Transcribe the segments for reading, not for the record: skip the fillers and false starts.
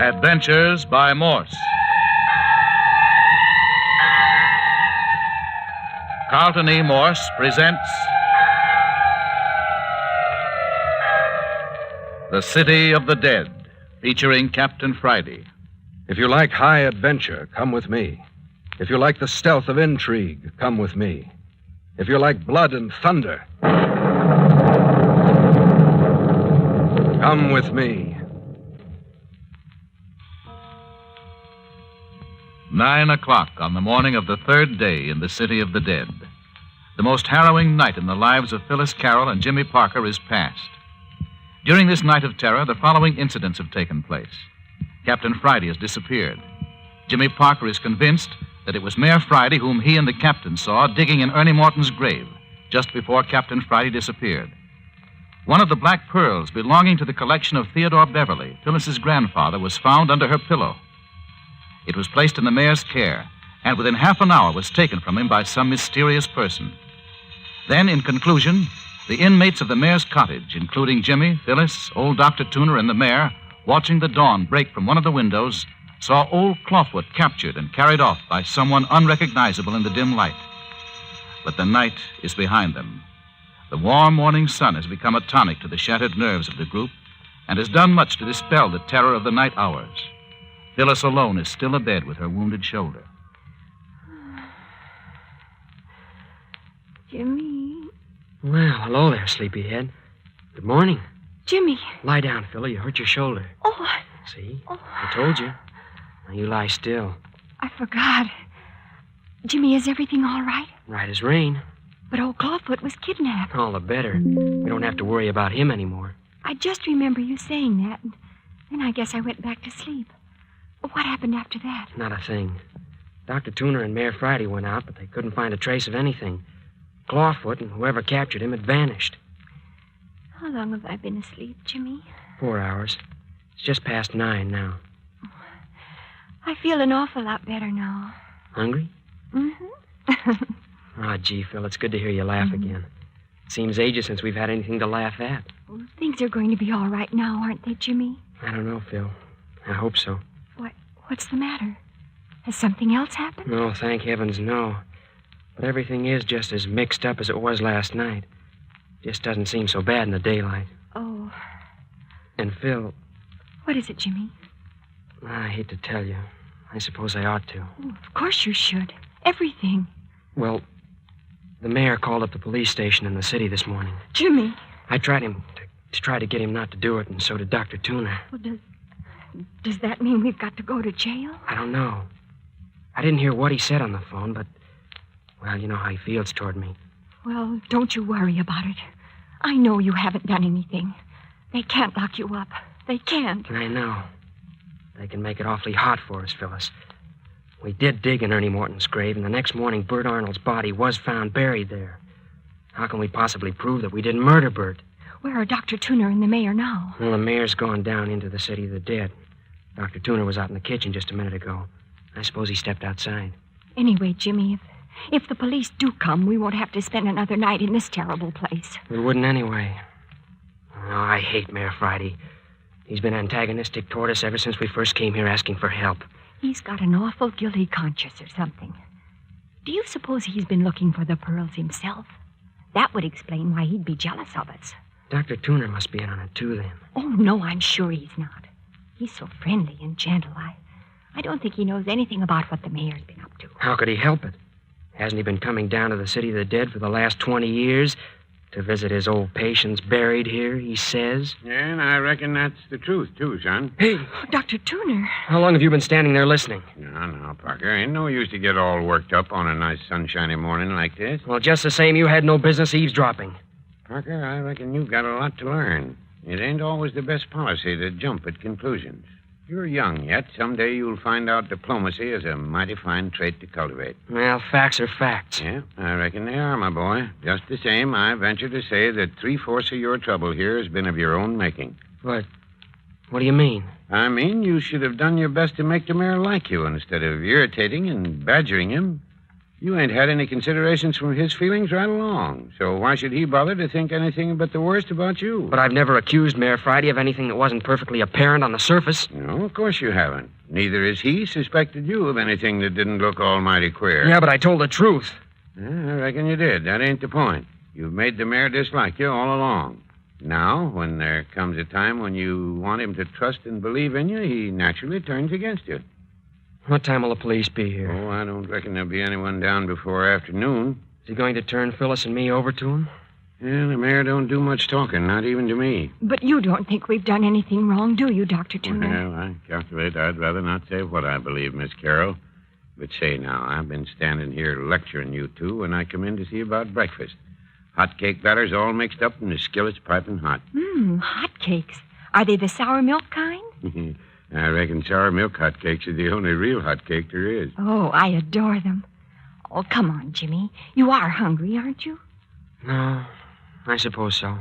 Adventures by Morse. Carlton E. Morse presents The City of the Dead, featuring Captain Friday. If you like high adventure, come with me. If you like the stealth of intrigue, come with me. If you like blood and thunder, come with me. 9 o'clock on the morning of the third day in the City of the Dead. The most harrowing night in the lives of Phyllis Carroll and Jimmy Parker is past. During this night of terror, the following incidents have taken place. Captain Friday has disappeared. Jimmy Parker is convinced that it was Mayor Friday whom he and the captain saw digging in Ernie Morton's grave just before Captain Friday disappeared. One of the black pearls belonging to the collection of Theodore Beverly, Phyllis's grandfather, was found under her pillow. It was placed in the mayor's care, and within half an hour was taken from him by some mysterious person. Then, in conclusion, the inmates of the mayor's cottage, including Jimmy, Phyllis, old Dr. Tuner, and the mayor, watching the dawn break from one of the windows, saw old Clawfoot captured and carried off by someone unrecognizable in the dim light. But the night is behind them. The warm morning sun has become a tonic to the shattered nerves of the group and has done much to dispel the terror of the night hours. Phyllis alone is still abed with her wounded shoulder. Jimmy. Well, hello there, sleepyhead. Good morning. Jimmy. Lie down, Philly. You hurt your shoulder. Oh. See? I told you. Now you lie still. I forgot. Jimmy, is everything all right? Right as rain. But old Clawfoot was kidnapped. All the better. We don't have to worry about him anymore. I just remember you saying that, and then I guess I went back to sleep. What happened after that? Not a thing. Dr. Tuner and Mayor Friday went out, but they couldn't find a trace of anything. Clawfoot and whoever captured him had vanished. How long have I been asleep, Jimmy? 4 hours. It's just past 9 now. I feel an awful lot better now. Hungry? Mm-hmm. Oh, gee, Phil, it's good to hear you laugh again. It seems ages since we've had anything to laugh at. Well, things are going to be all right now, aren't they, Jimmy? I don't know, Phil. I hope so. What's the matter? Has something else happened? No, thank heavens, no. But everything is just as mixed up as it was last night. Just doesn't seem so bad in the daylight. Oh. And, Phil... What is it, Jimmy? I hate to tell you. I suppose I ought to. Oh, of course you should. Everything. Well, the mayor called up the police station in the city this morning. Jimmy. I tried him to try to get him not to do it, and so did Dr. Tuner. Well, does that mean we've got to go to jail? I don't know. I didn't hear what he said on the phone, but, well, you know how he feels toward me. Well, don't you worry about it. I know you haven't done anything. They can't lock you up. They can't. I know. They can make it awfully hot for us, Phyllis. We did dig in Ernie Morton's grave, and the next morning Bert Arnold's body was found buried there. How can we possibly prove that we didn't murder Bert? Where are Dr. Tuner and the mayor now? Well, the mayor's gone down into the City of the Dead. Dr. Tuner was out in the kitchen just a minute ago. I suppose he stepped outside. Anyway, Jimmy, if the police do come, we won't have to spend another night in this terrible place. We wouldn't anyway. Oh, I hate Mayor Friday. He's been antagonistic toward us ever since we first came here asking for help. He's got an awful guilty conscience or something. Do you suppose he's been looking for the pearls himself? That would explain why he'd be jealous of us. Dr. Tuner must be in on it, too, then. Oh, no, I'm sure he's not. He's so friendly and gentle. I don't think he knows anything about what the mayor's been up to. How could he help it? Hasn't he been coming down to the City of the Dead for the last 20 years to visit his old patients buried here, he says? Yeah, and I reckon that's the truth, too, son. Hey! Oh, Dr. Tuner. How long have you been standing there listening? No, Parker. Ain't no use to get all worked up on a nice sunshiny morning like this. Well, just the same, you had no business eavesdropping. Parker, I reckon you've got a lot to learn. It ain't always the best policy to jump at conclusions. You're young yet. Someday you'll find out diplomacy is a mighty fine trait to cultivate. Well, facts are facts. Yeah, I reckon they are, my boy. Just the same, I venture to say that 3/4 of your trouble here has been of your own making. What do you mean? I mean, you should have done your best to make the mayor like you instead of irritating and badgering him. You ain't had any considerations for his feelings right along. So why should he bother to think anything but the worst about you? But I've never accused Mayor Friday of anything that wasn't perfectly apparent on the surface. No, of course you haven't. Neither has he suspected you of anything that didn't look almighty queer. Yeah, but I told the truth. Yeah, I reckon you did. That ain't the point. You've made the mayor dislike you all along. Now, when there comes a time when you want him to trust and believe in you, he naturally turns against you. What time will the police be here? Oh, I don't reckon there'll be anyone down before afternoon. Is he going to turn Phyllis and me over to him? Yeah, the mayor don't do much talking, not even to me. But you don't think we've done anything wrong, do you, Dr. Tuner? Well, I calculate I'd rather not say what I believe, Miss Carroll. But say now, I've been standing here lecturing you two when I come in to see about breakfast. Hot cake batter's all mixed up and the skillet's piping hot. Hot cakes. Are they the sour milk kind? I reckon sour milk hot cakes are the only real hot cake there is. Oh, I adore them. Oh, come on, Jimmy. You are hungry, aren't you? No, I suppose so.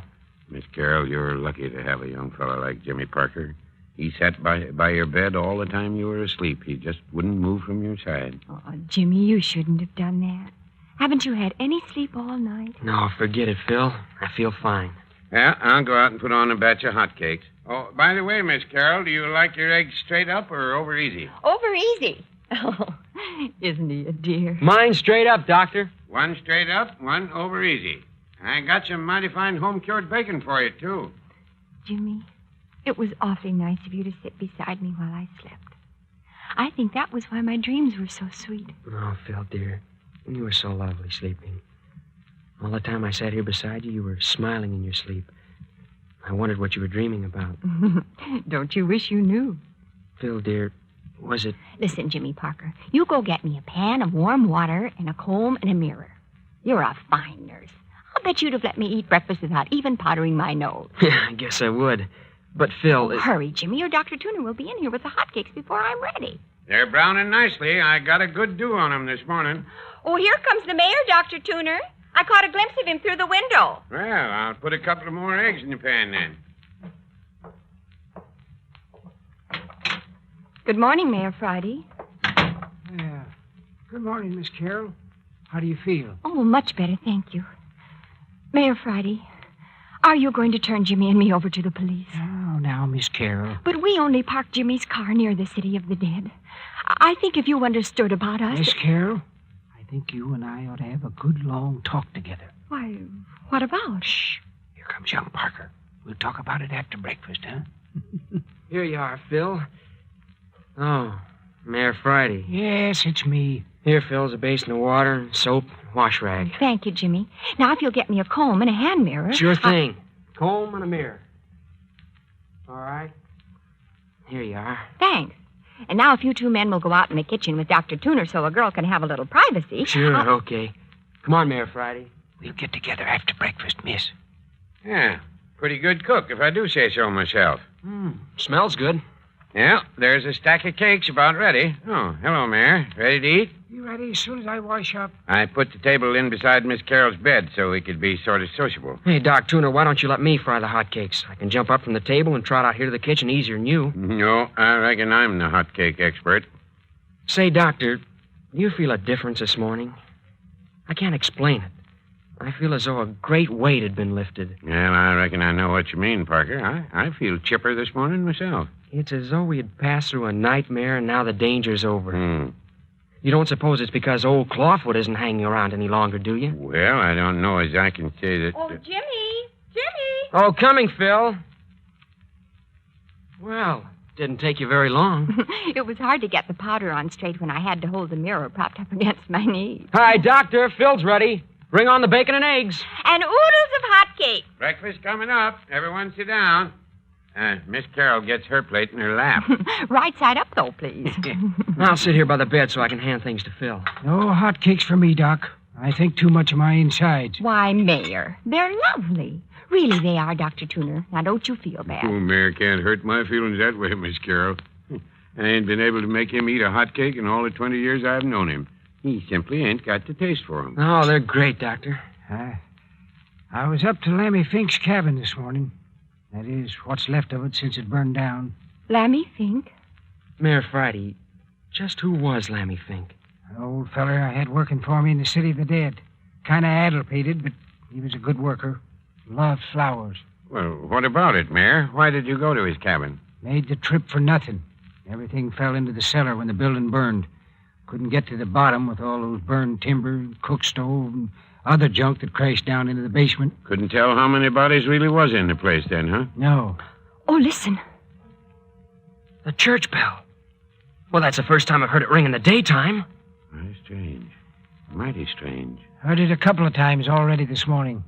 Miss Carroll, you're lucky to have a young fellow like Jimmy Parker. He sat by your bed all the time you were asleep. He just wouldn't move from your side. Oh, Jimmy, you shouldn't have done that. Haven't you had any sleep all night? No, forget it, Phil. I feel fine. Yeah, I'll go out and put on a batch of hot cakes. Oh, by the way, Miss Carroll, do you like your eggs straight up or over easy? Over easy. Oh, isn't he a dear? Mine straight up, Doctor. One straight up, one over easy. I got some mighty fine home-cured bacon for you, too. Jimmy, it was awfully nice of you to sit beside me while I slept. I think that was why my dreams were so sweet. Oh, Phil, dear, you were so lovely sleeping. All the time I sat here beside you, you were smiling in your sleep. I wondered what you were dreaming about. Don't you wish you knew? Phil, dear, was it... Listen, Jimmy Parker, you go get me a pan of warm water and a comb and a mirror. You're a fine nurse. I'll bet you'd have let me eat breakfast without even powdering my nose. Yeah, I guess I would. But, Phil... Hurry, Jimmy, or Dr. Tuner will be in here with the hotcakes before I'm ready. They're browning nicely. I got a good dew on them this morning. Oh, here comes the mayor, Dr. Tuner. I caught a glimpse of him through the window. Well, I'll put a couple of more eggs in the pan then. Good morning, Mayor Friday. Yeah. Good morning, Miss Carroll. How do you feel? Oh, much better, thank you. Mayor Friday, are you going to turn Jimmy and me over to the police? Oh, now, Miss Carroll. But we only parked Jimmy's car near the City of the Dead. I think if you understood about us... Miss Carroll, I think you and I ought to have a good, long talk together. Why, what about? Shh. Here comes young Parker. We'll talk about it after breakfast, huh? Here you are, Phil. Oh, Mayor Friday. Yes, it's me. Here, Phil's a basin of water, soap, wash rag. Thank you, Jimmy. Now, if you'll get me a comb and a hand mirror... Sure thing. Comb and a mirror. All right. Here you are. Thanks. And now if you two men will go out in the kitchen with Dr. Tuner so a girl can have a little privacy... Sure, okay. Come on, Mayor Friday. We'll get together after breakfast, miss. Yeah, pretty good cook, if I do say so myself. Smells good. Yeah, there's a stack of cakes about ready. Oh, hello, Mayor. Ready to eat? You ready as soon as I wash up? I put the table in beside Miss Carroll's bed so we could be sort of sociable. Hey, Doc Tuner, why don't you let me fry the hotcakes? I can jump up from the table and trot out here to the kitchen easier than you. No, I reckon I'm the hot cake expert. Say, Doctor, do you feel a difference this morning? I can't explain it. I feel as though a great weight had been lifted. Well, I reckon I know what you mean, Parker. I feel chipper this morning myself. It's as though we had passed through a nightmare and now the danger's over. You don't suppose it's because old Clawfoot isn't hanging around any longer, do you? Well, I don't know as I can say that... Oh, Jimmy! Jimmy! Oh, coming, Phil. Well, didn't take you very long. It was hard to get the powder on straight when I had to hold the mirror propped up against my knee. Hi, Doctor. Phil's ready. Bring on the bacon and eggs. And oodles of hot cake. Breakfast coming up. Everyone sit down. Miss Carroll gets her plate in her lap. Right side up, though, please. I'll sit here by the bed so I can hand things to Phil. No hot cakes for me, Doc. I think too much of my insides. Why, Mayor, they're lovely. Really, they are, Dr. Tuner. Now, don't you feel bad. Oh, Mayor can't hurt my feelings that way, Miss Carroll. I ain't been able to make him eat a hot cake in all the 20 years I've known him. He simply ain't got the taste for them. Oh, they're great, Doctor. I was up to Lammy Fink's cabin this morning. That is, what's left of it since it burned down. Lammy Fink? Mayor Friday, just who was Lammy Fink? An old feller I had working for me in the city of the dead. Kind of addlepated, but he was a good worker. Loved flowers. Well, what about it, Mayor? Why did you go to his cabin? Made the trip for nothing. Everything fell into the cellar when the building burned. Couldn't get to the bottom with all those burned timber, cook stove, and other junk that crashed down into the basement. Couldn't tell how many bodies really was in the place then, huh? No. Oh, listen. The church bell. Well, that's the first time I've heard it ring in the daytime. Very strange. Mighty strange. Heard it a couple of times already this morning.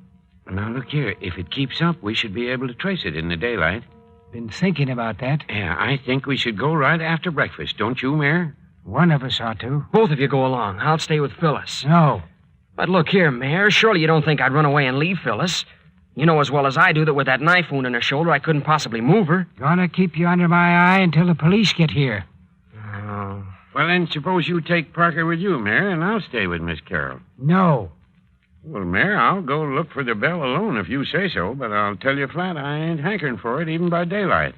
Now, look here. If it keeps up, we should be able to trace it in the daylight. Been thinking about that. Yeah, I think we should go right after breakfast. Don't you, Mayor? One of us ought to. Both of you go along. I'll stay with Phyllis. No. But look here, Mayor. Surely you don't think I'd run away and leave Phyllis. You know as well as I do that with that knife wound in her shoulder, I couldn't possibly move her. Gonna keep you under my eye until the police get here. Oh. Well, then, suppose you take Parker with you, Mayor, and I'll stay with Miss Carroll. No. Well, Mayor, I'll go look for the bell alone if you say so, but I'll tell you flat, I ain't hankering for it even by daylight.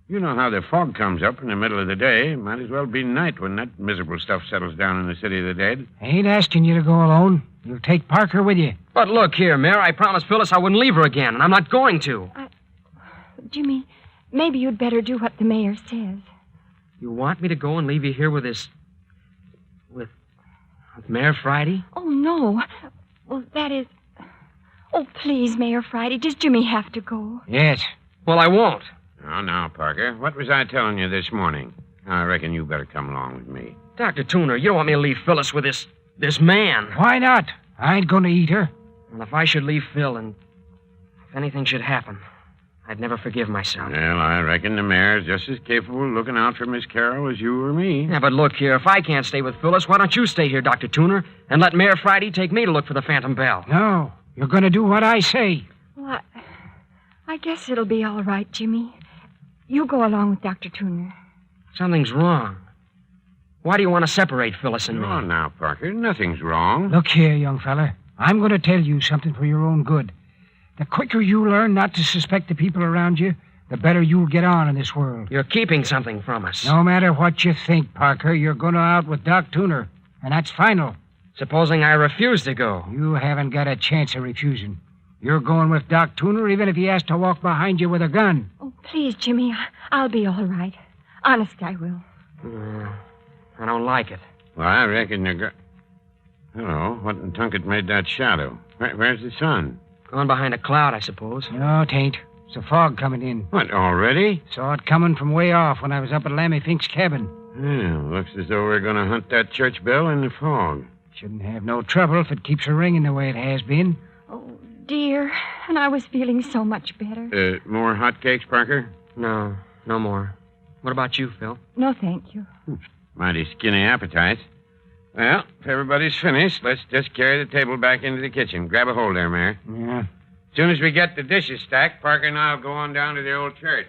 You know how the fog comes up in the middle of the day. Might as well be night when that miserable stuff settles down in the city of the dead. I ain't asking you to go alone. You'll take Parker with you. But look here, Mayor. I promised Phyllis I wouldn't leave her again, and I'm not going to. Jimmy, maybe you'd better do what the mayor says. You want me to go and leave you here with this... with Mayor Friday? Oh, no. Well, that is... Oh, please, Mayor Friday. Does Jimmy have to go? Yes. Well, I won't. Now, Parker, what was I telling you this morning? I reckon you better come along with me. Dr. Tuner, you don't want me to leave Phyllis with this man. Why not? I ain't gonna eat her. Well, if I should leave Phil and if anything should happen, I'd never forgive myself. Well, I reckon the mayor's just as capable of looking out for Miss Carroll as you or me. Yeah, but look here. If I can't stay with Phyllis, why don't you stay here, Dr. Tuner, and let Mayor Friday take me to look for the Phantom Bell? No. You're gonna do what I say. Well, I guess it'll be all right, Jimmy. You go along with Dr. Tuner. Something's wrong. Why do you want to separate Phyllis and me? Oh, now, Parker, nothing's wrong. Look here, young fella. I'm gonna tell you something for your own good. The quicker you learn not to suspect the people around you, the better you'll get on in this world. You're keeping something from us. No matter what you think, Parker, you're going out with Doc Tuner, and that's final. Supposing I refuse to go. You haven't got a chance of refusing. You're going with Doc Tuner even if he has to walk behind you with a gun. Oh, please, Jimmy. I'll be all right. Honest, I will. I don't like it. Well, I reckon you're Hello, what in Tunket made that shadow? Where's the sun? Gone behind a cloud, I suppose. No, it ain't. It's a fog coming in. What, already? Saw it coming from way off when I was up at Lammy Fink's cabin. Yeah, looks as though we're going to hunt that church bell in the fog. Shouldn't have no trouble if it keeps a ringing the way it has been. Oh, dear. And I was feeling so much better. More hotcakes, Parker? No more. What about you, Phil? No, thank you. Mighty skinny appetites. Well, if everybody's finished, let's just carry the table back into the kitchen. Grab a hold there, Mayor. Yeah. As soon as we get the dishes stacked, Parker and I'll go on down to the old church.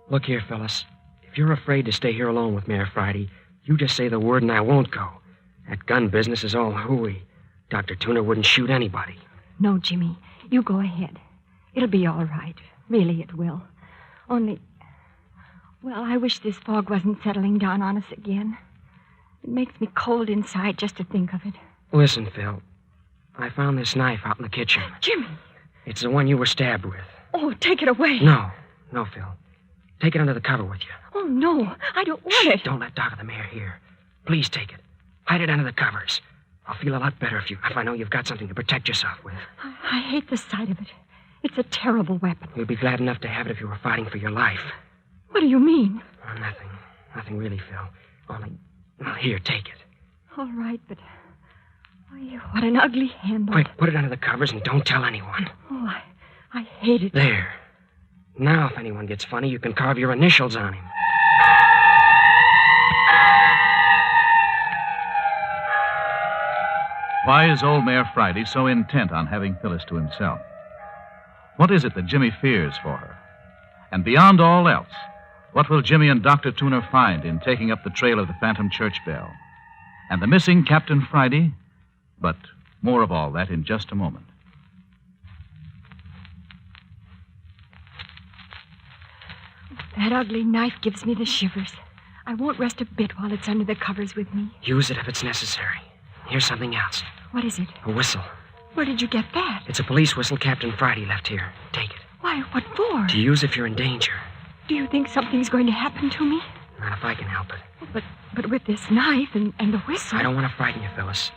Look here, Phyllis. If you're afraid to stay here alone with Mayor Friday, you just say the word and I won't go. That gun business is all hooey. Dr. Tuner wouldn't shoot anybody. No, Jimmy. You go ahead. It'll be all right. Really, it will. Only, well, I wish this fog wasn't settling down on us again. It makes me cold inside just to think of it. Listen, Phil. I found this knife out in the kitchen. Jimmy! It's the one you were stabbed with. Oh, take it away. No, Phil. Take it under the cover with you. Oh, no. I don't want it. Don't let Doc or the mayor hear. Please take it. Hide it under the covers. I'll feel a lot better if I know you've got something to protect yourself with. I hate the sight of it. It's a terrible weapon. You'd be glad enough to have it if you were fighting for your life. What do you mean? Oh, nothing. Nothing really, Phil. Only, well, here, take it. All right, but... Why, what an ugly handle. Quick, put it under the covers and don't tell anyone. Oh, I hate it. There. Now, if anyone gets funny, you can carve your initials on him. Why is old Mayor Friday so intent on having Phyllis to himself? What is it that Jimmy fears for her? And beyond all else, what will Jimmy and Dr. Tuner find in taking up the trail of the Phantom Church Bell? And the missing Captain Friday? But more of all that in just a moment. That ugly knife gives me the shivers. I won't rest a bit while it's under the covers with me. Use it if it's necessary. Here's something else. What is it? A whistle. Where did you get that? It's a police whistle Captain Friday left here. Take it. Why, what for? To use if you're in danger. Do you think something's going to happen to me? Not if I can help it. But with this knife and the whistle... I don't want to frighten you, Phyllis.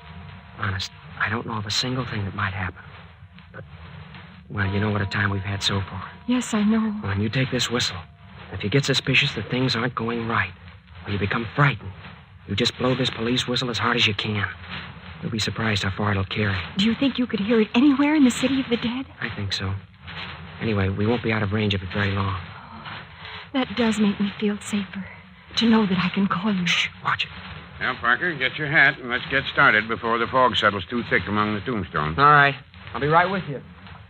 Honest, I don't know of a single thing that might happen. But, well, you know what a time we've had so far. Yes, I know. Well, when you take this whistle, if you get suspicious that things aren't going right, or you become frightened, you just blow this police whistle as hard as you can. You'll be surprised how far it'll carry. Do you think you could hear it anywhere in the city of the dead? I think so. Anyway, we won't be out of range of it very long. That does make me feel safer. To know that I can call you. Shh, watch it. Now, Parker, get your hat and let's get started before the fog settles too thick among the tombstones. All right. I'll be right with you.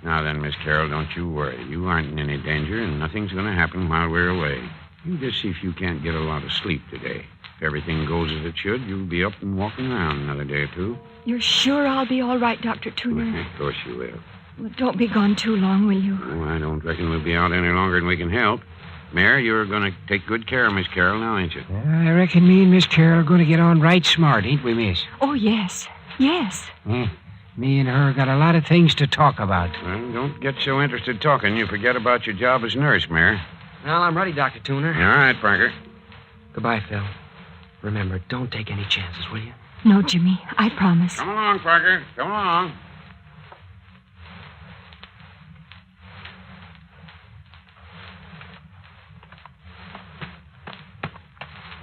Now then, Miss Carroll, don't you worry. You aren't in any danger, and nothing's going to happen while we're away. You just see if you can't get a lot of sleep today. If everything goes as it should, you'll be up and walking around another day or two. You're sure I'll be all right, Dr. Tuner? Of course you will. Well, don't be gone too long, will you? Oh, I don't reckon we'll be out any longer than we can help. Mayor, you're going to take good care of Miss Carroll now, ain't you? I reckon me and Miss Carroll are going to get on right smart, ain't we, miss? Oh, yes. Yes. Me and her got a lot of things to talk about. Well, don't get so interested talking you forget about your job as nurse, Mayor. Well, I'm ready, Dr. Tuner. All right, Parker. Goodbye, Phil. Remember, don't take any chances, will you? No, Jimmy. I promise. Come along, Parker. Come along.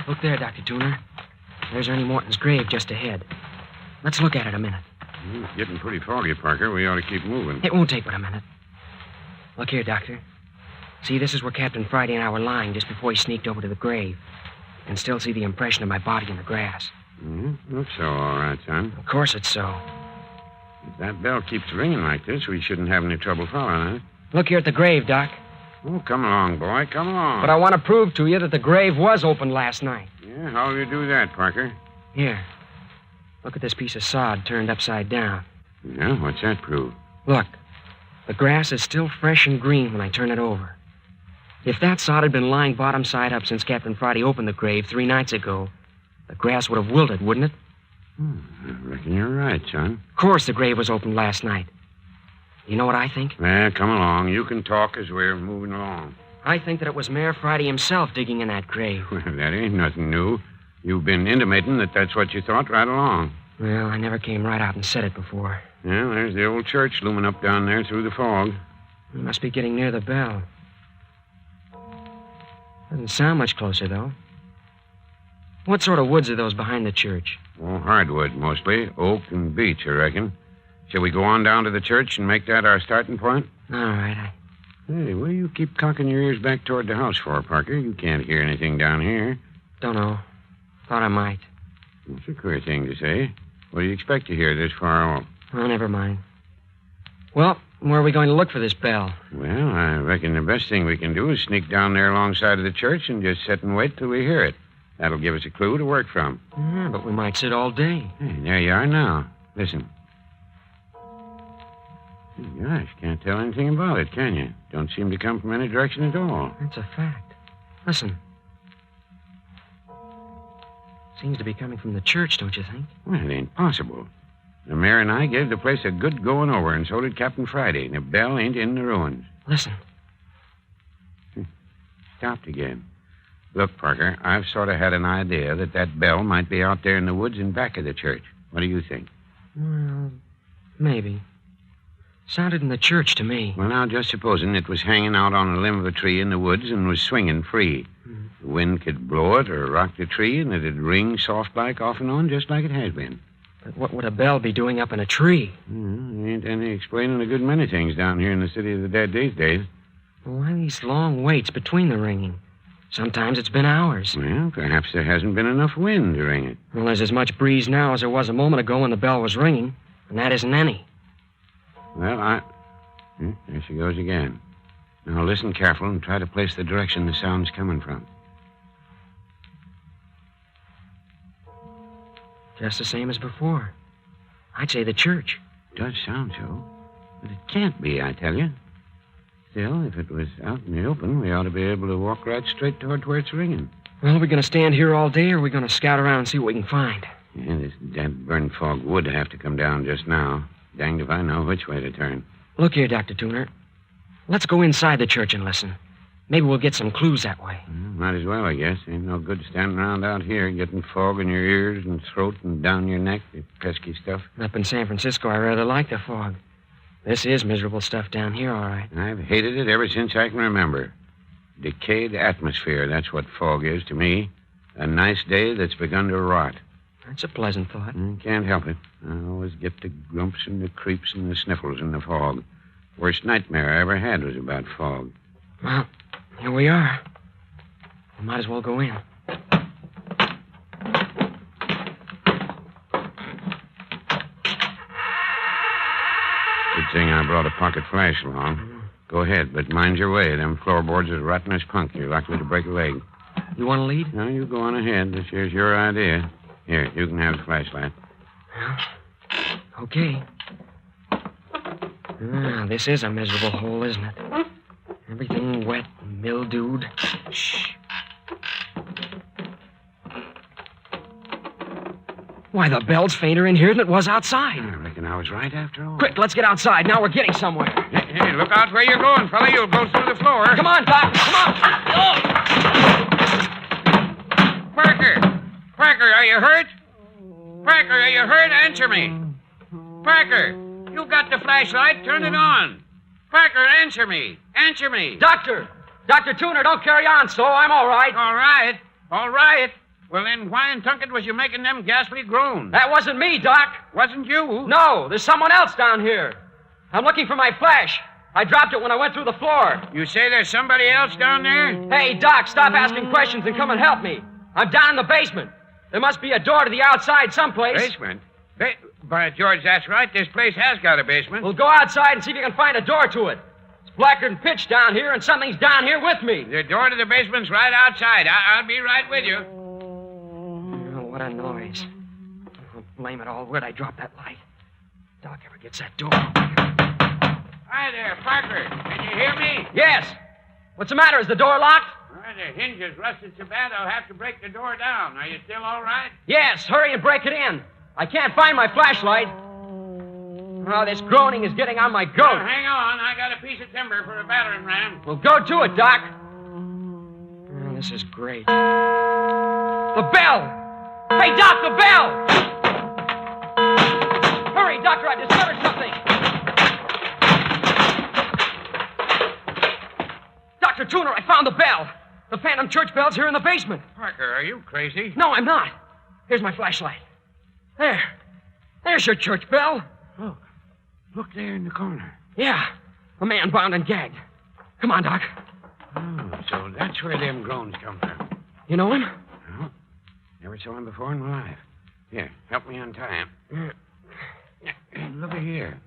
Look there, Dr. Tuner. There's Ernie Morton's grave just ahead. Let's look at it a minute. It's getting pretty foggy, Parker. We ought to keep moving. It won't take but a minute. Look here, Doctor. See, this is where Captain Friday and I were lying just before he sneaked over to the grave. You can still see the impression of my body in the grass. Looks so, all right, son. Of course it's so. If that bell keeps ringing like this, we shouldn't have any trouble following it. Look here at the grave, Doc. Oh, come along, boy. Come along. But I want to prove to you that the grave was opened last night. Yeah, how'll you do that, Parker? Here. Look at this piece of sod turned upside down. Yeah, what's that prove? Look. The grass is still fresh and green when I turn it over. If that sod had been lying bottom side up since Captain Friday opened the grave 3 nights ago, the grass would have wilted, wouldn't it? I reckon you're right, son. Of course the grave was opened last night. You know what I think? Well, come along. You can talk as we're moving along. I think that it was Mayor Friday himself digging in that grave. Well, that ain't nothing new. You've been intimating that that's what you thought right along. Well, I never came right out and said it before. Yeah, there's the old church looming up down there through the fog. We must be getting near the bell. Doesn't sound much closer, though. What sort of woods are those behind the church? Oh, hardwood, mostly. Oak and beech, I reckon. Shall we go on down to the church and make that our starting point? All right, Hey, what do you keep cocking your ears back toward the house for, Parker? You can't hear anything down here. Don't know. Thought I might. That's a queer thing to say. What do you expect to hear this far off? Oh, never mind. Well, where are we going to look for this bell? Well, I reckon the best thing we can do is sneak down there alongside of the church and just sit and wait till we hear it. That'll give us a clue to work from. Yeah, but we might sit all day. Hey, there you are now. Listen. Gosh, can't tell anything about it, can you? Don't seem to come from any direction at all. That's a fact. Listen. Seems to be coming from the church, don't you think? Well, it ain't possible. The mayor and I gave the place a good going over, and so did Captain Friday. And the bell ain't in the ruins. Listen. Stopped again. Look, Parker, I've sort of had an idea that bell might be out there in the woods in back of the church. What do you think? Well, maybe. Sounded in the church to me. Well, now, just supposing it was hanging out on a limb of a tree in the woods and was swinging free. The wind could blow it or rock the tree, and it'd ring soft-like off and on, just like it has been. But what would a bell be doing up in a tree? Ain't any explaining a good many things down here in the city of the dead these days. Why these long waits between the ringing? Sometimes it's been hours. Well, perhaps there hasn't been enough wind to ring it. Well, there's as much breeze now as there was a moment ago when the bell was ringing, and that isn't any. Well, there she goes again. Now, listen careful and try to place the direction the sound's coming from. Just the same as before. I'd say the church. Does sound so. But it can't be, I tell you. Still, if it was out in the open, we ought to be able to walk right straight toward where it's ringing. Well, are we going to stand here all day, or are we going to scout around and see what we can find? Yeah, this damn burn fog would have to come down just now. Danged if I know which way to turn. Look here, Dr. Tuner. Let's go inside the church and listen. Maybe we'll get some clues that way. Might as well, I guess. Ain't no good standing around out here getting fog in your ears and throat and down your neck. The pesky stuff. Up in San Francisco, I rather like the fog. This is miserable stuff down here, all right. I've hated it ever since I can remember. Decayed atmosphere, that's what fog is to me. A nice day that's begun to rot. That's a pleasant thought. Can't help it. I always get the grumps and the creeps and the sniffles in the fog. Worst nightmare I ever had was about fog. Well, here we are. We might as well go in. Good thing I brought a pocket flash along. Go ahead, but mind your way. Them floorboards is rotten as punk. You're likely to break a leg. You want to lead? No, you go on ahead. This here's your idea. Here, you can have the flashlight. Well, okay. This is a miserable hole, isn't it? Everything wet and mildewed. Shh. Why, the bell's fainter in here than it was outside. I reckon I was right after all. Quick, let's get outside. Now we're getting somewhere. Hey, look out where you're going, fella. You'll go through the floor. Come on, Doc. Come on. Parker, are you hurt? Parker, are you hurt? Answer me. Parker, you got the flashlight. Turn it on. Parker, answer me. Answer me. Doctor! Dr. Tuner, don't carry on so. I'm all right. All right. Well, then why in Tunket was you making them ghastly groans? That wasn't me, Doc. Wasn't you? No, there's someone else down here. I'm looking for my flash. I dropped it when I went through the floor. You say there's somebody else down there? Hey, Doc, stop asking questions and come and help me. I'm down in the basement. There must be a door to the outside someplace. Basement? By George, that's right. This place has got a basement. Well, go outside and see if you can find a door to it. It's blacker than pitch down here, and something's down here with me. The door to the basement's right outside. I'll be right with you. Oh, what a noise. Oh, blame it all. Where'd I drop that light? Doc ever gets that door. Hi there, Parker. Can you hear me? Yes. What's the matter? Is the door locked? Well, the hinges rusted so bad I'll have to break the door down. Are you still all right? Yes. Hurry and break it in. I can't find my flashlight. Oh, this groaning is getting on my goat. Well, hang on. I got a piece of timber for a battering ram. Well, go to it, Doc. Oh, this is great. The bell! Hey, Doc, the bell! Hurry, Doctor, I've discovered something. Dr. Tuner, I found the bell. The phantom church bell's here in the basement. Parker, are you crazy? No, I'm not. Here's my flashlight. There. There's your church bell. Look there in the corner. Yeah, a man bound and gagged. Come on, Doc. Oh, so that's where them groans come from. You know him? No. Never saw him before in my life. Here, help me untie him. Hey, look here.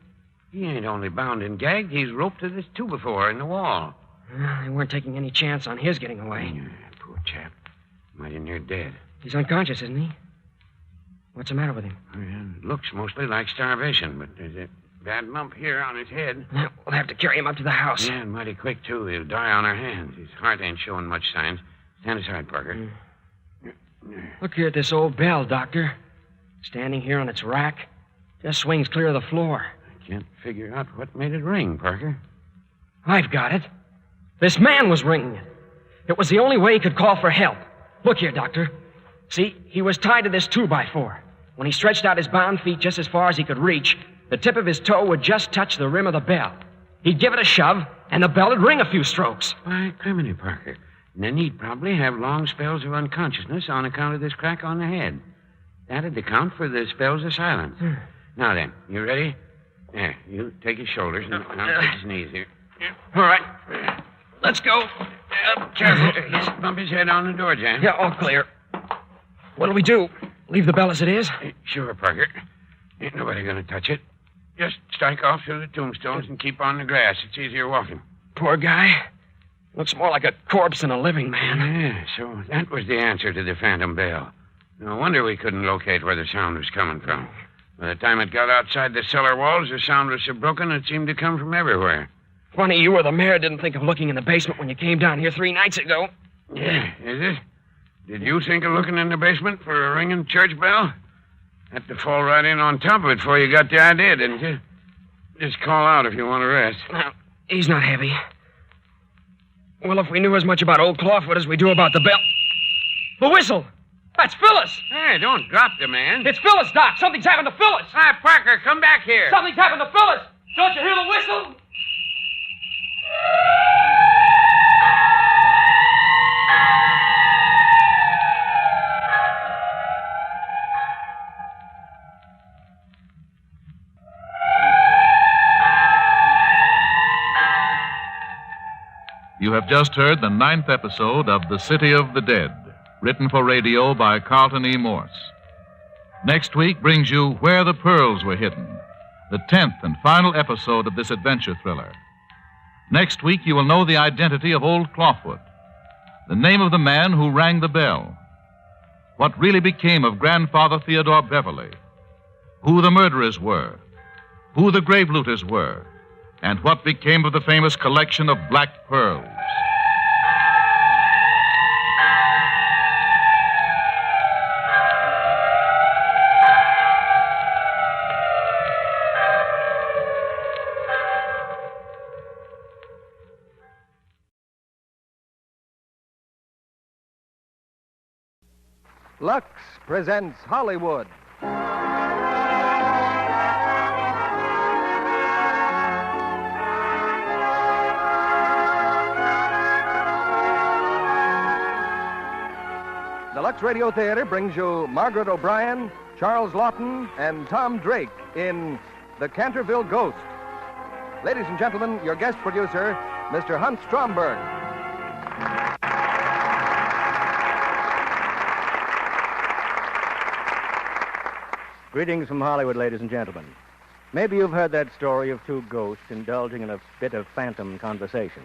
He ain't only bound and gagged, he's roped to this 2x4 in the wall. They weren't taking any chance on his getting away. Poor chap. Mighty near dead. He's unconscious, isn't he? What's the matter with him? Well, looks mostly like starvation, but there's a bad lump here on his head. We'll have to carry him up to the house. Yeah, and mighty quick, too. He'll die on our hands. His heart ain't showing much signs. Stand aside, Parker. Look here at this old bell, Doctor. Standing here on its rack. Just swings clear of the floor. I can't figure out what made it ring, Parker. I've got it. This man was ringing it. It was the only way he could call for help. Look here, Doctor. See, he was tied to this 2x4. When he stretched out his bound feet just as far as he could reach, the tip of his toe would just touch the rim of the bell. He'd give it a shove, and the bell would ring a few strokes. Why, criminy, Parker. And then he'd probably have long spells of unconsciousness on account of this crack on the head. That'd account for the spells of silence. Now then, you ready? There, you take his shoulders and I'll take his knees here. All right. Let's go. Careful. Bump his head on the door, Jan. Yeah, all clear. What'll we do? Leave the bell as it is? Sure, Parker. Ain't nobody gonna touch it. Just strike off through the tombstones and keep on the grass. It's easier walking. Poor guy. Looks more like a corpse than a living man. Yeah, so that was the answer to the phantom bell. No wonder we couldn't locate where the sound was coming from. By the time it got outside the cellar walls, the sound was so broken it seemed to come from everywhere. Funny you or the mayor didn't think of looking in the basement when you came down here 3 nights ago. Yeah, is it? Did you think of looking in the basement for a ringing church bell? Had to fall right in on top of it before you got the idea, didn't you? Just call out if you want to rest. Now, he's not heavy. Well, if we knew as much about old Clawfoot as we do about the bell... The whistle! That's Phyllis! Hey, don't drop the man. It's Phyllis, Doc! Something's happened to Phyllis! Hi, Parker, come back here. Something's happened to Phyllis! Don't you hear the whistle? You have just heard the 9th episode of The City of the Dead, written for radio by Carlton E. Morse. Next week brings you Where the Pearls Were Hidden, the 10th and final episode of this adventure thriller. Next week, you will know the identity of old Clawfoot, the name of the man who rang the bell, what really became of Grandfather Theodore Beverly, who the murderers were, who the grave looters were, and what became of the famous collection of black pearls. Lux presents Hollywood. The Lux Radio Theater brings you Margaret O'Brien, Charles Lawton, and Tom Drake in The Canterville Ghost. Ladies and gentlemen, your guest producer, Mr. Hunt Stromberg. Greetings from Hollywood, ladies and gentlemen. Maybe you've heard that story of two ghosts indulging in a bit of phantom conversation.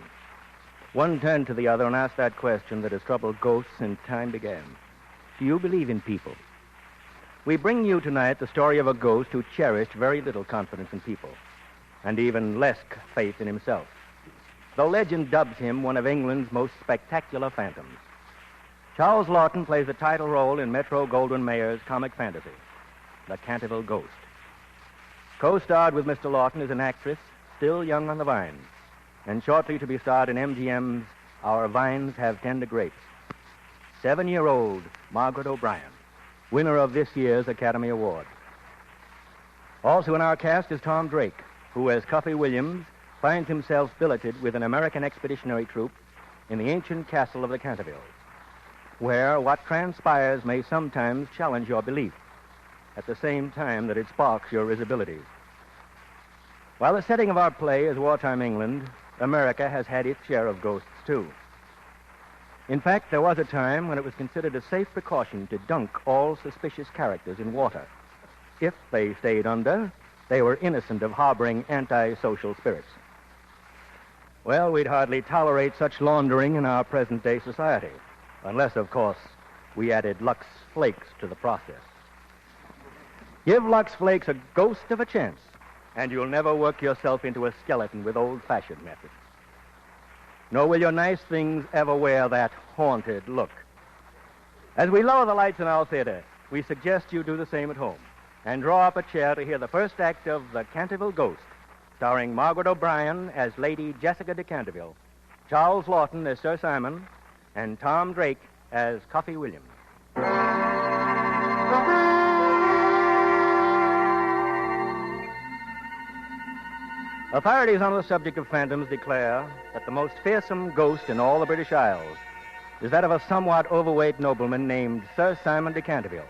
One turned to the other and asked that question that has troubled ghosts since time began. Do you believe in people? We bring you tonight the story of a ghost who cherished very little confidence in people, and even less faith in himself. Though legend dubs him one of England's most spectacular phantoms. Charles Lawton plays the title role in Metro-Goldwyn-Mayer's comic fantasy, The Canterville Ghost. Co-starred with Mr. Lawton is an actress still young on the vine, and shortly to be starred in MGM's Our Vines Have Tender Grapes. 7-year-old Margaret O'Brien, winner of this year's Academy Award. Also in our cast is Tom Drake, who, as Cuffy Williams, finds himself billeted with an American expeditionary troop in the ancient castle of the Canterville, where what transpires may sometimes challenge your belief, at the same time that it sparks your risibility. While the setting of our play is wartime England, America has had its share of ghosts, too. In fact, there was a time when it was considered a safe precaution to dunk all suspicious characters in water. If they stayed under, they were innocent of harboring antisocial spirits. Well, we'd hardly tolerate such laundering in our present-day society, unless, of course, we added Lux Flakes to the process. Give Lux Flakes a ghost of a chance, and you'll never work yourself into a skeleton with old-fashioned methods. Nor will your nice things ever wear that haunted look. As we lower the lights in our theater, we suggest you do the same at home and draw up a chair to hear the first act of The Canterville Ghost, starring Margaret O'Brien as Lady Jessica de Canterville, Charles Lawton as Sir Simon, and Tom Drake as Cuffy Williams. Authorities on the subject of phantoms declare that the most fearsome ghost in all the British Isles is that of a somewhat overweight nobleman named Sir Simon de Canterville.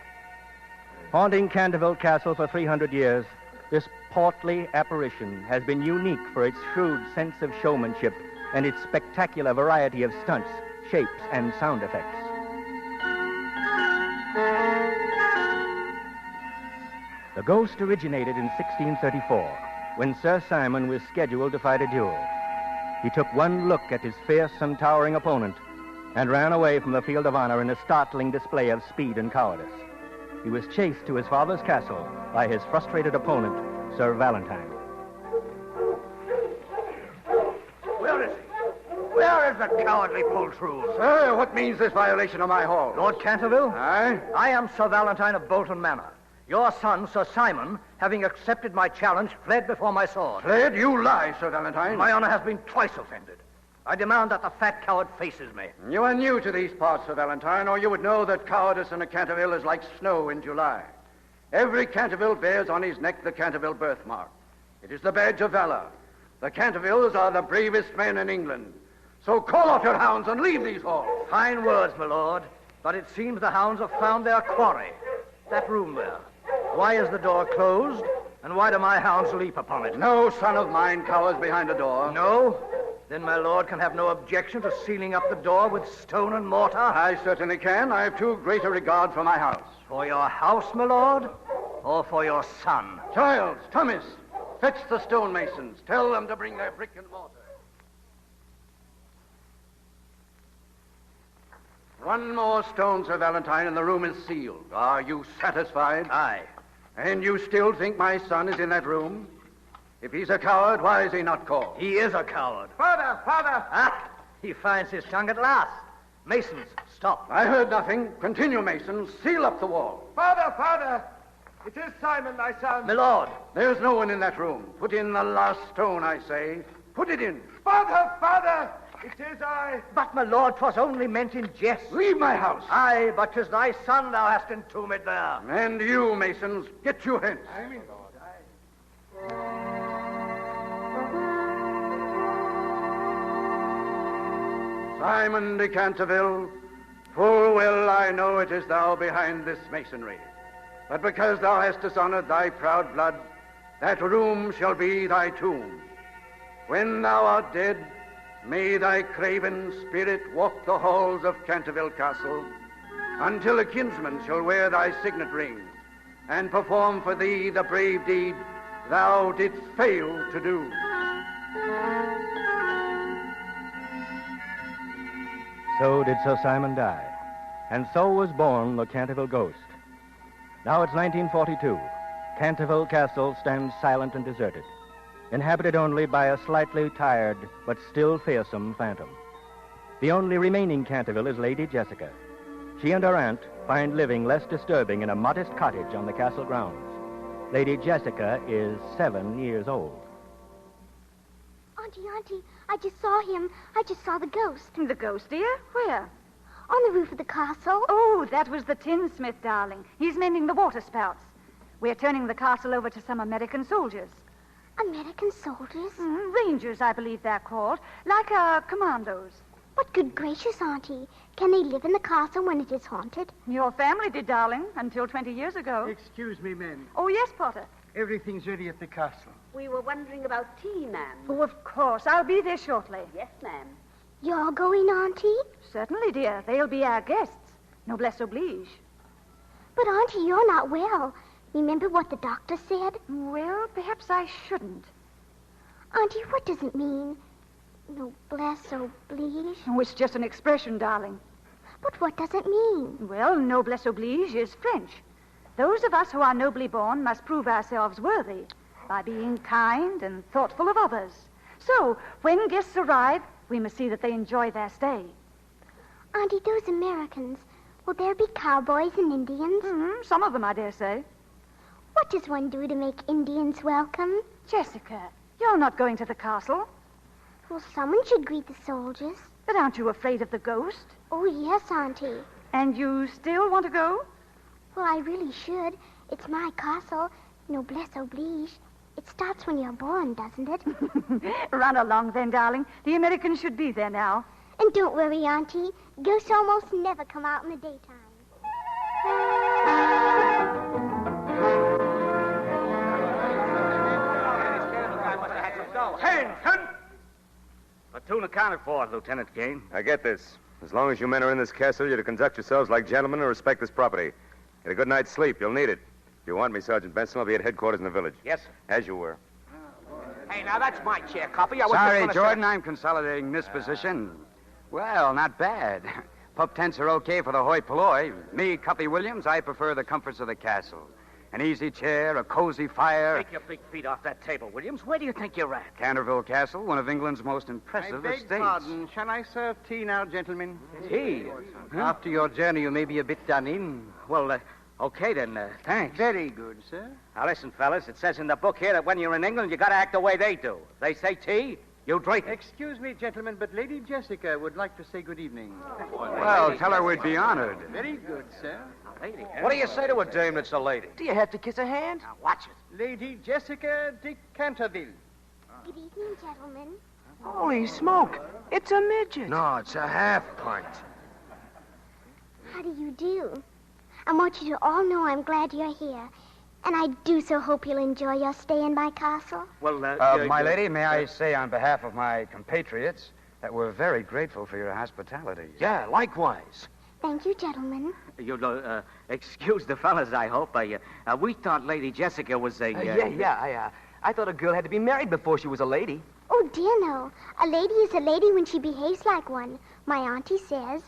Haunting Canterville Castle for 300 years, this portly apparition has been unique for its shrewd sense of showmanship and its spectacular variety of stunts, shapes, and sound effects. The ghost originated in 1634. When Sir Simon was scheduled to fight a duel. He took one look at his fierce and towering opponent and ran away from the field of honor in a startling display of speed and cowardice. He was chased to his father's castle by his frustrated opponent, Sir Valentine. Where is he? Where Where's the cowardly poltroon? Sir, what means this violation of my hall? Lord Canterville? Aye? I am Sir Valentine of Bolton Manor. Your son, Sir Simon, having accepted my challenge, fled before my sword. Fled? You lie, Sir Valentine. My honor has been twice offended. I demand that the fat coward faces me. You are new to these parts, Sir Valentine, or you would know that cowardice in a Canterville is like snow in July. Every Canterville bears on his neck the Canterville birthmark. It is the badge of valor. The Cantervilles are the bravest men in England. So call off your hounds and leave these halls. Fine words, my lord, but it seems the hounds have found their quarry. That room there. Why is the door closed, and why do my hounds leap upon it? No son of mine cowers behind the door. No? Then my lord can have no objection to sealing up the door with stone and mortar? I certainly can. I have too great a regard for my house. For your house, my lord, or for your son? Giles, Thomas, fetch the stonemasons. Tell them to bring their brick and mortar. One more stone, Sir Valentine, and the room is sealed. Are you satisfied? Aye. And you still think my son is in that room? If he's a coward, why is he not called? He is a coward. Father! Ah, he finds his tongue at last. Masons, stop. I heard nothing. Continue, Masons. Seal up the wall. Father! It is Simon, my son. My lord. There's no one in that room. Put in the last stone, I say. Put it in. Father! It is I. But, my lord, 'twas only meant in jest. Leave my house. Aye, but 'tis thy son thou hast entombed there. And you, Masons, get you hence. I mean, Lord, Simon de Canterville, full well I know it is thou behind this masonry. But because thou hast dishonored thy proud blood, that room shall be thy tomb. When thou art dead, may thy craven spirit walk the halls of Canterville Castle, until a kinsman shall wear thy signet ring, and perform for thee the brave deed thou didst fail to do. So did Sir Simon die, and so was born the Canterville ghost. Now it's 1942. Canterville Castle stands silent and deserted, inhabited only by a slightly tired but still fearsome phantom. The only remaining Canterville is Lady Jessica. She and her aunt find living less disturbing in a modest cottage on the castle grounds. Lady Jessica is 7 years old. Auntie, I just saw him. I just saw the ghost. The ghost, dear? Where? On the roof of the castle. Oh, that was the tinsmith, darling. He's mending the water spouts. We're turning the castle over to some American soldiers. American soldiers? Rangers, I believe they're called. Like commandos. But good gracious, Auntie, can they live in the castle when it is haunted? Your family did, darling, until 20 years ago. Excuse me, men. Oh, yes, Potter. Everything's ready at the castle. We were wondering about tea, ma'am. Oh, of course. I'll be there shortly. Yes, ma'am. You're going, Auntie? Certainly, dear. They'll be our guests. Noblesse oblige. But, Auntie, you're not well. Remember what the doctor said? Well, perhaps I shouldn't. Auntie, what does it mean? Noblesse oblige? Oh, it's just an expression, darling. But what does it mean? Well, noblesse oblige is French. Those of us who are nobly born must prove ourselves worthy by being kind and thoughtful of others. So, when guests arrive, we must see that they enjoy their stay. Auntie, those Americans, will there be cowboys and Indians? Some of them, I dare say. What does one do to make Indians welcome? Jessica, you're not going to the castle. Well, someone should greet the soldiers. But aren't you afraid of the ghost? Oh, yes, Auntie. And you still want to go? Well, I really should. It's my castle. Noblesse oblige. It starts when you're born, doesn't it? Run along then, darling. The Americans should be there now. And don't worry, Auntie. Ghosts almost never come out in the daytime. Attention! Platoon accounted for, Lieutenant Kane. I get this. As long as you men are in this castle, you're to conduct yourselves like gentlemen and respect this property. Get a good night's sleep. You'll need it. If you want me, Sergeant Benson, I'll be at headquarters in the village. Yes, sir. As you were. Hey, now, that's my chair, Coffee. Sorry, Jordan, I'm consolidating this position. Well, not bad. Pup tents are okay for the hoi polloi. Me, Cuffy Williams, I prefer the comforts of the castle. An easy chair, a cozy fire. Take your big feet off that table, Williams. Where do you think you're at? Canterville Castle, one of England's most impressive I beg estates. pardon. Shall I serve tea now, gentlemen? Tea? After your journey, you may be a bit done in. Well, okay then. Thanks. Very good, sir. Now, listen, fellas. It says in the book here that when you're in England, you got to act the way they do. If they say tea, you drink it. Excuse me, gentlemen, but Lady Jessica would like to say good evening. Well, tell her we'd be honored. Very good, sir. Lady, What do you say to a dame that's a lady? Do you have to kiss her hand? Now, watch it. Lady Jessica de Canterville. Good evening, gentlemen. Holy smoke. It's a midget. No, it's a half pint. How do you do? I want you to all know I'm glad you're here. And I do so hope you'll enjoy your stay in my castle. Well, My lady, may I say on behalf of my compatriots that we're very grateful for your hospitality. Yeah, likewise. Thank you, gentlemen. You'll excuse the fellas, I hope. We thought Lady Jessica was a... I thought a girl had to be married before she was a lady. Oh, dear, no. A lady is a lady when she behaves like one. My auntie says.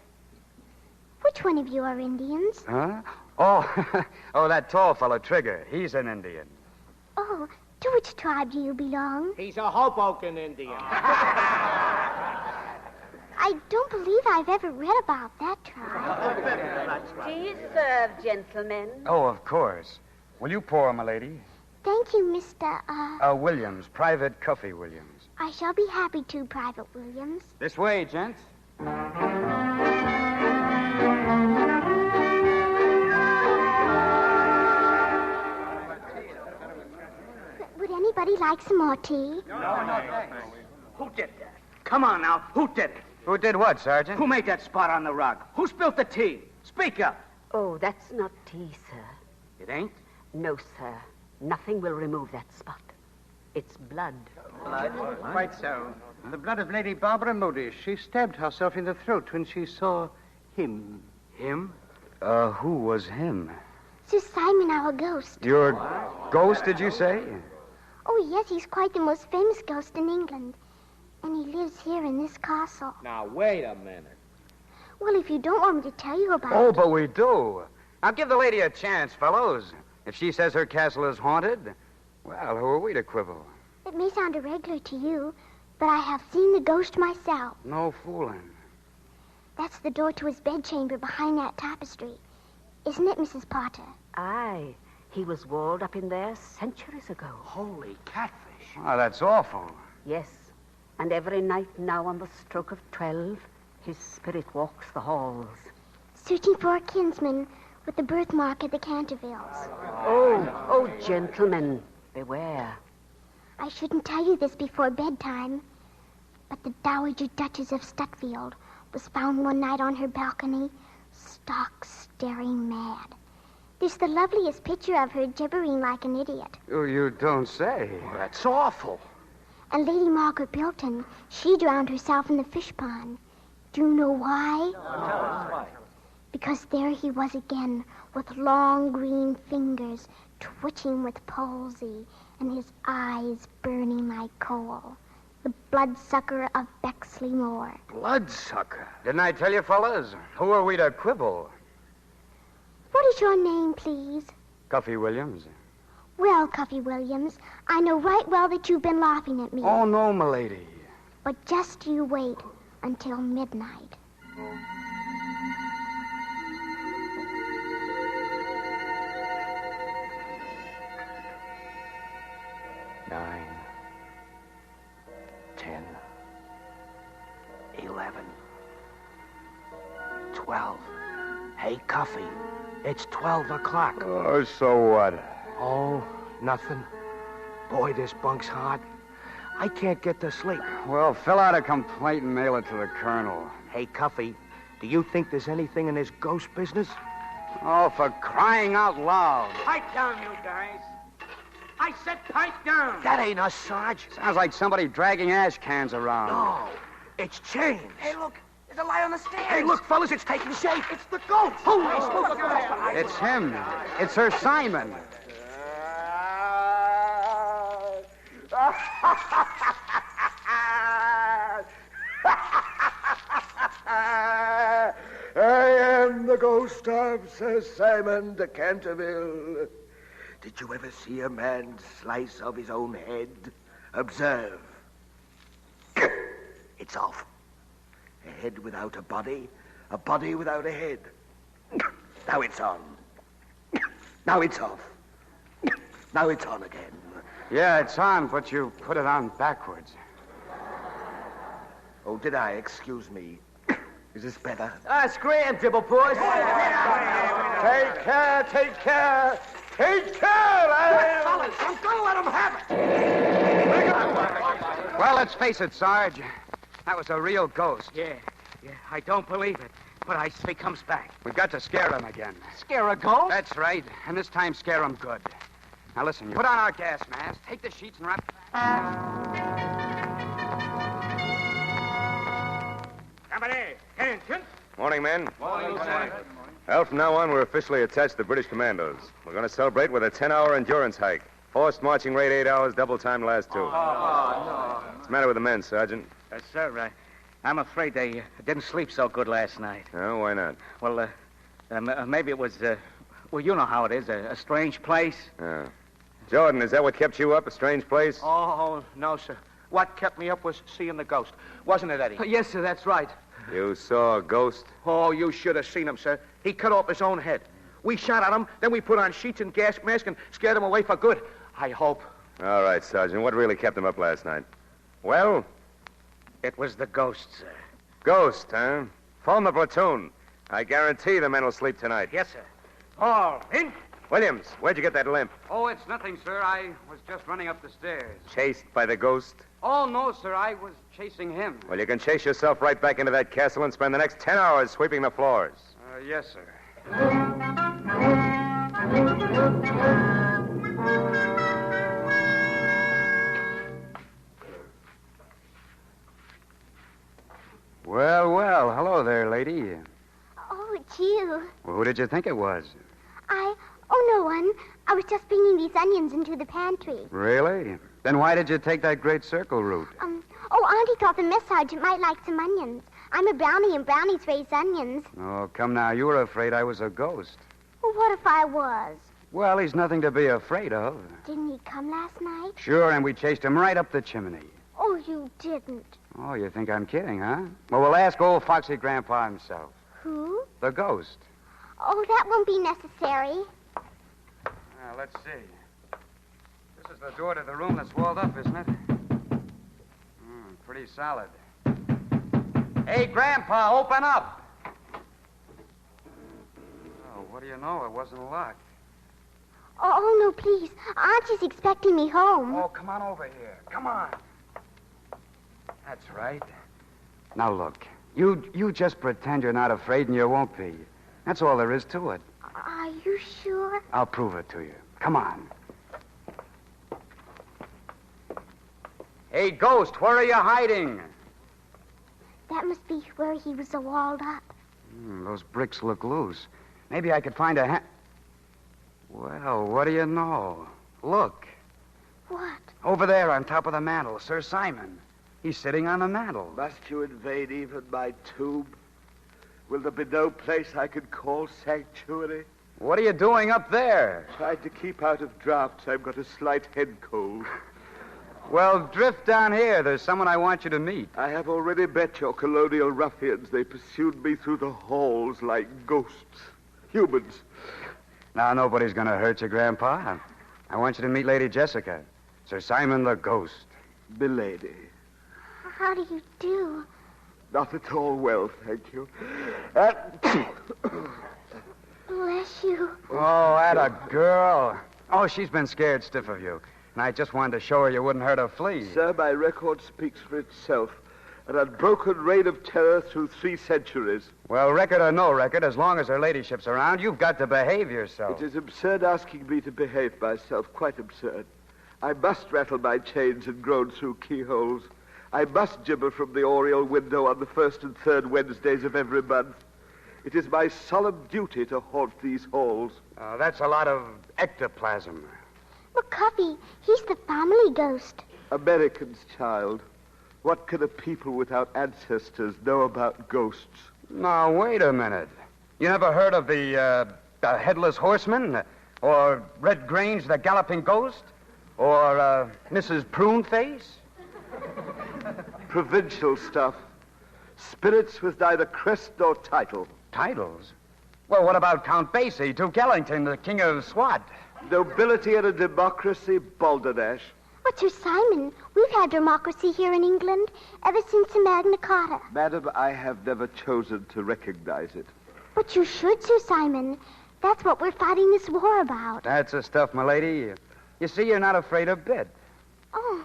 Which one of you are Indians? Huh? Oh, that tall fellow, Trigger. He's an Indian. Oh, to which tribe do you belong? He's a Hoboken Indian. I don't believe I've ever read about that tribe. Tea is served, gentlemen. Oh, of course. Will you pour, my lady? Thank you, Mr. Williams, Private Cuffy Williams. I shall be happy to, Private Williams. This way, gents. Would anybody like some more tea? No, thanks. Who did that? Come on now. Who did it? Who did what, Sergeant? Who made that spot on the rug? Who spilled the tea? Speak up. Oh, that's not tea, sir. It ain't? No, sir. Nothing will remove that spot. It's blood. Blood? Quite so. The blood of Lady Barbara Modish. She stabbed herself in the throat when she saw him. Him? Who was him? Sir Simon, our ghost. Your ghost, did you say? Oh, yes, he's quite the most famous ghost in England. And he lives here in this castle. Now, wait a minute. Well, if you don't want me to tell you about Oh, it... but we do. Now, give the lady a chance, fellows. If she says her castle is haunted, well, who are we to quibble? It may sound irregular to you, but I have seen the ghost myself. No fooling. That's the door to his bedchamber behind that tapestry. Isn't it, Mrs. Potter? Aye. He was walled up in there centuries ago. Holy catfish. Oh, that's awful. Yes. And every night now on the stroke of 12, his spirit walks the halls. Searching for a kinsman with the birthmark at the Cantervilles. Oh, gentlemen, beware. I shouldn't tell you this before bedtime, but the Dowager Duchess of Stutfield was found one night on her balcony, stark, staring mad. There's the loveliest picture of her gibbering like an idiot. Oh, you don't say. That's awful. And Lady Margaret Bilton, she drowned herself in the fish pond. Do you know why? Because there he was again, with long green fingers twitching with palsy and his eyes burning like coal. The bloodsucker of Bexley Moor. Bloodsucker? Didn't I tell you, fellas? Who are we to quibble? What is your name, please? Cuffy Williams. Well, Cuffy Williams, I know right well that you've been laughing at me. Oh, no, m'lady. But just you wait until midnight. Nine, 10, 11, 12. Hey, Cuffy, it's 12 o'clock. Oh, so what? Oh, nothing. Boy, this bunk's hot. I can't get to sleep. Well, fill out a complaint and mail it to the colonel. Hey, Cuffy, do you think there's anything in this ghost business? Oh, for crying out loud. Pipe down, you guys. I said pipe down. That ain't us, Sarge. Sounds like somebody dragging ash cans around. No, it's James. Hey, look. There's a light on the stairs. Hey, look, fellas, it's taking shape. It's the ghost. Holy smoke. It's him. It's Sir Simon. I am the ghost of Sir Simon de Canterville. Did you ever see a man slice off his own head? Observe. It's off. A head without a body without a head. Now it's on. Now it's off. Now it's on again. Yeah, it's on, but you put it on backwards. Oh, did I? Excuse me. Is this better? Scram, Dribblepuss. Take care, take care. Take care, Fellas, I'm gonna let him have it. Well, let's face it, Sarge. That was a real ghost. Yeah, I don't believe it. But I say comes back. We've got to scare him again. Scare a ghost? That's right. And this time, scare him good. Now, listen, you put on our gas mask, take the sheets, and wrap... Company, attention. Morning, men. Morning, sir. Well, from now on, we're officially attached to British Commandos. We're going to celebrate with a 10-hour endurance hike. Forced marching rate 8 hours, double time the last 2. What's the matter with the men, Sergeant? Sir, I'm afraid they didn't sleep so good last night. Oh, why not? Well, maybe it was, well, you know how it is, a strange place. Yeah. Jordan, is that what kept you up, a strange place? Oh, no, sir. What kept me up was seeing the ghost. Wasn't it, Eddie? Yes, sir, that's right. You saw a ghost? Oh, you should have seen him, sir. He cut off his own head. We shot at him, then we put on sheets and gas mask and scared him away for good. I hope. All right, Sergeant. What really kept him up last night? Well? It was the ghost, sir. Ghost, huh? Form the platoon. I guarantee the men will sleep tonight. Yes, sir. All in. Williams, where'd you get that limp? Oh, it's nothing, sir. I was just running up the stairs. Chased by the ghost? Oh, no, sir. I was chasing him. Well, you can chase yourself right back into that castle and spend the next 10 hours sweeping the floors. Yes, sir. Well, well. Hello there, lady. Oh, it's you. Well, who did you think it was? Oh, no one. I was just bringing these onions into the pantry. Really? Then why did you take that great circle route? Auntie thought the mess sergeant might like some onions. I'm a brownie, and brownies raise onions. Oh, come now. You were afraid I was a ghost. Well, what if I was? Well, he's nothing to be afraid of. Didn't he come last night? Sure, and we chased him right up the chimney. Oh, you didn't. Oh, you think I'm kidding, huh? Well, we'll ask old Foxy Grandpa himself. Who? The ghost. Oh, that won't be necessary. Now, let's see. This is the door to the room that's walled up, isn't it? Pretty solid. Hey, Grandpa, open up! Oh, what do you know? It wasn't locked. Oh, no, please. Auntie's expecting me home. Oh, come on over here. Come on. That's right. Now, look. You just pretend you're not afraid and you won't be. That's all there is to it. Are you sure? I'll prove it to you. Come on. Hey, Ghost, where are you hiding? That must be where he was walled up. Those bricks look loose. Maybe I could find a Well, what do you know? Look. What? Over there on top of the mantel, Sir Simon. He's sitting on the mantel. Must you invade even my tomb? Will there be no place I could call sanctuary? What are you doing up there? Trying to keep out of drafts. I've got a slight head cold. Well, drift down here. There's someone I want you to meet. I have already met your colonial ruffians. They pursued me through the halls like ghosts. Humans. Now, nobody's going to hurt you, Grandpa. I want you to meet Lady Jessica. Sir Simon the Ghost. Milady. How do you do? Not at all well, thank you. Bless you. Oh, atta girl. Oh, she's been scared stiff of you. And I just wanted to show her you wouldn't hurt a flea. Sir, my record speaks for itself. An unbroken reign of terror through 3 centuries. Well, record or no record, as long as her ladyship's around, you've got to behave yourself. It is absurd asking me to behave myself, quite absurd. I must rattle my chains and groan through keyholes. I must gibber from the oriel window on the 1st and 3rd Wednesdays of every month. It is my solemn duty to haunt these halls. That's a lot of ectoplasm. Look, Cuffy, he's the family ghost. Americans, child. What can a people without ancestors know about ghosts? Now, wait a minute. You never heard of the headless horseman? Or Red Grange, the Galloping Ghost? Or Mrs. Pruneface? Provincial stuff. Spirits with neither crest nor title. Titles? Well, what about Count Basie, Duke Ellington, the King of Swat? Nobility and a democracy, balderdash. But, Sir Simon, we've had democracy here in England ever since the Magna Carta. Madam, I have never chosen to recognize it. But you should, Sir Simon. That's what we're fighting this war about. That's the stuff, milady. You see, you're not afraid a bit. Oh.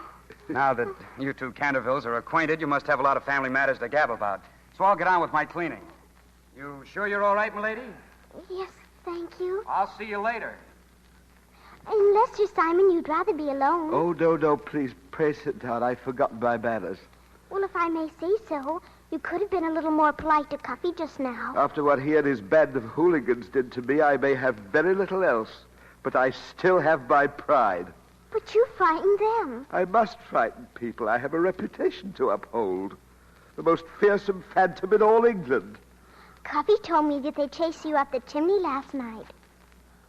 Now that you two Cantervilles are acquainted, you must have a lot of family matters to gab about. So I'll get on with my cleaning. You sure you're all right, milady? Yes, thank you. I'll see you later. Unless, Sir Simon, you'd rather be alone. Oh, no, please, pray sit down. I've forgotten my manners. Well, if I may say so, you could have been a little more polite to Cuffy just now. After what he and his band of hooligans did to me, I may have very little else, but I still have my pride. But you frightened them. I must frighten people. I have a reputation to uphold. The most fearsome phantom in all England. Cuffy told me that they chased you up the chimney last night.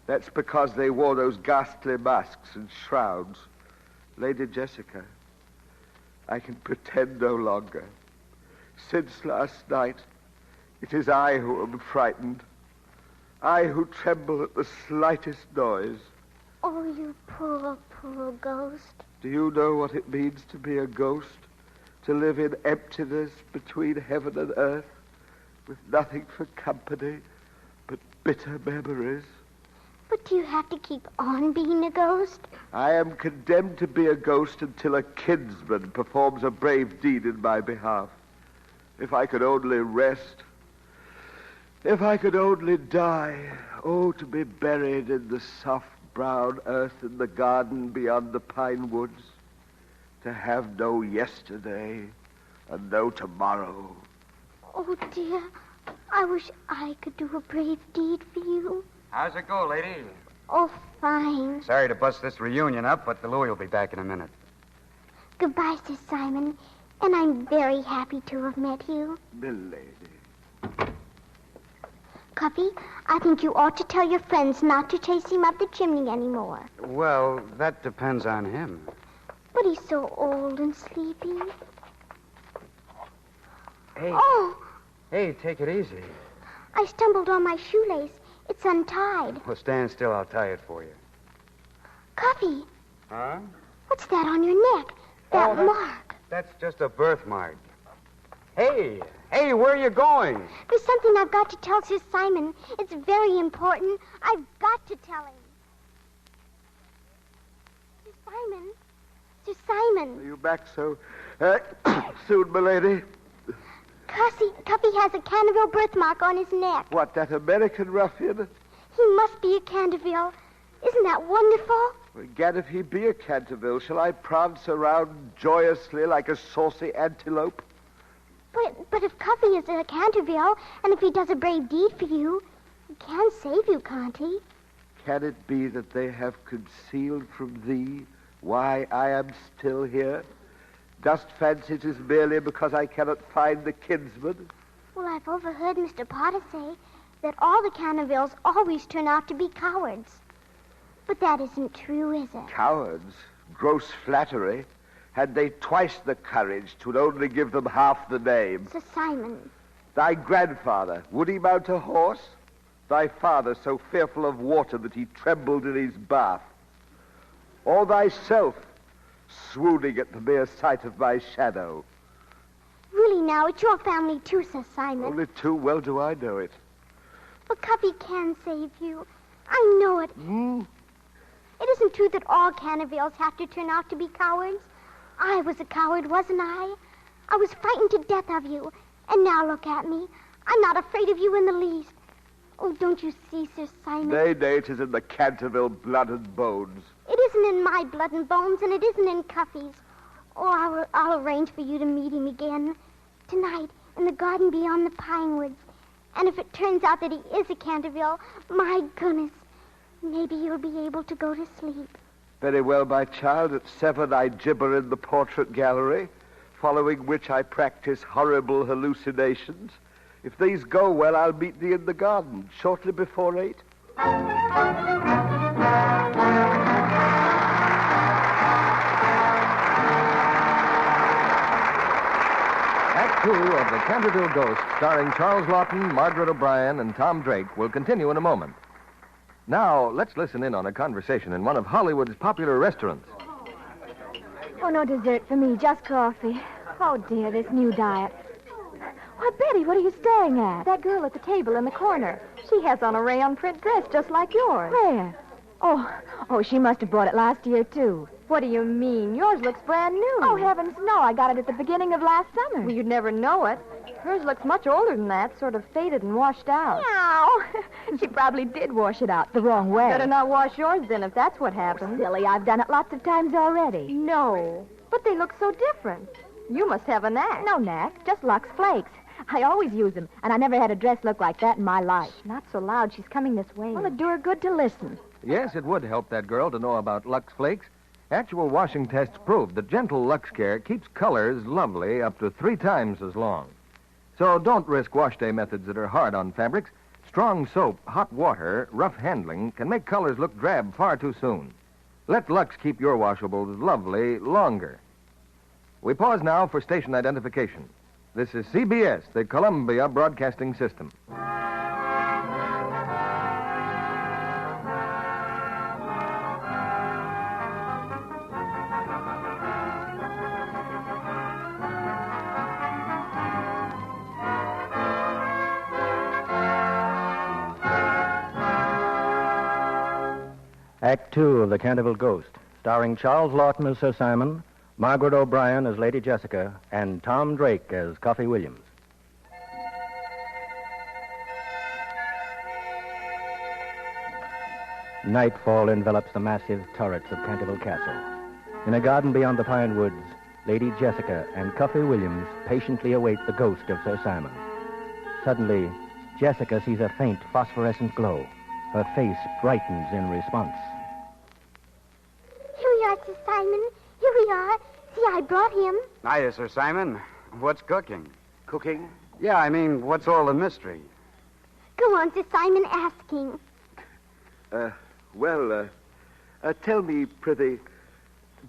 That's because they wore those ghastly masks and shrouds. Lady Jessica, I can pretend no longer. Since last night, it is I who am frightened. I who tremble at the slightest noise. Oh, you poor, poor ghost. Do you know what it means to be a ghost? To live in emptiness between heaven and earth, with nothing for company but bitter memories? But do you have to keep on being a ghost? I am condemned to be a ghost until a kinsman performs a brave deed in my behalf. If I could only rest. If I could only die. Oh, to be buried in the soft brown earth in the garden beyond the pine woods. To have no yesterday and no tomorrow. Oh, dear. I wish I could do a brave deed for you. How's it go, lady? Oh, fine. Sorry to bust this reunion up, but the Louie will be back in a minute. Goodbye, Sir Simon. And I'm very happy to have met you. Milady. Cuffy, I think you ought to tell your friends not to chase him up the chimney anymore. Well, that depends on him. But he's so old and sleepy. Hey. Oh! Hey, take it easy. I stumbled on my shoelace. It's untied. Well, stand still. I'll tie it for you. Cuffy. Huh? What's that on your neck? That mark. That's just a birthmark. Hey, where are you going? There's something I've got to tell Sir Simon. It's very important. I've got to tell him. Sir Simon. Sir Simon. Are you back so soon, milady? Cuffy has a Canterville birthmark on his neck. What, that American ruffian? He must be a Canterville. Isn't that wonderful? Well, gad, if he be a Canterville, shall I prance around joyously like a saucy antelope? But if Cuffy is a Canterville, and if he does a brave deed for you, he can save you, can't he? Can it be that they have concealed from thee why I am still here? Dost fancy it is merely because I cannot find the kinsman? Well, I've overheard Mr. Potter say that all the Cantervilles always turn out to be cowards. But that isn't true, is it? Cowards? Gross flattery. Had they twice the courage, 'twould only give them half the name. Sir Simon. Thy grandfather, would he mount a horse? Thy father, so fearful of water that he trembled in his bath. Or thyself, swooning at the mere sight of my shadow. Really now, it's your family too, Sir Simon. Only too well do I know it. But Cuffy can save you. I know it. It isn't true that all Cantervilles have to turn out to be cowards. I was a coward, wasn't I? I was frightened to death of you. And now look at me. I'm not afraid of you in the least. Oh, don't you see, Sir Simon? Nay, it is in the Canterville blood and bones. It isn't in my blood and bones, and it isn't in Cuffy's. Oh, I'll arrange for you to meet him again. Tonight, in the garden beyond the pine woods. And if it turns out that he is a Canterville, my goodness, maybe you'll be able to go to sleep. Very well, my child. At 7 I gibber in the portrait gallery, following which I practice horrible hallucinations. If these go well, I'll meet thee in the garden shortly before 8. Act 2 of The Canterville Ghost, starring Charles Lawton, Margaret O'Brien, and Tom Drake, will continue in a moment. Now, let's listen in on a conversation in one of Hollywood's popular restaurants. Oh, no dessert for me, just coffee. Oh, dear, this new diet. Why, Betty, what are you staring at? That girl at the table in the corner. She has on a rayon print dress just like yours. Where? Oh, she must have bought it last year, too. What do you mean? Yours looks brand new. Oh, heavens, no. I got it at the beginning of last summer. Well, you'd never know it. Hers looks much older than that, sort of faded and washed out. Meow. She probably did wash it out the wrong way. Better not wash yours, then, if that's what happened. Silly, I've done it lots of times already. No, but they look so different. You must have a knack. No knack, just Lux Flakes. I always use them, and I never had a dress look like that in my life. Shh, not so loud. She's coming this way. Well, it'd do her good to listen. Yes, it would help that girl to know about Lux Flakes. Actual washing tests prove that gentle Lux Care keeps colors lovely up to 3 times as long. So don't risk wash day methods that are hard on fabrics. Strong soap, hot water, rough handling can make colors look drab far too soon. Let Lux keep your washables lovely longer. We pause now for station identification. This is CBS, the Columbia Broadcasting System. Act 2 of The Canterville Ghost, starring Charles Lawton as Sir Simon, Margaret O'Brien as Lady Jessica, and Tom Drake as Coffee Williams. Nightfall envelops the massive turrets of Canterville Castle. In a garden beyond the pine woods, Lady Jessica and Coffee Williams patiently await the ghost of Sir Simon. Suddenly, Jessica sees a faint phosphorescent glow. Her face brightens in response. Here we are, Sir Simon. Here we are. See, I brought him. Hiya, Sir Simon. What's cooking? Cooking? Yeah, I mean, what's all the mystery? Go on, Sir Simon, asking. Tell me, prithee,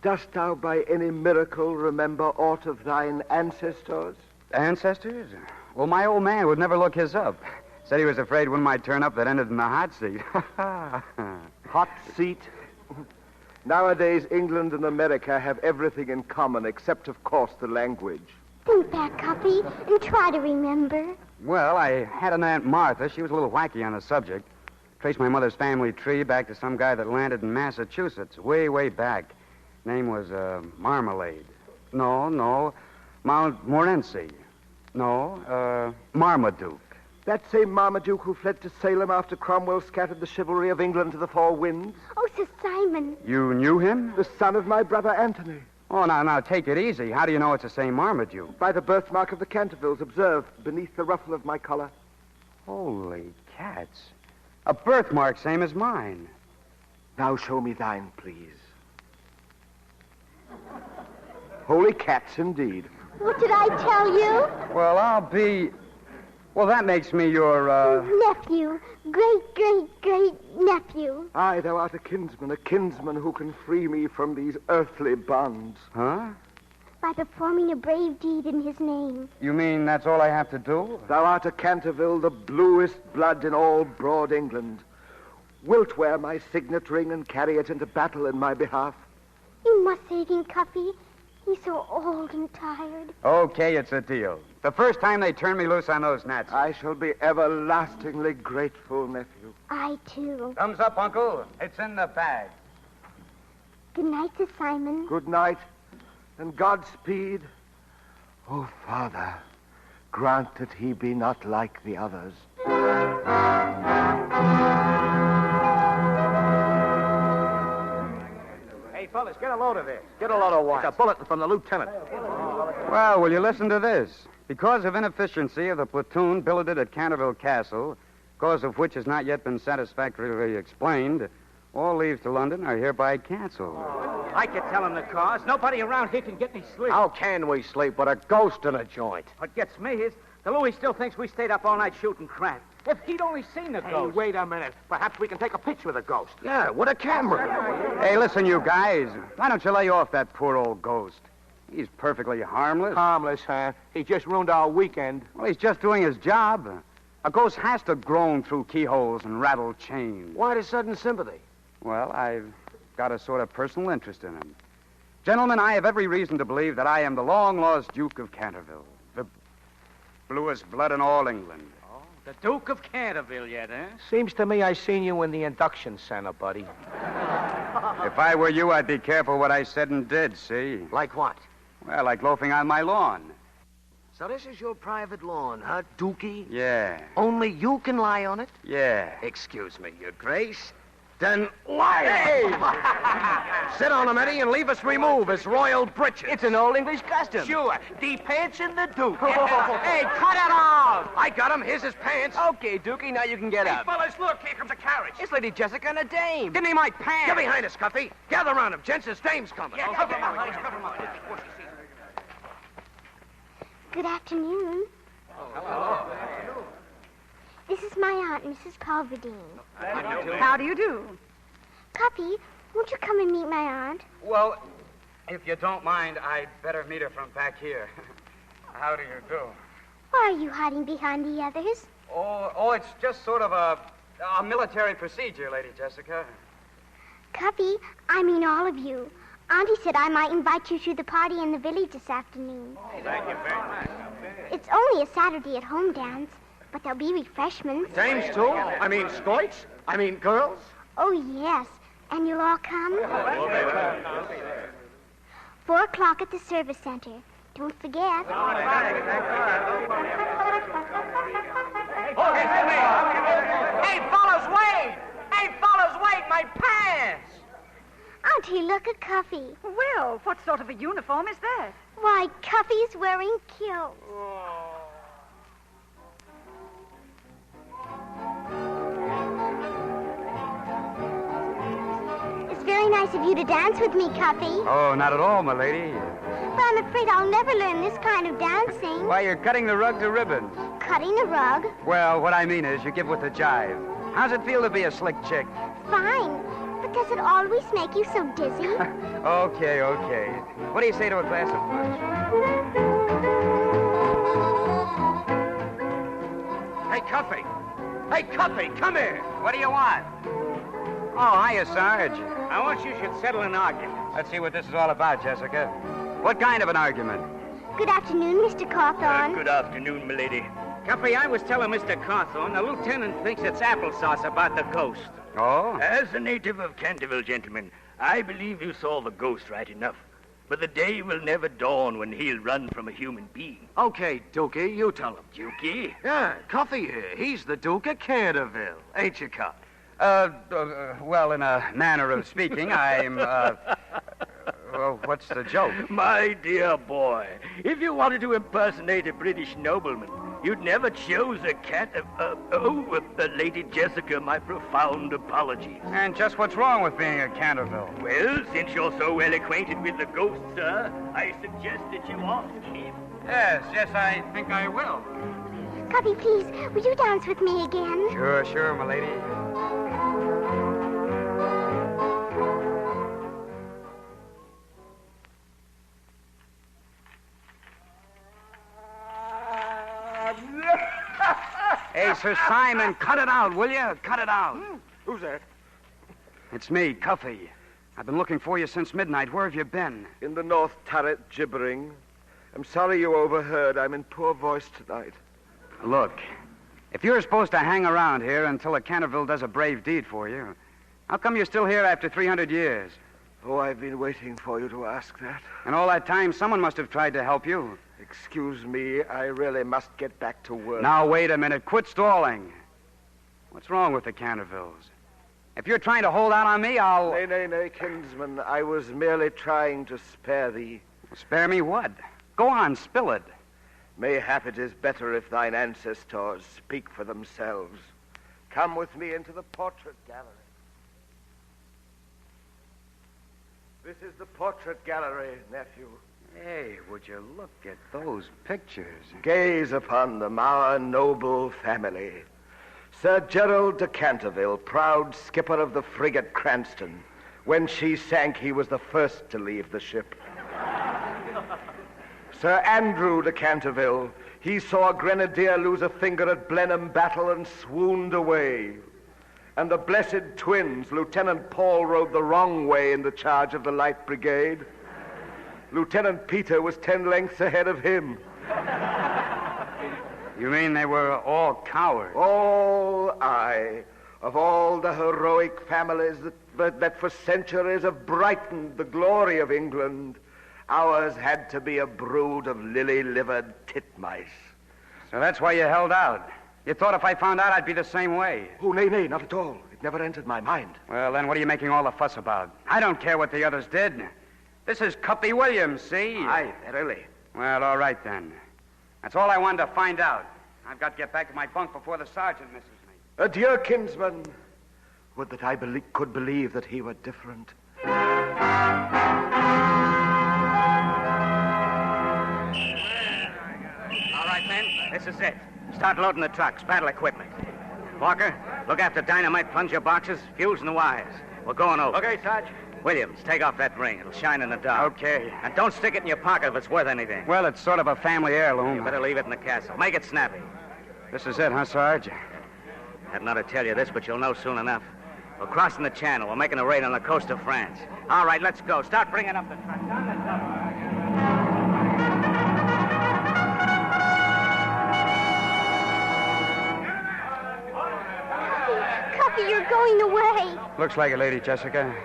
dost thou by any miracle remember aught of thine ancestors? Ancestors? Well, my old man would never look his up. Said he was afraid one might turn up that ended in the hot seat. Hot seat? Nowadays, England and America have everything in common, except, of course, the language. Think back, Coffee, and try to remember. Well, I had an Aunt Martha. She was a little wacky on the subject. Traced my mother's family tree back to some guy that landed in Massachusetts, way, way back. Name was, Marmalade. No, Montmorency. No, Marmaduke. That same Marmaduke who fled to Salem after Cromwell scattered the chivalry of England to the four winds? Oh, Sir Simon. You knew him? The son of my brother Anthony. Oh, now, take it easy. How do you know it's the same Marmaduke? By the birthmark of the Cantervilles, observe, beneath the ruffle of my collar. Holy cats. A birthmark same as mine. Now show me thine, please. Holy cats, indeed. What did I tell you? Well, Well, that makes me your, Nephew. Great-great-great-nephew. Aye, thou art a kinsman who can free me from these earthly bonds. Huh? By performing a brave deed in his name. You mean that's all I have to do? Thou art a Canterville, the bluest blood in all broad England. Wilt wear my signet ring and carry it into battle in my behalf? You must save him, Cuffy. He's so old and tired. Okay, it's a deal. The first time they turn me loose on those Nazis. I shall be everlastingly grateful, nephew. I, too. Thumbs up, Uncle. It's in the bag. Good night, Sir Simon. Good night, and Godspeed. Oh, Father, grant that he be not like the others. Hey, fellas, get a load of this. Get a load of what? It's a bulletin from the lieutenant. Well, will you listen to this? Because of inefficiency of the platoon billeted at Canterville Castle, cause of which has not yet been satisfactorily explained, all leaves to London are hereby canceled. I could tell him the cause. Nobody around here can get any sleep. How can we sleep with a ghost in a joint? What gets me is the Louis still thinks we stayed up all night shooting crap. If he'd only seen the ghost. Hey, wait a minute. Perhaps we can take a picture of the ghost. Yeah, with a camera. Hey, listen, you guys. Why don't you lay off that poor old ghost? He's perfectly harmless. Harmless, huh? He just ruined our weekend. Well, he's just doing his job. A ghost has to groan through keyholes and rattle chains. Why the sudden sympathy? Well, I've got a sort of personal interest in him. Gentlemen, I have every reason to believe that I am the long-lost Duke of Canterville, the bluest blood in all England. Oh, the Duke of Canterville yet, eh? Seems to me I seen you in the induction center, buddy. If I were you, I'd be careful what I said and did, see? Like what? Well, like loafing on my lawn. So this is your private lawn, huh, Dookie? Yeah. Only you can lie on it? Yeah. Excuse me, Your Grace. Then lie! Hey! Sit on him, Eddie, and leave us remove his royal breeches. It's an old English custom. Sure. The pants in the Duke. Hey, cut it off! I got him. Here's his pants. Okay, Dookie, now you can get up. Hey, fellas, look. Here comes a carriage. It's Lady Jessica and a dame. Give me my pants. Get behind us, Cuffy. Gather around him. Gents, his dame's coming. Yeah, cover him up. Good afternoon. This is my aunt, Mrs. Culverdine. How do you do? Cuffy, won't you come and meet my aunt? Well, if you don't mind, I'd better meet her from back here. How do you do? Why are you hiding behind the others? Oh, it's just sort of a military procedure, Lady Jessica. Cuffy, I mean all of you. Auntie said I might invite you to the party in the village this afternoon. Thank you very much. It's only a Saturday at-home dance, but there'll be refreshments. Dames, too? I mean, scoits? I mean, girls? Oh, yes. And you'll all come? 4 o'clock at the service center. Don't forget. Hey, fellas, wait! Hey, fellas, wait! My pants! Auntie, look at Cuffy. Well, what sort of a uniform is that? Why, Cuffy's wearing kilts. It's very nice of you to dance with me, Cuffy. Oh, not at all, my lady. But I'm afraid I'll never learn this kind of dancing. Why, you're cutting the rug to ribbons. Cutting the rug? Well, what I mean is you give with the jive. How's it feel to be a slick chick? Fine. But does it always make you so dizzy? Okay. What do you say to a glass of punch? Hey, Cuffy. Hey, Cuffy, come here. What do you want? Oh, hiya, Sarge. I want you should settle an argument. Let's see what this is all about, Jessica. What kind of an argument? Good afternoon, Mr. Cawthorn. Good afternoon, milady. Cuffy, I was telling Mr. Cawthorn, the lieutenant thinks it's applesauce about the ghost. Oh? As a native of Canterville, gentlemen, I believe you saw the ghost right enough. But the day will never dawn when he'll run from a human being. Okay, Dookie, you tell him. Dookie? Yeah, Cuffy here. He's the Duke of Canterville. Ain't you, Cuff? Well, in a manner of speaking, I'm, well, what's the joke? My dear boy, if you wanted to impersonate a British nobleman, you'd never choose a cat. Lady Jessica, my profound apologies. And just what's wrong with being a Canterville? Well, since you're so well acquainted with the ghost, sir, I suggest that you ask him. Yes, I think I will. Cuffy, please, will you dance with me again? Sure, my lady. Hey, Sir Simon, cut it out, will you? Cut it out. Who's that? It's me, Cuffy. I've been looking for you since midnight. Where have you been? In the north turret, gibbering. I'm sorry you overheard. I'm in poor voice tonight. Look, if you're supposed to hang around here until a Canterville does a brave deed for you, how come you're still here after 300 years? Oh, I've been waiting for you to ask that. And all that time, someone must have tried to help you. Excuse me, I really must get back to work. Now, wait a minute. Quit stalling. What's wrong with the Cantervilles? If you're trying to hold out on me, I'll... Nay, kinsman. I was merely trying to spare thee. Spare me what? Go on, spill it. Mayhap it is better if thine ancestors speak for themselves. Come with me into the portrait gallery. This is the portrait gallery, nephew. Hey, would you look at those pictures? Gaze upon them, our noble family. Sir Gerald de Canterville, proud skipper of the frigate Cranston. When she sank, he was the first to leave the ship. Sir Andrew de Canterville, he saw a grenadier lose a finger at Blenheim battle and swooned away. And the blessed twins, Lieutenant Paul rode the wrong way in the charge of the Light Brigade. Lieutenant Peter was 10 lengths ahead of him. You mean they were all cowards? All aye. Of all the heroic families that for centuries have brightened the glory of England, ours had to be a brood of lily-livered titmice. So that's why you held out. You thought if I found out I'd be the same way. Oh, nay, not at all. It never entered my mind. Well, then what are you making all the fuss about? I don't care what the others did. This is Cuppy Williams, see? Aye, verily. Well, all right, then. That's all I wanted to find out. I've got to get back to my bunk before the sergeant misses me. Adieu, kinsman. Would that I could believe that he were different. All right, men, this is it. Start loading the trucks, battle equipment. Walker, look after dynamite plunger boxes, fuse and the wires. We're going over. Okay, Sarge. Williams, take off that ring. It'll shine in the dark. Okay. And don't stick it in your pocket if it's worth anything. Well, it's sort of a family heirloom. You better leave it in the castle. Make it snappy. This is it, huh, Sarge? Hadn't ought to tell you this, but you'll know soon enough. We're crossing the channel. We're making a raid on the coast of France. All right, let's go. Start bringing up the truck. Down the tunnel. Cuffy, you're going away. Looks like it, Lady Jessica.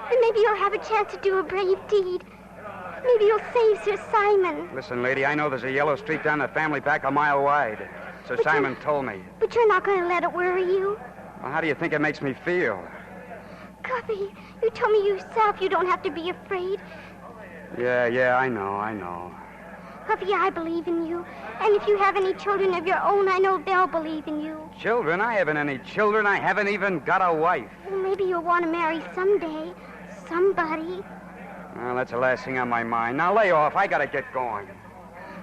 And maybe you'll have a chance to do a brave deed. Maybe you'll save Sir Simon. Listen, lady, I know there's a yellow streak down the family back a mile wide. Sir Simon told me. But you're not going to let it worry you. Well, how do you think it makes me feel? Cuffy, you told me yourself you don't have to be afraid. Yeah, I know. Cuffy, I believe in you. And if you have any children of your own, I know they'll believe in you. Children? I haven't any children. I haven't even got a wife. Well, maybe you'll want to marry someday. Somebody. Well, that's the last thing on my mind. Now lay off. I gotta get going.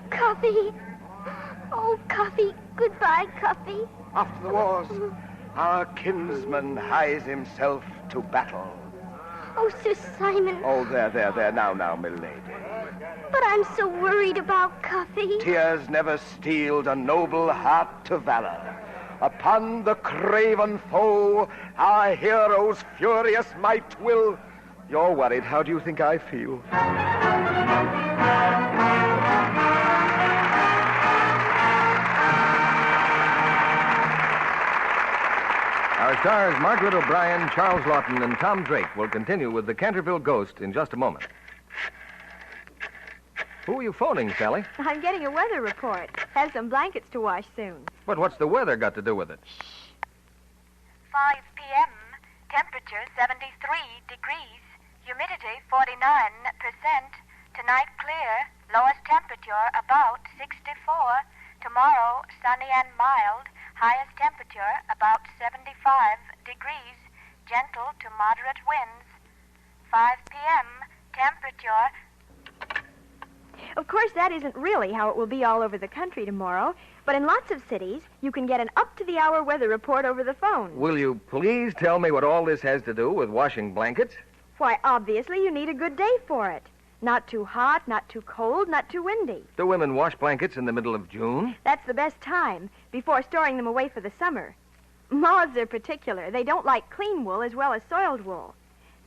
Cuffy. Oh, Cuffy. Goodbye, Cuffy. After the wars, our kinsman hies himself to battle. Oh, Sir Simon. Oh, there. Now, milady. But I'm so worried about Cuffy. Tears never steeled a noble heart to valor. Upon the craven foe, our hero's furious might will... You're worried. How do you think I feel? Our stars, Margaret O'Brien, Charles Lawton, and Tom Drake, will continue with the Canterville Ghost in just a moment. Who are you phoning, Sally? I'm getting a weather report. Have some blankets to wash soon. But what's the weather got to do with it? 5 p.m., temperature 73 degrees, humidity 49%, tonight clear, lowest temperature about 64, tomorrow sunny and mild, highest temperature about 75 degrees, gentle to moderate winds. 5 p.m., temperature... Of course, that isn't really how it will be all over the country tomorrow, but in lots of cities, you can get an up-to-the-hour weather report over the phone. Will you please tell me what all this has to do with washing blankets? Why, obviously, you need a good day for it. Not too hot, not too cold, not too windy. Do women wash blankets in the middle of June? That's the best time, before storing them away for the summer. Moths are particular. They don't like clean wool as well as soiled wool.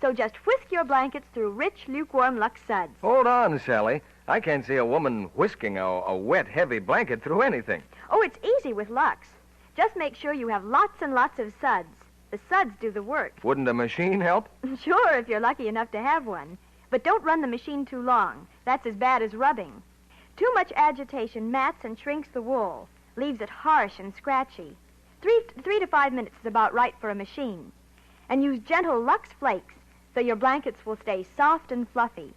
So just whisk your blankets through rich, lukewarm Lux suds. Hold on, Sally. I can't see a woman whisking a wet, heavy blanket through anything. Oh, it's easy with Lux. Just make sure you have lots and lots of suds. The suds do the work. Wouldn't a machine help? Sure, if you're lucky enough to have one. But don't run the machine too long. That's as bad as rubbing. Too much agitation mats and shrinks the wool, leaves it harsh and scratchy. 3 to 5 minutes is about right for a machine. And use gentle Lux flakes so your blankets will stay soft and fluffy.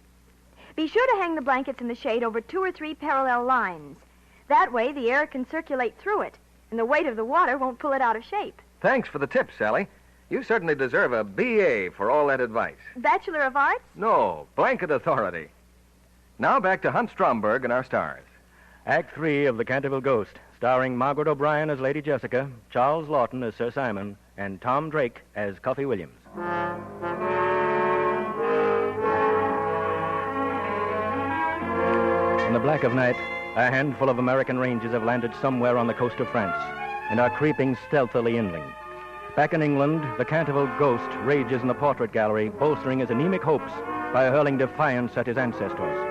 Be sure to hang the blankets in the shade over 2 or 3 parallel lines. That way, the air can circulate through it, and the weight of the water won't pull it out of shape. Thanks for the tip, Sally. You certainly deserve a B.A. for all that advice. Bachelor of Arts? No, blanket authority. Now back to Hunt Stromberg and our stars. Act 3 of The Canterville Ghost, starring Margaret O'Brien as Lady Jessica, Charles Lawton as Sir Simon, and Tom Drake as Cuffy Williams. In the black of night, a handful of American Rangers have landed somewhere on the coast of France and are creeping stealthily inland. Back in England, the Canterville Ghost rages in the portrait gallery, bolstering his anemic hopes by hurling defiance at his ancestors.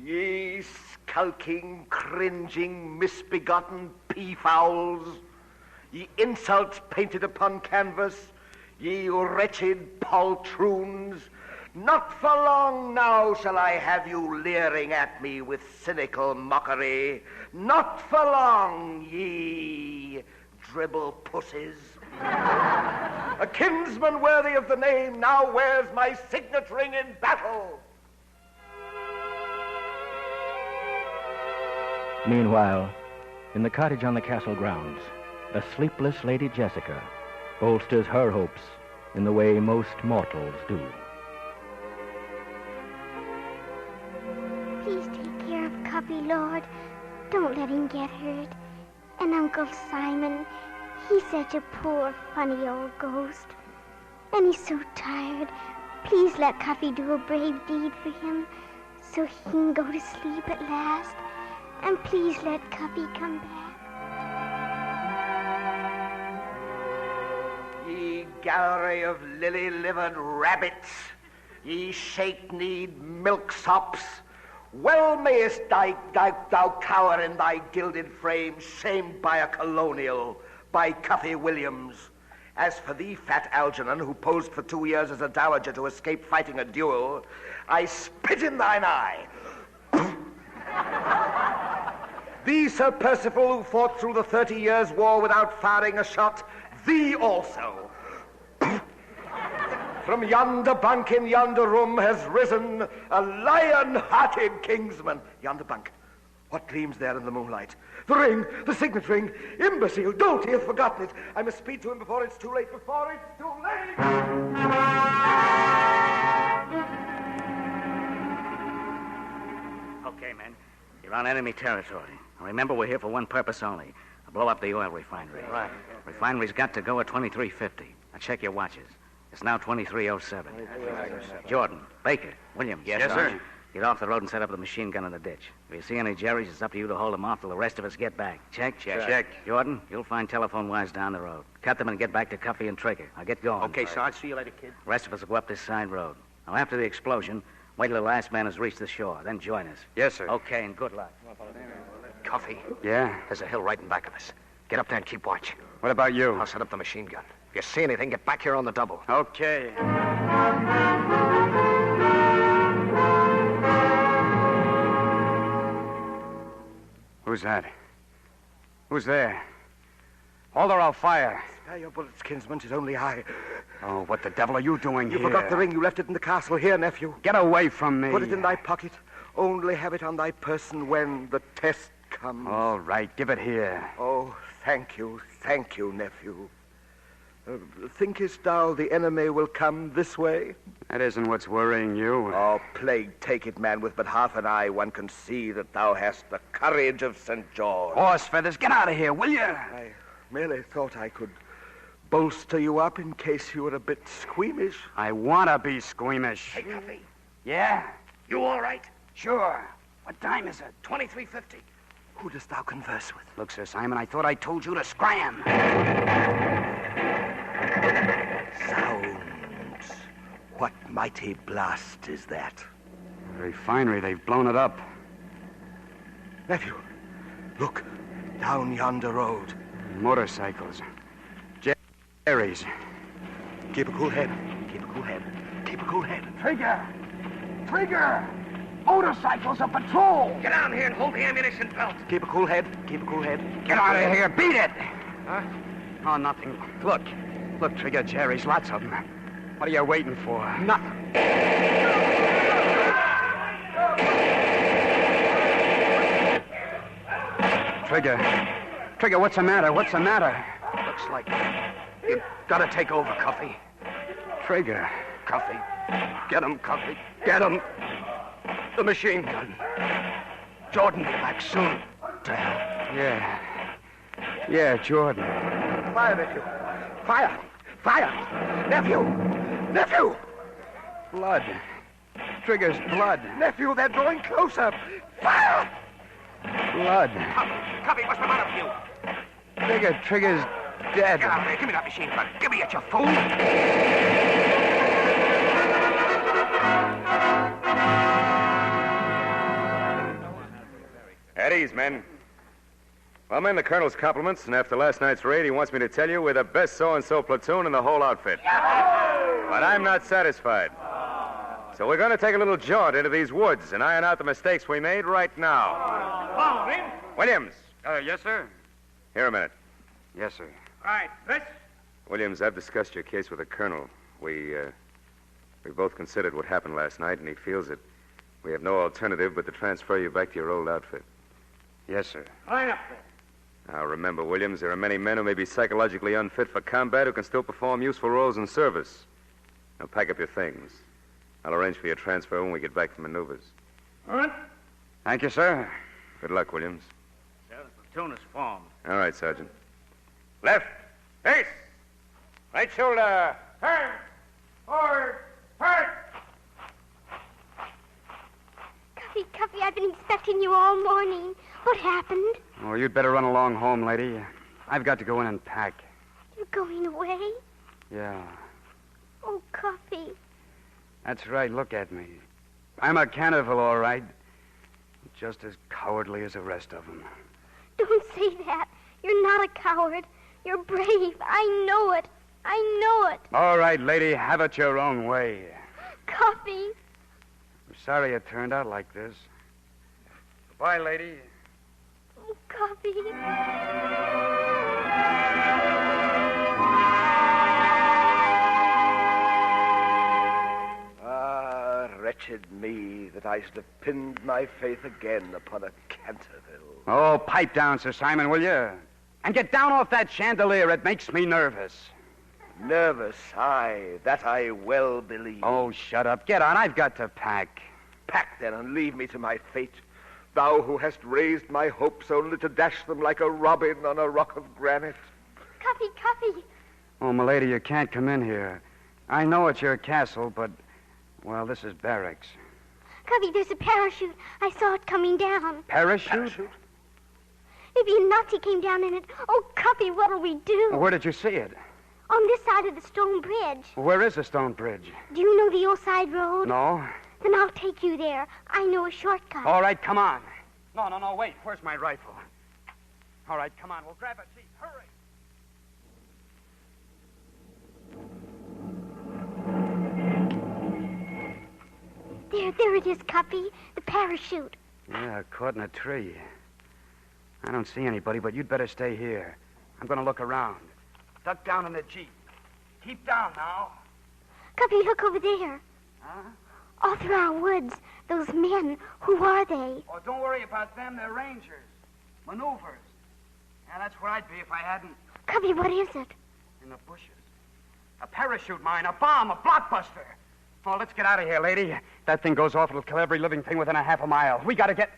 Ye skulking, cringing, misbegotten peafowls, ye insults painted upon canvas, ye wretched poltroons, not for long now shall I have you leering at me with cynical mockery. Not for long, ye dribble pussies. A kinsman worthy of the name now wears my signet ring in battle. Meanwhile, in the cottage on the castle grounds, a sleepless Lady Jessica bolsters her hopes in the way most mortals do. Please take care of Cuffy, Lord. Don't let him get hurt. And Uncle Simon, he's such a poor, funny old ghost. And he's so tired. Please let Cuffy do a brave deed for him so he can go to sleep at last. And please let Cuffy come back. Ye gallery of lily-livered rabbits, ye shake-kneed milksops, well mayest thou cower in thy gilded frame, shamed by a colonial, by Cuffy Williams. As for thee, fat Algernon, who posed for 2 years as a dowager to escape fighting a duel, I spit in thine eye. Thee, Sir Percival, who fought through the 30 Years' War without firing a shot, thee also. From yonder bunk in yonder room has risen a lion-hearted kingsman. Yonder bunk. What gleams there in the moonlight? The ring, the signet ring. Imbecile, dolt, he hath forgotten it. I must speed to him before it's too late, before it's too late. Okay, men. You're on enemy territory. Now, remember, we're here for one purpose only. Blow up the oil refinery. Right. Refinery's got to go at 2350. Now, check your watches. It's now 2307. Jordan, Baker, Williams. Yes, sir. Get off the road and set up the machine gun in the ditch. If you see any Jerry's, it's up to you to hold them off till the rest of us get back. Check? Check. Jordan, you'll find telephone wires down the road. Cut them and get back to Cuffy and Trigger. Now, get going. Okay, Sarge. See you later, kid. The rest of us will go up this side road. Now, after the explosion, wait till the last man has reached the shore. Then join us. Yes, sir. Okay, and good luck. Cuffy. Yeah? There's a hill right in back of us. Get up there and keep watch. What about you? I'll set up the machine gun. If you see anything, get back here on the double. Okay. Who's that? Who's there? Hold or I'll fire. Spare your bullets, kinsman. 'Tis only I. Oh, what the devil are you doing You here? forgot the ring. You left it in the castle. Here, nephew. Get away from me. Put it in thy pocket. Only have it on thy person when the test comes. All right, give it here. Oh, thank you, nephew. Thinkest thou the enemy will come this way? That isn't what's worrying you. Oh, plague take it, man. With but half an eye, one can see that thou hast the courage of St. George. Horse feathers, get out of here, will you? I merely thought I could bolster you up in case you were a bit squeamish. I want to be squeamish. Hey, Cuffy. Yeah? You all right? Sure. What time is it? 2350. Who dost thou converse with? Look, Sir Simon, I thought I told you to scram. Sounds. What mighty blast is that? The refinery, they've blown it up. Nephew, look, down yonder road. Motorcycles. Jerry's. Keep a cool head. Keep a cool head. Keep a cool head. Trigger! Motorcycles are patrol! Get down here and hold the ammunition belt. Keep a cool head. Keep a cool head. Get out of here. Beat it! Huh? Oh, nothing. Look, Trigger, Jerry's, lots of them. What are you waiting for? Nothing. Trigger, what's the matter? Looks like you gotta take over, Cuffy. Trigger. Cuffy. Get him, Cuffy. Get him. The machine gun. Jordan be back soon. To hell. Yeah, Jordan. Fire, nephew. Fire! Fire! Nephew! Nephew! Blood. Trigger's blood. Nephew, they're drawing closer. Fire! Blood. Copy, what's the matter with you? Trigger's dead. Get out of there. Give me that machine gun. Give me it, you fool. At ease, men. Well, men, the colonel's compliments, and after last night's raid, he wants me to tell you we're the best so-and-so platoon in the whole outfit. But I'm not satisfied. So we're going to take a little jaunt into these woods and iron out the mistakes we made right now. Williams. Yes, sir. Here a minute. Yes, sir. All right, Chris. Williams, I've discussed your case with the colonel. We both considered what happened last night, and he feels that we have no alternative but to transfer you back to your old outfit. Yes, sir. Line up there. Now, remember, Williams, there are many men who may be psychologically unfit for combat who can still perform useful roles in service. Now, pack up your things. I'll arrange for your transfer when we get back from maneuvers. All right. Thank you, sir. Good luck, Williams. So the platoon is formed. All right, Sergeant. Left. Face. Right shoulder. Turn. Forward. Turn. Cuffy, I've been expecting you all morning. What happened? Oh, you'd better run along home, lady. I've got to go in and pack. You're going away? Yeah. Oh, Cuffy. That's right. Look at me. I'm a Canterville, all right. Just as cowardly as the rest of them. Don't say that. You're not a coward. You're brave. I know it. I know it. All right, lady. Have it your own way. Cuffy. I'm sorry it turned out like this. Goodbye, lady. Oh, Cuffy. Wretched me that I should have pinned my faith again upon a Canterville. Oh, pipe down, Sir Simon, will you? And get down off that chandelier. It makes me nervous. Nervous, aye, that I well believe. Oh, shut up. Get on. I've got to pack. Pack, then, and leave me to my fate. Thou who hast raised my hopes only to dash them like a robin on a rock of granite. Cuffy. Oh, milady, you can't come in here. I know it's your castle, but... well, this is barracks. Cuffy, there's a parachute. I saw it coming down. Parachute? Maybe a Nazi came down in it. Oh, Cuffy, what'll we do? Where did you see it? On this side of the stone bridge. Where is the stone bridge? Do you know the old side road? No. Then I'll take you there. I know a shortcut. All right, come on. No, wait. Where's my rifle? All right, come on. We'll grab a seat. Hurry. There it is, Cuffy. The parachute. Yeah, caught in a tree. I don't see anybody, but you'd better stay here. I'm going to look around. Duck down in the Jeep. Keep down now. Cuffy, look over there. Huh? All through our woods. Those men. Who are they? Oh, don't worry about them. They're rangers. Maneuvers. Yeah, that's where I'd be if I hadn't... Cuffy, what is it? In the bushes. A parachute mine, a bomb, a blockbuster. Oh, let's get out of here, lady. That thing goes off, it'll kill every living thing within a half a mile. We gotta get...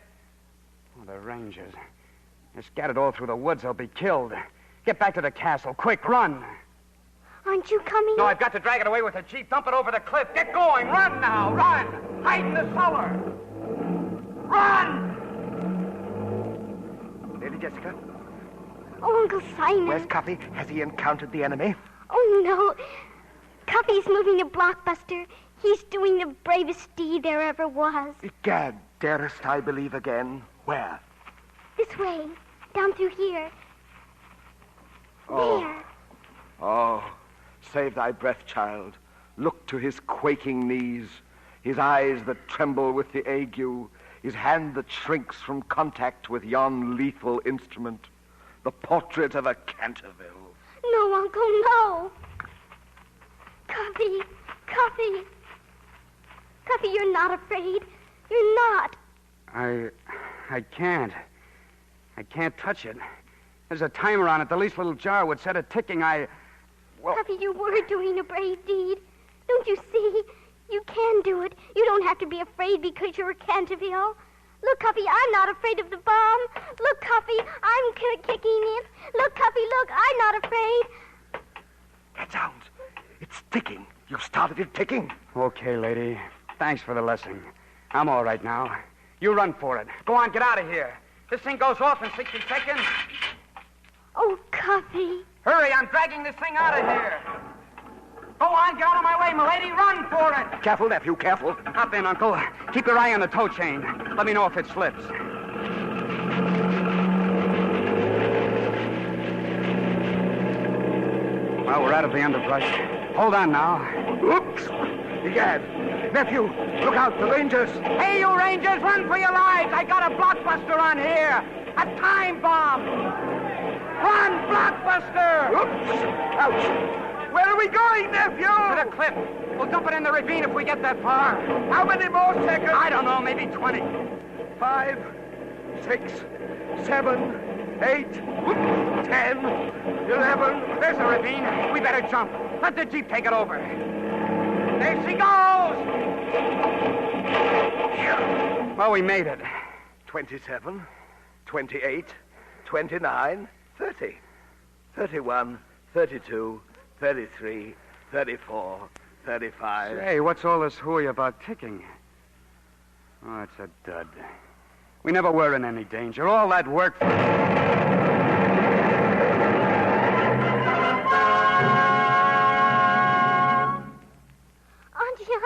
Oh, the rangers. They're scattered all through the woods. They'll be killed. Get back to the castle. Quick, run. Aren't you coming? No, I've got to drag it away with the Jeep. Dump it over the cliff. Get going. Run now. Run. Hide in the cellar. Run! Lady Jessica? Oh, Uncle Simon. Where's Cuffy? Has he encountered the enemy? Oh, no. Cuffy's moving the blockbuster. He's doing the bravest deed there ever was. Egad, darest I believe again? Where? This way. Down through here. There. Oh, save thy breath, child. Look to his quaking knees, his eyes that tremble with the ague, his hand that shrinks from contact with yon lethal instrument, the portrait of a Canterville. No, Uncle, no. Cuffy. Cuffy, you're not afraid. You're not. I can't. I can't touch it. There's a timer on it. The least little jar would set it ticking. Well... Cuffy, you were doing a brave deed. Don't you see? You can do it. You don't have to be afraid because you're a Canterville. Look, Cuffy, I'm not afraid of the bomb. Look, Cuffy, I'm kicking it. Look, Cuffy, look, I'm not afraid. That sounds. It's ticking. You've started it ticking. Okay, lady. Thanks for the lesson. I'm all right now. You run for it. Go on, get out of here. This thing goes off in 60 seconds. Oh, Cuffy. Hurry, I'm dragging this thing out of here. Go on, get out of my way, m'lady. Run for it. Careful, nephew, careful. Hop in, Uncle. Keep your eye on the tow chain. Let me know if it slips. Well, we're out of the underbrush. Hold on now. Oops. Egad. Nephew, look out, the Rangers. Hey, you Rangers, run for your lives. I got a blockbuster on here. A time bomb. Run, blockbuster. Oops. Ouch. Where are we going, nephew? To the cliff. We'll dump it in the ravine if we get that far. How many more seconds? I don't know, maybe 20. 5, 6, 7, 8, 10, 11. There's the ravine. We better jump. Let the Jeep take it over. There she goes! Well, we made it. 27, 28, 29, 30, 31, 32, 33, 34, 35. Say, what's all this hooey about ticking? Oh, it's a dud. We never were in any danger. All that work for...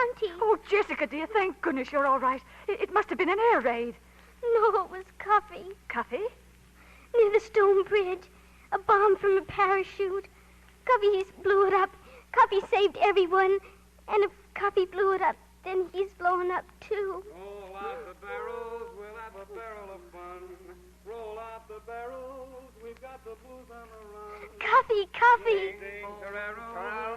Auntie. Oh, Jessica, dear, thank goodness you're all right. It must have been an air raid. No, it was Cuffy. Cuffy? Near the stone bridge. A bomb from a parachute. Cuffy blew it up. Cuffy saved everyone. And if Cuffy blew it up, then he's blowing up, too. Roll out the barrels, we'll have a barrel of fun. Roll out the barrels, we've got the blues on the run. Cuffy.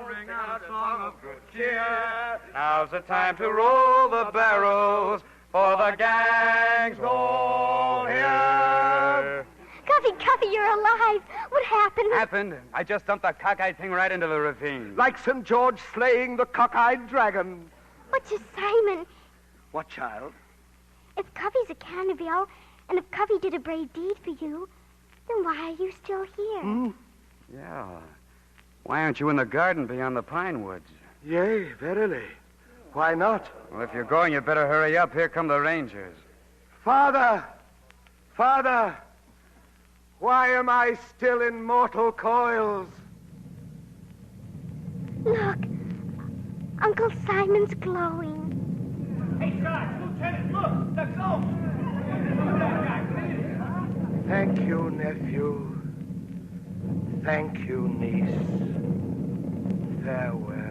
Ring out a song of good cheer. Now's the time to roll the barrels, for the gang's all here. Cuffy, you're alive. What happened? Happened? I just dumped that cockeyed thing right into the ravine. Like St. George slaying the cockeyed dragon. What's your Simon? What, child? If Cuffy's a Canterville, and if Cuffy did a brave deed for you, then why are you still here? Yeah. Why aren't you in the garden beyond the pine woods? Yea, verily. Why not? Well, if you're going, you better hurry up. Here come the Rangers. Father! Why am I still in mortal coils? Look, Uncle Simon's glowing. Hey, Sarge, Lieutenant, look, the ghost. Thank you, nephew. Thank you, niece. Farewell.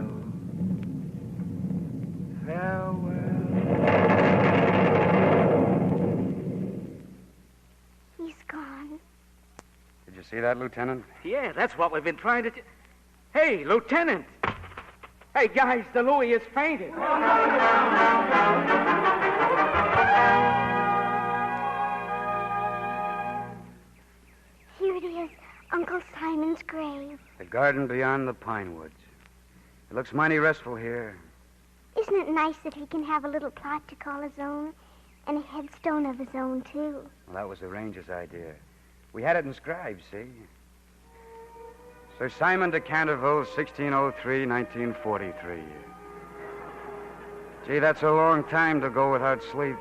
He's gone. Did you see that, Lieutenant? Yeah, that's what we've been trying to... Hey, Lieutenant. Hey, guys, the Louis has fainted. Here it is, Uncle Simon's grave. The garden beyond the pine woods. It looks mighty restful here. Isn't it nice that he can have a little plot to call his own and a headstone of his own, too? Well, that was the Ranger's idea. We had it inscribed, see? Sir Simon de Canterville, 1603, 1943. Gee, that's a long time to go without sleep.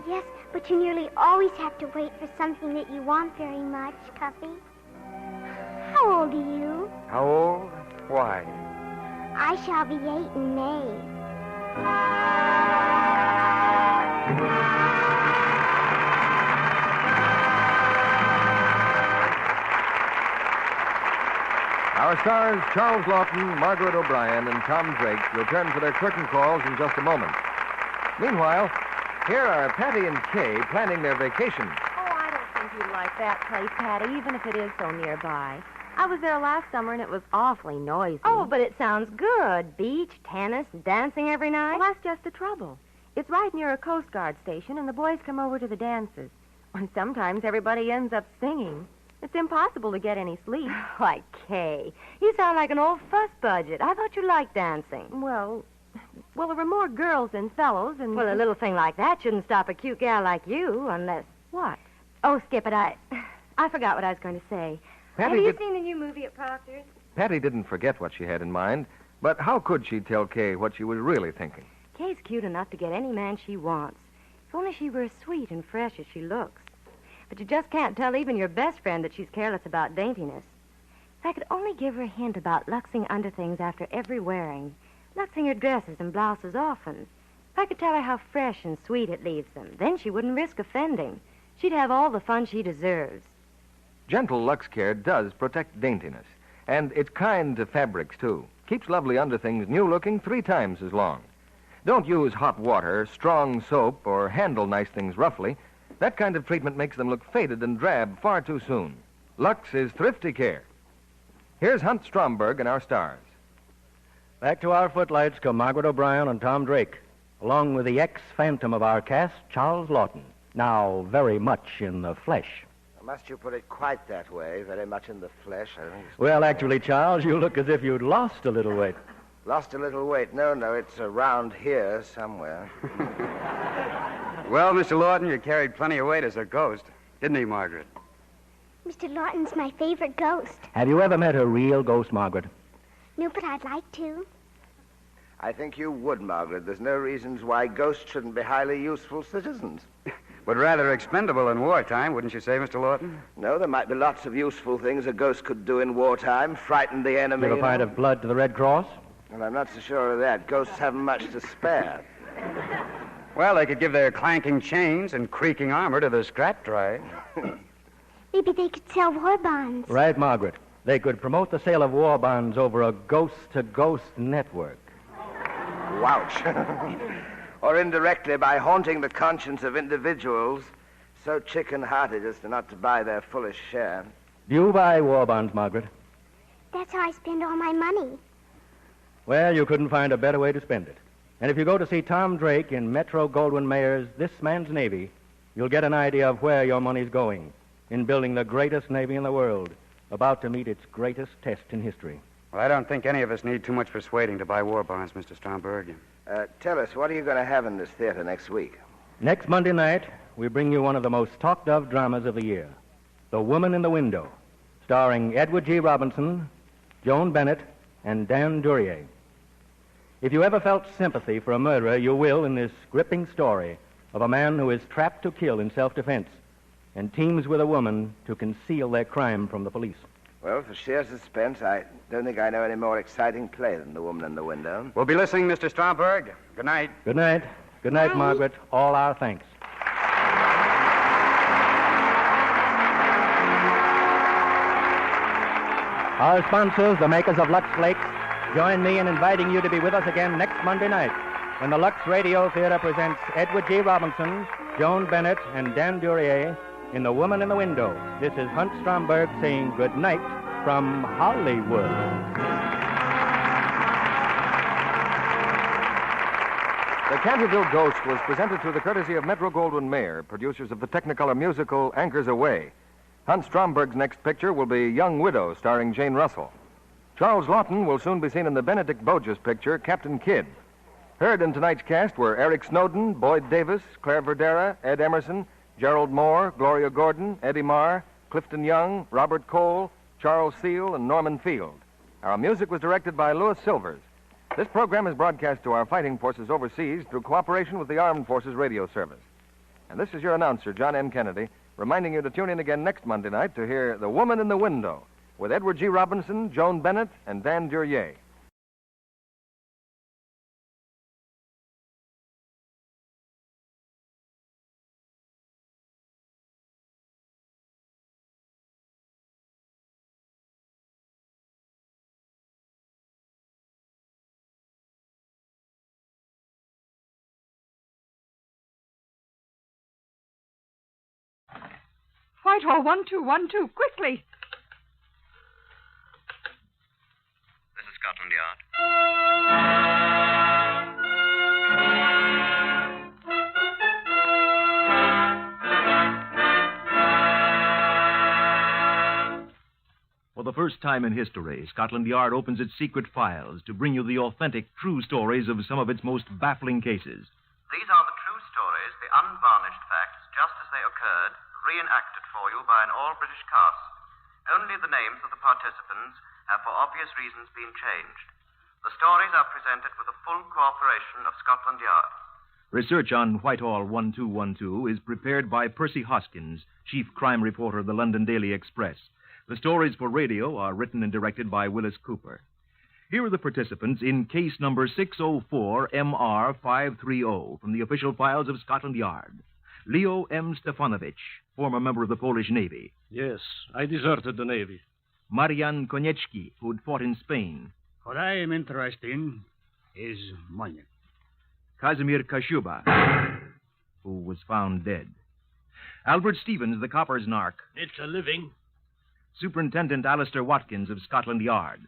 Yes, but you nearly always have to wait for something that you want very much, Cuffy. How old are you? How old? Why? I shall be 8 in May. Our stars, Charles Lawton, Margaret O'Brien, and Tom Drake, return for their curtain calls in just a moment. Meanwhile, here are Patty and Kay planning their vacation. Oh, I don't think you'd like that place, Patty, even if it is so nearby. I was there last summer, and it was awfully noisy. Oh, but it sounds good. Beach, tennis, dancing every night. Well, that's just the trouble. It's right near a Coast Guard station, and the boys come over to the dances. And sometimes everybody ends up singing. It's impossible to get any sleep. Why, Kay, you sound like an old fuss budget. I thought you liked dancing. Well, Well, there were more girls than fellows, and... Well, a little thing like that shouldn't stop a cute gal like you, unless... What? Oh, skip it. I forgot what I was going to say. Patty, Have you seen the new movie at Proctor's? Patty didn't forget what she had in mind, but how could she tell Kay what she was really thinking? Kay's cute enough to get any man she wants. If only she were as sweet and fresh as she looks. But you just can't tell even your best friend that she's careless about daintiness. If I could only give her a hint about luxing underthings after every wearing, luxing her dresses and blouses often. If I could tell her how fresh and sweet it leaves them, then she wouldn't risk offending. She'd have all the fun she deserves. Gentle Lux Care does protect daintiness, and it's kind to fabrics, too. Keeps lovely underthings new-looking 3 times as long. Don't use hot water, strong soap, or handle nice things roughly. That kind of treatment makes them look faded and drab far too soon. Lux is thrifty care. Here's Hunt Stromberg and our stars. Back to our footlights come Margaret O'Brien and Tom Drake, along with the ex-phantom of our cast, Charles Lawton, now very much in the flesh. Must you put it quite that way, very much in the flesh? I think. Well, actually, Charles, you look as if you'd lost a little weight. Lost a little weight? No, it's around here somewhere. Well, Mr. Lawton, you carried plenty of weight as a ghost, didn't he, Margaret? Mr. Lawton's my favorite ghost. Have you ever met a real ghost, Margaret? No, but I'd like to. I think you would, Margaret. There's no reasons why ghosts shouldn't be highly useful citizens. But rather expendable in wartime, wouldn't you say, Mr. Lawton? No, there might be lots of useful things a ghost could do in wartime. Frighten the enemy. Give a pint of blood to the Red Cross? Well, I'm not so sure of that. Ghosts haven't much to spare. Well, they could give their clanking chains and creaking armor to the scrap drive. Maybe they could sell war bonds. Right, Margaret. They could promote the sale of war bonds over a ghost-to-ghost network. Wouch. Or indirectly by haunting the conscience of individuals so chicken-hearted as to not to buy their fullest share. Do you buy war bonds, Margaret? That's how I spend all my money. Well, you couldn't find a better way to spend it. And if you go to see Tom Drake in Metro-Goldwyn-Mayer's This Man's Navy, you'll get an idea of where your money's going in building the greatest navy in the world, about to meet its greatest test in history. Well, I don't think any of us need too much persuading to buy war bonds, Mr. Stromberg. Tell us, what are you going to have in this theater next week? Next Monday night, we bring you one of the most talked-of dramas of the year, The Woman in the Window, starring Edward G. Robinson, Joan Bennett, and Dan Duryea. If you ever felt sympathy for a murderer, you will in this gripping story of a man who is trapped to kill in self-defense and teams with a woman to conceal their crime from the police. Well, for sheer suspense, I don't think I know any more exciting play than The Woman in the Window. We'll be listening, Mr. Stromberg. Good night. Good night. Good night, Margaret. All our thanks. Our sponsors, the makers of Lux Flakes, join me in inviting you to be with us again next Monday night when the Lux Radio Theater presents Edward G. Robinson, Joan Bennett, and Dan Duryea in The Woman in the Window. This is Hunt Stromberg saying good night from Hollywood. The Canterville Ghost was presented through the courtesy of Metro-Goldwyn-Mayer, producers of the Technicolor musical Anchors Aweigh. Hunt Stromberg's next picture will be Young Widow, starring Jane Russell. Charles Lawton will soon be seen in the Benedict Boge's picture, Captain Kidd. Heard in tonight's cast were Eric Snowden, Boyd Davis, Claire Verdera, Ed Emerson, Gerald Moore, Gloria Gordon, Eddie Marr, Clifton Young, Robert Cole, Charles Thiel, and Norman Field. Our music was directed by Louis Silvers. This program is broadcast to our fighting forces overseas through cooperation with the Armed Forces Radio Service. And this is your announcer, John M. Kennedy, reminding you to tune in again next Monday night to hear The Woman in the Window with Edward G. Robinson, Joan Bennett, and Dan Duryea. Whitehall, 1212, quickly. This is Scotland Yard. For the first time in history, Scotland Yard opens its secret files to bring you the authentic, true stories of some of its most baffling cases. These are the true stories, the unvarnished facts, just as they occurred, reenacted for you by an all-British cast. Only the names of the participants have, for obvious reasons, been changed. The stories are presented with the full cooperation of Scotland Yard. Research on Whitehall 1212 is prepared by Percy Hoskins, chief crime reporter of the London Daily Express. The stories for radio are written and directed by Willis Cooper. Here are the participants in case number 604MR530 from the official files of Scotland Yard. Leo M. Stefanovich, former member of the Polish Navy. Yes, I deserted the Navy. Marian Konieczki, who'd fought in Spain. What I am interested in is money. Kazimir Kashuba, who was found dead. Albert Stevens, the copper's narc. It's a living. Superintendent Alistair Watkins of Scotland Yard.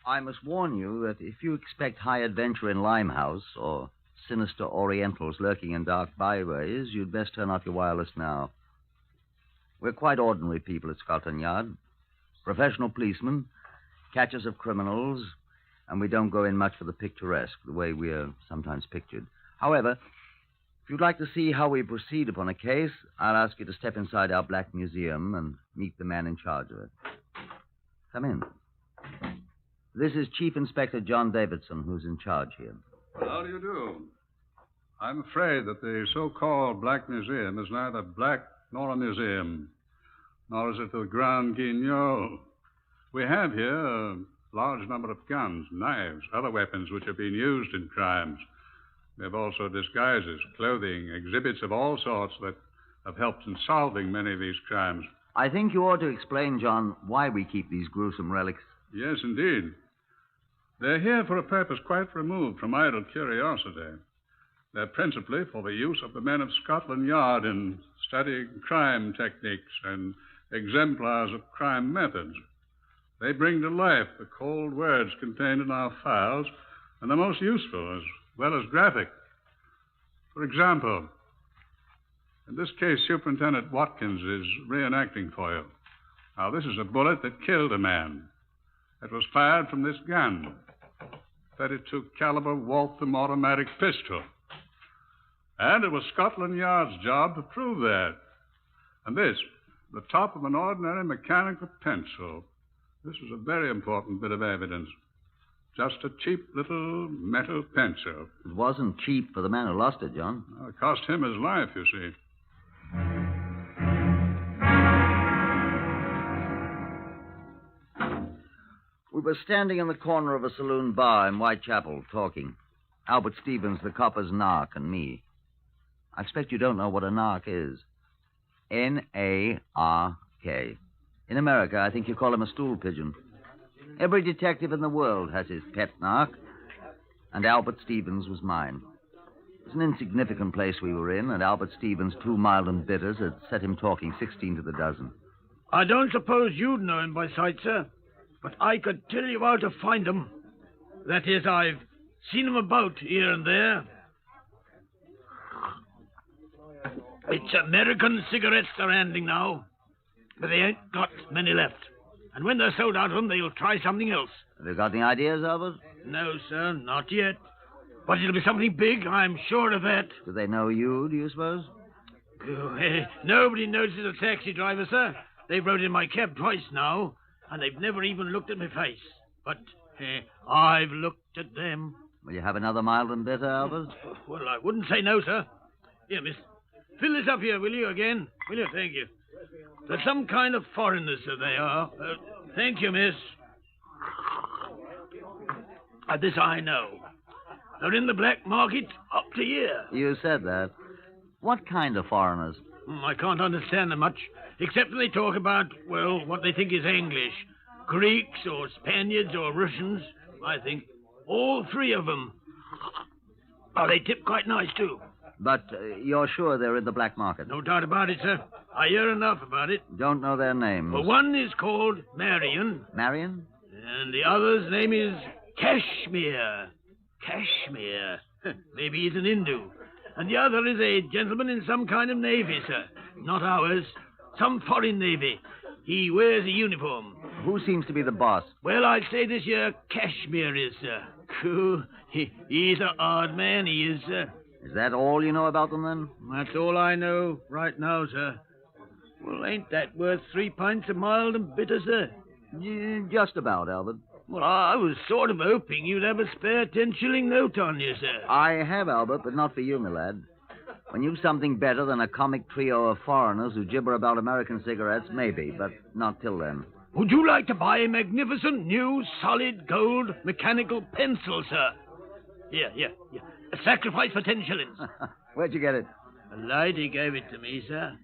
I must warn you that if you expect high adventure in Limehouse or sinister Orientals lurking in dark byways, you'd best turn off your wireless now. We're quite ordinary people at Scotland Yard. Professional policemen, catchers of criminals, and we don't go in much for the picturesque, the way we're sometimes pictured. However, if you'd like to see how we proceed upon a case, I'll ask you to step inside our Black Museum and meet the man in charge of it. Come in. This is Chief Inspector John Davidson, who's in charge here. How do you do? I'm afraid that the so-called Black Museum is neither black nor a museum, nor is it the Grand Guignol. We have here a large number of guns, knives, other weapons which have been used in crimes. We have also disguises, clothing, exhibits of all sorts that have helped in solving many of these crimes. I think you ought to explain, John, why we keep these gruesome relics. Yes, indeed. They're here for a purpose quite removed from idle curiosity. They're principally for the use of the men of Scotland Yard in studying crime techniques and exemplars of crime methods. They bring to life the cold words contained in our files, and they're most useful as well as graphic. For example, in this case, Superintendent Watkins is reenacting for you. Now, this is a bullet that killed a man. It was fired from this gun, 32 caliber Waltham automatic pistol. And it was Scotland Yard's job to prove that. And this, the top of an ordinary mechanical pencil. This was a very important bit of evidence. Just a cheap little metal pencil. It wasn't cheap for the man who lost it, John. Well, it cost him his life, you see. We were standing in the corner of a saloon bar in Whitechapel talking. Albert Stevens, the copper's narc, and me. I expect you don't know what a narc is. N-A-R-K. In America, I think you call him a stool pigeon. Every detective in the world has his pet narc, and Albert Stevens was mine. It was an insignificant place we were in, and Albert Stevens' 2 mild and bitters had set him talking 16 to the dozen. I don't suppose you'd know him by sight, sir, but I could tell you how to find him. That is, I've seen him about here and there. It's American cigarettes they're handing now, but they ain't got many left. And when they're sold out of them, they'll try something else. Have you got any ideas, Albert? No, sir, not yet. But it'll be something big, I'm sure of that. Do they know you, do you suppose? Nobody notices a taxi driver, sir. They've rode in my cab twice now, and they've never even looked at my face. But I've looked at them. Will you have another mild and bitter, Albert? Well, I wouldn't say no, sir. Here, miss. Fill this up here, will you, again? Will you? Thank you. They're some kind of foreigners, sir, they are. Thank you, miss. This I know. They're in the black market up to here. You said that. What kind of foreigners? I can't understand them much, except when they talk about, well, what they think is English. Greeks or Spaniards or Russians, I think. All 3 of them. Oh, they tip quite nice, too. But you're sure they're in the black market? No doubt about it, sir. I hear enough about it. Don't know their names? Well, one is called Marion. Marion? And the other's name is Kashmir. Kashmir. Maybe he's an Hindu. And the other is a gentleman in some kind of navy, sir. Not ours. Some foreign navy. He wears a uniform. Who seems to be the boss? Well, I'd say this here Cashmere is, sir. Cool. He's a hard man, he is, sir. Is that all you know about them, then? That's all I know right now, sir. Well, ain't that worth 3 pints of mild and bitter, sir? Yeah, just about, Albert. Well, I was sort of hoping you'd have a spare 10-shilling note on you, sir. I have, Albert, but not for you, my lad. When you've something better than a comic trio of foreigners who gibber about American cigarettes, maybe, but not till then. Would you like to buy a magnificent new solid gold mechanical pencil, sir? Here. A sacrifice for 10 shillings. Where'd you get it? A lady gave it to me, sir.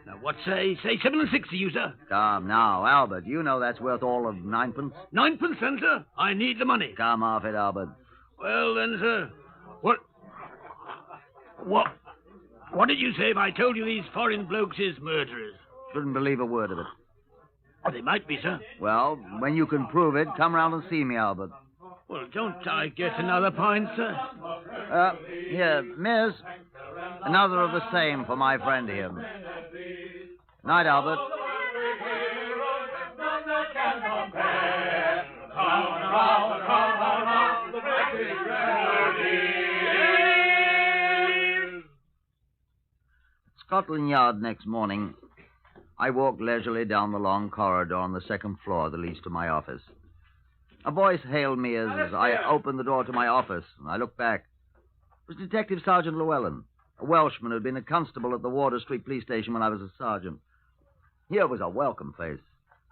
Now, what say 7 and 6 to you, sir? Come now, Albert. You know that's worth all of 9 pence. 9 pence, then, sir? I need the money. Come off it, Albert. Well, then, sir, What did you say if I told you these foreign blokes is murderers? Shouldn't believe a word of it. Oh, they might be, sir. Well, when you can prove it, come round and see me, Albert. Well, don't I get another pint, sir? Here, miss. Another of the same for my friend here. Night, Albert. Scotland Yard next morning, I walked leisurely down the long corridor on the second floor that leads to my office. A voice hailed me as I opened the door to my office, and I looked back. It was Detective Sergeant Llewellyn, a Welshman who had been a constable at the Water Street police station when I was a sergeant. Here was a welcome face.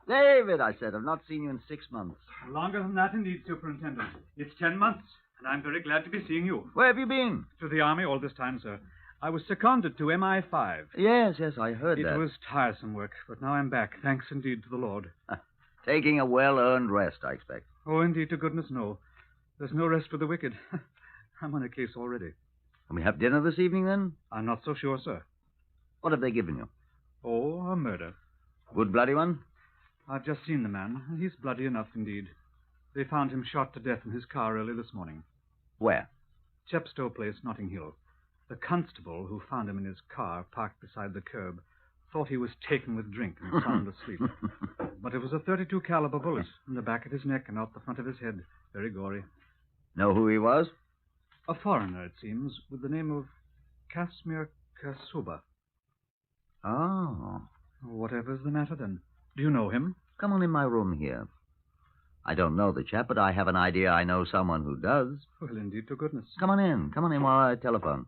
David, I said, I've not seen you in 6 months. Longer than that, indeed, Superintendent. It's 10 months, and I'm very glad to be seeing you. Where have you been? To the Army all this time, sir. I was seconded to MI5. Yes, I heard that. It was tiresome work, but now I'm back, thanks indeed to the Lord. Taking a well-earned rest, I expect. Oh, indeed, to goodness, no. There's no rest for the wicked. I'm on a case already. Can we have dinner this evening, then? I'm not so sure, sir. What have they given you? Oh, a murder. Good bloody one? I've just seen the man. He's bloody enough, indeed. They found him shot to death in his car early this morning. Where? Chepstow Place, Notting Hill. The constable who found him in his car parked beside the curb thought he was taken with drink and sound asleep. But it was a .32 caliber bullet in the back of his neck and out the front of his head. Very gory. Know who he was? A foreigner, it seems, with the name of Kashmir Kasuba. Oh. Whatever's the matter, then? Do you know him? Come on in my room here. I don't know the chap, but I have an idea I know someone who does. Well, indeed, to goodness. Come on in while I telephone.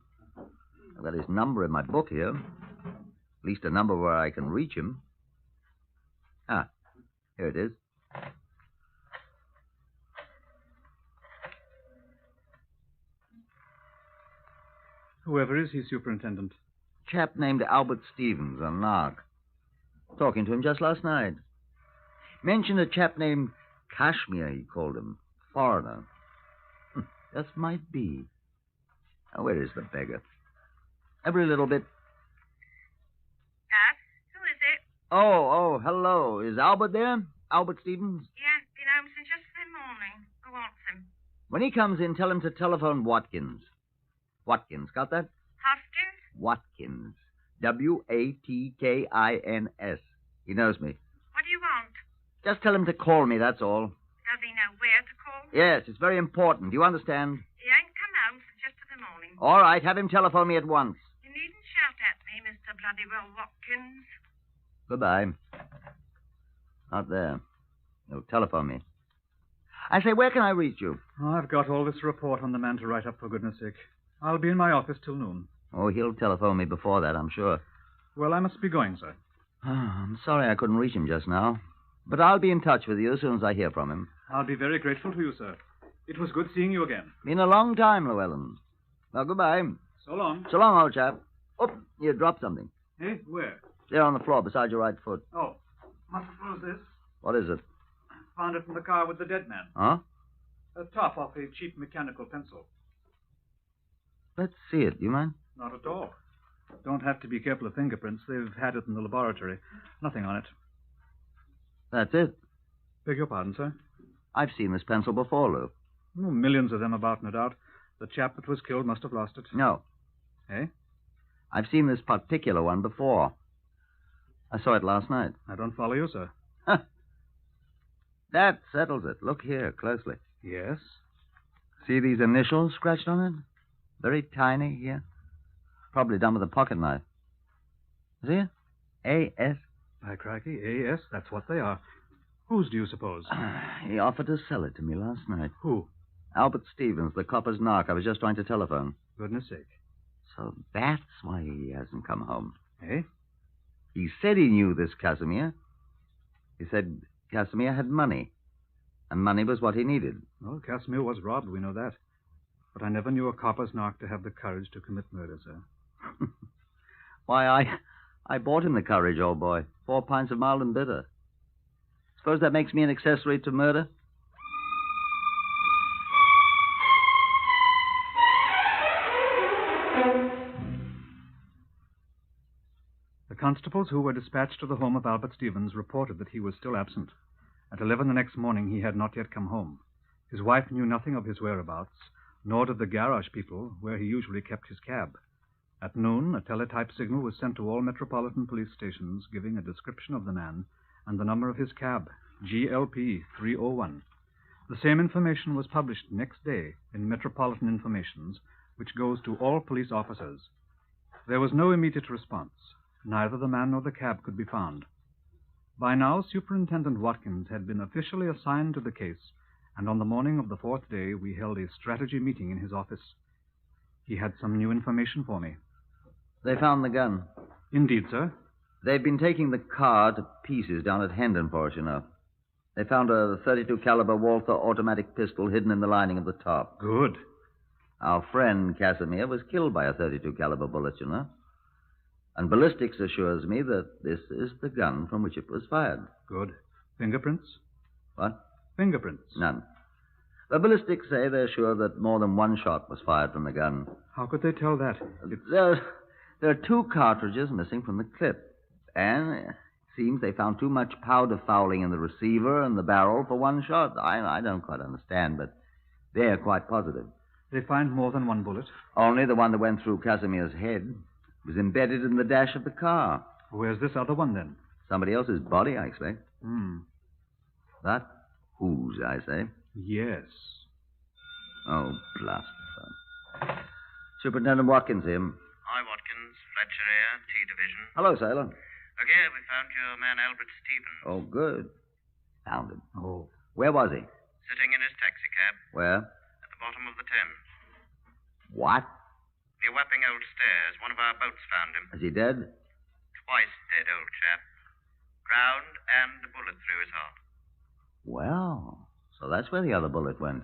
I've got his number in my book here. At least a number where I can reach him. Ah, here it is. Whoever is he, Superintendent? Chap named Albert Stevens, a narc. Talking to him just last night. Mentioned a chap named Kashmir, he called him. Foreigner. Just might be. Now, where is the beggar? Every little bit. Yes? Who is it? Oh, hello. Is Albert there? Albert Stevens? He hasn't been home since yesterday morning. Who wants him? When he comes in, tell him to telephone Watkins. Watkins, got that? Hoskins? Watkins. Watkins. He knows me. What do you want? Just tell him to call me, that's all. Does he know where to call? Yes, it's very important. Do you understand? He ain't come home since yesterday morning. All right, have him telephone me at once. You needn't shout at me, Mr. Bloody Well Watkins. Goodbye. Not there. No, telephone me. I say, where can I reach you? Oh, I've got all this report on the man to write up, for goodness sake. I'll be in my office till noon. Oh, he'll telephone me before that, I'm sure. Well, I must be going, sir. I'm sorry I couldn't reach him just now. But I'll be in touch with you as soon as I hear from him. I'll be very grateful to you, sir. It was good seeing you again. Been a long time, Llewellyn. Well, goodbye. So long. So long, old chap. Oh, you dropped something. Eh? Where? There on the floor beside your right foot. Oh. Must suppose this. What is it? Found it in the car with the dead man. Huh? A top off a cheap mechanical pencil. Let's see it. Do you mind? Not at all. Don't have to be careful of fingerprints. They've had it in the laboratory. Nothing on it. That's it. Beg your pardon, sir? I've seen this pencil before, Lou. Oh, millions of them about, no doubt. The chap that was killed must have lost it. No. Eh? I've seen this particular one before. I saw it last night. I don't follow you, sir. That settles it. Look here, closely. Yes? See these initials scratched on it? Very tiny here. Probably done with a pocket knife. See it? A.S. By crikey, A.S., that's what they are. Whose do you suppose? He offered to sell it to me last night. Who? Albert Stevens, the copper's narc. I was just trying to telephone. Goodness sake. So that's why he hasn't come home. Eh? He said he knew this Casimir. He said Casimir had money, and money was what he needed. Well, Casimir was robbed, we know that. But I never knew a copper's narc to have the courage to commit murder, sir. Why, I bought him the courage, old boy. 4 pints of mild and bitter. Suppose that makes me an accessory to murder? The constables who were dispatched to the home of Albert Stevens reported that he was still absent. At 11 the next morning, he had not yet come home. His wife knew nothing of his whereabouts, nor did the garage people where he usually kept his cab. At noon, a teletype signal was sent to all metropolitan police stations giving a description of the man and the number of his cab, GLP 301. The same information was published next day in Metropolitan Informations, which goes to all police officers. There was no immediate response. Neither the man nor the cab could be found. By now, Superintendent Watkins had been officially assigned to the case, and on the morning of the 4th day, we held a strategy meeting in his office. He had some new information for me. They found the gun. Indeed, sir. They've been taking the car to pieces down at Hendon for us, you know. They found a .32 caliber Walther automatic pistol hidden in the lining of the top. Good. Our friend Casimir was killed by a .32 caliber bullet, you know. And ballistics assures me that this is the gun from which it was fired. Good. Fingerprints? What? Fingerprints. None. The ballistics say they're sure that more than one shot was fired from the gun. How could they tell that? There are 2 cartridges missing from the clip. And it seems they found too much powder fouling in the receiver and the barrel for one shot. I don't quite understand, but they're quite positive. They find more than one bullet? Only the one that went through Casimir's head. It was embedded in the dash of the car. Where's this other one, then? Somebody else's body, I expect. That? Whose, I say? Yes. Oh, blast the fun. Superintendent Watkins, him. Hi, Watkins. Fletcher here, T Division. Hello, Sailor. Look here, we found your man Albert Stevens. Oh, good. Found him. Oh. Where was he? Sitting in his taxicab. Where? At the bottom of the Thames. What? Near Wapping Old Stairs. One of our boats found him. Is he dead? Twice dead, old chap. Drowned and a bullet through his heart. Well, so that's where the other bullet went.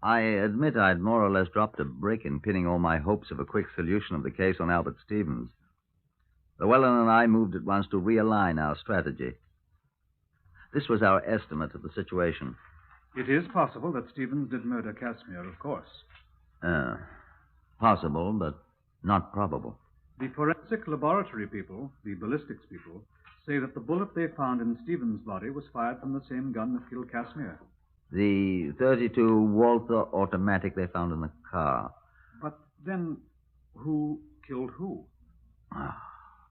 I admit I'd more or less dropped a brick in pinning all my hopes of a quick solution of the case on Albert Stevens. Llewellyn and I moved at once to realign our strategy. This was our estimate of the situation. It is possible that Stevens did murder Casimir, of course. Possible, but not probable. The forensic laboratory people, the ballistics people, say that the bullet they found in Stevens' body was fired from the same gun that killed Casimir. The .32 Walther automatic they found in the car. But then, who killed who?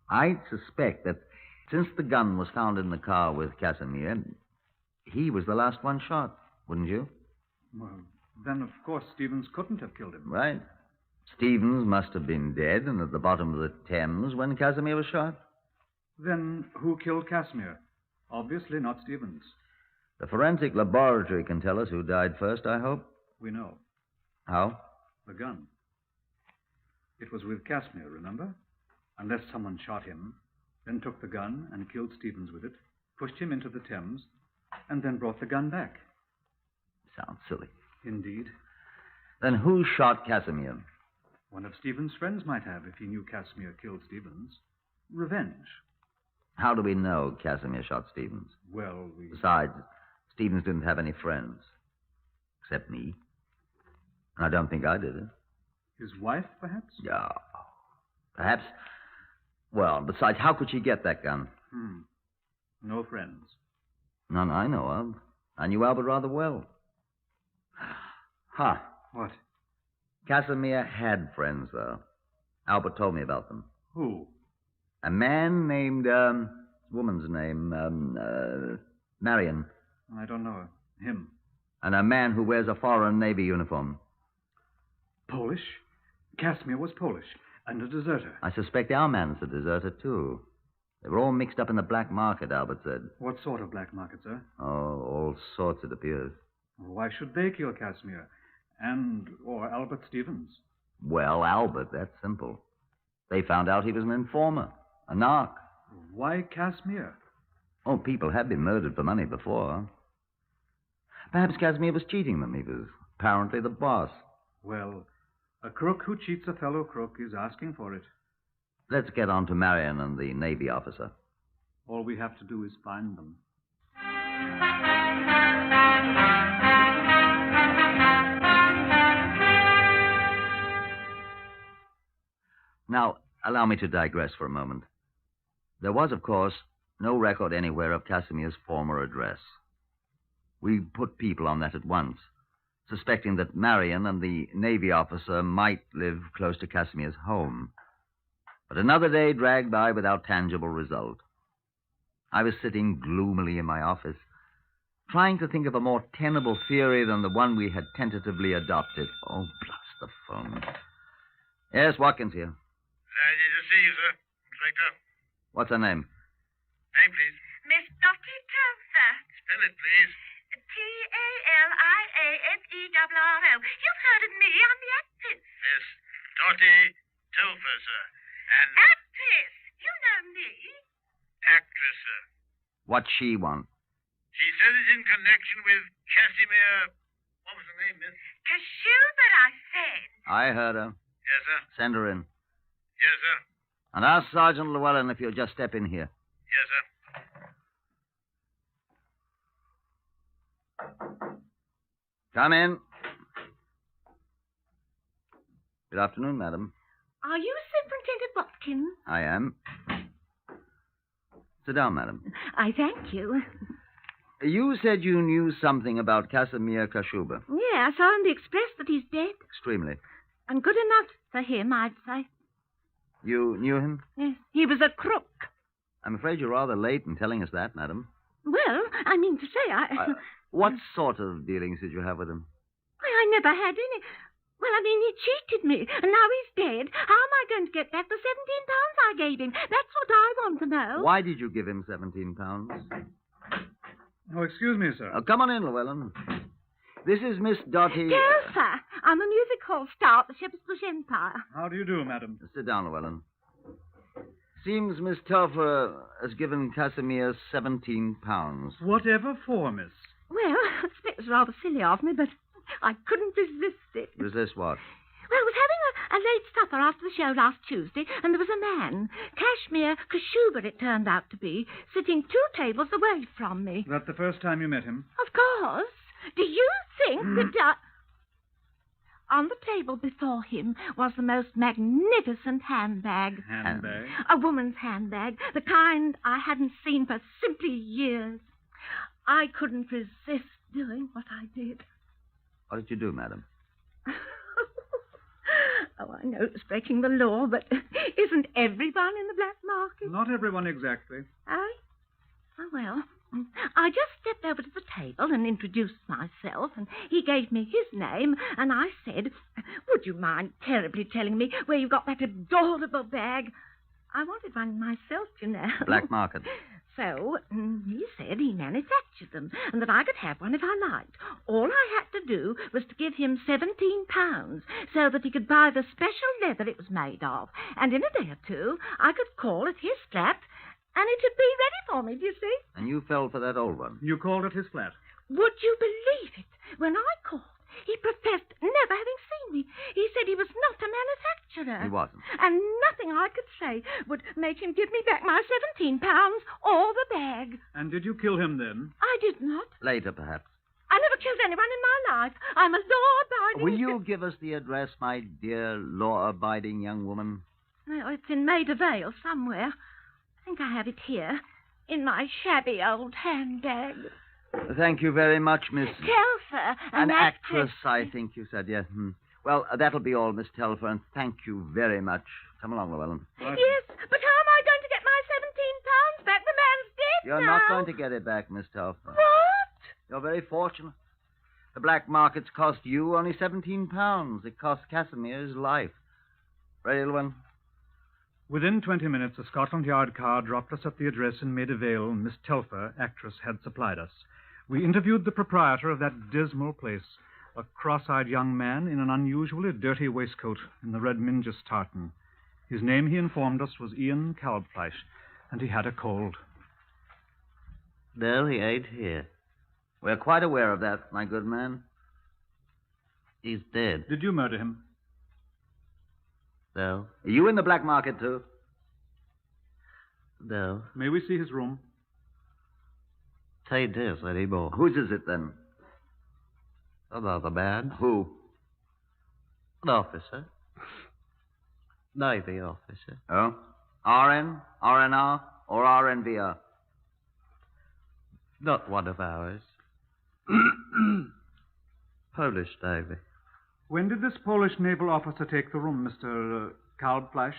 I suspect that since the gun was found in the car with Casimir, he was the last one shot, wouldn't you? Well, then, of course, Stevens couldn't have killed him. Right. Stevens must have been dead and at the bottom of the Thames when Casimir was shot. Then who killed Casimir? Obviously not Stevens. The forensic laboratory can tell us who died first, I hope. We know. How? The gun. It was with Casimir, remember? Unless someone shot him, then took the gun and killed Stevens with it, pushed him into the Thames, and then brought the gun back. Sounds silly. Indeed. Then who shot Casimir? One of Stevens' friends might have if he knew Casimir killed Stevens. Revenge. How do we know Casimir shot Stevens? Well, Besides, Stevens didn't have any friends. Except me. And I don't think I did it. His wife, perhaps? Yeah. Perhaps. Well, besides, how could she get that gun? No friends. None I know of. I knew Albert rather well. Ha. What? Casimir had friends, though. Albert told me about them. Who? A man named, woman's name, Marion. I don't know him. And a man who wears a foreign Navy uniform. Polish? Casimir was Polish and a deserter. I suspect our man's a deserter, too. They were all mixed up in the black market, Albert said. What sort of black market, sir? Oh, all sorts, it appears. Why should they kill Casimir? Or Albert Stevens? Well, Albert, that's simple. They found out he was an informer, a narc. Why Casimir? Oh, people have been murdered for money before. Perhaps Casimir was cheating them. He was apparently the boss. Well, a crook who cheats a fellow crook is asking for it. Let's get on to Marion and the Navy officer. All we have to do is find them. Now, allow me to digress for a moment. There was, of course, no record anywhere of Casimir's former address. We put people on that at once, suspecting that Marion and the Navy officer might live close to Casimir's home. But another day dragged by without tangible result. I was sitting gloomily in my office, trying to think of a more tenable theory than the one we had tentatively adopted. Oh, blast the phone. Yes, Watkins here. Glad to see you, sir. Inspector. What's her name? Name, please. Miss Dottie Telfer. Spell it, please. Taliaferro. You've heard of me. I'm the actress. Miss Dottie Telfer, sir. And... Actress. You know me. Actress, sir. What's she want? She said it's in connection with Casimir... What was the name, miss? Kashuba, I said. I heard her. Yes, sir. Send her in. Yes, sir. And ask Sergeant Llewellyn if you'll just step in here. Yes, sir. Come in. Good afternoon, madam. Are you Superintendent Watkins? I am. Sit down, madam. I thank you. You said you knew something about Casimir Kashuba. Yeah, I saw in the Express that he's dead. Extremely. And good enough for him, I'd say. You knew him? Yes, he was a crook. I'm afraid you're rather late in telling us that, madam. Well, I mean to say, What sort of dealings did you have with him? Why, I never had any. Well, I mean, he cheated me, and now he's dead. How am I going to get back the £17 I gave him? That's what I want to know. Why did you give him £17? Oh, excuse me, sir. Oh, come on in, Llewellyn. This is Miss Dottie... Telfer. I'm a music hall star at the Shepherd's Bush Empire. How do you do, madam? Sit down, Llewellyn. Seems Miss Telfer has given Casimir £17. Whatever for, miss? Well, I suppose it was rather silly of me, but I couldn't resist it. Resist what? Well, I was having a late supper after the show last Tuesday, and there was a man, Kashmir Kashuba it turned out to be, sitting 2 tables away from me. That the first time you met him? Of course. Do you think that... On the table before him was the most magnificent handbag. Handbag? A woman's handbag, the kind I hadn't seen for simply years. I couldn't resist doing what I did. What did you do, madam? Oh, I know it's breaking the law, but isn't everyone in the black market? Not everyone exactly. Oh, well, I just stepped over to the table and introduced myself, and he gave me his name, and I said, would you mind terribly telling me where you got that adorable bag? I wanted one myself, you know. Black market. So he said he manufactured them and that I could have one if I liked. All I had to do was to give him £17 so that he could buy the special leather it was made of. And in a day or two, I could call at his flat and it'd be ready for me, do you see? And you fell for that old one? You called at his flat? Would you believe it? When I called, he professed never having seen me. He said he was not a manufacturer. He wasn't. And nothing I could say would make him give me back my £17 or the bag. And did you kill him then? I did not. Later, perhaps. I never killed anyone in my life. I'm a law-abiding... Will you give us the address, my dear law-abiding young woman? Oh, it's in Maida Vale somewhere. I think I have it here, in my shabby old handbag. Thank you very much, Miss... Telfer, An actress, I think you said, yes. Well, that'll be all, Miss Telfer, and thank you very much. Come along, Llewellyn. Yes, but how am I going to get my £17 back? The man's dead You're now. not going to get it back, Miss Telfer. What? You're very fortunate. The black markets cost you only £17. It cost Casimir his life. Ready, Llewellyn? Within 20 minutes, a Scotland Yard car dropped us at the address in Maida Vale Miss Telfer, actress, had supplied us. We interviewed the proprietor of that dismal place, a cross-eyed young man in an unusually dirty waistcoat in the red Mingus tartan. His name, he informed us, was Ian Kalbfleisch, and he had a cold. No, he ain't here. We're quite aware of that, my good man. He's dead. Did you murder him? No. Are you in the black market, too? No. May we see his room? Tain't his anymore. Whose is it, then? Another man. Who? An officer. Navy officer. Oh? RN, RNR, or RNVR? Not one of ours. Polish Navy. When did this Polish naval officer take the room, Mr. Kalbfleisch?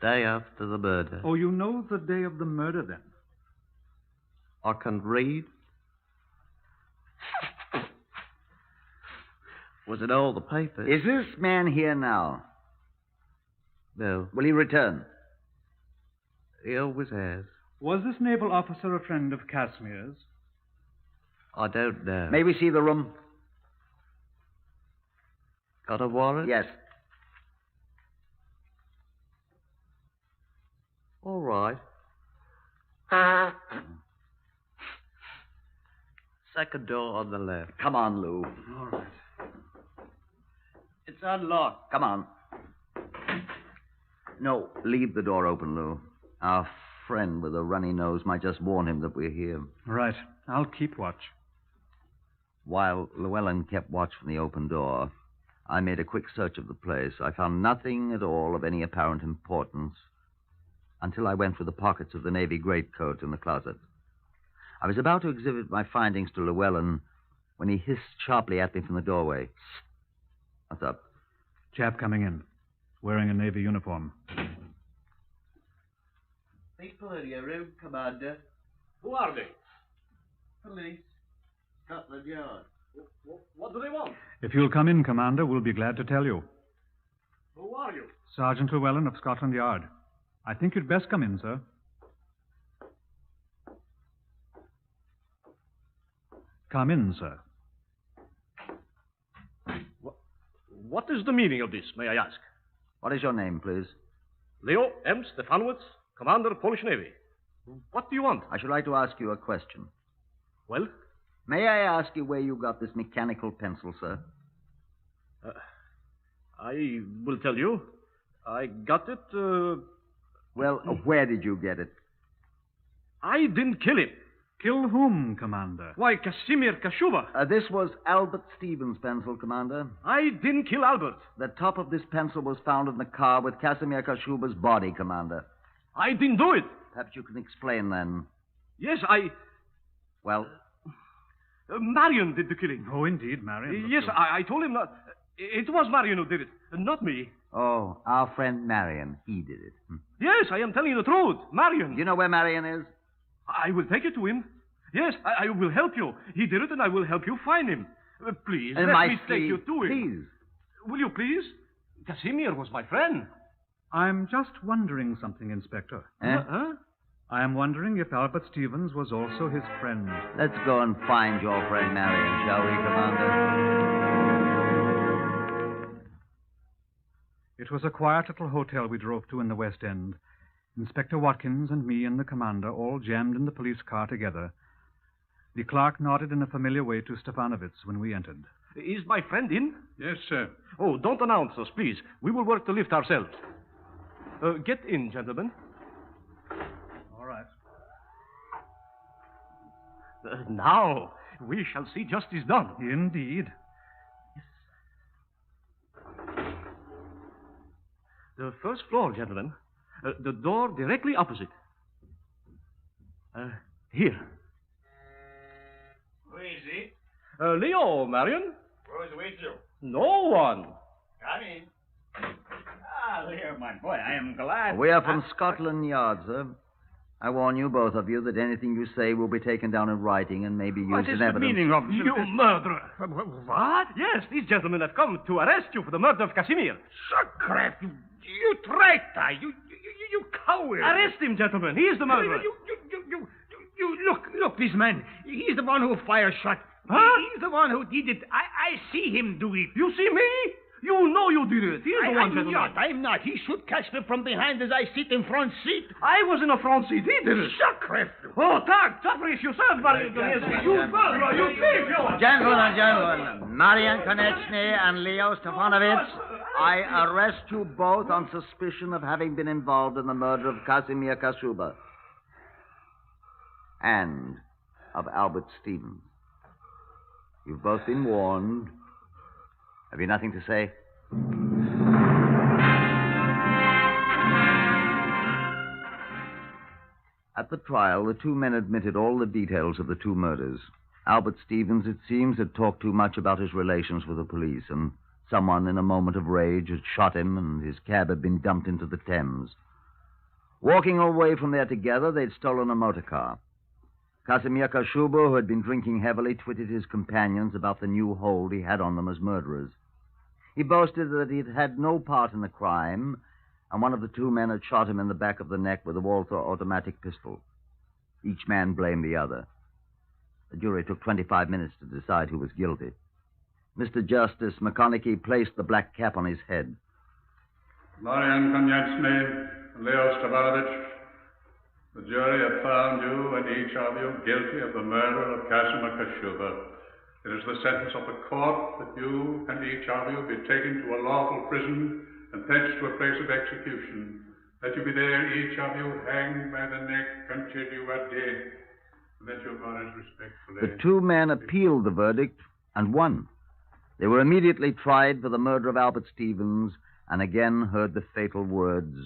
Day after the murder. Oh, you know the day of the murder, then? I can read. Was it all the papers? Is this man here now? No. Will he return? He always has. Was this naval officer a friend of Casimir's? I don't know. May we see the room? Got a warrant? Yes. All right. Second door on the left. Come on, Lou. All right. It's unlocked. Come on. No, leave the door open, Lou. Our friend with a runny nose might just warn him that we're here. Right. I'll keep watch. While Llewellyn kept watch from the open door, I made a quick search of the place. I found nothing at all of any apparent importance until I went through the pockets of the navy greatcoat in the closet. I was about to exhibit my findings to Llewellyn when he hissed sharply at me from the doorway. What's up? Chap coming in, wearing a navy uniform. People in your room, Commander. Who are they? Police. Scotland Yard. What do they want? If you'll come in, Commander, we'll be glad to tell you. Who are you? Sergeant Llewellyn of Scotland Yard. I think you'd best come in, sir. Come in, sir. What is the meaning of this, may I ask? What is your name, please? Leo M. Stefanowitz, Commander, Polish Navy. What do you want? I should like to ask you a question. Well? May I ask you where you got this mechanical pencil, sir? I will tell you. I got it, Well, where did you get it? I didn't kill him. Kill whom, Commander? Why, Casimir Kashuba. This was Albert Stevens' pencil, Commander. I didn't kill Albert. The top of this pencil was found in the car with Casimir Kashuba's body, Commander. I didn't do it. Perhaps you can explain, then. Yes, Well? Marion did the killing. Oh, indeed, Marion. Yes, I told him not. It was Marion who did it, not me. Oh, our friend Marion. He did it. Yes, I am telling you the truth. Marion. Do you know where Marion is? I will take you to him. Yes, I will help you. He did it, and I will help you find him. Please, let me take you to him. Please. Will you please? Casimir was my friend. I'm just wondering something, Inspector. Huh? I am wondering if Albert Stevens was also his friend. Let's go and find your friend Marion, shall we, Commander? It was a quiet little hotel we drove to in the West End. Inspector Watkins and me and the commander all jammed in the police car together. The clerk nodded in a familiar way to Stefanowitz when we entered. Is my friend in? Yes, sir. Oh, don't announce us, please. We will work the lift ourselves. Get in, gentlemen. All right. Now, we shall see justice done. Indeed. The first floor, gentlemen. The door directly opposite. Here. Who is it? Leo, Marion. Who's with you? No one. Come in. Ah, Leo, my boy, I am glad. We are from Scotland Yard, sir. I warn you, both of you, that anything you say will be taken down in writing and may be used in evidence. What is the meaning of you murderer? What? Yes, these gentlemen have come to arrest you for the murder of Casimir. Sacre, you traitor! You coward! Arrest him, gentlemen. He is the murderer. You look, this man. He's the one who fired shot. Huh? He's the one who did it. I see him do it. You see me? You know you did it. He is the one, gentlemen. I'm not. He should catch me from behind as I sit in front seat. I was in a front seat. He did it. Sacre! Oh, tak, zapriesz yourself, Marian Konechny. You murderer, you thief, you... Gentlemen, Marian Konechny and Leo Stefanovich, I arrest you both on suspicion of having been involved in the murder of Casimir Kashuba and of Albert Stevens. You've both been warned. Have you nothing to say? At the trial, the two men admitted all the details of the two murders. Albert Stevens, it seems, had talked too much about his relations with the police, and someone in a moment of rage had shot him, and his cab had been dumped into the Thames. Walking away from there together, they'd stolen a motor car. Casimir Kashuba, who had been drinking heavily, twitted his companions about the new hold he had on them as murderers. He boasted that he'd had no part in the crime, and one of the two men had shot him in the back of the neck with a Walther automatic pistol. Each man blamed the other. The jury took 25 minutes to decide who was guilty. Mr. Justice McConaughey placed the black cap on his head. Marian Konechny, Leo Stefanovich, the jury have found you and each of you guilty of the murder of Casimir Kashuba. It is the sentence of the court that you and each of you be taken to a lawful prison and thence to a place of execution, that you be there, each of you, hanged by the neck until you are dead, and that your bodies respectfully... The two men appealed the verdict and won. They were immediately tried for the murder of Albert Stevens and again heard the fatal words,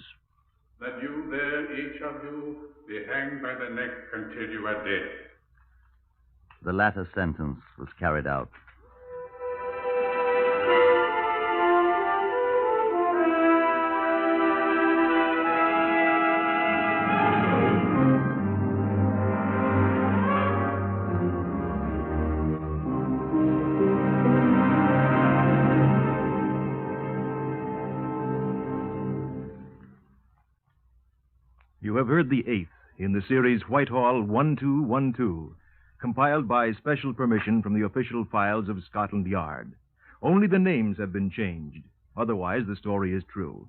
that you there, each of you, be hanged by the neck until you are dead. The latter sentence was carried out. You have heard the eighth in the series Whitehall 1212, compiled by special permission from the official files of Scotland Yard. Only the names have been changed. Otherwise, the story is true.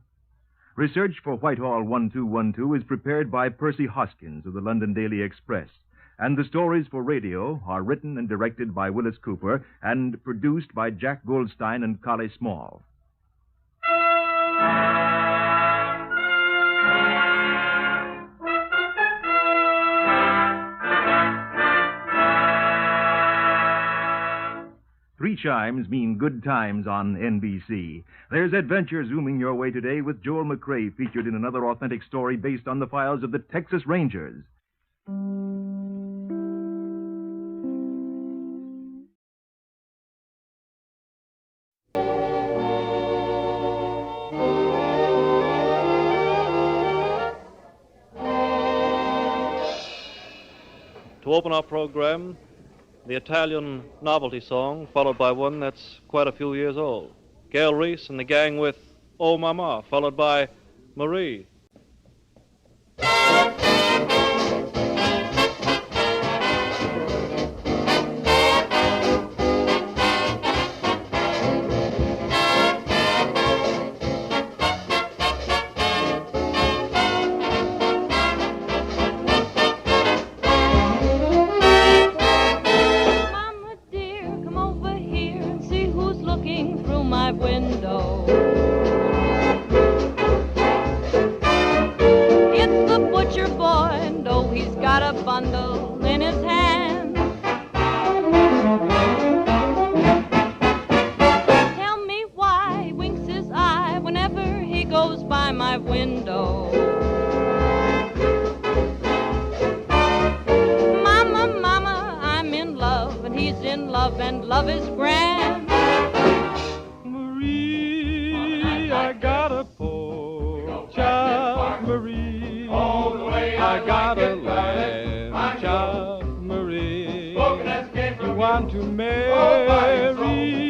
Research for Whitehall 1212 is prepared by Percy Hoskins of the London Daily Express, and the stories for radio are written and directed by Willis Cooper and produced by Jack Goldstein and Collie Small. Three chimes mean good times on NBC. There's adventure zooming your way today with Joel McRae featured in another authentic story based on the files of the Texas Rangers. To open our program, the Italian novelty song, followed by one that's quite a few years old. Gail Reese and the gang with Oh Mama, followed by Marie. Bundle in his hand. Tell me why he winks his eye whenever he goes by my window. Mama, mama, I'm in love, and he's in love, and love is grand. going to marry me.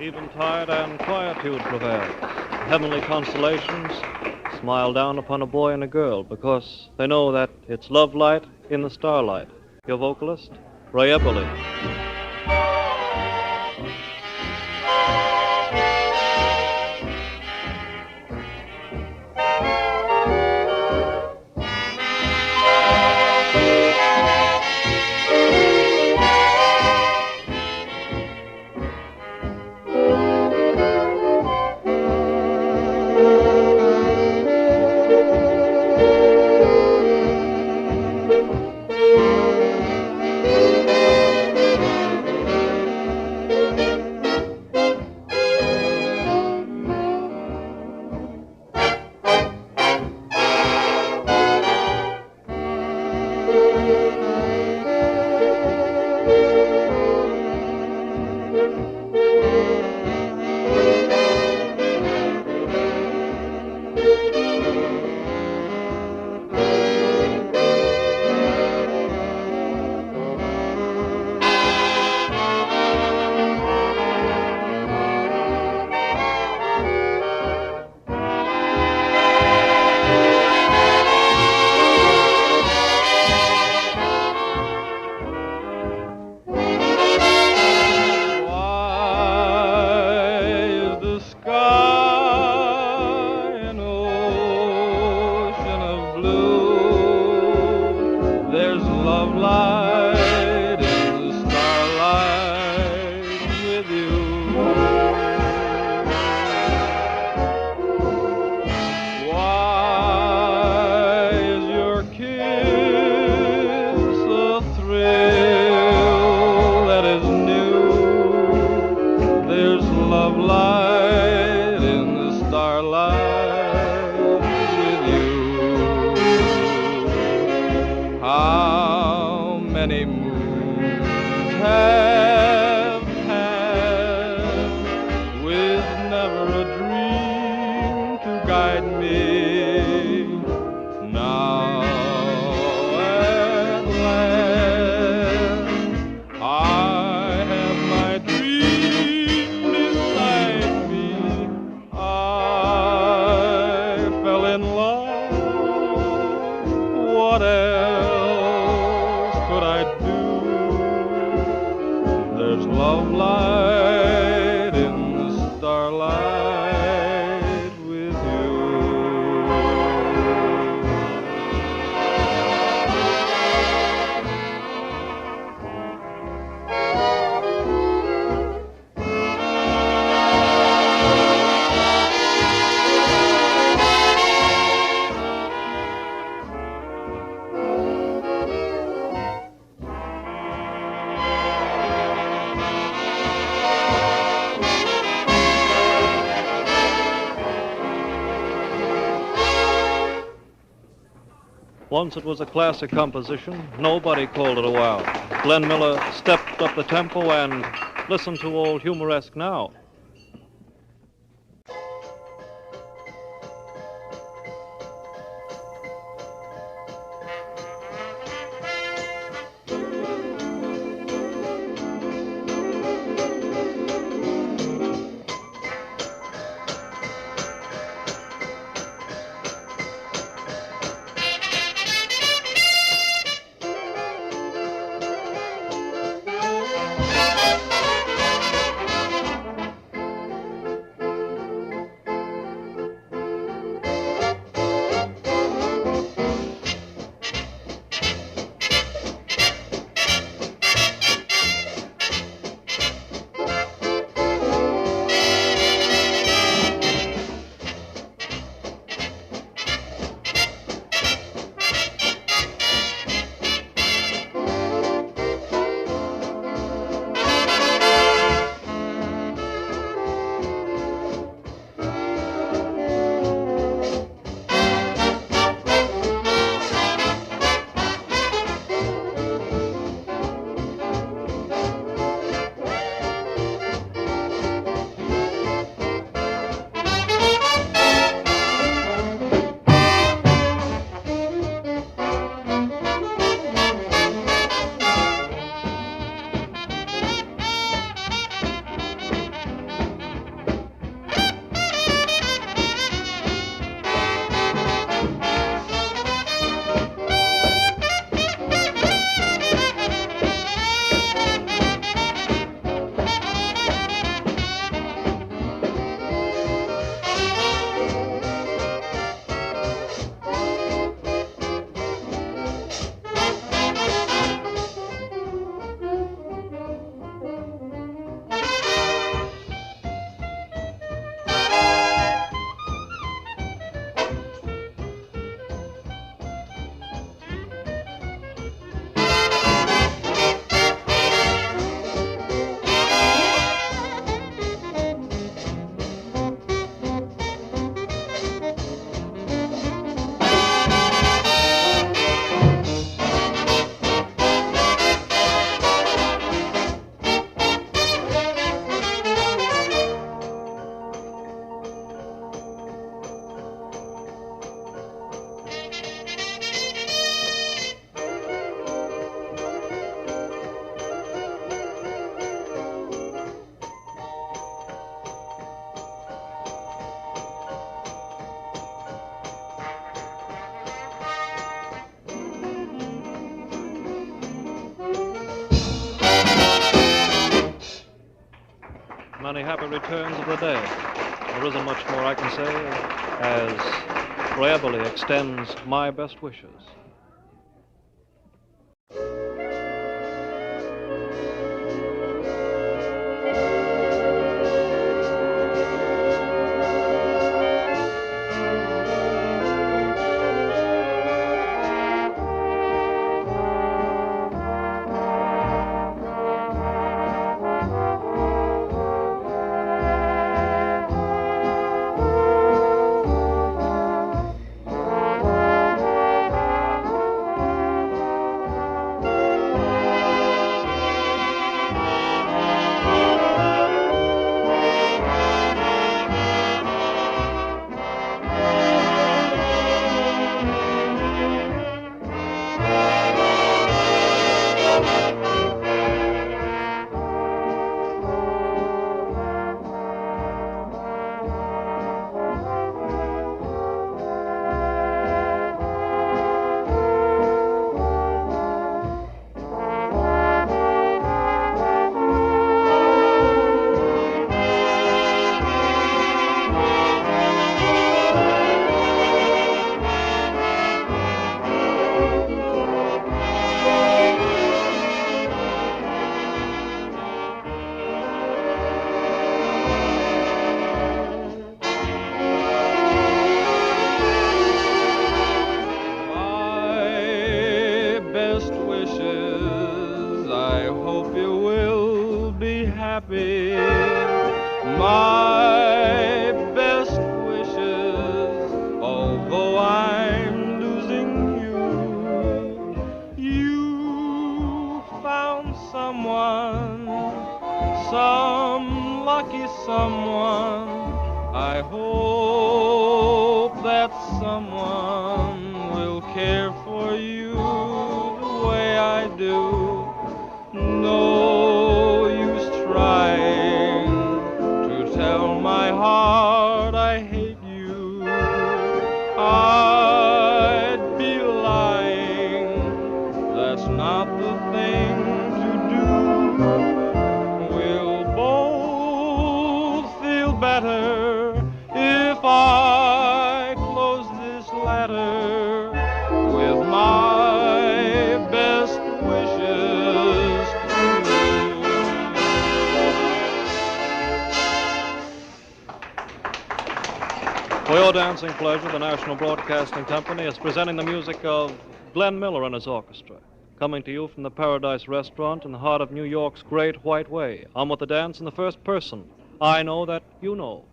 Eventide and quietude prevails. Heavenly constellations smile down upon a boy and a girl because they know that it's love light in the starlight. Your vocalist, Ray Epperly. Once it was a classic composition, nobody called it a wow. Glenn Miller stepped up the tempo and listen to old Humoresque now. Many happy returns of the day. There isn't much more I can say as Ray Eberly extends my best wishes. dear, with my best wishes to you. For your dancing pleasure, the National Broadcasting Company is presenting the music of Glenn Miller and his orchestra, coming to you from the Paradise Restaurant in the heart of New York's Great White Way. On with the dance in the first person. I know that you know.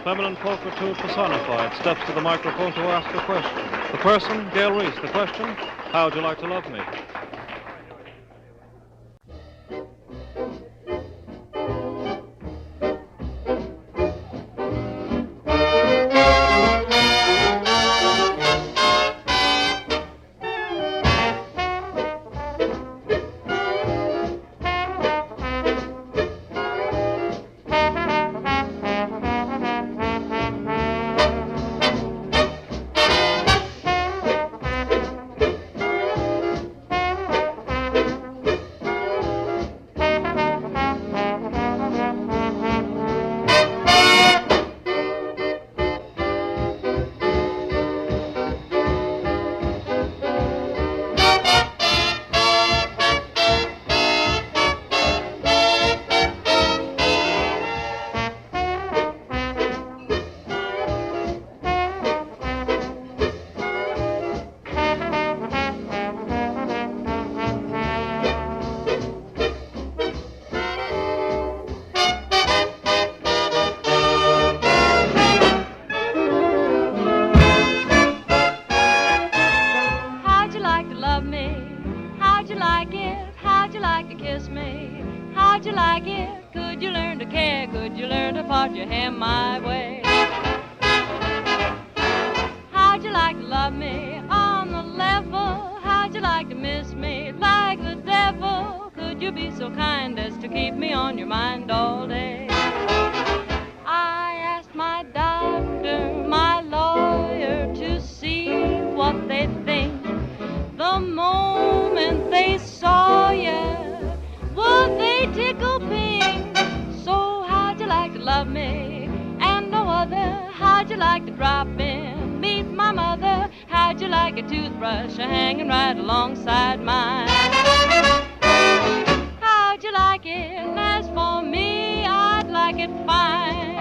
Feminine pulchritude personified steps to the microphone to ask a question. The person, Gail Reese. The question, how'd you like to love me? How'd you like to drop in, meet my mother? like a toothbrush hanging right alongside mine. How'd you like it? And as for me, I'd like it fine.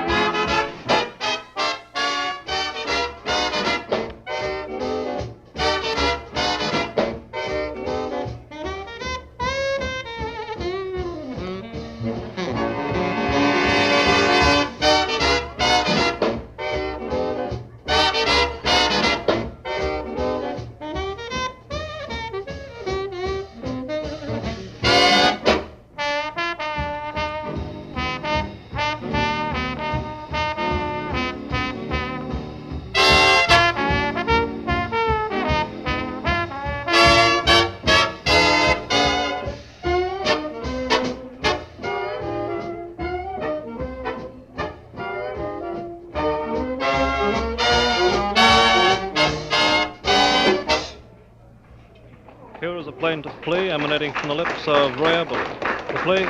Plaintive plea emanating from the lips of Roy Ebel. The plea,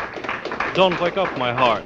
Don't Wake Up My Heart.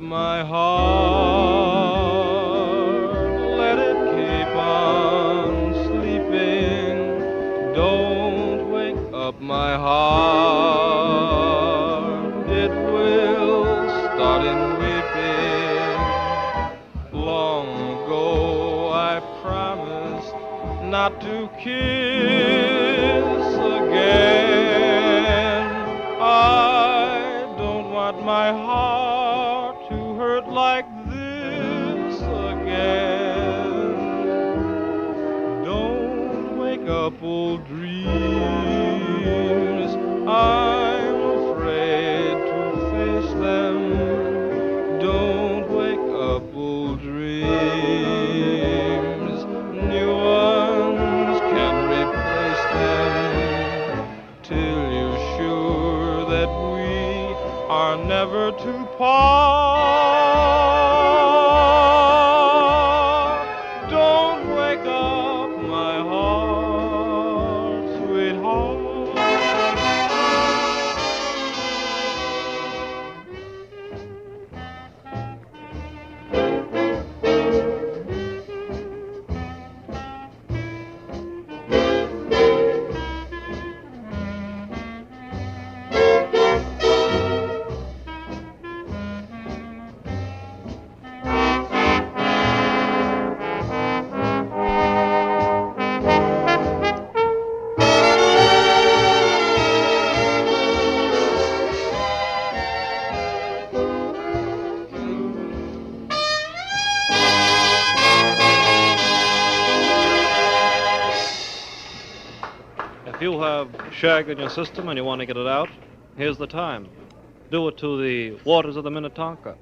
My heart, let it keep on sleeping. Don't wake up my heart, it will start in weeping. Long ago I promised not to kiss again. I don't want my heart like this again. Don't wake up old dreams, I'm afraid to face them. Don't wake up old dreams, new ones can replace them. Till you're sure that we are never to part. If you have shag in your system and you want to get it out, here's the time. Do it to the waters of the Minnetonka.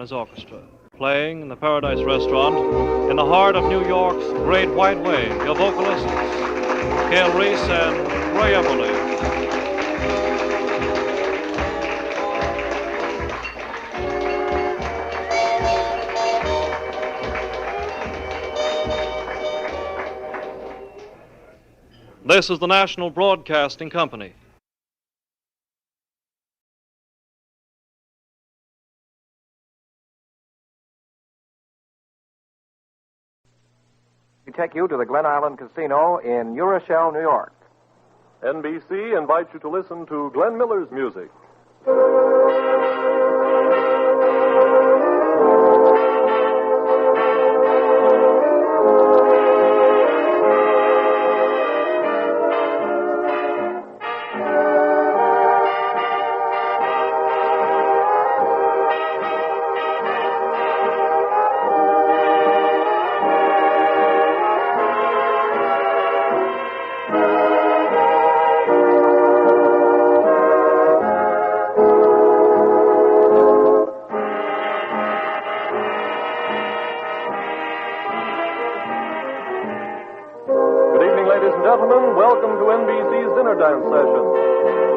his orchestra, playing in the Paradise Restaurant in the heart of New York's Great White Way. Your vocalists, Gail Reese and Ray Everly. This is the National Broadcasting Company. We take you to the Glen Island Casino in New Rochelle, New York. NBC invites you to listen to Glenn Miller's music. Dance session,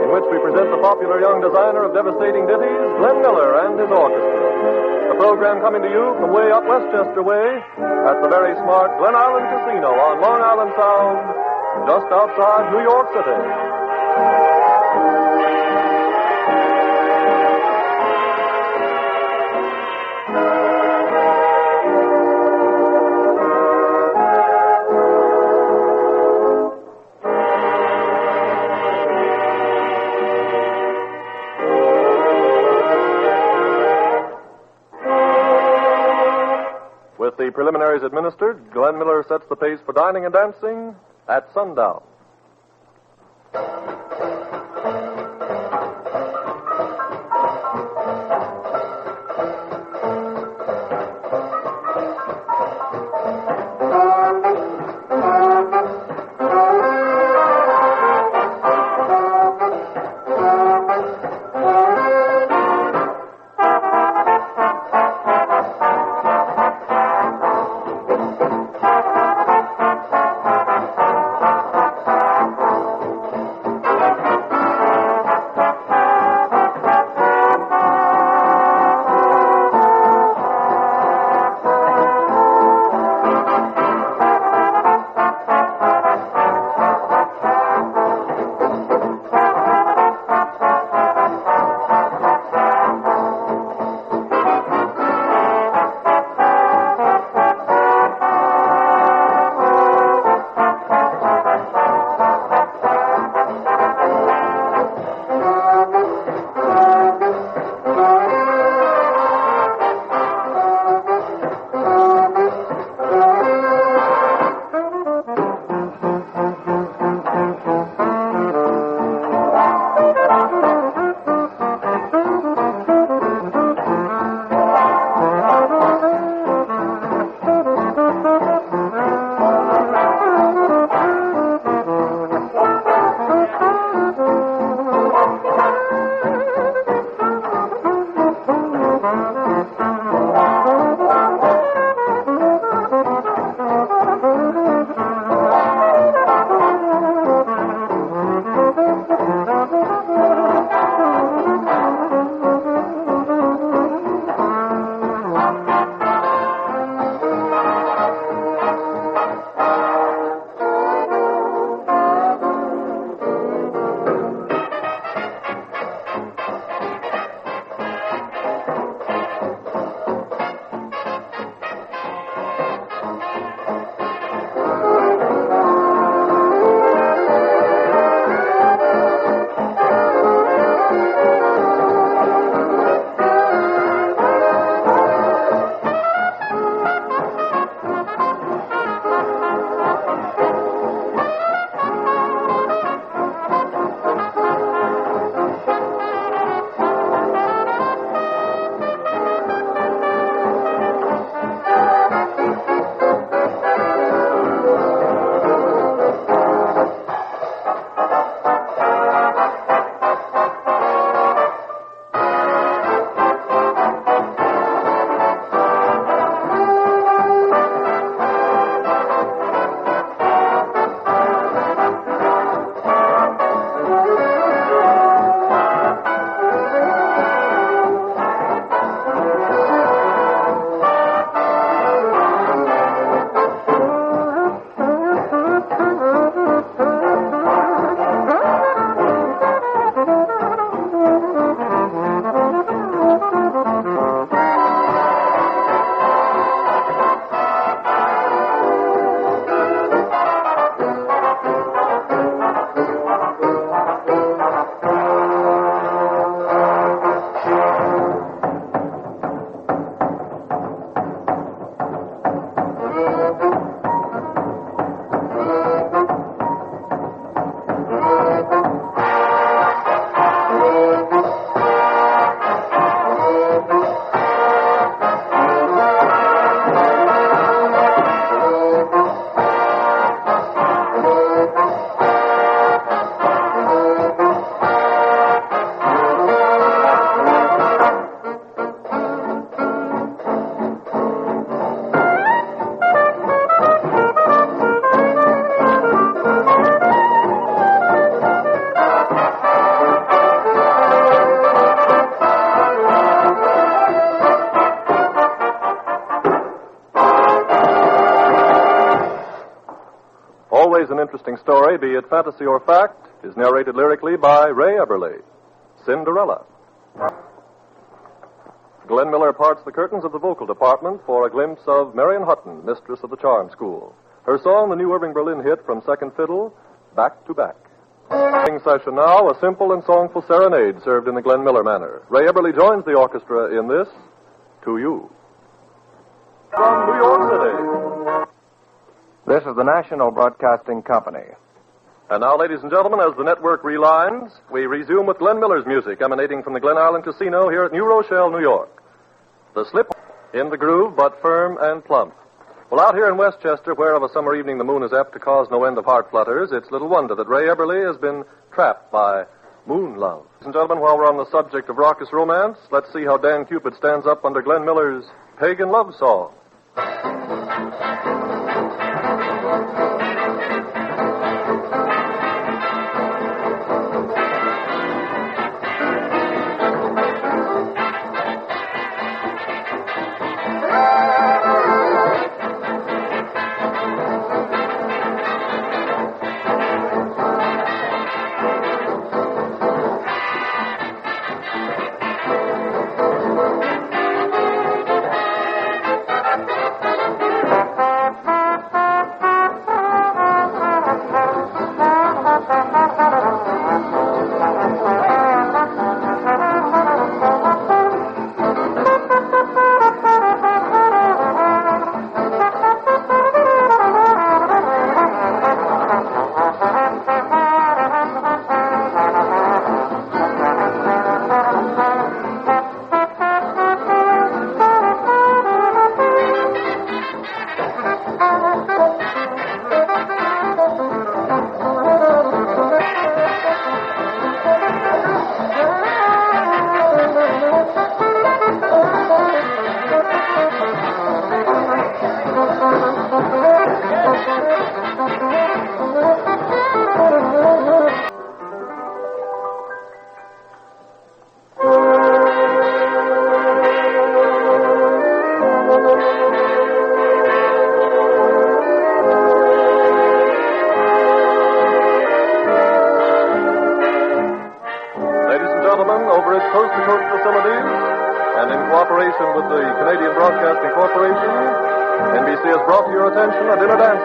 in which we present the popular young designer of devastating ditties, Glenn Miller and his orchestra. The program coming to you from way up Westchester Way at the very smart Glen Island Casino on Long Island Sound, just outside New York City. The preliminaries administered, Glenn Miller sets the pace for dining and dancing at sundown. interesting story, be it fantasy or fact, is narrated lyrically by Ray Eberly. Cinderella. Glenn Miller parts the curtains of the vocal department for a glimpse of Marion Hutton, mistress of the Charm School. Her song, the new Irving Berlin hit from Second Fiddle, Back to Back. Sing session now, a simple and songful serenade served in the Glenn Miller manner. Ray Eberly joins the orchestra in this, To You. From New York City. This is the National Broadcasting Company. And now, ladies and gentlemen, as the network relines, we resume with Glenn Miller's music emanating from the Glen Island Casino here at New Rochelle, New York. The slip in the groove, but firm and plump. Well, out here in Westchester, where of a summer evening the moon is apt to cause no end of heart flutters, it's little wonder that Ray Eberly has been trapped by moon love. Ladies and gentlemen, while we're on the subject of raucous romance, let's see how Dan Cupid stands up under Glenn Miller's Pagan Love Song.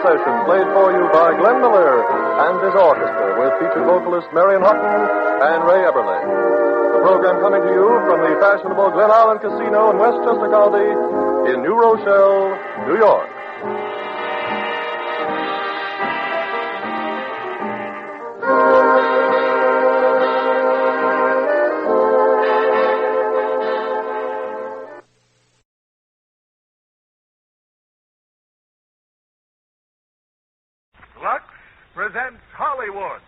Sessions played for you by Glenn Miller and his orchestra with featured vocalist Marion Hutton and Ray Eberly. The program coming to you from the fashionable Glen Island Casino in Westchester County in New Rochelle, New York. Presents Hollywood.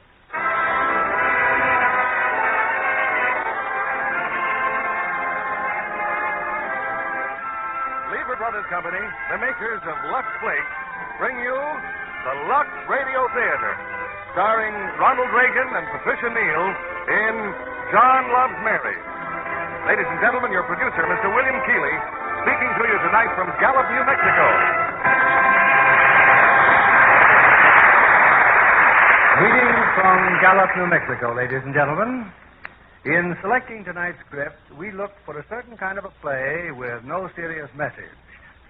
Lever Brothers Company, the makers of Lux Flakes, bring you the Lux Radio Theater, starring Ronald Reagan and Patricia Neal in John Loves Mary. Ladies and gentlemen, your producer, Mr. William Keeley, speaking to you tonight from Gallup, New Mexico. Greetings from Gallup, New Mexico, ladies and gentlemen. In selecting tonight's script, we looked for a certain kind of a play with no serious message,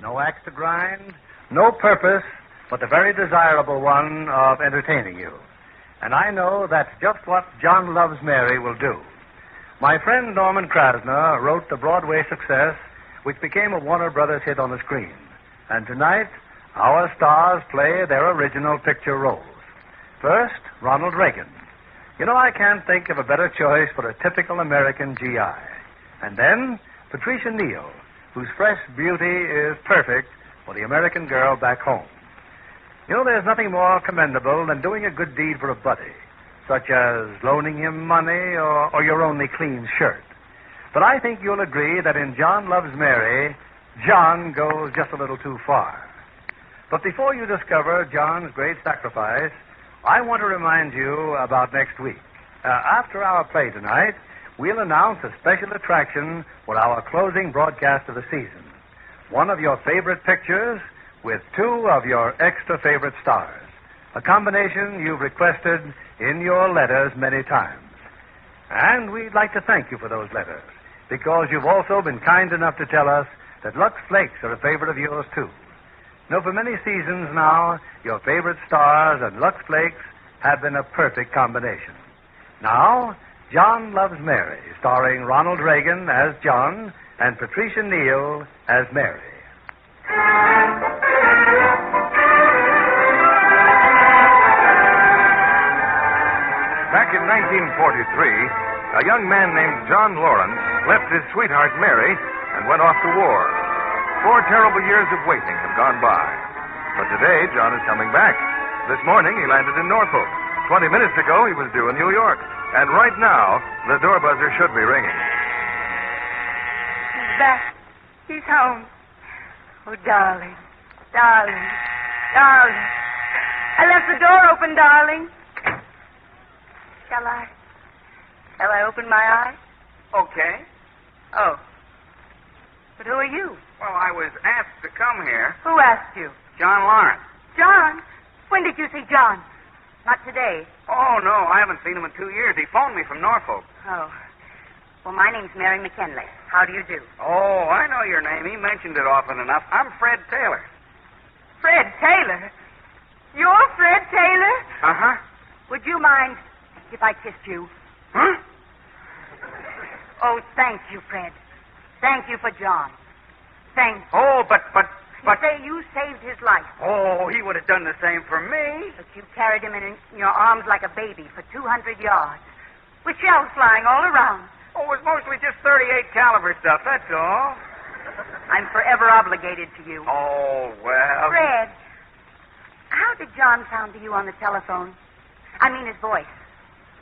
no axe to grind, no purpose, but the very desirable one of entertaining you. And I know that's just what John Loves Mary will do. My friend Norman Krasner wrote the Broadway success which became a Warner Brothers hit on the screen. And tonight, our stars play their original picture roles. First, Ronald Reagan. You know, I can't think of a better choice for a typical American GI. And then, Patricia Neal, whose fresh beauty is perfect for the American girl back home. You know, there's nothing more commendable than doing a good deed for a buddy, such as loaning him money or your only clean shirt. But I think you'll agree that in John Loves Mary, John goes just a little too far. But before you discover John's great sacrifice, I want to remind you about next week. After our play tonight, we'll announce a special attraction for our closing broadcast of the season. One of your favorite pictures with two of your extra favorite stars. a combination you've requested in your letters many times. And we'd like to thank you for those letters, because you've also been kind enough to tell us that Lux Flakes are a favorite of yours, too. No, for many seasons now, your favorite stars and Lux Flakes have been a perfect combination. Now, John Loves Mary, starring Ronald Reagan as John and Patricia Neal as Mary. Back in 1943, a young man named John Lawrence left his sweetheart Mary and went off to war. 4 terrible years of waiting have gone by. But today, John is coming back. This morning, he landed in Norfolk. 20 minutes ago, he was due in New York. And right now, the door buzzer should be ringing. He's back. He's home. Oh, darling. Darling. Darling. I left the door open, darling. Shall I open my eyes? Okay. Oh. But who are you? Well, I was asked to come here. Who asked you? John Lawrence. John? When did you see John? Not today. Oh, no, I haven't seen him in 2 years. He phoned me from Norfolk. Oh. Well, my name's Mary McKinley. How do you do? Oh, I know your name. He mentioned it often enough. I'm Fred Taylor. Fred Taylor? You're Fred Taylor? Uh-huh. Would you mind if I kissed you? Huh? Oh, thank you, Fred. Thank you for John. Thank you. Oh, but... You say you saved his life. Oh, he would have done the same for me. But you carried him in your arms like a baby for 200 yards, with shells flying all around. Oh, it was mostly just .38 caliber stuff, that's all. I'm forever obligated to you. Oh, well... Fred, how did John sound to you on the telephone? I mean his voice.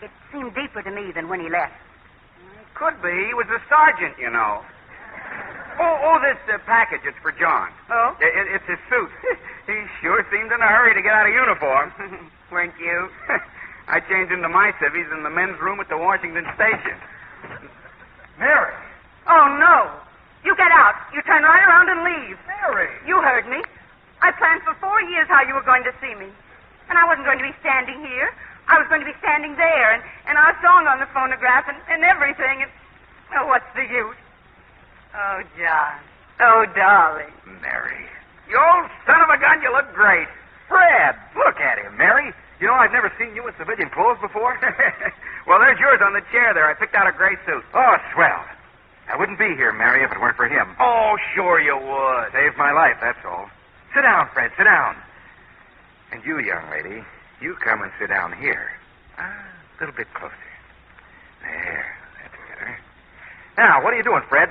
It seemed deeper to me than when he left. Could be. He was a sergeant, you know. This package, it's for John. Oh? It's his suit. He sure seemed in a hurry to get out of uniform. Weren't you? I changed into my civvies in the men's room at the Washington station. Mary! Oh, no. You get out. You turn right around and leave. Mary! You heard me. I planned for 4 years how you were going to see me. And I wasn't going to be standing here. I was going to be standing there, and our song on the phonograph and everything. And, oh, what's the use? Oh, John. Oh, darling. Mary. You old son of a gun, you look great. Fred, look at him, Mary. You know, I've never seen you in civilian clothes before. Well, there's yours on the chair there. I picked out a gray suit. Oh, swell. I wouldn't be here, Mary, if it weren't for him. Oh, sure you would. Saved my life, that's all. Sit down, Fred, sit down. And you, young lady, you come and sit down here. A little bit closer. There, that's better. Now, what are you doing, Fred?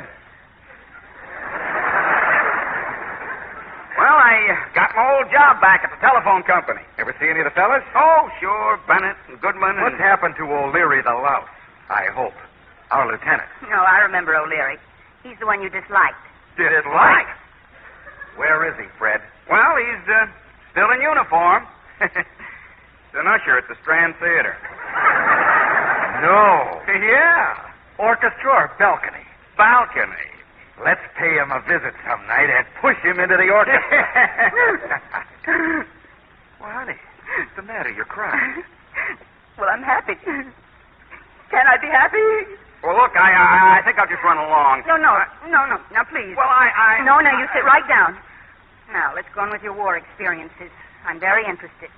Well, I got my old job back at the telephone company. Ever see any of the fellas? Oh, sure. Bennett and Goodman and... What's happened to O'Leary the louse? I hope. Our lieutenant. No, I remember O'Leary. He's the one you disliked. Dislike? Where is he, Fred? Well, he's still in uniform. He's an usher at the Strand Theater. No. Yeah. Orchestra or balcony? Balcony. Let's pay him a visit some night and push him into the orchestra. Well, honey, what's the matter? You're crying. Well, I'm happy. Can I be happy? Well, look, I think I'll just run along. No. Now, please. Well, No, you sit right down. Now, let's go on with your war experiences. I'm very interested.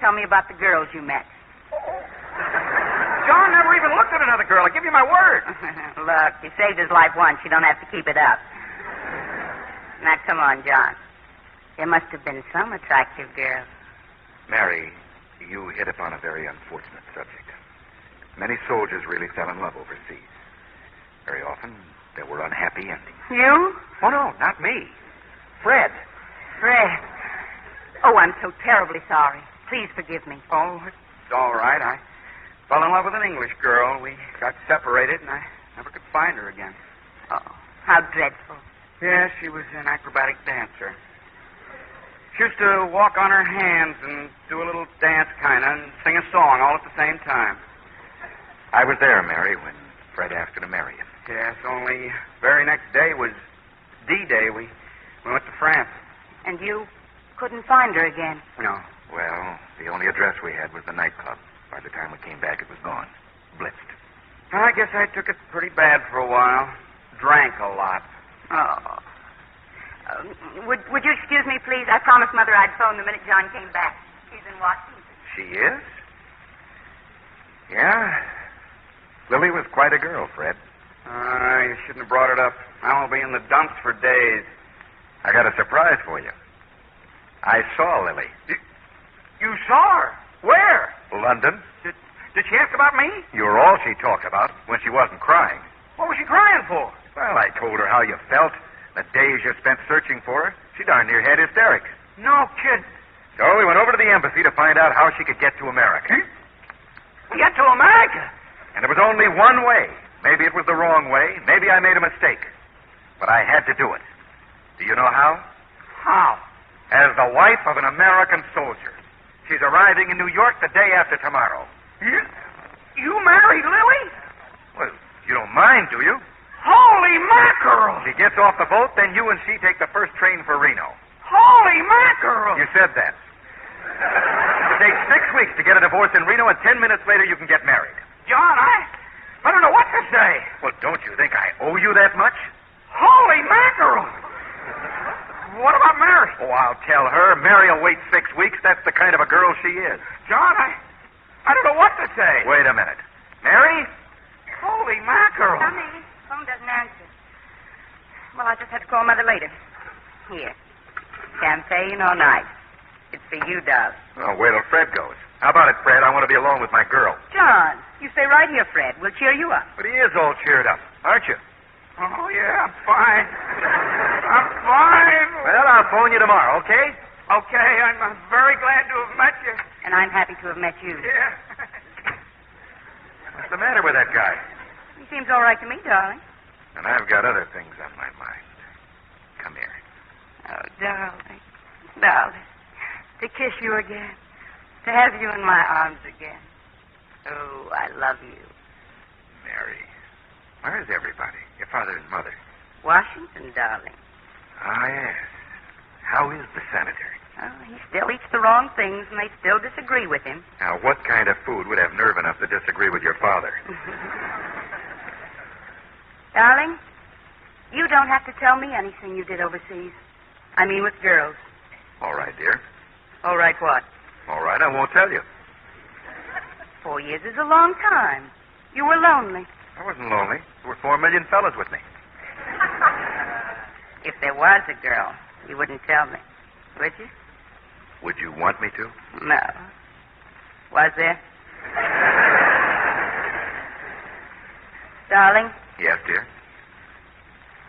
Tell me about the girls you met. John never even looked at another girl. I give you my word. Look, you saved his life once. You don't have to keep it up. Now, come on, John. There must have been some attractive girls. Mary, you hit upon a very unfortunate subject. Many soldiers really fell in love overseas. Very often, there were unhappy endings. You? Oh, no, not me. Fred. Fred. Oh, I'm so terribly sorry. Please forgive me. Oh, it's all right. I fell in love with an English girl. We got separated, and I never could find her again. Oh, how dreadful. Yeah, she was an acrobatic dancer. She used to walk on her hands and do a little dance, kind of, and sing a song all at the same time. I was there, Mary, when Fred asked her to marry him. Yes, only very next day was D-Day. We went to France. And you couldn't find her again? No. Well, the only address we had was the nightclub. By the time we came back, it was gone. Blitzed. I guess I took it pretty bad for a while. Drank a lot. Oh. Would you excuse me, please? I promised Mother I'd phone the minute John came back. She's in Washington. She is? Yeah. Lily was quite a girl, Fred. You shouldn't have brought it up. I'll be in the dumps for days. I got a surprise for you. I saw Lily. You saw her? Where? London. Did she ask about me? You were all she talked about when she wasn't crying. What was she crying for? Well, I told her how you felt, the days you spent searching for her. She darn near had hysterics. No kidding. So we went over to the embassy to find out how she could get to America. Get to America? And there was only one way. Maybe it was the wrong way. Maybe I made a mistake. But I had to do it. Do you know how? How? As the wife of an American soldier. She's arriving in New York the day after tomorrow. You married Lily? Well, you don't mind, do you? Holy mackerel! She gets off the boat, then you and she take the first train for Reno. Holy mackerel! You said that. It takes 6 weeks to get a divorce in Reno, and 10 minutes later you can get married. John, I don't know what to say. Well, don't you think I owe you that much? Holy mackerel! What about Mary? Oh, I'll tell her. Mary will wait 6 weeks. That's the kind of a girl she is. John, I don't know what to say. Wait a minute. Mary? Holy mackerel. Tommy, phone doesn't answer. Well, I'll just have to call Mother later. Here. Champagne all night. It's for you, darling. Oh, wait till Fred goes. How about it, Fred? I want to be alone with my girl. John, you stay right here, Fred. We'll cheer you up. But he is all cheered up, aren't you? Oh, yeah, I'm fine. I'm fine. Well, I'll phone you tomorrow, okay? Okay, I'm very glad to have met you. And I'm happy to have met you. Yeah. What's the matter with that guy? He seems all right to me, darling. And I've got other things on my mind. Come here. Oh, darling. Darling. To kiss you again. To have you in my arms again. Oh, I love you. Mary, where is everybody? Your father and mother? Washington, darling. Ah, yes. How is the senator? Oh, he still eats the wrong things, and they still disagree with him. Now, what kind of food would have nerve enough to disagree with your father? Darling, you don't have to tell me anything you did overseas. I mean with girls. All right, dear. All right, what? All right, I won't tell you. 4 years is a long time. You were lonely. I wasn't lonely. There were 4 million fellas with me. If there was a girl, you wouldn't tell me, would you? Would you want me to? No. Was there? Darling? Yes, dear?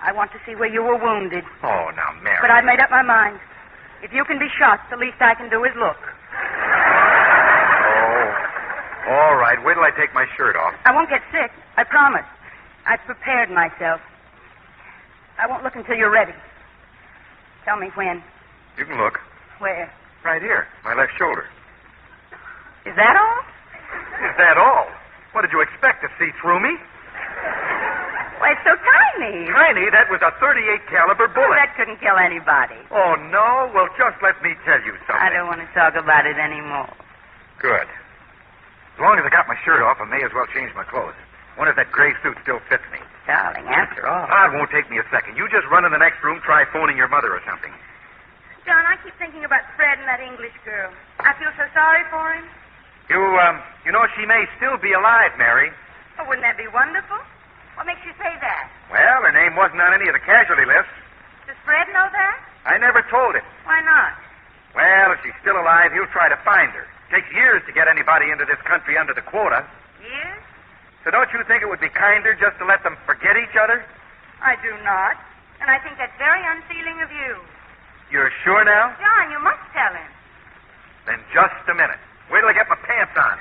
I want to see where you were wounded. Oh, now, Mary. But I've made up my mind. If you can be shot, the least I can do is look. Oh, all right. Wait till I take my shirt off. I won't get sick. I promise. I've prepared myself. I won't look until you're ready. Tell me when. You can look. Where? Right here, my left shoulder. Is that all? Is that all? What did you expect, to see through me? Why, it's so tiny. Tiny? That was a .38 caliber bullet. Oh, that couldn't kill anybody. Oh, no? Well, just let me tell you something. I don't want to talk about it anymore. Good. As long as I got my shirt off, I may as well change my clothes. Wonder if that gray suit still fits me. Darling, after all. It won't take me a second. You just run in the next room, try phoning your mother or something. John, I keep thinking about Fred and that English girl. I feel so sorry for him. You know, she may still be alive, Mary. Oh, wouldn't that be wonderful? What makes you say that? Well, her name wasn't on any of the casualty lists. Does Fred know that? I never told him. Why not? Well, if she's still alive, he'll try to find her. Takes years to get anybody into this country under the quota. Years? So don't you think it would be kinder just to let them forget each other? I do not. And I think that's very unfeeling of you. You're sure now? John, you must tell him. Then just a minute. Wait till I get my pants on.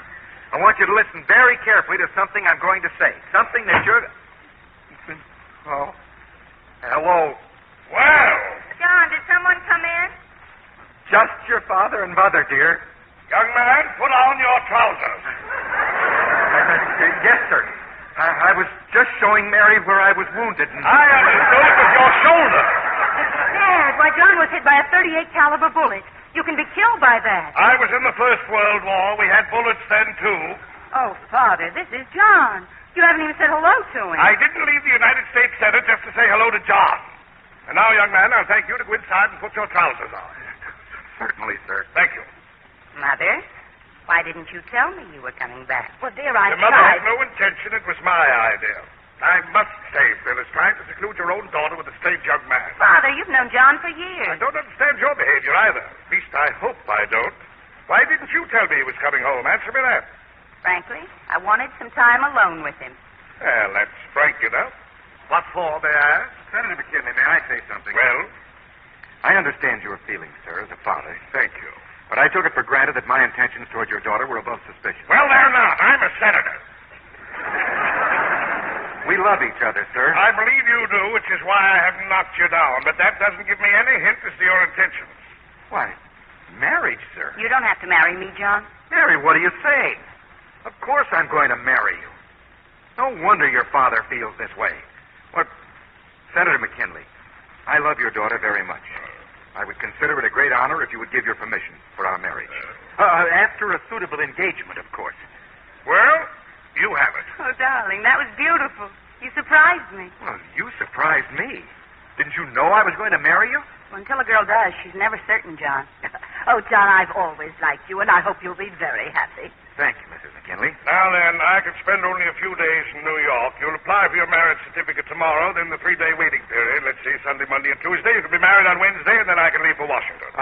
I want you to listen very carefully to something I'm going to say. Something that you're... Oh. Hello. Well. John, did someone come in? Just your father and mother, dear. Young man, put on your trousers. Yes, sir. I was just showing Mary where I was wounded. And... I understood it was your shoulder. Dad, why, John was hit by a .38 caliber bullet. You can be killed by that. I was in the First World War. We had bullets then, too. Oh, Father, this is John. You haven't even said hello to him. I didn't leave the United States Senate just to say hello to John. And now, young man, I'll thank you to go inside and put your trousers on. Certainly, sir. Thank you. Mother, why didn't you tell me you were coming back? Well, dear, I Your mother tried. had no intention. It was my idea. I must say, Phyllis, trying to seclude your own daughter with a strange young man. Father, you've known John for years. I don't understand your behavior either. At least I hope I don't. Why didn't you tell me he was coming home? Answer me that. Frankly, I wanted some time alone with him. Well, that's frank enough. What for, may I ask? Senator McKinley, may I say something? Well? I understand your feelings, sir, as a father. Thank you. But I took it for granted that my intentions toward your daughter were above suspicion. Well, they're not. I'm a senator. We love each other, sir. I believe you do, which is why I haven't knocked you down. But that doesn't give me any hint as to your intentions. Why, marriage, sir. You don't have to marry me, John. Mary, what are you saying? Of course I'm going to marry you. No wonder your father feels this way. What, Senator McKinley, I love your daughter very much. I would consider it a great honor if you would give your permission for our marriage. After a suitable engagement, of course. Well, you have it. Oh, darling, that was beautiful. You surprised me. Well, you surprised me. Didn't you know I was going to marry you? Well, until a girl does, she's never certain, John. Oh, John, I've always liked you, and I hope you'll be very happy. Thank you, Mrs. McKinley. Now then, I can spend only a few days in New York. You'll apply for your marriage certificate tomorrow, then the 3-day waiting period. Let's see, Sunday, Monday, and Tuesday. You can be married on Wednesday, and then I can leave for Washington.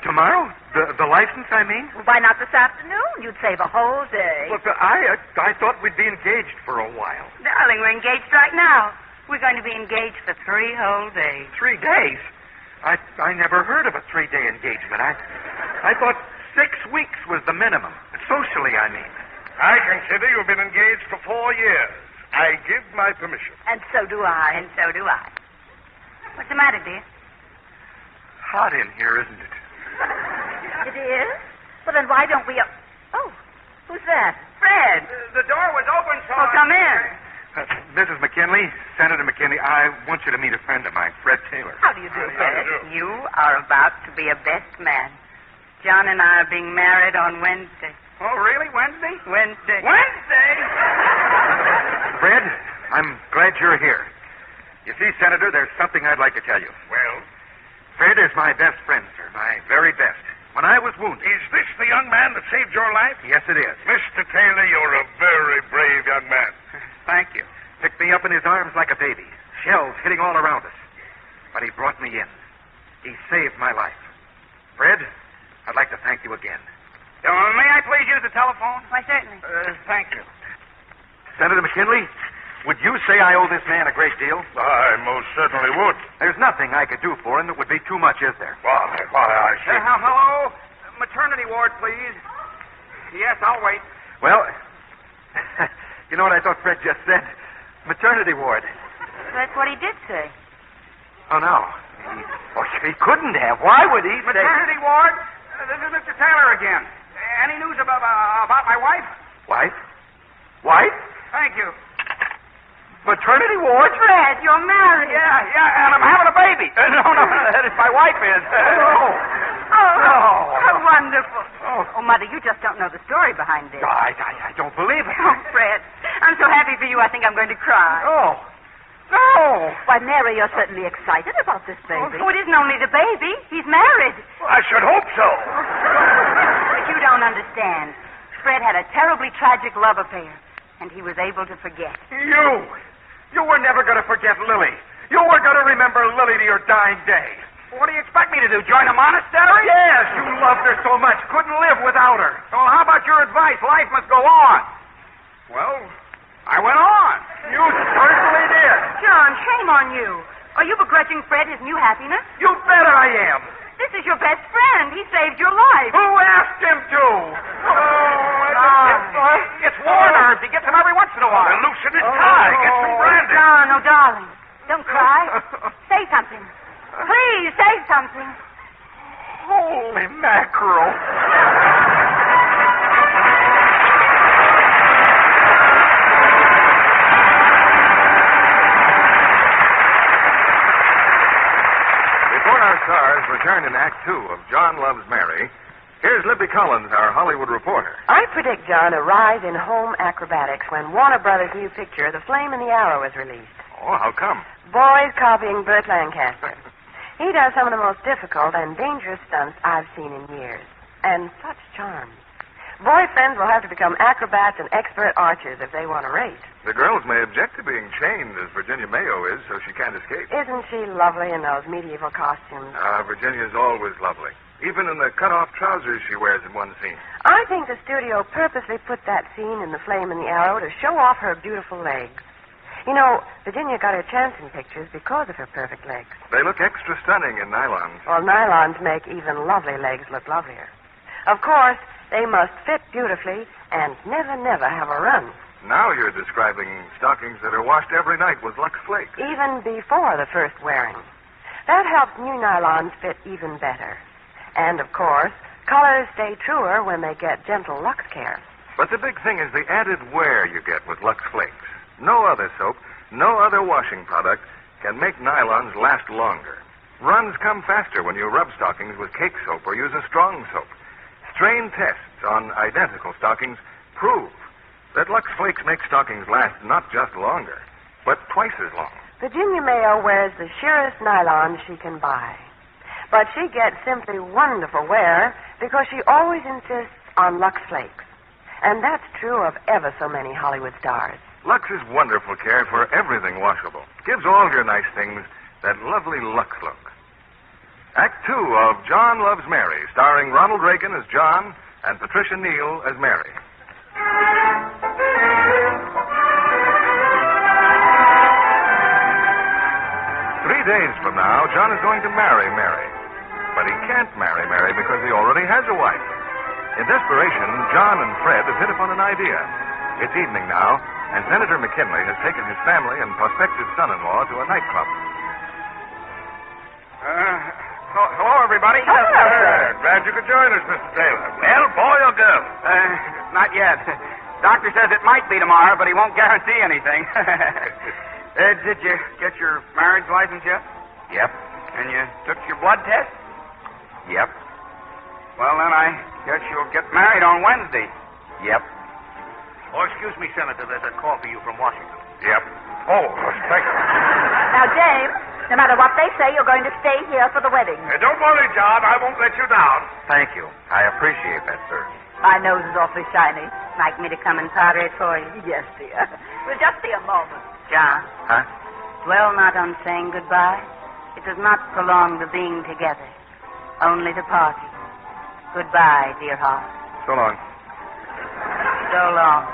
Tomorrow? The license, I mean? Well, why not this afternoon? You'd save a whole day. Look, I thought we'd be engaged for a while. Darling, we're engaged right now. We're going to be engaged for 3 whole days. 3 days? I never heard of a 3-day engagement. I thought 6 weeks was the minimum. Socially, I mean. I consider you've been engaged for 4 years. I give my permission. And so do I. And so do I. What's the matter, dear? Hot in here, isn't it? It is? Well, then why don't we... Oh, who's that? Fred. The door was open, so... Well, come in. Mrs. McKinley, Senator McKinley, I want you to meet a friend of mine, Fred Taylor. How do you do, Fred? You are about to be a best man. John and I are being married on Wednesday. Oh, really? Wednesday? Wednesday. Wednesday? Fred, I'm glad you're here. You see, Senator, there's something I'd like to tell you. Well? Fred is my best friend, sir. My very best. When I was wounded... Is this the young man that saved your life? Yes, it is. Mr. Taylor, you're a very brave young man. Thank you. Picked me up in his arms like a baby. Shells hitting all around us. But he brought me in. He saved my life. Fred, I'd like to thank you again. May I please use the telephone? Why, certainly. Thank you. Senator McKinley, would you say I owe this man a great deal? I most certainly would. There's nothing I could do for him that would be too much, is there? Why, I should... Hello? Maternity ward, please. Yes, I'll wait. Well, you know what I thought Fred just said? Maternity ward. That's what he did say. Oh, no. He couldn't have. Why would he say... Maternity ward? This is Mr. Taylor again. Any news about my wife? Wife? Wife? Thank you. Maternity ward? Fred, you're married. Yeah, and I'm having a baby. No, that is my wife is. No. How wonderful. Oh, Mother, you just don't know the story behind this. I don't believe it. Oh, Fred, I'm so happy for you, I think I'm going to cry. Oh. No. Why, Mary, you're certainly excited about this baby. Oh, it isn't only the baby. He's married. Well, I should hope so. But you don't understand. Fred had a terribly tragic love affair, and he was able to forget. You were never going to forget Lily. You were going to remember Lily to your dying day. What do you expect me to do, join a monastery? Yes, you loved her so much, couldn't live without her. Well, how about your advice? Life must go on. Well, I went on. You certainly did. John, shame on you. Are you begrudging Fred his new happiness? You bet I am. This is your best friend. He saved your life. Who asked him to? It's war nerves. He gets them every once in a while. Loosen his tie. Get some brandy. John, oh, darling. Don't cry. Say something. Please, say something. Holy mackerel. Before our stars return in Act Two of John Loves Mary. Here's Libby Collins, our Hollywood reporter. I predict, John, a rise in home acrobatics when Warner Brothers' new picture, The Flame and the Arrow, is released. Oh, how come? Boys copying Burt Lancaster. He does some of the most difficult and dangerous stunts I've seen in years. And such charm. Boy friends will have to become acrobats and expert archers if they want to race. The girls may object to being chained, as Virginia Mayo is, so she can't escape. Isn't she lovely in those medieval costumes? Virginia's always lovely. Even in the cut-off trousers she wears in one scene. I think the studio purposely put that scene in The Flame and the Arrow to show off her beautiful legs. You know, Virginia got her chance in pictures because of her perfect legs. They look extra stunning in nylons. Well, nylons make even lovely legs look lovelier. Of course, they must fit beautifully and never, never have a run. Now you're describing stockings that are washed every night with Lux Flakes. Even before the first wearing. That helps new nylons fit even better. And, of course, colors stay truer when they get gentle Lux care. But the big thing is the added wear you get with Lux Flakes. No other soap, no other washing product can make nylons last longer. Runs come faster when you rub stockings with cake soap or use a strong soap. Strain tests on identical stockings prove that Lux Flakes make stockings last not just longer, but twice as long. Virginia Mayo wears the surest nylon she can buy. But she gets simply wonderful wear because she always insists on Lux Flakes. And that's true of ever so many Hollywood stars. Lux is wonderful care for everything washable. Gives all your nice things that lovely Lux look. Act Two of John Loves Mary, starring Ronald Reagan as John and Patricia Neal as Mary. 3 days from now, John is going to marry Mary. But he can't marry Mary because he already has a wife. In desperation, John and Fred have hit upon an idea. It's evening now, and Senator McKinley has taken his family and prospective son-in-law to a nightclub. Hello, everybody. Glad you could join us, Mr. Taylor. Well, boy or girl? Not yet. Doctor says it might be tomorrow, but he won't guarantee anything. Did you get your marriage license yet? Yep. And you took your blood test? Yep. Well, then I guess you'll get married on Wednesday. Yep. Oh, excuse me, Senator. There's a call for you from Washington. Yep. Oh, thank you. Now, James, no matter what they say, you're going to stay here for the wedding. Don't worry, John. I won't let you down. Thank you. I appreciate that, sir. My nose is awfully shiny. Like me to come and powder it for you? Yes, dear. We'll just be a moment. John. Huh? Dwell not on saying goodbye. It does not prolong the being together. Only the parting. Goodbye, dear heart. So long. So long.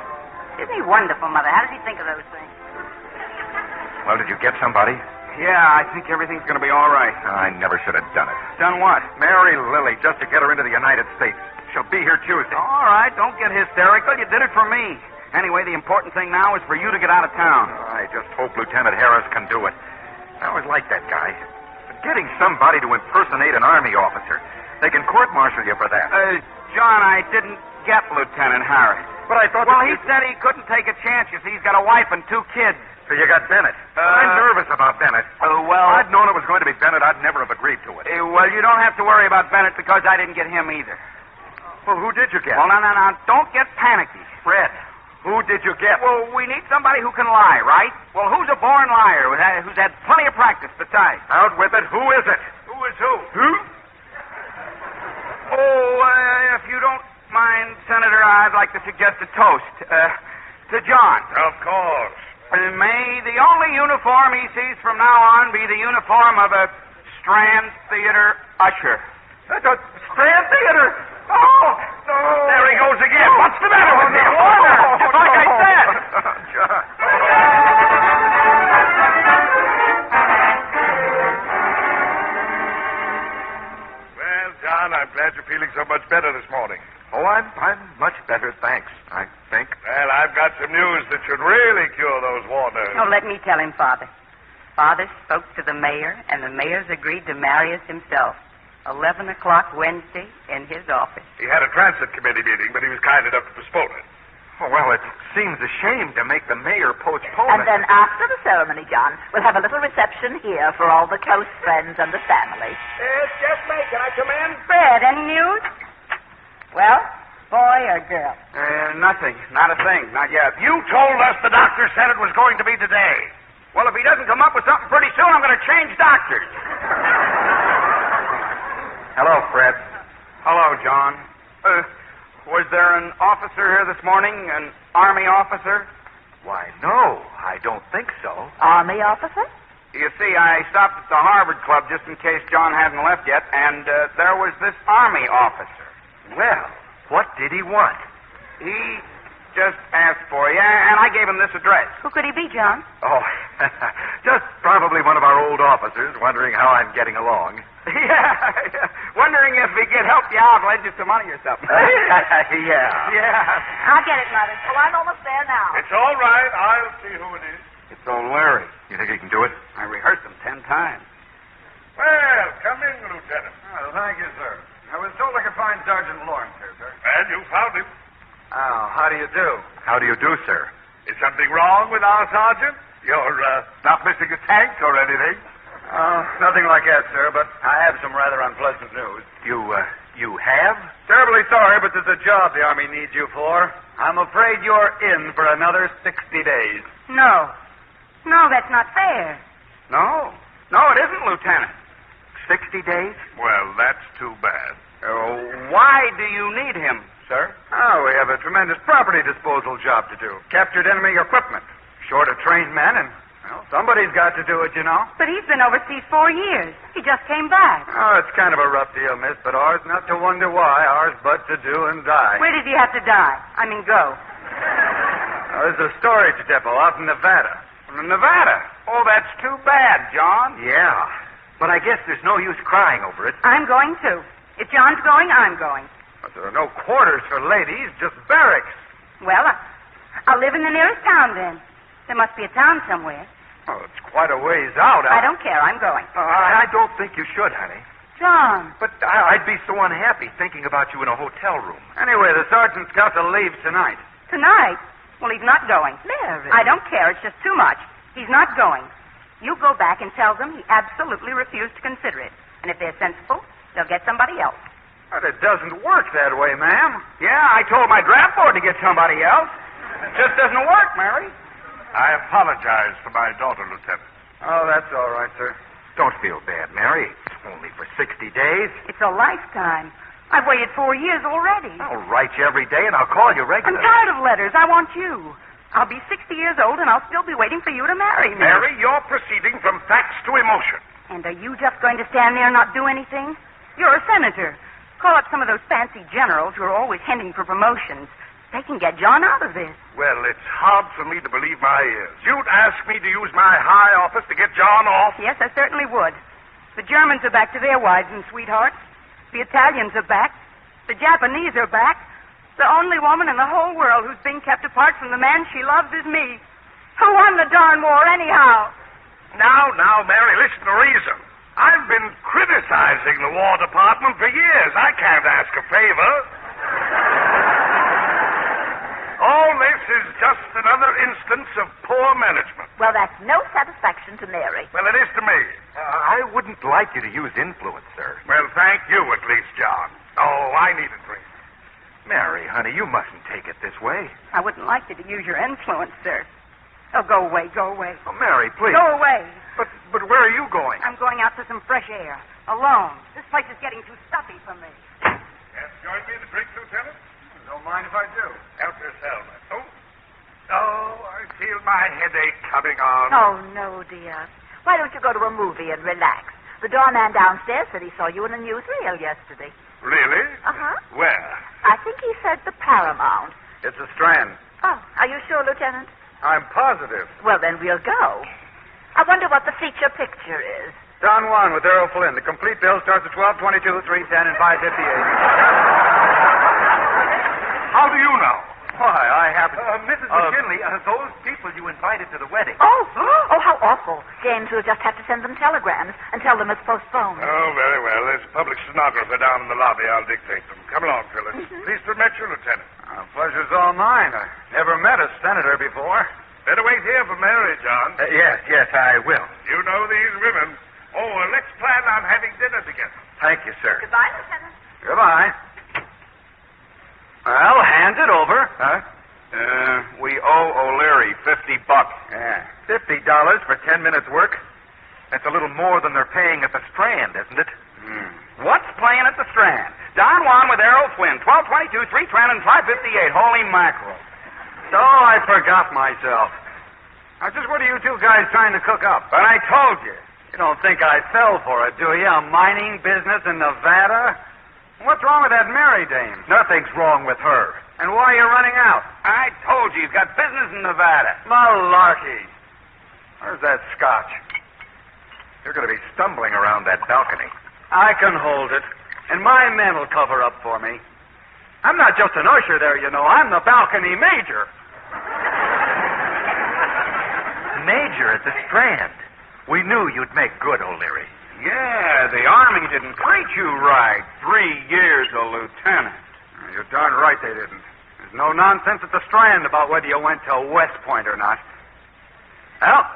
Isn't he wonderful, Mother? How does he think of those things? Well, did you get somebody? Yeah, I think everything's going to be all right. I never should have done it. Done what? Marry Lily just to get her into the United States. She'll be here Tuesday. All right, don't get hysterical. You did it for me. Anyway, the important thing now is for you to get out of town. I just hope Lieutenant Harris can do it. I always liked that guy. But getting somebody to impersonate an Army officer. They can court-martial you for that. John, I didn't get Lieutenant Harris. But I thought... Well, he said he couldn't take a chance. You see, he's got a wife and 2 kids. So you got Bennett. I'm nervous about Bennett. Well... If I'd known it was going to be Bennett, I'd never have agreed to it. Well, you don't have to worry about Bennett because I didn't get him either. Well, who did you get? Well, no. Don't get panicky. Fred. Who did you get? Well, we need somebody who can lie, right? Well, who's a born liar who's had plenty of practice besides? Out with it. Who is it? Who is who? Who? Oh, if you don't mind, Senator, I'd like to suggest a toast to John. Of course. May the only uniform he sees from now on be the uniform of a Strand Theater usher. That's a Strand Theater? Oh, no. There he goes again. What's the matter with him? Just like I said. John. Well, John, I'm glad you're feeling so much better this morning. Oh, I'm much better, thanks, I think. Well, I've got some news that should really cure those war nerves. Oh, let me tell him, Father. Father spoke to the mayor, and the mayor's agreed to marry us himself. 11 o'clock Wednesday in his office. He had a transit committee meeting, but he was kind enough to postpone it. Oh, well, it seems a shame to make the mayor postpone And it. then after the ceremony, John, we'll have a little reception here for all the close friends and the family. It's just me. Can I come in? Fred, any news? Well, boy or girl? Nothing. Not a thing. Not yet. You told us the doctor said it was going to be today. Well, if he doesn't come up with something pretty soon, I'm going to change doctors. Hello, Fred. Hello, John. Was there an officer here this morning? An Army officer? Why, no, I don't think so. Army officer? You see, I stopped at the Harvard Club just in case John hadn't left yet, and there was this Army officer. Well, what did he want? He just asked for you, and I gave him this address. Who could he be, John? Oh, just probably one of our old officers wondering how I'm getting along. Yeah, wondering if he could help you out, lend you some money or something. Yeah. Yeah. I'll get it, Mother. Oh, I'm almost there now. It's all right. I'll see who it is. It's old Larry. You think he can do it? I rehearsed him 10 times. Well, come in, Lieutenant. Oh, thank you, sir. I was told I could find Sergeant Lawrence here, sir. And you found him. Oh, how do you do? How do you do, sir? Is something wrong with our sergeant? You're not missing a tank or anything? Oh, nothing like that, sir, but I have some rather unpleasant news. You have? Terribly sorry, but there's a job the Army needs you for. I'm afraid you're in for another 60 days. No. No, that's not fair. No, it isn't, Lieutenant. 60 days? Well, that's too bad. Why do you need him, sir? Oh, we have a tremendous property disposal job to do. Captured enemy equipment. Short of trained men, and, well, somebody's got to do it, you know. But he's been overseas 4 years. He just came back. Oh, it's kind of a rough deal, miss, but ours not to wonder why. Ours but to do and die. Where did he have to die? I mean, go. There's a storage depot out in Nevada. Nevada? Oh, that's too bad, John. Yeah, but I guess there's no use crying over it. I'm going too. If John's going, I'm going. But there are no quarters for ladies, just barracks. Well, I'll live in the nearest town then. There must be a town somewhere. Oh, it's quite a ways out. I don't care. I'm going. I don't think you should, honey. John. But I'd be so unhappy thinking about you in a hotel room. Anyway, the sergeant's got to leave tonight. Tonight? Well, he's not going. Mary. I don't care. It's just too much. He's not going. You go back and tell them he absolutely refused to consider it. And if they're sensible, they'll get somebody else. But it doesn't work that way, ma'am. Yeah, I told my draft board to get somebody else. It just doesn't work, Mary. I apologize for my daughter, Lieutenant. Oh, that's all right, sir. Don't feel bad, Mary. It's only for 60 days. It's a lifetime. I've waited 4 years already. I'll write you every day, and I'll call you I'm regularly. tired of letters. I want you. I'll be 60 years old, and I'll still be waiting for you to marry me. Mary, you're proceeding from facts to emotion. And are you just going to stand there and not do anything? You're a senator. Call up some of those fancy generals who are always hinting for promotions. They can get John out of this. Well, it's hard for me to believe my ears. You'd ask me to use my high office to get John off? Yes, I certainly would. The Germans are back to their wives and sweethearts. The Italians are back. The Japanese are back. The only woman in the whole world who's being kept apart from the man she loves is me. Who won the darn war, anyhow? Now, Mary, listen to reason. I've been criticizing the War Department for years. I can't ask a favor. All this is just another instance of poor management. Well, that's no satisfaction to Mary. Well, it is to me. I wouldn't like you to use influence, sir. Well, thank you at least, John. Oh, I need a drink. Mary, honey, you mustn't take it this way. I wouldn't like you to use your influence, sir. Oh, go away, go away. Oh, Mary, please. Go away. But where are you going? I'm going out for some fresh air. Alone. This place is getting too stuffy for me. Can't join me in the drink, Lieutenant? Don't mind if I do. Help yourself. Oh, I feel my headache coming on. Oh, no, dear. Why don't you go to a movie and relax? The doorman downstairs said he saw you in a newsreel yesterday. Really? Uh-huh. Where? I think he said the Paramount. It's a Strand. Oh, are you sure, Lieutenant? I'm positive. Well, then we'll go. I wonder what the feature picture is. Don Juan with Errol Flynn. The complete bill starts at 12:22, 3:10, and 5:58. How do you know? Why, I happen... Mrs. McKinley, those people you invited to the wedding. Oh, how awful. James will just have to send them telegrams and tell them it's postponed. Oh, very well. There's a public stenographer down in the lobby. I'll dictate them. Come along, Phyllis. Pleased to have met you, Lieutenant. Pleasure's all mine. I never met a senator before. Better wait here for Mary, John. Yes, I will. You know these women. Let's plan on having dinner together. Thank you, sir. Goodbye, Lieutenant. Goodbye. Well, hand it over. Huh? We owe O'Leary $50. Yeah. $50 for 10 minutes work? That's a little more than they're paying at the Strand, isn't it? What's playing at the Strand? Don Juan with Errol Flynn, 1222, 3 Trenton, 558. Holy mackerel. So I forgot myself. Now, just what are you two guys trying to cook up? But I told you. You don't think I fell for it, do you? A mining business in Nevada? What's wrong with that Mary dame? Nothing's wrong with her. And why are you running out? I told you, you've got business in Nevada. Malarkey. Where's that scotch? You're going to be stumbling around that balcony. I can hold it. And my men will cover up for me. I'm not just an usher there, you know. I'm the balcony major. Major at the Strand. We knew you'd make good, O'Leary. Yeah, the Army didn't treat you right. 3 years a lieutenant. You're darn right they didn't. There's no nonsense at the Strand about whether you went to West Point or not. Well,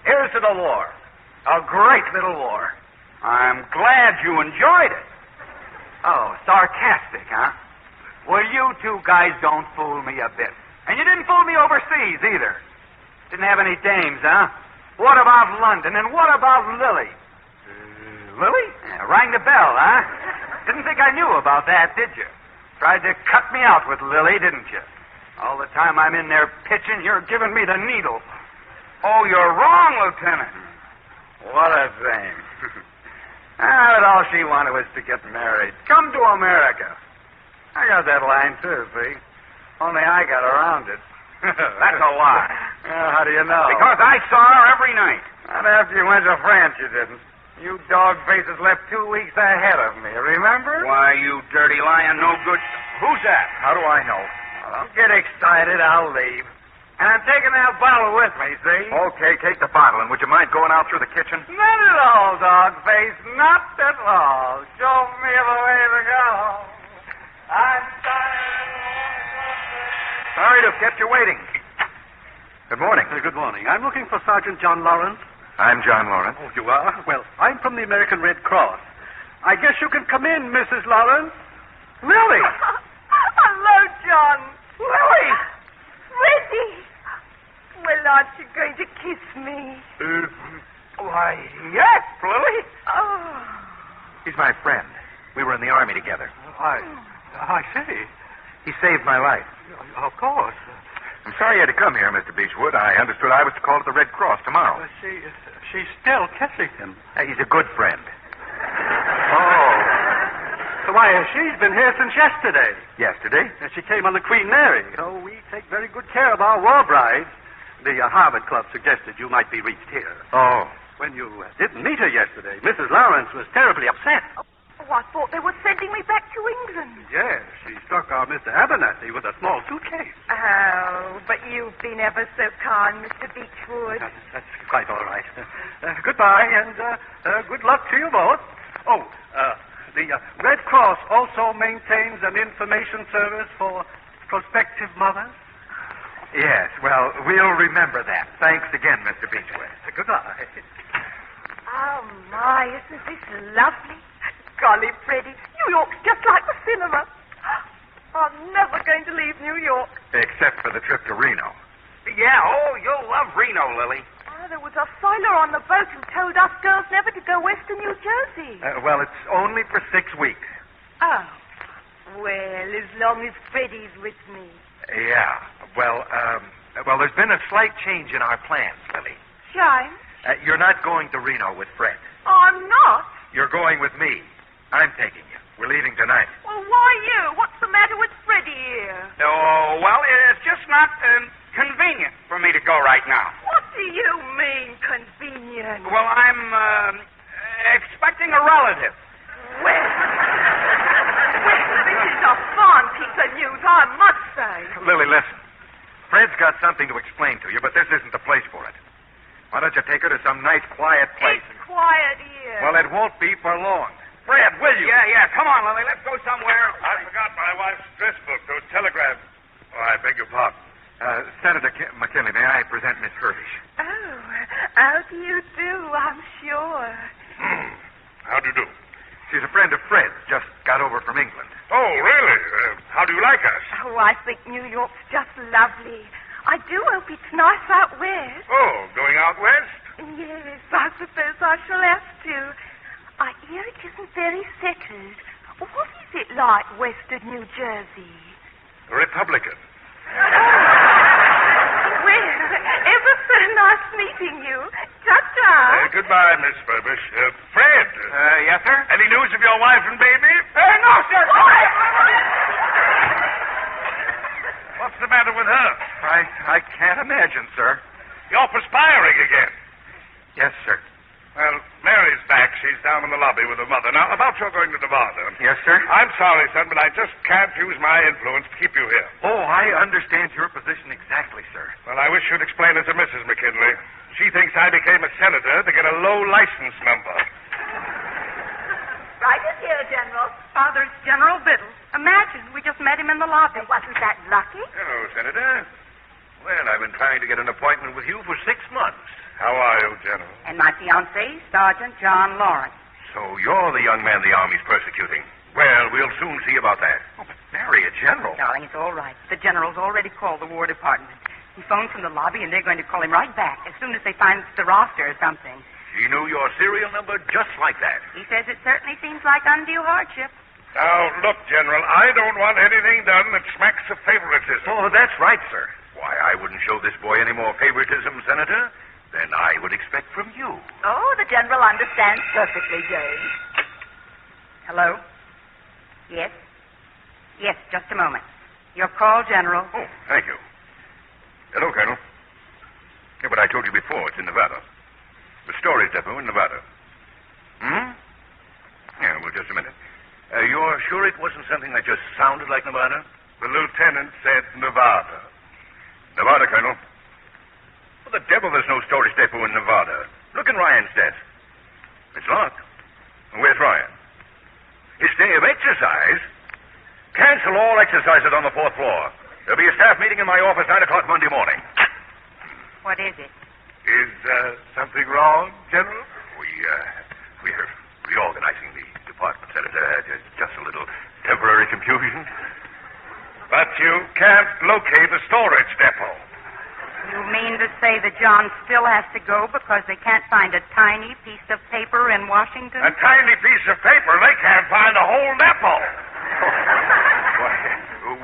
here's to the war. A great little war. I'm glad you enjoyed it. Oh, sarcastic, huh? Well, you two guys don't fool me a bit. And you didn't fool me overseas, either. Didn't have any dames, huh? What about London? And what about Lily? Lily? Yeah, rang the bell, huh? Didn't think I knew about that, did you? Tried to cut me out with Lily, didn't you? All the time I'm in there pitching, you're giving me the needle. Oh, you're wrong, Lieutenant. What a shame. But all she wanted was to get married. Come to America. I got that line, too, see? Only I got around it. That's a lie. How do you know? Because I saw her every night. Not after you went to France, you didn't. You dog faces left 2 weeks ahead of me, remember? Why, you dirty lying no good... Who's that? How do I know? Well, don't get excited. I'll leave. And I'm taking that bottle with me, see? Okay, take the bottle. And would you mind going out through the kitchen? Not at all, dog face. Not at all. Show me the way to go. I'm sorry to have kept you waiting. Good morning. Good morning. I'm looking for Sergeant John Lawrence. I'm John Lawrence. Oh, you are? Well, I'm from the American Red Cross. I guess you can come in, Mrs. Lawrence. Lily! Hello, John. Lily! Freddie! Well, aren't you going to kiss me? Why, yes, Lily. Oh. He's my friend. We were in the Army together. I see. He saved my life. Of course. I'm sorry you had to come here, Mr. Beechwood. I understood I was to call at the Red Cross tomorrow. She's still kissing him. He's a good friend. Oh. So why, she's been here since yesterday. Yesterday? She came on the Queen Mary. Oh, we take very good care of our war brides. The Harvard Club suggested you might be reached here. Oh. When you didn't meet her yesterday, Mrs. Lawrence was terribly upset. Oh, I thought they were sending me back to England. Yes, she struck our Mr. Abernathy with a small suitcase. Oh, but you've been ever so kind, Mr. Beechwood. That's quite all right. Goodbye, and good luck to you both. Oh, the Red Cross also maintains an information service for prospective mothers. Yes, well, we'll remember that. Thanks again, Mr. Beechwood. Goodbye. Oh, my, isn't this lovely? Golly, Freddie, New York's just like the cinema. I'm never going to leave New York. Except for the trip to Reno. Yeah, you'll love Reno, Lily. Oh, there was a sailor on the boat who told us girls never to go west of New Jersey. Well, it's only for 6 weeks. Oh, well, as long as Freddie's with me. Yeah, well, there's been a slight change in our plans, Lily. Shine? You're not going to Reno with Fred. I'm not. You're going with me. I'm taking you. We're leaving tonight. Well, why you? What's the matter with Freddie here? Oh, well, it's just not convenient for me to go right now. What do you mean, convenient? Well, I'm expecting a relative. Well, this is a fine piece of news, I must say. Lily, listen. Fred's got something to explain to you, but this isn't the place for it. Why don't you take her to some nice, quiet place? It's quiet here. Well, it won't be for long. Fred, will you? Yeah. Come on, Lily. Let's go somewhere. I forgot my wife's dress book, those telegrams. Oh, I beg your pardon. Senator McKinley, may I present Miss Furbish? Oh, how do you do, I'm sure. How do you do? She's a friend of Fred's, just got over from England. Oh, really? How do you like us? Oh, I think New York's just lovely. I do hope it's nice out west. Oh, going out west? Yes, I suppose I shall have to. I hear it isn't very settled. What is it like west of New Jersey? Republican. Well, ever so nice meeting you. Ta-ta. Goodbye, Miss Furbish. Fred. Yes, sir? Any news of your wife and baby? No, sir. What's the matter with her? I can't imagine, sir. You're perspiring again. Yes, sir. Well, Mary's back. She's down in the lobby with her mother. Now, about your going to Nevada. Yes, sir? I'm sorry, son, but I just can't use my influence to keep you here. Oh, I understand your position exactly, sir. Well, I wish you'd explain it to Mrs. McKinley. She thinks I became a senator to get a low license number. Right in here, General. Father's General Biddle. Imagine, we just met him in the lobby. Wasn't that lucky? Hello, Senator. Well, I've been trying to get an appointment with you for 6 months. How are you, General? And my fiancé, Sergeant John Lawrence. So you're the young man the Army's persecuting. Well, we'll soon see about that. Oh, but Mary, a general. Darling, it's all right. The general's already called the War Department. He phoned from the lobby, and they're going to call him right back as soon as they find the roster or something. She knew your serial number just like that. He says it certainly seems like undue hardship. Now, look, General, I don't want anything done that smacks of favoritism. Oh, that's right, sir. Why, I wouldn't show this boy any more favoritism, Senator, than I would expect from you. Oh, the General understands perfectly, James. Hello? Yes? Yes, just a moment. Your call, General. Oh, thank you. Hello, Colonel. Yeah, but I told you before, it's in Nevada. The storage depot in Nevada. Yeah, well, just a minute. You're sure it wasn't something that just sounded like Nevada? The lieutenant said Nevada. Nevada, Colonel. Well, the devil, there's no storage depot in Nevada. Look in Ryan's desk. It's locked. Where's Ryan? His day of exercise? Cancel all exercises on the 4th floor. There'll be a staff meeting in my office 9 o'clock Monday morning. What is it? Is something wrong, General? We're reorganizing the department, Senator. Just a little temporary confusion. But you can't locate the storage depot. You mean to say that John still has to go because they can't find a tiny piece of paper in Washington? A tiny piece of paper? They can't find a whole depot.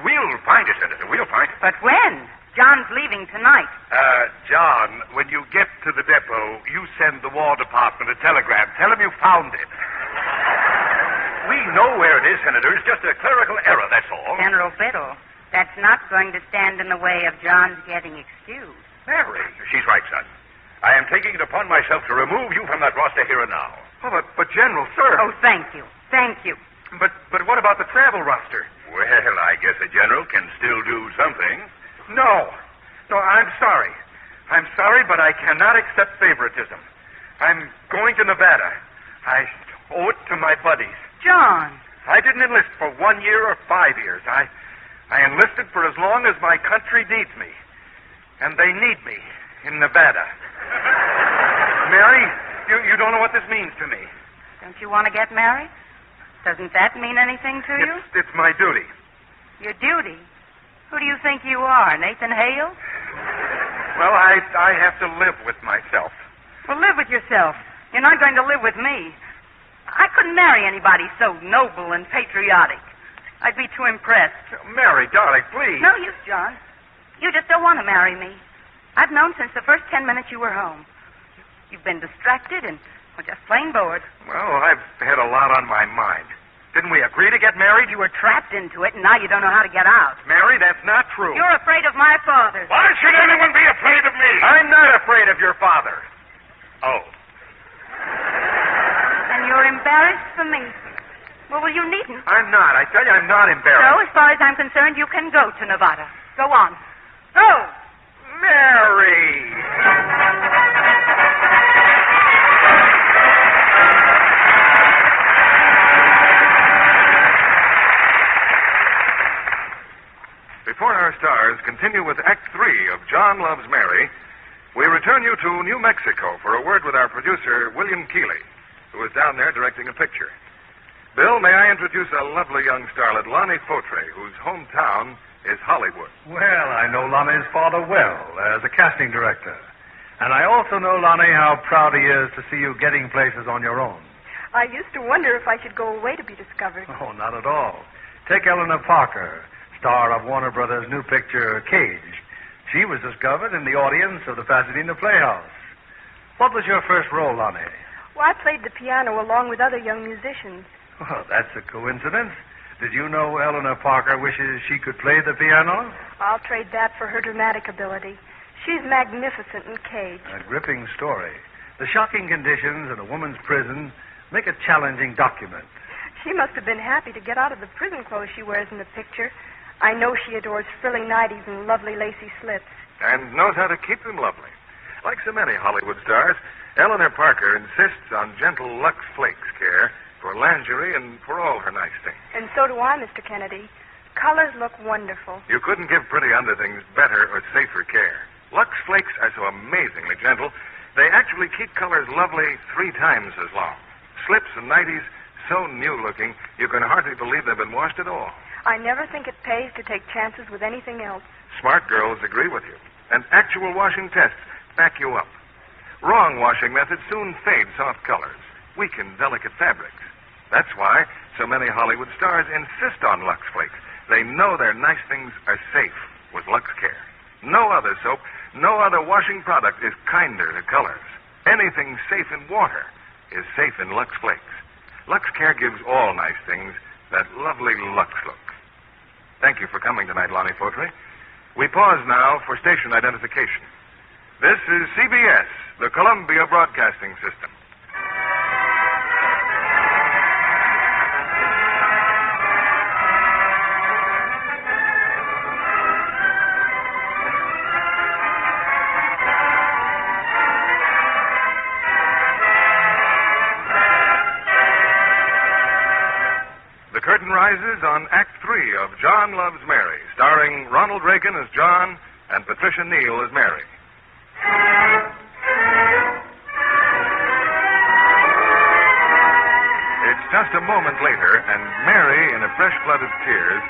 We'll find it, Senator. We'll find it. But when? John's leaving tonight. John, when you get to the depot, you send the War Department a telegram. Tell them you found it. We know where it is, Senator. It's just a clerical error, that's all. General Biddle, that's not going to stand in the way of John's getting excused. Mary. She's right, son. I am taking it upon myself to remove you from that roster here and now. Oh, but General, sir. Oh, thank you. Thank you. But what about the travel roster? Well, I guess a general can still do something. No, I'm sorry. I'm sorry, but I cannot accept favoritism. I'm going to Nevada. I owe it to my buddies. John. I didn't enlist for 1 year or 5 years. I enlisted for as long as my country needs me. And they need me in Nevada. Mary, you don't know what this means to me. Don't you want to get married? Doesn't that mean anything to you? It's my duty. Your duty? Who do you think you are, Nathan Hale? Well, I have to live with myself. Well, live with yourself. You're not going to live with me. I couldn't marry anybody so noble and patriotic. I'd be too impressed. Mary, darling, please. No use, John. You just don't want to marry me. I've known since the first 10 minutes you were home. You've been distracted and just plain bored. Well, I've had a lot on my mind. Didn't we agree to get married? You were trapped into it, and now you don't know how to get out. Mary, that's not true. You're afraid of my father. Why should anyone be afraid of me? I'm not afraid of your father. Oh. And you're embarrassed for me. Well, you needn't. I'm not. I tell you, I'm not embarrassed. So, as far as I'm concerned, you can go to Nevada. Go on. Go! Mary! Stars continue with Act 3 of John Loves Mary, we return you to New Mexico for a word with our producer, William Keeley, who is down there directing a picture. Bill, may I introduce a lovely young starlet, Lonnie Fautre, whose hometown is Hollywood. Well, I know Lonnie's father well as a casting director. And I also know, Lonnie, how proud he is to see you getting places on your own. I used to wonder if I should go away to be discovered. Oh, not at all. Take Eleanor Parker, star of Warner Brothers' new picture, Cage. She was discovered in the audience of the Pasadena Playhouse. What was your first role, Lonnie? Well, I played the piano along with other young musicians. Well, that's a coincidence. Did you know Eleanor Parker wishes she could play the piano? I'll trade that for her dramatic ability. She's magnificent in Cage. A gripping story. The shocking conditions in a woman's prison make a challenging document. She must have been happy to get out of the prison clothes she wears in the picture. I know she adores frilly nighties and lovely lacy slips. And knows how to keep them lovely. Like so many Hollywood stars, Eleanor Parker insists on gentle Lux Flakes care for lingerie and for all her nice things. And so do I, Mr. Kennedy. Colors look wonderful. You couldn't give pretty underthings better or safer care. Lux Flakes are so amazingly gentle, they actually keep colors lovely 3 times as long. Slips and nighties so new-looking, you can hardly believe they've been washed at all. I never think it pays to take chances with anything else. Smart girls agree with you. And actual washing tests back you up. Wrong washing methods soon fade soft colors, weaken delicate fabrics. That's why so many Hollywood stars insist on Lux Flakes. They know their nice things are safe with Lux Care. No other soap, no other washing product is kinder to colors. Anything safe in water is safe in Lux Flakes. Lux Care gives all nice things that lovely Lux look. Thank you for coming tonight, Lonnie Fautre. We pause now for station identification. This is CBS, the Columbia Broadcasting System. The curtain rises on Act 3 of John Loves Mary, starring Ronald Reagan as John and Patricia Neal as Mary. It's just a moment later, and Mary, in a fresh flood of tears,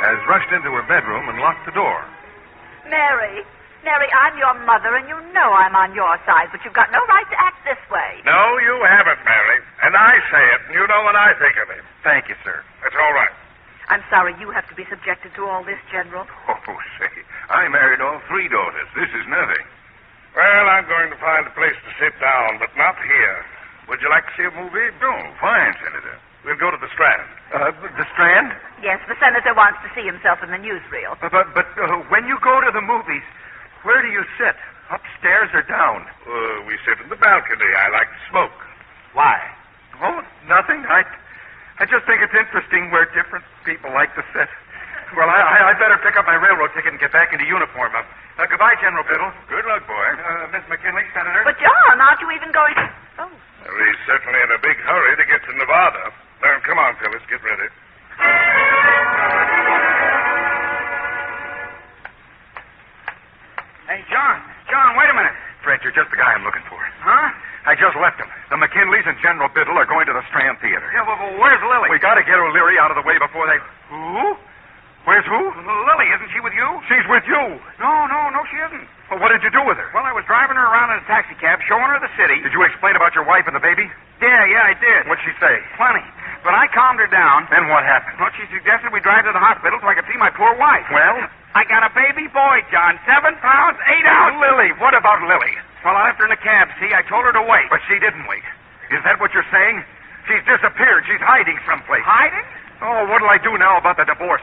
has rushed into her bedroom and locked the door. Mary, I'm your mother, and you know I'm on your side, but you've got no right to act this way. No, you haven't, Mary. And I say it, and you know what I think of it. Thank you, sir. That's all right. I'm sorry you have to be subjected to all this, General. Oh, say, I married all 3 daughters. This is nothing. Well, I'm going to find a place to sit down, but not here. Would you like to see a movie? No, fine, Senator. We'll go to the Strand. The Strand? Yes, the senator wants to see himself in the newsreel. But when you go to the movies, where do you sit? Upstairs or down? We sit in the balcony. I like to smoke. Why? Oh, nothing. I just think it's interesting where different people like to sit. Well, I better pick up my railroad ticket and get back into uniform. Goodbye, General Biddle. Good luck, boy. Miss McKinley, Senator. But, John, aren't you even going to... Oh. He's certainly in a big hurry to get to Nevada. Come on, Phyllis, get ready. Hey, John, wait a minute. Fred, you're just the guy I'm looking for. Huh? I just left him. The McKinleys and General Biddle are going to the Strand Theater. Yeah, well, where's Lily? We got to get O'Leary out of the way before they... Who? Where's who? Lily, isn't she with you? She's with you. No, she isn't. Well, what did you do with her? Well, I was driving her around in a taxi cab, showing her the city. Did you explain about your wife and the baby? Yeah, I did. What'd she say? Plenty. But I calmed her down. Then what happened? Well, she suggested we drive to the hospital so I could see my poor wife. Well? I got a baby boy, John. 7 pounds, 8 ounces. Lily. What about Lily? Well, I left her in the cab, see? I told her to wait. But she didn't wait. Is that what you're saying? She's disappeared. She's hiding someplace. Hiding? Oh, what'll I do now about the divorce?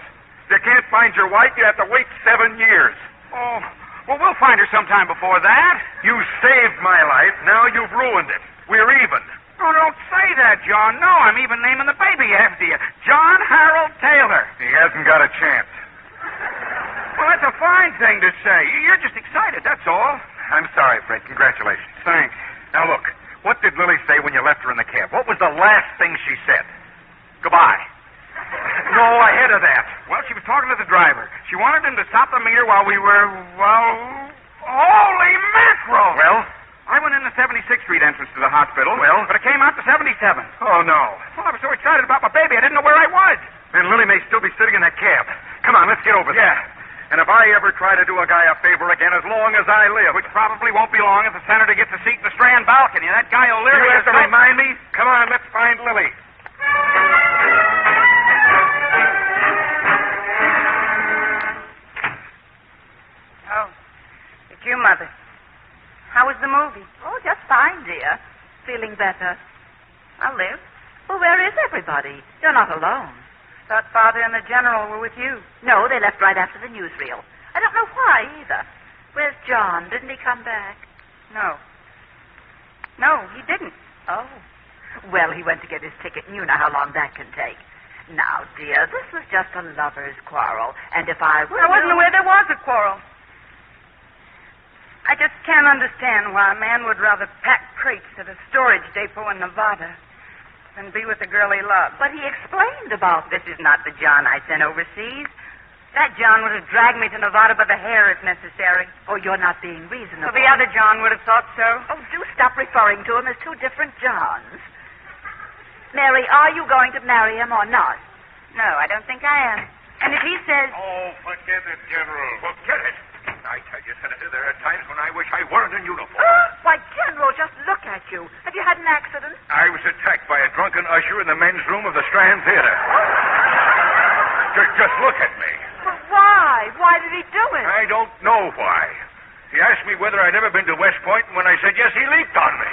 You can't find your wife. You have to wait 7 years. Oh, well, we'll find her sometime before that. You saved my life. Now you've ruined it. We're even. Oh, don't say that, John. No, I'm even naming the baby after you. John Harold Taylor. He hasn't got a chance. Well, that's a fine thing to say. You're just excited, that's all. I'm sorry, Fred. Congratulations. Thanks. Now, look, what did Lily say when you left her in the cab? What was the last thing she said? Goodbye. No, ahead of that. Well, she was talking to the driver. She wanted him to stop the meter while we were, well, holy mackerel! Well? I went in the 76th Street entrance to the hospital. Well? But it came out to 77. Oh, no. Well, I was so excited about my baby, I didn't know where I was. And Lily may still be sitting in that cab. Come on, let's get over there. Yeah. And if I ever try to do a guy a favor again, as long as I live, which probably won't be long if the senator gets a seat in the Strand balcony, that guy O'Leary... You have to remind me? Come on, let's find Lily. Oh, it's you, Mother. How was the movie? Oh, just fine, dear. Feeling better. I'll live. Well, where is everybody? You're not alone. Thought Father and the General were with you. No, they left right after the newsreel. I don't know why, either. Where's John? Didn't he come back? No. No, he didn't. Oh. Well, he went to get his ticket, and you know how long that can take. Now, dear, this was just a lover's quarrel, and if I were... I wasn't aware there was a quarrel. I just can't understand why a man would rather pack crates at a storage depot in Nevada than be with the girl he loves. But he explained about this. Is not the John I sent overseas. That John would have dragged me to Nevada by the hair if necessary. Oh, you're not being reasonable. So the other John would have thought so. Oh, do stop referring to him as two different Johns. Mary, are you going to marry him or not? No, I don't think I am. And if he says... Oh, forget it, General. Forget it. I tell you, Senator, there are times when I wish I weren't in uniform. Why, General, just look at you. Have you had an accident? I was attacked by a drunken usher in the men's room of the Strand Theater. Just look at me. But why? Why did he do it? I don't know why. He asked me whether I'd ever been to West Point, and when I said yes, he leaped on me.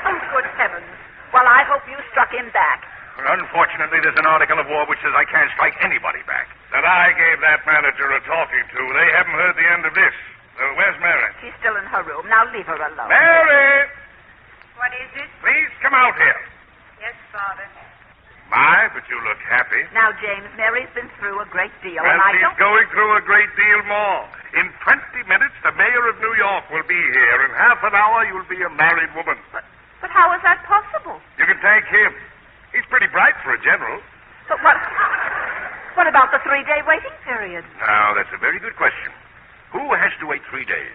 Oh, good heavens. Well, I hope you struck him back. Well, unfortunately, there's an article of war which says I can't strike anybody back. That I gave that manager a talking to. They haven't heard the end of this. Where's Mary? She's still in her room. Now leave her alone. Mary! What is it? Please come out here. Yes, Father. My, but you look happy. Now, James, Mary's been through a great deal, and I she's don't... going through a great deal more. In 20 minutes, the mayor of New York will be here. In half an hour, you'll be a married woman. But how is that possible? You can thank him. He's pretty bright for a general. But what about the 3-day waiting period? Now, that's a very good question. Who has to wait 3 days?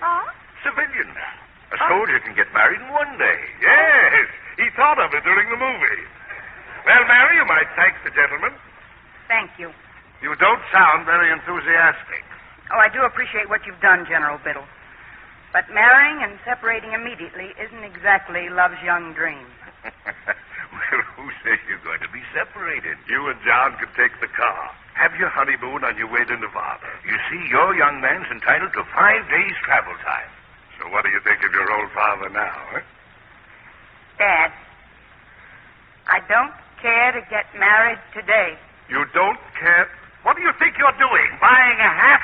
Civilians. A soldier can get married in 1 day. Yes, he thought of it during the movie. Well, Mary, you might thank the gentleman. Thank you. You don't sound very enthusiastic. Oh, I do appreciate what you've done, General Biddle. But marrying and separating immediately isn't exactly love's young dream. Well, who says you're going to be separated? You and John can take the car. Have your honeymoon on your way to Nevada. You see, your young man's entitled to 5 days' travel time. So what do you think of your old father now, eh? Dad, I don't care to get married today. You don't care? What do you think you're doing? Buying a hat?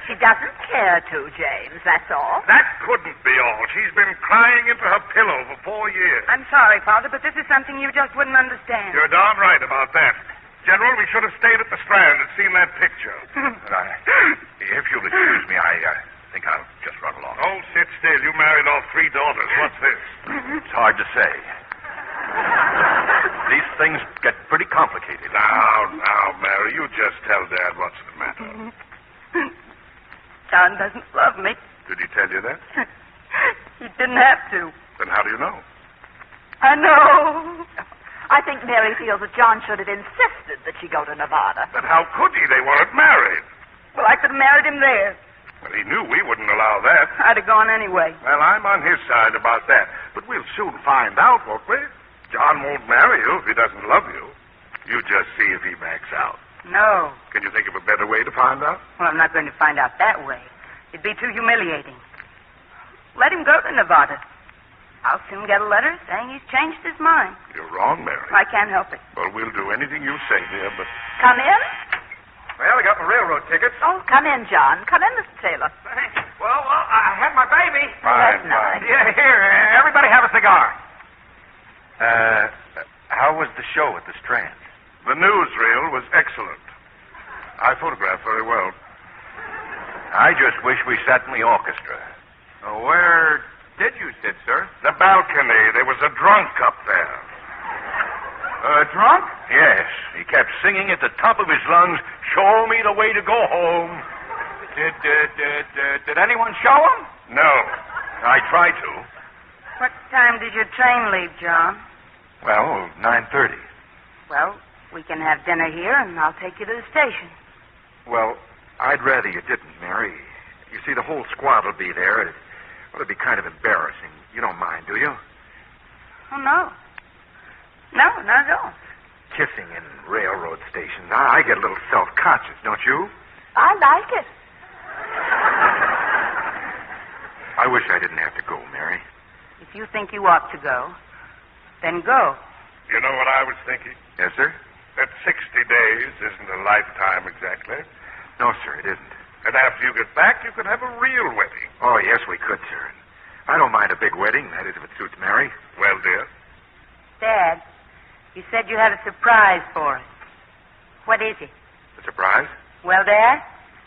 She doesn't care to, James, that's all. That couldn't be all. She's been crying into her pillow for 4 years. I'm sorry, Father, but this is something you just wouldn't understand. You're darn right about that. General, we should have stayed at the Strand and seen that picture. If you'll excuse me, I think I'll just run along. Oh, sit still. You married off 3 daughters. What's this? It's hard to say. These things get pretty complicated. Now, Mary, you just tell Dad what's the matter. John doesn't love me. Did he tell you that? He didn't have to. Then how do you know? I know. I think Mary feels that John should have insisted that she go to Nevada. But how could he? They weren't married. Well, I could have married him there. Well, he knew we wouldn't allow that. I'd have gone anyway. Well, I'm on his side about that. But we'll soon find out, won't we? John won't marry you if he doesn't love you. You just see if he backs out. No. Can you think of a better way to find out? Well, I'm not going to find out that way. It'd be too humiliating. Let him go to Nevada. I'll soon get a letter saying he's changed his mind. You're wrong, Mary. I can't help it. Well, we'll do anything you say, dear, but... Come in? Well, I got my railroad tickets. Oh, come in, John. Come in, Mr. Taylor. Well, I had my baby. Fine, That's nice. Yeah, here, everybody have a cigar. How was the show at the Strand? The newsreel was excellent. I photographed very well. I just wish we sat in the orchestra. Where did you sit, sir? The balcony. There was a drunk up there. Drunk? Yes. He kept singing at the top of his lungs, "Show me the way to go home." Did anyone show him? No. I tried to. What time did your train leave, John? Well, 9:30. Well, we can have dinner here, and I'll take you to the station. Well, I'd rather you didn't, Mary. You see, the whole squad will be there. It'd be kind of embarrassing. You don't mind, do you? Oh, no. No, not at all. Kissing in railroad stations. I get a little self-conscious, don't you? I like it. I wish I didn't have to go, Mary. If you think you ought to go, then go. You know what I was thinking? Yes, sir? That 60 days isn't a lifetime exactly. No, sir, it isn't. And after you get back, you could have a real wedding. Oh, yes, we could, sir. I don't mind a big wedding, that is, if it suits Mary. Well, dear? Dad, you said you had a surprise for us. What is it? A surprise? Well, Dad?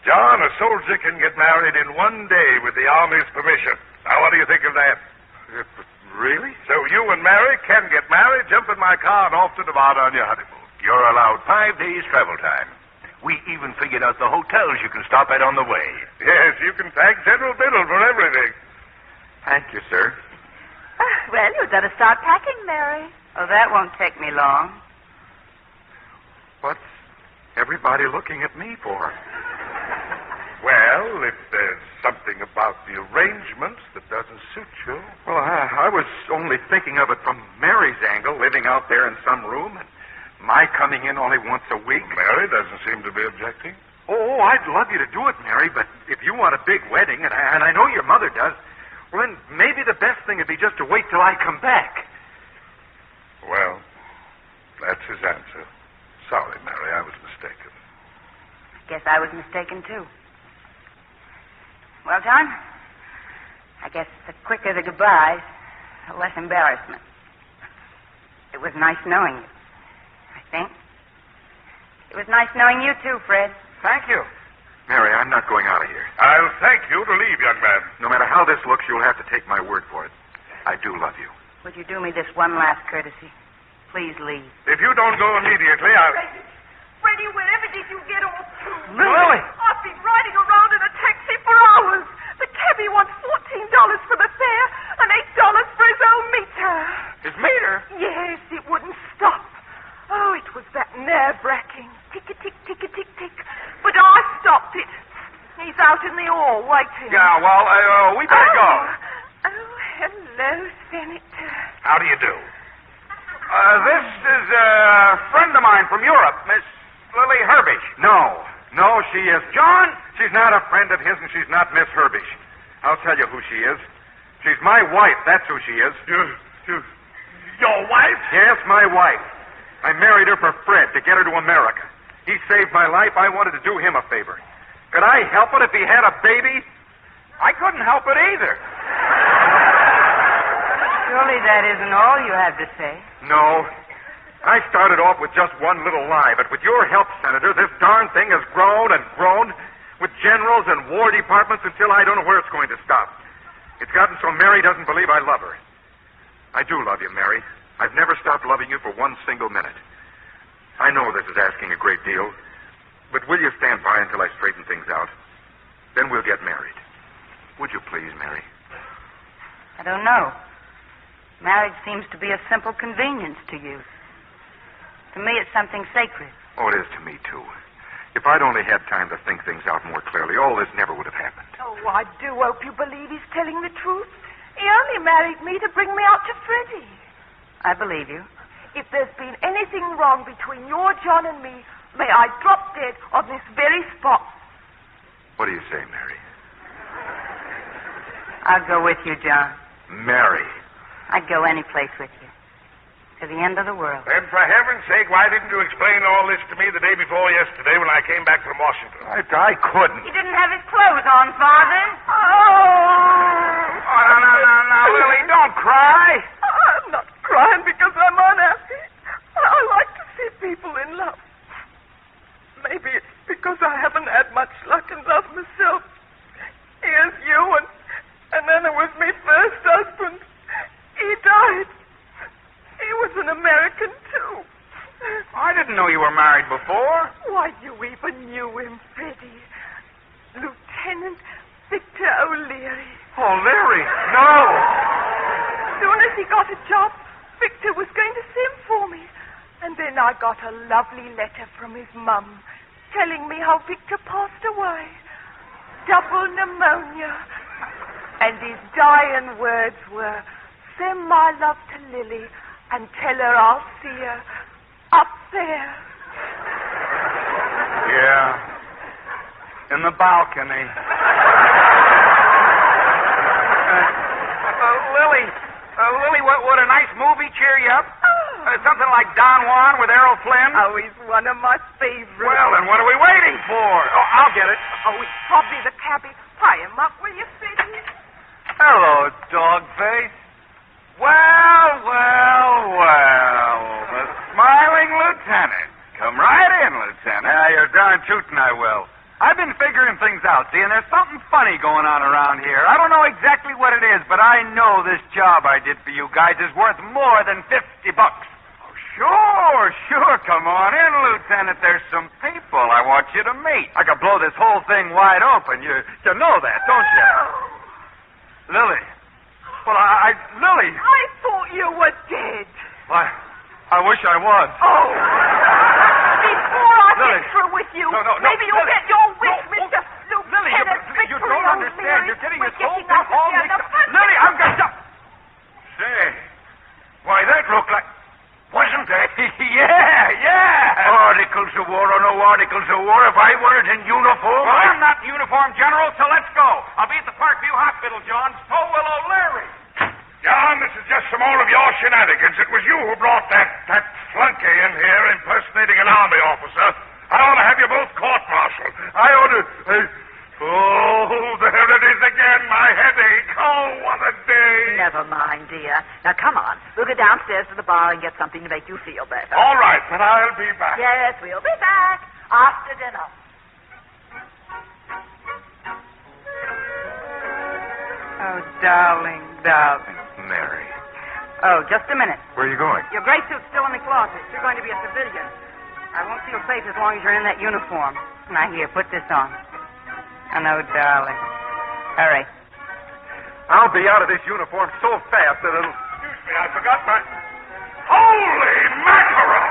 John, a soldier can get married in one day with the Army's permission. Now, what do you think of that? Really? So you and Mary can get married, jump in my car, and off to Nevada on your honeymoon. You're allowed 5 days travel time. We even figured out the hotels you can stop at on the way. Yes, you can thank General Biddle for everything. Thank you, sir. Well, you'd better start packing, Mary. Oh, that won't take me long. What's everybody looking at me for? Well, if there's something about the arrangements that doesn't suit you. Well, I was only thinking of it from Mary's angle, living out there in some room, and my coming in only once a week. Mary doesn't seem to be objecting. Oh, I'd love you to do it, Mary, but if you want a big wedding, and I know your mother does, well, then maybe the best thing would be just to wait till I come back. Well, that's his answer. Sorry, Mary, I was mistaken. Guess I was mistaken, too. Well, John, I guess the quicker the goodbyes, the less embarrassment. It was nice knowing you, I think. It was nice knowing you, too, Fred. Thank you. Mary, I'm not going out of here. I'll thank you to leave, young man. No matter how this looks, you'll have to take my word for it. I do love you. Would you do me this one last courtesy? Please leave. If you don't go immediately, I'll... Freddie, wherever did you get off to? Lily! I've been riding around in a taxi for hours. The cabbie wants $14 for the fare and $8 for his own meter. His meter? Yes, it wouldn't stop. Oh, it was that nerve-wracking. Tick-a-tick, tick-a-tick, tick. But I stopped it. He's out in the hall waiting. Yeah, well, we better go. Oh, hello, Senator. How do you do? This is a friend of mine from Europe, Miss Lily Herbish. No, she is. John, she's not a friend of his, and she's not Miss Herbish. I'll tell you who she is. She's my wife, that's who she is. Your wife? Yes, my wife. I married her for Fred, to get her to America. He saved my life. I wanted to do him a favor. Could I help it if he had a baby? I couldn't help it either. Surely that isn't all you have to say. No. I started off with just one little lie, but with your help, Senator, this darn thing has grown and grown with generals and war departments until I don't know where it's going to stop. It's gotten so Mary doesn't believe I love her. I do love you, Mary. I've never stopped loving you for one single minute. I know this is asking a great deal, but will you stand by until I straighten things out? Then we'll get married. Would you please, Mary? I don't know. Marriage seems to be a simple convenience to you. To me, it's something sacred. Oh, it is to me, too. If I'd only had time to think things out more clearly, all this never would have happened. Oh, I do hope you believe he's telling the truth. He only married me to bring me out to Freddie. I believe you. If there's been anything wrong between your John and me, may I drop dead on this very spot. What do you say, Mary? I'll go with you, John. Mary. I'd go any place with you. To the end of the world. Then, for heaven's sake, why didn't you explain all this to me the day before yesterday when I came back from Washington? I couldn't. He didn't have his clothes on, Father. Oh, no, Lily, don't cry. I'm not crying because I'm unhappy. I like to see people in love. Maybe it's because I haven't had much luck in love myself. Here's you, and then it was my first husband. He died. He was an American, too. were married before. Why, you even knew him, Freddie. Lieutenant Victor O'Leary. O'Leary? No! As soon as he got a job, Victor was going to send for me. And then I got a lovely letter from his mum telling me how Victor passed away. Double pneumonia. And his dying words were, send my love to Lily and tell her I'll see her up there. Yeah. In the balcony. Lily, would a nice movie cheer you up? Something like Don Juan with Errol Flynn? Oh, he's one of my favorites. Well, then what are we waiting for? Oh, I'll get it. Oh, it's probably the cabbie. Tie him up, will you, Freddie? Hello, Dogface. Well. The smiling lieutenant. Come right in, Lieutenant. You're darn tootin' I will. I've been figuring things out, see, and there's something funny going on around here. I don't know exactly what it is, but I know this job I did for you guys is worth more than $50. Oh, sure. Come on in, Lieutenant. There's some people I want you to meet. I could blow this whole thing wide open. You know that, don't you? Lily. Well, Lily. I thought you were dead. Why, I wish I was. Oh. Before I Lily. get through with you, No, maybe you'll Lily. get your wish, Mr. Lily, you don't understand. You're getting this whole thing all mixed up. Lily, Lily, I'm going to... Say, why, that looked like... Wasn't it? Yeah. Articles of war or no articles of war, if I weren't in uniform... Well, I'm not in uniform, General, so let's go. I'll be at the Parkview Hospital, John. So will O'Leary. John, this is just some more of your shenanigans. It was you who brought that flunky in here impersonating an army officer. I ought to have you both court-martialed. I ought to... Oh, there it is again, my headache. Oh, what a day. Never mind, dear. Now, come on. We'll go downstairs to the bar and get something to make you feel better. All right, but I'll be back. Yes, we'll be back after dinner. Oh, darling. Mary. Oh, just a minute. Where are you going? Your gray suit's still in the closet. You're going to be a civilian. I won't feel safe as long as you're in that uniform. Now, here, put this on. I know, darling. Hurry. I'll be out of this uniform so fast that it'll... Excuse me, I forgot my... Holy mackerel!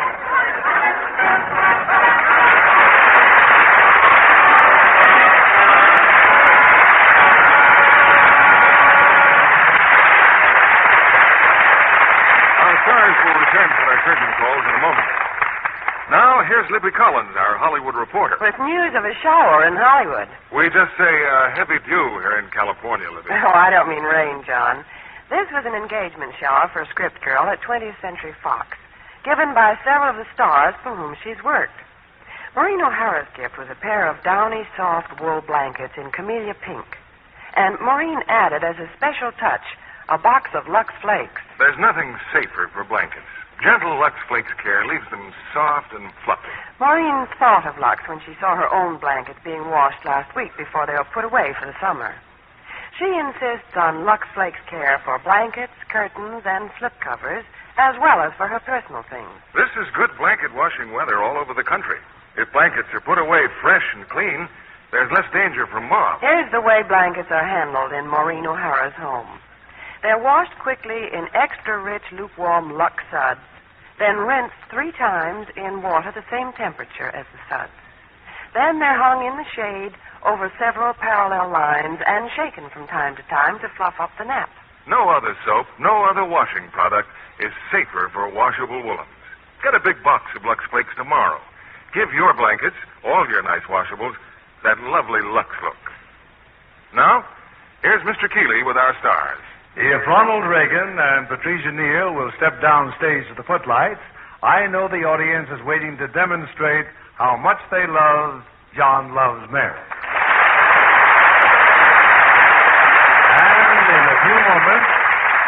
Our stars will return for their curtain calls in a moment. Now, here's Libby Collins, our Hollywood reporter. With news of a shower in Hollywood. We just say heavy dew here in California, Libby. Oh, I don't mean rain, John. This was an engagement shower for a script girl at 20th Century Fox, given by several of the stars for whom she's worked. Maureen O'Hara's gift was a pair of downy, soft wool blankets in camellia pink. And Maureen added, as a special touch, a box of Lux Flakes. There's nothing safer for blankets. Gentle Lux Flakes care leaves them soft and fluffy. Maureen thought of Lux when she saw her own blankets being washed last week before they were put away for the summer. She insists on Lux Flakes care for blankets, curtains, and slipcovers, as well as for her personal things. This is good blanket washing weather all over the country. If blankets are put away fresh and clean, there's less danger from moths. Here's the way blankets are handled in Maureen O'Hara's home. They're washed quickly in extra-rich, lukewarm Lux suds, then rinsed 3 times in water the same temperature as the suds. Then they're hung in the shade over several parallel lines and shaken from time to time to fluff up the nap. No other soap, no other washing product is safer for washable woolens. Get a big box of Lux Flakes tomorrow. Give your blankets, all your nice washables, that lovely Lux look. Now, here's Mr. Keeley with our stars. If Ronald Reagan and Patricia Neal will step down stage to the footlights, I know the audience is waiting to demonstrate how much they love John Loves Mary. And in a few moments,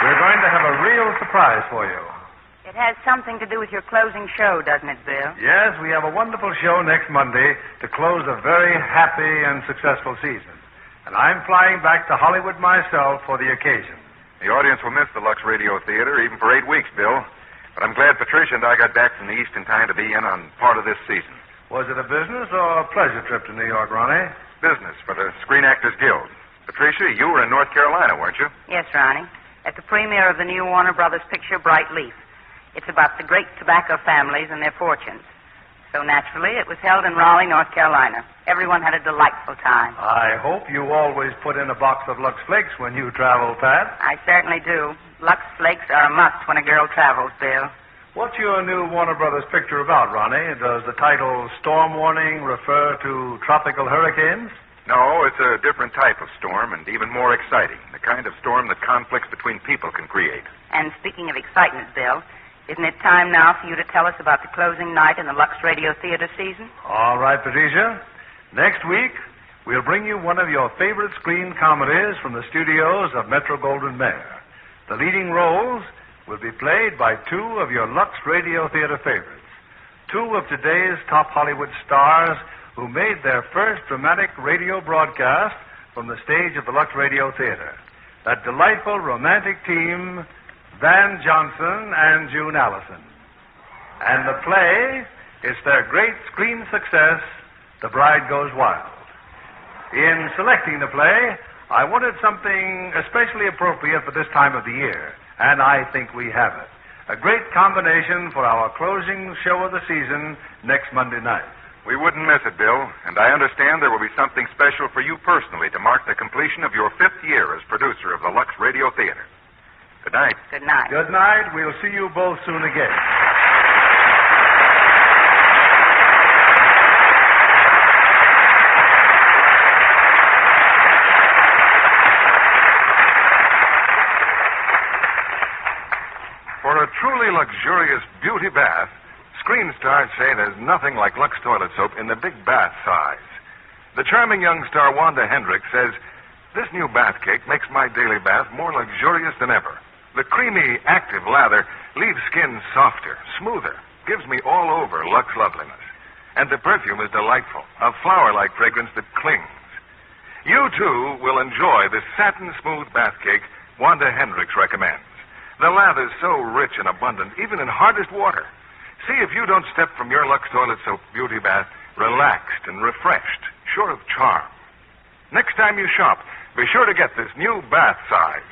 we're going to have a real surprise for you. It has something to do with your closing show, doesn't it, Bill? Yes, we have a wonderful show next Monday to close a very happy and successful season. And I'm flying back to Hollywood myself for the occasion. The audience will miss the Lux Radio Theater even for 8 weeks, Bill. But I'm glad Patricia and I got back from the East in time to be in on part of this season. Was it a business or a pleasure trip to New York, Ronnie? Business for the Screen Actors Guild. Patricia, you were in North Carolina, weren't you? Yes, Ronnie. At the premiere of the new Warner Brothers picture, Bright Leaf. It's about the great tobacco families and their fortunes. So naturally, it was held in Raleigh, North Carolina. Everyone had a delightful time. I hope you always put in a box of Lux Flakes when you travel, Pat. I certainly do. Lux Flakes are a must when a girl travels, Bill. What's your new Warner Brothers picture about, Ronnie? Does the title Storm Warning refer to tropical hurricanes? No, it's a different type of storm and even more exciting. The kind of storm that conflicts between people can create. And speaking of excitement, Bill, isn't it time now for you to tell us about the closing night in the Lux Radio Theater season? All right, Patricia. Next week, we'll bring you one of your favorite screen comedies from the studios of Metro-Goldwyn-Mayer. The leading roles will be played by two of your Lux Radio Theater favorites, two of today's top Hollywood stars who made their first dramatic radio broadcast from the stage of the Lux Radio Theater. That delightful romantic team, Van Johnson and June Allison. And the play is their great screen success, The Bride Goes Wild. In selecting the play, I wanted something especially appropriate for this time of the year, and I think we have it. A great combination for our closing show of the season next Monday night. We wouldn't miss it, Bill, and I understand there will be something special for you personally to mark the completion of your 5th year as producer of the Lux Radio Theater. Good night. Good night. Good night. We'll see you both soon again. For a truly luxurious beauty bath, screen stars say there's nothing like Lux toilet soap in the big bath size. The charming young star Wanda Hendricks says, "This new bath cake makes my daily bath more luxurious than ever. The creamy, active lather leaves skin softer, smoother, gives me all over Lux loveliness. And the perfume is delightful, a flower-like fragrance that clings. You, too, will enjoy this satin-smooth bath cake Wanda Hendricks recommends. The lather's so rich and abundant, even in hardest water. See if you don't step from your Lux toilet soap beauty bath relaxed and refreshed, sure of charm. Next time you shop, be sure to get this new bath size.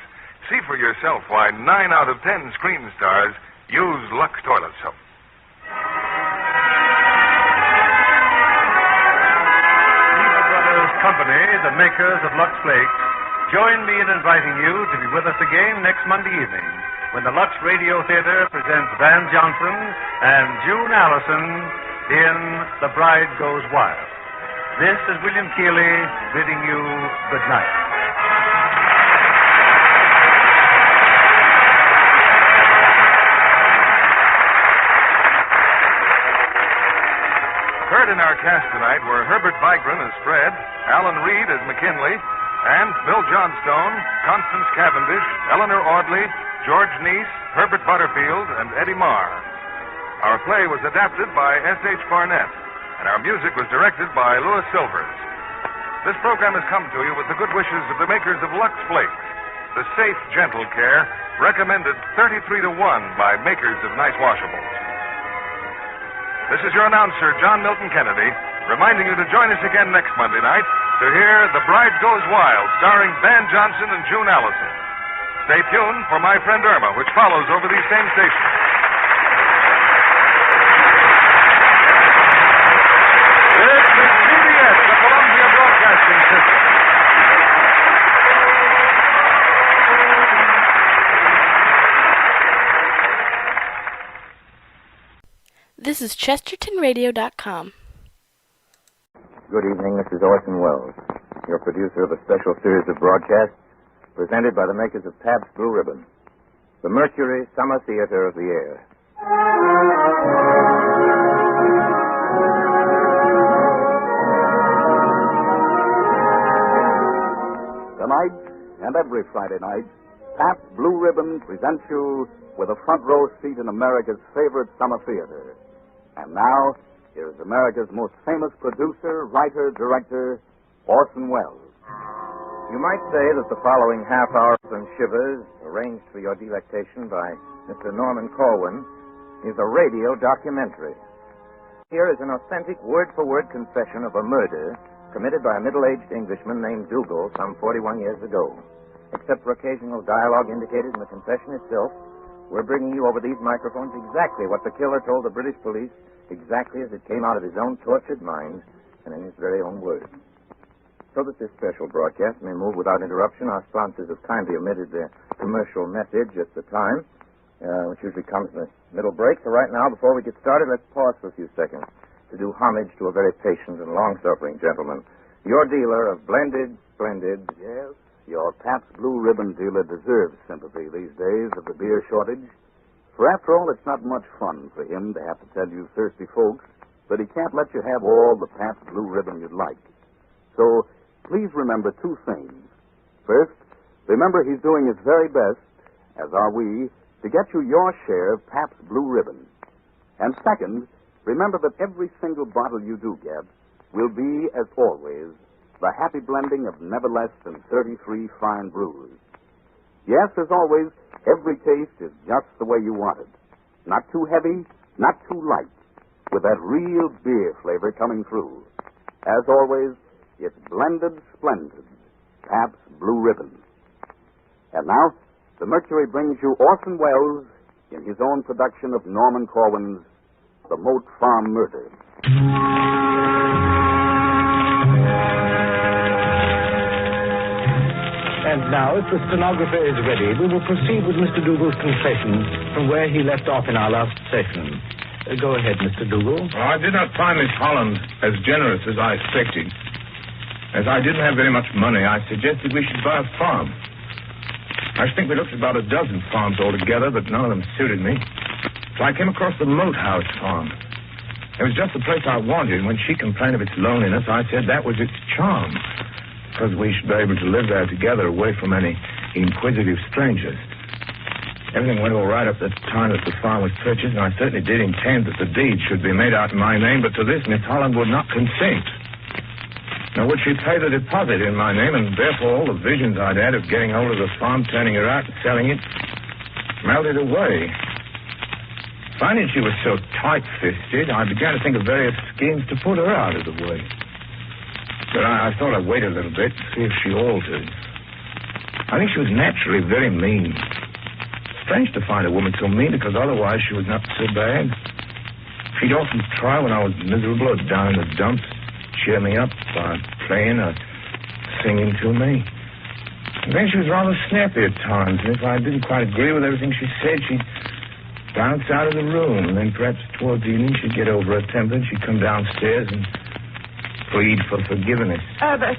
See for yourself why 9 out of 10 screen stars use Lux toilet soap." Lever Brothers Company, the makers of Lux Flakes, join me in inviting you to be with us again next Monday evening when the Lux Radio Theater presents Van Johnson and June Allison in The Bride Goes Wild. This is William Keeley bidding you good night. Heard in our cast tonight were Herbert Vigran as Fred, Alan Reed as McKinley, and Bill Johnstone, Constance Cavendish, Eleanor Audley, George Neese, Herbert Butterfield, and Eddie Marr. Our play was adapted by S.H. Barnett, and our music was directed by Louis Silvers. This program has come to you with the good wishes of the makers of Lux Flakes, the safe, gentle care recommended 33 to 1 by makers of nice washables. This is your announcer, John Milton Kennedy, reminding you to join us again next Monday night to hear The Bride Goes Wild, starring Van Johnson and June Allison. Stay tuned for My Friend Irma, which follows over these same stations. This is CBS, the Columbia Broadcasting System. This is ChestertonRadio.com. Good evening, this is Orson Welles, your producer of a special series of broadcasts presented by the makers of Pabst Blue Ribbon, the Mercury Summer Theater of the Air. Tonight and every Friday night, Pabst Blue Ribbon presents you with a front row seat in America's favorite summer theater. And now, here is America's most famous producer, writer, director, Orson Welles. You might say that the following half hour and shivers, arranged for your delectation by Mr. Norman Corwin, is a radio documentary. Here is an authentic word-for-word confession of a murder committed by a middle-aged Englishman named Dougal some 41 years ago. Except for occasional dialogue indicated in the confession itself, we're bringing you over these microphones exactly what the killer told the British police, exactly as it came out of his own tortured mind and in his very own words. So that this special broadcast may move without interruption, our sponsors have kindly omitted their commercial message at the time, which usually comes in the middle break. So right now, before we get started, let's pause for a few seconds to do homage to a very patient and long-suffering gentleman, your dealer of blended, splendid... Yes, your Pabst Blue Ribbon dealer deserves sympathy these days of the beer shortage. For after all, it's not much fun for him to have to tell you thirsty folks that he can't let you have all the Pabst Blue Ribbon you'd like. So please remember two things. First, remember he's doing his very best, as are we, to get you your share of Pabst Blue Ribbon. And second, remember that every single bottle you do get will be, as always, the happy blending of never less than 33 fine brews. Yes, as always, every taste is just the way you want it. Not too heavy, not too light, with that real beer flavor coming through. As always, it's blended splendid, Pabst Blue Ribbon. And now, the Mercury brings you Orson Welles in his own production of Norman Corwin's The Moat Farm Murder. And now, if the stenographer is ready, we will proceed with Mr. Dougal's confession from where he left off in our last session. Go ahead, Mr. Dougal. Well, I did not find Miss Holland as generous as I expected. As I didn't have very much money, I suggested we should buy a farm. I think we looked at about a dozen farms altogether, but none of them suited me. So I came across the Moat House farm. It was just the place I wanted. When she complained of its loneliness, I said that was its charm, because we should be able to live there together away from any inquisitive strangers. Everything went all right up the time that the farm was purchased, and I certainly did intend that the deed should be made out in my name, but to this Miss Holland would not consent. Nor would she pay the deposit in my name, and therefore all the visions I'd had of getting hold of the farm, turning her out, and selling it, melted away. Finding she was so tight-fisted, I began to think of various schemes to put her out of the way. But I thought I'd wait a little bit to see if she altered. I think she was naturally very mean. Strange to find a woman so mean, because otherwise she was not so bad. She'd often try when I was miserable or down in the dumps, cheer me up by playing or singing to me. And then she was rather snappy at times, and if I didn't quite agree with everything she said, she'd bounce out of the room, and then perhaps towards evening she'd get over her temper, and she'd come downstairs and plead for forgiveness. Herbert.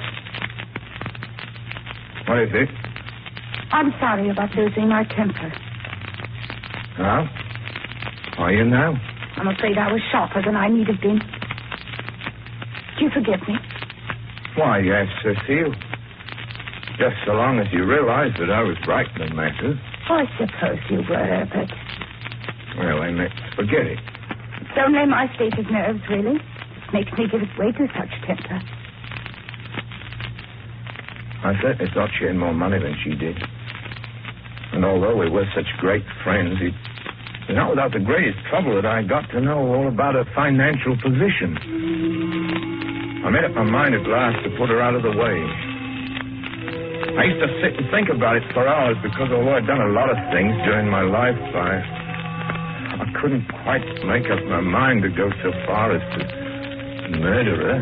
What is it? I'm sorry about losing my temper. Now? Are you now? I'm afraid I was sharper than I need have been. Do you forgive me? Why, yes, Cecile. Just so long as you realize that I was right in the matter. I suppose you were, Herbert. Well, then let's forget it. It's only my state of nerves, really. It makes me give way to such temper. I certainly thought she had more money than she did. And although we were such great friends, it was not without the greatest trouble that I got to know all about her financial position. I made up my mind at last to put her out of the way. I used to sit and think about it for hours, because although I'd done a lot of things during my life, I couldn't quite make up my mind to go so far as to murder her.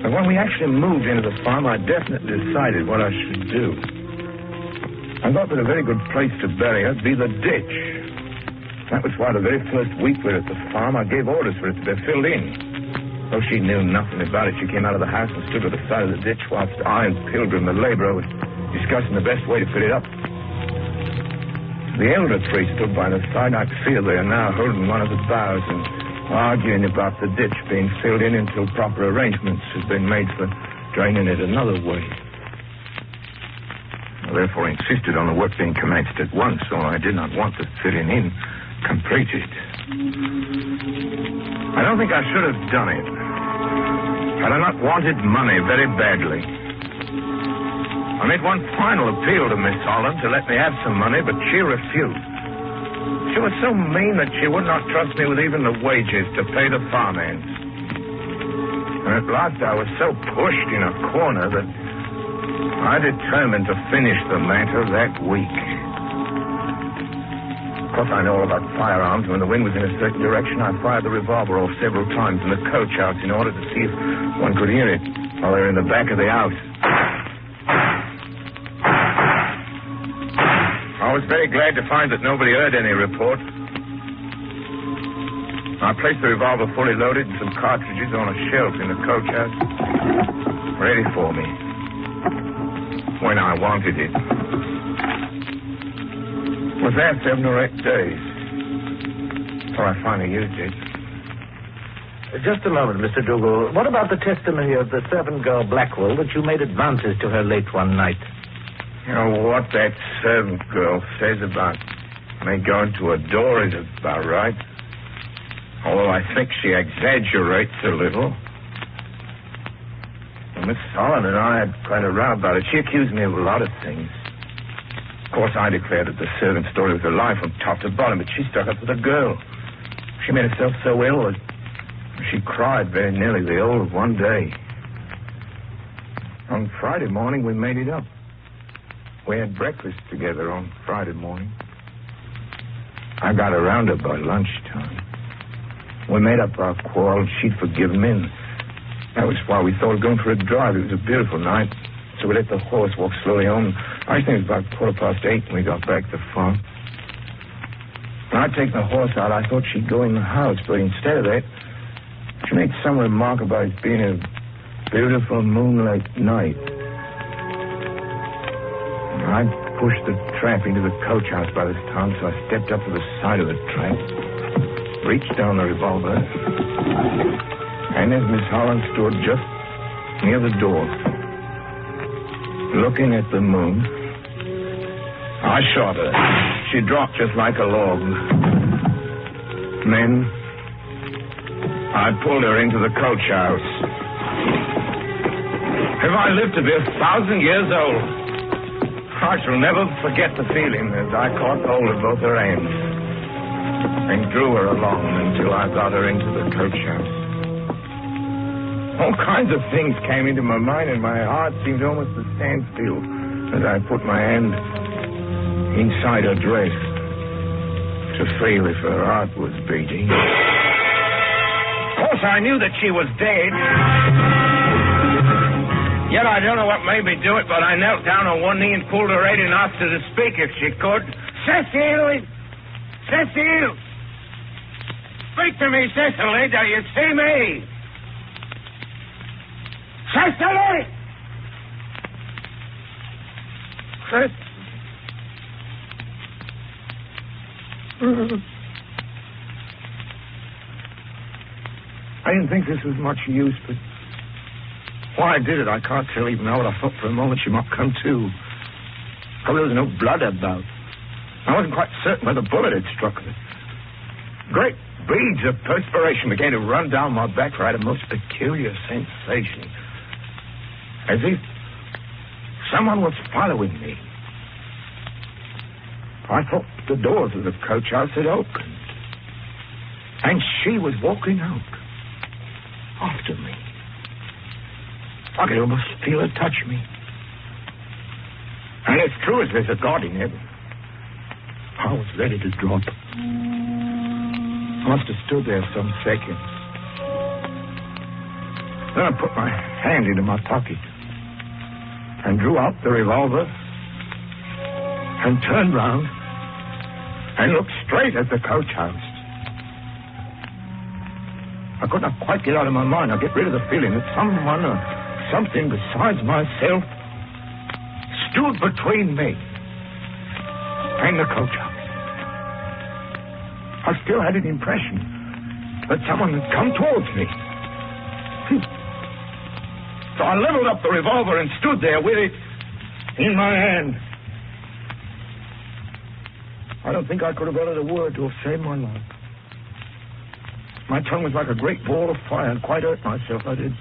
But when we actually moved into the farm, I definitely decided what I should do. I thought that a very good place to bury her would be the ditch. That was why the very first week we were at the farm, I gave orders for it to be filled in. Though she knew nothing about it, she came out of the house and stood at the side of the ditch whilst I and Pilgrim, the labourer, were discussing the best way to fill it up. The elder tree stood by the side. I could feel they are now holding one of the boughs and arguing about the ditch being filled in until proper arrangements had been made for draining it another way. I therefore insisted on the work being commenced at once, so I did not want the filling in completed. I don't think I should have done it. Had I not wanted money very badly. I made one final appeal to Miss Holland to let me have some money, but she refused. She was so mean that she would not trust me with even the wages to pay the farmhands. And at last I was so pushed in a corner that I determined to finish the matter that week. Of course, I know all about firearms. When the wind was in a certain direction, I fired the revolver off several times in the coach house in order to see if one could hear it while they were in the back of the house. I was very glad to find that nobody heard any report. I placed the revolver fully loaded and some cartridges on a shelf in the coach house, ready for me when I wanted it. It was there 7 or 8 days until I finally used it. Just a moment, Mr. Dougal. What about the testimony of the servant girl Blackwell that you made advances to her late one night? You know, what that servant girl says about me going to a door is about right. Although I think she exaggerates a little. Well, Miss Holland and I had quite a row about it. She accused me of a lot of things. Of course, I declared that the servant's story was a lie from top to bottom, but she stuck up for the girl. She made herself so ill that she cried very nearly the whole of one day. On Friday morning, we made it up. We had breakfast together on Friday morning. I got around her by lunchtime. We made up our quarrel. She'd forgiven me, and that was why we thought of going for a drive. It was a beautiful night, so we let the horse walk slowly home. I think it was about 8:15 when we got back to the farm. When I'd taken the horse out, I thought she'd go in the house, but instead of that, she made some remark about it being a beautiful moonlight night. I pushed the trap into the coach house by this time, so I stepped up to the side of the trap, reached down the revolver, and as Miss Holland stood just near the door, looking at the moon, I shot her. She dropped just like a log. Then I pulled her into the coach house. If I live to be 1,000 years old, I shall never forget the feeling as I caught hold of both her hands and drew her along until I got her into the coach house. All kinds of things came into my mind, and my heart seemed almost to stand still as I put my hand inside her dress to feel if her heart was beating. Of course, I knew that she was dead. Yet I don't know what made me do it, but I knelt down on one knee and pulled her head and asked her to speak if she could. Cecile! Cecile! Speak to me, Cecily. Do you see me? Cecily! I didn't think this was much use, but why I did it, I can't tell even now. What I thought for a moment she might come to. Because there was no blood about. I wasn't quite certain where the bullet had struck her. Great beads of perspiration began to run down my back, for I had a most peculiar sensation. As if someone was following me. I thought the doors of the coach house had opened. And she was walking out after me. I could almost feel her touch me. And as true as there's a God in heaven, I was ready to drop. I must have stood there some seconds. Then I put my hand into my pocket and drew out the revolver and turned round and looked straight at the coach house. I could not quite get out of my mind. I get rid of the feeling that someone or something besides myself stood between me and the coach house. I still had an impression that someone had come towards me. So I leveled up the revolver and stood there with it in my hand. I don't think I could have uttered a word to have saved my life. My tongue was like a great ball of fire and quite hurt myself. I did,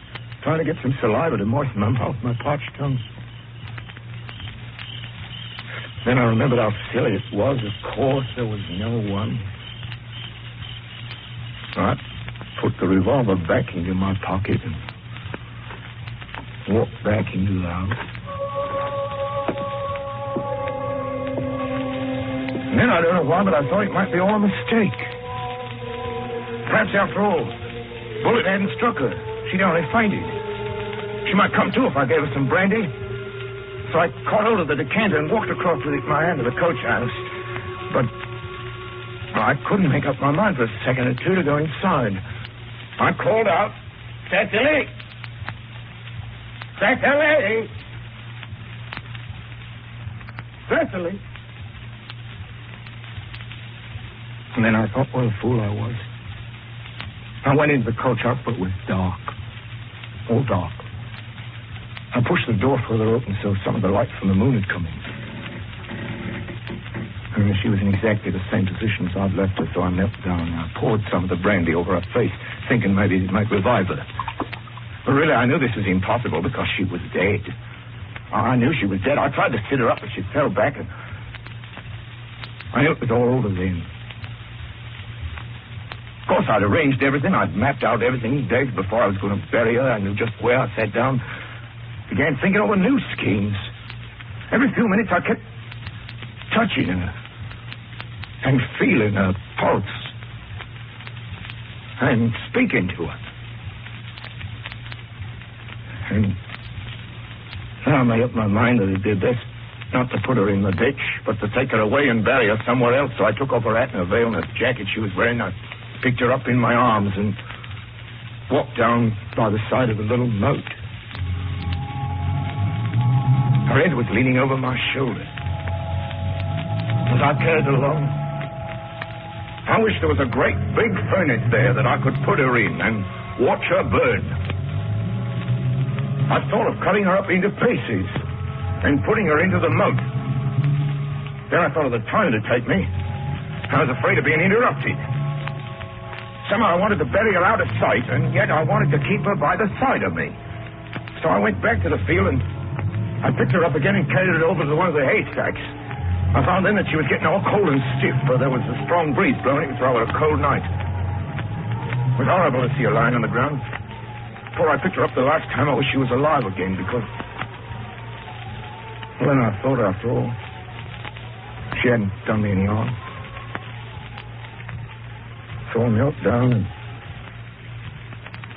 trying to get some saliva to moisten my mouth, my parched tongue. Then I remembered how silly it was. Of course, there was no one. I put the revolver back into my pocket and walked back into the house. And then I don't know why, but I thought it might be all a mistake. Perhaps after all, bullet hadn't struck her. She'd only fainted. She might come to if I gave her some brandy. So I caught hold of the decanter and walked across with it in my hand to the coach house. But I couldn't make up my mind for a second or two to go inside. I called out, Cecily! Cecily! Cecily! And then I thought what a fool I was. I went into the coach house, but it was dark. All dark. I pushed the door further open so some of the light from the moon had come in. And she was in exactly the same position as I'd left her, so I knelt down and I poured some of the brandy over her face, thinking maybe it might revive her. But really, I knew this was impossible because she was dead. I knew she was dead. I tried to sit her up, but she fell back, and I knew it was all over then. Of course, I'd arranged everything. I'd mapped out everything days before I was going to bury her. I knew just where. I sat down, began thinking over new schemes. Every few minutes, I kept touching her and feeling her pulse and speaking to her. And then I made up my mind that it'd be best not to put her in the ditch, but to take her away and bury her somewhere else. So I took off her hat and her veil and her jacket she was wearing. I picked her up in my arms and walked down by the side of the little moat. Her head was leaning over my shoulder. As I carried her along, I wished there was a great big furnace there that I could put her in and watch her burn. I thought of cutting her up into pieces and putting her into the moat. Then I thought of the time it'd take me. I was afraid of being interrupted. Somehow I wanted to bury her out of sight, and yet I wanted to keep her by the side of me. So I went back to the field, and I picked her up again and carried her over to one of the haystacks. I found then that she was getting all cold and stiff, for there was a strong breeze blowing. It was rather a cold night. It was horrible to see her lying on the ground. Before I picked her up the last time, I wished she was alive again, because... Well, then I thought, after all, she hadn't done me any harm. So I knelt down,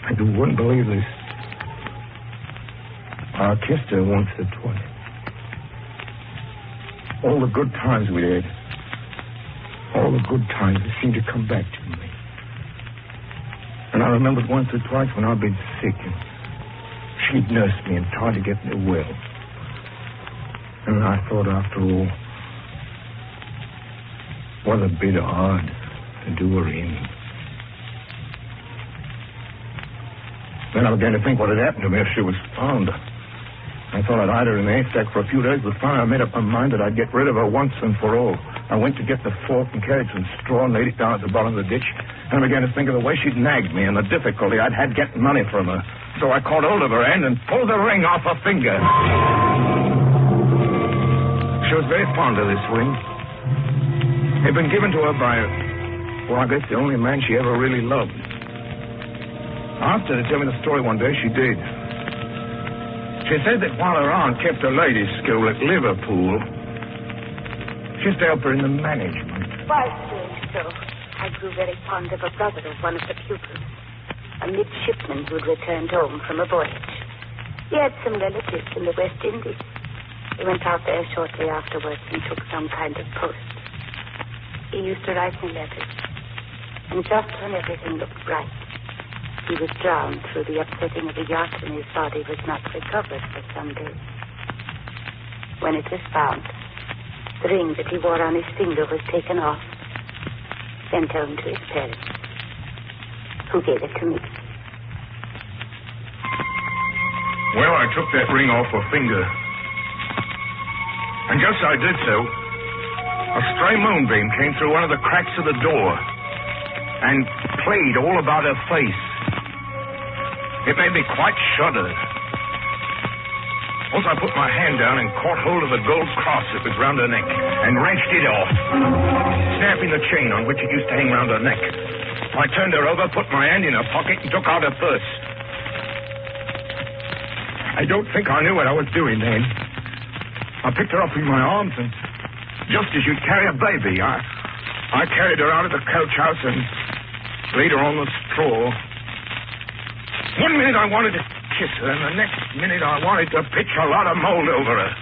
and you wouldn't believe this. I kissed her once or twice. All the good times we had, all the good times, they seemed to come back to me. And I remembered once or twice when I'd been sick, and she'd nursed me and tried to get me well. And I thought, after all, what a bit hard to do her in. Then I began to think what had happened to me if she was found. I thought I'd hide her in the haystack for a few days, but finally I made up my mind that I'd get rid of her once and for all. I went to get the fork and carried some straw and laid it down at the bottom of the ditch. And I began to think of the way she'd nagged me and the difficulty I'd had getting money from her. So I caught hold of her hand and pulled the ring off her finger. She was very fond of this ring. It had been given to her by, well, I guess the only man she ever really loved. I asked her to tell me the story one day. She did. She said that while her aunt kept a ladies' school at Liverpool, she used to help her in the management. While doing so, I grew very fond of a brother of one of the pupils, a midshipman who had returned home from a voyage. He had some relatives in the West Indies. He went out there shortly afterwards and took some kind of post. He used to write me letters, and just when everything looked bright, he was drowned through the upsetting of a yacht, and his body was not recovered for some days. When it was found, the ring that he wore on his finger was taken off, sent home to his parents, who gave it to me. Well, I took that ring off her finger. And just as I did so, a stray moonbeam came through one of the cracks of the door and played all about her face. It made me quite shudder. Once I put my hand down and caught hold of the gold cross that was round her neck and wrenched it off, snapping the chain on which it used to hang round her neck. I turned her over, put my hand in her pocket, and took out her purse. I don't think I knew what I was doing then. I picked her up in my arms, and just as you'd carry a baby, I carried her out of the coach house and laid her on the straw. 1 minute I wanted to kiss her, and the next minute I wanted to pitch a lot of mold over her.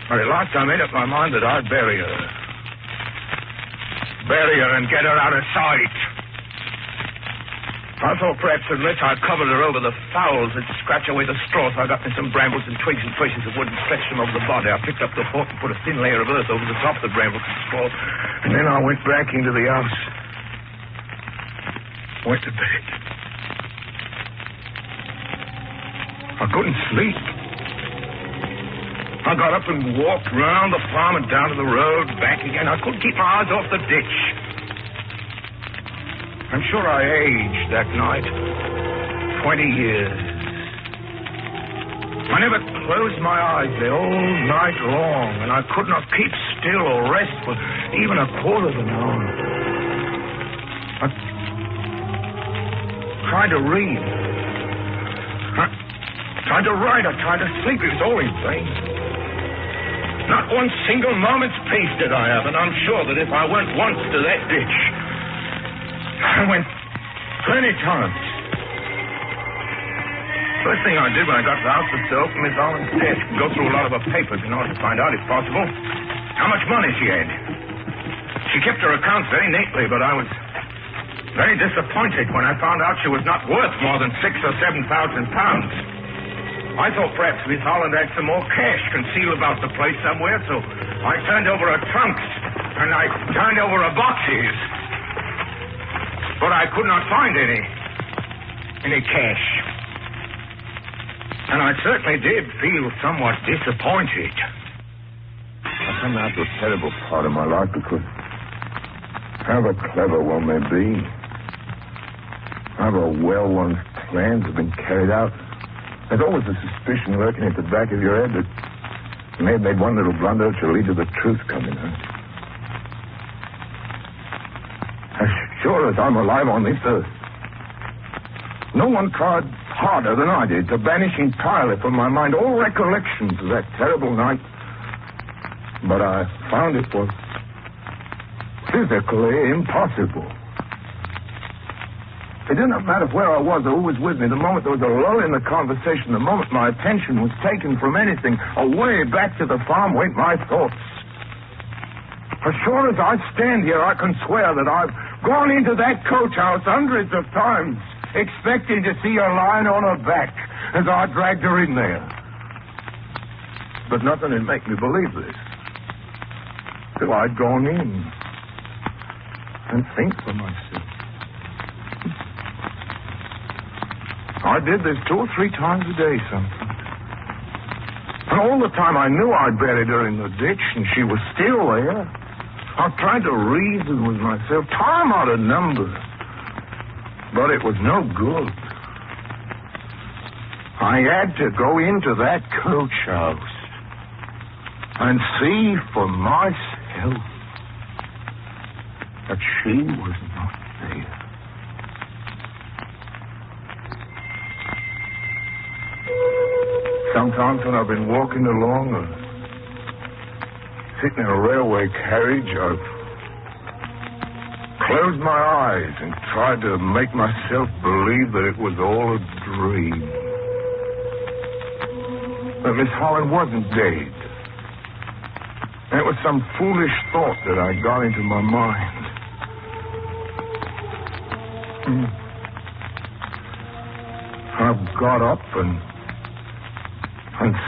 But at last I made up my mind that I'd bury her. Bury her and get her out of sight. I thought perhaps unless I covered her over the fowls, it'd scratch away the straw, so I got me some brambles and twigs and traces that wouldn't stretch them over the body. I picked up the fork and put a thin layer of earth over the top of the brambles and straw, and then I went back into the house. Went to bed. I couldn't sleep. I got up and walked round the farm and down to the road, back again. I couldn't keep my eyes off the ditch. I'm sure I aged that night 20 years. I never closed my eyes the whole night long, and I could not keep still or rest for even a quarter of an hour. I tried to read. I tried to write. I tried to sleep. It was all in vain. Not one single moment's peace did I have, and I'm sure that if I went once to that ditch, I went plenty times. First thing I did when I got to the house was to open Miss Holland's desk and go through a lot of her papers in order to find out, if possible, how much money she had. She kept her accounts very neatly, but I was very disappointed when I found out she was not worth more than £6,000 or £7,000. I thought perhaps Miss Holland had some more cash concealed about the place somewhere, so I turned over her trunks and I turned over her boxes. But I could not find any cash. And I certainly did feel somewhat disappointed. I come out to a terrible part of my life because however clever one may be, however well one's plans have been carried out, there's always a suspicion lurking at the back of your head that you may have made one little blunder which will lead to the truth coming out. As sure as I'm alive on this earth, no one tried harder than I did to banish entirely from my mind all recollections of that terrible night. But I found it was physically impossible. It did not matter where I was or who was with me. The moment there was a lull in the conversation, the moment my attention was taken from anything, away back to the farm went my thoughts. As sure as I stand here, I can swear that I've gone into that coach house hundreds of times, expecting to see her lying on her back as I dragged her in there. But nothing would make me believe this till I'd gone in and think for myself. I did this 2 or 3 times a day sometimes. And all the time I knew I'd buried her in the ditch and she was still there. I tried to reason with myself, time out of number. But it was no good. I had to go into that coach house and see for myself that she was not there. Sometimes when I've been walking along or sitting in a railway carriage, I've closed my eyes and tried to make myself believe that it was all a dream. That Miss Holland wasn't dead. And it was some foolish thought that I got into my mind. I've got up and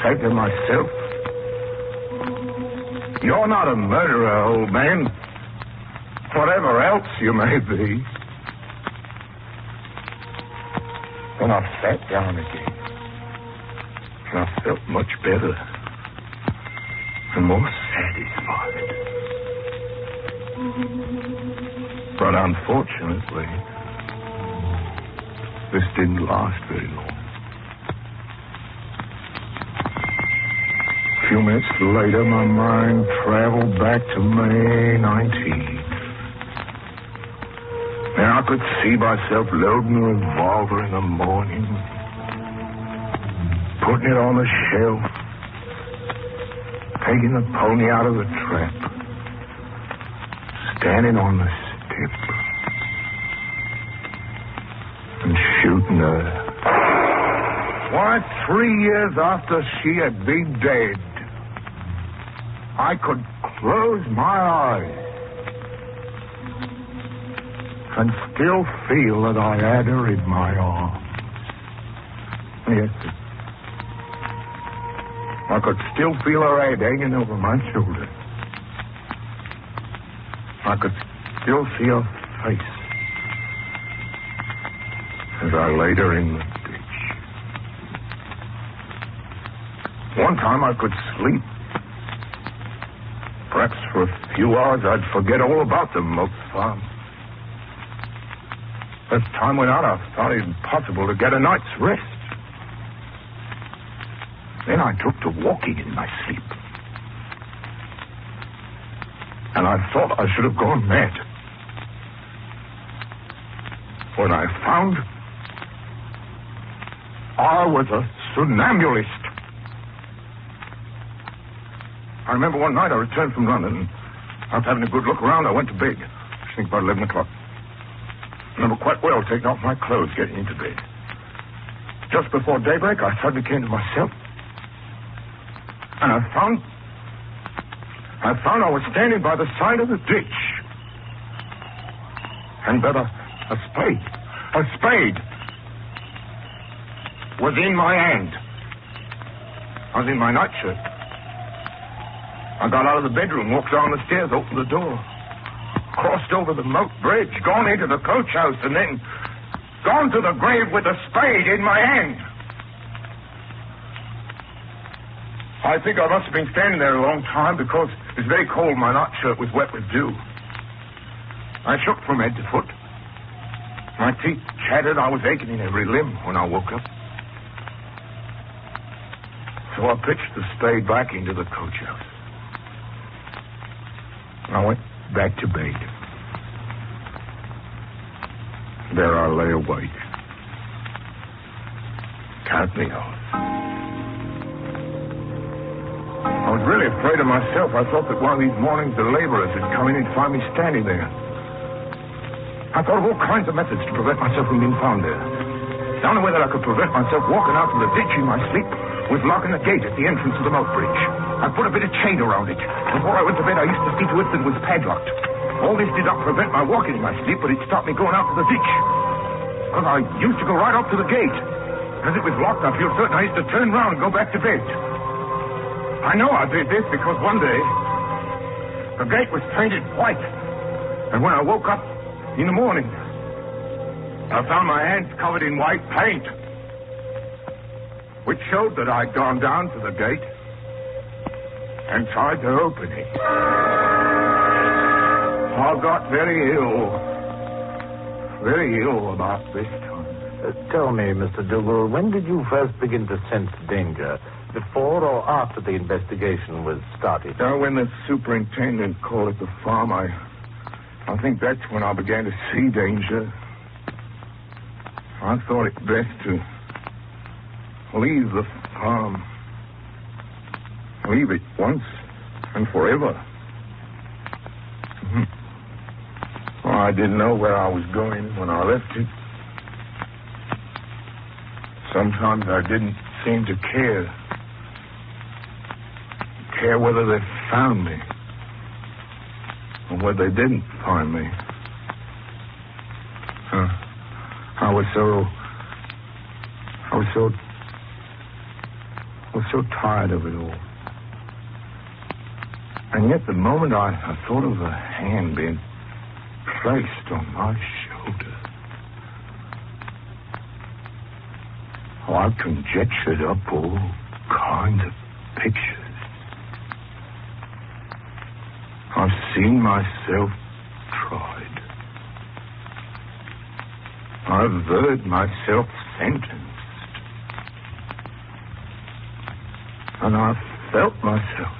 said to myself, "You're not a murderer, old man, whatever else you may be." Then I sat down again, and I felt much better and more satisfied. But unfortunately, this didn't last very long. few minutes later, my mind traveled back to May 19th. There I could see myself loading the revolver in the morning, putting it on the shelf, taking the pony out of the trap, standing on the step, and shooting her. Why, 3 years after she had been dead, I could close my eyes and still feel that I had her in my arms. Yes. I could still feel her head hanging over my shoulder. I could still see her face as I laid her in the ditch. One time I could sleep. Perhaps for a few hours I'd forget all about the moat farm. As time went on, I found it impossible to get a night's rest. Then I took to walking in my sleep. And I thought I should have gone mad. When I found I was a somnambulist. I remember one night I returned from London. After having a good look around, I went to bed. I think about 11 o'clock. I remember quite well taking off my clothes, getting into bed. Just before daybreak, I suddenly came to myself. And I found I was standing by the side of the ditch. And that a spade was in my hand. I was in my nightshirt. I got out of the bedroom, walked down the stairs, opened the door, crossed over the moat bridge, gone into the coach house, and then gone to the grave with a spade in my hand. I think I must have been standing there a long time because it was very cold. My nightshirt was wet with dew. I shook from head to foot. My teeth chattered. I was aching in every limb when I woke up. So I pitched the spade back into the coach house. I went back to bed. There I lay awake, counting hours. I was really afraid of myself. I thought that one of these mornings the laborers had come in and find me standing there. I thought of all kinds of methods to prevent myself from being found there. The only way that I could prevent myself walking out to the ditch in my sleep was locking the gate at the entrance of the moat bridge. I put a bit of chain around it. Before I went to bed, I used to see to it that it was padlocked. All this did not prevent my walking in my sleep, but it stopped me going out to the ditch. Because I used to go right up to the gate. As it was locked, I feel certain I used to turn round and go back to bed. I know I did this because one day the gate was painted white. And when I woke up in the morning, I found my hands covered in white paint, which showed that I'd gone down to the gate and tried to open it. I got very ill about this time. Tell me, Mr. Dougal, when did you first begin to sense danger? Before or after the investigation was started? When the superintendent called at the farm, I think that's when I began to see danger. I thought it best to leave the farm. Leave it once and forever. Well, I didn't know where I was going when I left it. Sometimes I didn't seem to care whether they found me or whether they didn't find me. I was so tired of it all. And yet the moment I thought of a hand being placed on my shoulder, I conjectured up all kinds of pictures. I've seen myself tried. I've heard myself sentenced. And I've felt myself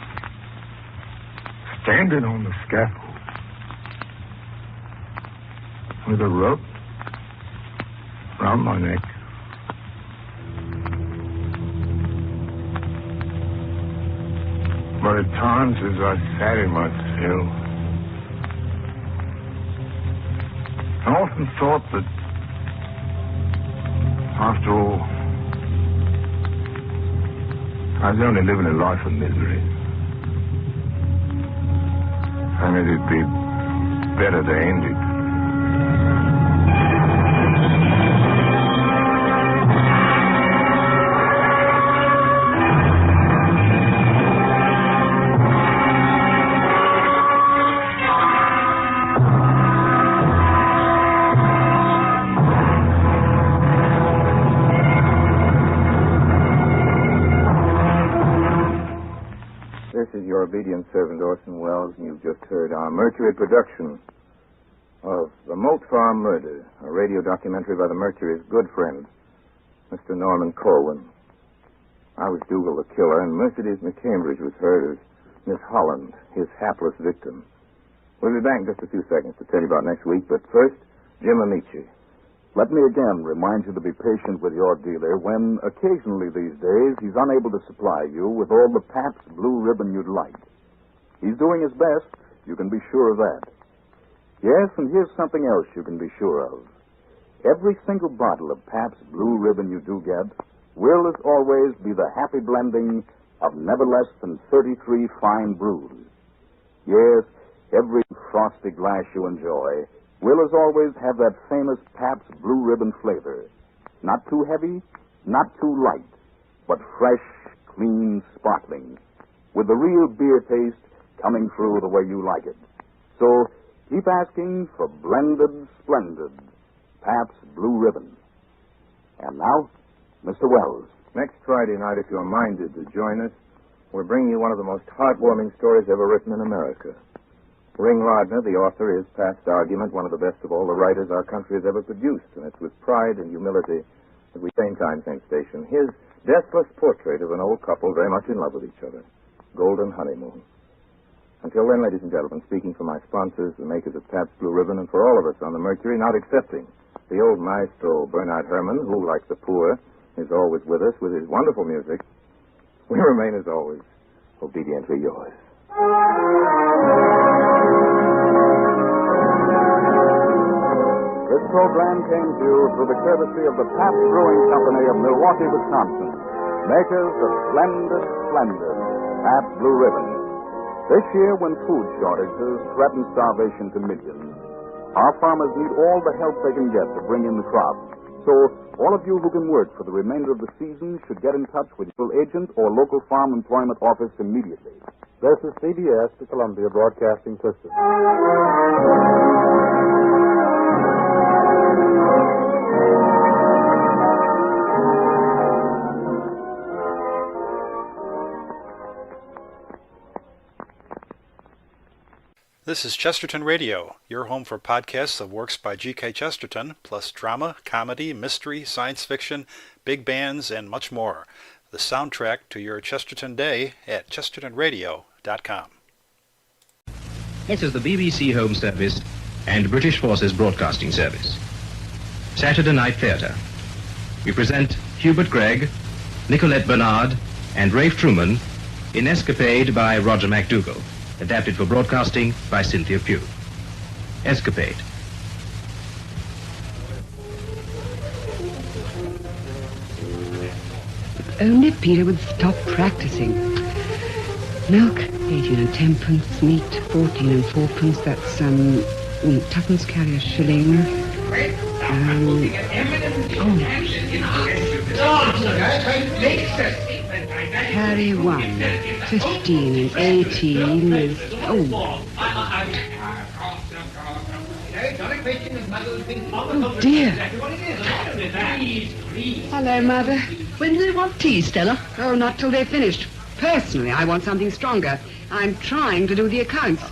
standing on the scaffold with a rope round my neck. But at times as I sat in my cell, I often thought that, after all, I was only living a life of misery. And it'd be better to end it. Your obedient servant, Orson Welles, and you've just heard our Mercury production of The Moat Farm Murder, a radio documentary by the Mercury's good friend, Mr. Norman Corwin. I was Dougal the killer, and Mercedes McCambridge was heard as Miss Holland, his hapless victim. We'll be back in just a few seconds to tell you about next week, but first, Jim Amici. Let me again remind you to be patient with your dealer when, occasionally these days, he's unable to supply you with all the Pabst Blue Ribbon you'd like. He's doing his best, you can be sure of that. Yes, and here's something else you can be sure of. Every single bottle of Pabst Blue Ribbon you do get will, as always, be the happy blending of never less than 33 fine brews. Yes, every frosty glass you enjoy will, as always, have that famous Pabst Blue Ribbon flavor. Not too heavy, not too light, but fresh, clean, sparkling, with the real beer taste coming through the way you like it. So keep asking for blended, splendid Pabst Blue Ribbon. And now, Mr. Wells. Next Friday night, if you're minded to join us, we're bringing you one of the most heartwarming stories ever written in America. Ring Lardner, the author, is, past argument, one of the best of all the writers our country has ever produced, and it's with pride and humility that we same time sensation his deathless portrait of an old couple very much in love with each other. Golden Honeymoon. Until then, ladies and gentlemen, speaking for my sponsors, the makers of Pabst Blue Ribbon, and for all of us on the Mercury, not excepting the old maestro Bernard Herrmann, who, like the poor, is always with us with his wonderful music, we remain, as always, obediently yours. This program came to you through the courtesy of the Pabst Brewing Company of Milwaukee, Wisconsin, makers of splendid Pabst Blue Ribbon. This year, when food shortages threaten starvation to millions, our farmers need all the help they can get to bring in the crop. So, all of you who can work for the remainder of the season should get in touch with your agent or local farm employment office immediately. This is CBS, the Columbia Broadcasting System. This is Chesterton Radio, your home for podcasts of works by G.K. Chesterton, plus drama, comedy, mystery, science fiction, big bands, and much more. The soundtrack to your Chesterton day at chestertonradio.com. This is the BBC Home Service and British Forces Broadcasting Service. Saturday Night Theatre. We present Hubert Gregg, Nicolette Bernard, and Rafe Truman in Escapade by Roger MacDougall. Adapted for broadcasting by Cynthia Pugh. Escapade. If only Peter would stop practicing. Milk, 18 and 10pence. Meat, 14 and 4pence. That's, tuppence carry a shilling. Carry 1. 15 and 18 is... Oh dear. Hello, Mother. When do they want tea, Stella? Oh, not till they're finished. Personally, I want something stronger. I'm trying to do the accounts.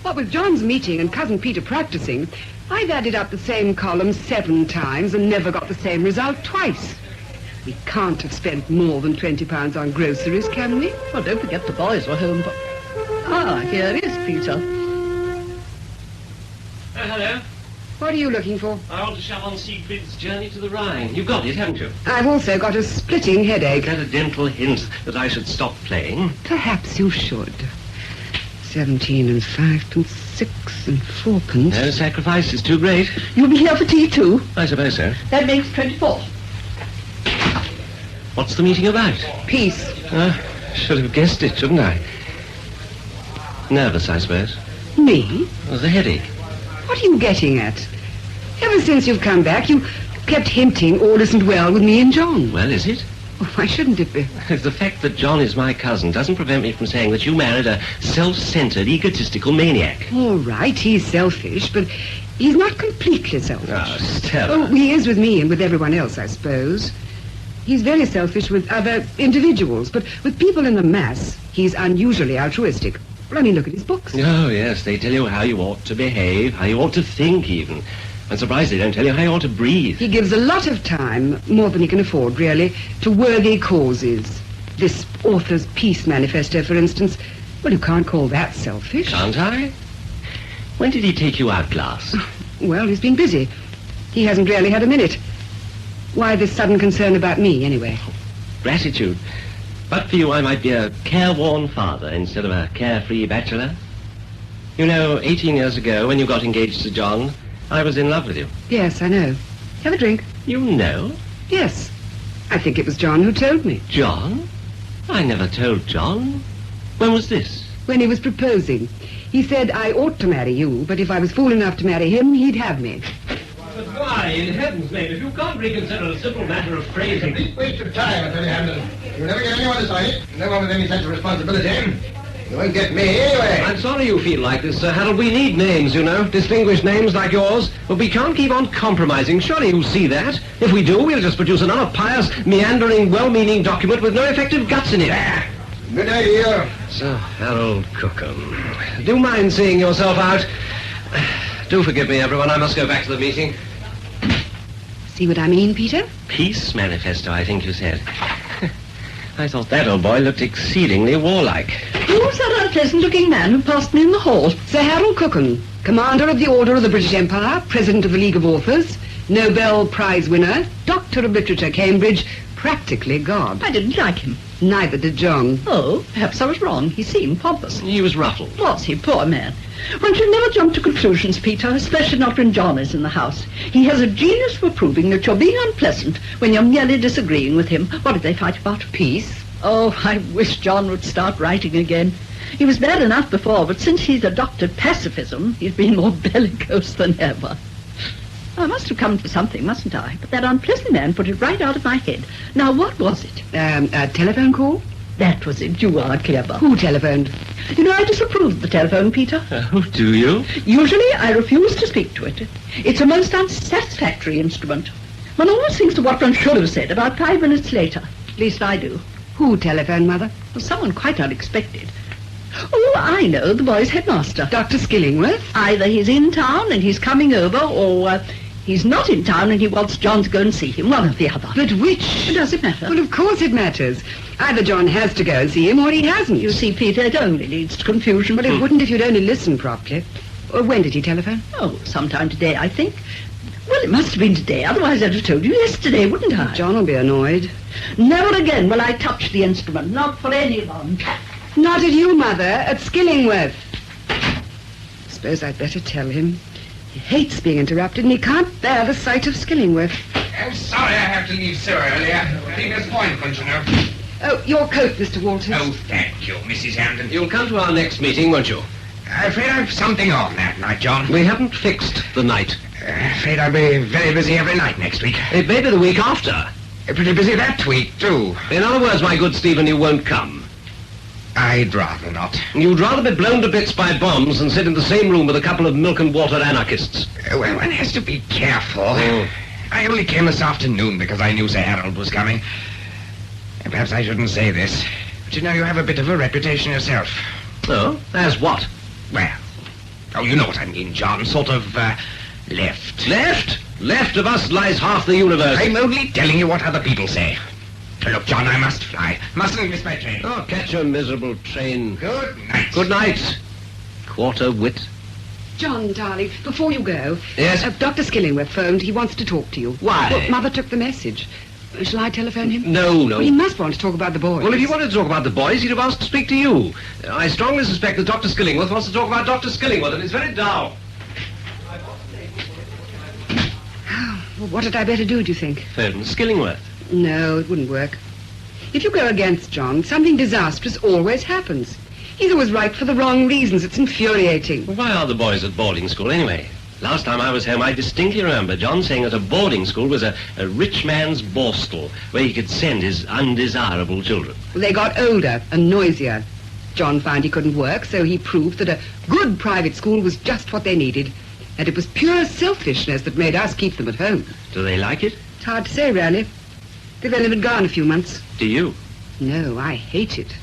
What with John's meeting and Cousin Peter practicing, I've added up the same column 7 times and never got the same result twice. We can't have spent more than £20 on groceries, can we? Well, don't forget the boys were home. Here is Peter. Hello. What are you looking for? I want to shove on Siegfried's Journey to the Rhine. You've got it, haven't you? I've also got a splitting headache. Is that a gentle hint that I should stop playing? Perhaps you should. 17 and 5 and 6 and 4 pence. No sacrifice is too great. You'll be here for tea, too? I suppose so. That makes 24. What's the meeting about? Peace. Should have guessed it, shouldn't I? Nervous, I suppose. Me? Well, the headache. What are you getting at? Ever since you've come back, you kept hinting all isn't well with me and John. Well, is it? Oh, why shouldn't it be? The fact that John is my cousin doesn't prevent me from saying that you married a self-centered, egotistical maniac. All right, he's selfish, but he's not completely selfish. Oh, Stella. Oh, he is with me and with everyone else, I suppose. He's very selfish with other individuals, but with people in the mass, he's unusually altruistic. Well, I mean, look at his books. Oh, yes, they tell you how you ought to behave, how you ought to think, even. I'm surprised they don't tell you how you ought to breathe. He gives a lot of time, more than he can afford, really, to worthy causes. This author's peace manifesto, for instance. Well, you can't call that selfish. Can't I? When did he take you out, Glass? Well, he's been busy. He hasn't really had a minute. Why this sudden concern about me, anyway? Gratitude. But for you, I might be a careworn father instead of a carefree bachelor. You know, 18 years ago, when you got engaged to John, I was in love with you. Yes, I know. Have a drink. You know? Yes. I think it was John who told me. John? I never told John. When was this? When he was proposing. He said I ought to marry you, but if I was fool enough to marry him, he'd have me. But why, in heaven's name, if you can't reconsider a simple matter of phrasing... Complete waste of time, I tell you, Hamden. You'll never get anyone to sign it. No one with any sense of responsibility. You won't get me anyway. I'm sorry you feel like this, Sir Harold. We need names, you know. Distinguished names like yours. But we can't keep on compromising. Surely you see that. If we do, we'll just produce another pious, meandering, well-meaning document with no effective guts in it. Good idea. Sir Harold Cookham. Do you mind seeing yourself out? Do forgive me, everyone. I must go back to the meeting. See what I mean, Peter? Peace manifesto, I think you said. I thought that old boy looked exceedingly warlike. Who's that unpleasant-looking man who passed me in the hall? Sir Harold Cookham, Commander of the Order of the British Empire, President of the League of Authors, Nobel Prize winner, Doctor of Literature, Cambridge, practically God. I didn't like him. Neither did John. Oh, perhaps I was wrong. He seemed pompous. He was ruffled. Was he? Poor man. One should never jump to conclusions, Peter, especially not when John is in the house. He has a genius for proving that you're being unpleasant when you're merely disagreeing with him. What did they fight about? Peace. Oh, I wish John would start writing again. He was bad enough before, but since he's adopted pacifism, he's been more bellicose than ever. I must have come to something, mustn't I? But that unpleasant man put it right out of my head. Now, what was it? A telephone call? That was it. You are clever. Who telephoned? You know, I disapprove of the telephone, Peter. Oh, do you? Usually, I refuse to speak to it. It's a most unsatisfactory instrument. One always thinks of what one should have said about 5 minutes later. At least I do. Who telephoned, Mother? Well, someone quite unexpected. Oh, I know, the boy's headmaster. Dr. Skillingworth? Either he's in town and he's coming over, or he's not in town and he wants John to go and see him, one or the other. But which? Does it matter? Well, of course it matters. Either John has to go and see him or he hasn't. You see, Peter, it only leads to confusion. Well, it wouldn't if you'd only listened properly. When did he telephone? Oh, sometime today, I think. Well, it must have been today, otherwise I'd have told you yesterday, wouldn't I? John will be annoyed. Never again will I touch the instrument, not for anyone. Not at you, Mother, at Skillingworth. Suppose I'd better tell him. He hates being interrupted and he can't bear the sight of Skillingworth. I'm sorry I have to leave so early. I think there's appointment, you know. Oh, your coat, Mr. Walters. Oh, thank you, Mrs. Hampton. You'll come to our next meeting, won't you? I'm afraid I've something on that night, John. We haven't fixed the night. Afraid I'll be very busy every night next week. It may be the week after. Pretty busy that week, too. In other words, my good Stephen, you won't come. I'd rather not. You'd rather be blown to bits by bombs than sit in the same room with a couple of milk and water anarchists. Well, one has to be careful. I only came this afternoon because I knew Sir Harold was coming. And perhaps I shouldn't say this, but you know you have a bit of a reputation yourself. Oh? As what? Well, oh, you know what I mean, John. Sort of, left. Left? Left of us lies half the universe. I'm only telling you what other people say. Look, John, I must fly. Mustn't miss my train. Oh, catch your miserable train. Good night. Good night. Quarter wit. John, darling, before you go... Yes? Dr. Skillingworth phoned. He wants to talk to you. Why? Well, Mother took the message. Shall I telephone him? No. Well, he must want to talk about the boys. Well, if he wanted to talk about the boys, he'd have asked to speak to you. I strongly suspect that Dr. Skillingworth wants to talk about Dr. Skillingworth, and it's very dull. Well, what had I better do, do you think? Phone Skillingworth. No, it wouldn't work. If you go against John, something disastrous always happens. He's always right for the wrong reasons. It's infuriating. Well, why are the boys at boarding school, anyway? Last time I was home, I distinctly remember John saying that a boarding school was a rich man's borstal, where he could send his undesirable children. Well, they got older and noisier. John found he couldn't work, so he proved that a good private school was just what they needed. And it was pure selfishness that made us keep them at home. Do they like it? It's hard to say, really. They've only been gone a few months. Do you? No, I hate it.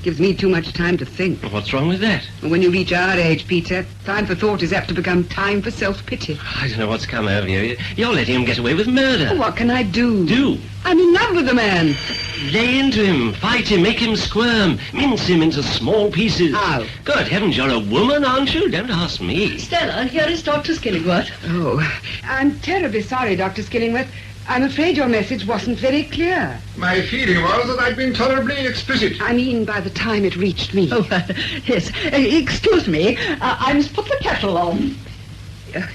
Gives me too much time to think. What's wrong with that? When you reach our age, Peter, time for thought is apt to become time for self-pity. I don't know what's come over you. You're letting him get away with murder. Oh, what can I do? Do? I'm in love with the man. Lay into him, fight him, make him squirm, mince him into small pieces. How? Good heavens, you're a woman, aren't you? Don't ask me. Stella, here is Dr. Skillingworth. Oh, I'm terribly sorry, Dr. Skillingworth. I'm afraid your message wasn't very clear. My feeling was that I'd been tolerably explicit. I mean, by the time it reached me. Oh, yes. Excuse me. I must put the kettle on.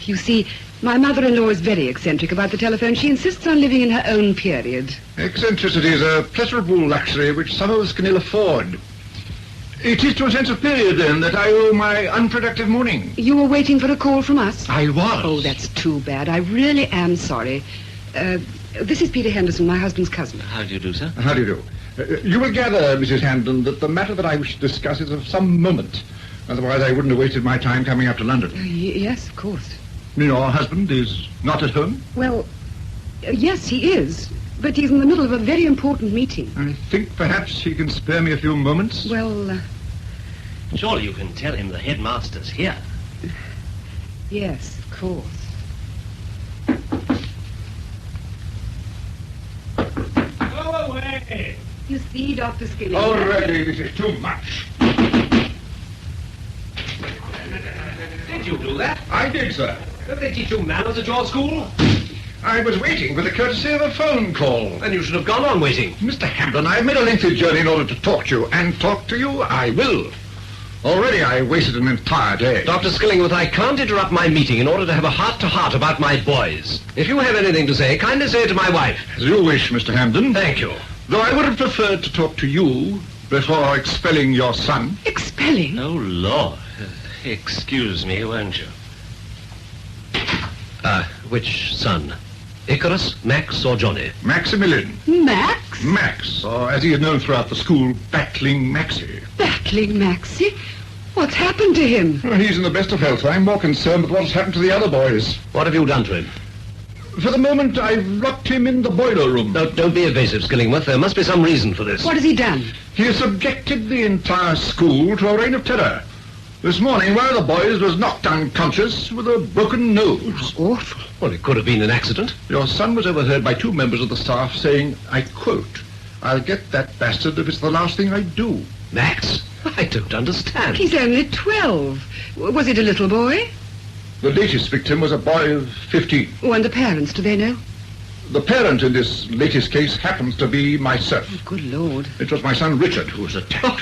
You see, my mother-in-law is very eccentric about the telephone. She insists on living in her own period. Eccentricity is a pleasurable luxury which some of us can ill afford. It is to a sense of period, then, that I owe my unproductive morning. You were waiting for a call from us? I was. Oh, that's too bad. I really am sorry. This is Peter Henderson, my husband's cousin. How do you do, sir? How do you do? You will gather, Mrs. Hampden, that the matter that I wish to discuss is of some moment. Otherwise, I wouldn't have wasted my time coming up to London. Yes, of course. Your husband is not at home? Well, yes, he is. But he's in the middle of a very important meeting. I think perhaps he can spare me a few moments. Well, Surely you can tell him the headmaster's here. Yes, of course. Go away! You see, Dr. Skillingworth. Already, this is too much. Did you do that? I did, sir. Don't they teach you manners at your school? I was waiting for the courtesy of a phone call. Then you should have gone on waiting. Mr. Hampden, I've made a lengthy journey in order to talk to you, and talk to you I will. Already I wasted an entire day. Dr. Skillingworth, I can't interrupt my meeting in order to have a heart-to-heart about my boys. If you have anything to say, kindly say it to my wife. As you wish, Mr. Hampden. Thank you. Though I would have preferred to talk to you before expelling your son. Expelling? Oh, Lord. Excuse me, won't you? Which son? Icarus, Max, or Johnny? Maximilian. Max? Max, or as he is known throughout the school, Battling Maxie. Battling Maxie? What's happened to him? Well, he's in the best of health. I'm more concerned with what's happened to the other boys. What have you done to him? For the moment, I've locked him in the boiler room. No, don't be evasive, Skillingworth. There must be some reason for this. What has he done? He has subjected the entire school to a reign of terror. This morning, one of the boys was knocked unconscious with a broken nose. Awful. Well, it could have been an accident. Your son was overheard by two members of the staff saying, I quote, "I'll get that bastard if it's the last thing I do." Max? I don't understand. He's only 12. Was it a little boy? The latest victim was a boy of 15. Oh, and the parents, do they know? The parent in this latest case happens to be myself. Oh, good Lord. It was my son Richard who was attacked.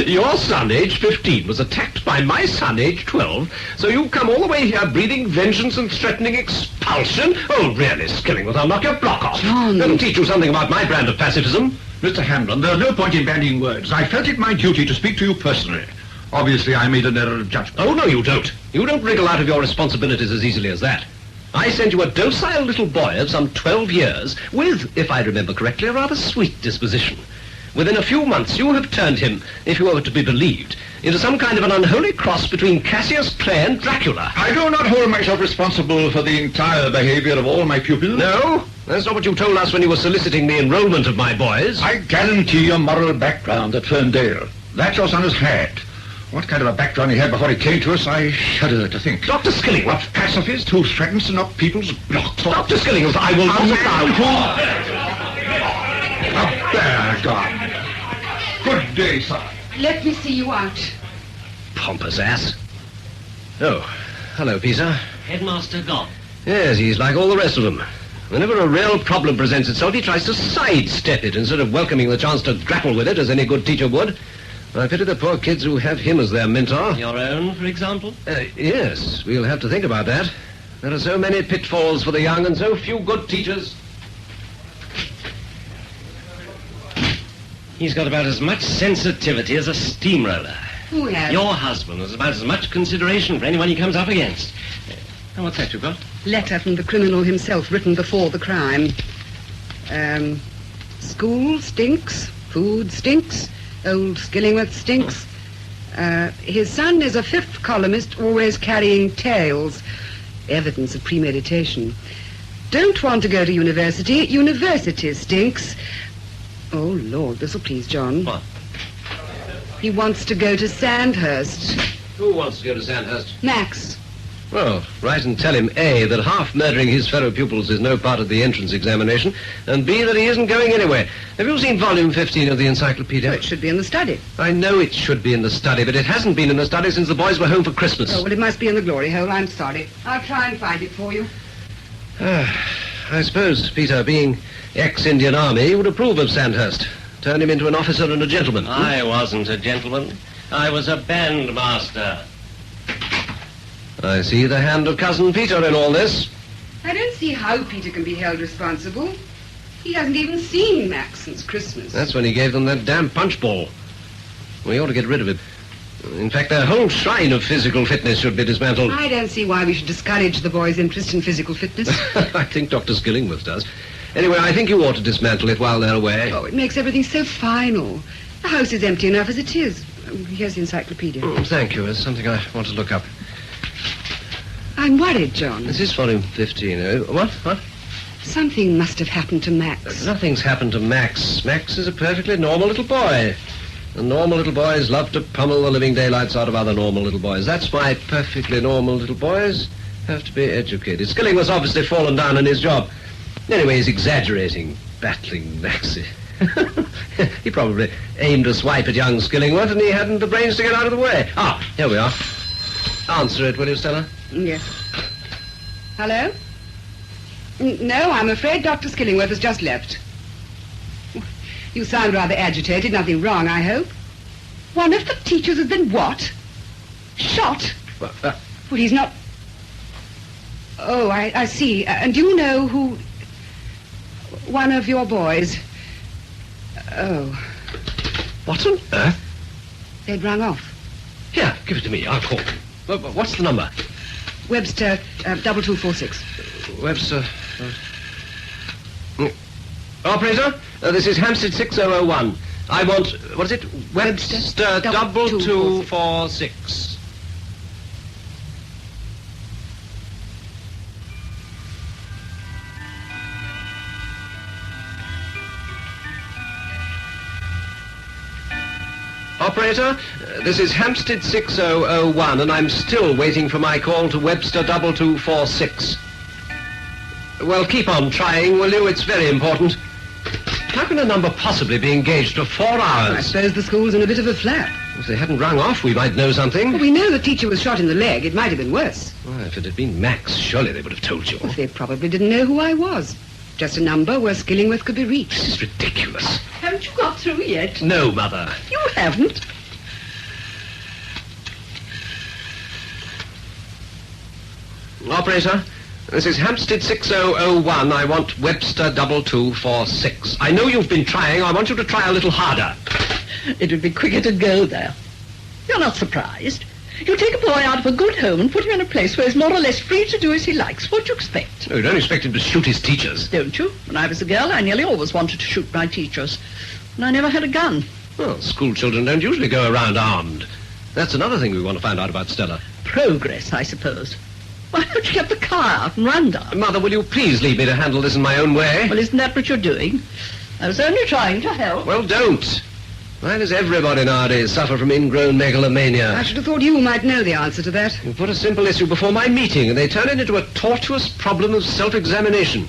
Your son, aged 15, was attacked by my son, aged 12, so you've come all the way here breathing vengeance and threatening expulsion? Oh, really, Skillingworth, I'll knock your block off. John. That'll teach you something about my brand of pacifism. Mr. Hamlin, there's no point in bandying words. I felt it my duty to speak to you personally. Obviously, I made an error of judgment. Oh, no, you don't. You don't wriggle out of your responsibilities as easily as that. I sent you a docile little boy of some 12 years with, if I remember correctly, a rather sweet disposition. Within a few months, you have turned him, if you were to be believed, into some kind of an unholy cross between Cassius Clay and Dracula. I do not hold myself responsible for the entire behavior of all my pupils. No? That's not what you told us when you were soliciting the enrollment of my boys. I guarantee a moral background at Ferndale. That your son has had. What kind of a background he had before he came to us, I shudder to think. Dr. Skillingworth. A pacifist who threatens to knock people's blocks off. Dr. Skillingworth, I will not allow you. There, God. Good day, sir. Let me see you out. Pompous ass. Oh, hello, Peter. Headmaster gone. Yes, he's like all the rest of them. Whenever a real problem presents itself, he tries to sidestep it instead of welcoming the chance to grapple with it as any good teacher would. I pity the poor kids who have him as their mentor. Your own, for example? Yes, we'll have to think about that. There are so many pitfalls for the young and so few good teachers. He's got about as much sensitivity as a steamroller. Who has? Your husband has about as much consideration for anyone he comes up against. And what's that you've got? Letter from the criminal himself, written before the crime. School stinks. Food stinks. Old Skillingworth stinks. His son is a fifth columnist, always carrying tales. Evidence of premeditation. Don't want to go to university. University stinks. Oh, Lord, this'll please John. What? He wants to go to Sandhurst. Who wants to go to Sandhurst? Max. Well, write and tell him, A, that half murdering his fellow pupils is no part of the entrance examination, and B, that he isn't going anywhere. Have you seen volume 15 of the encyclopedia? Oh, it should be in the study. I know it should be in the study, but it hasn't been in the study since the boys were home for Christmas. Oh, well, it must be in the glory hole. I'm sorry. I'll try and find it for you. I suppose, Peter, being ex-Indian Army, you would approve of Sandhurst. Turn him into an officer and a gentleman. I wasn't a gentleman. I was a bandmaster. I see the hand of Cousin Peter in all this. I don't see how Peter can be held responsible. He hasn't even seen Max since Christmas. That's when he gave them that damn punch ball. We ought to get rid of him. In fact, their whole shrine of physical fitness should be dismantled. I don't see why we should discourage the boy's interest in physical fitness. I think Dr. Skillingworth does. Anyway, I think you ought to dismantle it while they're away. Oh, it makes everything so final. The house is empty enough as it is. Here's the encyclopedia. Thank you. There's something I want to look up. I'm worried, John. This is volume 15. What? Something must have happened to Max. Nothing's happened to Max. Max is a perfectly normal little boy. And normal little boys love to pummel the living daylights out of other normal little boys. That's why perfectly normal little boys have to be educated. Skillingworth's obviously fallen down in his job. Anyway, he's exaggerating, battling Maxie. He probably aimed a swipe at young Skillingworth and he hadn't the brains to get out of the way. Ah, here we are. Answer it, will you, Stella? Yes. Hello? No, I'm afraid Dr. Skillingworth has just left. You sound rather agitated. Nothing wrong, I hope. One of the teachers has been what? Shot? Well, he's not... Oh, I see. And do you know who... One of your boys... Oh. What on earth? They'd rung off. Here, give it to me. I'll call them. What's the number? Webster, 2246. Webster... Operator, this is Hampstead 6001. I want... What is it? Webster 2246. Operator, this is Hampstead 6001, and I'm still waiting for my call to Webster 2246. Well, keep on trying, will you? It's very important. How can a number possibly be engaged for 4 hours? I suppose the school's in a bit of a flap. If they hadn't rung off, we might know something. Well, we know the teacher was shot in the leg. It might have been worse. Well, if it had been Max, surely they would have told you. Well, they probably didn't know who I was. Just a number where Skillingworth could be reached. This is ridiculous. Haven't you got through yet? No, Mother. You haven't? Operator, this is Hampstead 6001. I want Webster 2246. I know you've been trying. I want you to try a little harder. It would be quicker to go there. You're not surprised. You take a boy out of a good home and put him in a place where he's more or less free to do as he likes. What do you expect? No, you don't expect him to shoot his teachers. Don't you? When I was a girl, I nearly always wanted to shoot my teachers. And I never had a gun. Well, school children don't usually go around armed. That's another thing we want to find out about Stella. Progress, I suppose. Why don't you get the car out and run down? Mother, will you please leave me to handle this in my own way? Well, isn't that what you're doing? I was only trying to help. Well, don't. Why does everybody nowadays suffer from ingrown megalomania? I should have thought you might know the answer to that. You put a simple issue before my meeting, and they turn it into a tortuous problem of self-examination.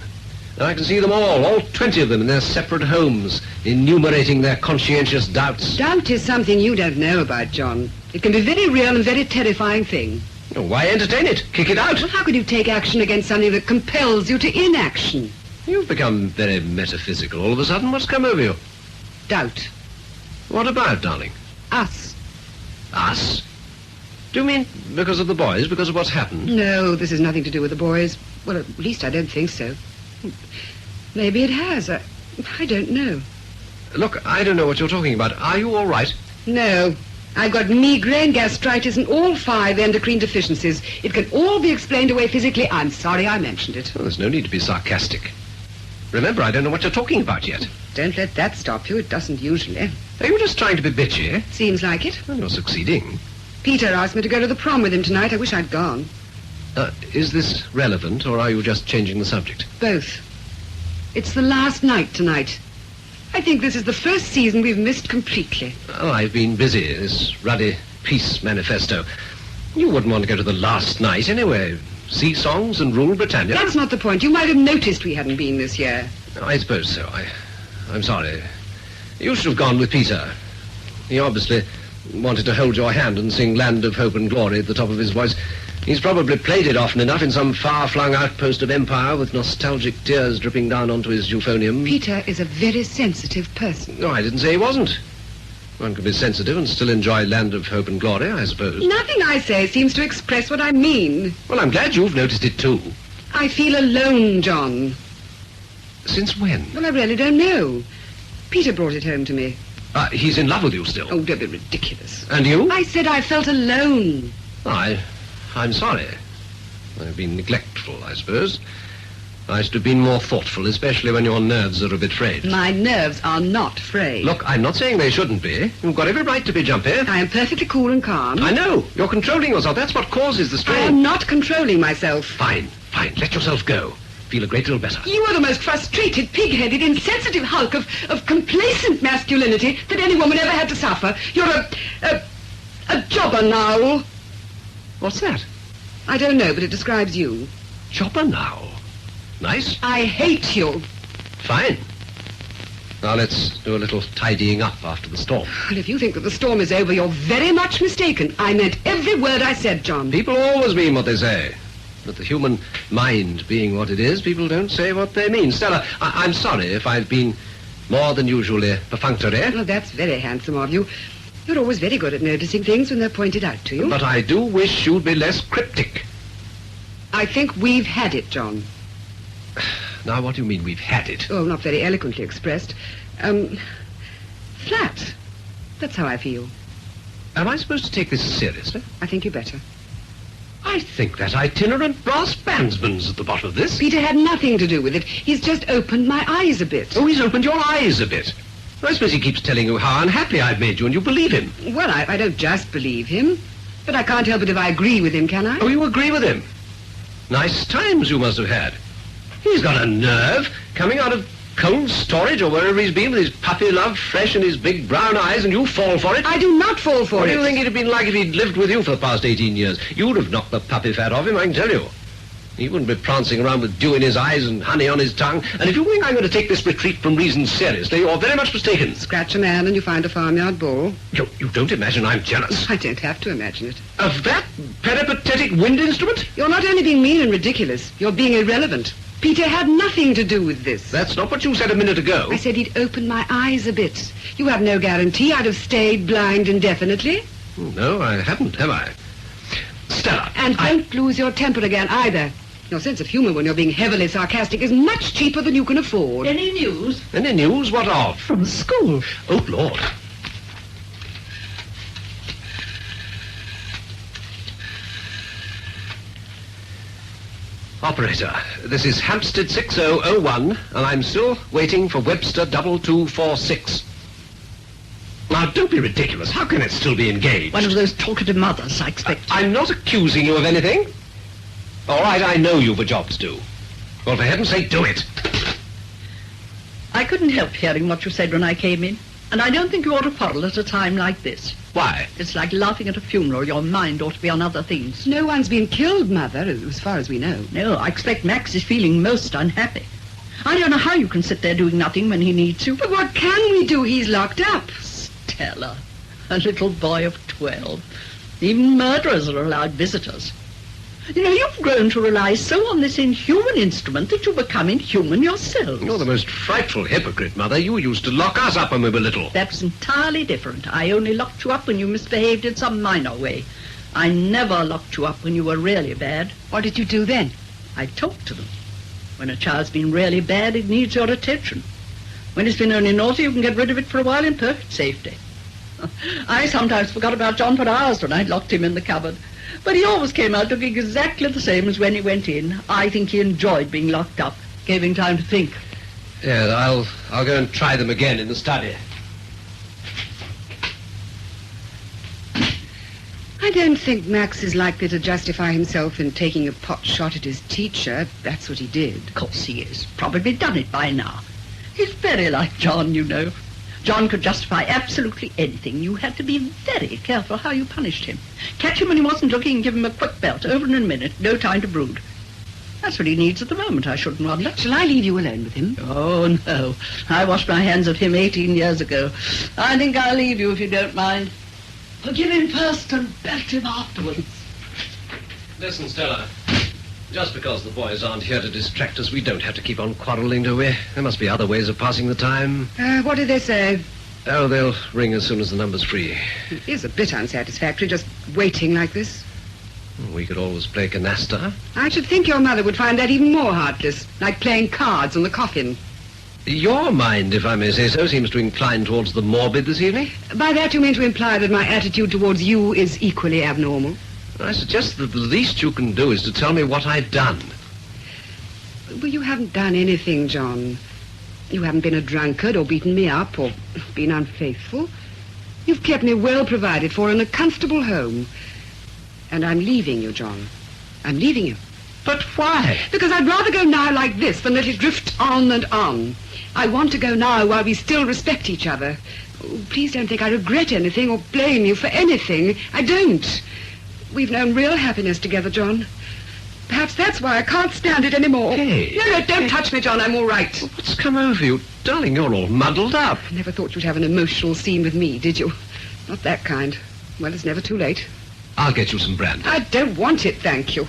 And I can see them all 20 of them in their separate homes, enumerating their conscientious doubts. Doubt is something you don't know about, John. It can be a very real and very terrifying thing. Oh, why entertain it? Kick it out. Well, how could you take action against something that compels you to inaction? You've become very metaphysical all of a sudden. What's come over you? Doubt. What about, darling? Us. Us? Do you mean because of the boys, because of what's happened? No, this has nothing to do with the boys. Well, at least I don't think so. Maybe it has. I don't know. Look, I don't know what you're talking about. Are you all right? No. I've got migraine, gastritis, and all 5 endocrine deficiencies. It can all be explained away physically. I'm sorry I mentioned it. Well, there's no need to be sarcastic. Remember, I don't know what you're talking about yet. Don't let that stop you. It doesn't usually. Are you just trying to be bitchy? Seems like it. Well, you're succeeding. Peter asked me to go to the prom with him tonight. I wish I'd gone. Is this relevant, or are you just changing the subject? Both. It's the last night tonight. I think this is the first season we've missed completely. Oh, I've been busy. This ruddy peace manifesto. You wouldn't want to go to the last night anyway. See songs and rule Britannia. That's not the point. You might have noticed we hadn't been this year. I suppose so. I'm sorry. You should have gone with Peter. He obviously wanted to hold your hand and sing Land of Hope and Glory at the top of his voice. He's probably played it often enough in some far-flung outpost of empire with nostalgic tears dripping down onto his euphonium. Peter is a very sensitive person. No, I didn't say he wasn't. One can be sensitive and still enjoy Land of Hope and Glory, I suppose. Nothing I say seems to express what I mean. Well, I'm glad you've noticed it too. I feel alone, John. Since when? Well, I really don't know. Peter brought it home to me. He's in love with you still? Oh, don't be ridiculous. And you? I said I felt alone. I'm sorry. I've been neglectful, I suppose. I should have been more thoughtful, especially when your nerves are a bit frayed. My nerves are not frayed. Look, I'm not saying they shouldn't be. You've got every right to be jumpy. I am perfectly cool and calm. I know. You're controlling yourself. That's what causes the strain. I am not controlling myself. Fine. Let yourself go. Feel a great deal better. You are the most frustrated, pig-headed, insensitive hulk of complacent masculinity that any woman ever had to suffer. You're a jobber now. What's that? I don't know, but it describes you. Jobber now? Nice. I hate you. Fine. Now let's do a little tidying up after the storm. Well, if you think that the storm is over, you're very much mistaken. I meant every word I said, John. People always mean what they say. But the human mind being what it is, people don't say what they mean. Stella, I'm sorry if I've been more than usually perfunctory. Well, that's very handsome of you. You're always very good at noticing things when they're pointed out to you. But I do wish you'd be less cryptic. I think we've had it, John. Now, what do you mean we've had it? Oh, not very eloquently expressed. Flat. That's how I feel. Am I supposed to take this seriously? I think you better. I think that itinerant brass bandsman's at the bottom of this. Peter had nothing to do with it. He's just opened my eyes a bit. Oh, he's opened your eyes a bit. I suppose he keeps telling you how unhappy I've made you, and you believe him. Well, I don't just believe him. But I can't help it if I agree with him, can I? Oh, you agree with him? Nice times you must have had. He's got a nerve, coming out of cold storage or wherever he's been with his puppy love fresh in his big brown eyes, and you fall for it? I do not fall for it. What do you think it'd have been like if he'd lived with you for the past 18 years? You'd have knocked the puppy fat off him, I can tell you. He wouldn't be prancing around with dew in his eyes and honey on his tongue. And if you think I'm going to take this retreat from reason seriously, you're very much mistaken. Scratch a man and you find a farmyard bull. You don't imagine I'm jealous? I don't have to imagine it. Of that peripatetic wind instrument? You're not only being mean and ridiculous, you're being irrelevant. Peter had nothing to do with this. That's not what you said a minute ago. I said he'd opened my eyes a bit. You have no guarantee I'd have stayed blind indefinitely. No, I haven't, have I? Stella, And don't lose your temper again, either. Your sense of humor when you're being heavily sarcastic is much cheaper than you can afford. Any news? Any news? What of? From school. Oh, Lord. Operator, this is Hampstead 6001, and I'm still waiting for Webster 2246. Now, don't be ridiculous. How can it still be engaged? One of those talkative mothers, I expect. I'm not accusing you of anything. All right, I know you've a job to do. Well, for heaven's sake, do it. I couldn't help hearing what you said when I came in, and I don't think you ought to quarrel at a time like this. Why? It's like laughing at a funeral. Your mind ought to be on other things. No one's been killed, Mother, as far as we know. No, I expect Max is feeling most unhappy. I don't know how you can sit there doing nothing when he needs you. But what can we do? He's locked up. Stella, a little boy of 12. Even murderers are allowed visitors. You know, you've grown to rely so on this inhuman instrument that you become inhuman yourself. You're the most frightful hypocrite, Mother. You used to lock us up when we were little. That was entirely different. I only locked you up when you misbehaved in some minor way. I never locked you up when you were really bad. What did you do then? I talked to them. When a child's been really bad, it needs your attention. When it's been only naughty, you can get rid of it for a while in perfect safety. I sometimes forgot about John for hours when I'd locked him in the cupboard. But he always came out looking exactly the same as when he went in. I think he enjoyed being locked up. Gave him time to think. Yeah, I'll go and try them again in the study. I don't think Max is likely to justify himself in taking a pot shot at his teacher. That's what he did. Of course he is. Probably done it by now. He's very like John, you know. John could justify absolutely anything. You had to be very careful how you punished him. Catch him when he wasn't looking and give him a quick belt. Over in a minute. No time to brood. That's what he needs at the moment, I shouldn't wonder. Shall I leave you alone with him? Oh, no. I washed my hands of him 18 years ago. I think I'll leave you if you don't mind. Forgive him first and belt him afterwards. Listen, Stella. Just because the boys aren't here to distract us, we don't have to keep on quarrelling, do we? There must be other ways of passing the time. What did they say? Oh, they'll ring as soon as the number's free. It is a bit unsatisfactory, just waiting like this. We could always play canasta. I should think your mother would find that even more heartless, like playing cards on the coffin. Your mind, if I may say so, seems to incline towards the morbid this evening. By that you mean to imply that my attitude towards you is equally abnormal? I suggest that the least you can do is to tell me what I've done. Well, you haven't done anything, John. You haven't been a drunkard or beaten me up or been unfaithful. You've kept me well provided for in a comfortable home. And I'm leaving you, John. I'm leaving you. But why? Because I'd rather go now like this than let it drift on and on. I want to go now while we still respect each other. Oh, please don't think I regret anything or blame you for anything. I don't. We've known real happiness together, John. Perhaps that's why I can't stand it anymore. Hey. No, don't touch me, John. I'm all right. What's come over you? Darling, you're all muddled up. I never thought you'd have an emotional scene with me, did you? Not that kind. Well, it's never too late. I'll get you some brandy. I don't want it, thank you.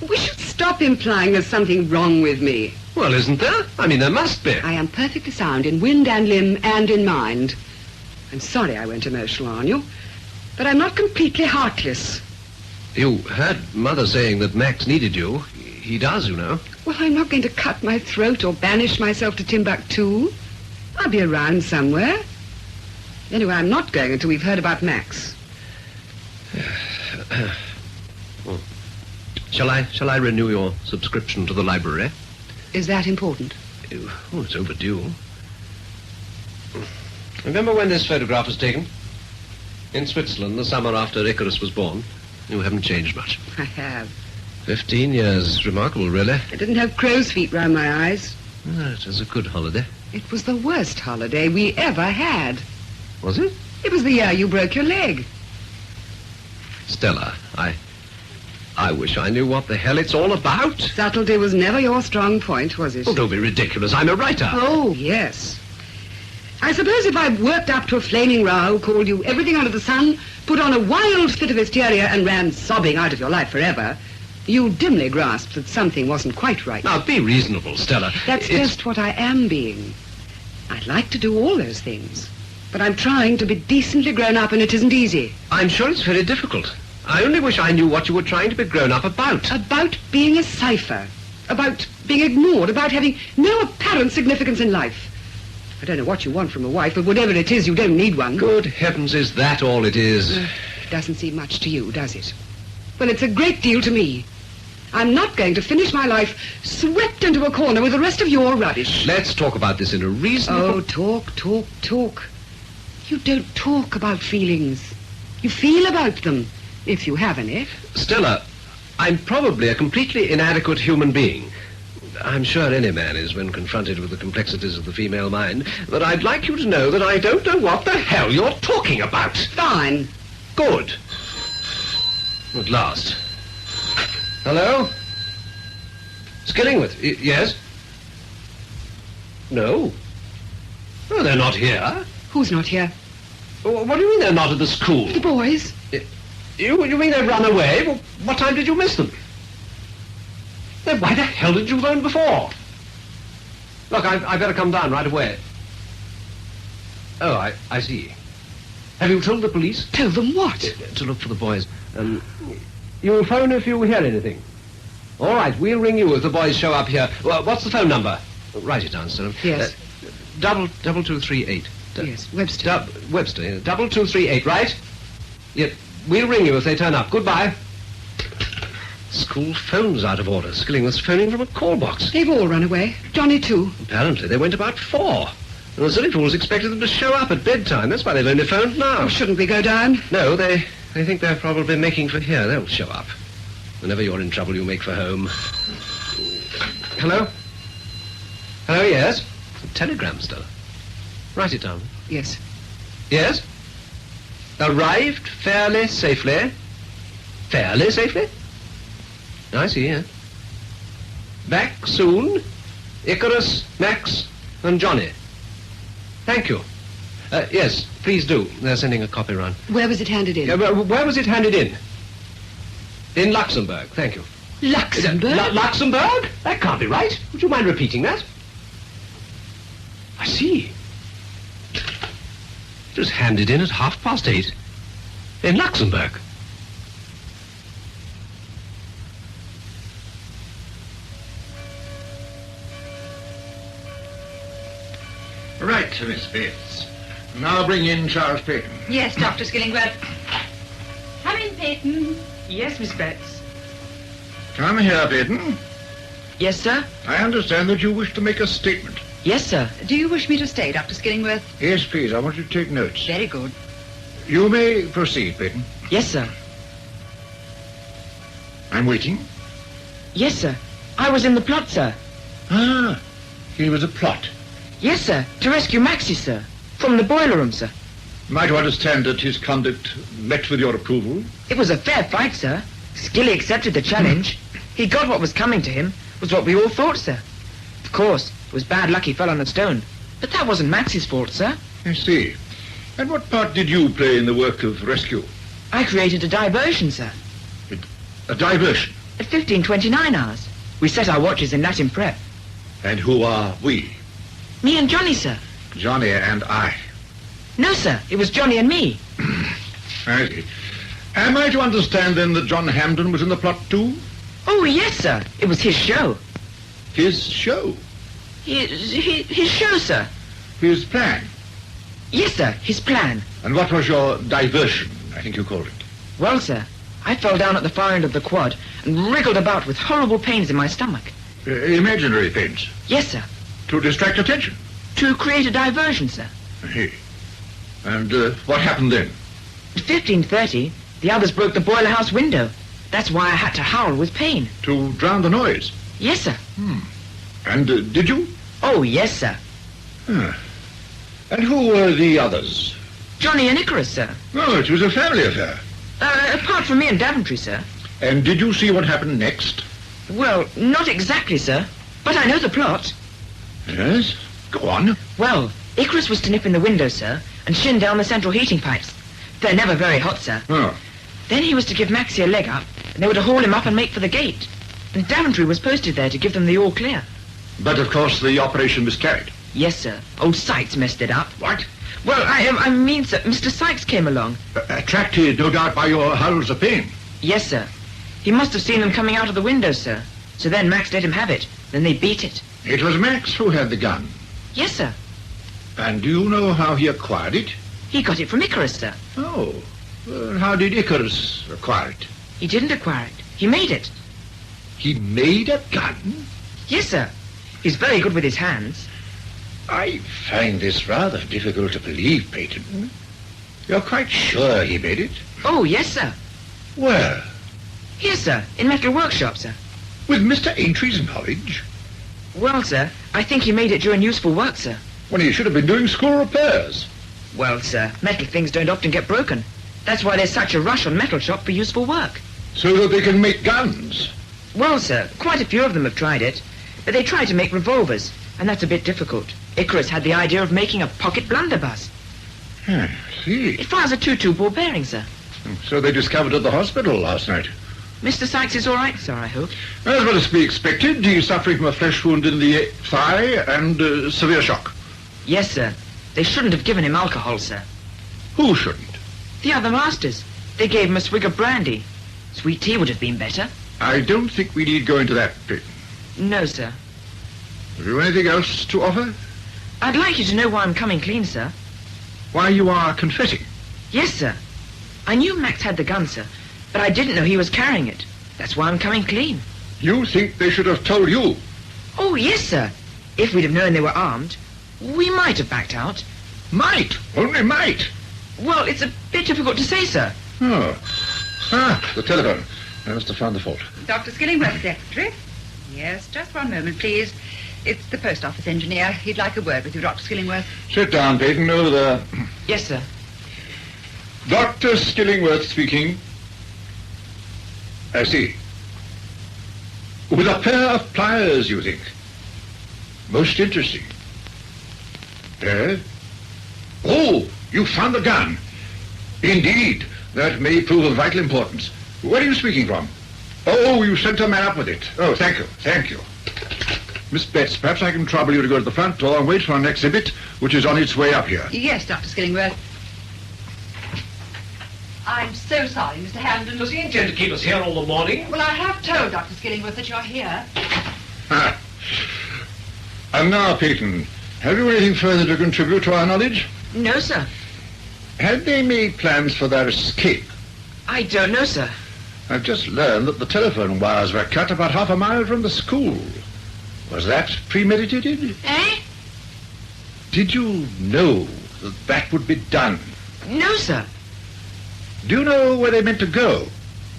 We should stop implying there's something wrong with me. Well, isn't there? I mean, there must be. I am perfectly sound in wind and limb and in mind. I'm sorry I went emotional on you, but I'm not completely heartless. You heard Mother saying that Max needed you. He does, you know. Well, I'm not going to cut my throat or banish myself to Timbuktu. I'll be around somewhere. Anyway, I'm not going until we've heard about Max. Well, shall I renew your subscription to the library? Is that important? Oh, it's overdue. Remember when this photograph was taken? In Switzerland, the summer after Icarus was born. You haven't changed much. I have. 15 years. Remarkable, really. I didn't have crow's feet round my eyes. It was a good holiday. It was the worst holiday we ever had. Was it? It was the year you broke your leg. Stella, I wish I knew what the hell it's all about. Subtlety was never your strong point, was it? Oh, don't be ridiculous. I'm a writer. Oh, yes. I suppose if I worked up to a flaming row, called you everything under the sun, put on a wild fit of hysteria and ran sobbing out of your life forever, you dimly grasped that something wasn't quite right. Now, be reasonable, Stella. That's just what I am being. I'd like to do all those things, but I'm trying to be decently grown up, and it isn't easy. I'm sure it's very difficult. I only wish I knew what you were trying to be grown up about. About being a cipher. About being ignored. About having no apparent significance in life. I don't know what you want from a wife, but whatever it is, you don't need one. Good heavens, is that all it is? It doesn't seem much to you, does it? Well, it's a great deal to me. I'm not going to finish my life swept into a corner with the rest of your rubbish. Let's talk about this in a reasonable... Oh, talk. You don't talk about feelings. You feel about them, if you have any. Stella, I'm probably a completely inadequate human being. I'm sure any man is when confronted with the complexities of the female mind, but I'd like you to know that I don't know what the hell you're talking about. Fine. Good. At last. Hello? Skillingworth, yes? No. No, they're not here. Who's not here? What do you mean they're not at the school? The boys. You mean they've run away? Well, what time did you miss them? Then why the hell did you phone before? Look, I better come down right away. Oh, I see. Have you told the police? Told them what? To look for the boys. You'll phone if you hear anything. All right, we'll ring you if the boys show up here. Well, what's the phone number? Write it down, sir. Yes. 2238. Yes, Webster. Webster, 2238, right? Yep, we'll ring you if they turn up. Goodbye. School phone's out of order. Skillingworth's phoning from a call box. They've all run away. Johnny, too. Apparently, they went about 4. And the silly fools expected them to show up at bedtime. That's why they've only phoned now. Oh, shouldn't we go down? No, they think they're probably making for here. They'll show up. Whenever you're in trouble, you make for home. Hello? Hello, yes? It's a telegram, Stella. Write it down. Yes. Yes? Arrived fairly safely. Fairly safely? I see, yeah. Back soon. Icarus, Max, and Johnny. Thank you. Yes, please do. They're sending a copy round. Where was it handed in? Where was it handed in? In Luxembourg, thank you. Luxembourg? Luxembourg? That can't be right. Would you mind repeating that? I see. It was handed in at 8:30. In Luxembourg. Right, Miss Bates. Now bring in Charles Peyton. Yes, Dr. Skillingworth. Come in, Peyton. Yes, Miss Bates. Come here, Peyton. Yes, sir? I understand that you wish to make a statement. Yes, sir. Do you wish me to stay, Dr. Skillingworth? Yes, please. I want you to take notes. Very good. You may proceed, Peyton. Yes, sir. I'm waiting. Yes, sir. I was in the plot, sir. Ah, here was a plot. Yes, sir. To rescue Maxie, sir. From the boiler room, sir. Am I to understand that his conduct met with your approval? It was a fair fight, sir. Skilly accepted the challenge. He got what was coming to him, was what we all thought, sir. Of course, it was bad luck he fell on a stone. But that wasn't Maxie's fault, sir. I see. And what part did you play in the work of rescue? I created a diversion, sir. A diversion? At 15:29 hours. We set our watches in Latin prep. And who are we? Me and Johnny, sir. Johnny and I. No, sir. It was Johnny and me. I see. Am I to understand, then, that John Hampden was in the plot, too? Oh, yes, sir. It was his show. His show? His show, sir. His plan? Yes, sir. His plan. And what was your diversion, I think you called it? Well, sir, I fell down at the far end of the quad and wriggled about with horrible pains in my stomach. Imaginary pains? Yes, sir. To distract attention? To create a diversion, sir. Hey. And what happened then? At 15:30, the others broke the boiler house window. That's why I had to howl with pain. To drown the noise? Yes, sir. And did you? Oh, yes, sir. And who were the others? Johnny and Icarus, sir. Oh, it was a family affair. Apart from me and Daventry, sir. And did you see what happened next? Well, not exactly, sir. But I know the plot. Yes? Go on. Well, Icarus was to nip in the window, sir, and shin down the central heating pipes. They're never very hot, sir. Oh. Then he was to give Maxie a leg up, and they were to haul him up and make for the gate. And Daventry was posted there to give them the all clear. But, of course, the operation miscarried. Yes, sir. Old Sykes messed it up. What? Well, I mean, sir, Mr. Sykes came along. Attracted, no doubt, by your howls of pain. Yes, sir. He must have seen them coming out of the window, sir. So then Max let him have it. Then they beat it. It was Max who had the gun. Yes, sir. And do you know how he acquired it? He got it from Icarus, sir. Oh. How did Icarus acquire it? He didn't acquire it. He made it. He made a gun? Yes, sir. He's very good with his hands. I find this rather difficult to believe, Peyton. You're quite sure he made it? Oh, yes, sir. Where? Here, sir. In Metal Workshop, sir. With Mr. Aintrey's knowledge? Well, sir, I think he made it during useful work, sir. When he should have been doing school repairs. Well, sir, metal things don't often get broken. That's why there's such a rush on Metal Shop for useful work. So that they can make guns? Well, sir, quite a few of them have tried it. But they try to make revolvers, and that's a bit difficult. Icarus had the idea of making a pocket blunderbuss. I see. It fires a 2-2 ball bearing, sir. So they discovered at the hospital last night. Mr. Sykes is all right, sir, I hope. As well as be expected, he's suffering from a flesh wound in the thigh and severe shock. Yes, sir. They shouldn't have given him alcohol, sir. Who shouldn't? The other masters. They gave him a swig of brandy. Sweet tea would have been better. I don't think we need go into that, Peyton. No, sir. Have you anything else to offer? I'd like you to know why I'm coming clean, sir. Why you are confessing? Yes, sir. I knew Max had the gun, sir, but I didn't know he was carrying it. That's why I'm coming clean. You think they should have told you? Oh, yes, sir. If we'd have known they were armed, we might have backed out. Might? Only might? Well, it's a bit difficult to say, sir. Oh. The telephone. I must have found the fault. Dr. Skillingworth, secretary. Yes, just one moment, please. It's the post office engineer. He'd like a word with you, Dr. Skillingworth. Sit down, Peyton, over there. Yes, sir. Dr. Skillingworth speaking. I see. With a pair of pliers, you think? Most interesting. Oh, you found the gun. Indeed, that may prove of vital importance. Where are you speaking from? Oh, you sent a man up with it. Oh, thank you, thank you. Miss Betts, perhaps I can trouble you to go to the front door and wait for an exhibit, which is on its way up here. Yes, Dr. Skillingworth. I'm so sorry, Mr. Hamden. Does he intend to keep us here all the morning? Well, I have told Dr. Skillingworth that you're here. And now, Peyton, have you anything further to contribute to our knowledge? No, sir. Had they made plans for their escape? I don't know, sir. I've just learned that the telephone wires were cut about half a mile from the school. Was that premeditated? Eh? Did you know that that would be done? No, sir. Do you know where they meant to go?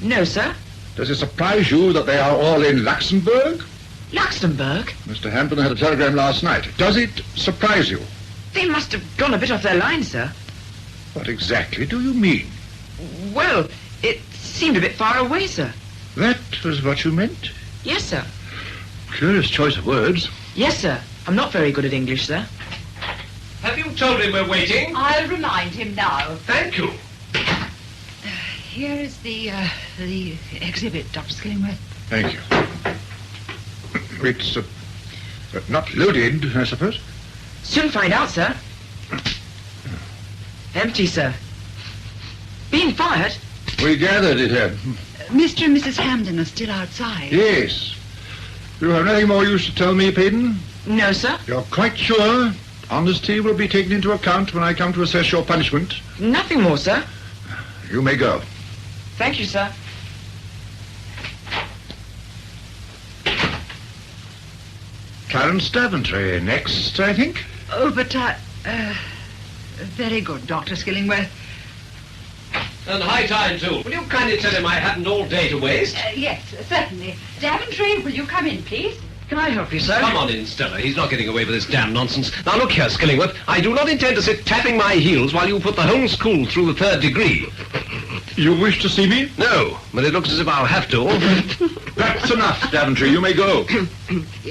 No, sir. Does it surprise you that they are all in Luxembourg? Luxembourg? Mr. Hampton had a telegram last night. Does it surprise you? They must have gone a bit off their line, sir. What exactly do you mean? Well, it seemed a bit far away, sir. That was what you meant? Yes, sir. Curious choice of words. Yes, sir. I'm not very good at English, sir. Have you told him we're waiting? I'll remind him now. Thank you. Here is the exhibit, Dr. Skillingworth. Thank you. It's not loaded, I suppose? Soon find out, sir. Empty, sir. Being fired? We gathered it had. Mr. and Mrs. Hamden are still outside. Yes. You have nothing more use to tell me, Peyton? No, sir. You're quite sure honesty will be taken into account when I come to assess your punishment? Nothing more, sir. You may go. Thank you, sir. Clarence Daventry next, I think. Oh, but, very good, Dr. Skillingworth. And high time, too. Will you kindly tell him I hadn't all day to waste? Yes, certainly. Daventry, will you come in, please? Can I help you, sir? Come on in, Stella. He's not getting away with this damn nonsense. Now, look here, Skillingworth. I do not intend to sit tapping my heels while you put the whole school through the 3rd degree. You wish to see me? No, but it looks as if I'll have to. That's enough, Daventry. You may go.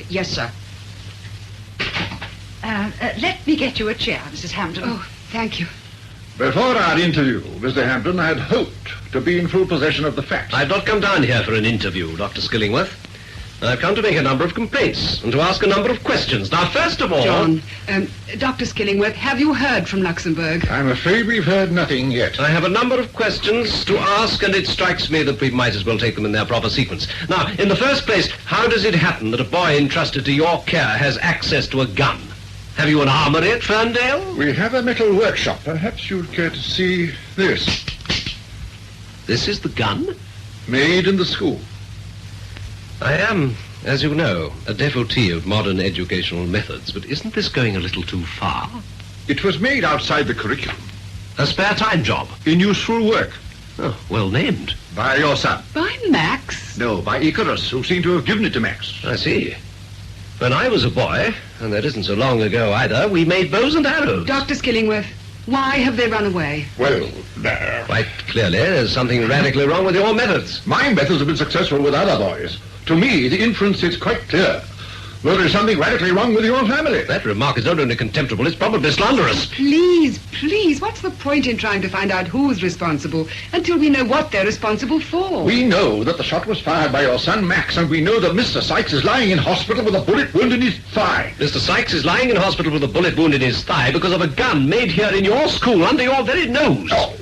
Yes, sir. Let me get you a chair, Mrs. Hampton. Oh, thank you. Before our interview, Mr. Hampton, I had hoped to be in full possession of the facts. I've not come down here for an interview, Dr. Skillingworth. I've come to make a number of complaints and to ask a number of questions. Now, first of all... John, Dr. Skillingworth, have you heard from Luxembourg? I'm afraid we've heard nothing yet. I have a number of questions to ask, and it strikes me that we might as well take them in their proper sequence. Now, in the first place, how does it happen that a boy entrusted to your care has access to a gun? Have you an armory at Ferndale? We have a metal workshop. Perhaps you'd care to see this. This is the gun? Made in the school. I am, as you know, a devotee of modern educational methods, but isn't this going a little too far? It was made outside the curriculum. A spare time job? In useful work. Oh, well named. By your son. By Max? No, by Icarus, who seemed to have given it to Max. I see. When I was a boy, and that isn't so long ago either, we made bows and arrows. Dr. Skillingworth, why have they run away? Well, quite clearly, there's something radically wrong with your methods. My methods have been successful with other boys. To me, the inference is quite clear. Well, there's something radically wrong with your family. That remark is not only contemptible, it's probably slanderous. Please, what's the point in trying to find out who's responsible until we know what they're responsible for? We know that the shot was fired by your son, Max, and we know that Mr. Sykes is lying in hospital with a bullet wound in his thigh. Mr. Sykes is lying in hospital with a bullet wound in his thigh because of a gun made here in your school under your very nose. Oh.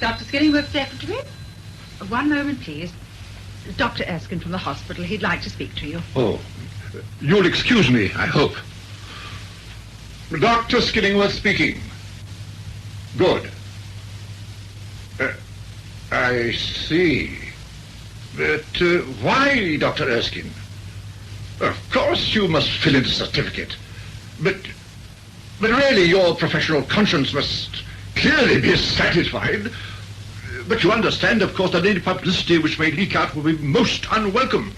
Dr. Skillingworth's secretary? One moment, please. Dr. Erskine from the hospital. He'd like to speak to you. Oh, you'll excuse me, I hope. Dr. Skillingworth speaking. Good. I see. But why, Dr. Erskine? Of course you must fill in the certificate. But really your professional conscience must clearly be satisfied. But you understand, of course, that any publicity which may leak out will be most unwelcome.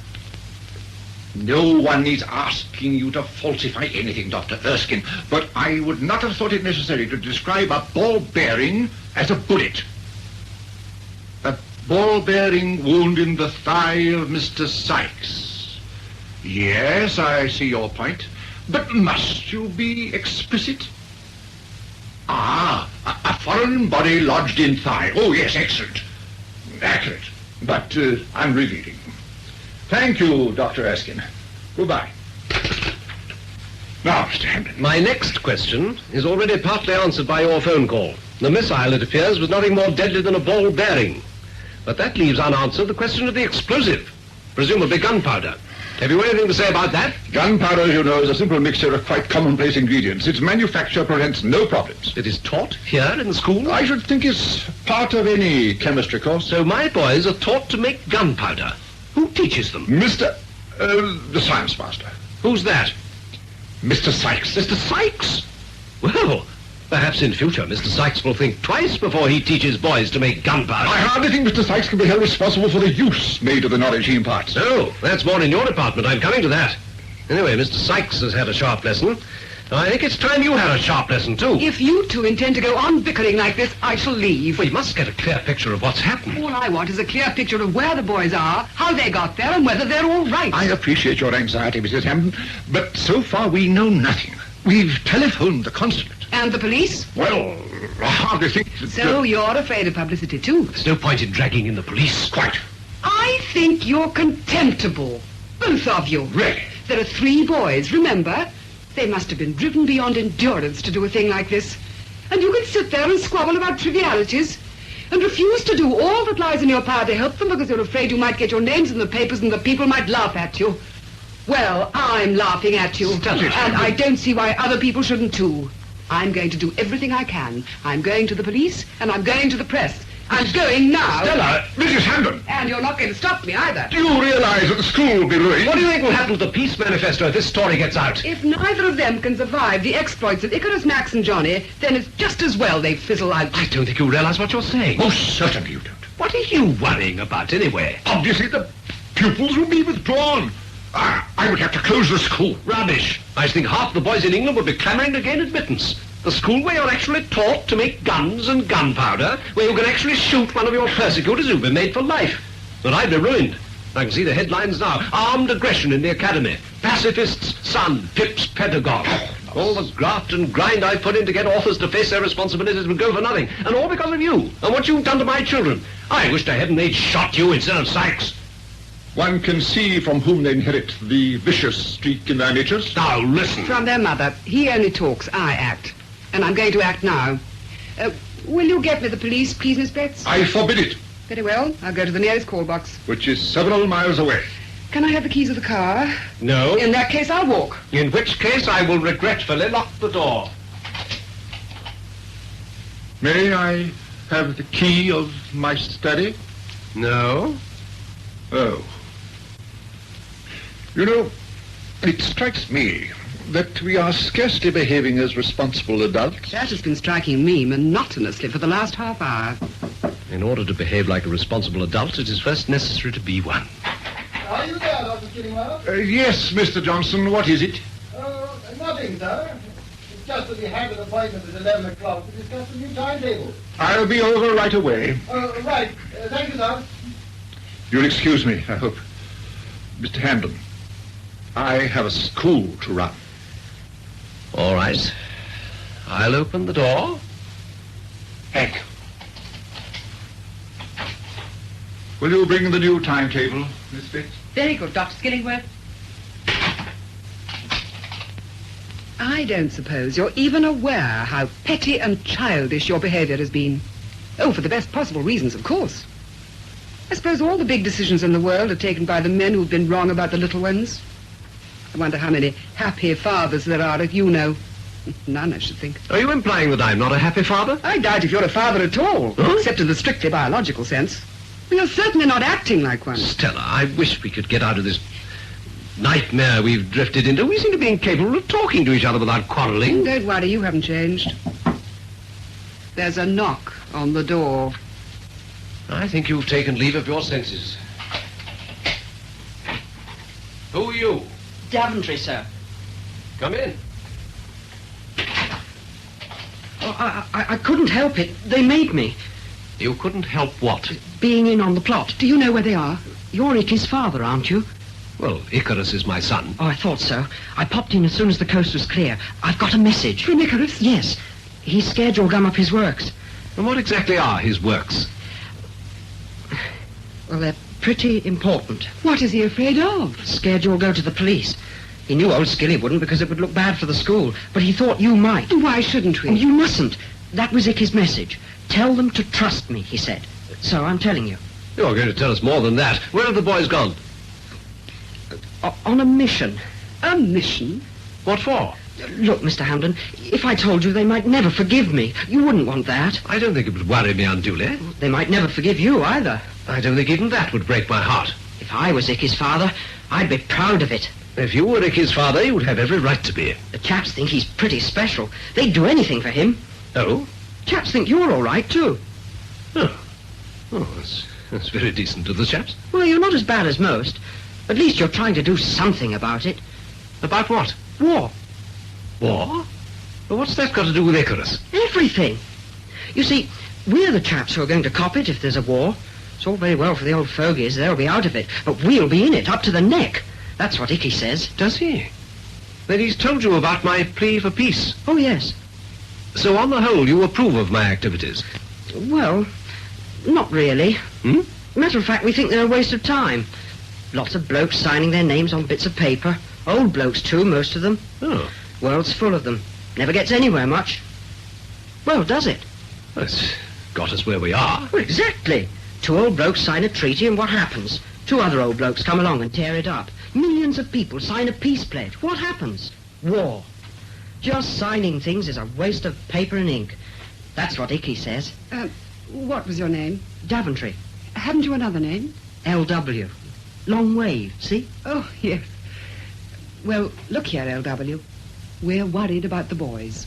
No one is asking you to falsify anything, Dr. Erskine, but I would not have thought it necessary to describe a ball bearing as a bullet. A ball bearing wound in the thigh of Mr. Sykes. Yes, I see your point. But must you be explicit? A foreign body lodged in thigh. Oh, yes, excellent. Accurate, but unrevealing. Thank you, Dr. Erskine. Goodbye. Now, Mr. Hamlin. My next question is already partly answered by your phone call. The missile, it appears, was nothing more deadly than a ball bearing. But that leaves unanswered the question of the explosive, presumably gunpowder. Have you anything to say about that? Gunpowder, you know, is a simple mixture of quite commonplace ingredients. Its manufacture presents no problems. It is taught here in the school? I should think it's part of any chemistry course. So my boys are taught to make gunpowder. Who teaches them? The science master. Who's that? Mr. Sykes. Mr. Sykes? Well, perhaps in future Mr. Sykes will think twice before he teaches boys to make gunpowder. I hardly think Mr. Sykes can be held responsible for the use made of the knowledge he imparts. Oh, that's more in your department. I'm coming to that. Anyway, Mr. Sykes has had a sharp lesson. I think it's time you had a sharp lesson, too. If you two intend to go on bickering like this, I shall leave. We must get a clear picture of what's happened. All I want is a clear picture of where the boys are, how they got there, and whether they're all right. I appreciate your anxiety, Mrs. Hampton, but so far we know nothing. We've telephoned the consulate. And the police? Well, I hardly think that... So you're afraid of publicity, too? There's no point in dragging in the police. Quite. I think you're contemptible. Both of you. Really? There are 3 boys, remember? They must have been driven beyond endurance to do a thing like this. And you can sit there and squabble about trivialities and refuse to do all that lies in your power to help them because you're afraid you might get your names in the papers and the people might laugh at you. Well, I'm laughing at you. And I don't see why other people shouldn't too. I'm going to do everything I can. I'm going to the police and I'm going to the press. I'm going now. Stella, Mrs. Hampton. And you're not going to stop me either. Do you realize that the school will be ruined? What do you think will happen to the peace manifesto if this story gets out? If neither of them can survive the exploits of Icarus, Max, and Johnny, then it's just as well they fizzle out. I don't think you realize what you're saying. Most certainly you don't. What are you worrying about anyway? Obviously the pupils will be withdrawn. I would have to close the school. Rubbish. I think half the boys in England would be clamouring to gain admittance. The school where you're actually taught to make guns and gunpowder, where you can actually shoot one of your persecutors who'll be made for life. But I'd be ruined. I can see the headlines now. Armed aggression in the academy. Pacifist's son, Pip's pedagogue. All the graft and grind I've put in to get authors to face their responsibilities would go for nothing. And all because of you, and what you've done to my children. I wished I hadn't they'd shot you instead of Sykes. One can see from whom they inherit the vicious streak in their natures. Now, listen. From their mother. He only talks, I act. And I'm going to act now. Will you get me the police, please, Miss Betts? I forbid it. Very well. I'll go to the nearest call box. Which is several miles away. Can I have the keys of the car? No. In that case, I'll walk. In which case, I will regretfully lock the door. May I have the key of my study? No. Oh. You know, it strikes me that we are scarcely behaving as responsible adults. That has been striking me monotonously for the last half hour. In order to behave like a responsible adult, it is first necessary to be one. Are you there, Dr. Skillingworth? Yes, Mr. Johnson, what is it? Nothing, sir. It's just that we had an appointment at 11 o'clock to discuss the new timetable. I'll be over right away. Right. Thank you, sir. You'll excuse me, I hope. Mr. Hamden, I have a school to run. All right. I'll open the door. Thank you. Will you bring the new timetable, Miss Fitz? Very good, Dr. Skillingworth. I don't suppose you're even aware how petty and childish your behavior has been. Oh, for the best possible reasons, of course. I suppose all the big decisions in the world are taken by the men who've been wrong about the little ones. I wonder how many happy fathers there are, if you know. None, I should think. Are you implying that I'm not a happy father? I doubt if you're a father at all, except in the strictly biological sense. Well, you're certainly not acting like one. Stella, I wish we could get out of this nightmare we've drifted into. We seem to be incapable of talking to each other without quarreling. Don't worry, you haven't changed. There's a knock on the door. I think you've taken leave of your senses. Who are you? Daventry, sir. Come in. Oh, I couldn't help it. They made me. You couldn't help what? Being in on the plot. Do you know where they are? You're Icky's father, aren't you? Well, Icarus is my son. Oh, I thought so. I popped in as soon as the coast was clear. I've got a message. From Icarus? Yes. He's scared you'll gum up his works. And what exactly are his works? Well, they're pretty important. What is he afraid of? Scared you'll go to the police. He knew old Skilly wouldn't because it would look bad for the school, but he thought you might. Why shouldn't we? Oh, you mustn't. That was Icky's message. Tell them to trust me, he said. So I'm telling you. You're going to tell us more than that. Where have the boys gone? On a mission. A mission? What for? Look, Mr. Hamden, if I told you, they might never forgive me. You wouldn't want that. I don't think it would worry me unduly. They might never forgive you either. I don't think even that would break my heart. If I was Icky's father, I'd be proud of it. If you were Icky's father, you'd have every right to be. The chaps think he's pretty special. They'd do anything for him. Oh? Chaps think you're all right, too. Oh, that's very decent of the chaps. Well, you're not as bad as most. At least you're trying to do something about it. About what? War. War? Well, what's that got to do with Icarus? Everything. You see, we're the chaps who are going to cop it if there's a war. It's all very well for the old fogies. They'll be out of it. But we'll be in it, up to the neck. That's what Icky says. Does he? Then he's told you about my plea for peace. Oh, yes. So on the whole, you approve of my activities? Well, not really. Hmm? Matter of fact, we think they're a waste of time. Lots of blokes signing their names on bits of paper. Old blokes, too, most of them. Oh. World's full of them. Never gets anywhere much. Well, does it? Well, it's got us where we are. Well, exactly. 2 old blokes sign a treaty, and what happens? 2 other old blokes come along and tear it up. Millions of people sign a peace pledge. What happens? War. Just signing things is a waste of paper and ink. That's what Icky says. What was your name? Daventry. Haven't you another name? L.W. Long wave, see? Oh, yes. Well, look here, L.W. We're worried about the boys.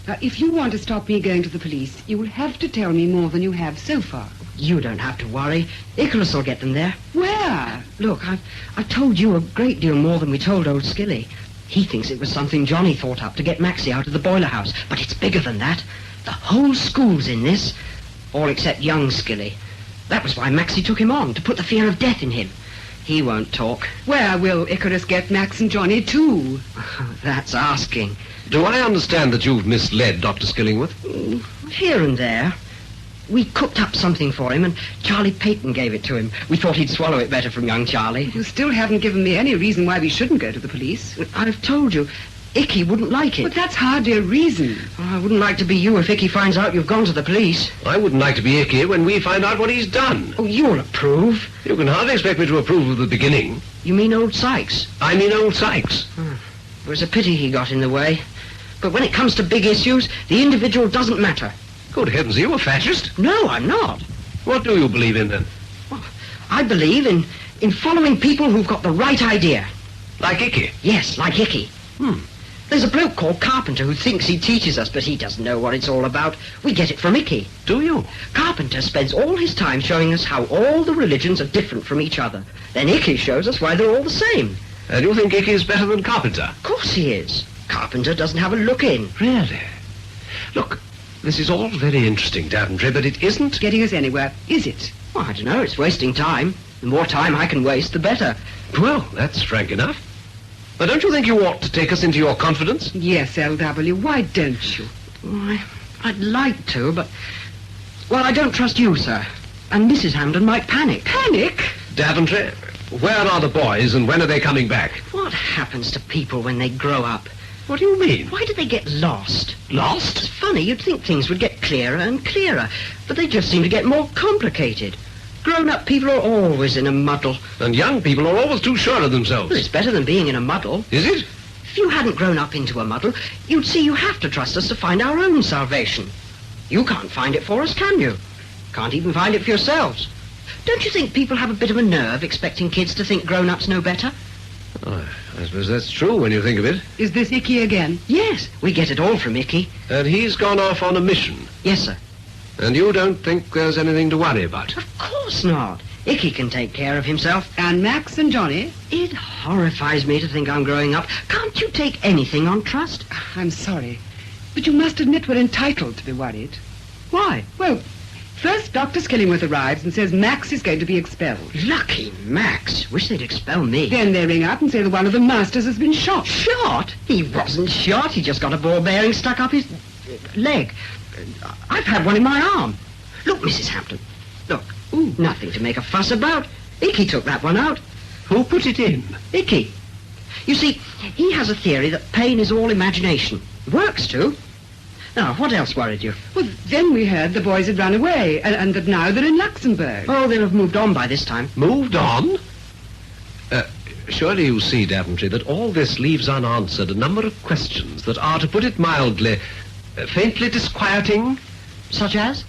Now, if you want to stop me going to the police, you will have to tell me more than you have so far. You don't have to worry. Icarus will get them there. Where? Look, I've told you a great deal more than we told old Skilly. He thinks it was something Johnny thought up to get Maxie out of the boiler house. But it's bigger than that. The whole school's in this. All except young Skilly. That was why Maxie took him on, to put the fear of death in him. He won't talk. Where will Icarus get Max and Johnny to? That's asking. Do I understand that you've misled Dr. Skillingworth? Here and there. We cooked up something for him, and Charlie Peyton gave it to him. We thought he'd swallow it better from young Charlie. You still haven't given me any reason why we shouldn't go to the police. I've told you. Icky wouldn't like it. But that's hardly a reason. Well, I wouldn't like to be you if Icky finds out you've gone to the police. I wouldn't like to be Icky when we find out what he's done. Oh, you'll approve. You can hardly expect me to approve of the beginning. You mean old Sykes? I mean old Sykes. It was a pity he got in the way. But when it comes to big issues, the individual doesn't matter. Good heavens, are you a fascist? No, I'm not. What do you believe in, then? Well, I believe in following people who've got the right idea. Like Icky? Yes, like Icky. There's a bloke called Carpenter who thinks he teaches us, but he doesn't know what it's all about. We get it from Icky. Do you? Carpenter spends all his time showing us how all the religions are different from each other. Then Icky shows us why they're all the same. And you think Icky is better than Carpenter? Of course he is. Carpenter doesn't have a look in. Really? Look, this is all very interesting, Daventry, but it isn't getting us anywhere, is it? Well, I don't know. It's wasting time. The more time I can waste, the better. Well, that's frank enough. But don't you think you ought to take us into your confidence? Yes, L.W., why don't you? I'd like to, but... Well, I don't trust you, sir. And Mrs. Hampden might panic. Panic? Daventry, where are the boys and when are they coming back? What happens to people when they grow up? What do you mean? Why do they get lost? Lost? It's funny, you'd think things would get clearer and clearer, but they just seem to get more complicated. Grown-up people are always in a muddle. And young people are always too sure of themselves. Well, it's better than being in a muddle. Is it? If you hadn't grown up into a muddle, you'd see you have to trust us to find our own salvation. You can't find it for us, can you? Can't even find it for yourselves. Don't you think people have a bit of a nerve expecting kids to think grown-ups know better? Oh, I suppose that's true when you think of it. Is this Icky again? Yes, we get it all from Icky. And he's gone off on a mission? Yes, sir. And you don't think there's anything to worry about? Of course not. Icky can take care of himself. And Max and Johnny? It horrifies me to think I'm growing up. Can't you take anything on trust? I'm sorry, but you must admit we're entitled to be worried. Why? Well, first Dr. Skillingworth arrives and says Max is going to be expelled. Lucky Max. Wish they'd expel me. Then they ring up and say that one of the masters has been shot. Shot? He wasn't shot. He just got a ball bearing stuck up his leg. I've had one in my arm. Look, Mrs. Hampton. Look. Ooh, nothing to make a fuss about. Icky took that one out. Who put it in? Icky. You see, he has a theory that pain is all imagination. It works, too. Now, what else worried you? Well, then we heard the boys had run away, and that now they're in Luxembourg. Oh, they'll have moved on by this time. Moved on? Surely you see, Daventry, that all this leaves unanswered a number of questions that are, to put it mildly, faintly disquieting. Such as?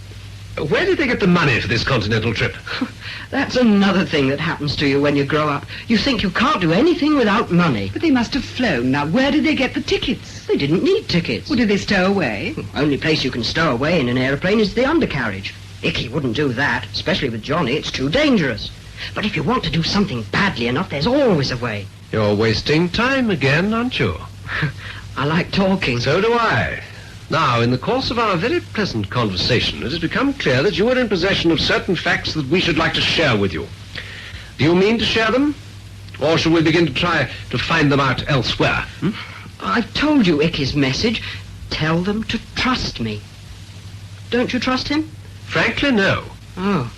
Where did they get the money for this continental trip? That's another thing that happens to you when you grow up. You think you can't do anything without money. But they must have flown. Now, where did they get the tickets? They didn't need tickets. Well, did they stow away? Only place you can stow away in an aeroplane is the undercarriage. Icky wouldn't do that, especially with Johnny. It's too dangerous. But if you want to do something badly enough, there's always a way. You're wasting time again, aren't you? I like talking. So do I. Now, in the course of our very pleasant conversation, it has become clear that you are in possession of certain facts that we should like to share with you. Do you mean to share them? Or shall we begin to try to find them out elsewhere? I've told you Icky's message. Tell them to trust me. Don't you trust him? Frankly, no. Oh.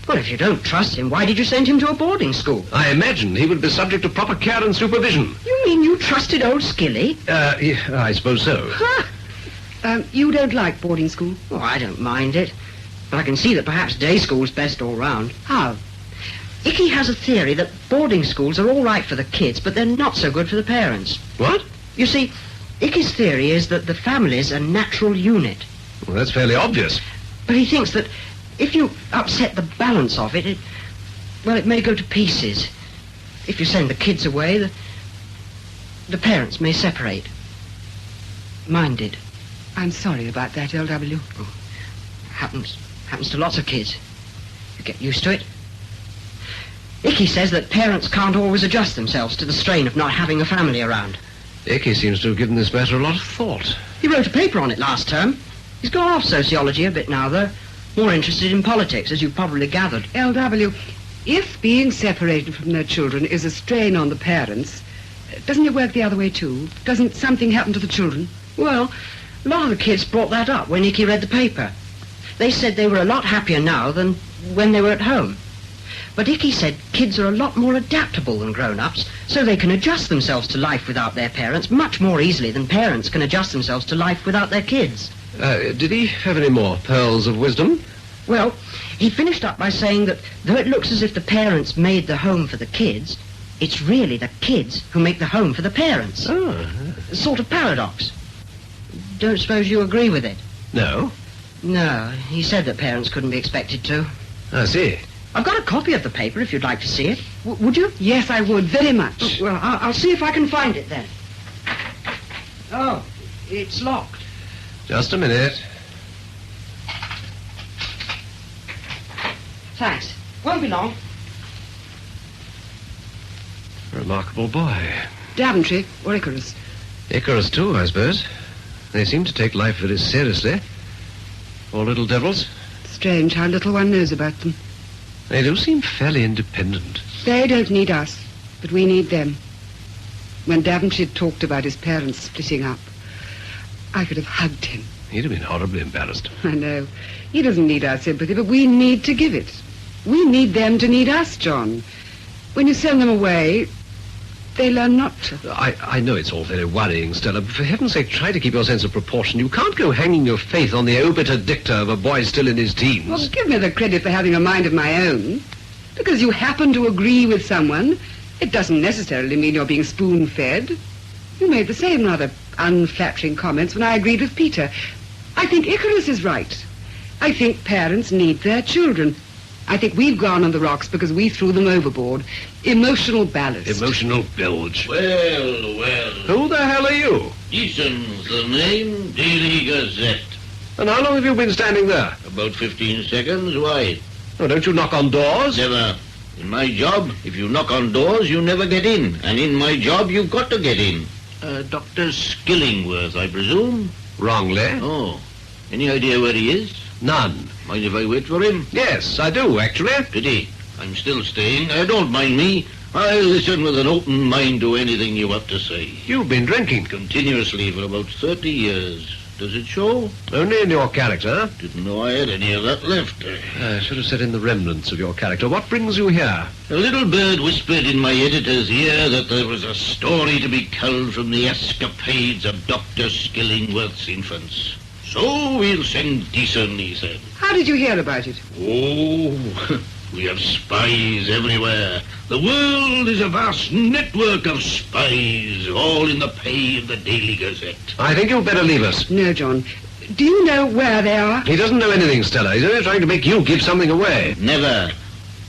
Well, if you don't trust him, why did you send him to a boarding school? I imagined he would be subject to proper care and supervision. You mean you trusted old Skilly? Yeah, I suppose so. You don't like boarding school? Oh, I don't mind it. But I can see that perhaps day school's best all round. How? Icky has a theory that boarding schools are all right for the kids, but they're not so good for the parents. What? You see, Icky's theory is that the family's a natural unit. Well, that's fairly obvious. But he thinks that if you upset the balance of it, it may go to pieces. If you send the kids away, the parents may separate. Mine did. I'm sorry about that, L.W. Oh, happens to lots of kids. You get used to it. Icky says that parents can't always adjust themselves to the strain of not having a family around. Icky seems to have given this matter a lot of thought. He wrote a paper on it last term. He's gone off sociology a bit now, though. More interested in politics, as you've probably gathered. L.W., if being separated from their children is a strain on the parents, doesn't it work the other way, too? Doesn't something happen to the children? Well, a lot of the kids brought that up when Icky read the paper. They said they were a lot happier now than when they were at home. But Icky said kids are a lot more adaptable than grown-ups, so they can adjust themselves to life without their parents much more easily than parents can adjust themselves to life without their kids. Did he have any more pearls of wisdom? Well, he finished up by saying that though it looks as if the parents made the home for the kids, it's really the kids who make the home for the parents. Oh. Sort of paradox. Don't suppose you agree with it? No. No, he said that parents couldn't be expected to. I see. I've got a copy of the paper if you'd like to see it. Would you? Yes, I would, very much. Well, I'll see if I can find it then. Oh, it's locked. Just a minute. Thanks. Won't be long. Remarkable boy. Daventry or Icarus? Icarus, too, I suppose. They seem to take life very seriously. Poor little devils. Strange how little one knows about them. They do seem fairly independent. They don't need us, but we need them. when Daventry talked about his parents splitting up. I could have hugged him. He'd have been horribly embarrassed. I know. He doesn't need our sympathy, but we need to give it. We need them to need us, John. When you send them away, they learn not to. I know it's all very worrying, Stella, but for heaven's sake, try to keep your sense of proportion. You can't go hanging your faith on the obiter dicta of a boy still in his teens. Well, give me the credit for having a mind of my own. Because you happen to agree with someone, it doesn't necessarily mean you're being spoon-fed. You made the same rather unflattering comments when I agreed with Peter. I think Icarus is right. I think parents need their children. I think we've gone on the rocks because we threw them overboard. Emotional ballast. Emotional bilge. Well. Who the hell are you? Eason's the name, Daily Gazette. And how long have you been standing there? About 15 seconds. Why? Oh, don't you knock on doors? Never. In my job, if you knock on doors, you never get in. And in my job, you've got to get in. Dr. Skillingworth, I presume? Wrongly. Oh. Any idea where he is? None. Mind if I wait for him? Yes, I do, actually. Pity. I'm still staying. Don't mind me. I'll listen with an open mind to anything you have to say. You've been drinking? Continuously for about 30 years. Does it show? Only in your character. Didn't know I had any of that left. I should have said in the remnants of your character. What brings you here? A little bird whispered in my editor's ear that there was a story to be culled from the escapades of Dr. Skillingworth's infants. So we'll send Deason, he said. How did you hear about it? Oh, we have spies everywhere. The world is a vast network of spies, all in the pay of the Daily Gazette. I think you'd better leave us. No, John. Do you know where they are? He doesn't know anything, Stella. He's only trying to make you give something away. Never.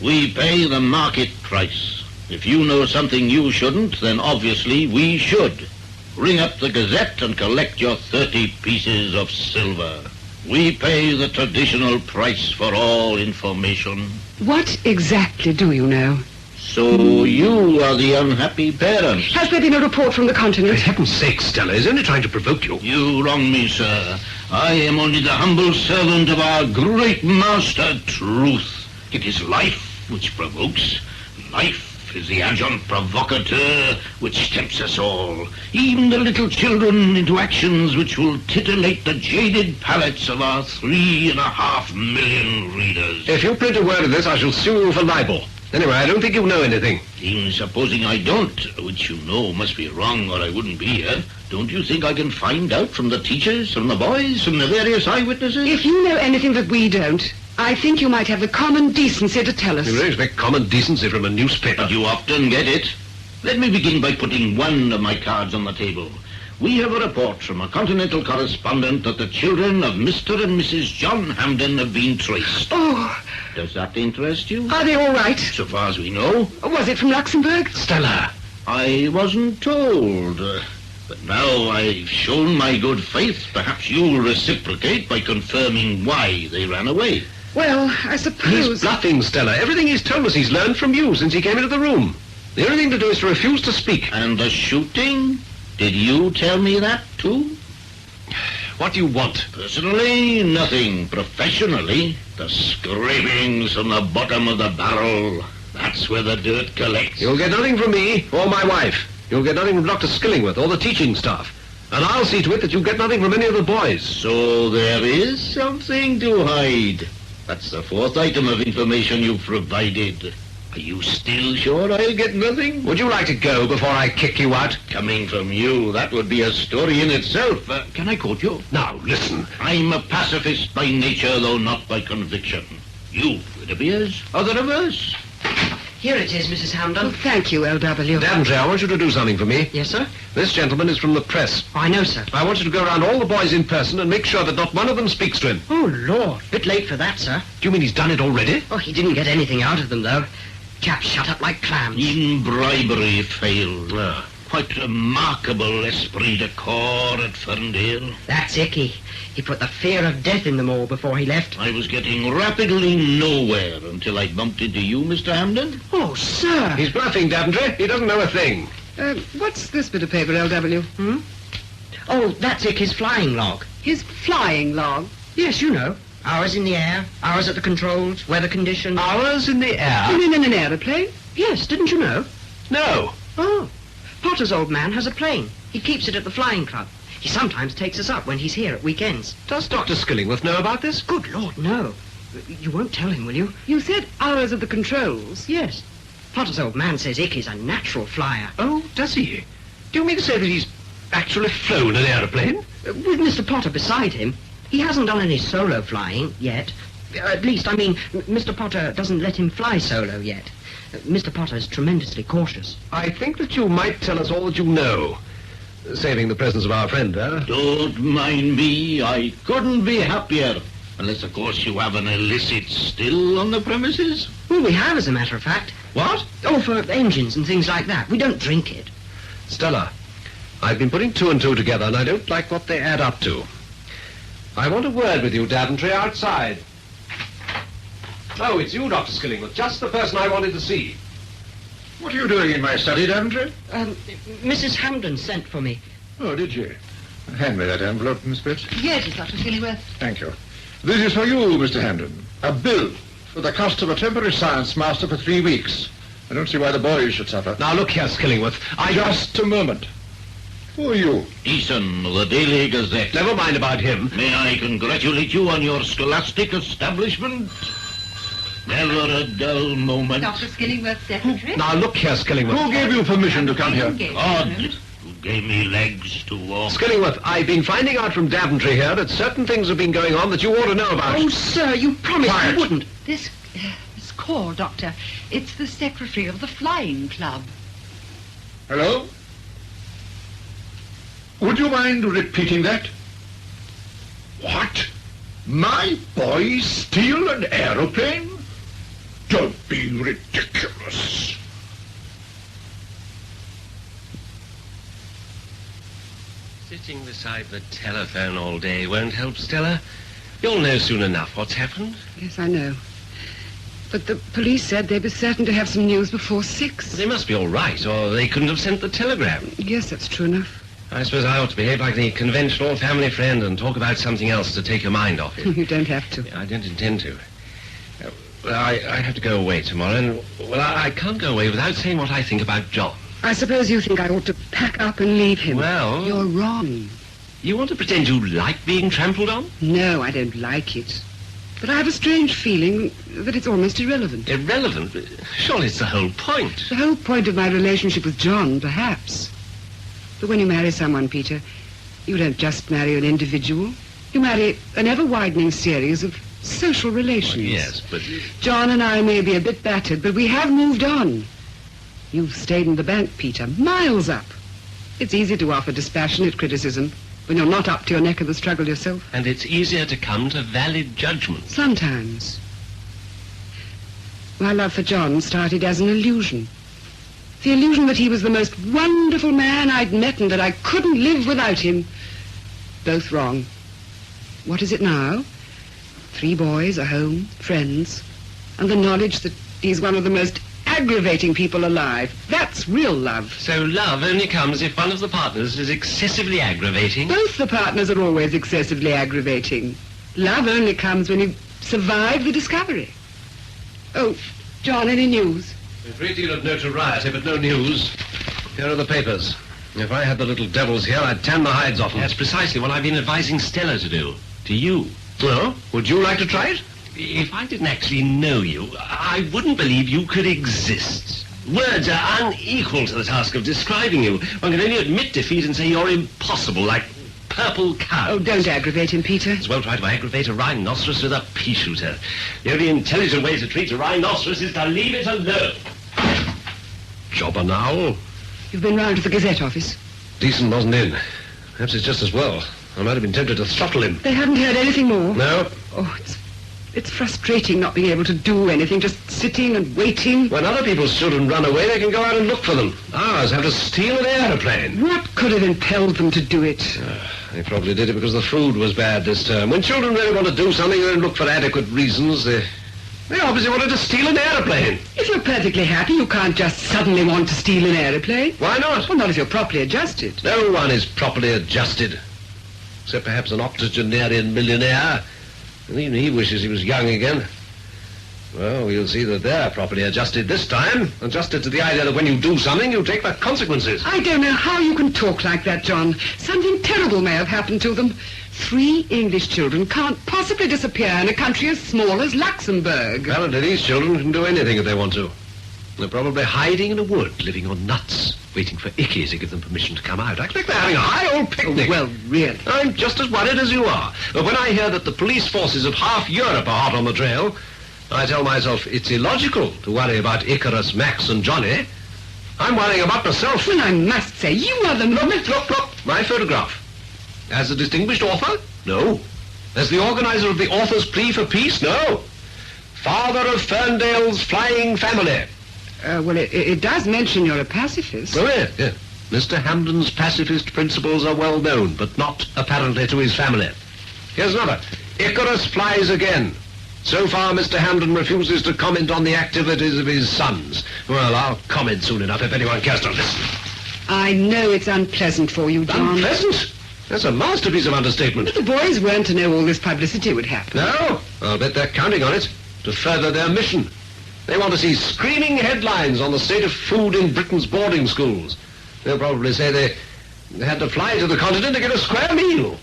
We pay the market price. If you know something you shouldn't, then obviously we should. Ring up the Gazette and collect your 30 pieces of silver. We pay the traditional price for all information. What exactly do you know? So you are the unhappy parent. Has there been a report from the continent? For heaven's sake, Stella, he's only trying to provoke you. You wrong me, sir. I am only the humble servant of our great master, Truth. It is life which provokes. Life is the agent provocateur which tempts us all, even the little children, into actions which will titillate the jaded palates of our 3.5 million readers. If you print a word of this, I shall sue you for libel. Anyway, I don't think you know anything. Even supposing I don't, which you know must be wrong or I wouldn't be here, don't you think I can find out from the teachers, from the boys, from the various eyewitnesses? If you know anything that we don't, I think you might have the common decency to tell us. You really expect common decency from a newspaper? But you often get it. Let me begin by putting one of my cards on the table. We have a report from a continental correspondent that the children of Mr. and Mrs. John Hampden have been traced. Oh. Does that interest you? Are they all right? So far as we know. Was it from Luxembourg? Stella. I wasn't told. But now I've shown my good faith, perhaps you'll reciprocate by confirming why they ran away. Well, I suppose... He's bluffing, Stella. Everything he's told us he's learned from you since he came into the room. The only thing to do is to refuse to speak. And the shooting? Did you tell me that, too? What do you want? Personally, nothing. Professionally, the scrapings from the bottom of the barrel. That's where the dirt collects. You'll get nothing from me or my wife. You'll get nothing from Dr. Skillingworth or the teaching staff. And I'll see to it that you get nothing from any of the boys. So there is something to hide. That's the fourth item of information you've provided. Are you still sure I'll get nothing? Would you like to go before I kick you out? Coming from you, that would be a story in itself. Can I quote you? Now, listen. I'm a pacifist by nature, though not by conviction. You, it appears, are the reverse. Here it is, Mrs. Hampden. Oh, thank you, L.W. Daventry, I want you to do something for me. Yes, sir? This gentleman is from the press. Oh, I know, sir. I want you to go around all the boys in person and make sure that not one of them speaks to him. Oh, Lord. Bit late for that, sir. Do you mean he's done it already? Oh, he didn't get anything out of them, though. Chaps shut up like clams. Even bribery failed. Quite remarkable esprit de corps at Ferndale. That's Icky. He put the fear of death in them all before he left. I was getting rapidly nowhere until I bumped into you, Mr. Hampden. Oh, sir. He's bluffing, Daventry. He doesn't know a thing. What's this bit of paper, L.W.? Oh, that's Icky's flying log. His flying log? Yes, you know. Hours in the air, hours at the controls, weather conditions. Hours in the air? You mean in an aeroplane? Yes, didn't you know? No. Oh. Potter's old man has a plane. He keeps it at the flying club. He sometimes takes us up when he's here at weekends. Does Dr. Skillingworth know about this? Good Lord, no. You won't tell him, will you? You said hours at the controls. Yes. Potter's old man says Icky's a natural flyer. Oh, does he? Do you mean to say that he's actually flown an aeroplane? With Mr. Potter beside him. He hasn't done any solo flying yet. At least, I mean, Mr. Potter doesn't let him fly solo yet. Mr. Potter's tremendously cautious. I think that you might tell us all that you know. Saving the presence of our friend, huh? Don't mind me. I couldn't be happier. Unless, of course, you have an illicit still on the premises. Well, we have, as a matter of fact. What? Oh, for engines and things like that. We don't drink it. Stella, I've been putting two and two together, and I don't like what they add up to. I want a word with you, Daventry, outside. Oh, it's you, Dr. Skillingworth. Just the person I wanted to see. What are you doing in my study, Daventry? Mrs. Hamden sent for me. Oh, did she? Hand me that envelope, Miss Pitts. Yes, Dr. Skillingworth. Thank you. This is for you, Mr. Hamden. A bill for the cost of a temporary science master for 3 weeks. I don't see why the boys should suffer. Now, look here, Skillingworth. Just a moment. Who are you? Eason, the Daily Gazette. Never mind about him. May I congratulate you on your scholastic establishment? Never a dull moment. Dr. Skillingworth's secretary. Now, look here, Skillingworth. Who gave you permission to come here? God, who gave me legs to walk. Skillingworth, I've been finding out from Daventry here that certain things have been going on that you ought to know about. Oh, sir, you promised you wouldn't. This call, Doctor. It's the secretary of the Flying Club. Hello? Would you mind repeating that? What? My boys steal an aeroplane? Don't be ridiculous. Sitting beside the telephone all day won't help, Stella. You'll know soon enough what's happened. Yes, I know. But the police said they'd be certain to have some news before 6. They must be all right, or they couldn't have sent the telegram. Yes, that's true enough. I suppose I ought to behave like the conventional family friend and talk about something else to take your mind off it. You don't have to. I don't intend to. Well, I have to go away tomorrow, and, well, I can't go away without saying what I think about John. I suppose you think I ought to pack up and leave him. Well... You're wrong. You want to pretend you like being trampled on? No, I don't like it. But I have a strange feeling that it's almost irrelevant. Irrelevant? Surely it's the whole point. The whole point of my relationship with John, perhaps. But when you marry someone, Peter, you don't just marry an individual. You marry an ever-widening series of social relations. Well, yes, but... John and I may be a bit battered, but we have moved on. You've stayed in the bank, Peter, miles up. It's easy to offer dispassionate criticism when you're not up to your neck of the struggle yourself. And it's easier to come to valid judgment. Sometimes. My love for John started as an illusion. The illusion that he was the most wonderful man I'd met and that I couldn't live without him. Both wrong. What is it now? 3 boys, a home, friends, and the knowledge that he's one of the most aggravating people alive. That's real love. So love only comes if one of the partners is excessively aggravating? Both the partners are always excessively aggravating. Love only comes when you survive the discovery. Oh, John, any news? A great deal of notoriety, but no news. Here are the papers. If I had the little devils here, I'd tan the hides off them. That's precisely what I've been advising Stella to do. To you. Well, would you like to try it? If I didn't actually know you, I wouldn't believe you could exist. Words are unequal to the task of describing you. One can only admit defeat and say you're impossible, like purple cow. Oh, don't aggravate him, Peter. It's well try to aggravate a rhinoceros with a pea-shooter. The only intelligent way to treat a rhinoceros is to leave it alone. Jobber now. You've been round to the Gazette office. Deason wasn't in. Perhaps it's just as well. I might have been tempted to throttle him. They haven't heard anything more? No. Oh, it's frustrating not being able to do anything, just sitting and waiting. When other people's children run away, they can go out and look for them. Ours have to steal an aeroplane. What could have impelled them to do it? They probably did it because the food was bad this term. When children really want to do something, they don't look for adequate reasons. They obviously wanted to steal an aeroplane. If you're perfectly happy, you can't just suddenly want to steal an aeroplane. Why not? Well, not if you're properly adjusted. No one is properly adjusted. Except perhaps an octogenarian millionaire. And even he wishes he was young again. Well, we'll see that they're properly adjusted this time. Adjusted to the idea that when you do something, you take the consequences. I don't know how you can talk like that, John. Something terrible may have happened to them. 3 English children can't possibly disappear in a country as small as Luxembourg. Apparently these children can do anything if they want to. They're probably hiding in a wood, living on nuts, waiting for Icky to give them permission to come out. I expect they're having a high old picnic. Oh, well, really? I'm just as worried as you are. But when I hear that the police forces of half Europe are hot on the trail, I tell myself it's illogical to worry about Icarus, Max, and Johnny. I'm worrying about myself. Well, I must say, you are the... Look, my photograph. As a distinguished author? No. As the organizer of the author's plea for peace? No. Father of Ferndale's flying family. Well, it does mention you're a pacifist. Oh, yeah. Mr. Hampden's pacifist principles are well known, but not apparently to his family. Here's another. Icarus flies again. So far, Mr. Hampden refuses to comment on the activities of his sons. Well, I'll comment soon enough if anyone cares to listen. I know it's unpleasant for you, John. Unpleasant? That's a masterpiece of understatement. But the boys weren't to know all this publicity would happen. No, I'll bet they're counting on it to further their mission. They want to see screaming headlines on the state of food in Britain's boarding schools. They'll probably say they had to fly to the continent to get a square meal.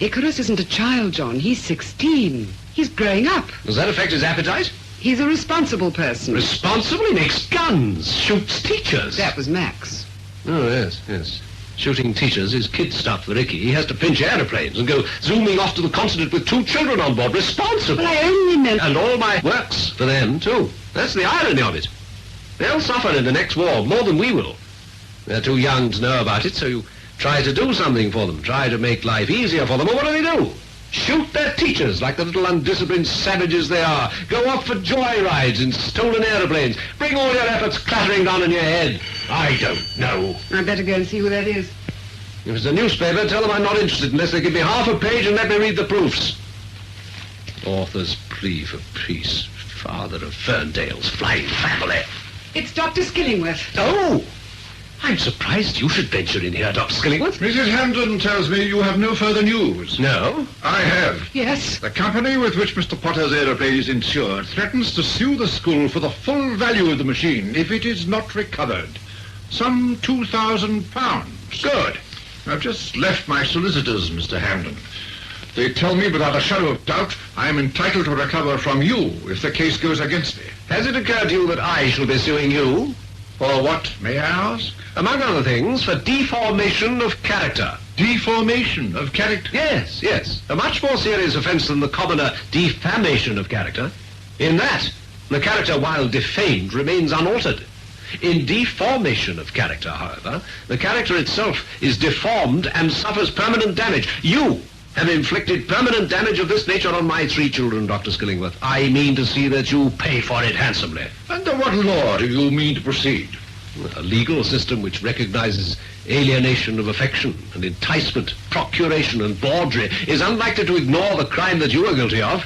Icarus isn't a child, John. He's 16. He's growing up. Does that affect his appetite? He's a responsible person. Responsible? He makes guns, shoots teachers. That was Max. Oh, yes. Shooting teachers is kid stuff for Ricky. He has to pinch aeroplanes and go zooming off to the continent with 2 children on board. Responsible. Well, I only meant... And all my works for them, too. That's the irony of it. They'll suffer in the next war more than we will. They're too young to know about it, so you try to do something for them. Try to make life easier for them. Well, what do? Shoot their teachers like the little undisciplined savages they are. Go off for joyrides in stolen aeroplanes. Bring all your efforts clattering down on your head. I don't know. I'd better go and see who that is. If it's a newspaper, tell them I'm not interested unless they give me half a page and let me read the proofs. Author's plea for peace. Father of Ferndale's flying family. It's Dr. Skillingworth. Oh! I'm surprised you should venture in here, Dr. Skillingworth. Mrs. Hampden tells me you have no further news. No? I have. Yes? The company with which Mr. Potter's aeroplane is insured threatens to sue the school for the full value of the machine if it is not recovered. Some £2,000. Good. I've just left my solicitors, Mr. Hampden. They tell me without a shadow of doubt I am entitled to recover from you if the case goes against me. Has it occurred to you that I shall be suing you? For what, may I ask? Among other things, for deformation of character. Deformation of character? Yes. A much more serious offence than the commoner defamation of character. In that, the character, while defamed, remains unaltered. In deformation of character, however, the character itself is deformed and suffers permanent damage. You have inflicted permanent damage of this nature on my 3 children, Dr. Skillingworth. I mean to see that you pay for it handsomely. Under what law do you mean to proceed? A legal system which recognizes alienation of affection and enticement, procuration and bawdry is unlikely to ignore the crime that you are guilty of.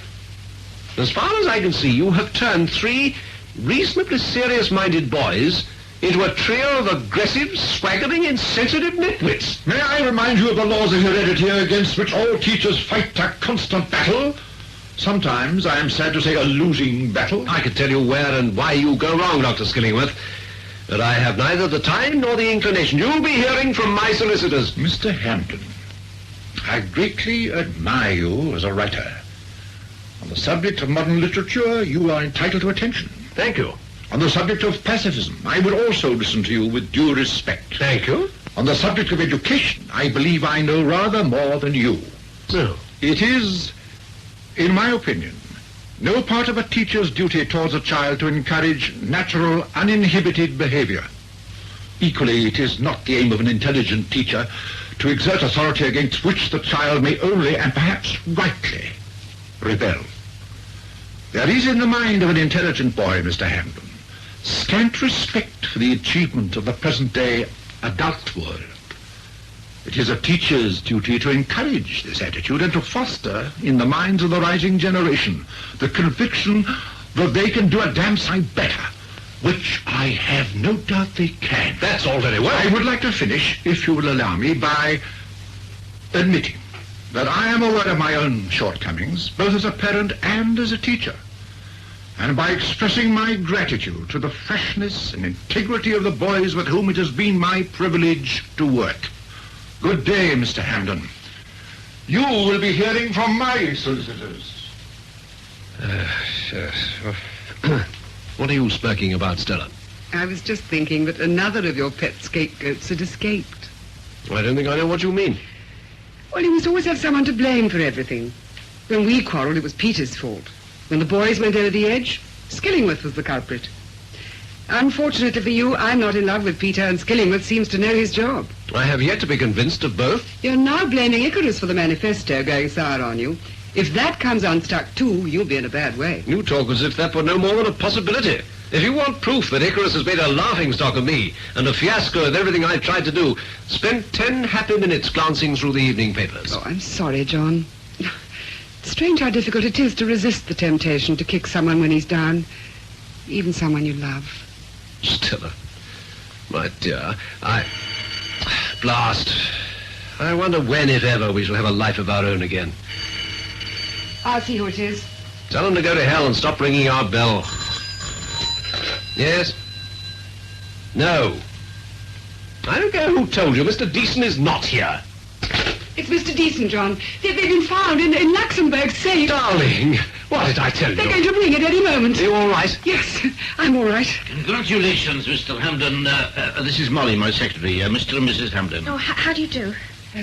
As far as I can see, you have turned 3 reasonably serious-minded boys into a trio of aggressive, swaggering, insensitive nitwits. May I remind you of the laws of heredity against which all teachers fight a constant battle? Sometimes, I am sad to say, a losing battle. I could tell you where and why you go wrong, Dr. Skillingworth, but I have neither the time nor the inclination. You'll be hearing from my solicitors. Mr. Hampden, I greatly admire you as a writer. On the subject of modern literature, you are entitled to attention. Thank you. On the subject of pacifism, I would also listen to you with due respect. Thank you. On the subject of education, I believe I know rather more than you. No. It is, in my opinion, no part of a teacher's duty towards a child to encourage natural, uninhibited behavior. Equally, it is not the aim of an intelligent teacher to exert authority against which the child may only, and perhaps rightly, rebel. There is in the mind of an intelligent boy, Mr. Hampden, scant respect for the achievement of the present-day adult world. It is a teacher's duty to encourage this attitude and to foster in the minds of the rising generation the conviction that they can do a damn sight better, which I have no doubt they can. That's all very well. I would like to finish, if you will allow me, by admitting that I am aware of my own shortcomings, both as a parent and as a teacher. and by expressing my gratitude to the freshness and integrity of the boys with whom it has been my privilege to work. Good day, Mr. Hamden. You will be hearing from my solicitors. What are you smirking about, Stella? I was just thinking that another of your pet scapegoats had escaped. I don't think I know what you mean. Well, you must always have someone to blame for everything. When we quarrelled, it was Peter's fault. When the boys went over the edge, Skillingworth was the culprit. Unfortunately for you, I'm not in love with Peter, and Skillingworth seems to know his job. I have yet to be convinced of both. You're now blaming Icarus for the manifesto going sour on you. If that comes unstuck too, you'll be in a bad way. You talk as if that were no more than a possibility. If you want proof that Icarus has made a laughingstock of me and a fiasco of everything I've tried to do, spend 10 happy minutes glancing through the evening papers. Oh, I'm sorry, John. Strange how difficult it is to resist the temptation to kick someone when he's down, even someone you love. Stella, my dear, Blast. I wonder when, if ever, we shall have a life of our own again. I'll see who it is. Tell them to go to hell and stop ringing our bell. Yes? No. I don't care who told you. Mr. Deason is not here. It's Mr. Deason, John. They've been found in Luxembourg safe. Darling, what did I tell you? They're going to bring it any moment. Are you all right? Yes, I'm all right. Congratulations, Mr. Hamden. This is Molly, my secretary. Mr. and Mrs. Hamden. Oh, how do you do?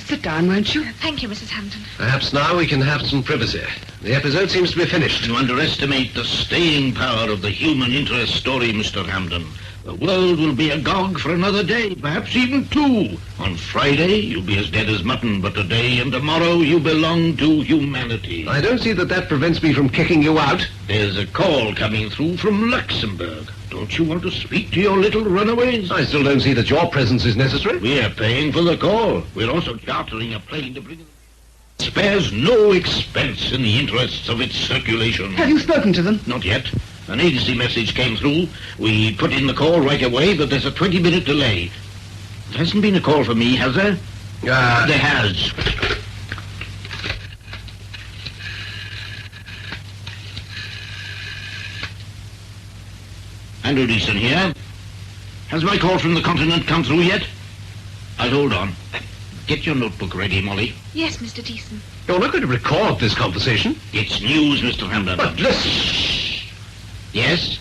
Sit down, won't you? Thank you, Mrs. Hamden. Perhaps now we can have some privacy. The episode seems to be finished. You underestimate the staying power of the human interest story, Mr. Hamden. The world will be agog for another day, perhaps even 2. On Friday, you'll be as dead as mutton, but today and tomorrow you belong to humanity. I don't see that prevents me from kicking you out. There's a call coming through from Luxembourg. Don't you want to speak to your little runaways? I still don't see that your presence is necessary. We're paying for the call. We're also chartering a plane to bring them. Spares no expense in the interests of its circulation. Have you spoken to them? Not yet. An agency message came through. We put in the call right away, but there's a 20-minute delay. There hasn't been a call for me, has there? There has. Andrew Deason here. Has my call from the continent come through yet? I'll hold on. Get your notebook ready, Molly. Yes, Mr. Deason. You're not going to record this conversation. It's news, Mr. Hamden. But listen. Yes?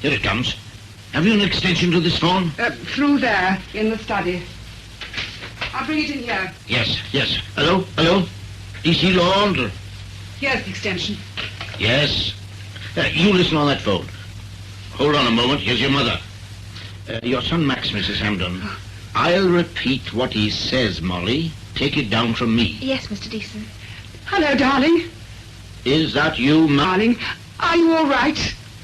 Here it comes. Have you an extension to this phone? Through there, in the study. I'll bring it in here. Yes. Hello? DC Law? Here's the extension. Yes. You listen on that phone. Hold on a moment. Here's your mother. Your son Max, Mrs. Hamden. I'll repeat what he says, Molly. Take it down from me. Yes, Mr. Deason. Hello, darling. Is that you, Darling, are you all right?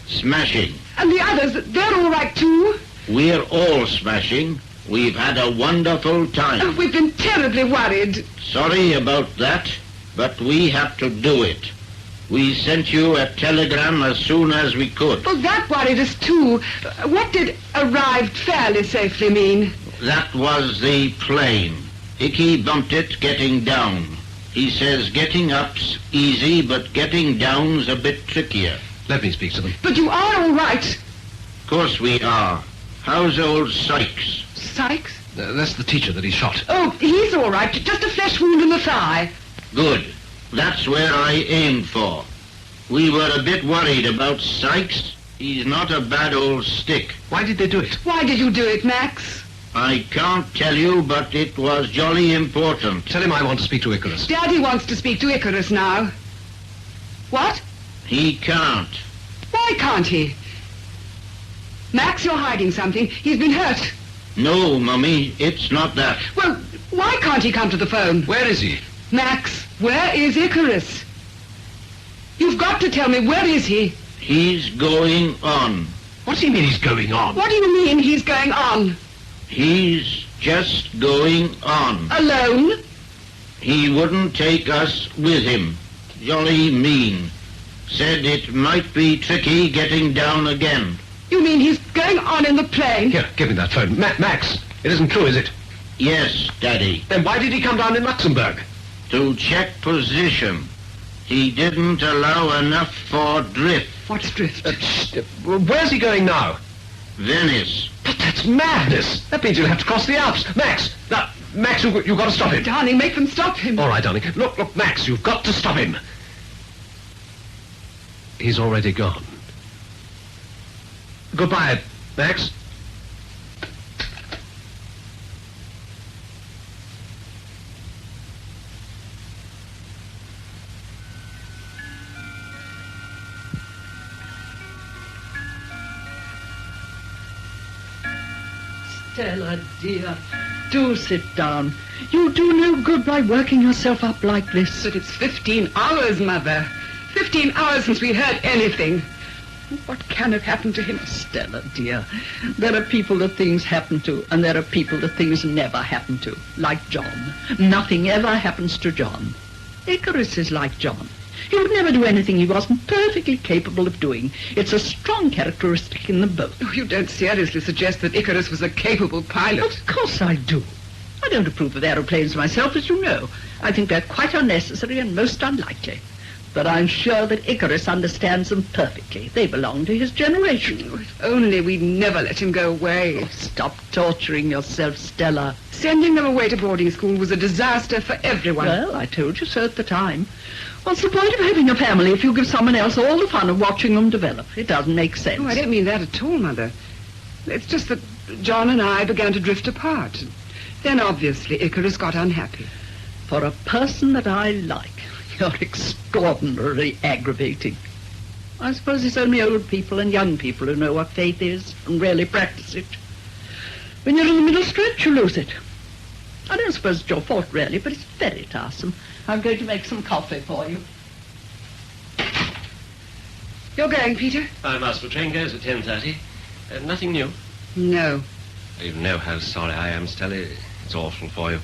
Smashing. And the others, they're all right too? We're all smashing. We've had a wonderful time. We've been terribly worried. Sorry about that, but we had to do it. We sent you a telegram as soon as we could. Well, that worried us too. What did arrived fairly safely mean? That was the plane. Icky bumped it getting down. He says getting up's easy, but getting down's a bit trickier. Let me speak to them. But you are all right. Of course we are. How's old Sykes? Sykes? That's the teacher that he shot. Oh, he's all right. Just a flesh wound in the thigh. Good. That's where I aimed for. We were a bit worried about Sykes. He's not a bad old stick. Why did they do it? Why did you do it, Max? I can't tell you, but it was jolly important. Tell him I want to speak to Icarus. Daddy wants to speak to Icarus now. What? He can't. Why can't he? Max, you're hiding something. He's been hurt. No, Mummy, it's not that. Well, why can't he come to the phone? Where is he? Max, where is Icarus? You've got to tell me, where is he? He's going on. What do you mean he's going on? What do you mean he's going on? He's just going on. Alone? He wouldn't take us with him. Jolly mean. Said it might be tricky getting down again. You mean he's going on in the plane? Here, give me that phone. Max, it isn't true, is it? Yes, Daddy. Then why did he come down in Luxembourg? To check position. He didn't allow enough for drift. What's drift? Where's he going now? Venice. But that's madness. That means you'll have to cross the Alps. Max! Now, Max, you've got to stop him. Darling, make them stop him. All right, darling. Look, Max, you've got to stop him. He's already gone. Goodbye, Max. Stella, dear, do sit down. You do no good by working yourself up like this. But it's 15 hours, Mother. 15 hours since we heard anything. What can have happened to him? Stella, dear, there are people that things happen to, and there are people that things never happen to. Like John. Nothing ever happens to John. Icarus is like John. He would never do anything he wasn't perfectly capable of doing. It's a strong characteristic in them both. Oh, you don't seriously suggest that Icarus was a capable pilot? Of course I do. I don't approve of aeroplanes myself, as you know. I think they're quite unnecessary and most unlikely. But I'm sure that Icarus understands them perfectly. They belong to his generation. Oh, if only we'd never let him go away. Oh, stop torturing yourself, Stella. Sending them away to boarding school was a disaster for everyone. Well, I told you so at the time. What's the point of having a family if you give someone else all the fun of watching them develop? It doesn't make sense. Oh, I don't mean that at all, Mother. It's just that John and I began to drift apart. Then, obviously, Icarus got unhappy. For a person that I like, you're extraordinarily aggravating. I suppose it's only old people and young people who know what faith is and really practice it. When you're in the middle stretch, you lose it. I don't suppose it's your fault, really, but it's very tiresome. I'm going to make some coffee for you. You're going, Peter? I must. The train goes at 10:30. Nothing new? No. You know how sorry I am, Stella. It's awful for you.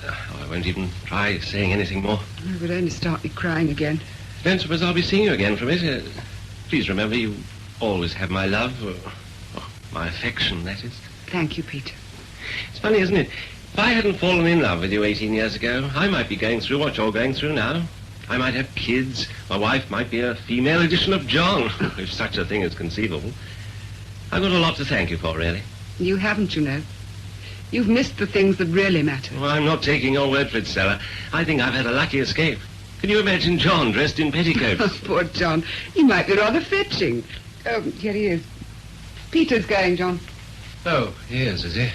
I won't even try saying anything more. It would only start me crying again. Don't suppose I'll be seeing you again from it. Please remember, you always have my love. My affection, that is. Thank you, Peter. It's funny, isn't it? If I hadn't fallen in love with you 18 years ago, I might be going through what you're going through now. I might have kids. My wife might be a female edition of John, if such a thing is conceivable. I've got a lot to thank you for, really. You haven't, you know. You've missed the things that really matter. Well, I'm not taking your word for it, Stella. I think I've had a lucky escape. Can you imagine John dressed in petticoats? Oh, poor John. He might be rather fetching. Oh, here he is. Peter's going, John. Oh, yes, is he?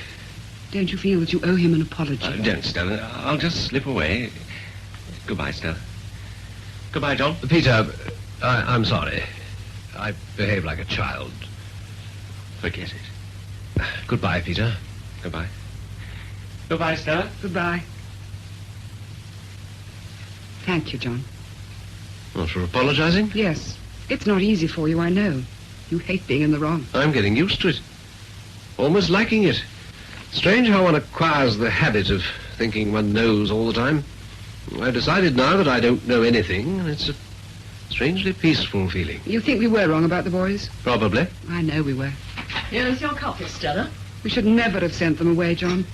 Don't you feel that you owe him an apology? Don't, Stella. I'll just slip away. Goodbye, Stella. Goodbye, John. Peter, I'm sorry. I behaved like a child. Forget it. Goodbye, Peter. Goodbye. Goodbye, Stella. Goodbye. Thank you, John. What, for apologizing? Yes. It's not easy for you, I know. You hate being in the wrong. I'm getting used to it. Almost liking it. Strange how one acquires the habit of thinking one knows all the time. I've decided now that I don't know anything, and it's a strangely peaceful feeling. You think we were wrong about the boys? Probably. I know we were. Here's your coffee, Stella. We should never have sent them away, John.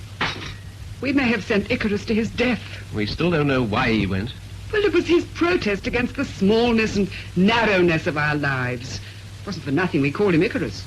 We may have sent Icarus to his death. We still don't know why he went. Well, it was his protest against the smallness and narrowness of our lives. It wasn't for nothing we called him Icarus.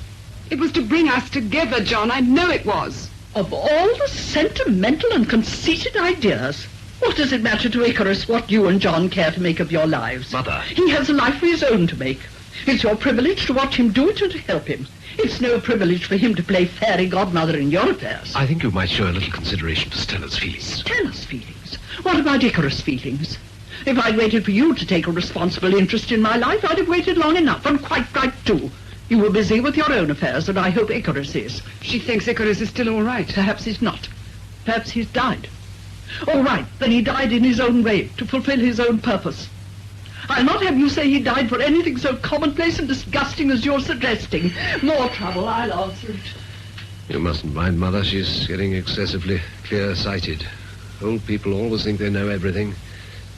It was to bring us together, John. I know it was. Of all the sentimental and conceited ideas, what does it matter to Icarus what you and John care to make of your lives? Mother. He has a life of his own to make. It's your privilege to watch him do it and to help him. It's no privilege for him to play fairy godmother in your affairs. I think you might show a little consideration to Stella's feelings. Stella's feelings? What about Icarus' feelings? If I'd waited for you to take a responsible interest in my life, I'd have waited long enough, and quite right, too. You were busy with your own affairs, and I hope Icarus is. She thinks Icarus is still all right. Perhaps he's not. Perhaps he's died. All right, then he died in his own way, to fulfill his own purpose. I'll not have you say he died for anything so commonplace and disgusting as you're suggesting. More trouble, I'll answer it. You mustn't mind, Mother. She's getting excessively clear-sighted. Old people always think they know everything.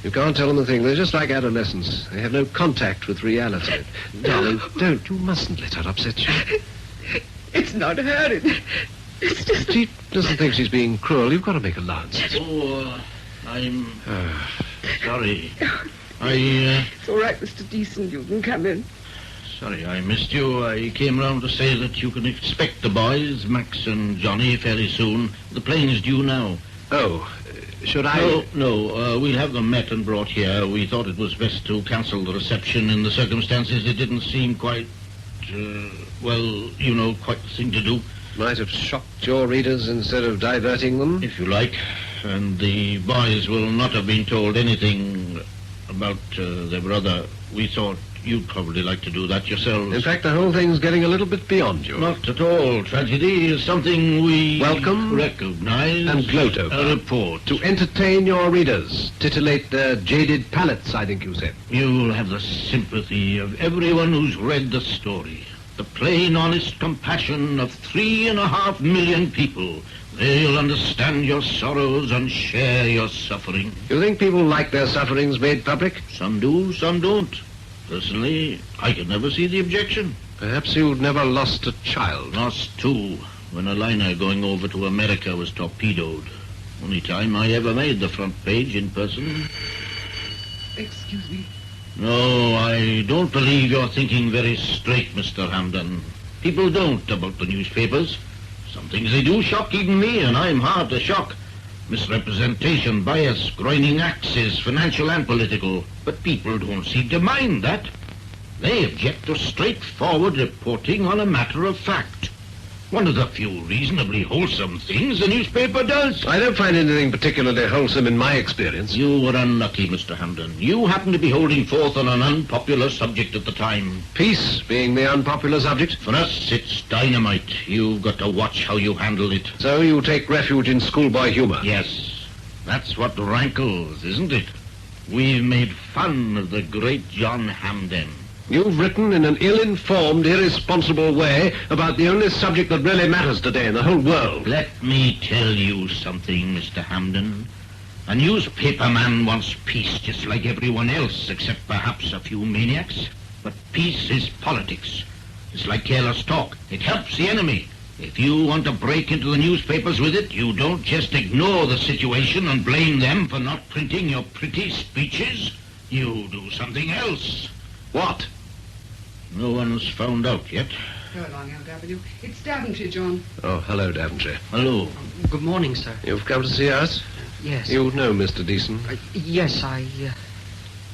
You can't tell them a thing. They're just like adolescents. They have no contact with reality. Darling, don't. You mustn't let her upset you. It's not her. It's just... She doesn't think she's being cruel. You've got to make allowances. Oh, I'm sorry. It's all right, Mr. Deason. You can come in. Sorry I missed you. I came round to say that you can expect the boys, Max and Johnny, fairly soon. The plane's due now. Oh, should I... No, we'll have them met and brought here. We thought it was best to cancel the reception. In the circumstances, it didn't seem quite, quite the thing to do. Might have shocked your readers instead of diverting them? If you like. And the boys will not have been told anything about their brother. We thought you'd probably like to do that yourselves. In fact, the whole thing's getting a little bit beyond you. Not at all. Tragedy is something we... Welcome. Recognize. And gloat over. A report. To entertain your readers. Titillate their jaded palates, I think you said. You'll have the sympathy of everyone who's read the story. The plain, honest compassion of 3.5 million people. They'll understand your sorrows and share your suffering. You think people like their sufferings made public? Some do, some don't. Personally, I could never see the objection. Perhaps you'd never lost a child. Lost two, when a liner going over to America was torpedoed. Only time I ever made the front page in person. Excuse me. No, I don't believe you're thinking very straight, Mr. Hamden. People don't about the newspapers. Some things they do shock even me, and I'm hard to shock. Misrepresentation, bias, grinding axes, financial and political. But people don't seem to mind that. They object to straightforward reporting on a matter of fact. One of the few reasonably wholesome things the newspaper does. I don't find anything particularly wholesome in my experience. You were unlucky, Mr. Hamden. You happened to be holding forth on an unpopular subject at the time. Peace being the unpopular subject? For us, it's dynamite. You've got to watch how you handle it. So you take refuge in schoolboy humor? Yes. That's what rankles, isn't it? We've made fun of the great John Hamden. You've written in an ill-informed, irresponsible way about the only subject that really matters today in the whole world. Let me tell you something, Mr. Hamden. A newspaper man wants peace just like everyone else, except perhaps a few maniacs. But peace is politics. It's like careless talk. It helps the enemy. If you want to break into the newspapers with it, you don't just ignore the situation and blame them for not printing your pretty speeches. You do something else. What? No one's found out yet. Go along, L.W. It's Daventry, John. Oh, hello, Daventry. Hello. Good morning, sir. You've come to see us? Yes. You know Mr. Deason? Yes,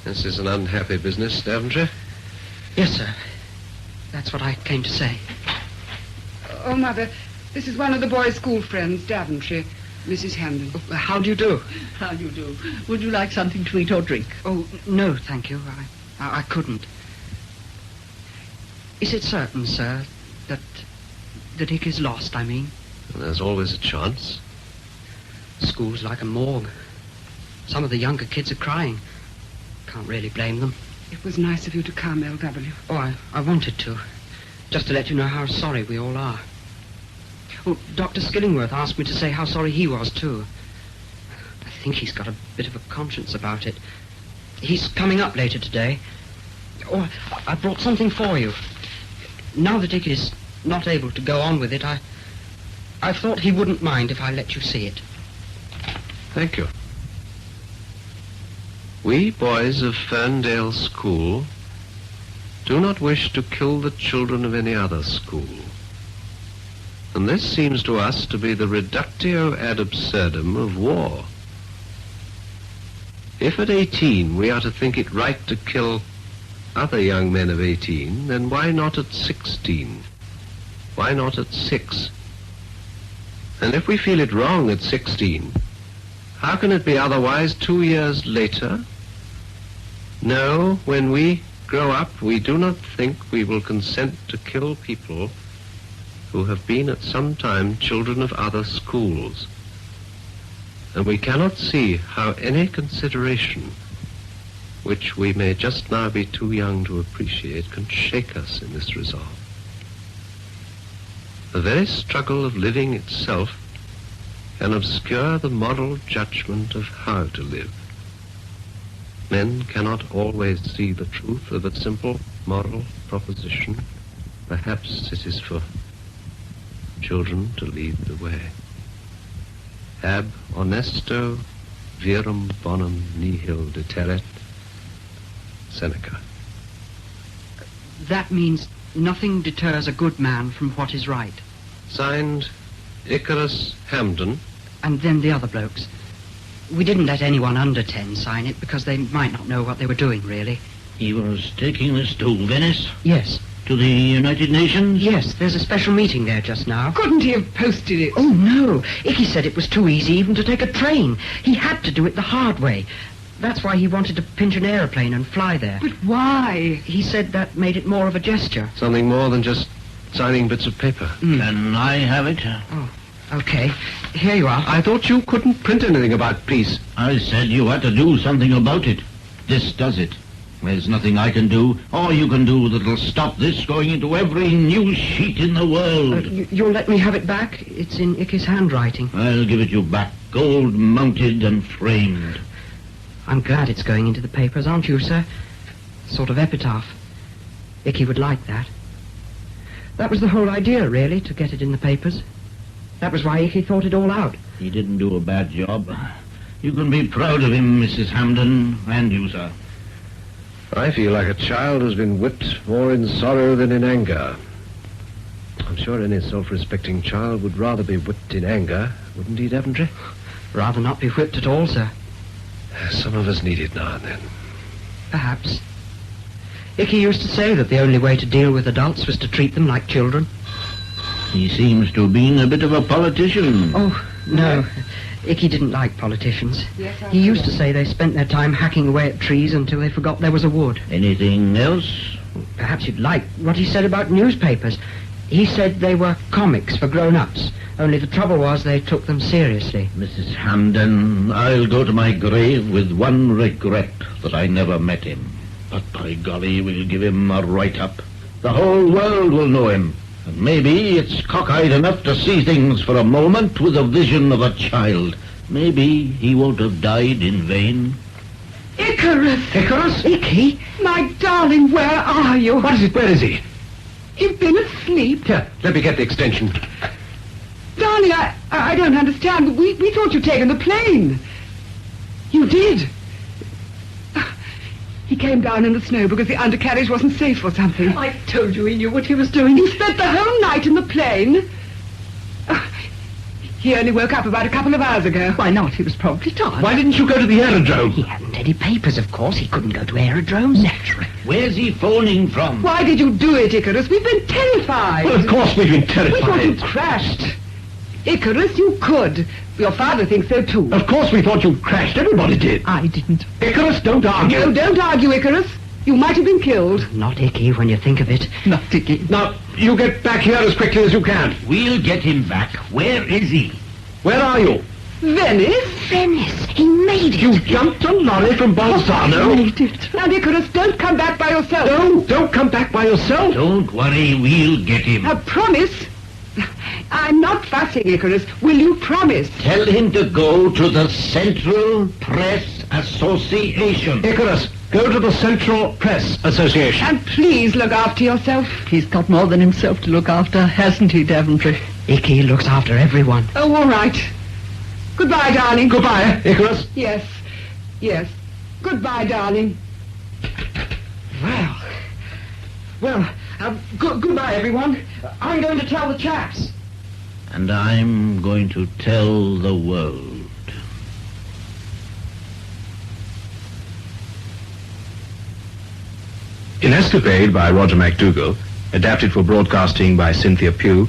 This is an unhappy business, Daventry. Yes, sir. That's what I came to say. Oh, Mother, this is one of the boys' school friends, Daventry, Mrs. Hamden. How do you do? How do you do? Would you like something to eat or drink? Oh, no, thank you. I couldn't. Is it certain, sir, that Dick is lost, I mean? Well, there's always a chance. School's like a morgue. Some of the younger kids are crying. Can't really blame them. It was nice of you to come, L.W. Oh, I wanted to. Just to let you know how sorry we all are. Oh, Dr. Skillingworth asked me to say how sorry he was, too. I think he's got a bit of a conscience about it. He's coming up later today. Oh, I brought something for you. Now that Dick is not able to go on with it, I thought he wouldn't mind if I let you see it. Thank you. We boys of Ferndale School do not wish to kill the children of any other school. And this seems to us to be the reductio ad absurdum of war. If at 18 we are to think it right to kill other young men of 18, then why not at 16? Why not at 6? And if we feel it wrong at 16, how can it be otherwise 2 years later? No, when we grow up, we do not think we will consent to kill people who have been at some time children of other schools. And we cannot see how any consideration which we may just now be too young to appreciate, can shake us in this resolve. The very struggle of living itself can obscure the moral judgment of how to live. Men cannot always see the truth of a simple moral proposition. Perhaps it is for children to lead the way. Ab honesto virum bonum nihil deterret, Seneca. That means nothing deters a good man from what is right. Signed, Icarus Hampden. And then the other blokes. We didn't let anyone under 10 sign it because they might not know what they were doing, really. He was taking this to Venice? Yes. To the United Nations? Yes, there's a special meeting there just now. Couldn't he have posted it? Oh, no. Icky said it was too easy even to take a train. He had to do it the hard way. That's why he wanted to pinch an aeroplane and fly there. But why? He said that made it more of a gesture. Something more than just signing bits of paper. Can I have it? Oh, okay. Here you are. I thought you couldn't print anything about peace. I said you had to do something about it. This does it. There's nothing I can do, or you can do, that'll stop this going into every news sheet in the world. You'll let me have it back? It's in Icky's handwriting. I'll give it you back, gold-mounted and framed. I'm glad it's going into the papers, aren't you, sir? Sort of epitaph. Icky would like that. That was the whole idea, really, to get it in the papers. That was why Icky thought it all out. He didn't do a bad job. You can be proud of him, Mrs. Hampden, and you, sir. I feel like a child who's been whipped more in sorrow than in anger. I'm sure any self-respecting child would rather be whipped in anger, wouldn't he, Daventry? Rather not be whipped at all, sir. Some of us need it now and then. Perhaps. Icky used to say that the only way to deal with adults was to treat them like children. He seems to have been a bit of a politician. Oh, no. Icky didn't like politicians. Yes, he used to say they spent their time hacking away at trees until they forgot there was a wood. Anything else? Perhaps you'd like what he said about newspapers. He said they were comics for grown-ups, only the trouble was they took them seriously. Mrs. Hampden, I'll go to my grave with one regret, that I never met him. But by golly, we'll give him a write-up. The whole world will know him. And maybe it's cockeyed enough to see things for a moment with a vision of a child. Maybe he won't have died in vain. Icarus! Icarus? Icky? My darling, where are you? What is it? Where is he? You've been asleep. Here, let me get the extension. Darling, I don't understand. We thought you'd taken the plane. You did. He came down in the snow because the undercarriage wasn't safe or something. I told you he knew what he was doing. He spent the whole night in the plane. He only woke up about a couple of hours ago. Why not? He was probably tired. Why didn't you go to the aerodrome? He hadn't any papers, of course. He couldn't go to aerodromes. Naturally. Where's he phoning from? Why did you do it, Icarus? We've been terrified. Well, of course we've been terrified. We thought you crashed. Icarus, you could. Your father thinks so too. Of course we thought you crashed. Everybody did. I didn't. Icarus, don't argue. No, don't argue, Icarus. You might have been killed. Not Icky, when you think of it. Not Icky. Now, you get back here as quickly as you can. We'll get him back. Where is he? Where are you? Venice? Venice. He made it. You jumped a lorry from Bolzano? He made it. Now, Icarus, don't come back by yourself. No, don't come back by yourself. Don't worry, we'll get him. A promise? I'm not fussing, Icarus. Will you promise? Tell him to go to the Central Press Association. Icarus, go to the Central Press Association. And please look after yourself. He's got more than himself to look after, hasn't he, Daventry? Icky looks after everyone. Oh, all right. Goodbye, darling. Goodbye, Icarus. Yes. Yes. Goodbye, darling. Well, goodbye, everyone. I'm going to tell the chaps. And I'm going to tell the world. In Escapade by Roger MacDougall, adapted for broadcasting by Cynthia Pugh,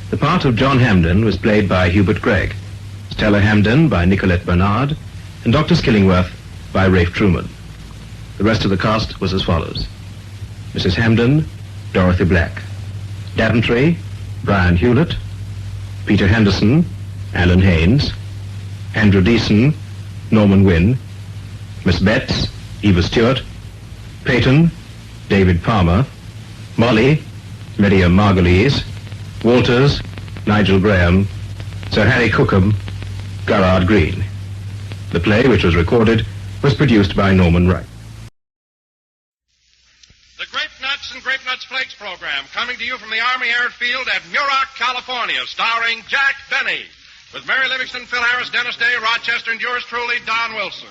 the part of John Hampden was played by Hubert Gregg, Stella Hampden by Nicolette Bernard, and Dr. Skillingworth by Rafe Truman. The rest of the cast was as follows. Mrs. Hampden, Dorothy Black. Daventry, Brian Hewlett. Peter Henderson, Alan Haynes. Andrew Deason, Norman Wynne. Miss Betts, Eva Stewart. Peyton, David Palmer. Molly, Lydia Margulies. Walters, Nigel Graham. Sir Harry Cookham, Gerard Green. The play, which was recorded, was produced by Norman Wright. The Grape Nuts and Grape Nuts Flakes program, coming to you from the Army Airfield at Muroc, California, starring Jack Benny, with Mary Livingston, Phil Harris, Dennis Day, Rochester, and yours truly, Don Wilson.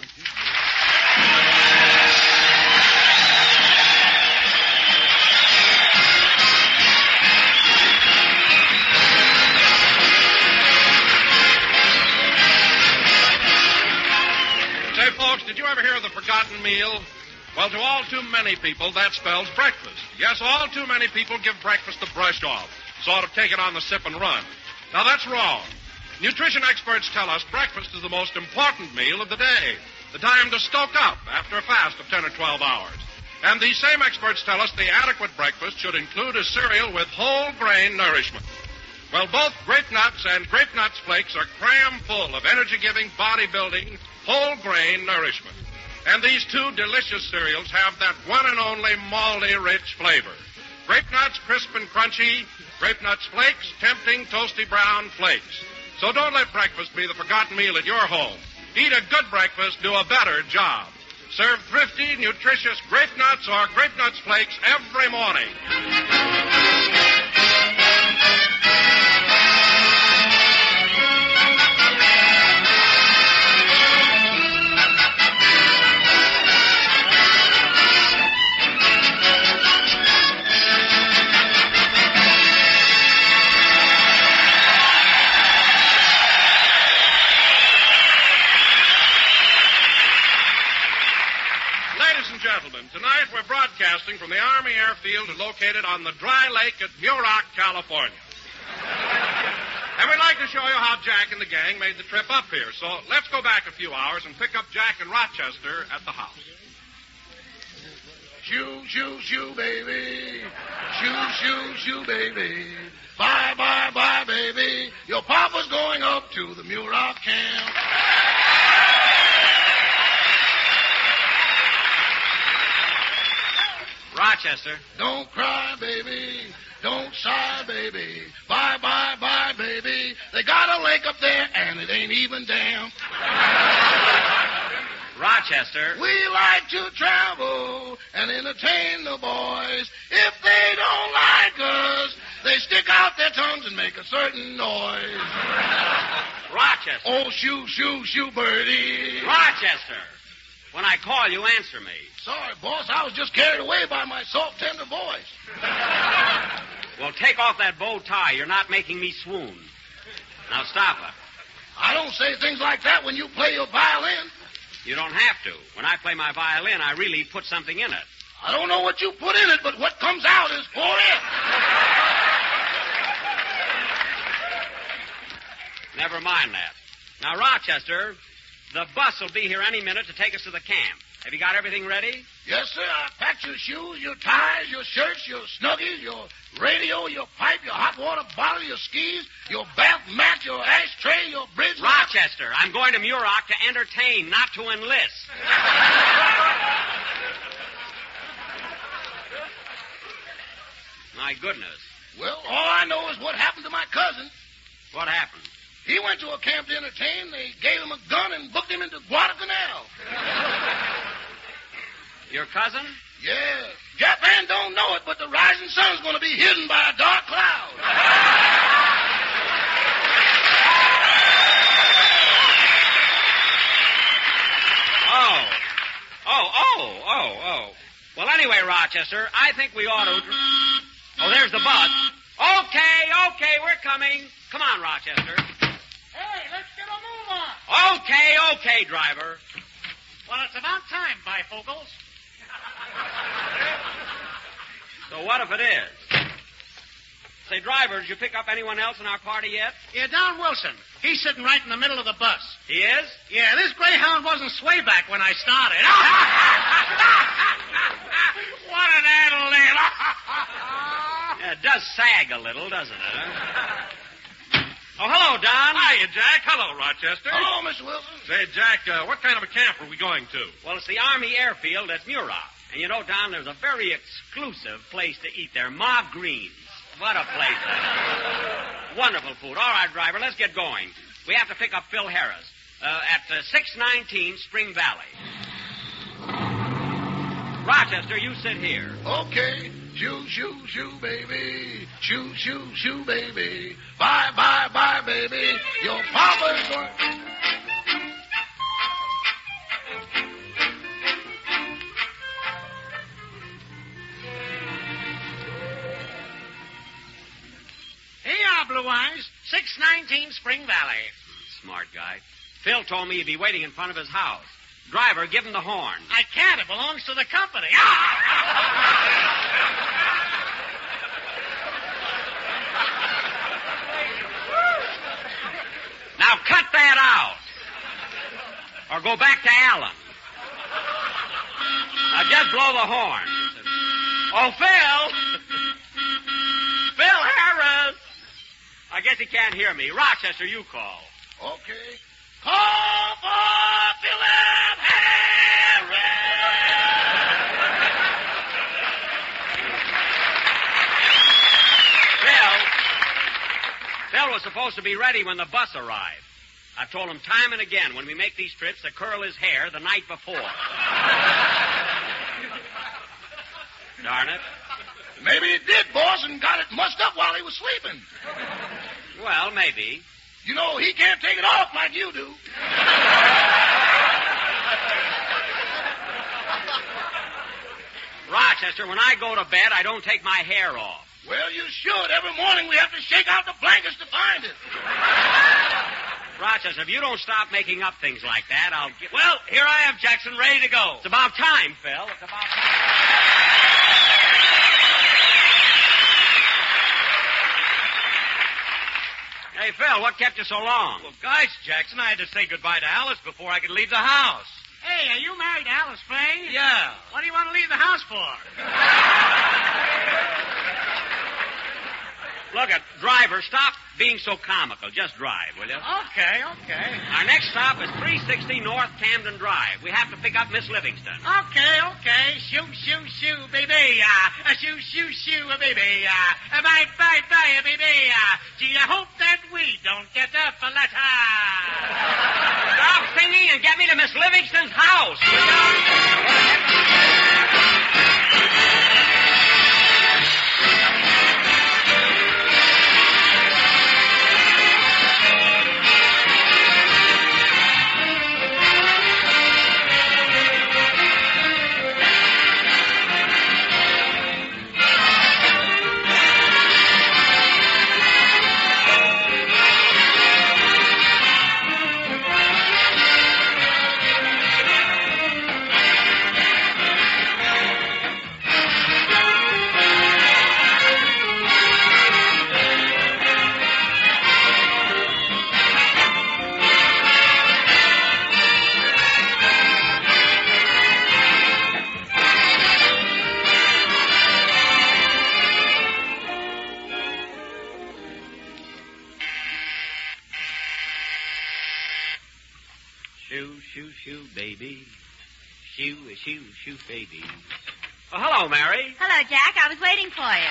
of the forgotten meal? Well, to all too many people, that spells breakfast. Yes, all too many people give breakfast the brush off, sort of take it on the sip and run. Now, that's wrong. Nutrition experts tell us breakfast is the most important meal of the day, the time to stoke up after a fast of 10 or 12 hours. And these same experts tell us the adequate breakfast should include a cereal with whole grain nourishment. Well, both Grape Nuts and Grape Nuts Flakes are cram full of energy-giving, body-building, whole grain nourishment. And these two delicious cereals have that one and only malty rich flavor. Grape Nuts crisp and crunchy, Grape Nuts Flakes tempting toasty brown flakes. So don't let breakfast be the forgotten meal at your home. Eat a good breakfast, do a better job. Serve thrifty, nutritious Grape Nuts or Grape Nuts Flakes every morning. Tonight we're broadcasting from the Army Airfield located on the dry lake at Muroc, California. And we'd like to show you how Jack and the gang made the trip up here. So let's go back a few hours and pick up Jack in Rochester at the house. Shoo, shoo, shoo, baby. Shoo, shoo, shoo, baby. Bye, bye, bye, baby. Your papa's going up to the Muroc camp. Rochester. Don't cry, baby. Don't sigh, baby. Bye, bye, bye, baby. They got a lake up there, and it ain't even damp. Rochester. We like to travel and entertain the boys. If they don't like us, they stick out their tongues and make a certain noise. Rochester. Oh, shoo, shoo, shoo, birdie. Rochester. When I call you, answer me. Sorry, boss. I was just carried away by my soft, tender voice. Well, take off that bow tie. You're not making me swoon. Now, stop it. I don't say things like that when you play your violin. You don't have to. When I play my violin, I really put something in it. I don't know what you put in it, but what comes out is for it. Never mind that. Now, Rochester, the bus will be here any minute to take us to the camp. Have you got everything ready? Yes, sir. I packed your shoes, your ties, your shirts, your snuggies, your radio, your pipe, your hot water bottle, your skis, your bath mat, your ashtray, your bridge. Rochester, I'm going to Muroc to entertain, not to enlist. My goodness. Well, all I know is what happened to my cousin. What happened? He went to a camp to entertain. They gave him a gun and booked him into Guadalcanal. Your cousin? Yeah. Japan don't know it, but the rising sun's going to be hidden by a dark cloud. Oh. Well, anyway, Rochester, I think we ought to... Oh, there's the bus. Okay, we're coming. Come on, Rochester. Hey, let's get a move on. Okay, driver. Well, it's about time, bifocals. So what if it is? Say, driver, did you pick up anyone else in our party yet? Yeah, Don Wilson. He's sitting right in the middle of the bus. He is? Yeah, this Greyhound wasn't swayback when I started. What an addle there. Yeah, it does sag a little, doesn't it? Huh? Oh, hello, Don. Hiya, Jack. Hello, Rochester. Hello, Mr. Wilson. Say, Jack, what kind of a camp are we going to? Well, it's the Army Airfield at Muroc. And you know, Don, there's a very exclusive place to eat there. Ma Green's. What a place that is. Wonderful food. All right, driver, let's get going. We have to pick up Phil Harris at 619 Spring Valley. Rochester, you sit here. Okay. Shoo, shoo, shoo, baby. Shoo, shoo, shoo, baby. Bye, bye, bye, baby. Your papa's going... Here you are, Blue Eyes. 619 Spring Valley. Smart guy. Phil told me he'd be waiting in front of his house. Driver, give him the horn. I can't. It belongs to the company. Now cut that out. Or go back to Allen. Now just blow the horn. Oh, Phil! Phil Harris! I guess he can't hear me. Rochester, you call. Okay. Call for Philip Harris! Phil was supposed to be ready when the bus arrived. I've told him time and again, when we make these trips, to curl his hair the night before. Darn it. Maybe he did, boss, and got it mussed up while he was sleeping. Well, maybe. You know, he can't take it off like you do. Rochester, when I go to bed, I don't take my hair off. Well, you should. Every morning we have to shake out the blankets to find it. Rochester, if you don't stop making up things like that, I'll get... Well, here I am, Jackson, ready to go. It's about time, Phil. It's about time. Hey, Phil, what kept you so long? Well, gosh, Jackson, I had to say goodbye to Alice before I could leave the house. Hey, are you married to Alice Faye? Yeah. What do you want to leave the house for? Look, driver, stop being so comical. Just drive, will you? Okay. Our next stop is 360 North Camden Drive. We have to pick up Miss Livingston. Okay. Shoo, baby. Shoo, baby. Bye, baby. Gee, I hope that we don't get up a letter. Stop singing and get me to Miss Livingston's house. Shoo, baby. Shoo, baby. Oh, hello, Mary. Hello, Jack. I was waiting for you.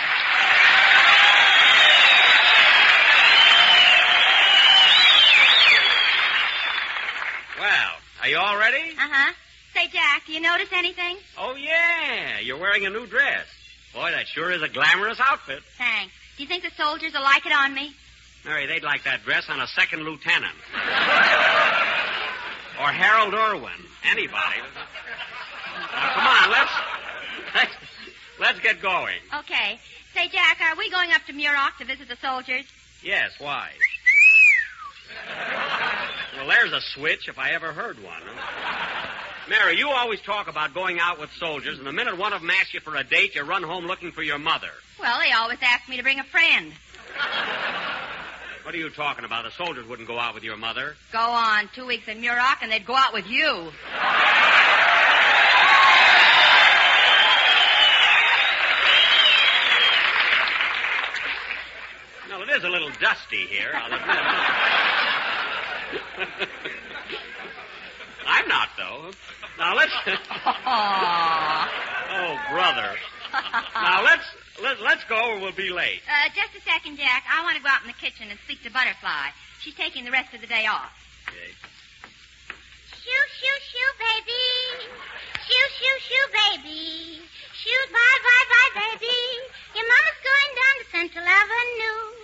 Well, are you all ready? Uh-huh. Say, Jack, do you notice anything? Oh, yeah. You're wearing a new dress. Boy, that sure is a glamorous outfit. Thanks. Do you think the soldiers will like it on me? Mary, they'd like that dress on a second lieutenant. Or Harold Irwin. Anybody. Now, come on, let's get going. Okay. Say, Jack, are we going up to Muroc to visit the soldiers? Yes, why? Well, there's a switch if I ever heard one. Mary, you always talk about going out with soldiers, and the minute one of them asks you for a date, you run home looking for your mother. Well, they always ask me to bring a friend. What are you talking about? The soldiers wouldn't go out with your mother. Go on, 2 weeks in Muroc, and they'd go out with you. No, it is a little dusty here, I'll admit. I'm not, though. Now, let's... Oh, brother. Now, let's go or we'll be late. Just a second, Jack. I want to go out in the kitchen and speak to Butterfly. She's taking the rest of the day off. Okay. Shoo, baby. Shoo, baby. Shoo, bye, baby. Your mama's going down to Central Avenue.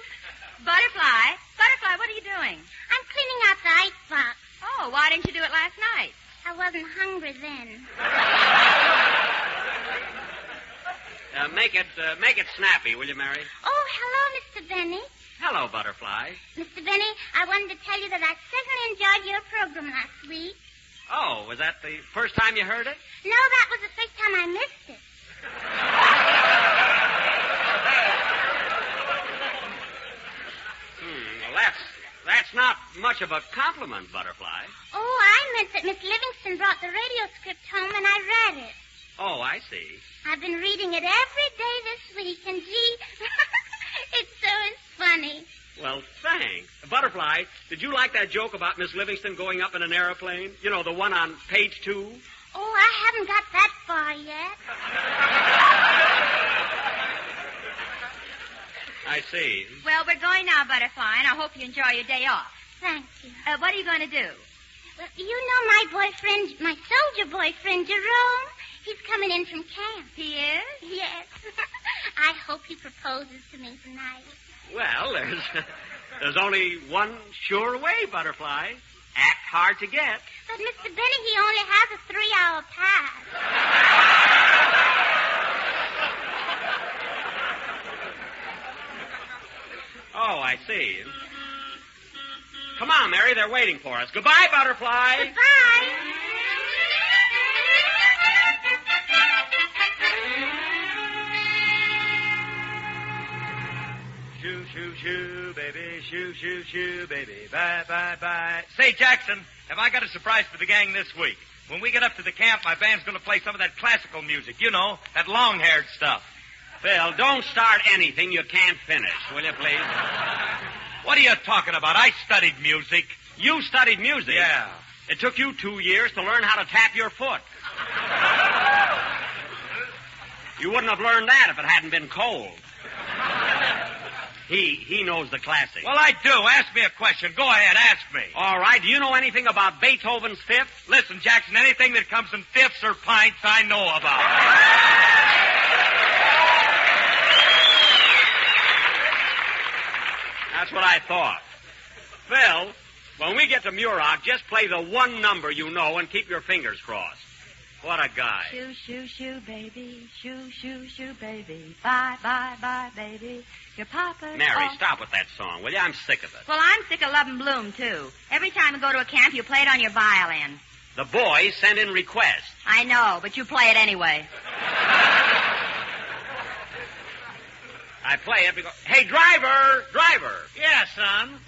Butterfly, what are you doing? I'm cleaning out the icebox. Oh, why didn't you do it last night? I wasn't hungry then. Make it snappy, will you, Mary? Oh, hello, Mr. Benny. Hello, Butterfly. Mr. Benny, I wanted to tell you that I certainly enjoyed your program last week. Oh, was that the first time you heard it? No, that was the first time I missed it. Well, that's not much of a compliment, Butterfly. Oh, I meant that Miss Livingston brought the radio script home and I read it. Oh, I see. I've been reading it every day this week, and gee, it so is funny. Well, thanks. Butterfly, did you like that joke about Miss Livingston going up in an airplane? You know, the one on page 2? Oh, I haven't got that far yet. I see. Well, we're going now, Butterfly, and I hope you enjoy your day off. Thank you. What are you going to do? Well, you know my boyfriend, my soldier boyfriend, Jerome? He's coming in from camp. He is? Yes. I hope he proposes to me tonight. Well, there's only one sure way, Butterfly. Act hard to get. But, Mr. Benny, he only has a 3-hour pass. Oh, I see. Come on, Mary, they're waiting for us. Goodbye, Butterfly. Goodbye. Shoo, shoo, shoo, baby. Shoo, shoo, shoo, baby. Bye, bye, bye. Say, Jackson, have I got a surprise for the gang this week? When we get up to the camp, my band's going to play some of that classical music. You know, that long-haired stuff. Phil, don't start anything you can't finish, will you, please? What are you talking about? I studied music. You studied music? Yeah. It took you 2 years to learn how to tap your foot. You wouldn't have learned that if it hadn't been cold. He knows the classics. Well, I do. Ask me a question. Go ahead, ask me. All right. Do you know anything about Beethoven's Fifth? Listen, Jackson, anything that comes in fifths or pints, I know about. That's what I thought. Phil, when we get to Muroc, just play the one number you know and keep your fingers crossed. What a guy. Shoo, shoo, shoo, baby. Shoo, shoo, shoo, baby. Bye, bye, bye, baby. Your papa's Mary, off. stop with that song, will you? I'm sick of it. Well, I'm sick of Love and Bloom, too. Every time we go to a camp, you play it on your violin. The boys send in requests. I know, but you play it anyway. I play it because... Hey, driver! Driver! Yeah, son.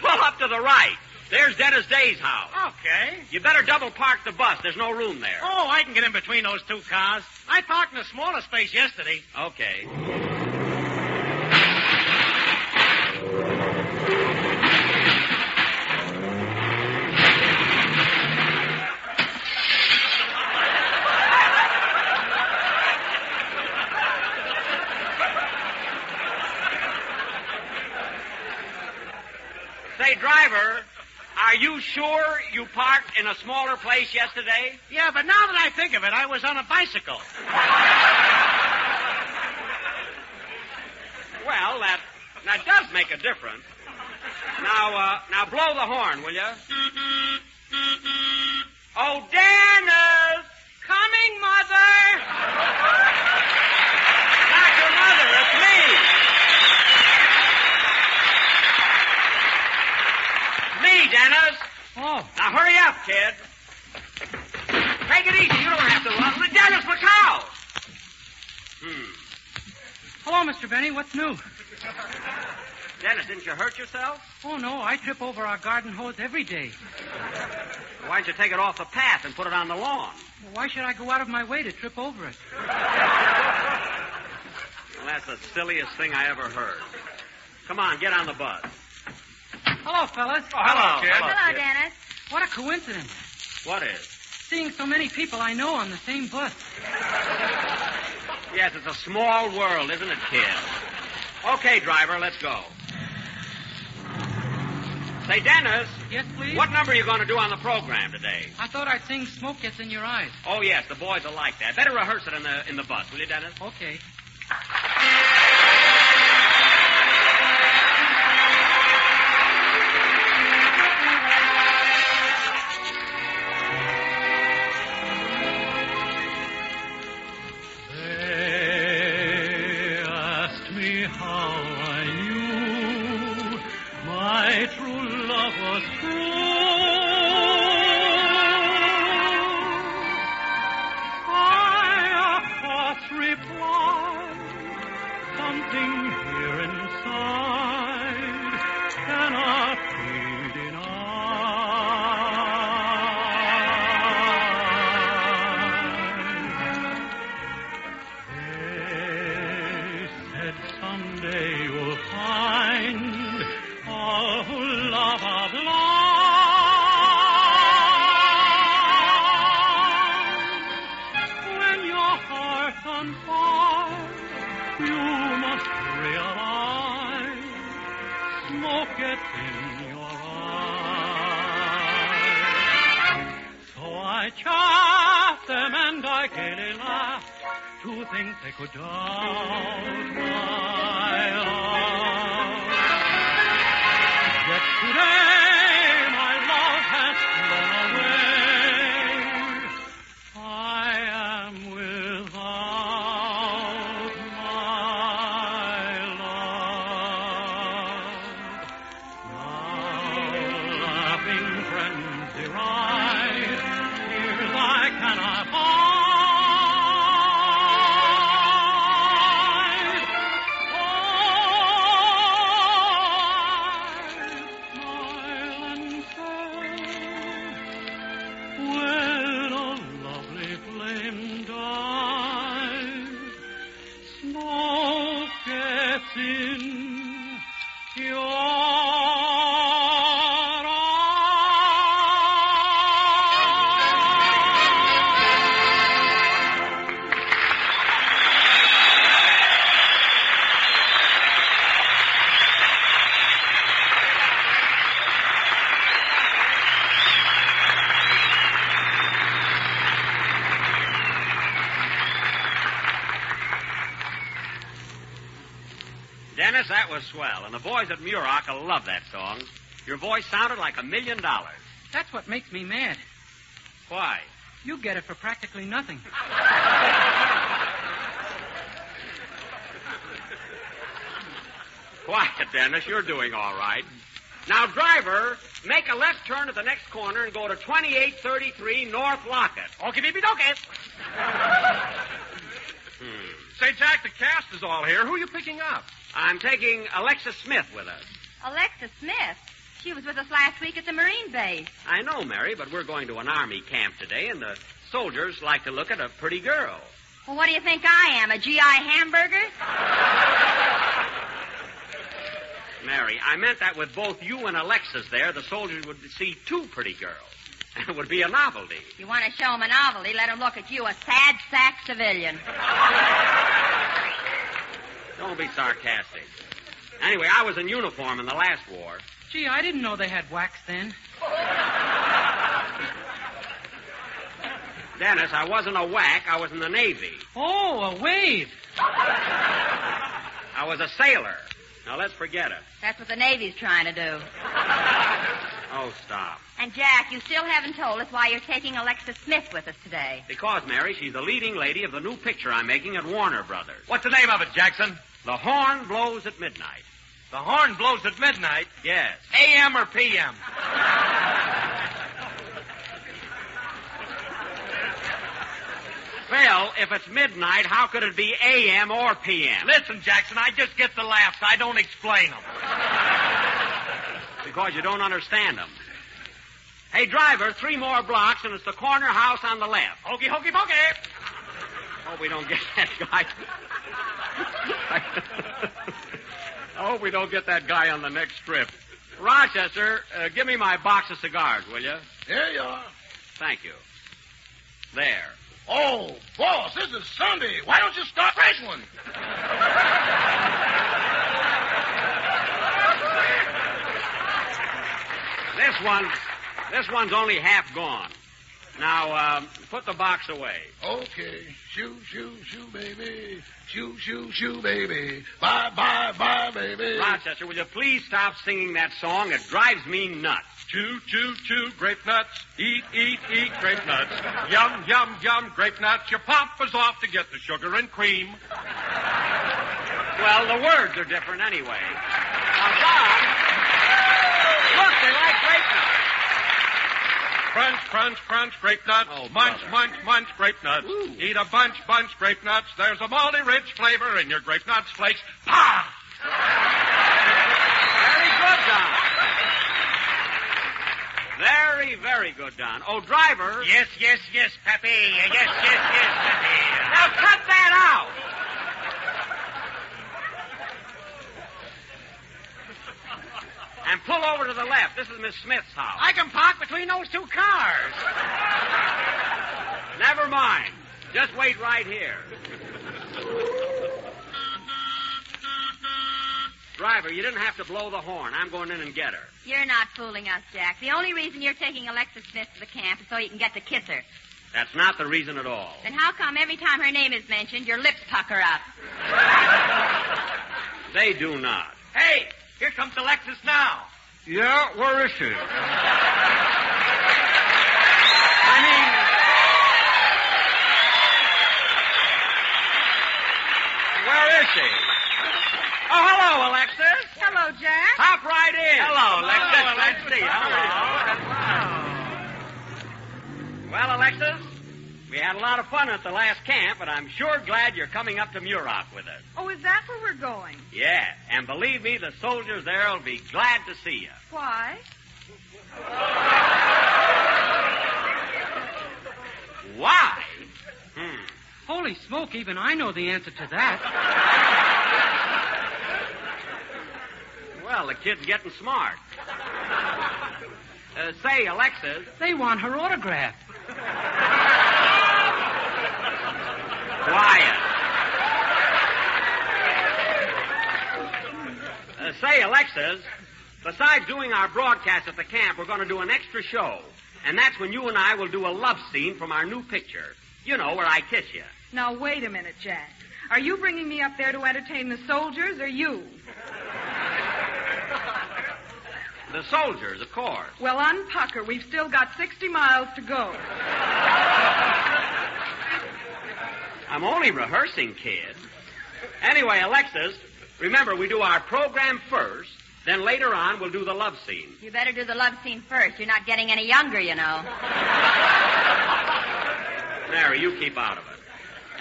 Pull up to the right. There's Dennis Day's house. Okay. You better double park the bus. There's no room there. Oh, I can get in between those two cars. I parked in a smaller space yesterday. Okay. Say, driver, are you sure you parked in a smaller place yesterday? Yeah, but now that I think of it, I was on a bicycle. Well, that does make a difference. Now blow the horn, will you? Oh, Dennis! Coming, Mother! Not your mother, it's me! Me, Dennis! Oh. Now hurry up, kid. Take it easy, you don't have to run. Dennis McCow! Hello, Mr. Benny. What's new? Dennis, didn't you hurt yourself? Oh, no. I trip over our garden hose every day. Why don't you take it off the path and put it on the lawn? Well, why should I go out of my way to trip over it? Well, that's the silliest thing I ever heard. Come on, get on the bus. Hello, fellas. Oh, hello, kid. Hello, Dennis. What a coincidence. What is? Seeing so many people I know on the same bus. Yes, it's a small world, isn't it, kid? Okay, driver, let's go. Say, Dennis. Yes, please? What number are you going to do on the program today? I thought I'd sing Smoke Gets in Your Eyes. Oh, yes, the boys will like that. Better rehearse it in the bus, will you, Dennis? Okay. My true love was true. smoke gets in your eyes. So I chaffed them and I gaily laughed to think they could doubt my love. Yet today my love has flown away. I am without my love. Now laughing friends deride, tears I cannot hide. Dennis, that was swell, and the boys at Muroc will love that song. Your voice sounded like $1 million. That's what makes me mad. Why? You get it for practically nothing. Quiet, Dennis. You're doing all right. Now, driver, make a left turn at the next corner and go to 2833 North Lockett. Okey-dokey. Say, Jack, the cast is all here. Who are you picking up? I'm taking Alexis Smith with us. Alexis Smith? She was with us last week at the Marine base. I know, Mary, but we're going to an Army camp today, and the soldiers like to look at a pretty girl. Well, what do you think I am, a GI hamburger? Mary, I meant that with both you and Alexis there, the soldiers would see two pretty girls. It would be a novelty. You want to show them a novelty, let them look at you, a sad sack civilian. Don't be sarcastic. Anyway, I was in uniform in the last war. Gee, I didn't know they had wax then. Dennis, I wasn't a whack. I was in the Navy. Oh, a wave. I was a sailor. Now, let's forget it. That's what the Navy's trying to do. Oh, stop. And, Jack, you still haven't told us why you're taking Alexis Smith with us today. Because, Mary, she's the leading lady of the new picture I'm making at Warner Brothers. What's the name of it, Jackson? The Horn Blows at Midnight. The horn blows at midnight? Yes. A.M. or P.M.? Well, if it's midnight, how could it be A.M. or P.M.? Listen, Jackson, I just get the laughs. I don't explain them. Because you don't understand them. Hey, driver, 3 more blocks, and it's the corner house on the left. Hokey, hokey, pokey. Hope we don't get that guy. I hope we don't get that guy on the next trip. Rochester, give me my box of cigars, will you? Here you are. Thank you. There. Oh, boss, this is Sunday. Why don't you start fresh one? This one's only half gone. Now, put the box away. Okay. Shoo, shoo, shoo, baby. Shoo, shoo, shoo, baby. Bye, bye, bye, baby. Rochester, will you please stop singing that song? It drives me nuts. Chew, chew, chew, grape nuts. Eat, eat, eat, grape nuts. Yum, yum, yum, grape nuts. Your papa's off to get the sugar and cream. Well, the words are different anyway. Now, Bob, look, they like grape nuts. Crunch, crunch, crunch, grape nuts. Oh, munch, brother. munch, munch, grape nuts. Ooh. Eat a bunch, grape nuts. There's a malty rich flavor in your grape nuts flakes. Pa! Very good, Don. Very, very good, Don. Oh, driver. Yes, yes, yes, Pappy. Yes, yes, yes, Pappy. Now cut that out. And pull over to the left. This is Miss Smith's house. I can park between those two cars. Never mind. Just wait right here. Driver, you didn't have to blow the horn. I'm going in and get her. You're not fooling us, Jack. The only reason you're taking Alexis Smith to the camp is so you can get to kiss her. That's not the reason at all. Then how come every time her name is mentioned, your lips pucker up? They do not. Hey, here comes Alexis now. Yeah, where is she? Where is she? Oh, hello, Alexis. Hello, Jack. Hop right in. Hello, Alexis. Hello, Let's see. Hello. Well, Alexis, we had a lot of fun at the last camp, but I'm sure glad you're coming up to Muroc with us. Oh, is that where we're going? Yeah, and believe me, the soldiers there will be glad to see you. Why? Why? Holy smoke, even I know the answer to that. Well, the kid's getting smart. Say, Alexis. They want her autograph. Quiet. Say, Alexis, besides doing our broadcast at the camp, we're going to do an extra show. And that's when you and I will do a love scene from our new picture. You know, where I kiss you. Now, wait a minute, Jack. Are you bringing me up there to entertain the soldiers or you? The soldiers, of course. Well, unpucker. We've still got 60 miles to go. I'm only rehearsing, kid. Anyway, Alexis, remember, we do our program first, then later on we'll do the love scene. You better do the love scene first. You're not getting any younger, you know. Mary, you keep out of it.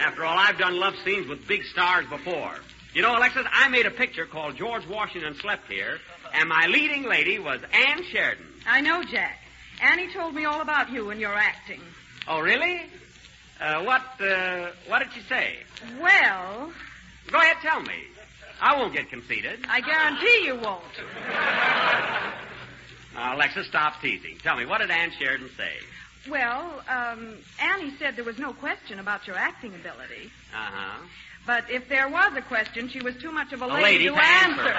After all, I've done love scenes with big stars before. You know, Alexis, I made a picture called George Washington Slept Here, and my leading lady was Anne Sheridan. I know, Jack. Annie told me all about you and your acting. Oh, really? What did she say? Well... Go ahead, tell me. I won't get conceited. I guarantee you won't. Now, Alexis, stop teasing. Tell me, what did Anne Sheridan say? Well, Annie said there was no question about your acting ability. Uh-huh. But if there was a question, she was too much of a lady to answer.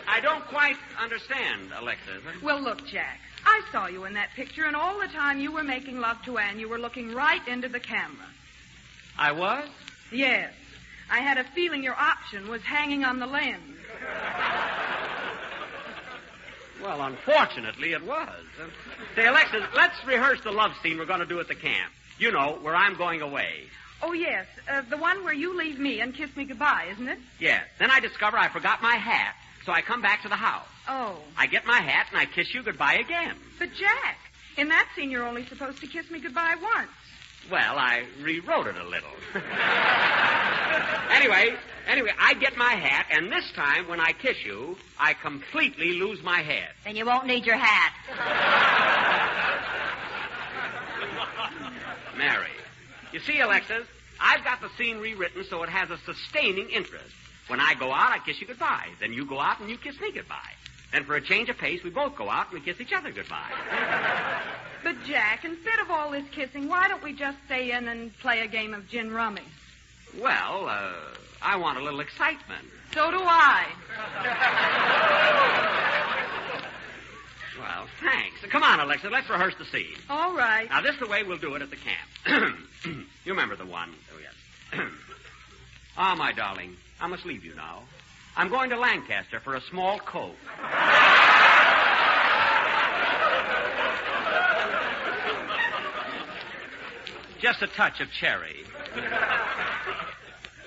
I don't quite understand, Alexis. Well, look, Jack. I saw you in that picture, and all the time you were making love to Anne, you were looking right into the camera. I was? Yes. I had a feeling your option was hanging on the lens. Well, unfortunately, it was. Say, Alexis, let's rehearse the love scene we're going to do at the camp. You know, where I'm going away. Oh, yes. The one where you leave me and kiss me goodbye, isn't it? Yes. Then I discover I forgot my hat, so I come back to the house. Oh. I get my hat and I kiss you goodbye again. But, Jack, in that scene you're only supposed to kiss me goodbye once. Well, I rewrote it a little. Anyway, I get my hat, and this time when I kiss you, I completely lose my head. Then you won't need your hat. Mary, you see, Alexis, I've got the scene rewritten so it has a sustaining interest. When I go out, I kiss you goodbye. Then you go out and you kiss me goodbye. Then for a change of pace, we both go out and we kiss each other goodbye. But, Jack, instead of all this kissing, why don't we just stay in and play a game of gin rummy? Well, I want a little excitement. So do I. Well, thanks. Come on, Alexa, let's rehearse the scene. All right. Now, this is the way we'll do it at the camp. You remember the one? Oh, yes. Ah, my darling, I must leave you now. I'm going to Lancaster for a small coat. Just a touch of cherry.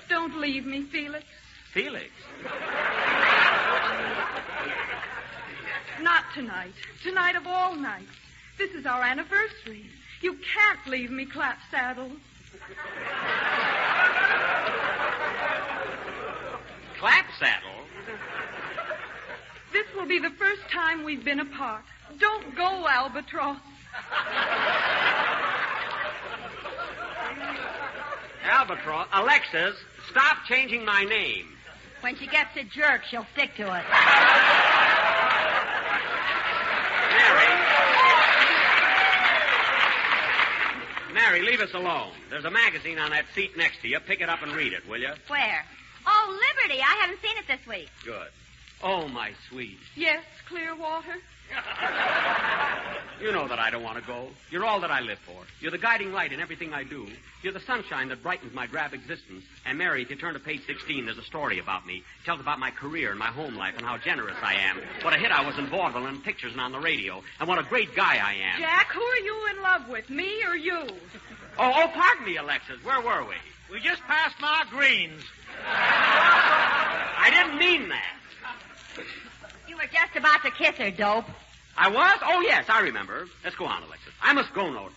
Don't leave me, Felix. Felix? Not tonight. Tonight of all nights. This is our anniversary. You can't leave me clap saddle. Clap saddle? This will be the first time we've been apart. Don't go, Albatross. Albatross? Alexis, stop changing my name. When she gets a jerk, she'll stick to it. Mary, leave us alone. There's a magazine on that seat next to you. Pick it up and read it, will you? Where? Oh, Liberty. I haven't seen it this week. Good. Oh, my sweet. Yes, Clearwater. You know that I don't want to go. You're all that I live for. You're the guiding light in everything I do. You're the sunshine that brightens my drab existence. And, Mary, if you turn to page 16, there's a story about me. It tells about my career and my home life and how generous I am. What a hit I was in vaudeville and pictures and on the radio. And what a great guy I am. Jack, who are you in love with, me or you? Oh, pardon me, Alexis. Where were we? We just passed my greens. I didn't mean that. You were just about to kiss her, dope. I was? Oh, yes, I remember. Let's go on, Alexis. I must go now.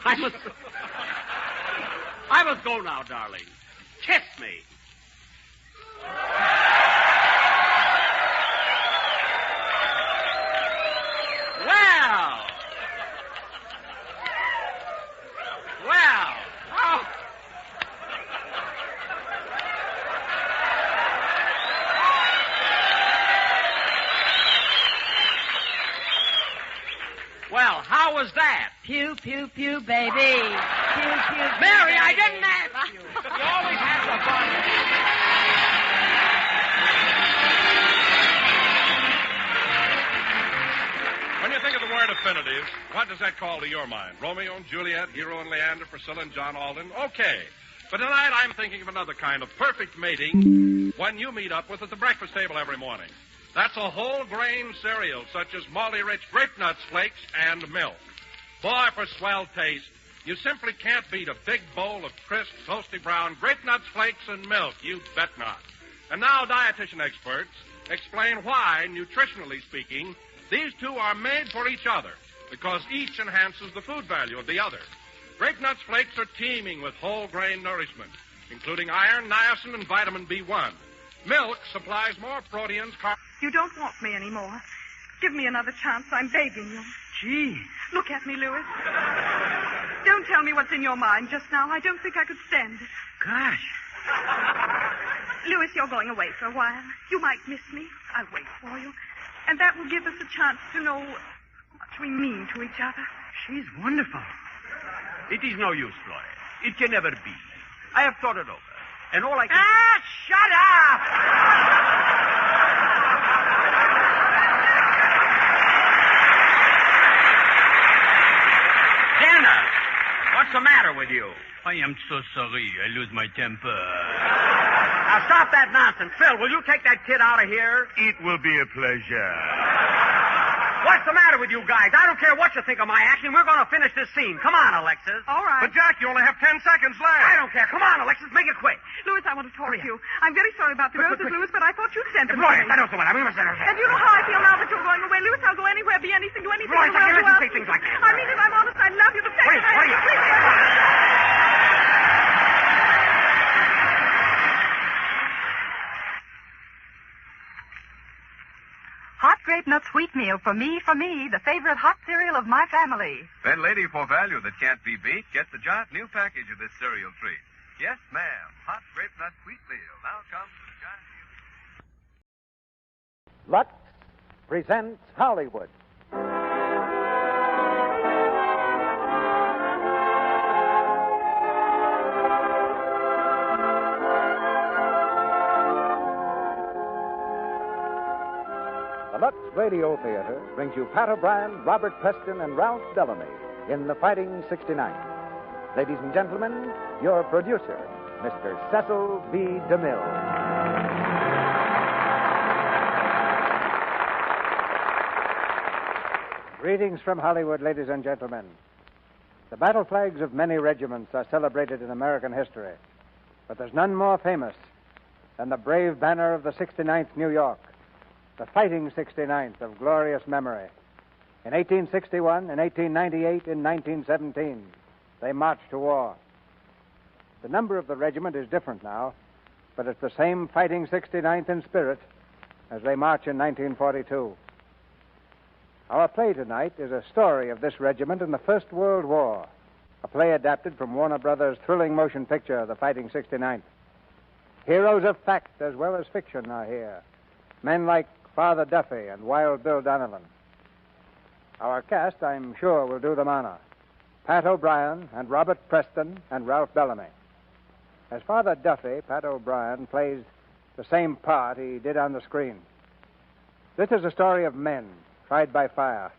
I must go now, darling. Kiss me. Well. Oh. Well, how was that? Pew, pew, pew, baby. Pew, pew, pew. Mary, I didn't ask. You always have some fun. When you think of the word affinities, what does that call to your mind? Romeo and Juliet, Hero and Leander, Priscilla and John Alden? Okay. But tonight I'm thinking of another kind of perfect mating when you meet up with at the breakfast table every morning. That's a whole grain cereal, such as malty-rich grape nuts flakes and milk. Boy, for swell taste, you simply can't beat a big bowl of crisp, toasty brown grape nuts flakes and milk. You bet not. And now dietitian experts explain why, nutritionally speaking, these two are made for each other, because each enhances the food value of the other. Grape nuts flakes are teeming with whole grain nourishment, including iron, niacin, and vitamin B1. Milk supplies more proteins. You don't want me anymore. Give me another chance. I'm begging you. Gee. Look at me, Louis. Don't tell me what's in your mind just now. I don't think I could stand it. Gosh. Louis, you're going away for a while. You might miss me. I'll wait for you. And that will give us a chance to know how much we mean to each other. She's wonderful. It is no use, Floyd. It can never be. I have thought it over. And all I can... Shut up! Dennis, what's the matter with you? I am so sorry. I lose my temper. Now, stop that nonsense. Phil, will you take that kid out of here? It will be a pleasure. What's the matter with you guys? I don't care what you think of my acting. We're going to finish this scene. Come on, Alexis. All right. But, Jack, you only have 10 seconds left. I don't care. Come on, Alexis. Make it quick. Louis, I want to talk to you. I'm very sorry about the roses, Louis, but I thought you sent them. Floyd, I don't know what I mean. And you know how I feel now that you're going away. Louis, I'll go anywhere, be anything, do anything. Floyd, I can't let you say things like that. I mean it. I'm honest. I love you. The second Wait, I wait. Hot grape nut wheatmeal for me, the favorite hot cereal of my family. Then, lady, for value that can't be beat, get the giant new package of this cereal treat. Yes, ma'am. Hot grape nut wheatmeal. Now comes the giant new... Lux presents Hollywood. The Lux Radio Theater brings you Pat O'Brien, Robert Preston, and Ralph Bellamy in The Fighting 69. Ladies and gentlemen, your producer, Mr. Cecil B. DeMille. Greetings from Hollywood, ladies and gentlemen. The battle flags of many regiments are celebrated in American history, but there's none more famous than the brave banner of the 69th New York, the Fighting 69th of glorious memory. In 1861, in 1898, in 1917, they marched to war. The number of the regiment is different now, but it's the same Fighting 69th in spirit as they march in 1942. Our play tonight is a story of this regiment in the First World War, a play adapted from Warner Brothers' thrilling motion picture, The Fighting 69th. Heroes of fact as well as fiction are here. Men like Father Duffy and Wild Bill Donovan. Our cast, I'm sure, will do them honor. Pat O'Brien and Robert Preston and Ralph Bellamy. As Father Duffy, Pat O'Brien plays the same part he did on the screen. This is a story of men tried by fire,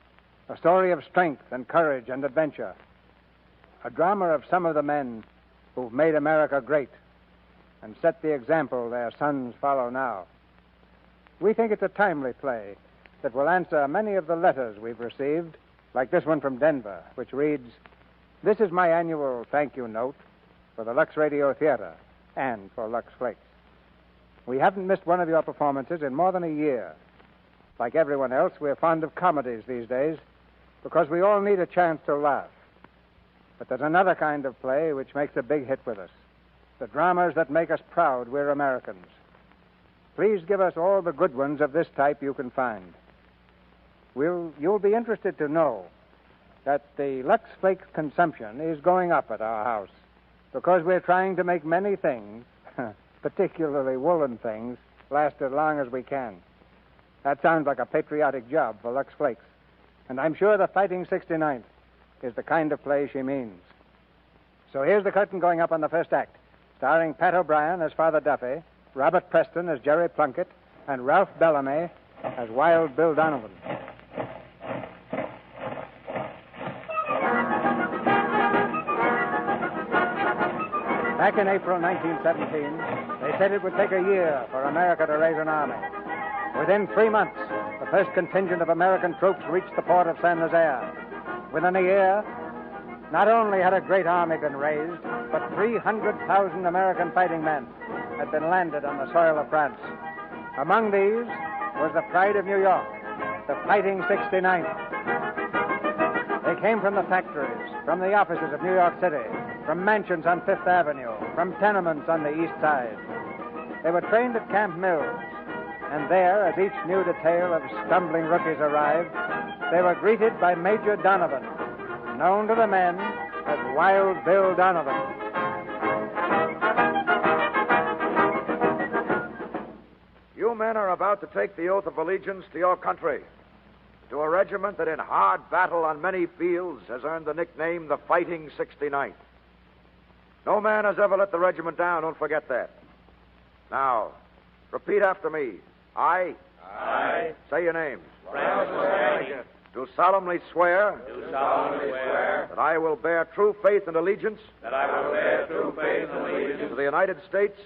a story of strength and courage and adventure, a drama of some of the men who've made America great and set the example their sons follow now. We think it's a timely play that will answer many of the letters we've received, like this one from Denver, which reads, "This is my annual thank you note for the Lux Radio Theater and for Lux Flakes. We haven't missed one of your performances in more than a year. Like everyone else, we're fond of comedies these days because we all need a chance to laugh. But there's another kind of play which makes a big hit with us, the dramas that make us proud we're Americans. Please give us all the good ones of this type you can find. You'll be interested to know that the Lux Flakes consumption is going up at our house because we're trying to make many things, particularly woolen things, last as long as we can. That sounds like a patriotic job for Lux Flakes, and I'm sure the Fighting 69th is the kind of play she means. So here's the curtain going up on the first act, starring Pat O'Brien as Father Duffy, Robert Preston as Jerry Plunkett, and Ralph Bellamy as Wild Bill Donovan. Back in April 1917, they said it would take a year for America to raise an army. Within 3 months, the first contingent of American troops reached the port of Saint Nazaire. Within a year, not only had a great army been raised, but 300,000 American fighting men had been landed on the soil of France. Among these was the pride of New York, the Fighting 69th. They came from the factories, from the offices of New York City, from mansions on Fifth Avenue, from tenements on the East Side. They were trained at Camp Mills, and there, as each new detail of stumbling rookies arrived, they were greeted by Major Donovan, known to the men as Wild Bill Donovan. You men are about to take the oath of allegiance to your country, to a regiment that in hard battle on many fields has earned the nickname the Fighting 69th. No man has ever let the regiment down, don't forget that. Now, repeat after me. I. Say your names. Do solemnly swear. That I will bear true faith and allegiance. To the United States.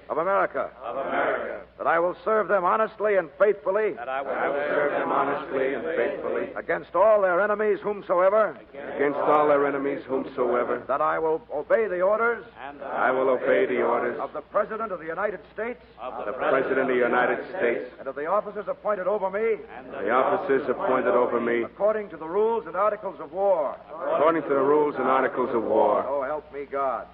Of America. That I will serve them honestly and faithfully. Against all their enemies whomsoever. That I will obey the orders. Of the President of the United States. And of the officers appointed over me. According to the rules and articles of war. So help me God.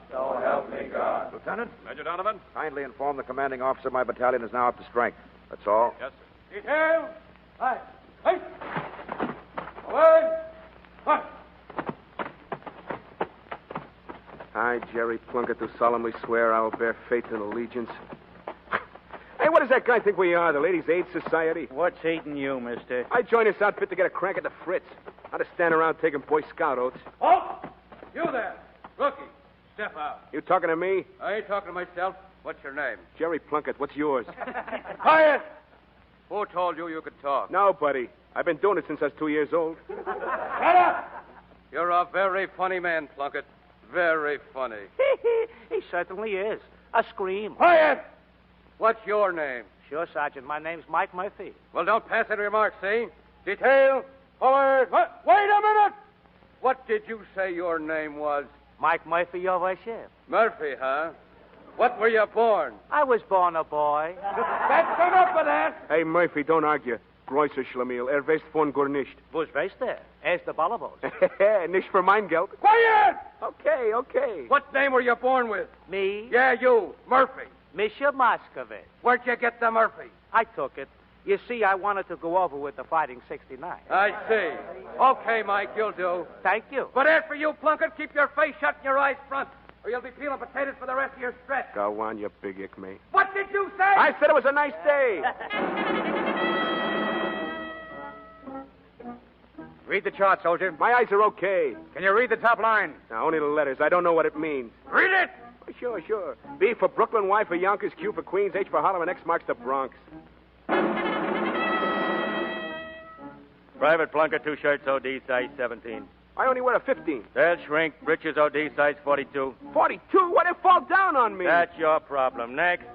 Lieutenant? Major Donovan? Kindly inform the commanding officer my battalion is now up to strength. That's all. Yes, sir. Detail. Aye. Hey. Away. What? I, Jerry Plunkett, do solemnly swear I will bear faith and allegiance. Hey, what does that guy think we are, the Ladies' Aid Society? What's eating you, mister? I joined this outfit to get a crack at the Fritz. Not to stand around taking Boy Scout oaths. Oh! You there. Rookie. Step out. You talking to me? I ain't talking to myself. What's your name? Jerry Plunkett, what's yours? Quiet! Who told you you could talk? Nobody. I've been doing it since I was 2 years old. Shut up! You're a very funny man, Plunkett. Very funny. He certainly is. A scream. Quiet! What's your name? Sure, Sergeant. My name's Mike Murphy. Well, don't pass any remarks, see? Detail. Forward. What? Wait a minute! What did you say your name was? Mike Murphy, your worship. Murphy, huh? What were you born? I was born a boy. That's enough of that! Hey, Murphy, don't argue. Größer Schlemiel. Weißt von gar nicht. Was weißt du? Erst the Ballabos. Nicht für mein Geld. Quiet! Okay. What name were you born with? Me? Yeah, you. Murphy. Monsieur Moscovitz. Where'd you get the Murphy? I took it. You see, I wanted to go over with the Fighting 69. I see. Okay, Mike, you'll do. Thank you. But as for you, Plunkett, keep your face shut and your eyes front, or you'll be peeling potatoes for the rest of your stretch. Go on, you big ick me. What did you say? I said it was a nice day. Read the chart, soldier. My eyes are okay. Can you read the top line? Now, only the letters. I don't know what it means. Read it! Sure. B for Brooklyn, Y for Yonkers, Q for Queens, H for Harlem, and X marks the Bronx. Private Plunkett, 2 shirts, OD, size 17. I only wear a 15. They'll shrink. Breeches, OD, size 42. 42? What if fall down on me? That's your problem. Next.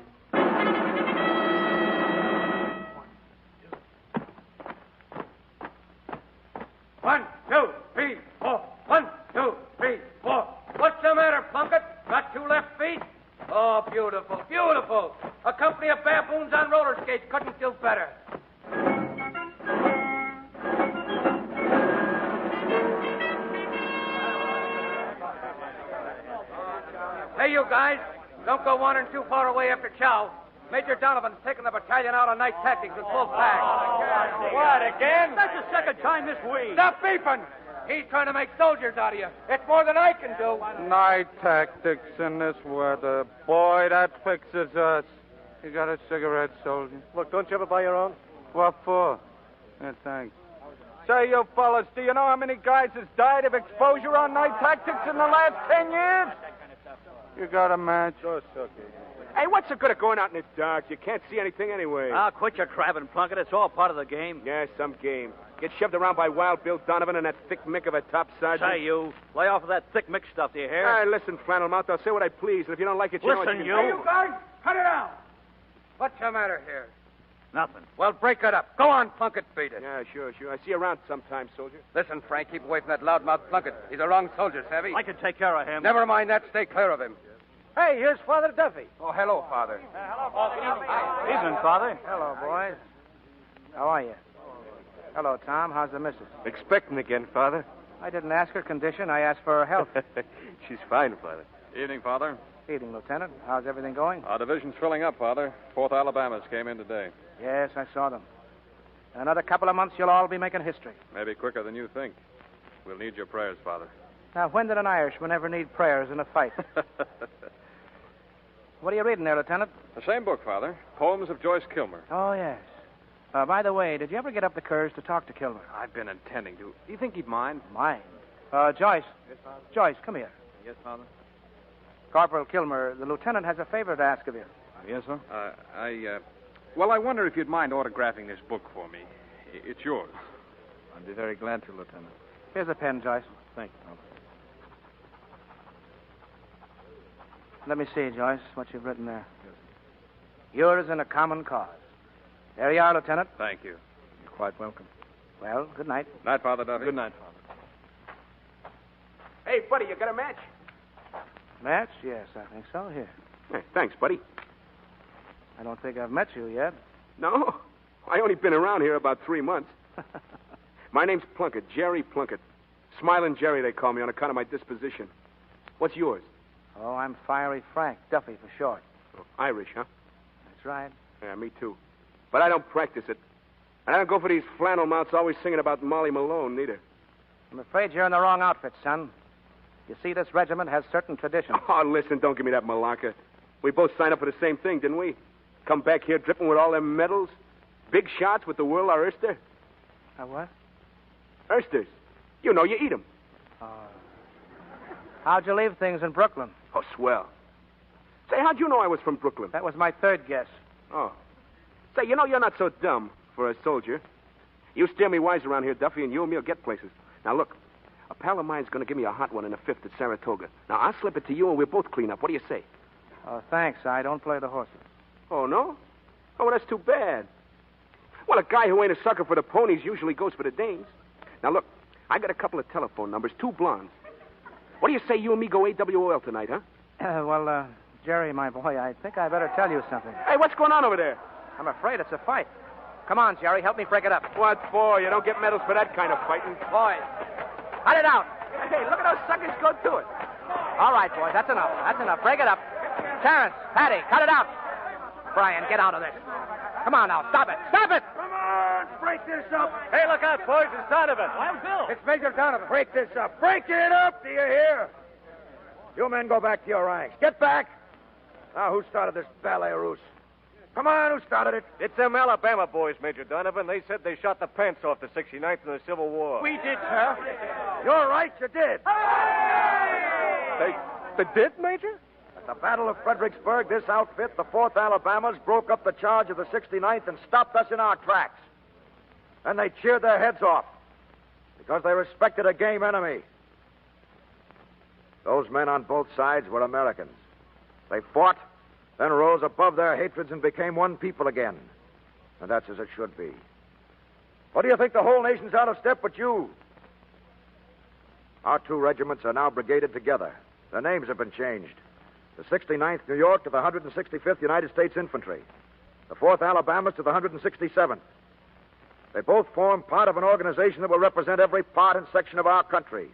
One, two, three, four. 1, 2, 3, 4. What's the matter, Plunkett? Got 2 left feet? Oh, beautiful, beautiful. A company of baboons on roller skates couldn't do better. Hey, you guys, don't go wandering too far away after chow. Major Donovan's taking the battalion out on night tactics with full pack. What, again? That's the second time this week. Stop beeping. He's trying to make soldiers out of you. It's more than I can do. Night tactics in this weather. Boy, that fixes us. You got a cigarette, soldier? Look, don't you ever buy your own? What for? Yeah, thanks. Say, you fellas, do you know how many guys has died of exposure on night tactics in the last 10 years? You got a match? Sure, Sucky. Hey, what's the good of going out in the dark? You can't see anything anyway. Quit your crabbing, Plunkett. It's all part of the game. Yeah, some game. Get shoved around by Wild Bill Donovan and that thick mick of a top sergeant. Say, you. Lay off of that thick mix stuff, do you hear? Hey, listen, Flannel Mouth, I'll say what I please, and if you don't like it, you know what Listen, you... Hey, you guys, cut it out. What's the matter here? Nothing. Well, break it up. Go on, Plunkett, beat it. Yeah, sure. I see you around sometime, soldier. Listen, Frank, keep away from that loudmouth Plunkett. He's a wrong soldier, savvy? I can take care of him. Never mind that. Stay clear of him. Hey, here's Father Duffy. Oh, hello, Father. Evening, Father. Hello, boys. How are you? Hello, Tom. How's the missus? Expecting again, Father. I didn't ask her condition. I asked for her health. She's fine, Father. Evening, Father. Evening, Lieutenant. How's everything going? Our division's filling up, Father. 4th Alabamas came in today. Yes, I saw them. In another couple of months, you'll all be making history. Maybe quicker than you think. We'll need your prayers, Father. Now, when did an Irishman ever need prayers in a fight? What are you reading there, Lieutenant? The same book, Father. Poems of Joyce Kilmer. Oh, yes. By the way, did you ever get up the courage to talk to Kilmer? I've been intending to. Do you think he'd mind? Mind? Joyce. Yes, Father? Joyce, come here. Yes, Father? Corporal Kilmer, the lieutenant has a favor to ask of you. Yes, sir? Well, I wonder if you'd mind autographing this book for me. It's yours. I'd be very glad to, Lieutenant. Here's a pen, Joyce. Thank you, Father. Let me see, Joyce, what you've written there. Yours in a common cause. There you are, Lieutenant. Thank you. You're quite welcome. Well, good night. Night, Father Duffy. Good night, Father. Hey, buddy, you got a match? Match? Yes, I think so. Here. Hey, thanks, buddy. I don't think I've met you yet. No? I only been around here about 3 months. My name's Plunkett, Jerry Plunkett. Smiling Jerry, they call me on account of my disposition. What's yours? Oh, I'm Fiery Frank, Duffy for short. Oh, Irish, huh? That's right. Yeah, me too. But I don't practice it. And I don't go for these flannel mouths always singing about Molly Malone, neither. I'm afraid you're in the wrong outfit, son. You see, this regiment has certain traditions. Oh, listen, don't give me that malacca. We both signed up for the same thing, didn't we? Come back here dripping with all them medals. Big shots with the World Oyster. What? Oysters. You know, you eat them. How'd you leave things in Brooklyn? Oh, swell. Say, how'd you know I was from Brooklyn? That was my third guess. Oh. Say, you know, you're not so dumb for a soldier. You steer me wise around here, Duffy, and you and me'll get places. Now, look, a pal of mine's going to give me a hot one in the 5th at Saratoga. Now, I'll slip it to you, and we'll both clean up. What do you say? Oh, thanks. I don't play the horses. Oh, no? Oh, well, that's too bad. Well, a guy who ain't a sucker for the ponies usually goes for the dames. Now, look, I got a couple of telephone numbers, 2 blondes. What do you say you and me go AWOL tonight, huh? Jerry, my boy, I think I better tell you something. Hey, what's going on over there? I'm afraid it's a fight. Come on, Jerry, help me break it up. What for? You don't get medals for that kind of fighting. Boys, cut it out. Hey, look at those suckers go to it. All right, boys, that's enough. That's enough. Break it up. Terrence, Patty, cut it out. Brian, get out of this. Come on now, stop it. Stop it! Come on, break this up. Hey, look out, boys. It's Donovan. I'm Bill. It's Major Donovan. Break this up. Break it up, do you hear? You men go back to your ranks. Get back. Now, who started this ballet ruse? Come on, who started it? It's them Alabama boys, Major Donovan. They said they shot the pants off the 69th in the Civil War. We did, sir. You're right, you did. They did, Major? At the Battle of Fredericksburg, this outfit, the 4th Alabamas, broke up the charge of the 69th and stopped us in our tracks. Then they cheered their heads off because they respected a game enemy. Those men on both sides were Americans. They fought, then rose above their hatreds and became one people again. And that's as it should be. What do you think the whole nation's out of step but you? Our 2 regiments are now brigaded together. Their names have been changed. The 69th New York to the 165th United States Infantry. The 4th Alabamas to the 167th. They both form part of an organization that will represent every part and section of our country.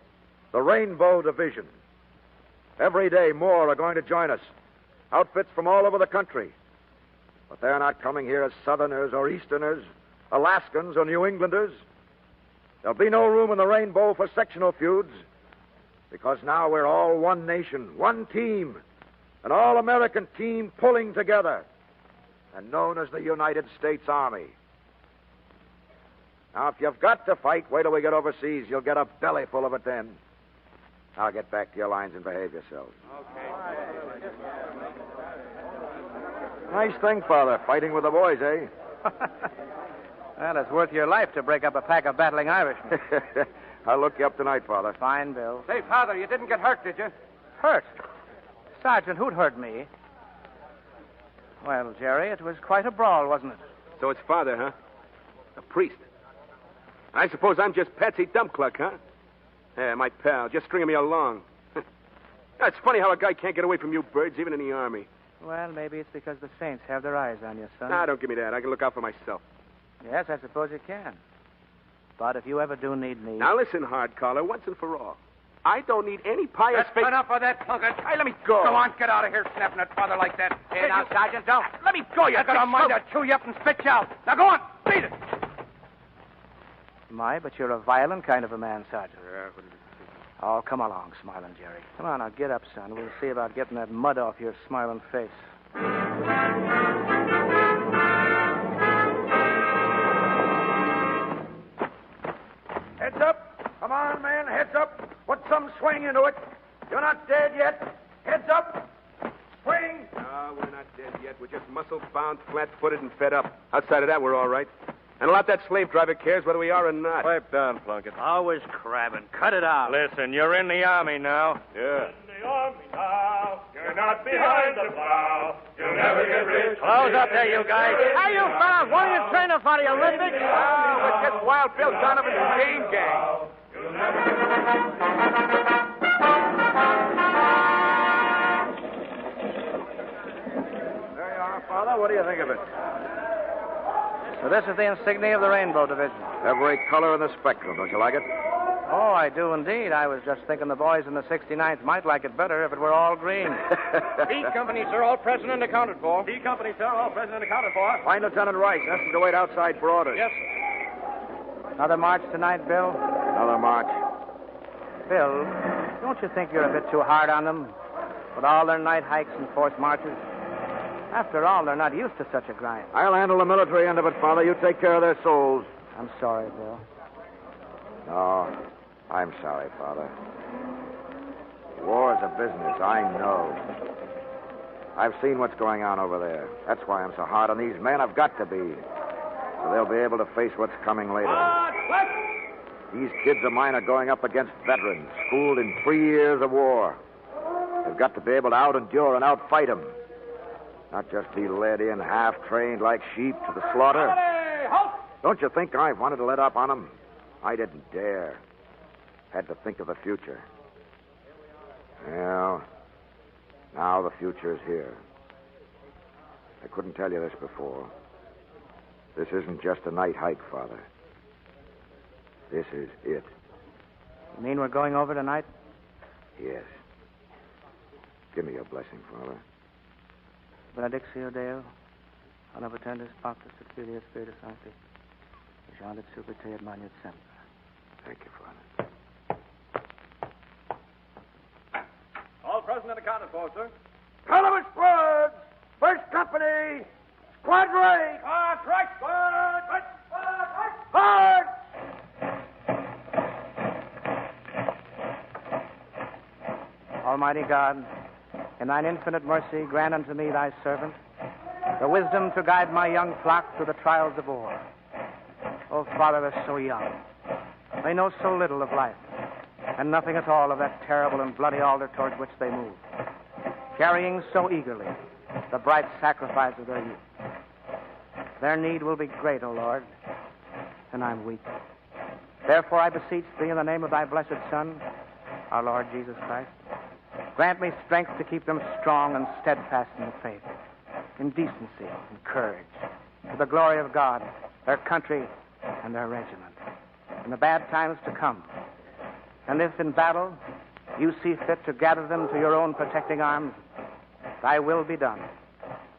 The Rainbow Division. Every day more are going to join us. Outfits from all over the country. But they're not coming here as Southerners or Easterners, Alaskans or New Englanders. There'll be no room in the Rainbow for sectional feuds, because now we're all one nation, one team, an all-American team pulling together, and known as the United States Army. Now, if you've got to fight, wait till we get overseas. You'll get a belly full of it then. Now get back to your lines and behave yourselves. Nice thing, Father, fighting with the boys, eh? Well, it's worth your life to break up a pack of battling Irishmen. I'll look you up tonight, Father. Fine, Bill. Say, Father, you didn't get hurt, did you? Hurt? Sergeant, who'd hurt me? Well, Jerry, it was quite a brawl, wasn't it? So it's Father, huh? A priest. I suppose I'm just Patsy Dumpcluck, huh? Yeah, my pal, just stringing me along. It's funny how a guy can't get away from you birds, even in the Army. Well, maybe it's because the Saints have their eyes on you, son. Nah, don't give me that. I can look out for myself. Yes, I suppose you can. But if you ever do need me... Now listen, hard collar, once and for all. I don't need any pious That's enough of that, Plunkett. Hey, let me go. Go on, get out of here, snapping at Father like that. Hey, now, Sergeant, don't. Let me go, you I got a mind to chew you up and spit you out. Now go on, beat it. My, but you're a violent kind of a man, Sergeant. Oh, come along, smiling Jerry. Come on, now, get up, son. We'll see about getting that mud off your smiling face. Heads up. Come on, man, heads up. Put some swing into it. You're not dead yet. Heads up. Swing. No, we're not dead yet. We're just muscle-bound, flat-footed, and fed up. Outside of that, we're all right. And a lot that slave driver cares whether we are or not. Pipe down, Plunkett. Always crabbing. Cut it out. Listen, you're in the Army now. Yeah. In the Army now. You're not behind the plow. You'll never get rich. Close up there, you guys. Hey, you fellas, what are you training for, the Olympics? It's just Wild Bill Donovan's game gang. You'll never get rich. There you are, Father. What do you think of it? So this is the insignia of the Rainbow Division. Every color in the spectrum. Don't you like it? Oh, I do indeed. I was just thinking the boys in the 69th might like it better if it were all green. D Company, sir, all present and accounted for. D Company, sir, all present and accounted for. Find Lieutenant Rice. Ask him to wait outside for orders. Yes, sir. Another march tonight, Bill? Another march. Bill, don't you think you're a bit too hard on them? With all their night hikes and forced marches? After all, they're not used to such a grind. I'll handle the military end of it, Father. You take care of their souls. I'm sorry, Bill. No, I'm sorry, Father. War is a business, I know. I've seen what's going on over there. That's why I'm so hard on these men. I've got to be. So they'll be able to face what's coming later. These kids of mine are going up against veterans, schooled in 3 years of war. They've got to be able to out-endure and out-fight them. Not just be led in half-trained like sheep to the slaughter. Don't you think I wanted to let up on them? I didn't dare. Had to think of the future. Well, now the future is here. I couldn't tell you this before. This isn't just a night hike, Father. This is it. You mean we're going over tonight? Yes. Give me your blessing, Father. Benedictio Deo, omnipotentis pactus et filius spiritus sancti, Jean et super te et magnus semper. Thank you, Father. All present and accounted for, sir. Column squads! First company! Squad right! Squad right! Squad right! Hard! Almighty God, In thine infinite mercy, grant unto me, thy servant, the wisdom to guide my young flock through the trials of war. Oh, Father, they're so young. They know so little of life, and nothing at all of that terrible and bloody altar towards which they move, carrying so eagerly the bright sacrifice of their youth. Their need will be great, O Lord, and I'm weak. Therefore I beseech thee in the name of thy blessed Son, our Lord Jesus Christ, grant me strength to keep them strong and steadfast in the faith, in decency and courage, to the glory of God, their country, and their regiment, in the bad times to come. And if in battle you see fit to gather them to your own protecting arms, thy will be done.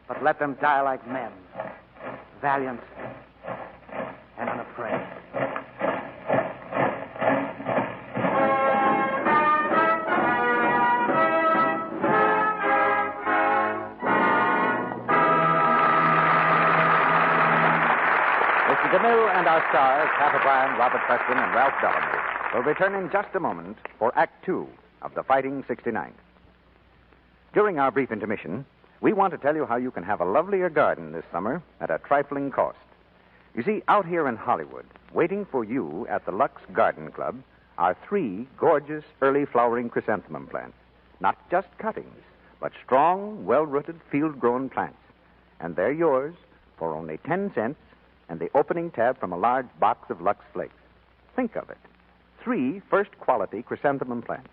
But let them die like men, valiant and unafraid. Mr. DeMille and our stars, Pat O'Brien, Robert Preston, and Ralph Bellamy, will return in just a moment for Act Two of The Fighting 69th. During our brief intermission, we want to tell you how you can have a lovelier garden this summer at a trifling cost. You see, out here in Hollywood, waiting for you at the Lux Garden Club, are 3 gorgeous early flowering chrysanthemum plants. Not just cuttings, but strong, well-rooted, field-grown plants. And they're yours for only 10 cents and the opening tab from a large box of Lux Flakes. Think of it. 3 first-quality chrysanthemum plants.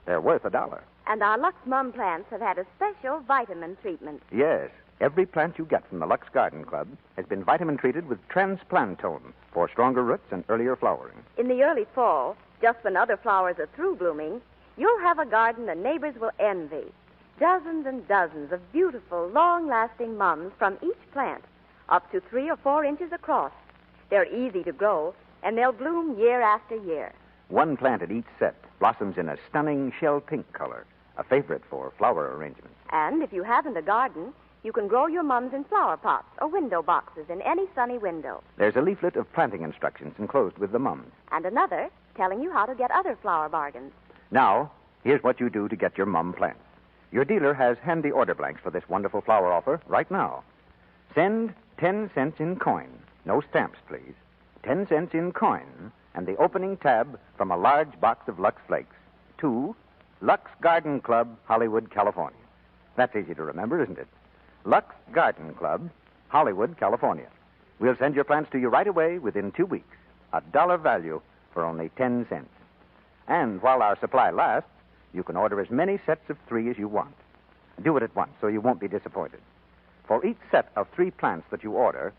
They're worth $1. And our Lux Mum plants have had a special vitamin treatment. Yes. Every plant you get from the Lux Garden Club has been vitamin treated with transplantone for stronger roots and earlier flowering. In the early fall, just when other flowers are through blooming, you'll have a garden the neighbors will envy. Dozens and dozens of beautiful, long-lasting mums from each plant, up to 3 or 4 inches across. They're easy to grow, and they'll bloom year after year. 1 plant at each set blossoms in a stunning shell pink color, a favorite for flower arrangements. And if you haven't a garden, you can grow your mums in flower pots or window boxes in any sunny window. There's a leaflet of planting instructions enclosed with the mums. And another telling you how to get other flower bargains. Now, here's what you do to get your mum plants. Your dealer has handy order blanks for this wonderful flower offer right now. Send 10 cents in coin. No stamps, please. 10 cents in coin and the opening tab from a large box of Lux Flakes to Lux Garden Club, Hollywood, California. That's easy to remember, isn't it? Lux Garden Club, Hollywood, California. We'll send your plants to you right away within 2 weeks. $1 value for only 10 cents. And while our supply lasts, you can order as many sets of 3 as you want. Do it at once so you won't be disappointed. For each set of 3 plants that you order,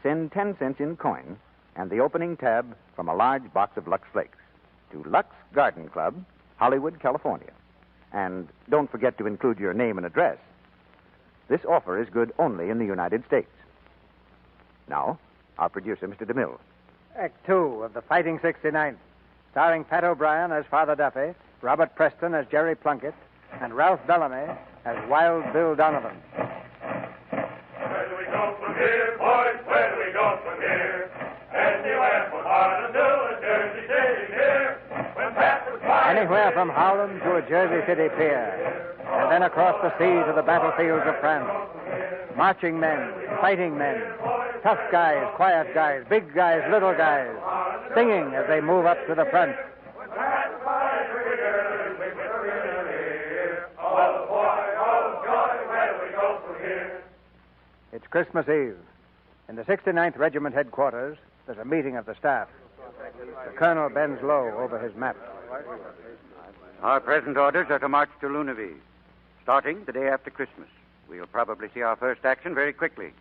send 10 cents in coin and the opening tab from a large box of Lux Flakes to Lux Garden Club, Hollywood, California. And don't forget to include your name and address. This offer is good only in the United States. Now, our producer, Mr. DeMille. Act Two of The Fighting 69th, starring Pat O'Brien as Father Duffy, Robert Preston as Jerry Plunkett, and Ralph Bellamy as Wild Bill Donovan. Where do we go from here, boys? Where do we go from here? Anywhere from Harlem to a Jersey City pier. When Pat was flying... Anywhere from Harlem to a Jersey City pier, and then across the sea to the battlefields of France. Marching men, fighting men, tough guys, quiet guys, big guys, little guys, singing as they move up to the front. It's Christmas Eve. In the 69th Regiment headquarters, there's a meeting of the staff. The colonel bends low over his map. Our present orders are to march to Lunaby, starting the day after Christmas. We'll probably see our first action very quickly.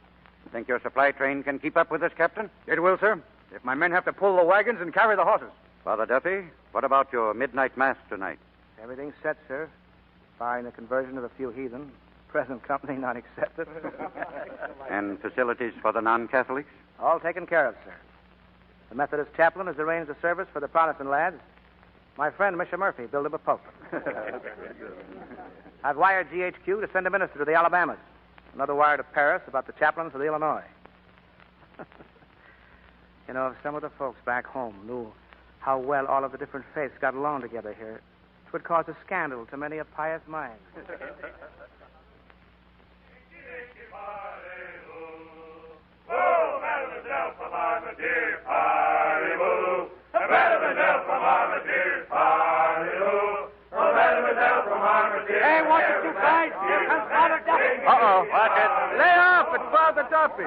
Think your supply train can keep up with us, Captain? It will, sir, if my men have to pull the wagons and carry the horses. Father Duffy, what about your midnight mass tonight? Everything's set, sir, barring the conversion of a few heathen. Present company not accepted. And facilities for the non-Catholics? All taken care of, sir. The Methodist chaplain has arranged a service for the Protestant lads. My friend, Mr. Murphy, built up a pulpit. I've wired GHQ to send a minister to the Alabamas. Another wire to Paris about the chaplain for the Illinois. You know, if some of the folks back home knew how well all of the different faiths got along together here, which would cause a scandal to many a pious mind. Hey, watch it, you guys. Here comes Father Duffy. Uh-oh. Watch it. Lay off. It's Father Duffy.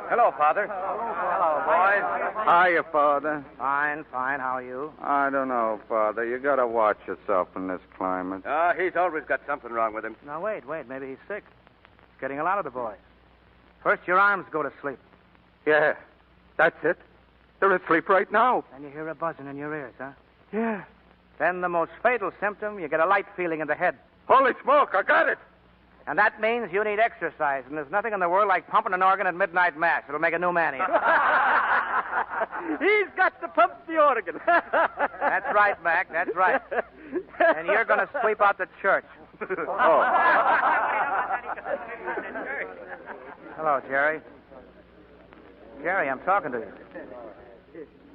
Hello, Father. Hello, boys. Hiya, Father. Fine, fine. How are you? I don't know, Father. You gotta watch yourself in this climate. He's always got something wrong with him. Now, wait. Maybe he's sick. It's getting a lot of the boys. First, your arms go to sleep. Yeah, that's it. They're asleep right now. Then you hear a buzzing in your ears, huh? Yeah. Then the most fatal symptom, you get a light feeling in the head. Holy smoke, I got it. And that means you need exercise, and there's nothing in the world like pumping an organ at midnight mass. It'll make a new man of you. He's got to pump the organ. That's right, Mac, that's right. And you're going to sweep out the church. Oh. Hello, Jerry. Jerry, I'm talking to you.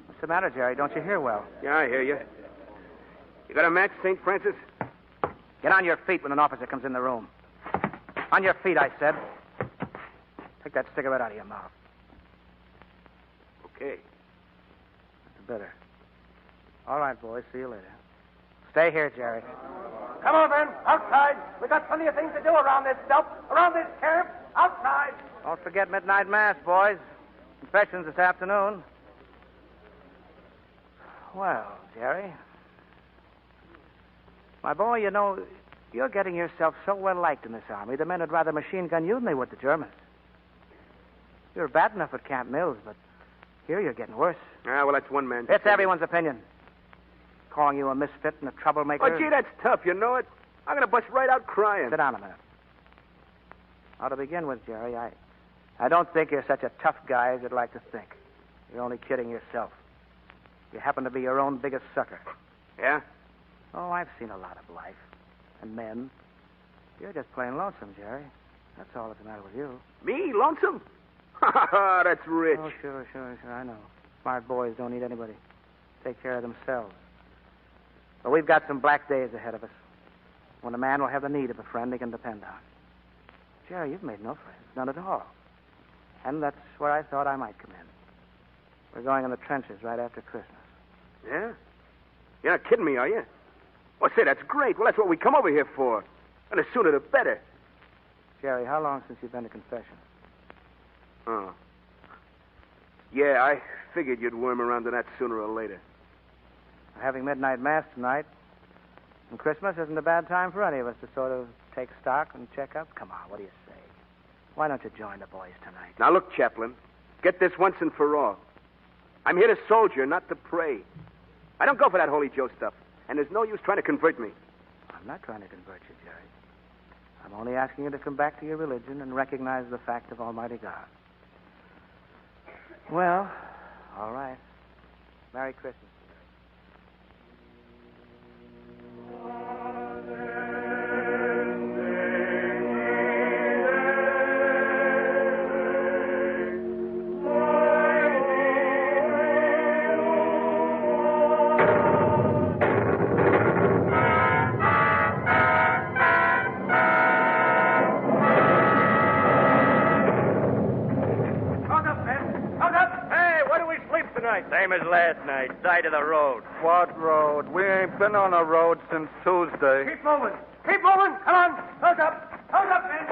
What's the matter, Jerry? Don't you hear well? Yeah, I hear you. You got a match, St. Francis? Get on your feet when an officer comes in the room. On your feet, I said. Take that cigarette out of your mouth. Okay. That's better. All right, boys. See you later. Stay here, Jerry. Come on, then. Outside. We got plenty of things to do around this stuff. Around this camp. Outside. Don't forget midnight mass, boys. Confessions this afternoon. Well, Jerry. My boy, you know, you're getting yourself so well liked in this army, the men would rather machine gun you than they would the Germans. You're bad enough at Camp Mills, but here you're getting worse. Ah, well, that's one man's It's opinion. everyone's opinion. Calling you a misfit and a troublemaker. Oh, gee, that's tough, you know it. I'm going to bust right out crying. Sit down a minute. Now, to begin with, Jerry, I don't think you're such a tough guy as you'd like to think. You're only kidding yourself. You happen to be your own biggest sucker. Yeah? Oh, I've seen a lot of life. And men. You're just plain lonesome, Jerry. That's all that's the matter with you. Me? Lonesome? That's rich. Oh, sure, I know. Smart boys don't need anybody. Take care of themselves. But we've got some black days ahead of us, when a man will have the need of a friend he can depend on. Jerry, you've made no friends. None at all. And that's where I thought I might come in. We're going in the trenches right after Christmas. Yeah? You're not kidding me, are you? Well, say, that's great. Well, that's what we come over here for. And the sooner the better. Jerry, how long since you've been to confession? Oh. Yeah, I figured you'd worm around to that sooner or later. We're having midnight mass tonight. And Christmas isn't a bad time for any of us to sort of take stock and check up. Come on, what do you say? Why don't you join the boys tonight? Now, look, Chaplain. Get this once and for all. I'm here to soldier, not to pray. I don't go for that Holy Joe stuff. And there's no use trying to convert me. I'm not trying to convert you, Jerry. I'm only asking you to come back to your religion and recognize the fact of Almighty God. Well, all right. Merry Christmas. Same as last night, side of the road. What road? We ain't been on a road since Tuesday. Keep moving. Keep moving. Come on. Hold up. Hold up, man.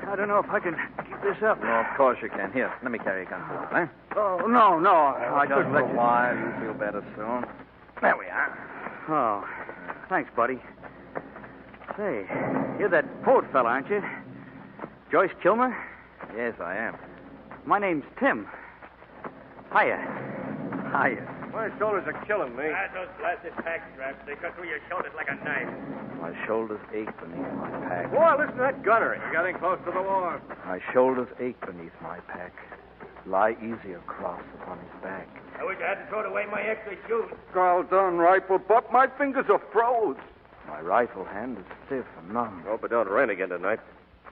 I don't know if I can keep this up. No, of course you can. Here, let me carry a gun. Eh? Oh, no. I just let you. While you feel better soon. There we are. Oh, thanks, buddy. Say, you're that poet fella, aren't you? Joyce Kilmer? Yes, I am. My name's Tim. Hiya. My shoulders are killing me. Those blasted pack straps, they cut through your shoulders like a knife. My shoulders ache beneath my pack. Boy, listen to that gunnery. You're getting close to the war. My shoulders ache beneath my pack. Lie easy across upon his back. I wish I hadn't thrown away my extra shoes. Well done, rifle butt. My fingers are froze. My rifle hand is stiff and numb. Hope it don't rain again tonight.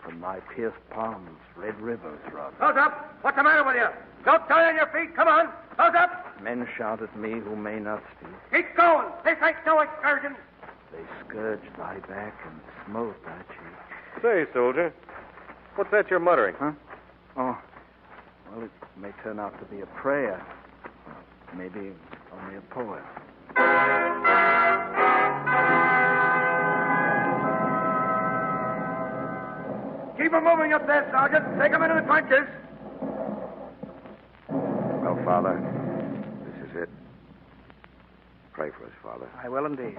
From my pierced palms, red rivers run. Hold up. What's the matter with you? Don't die on your feet. Come on. Close up. Men shout at me who may not speak. Keep going. This ain't no excursion. They scourged thy back and smote thy cheek. Say, soldier, what's that you're muttering? Huh? Oh, well, it may turn out to be a prayer. Maybe only a poem. Keep 'em moving up there, Sergeant. Take 'em into the trenches. Well, Father, this is it. Pray for us, Father. I will indeed.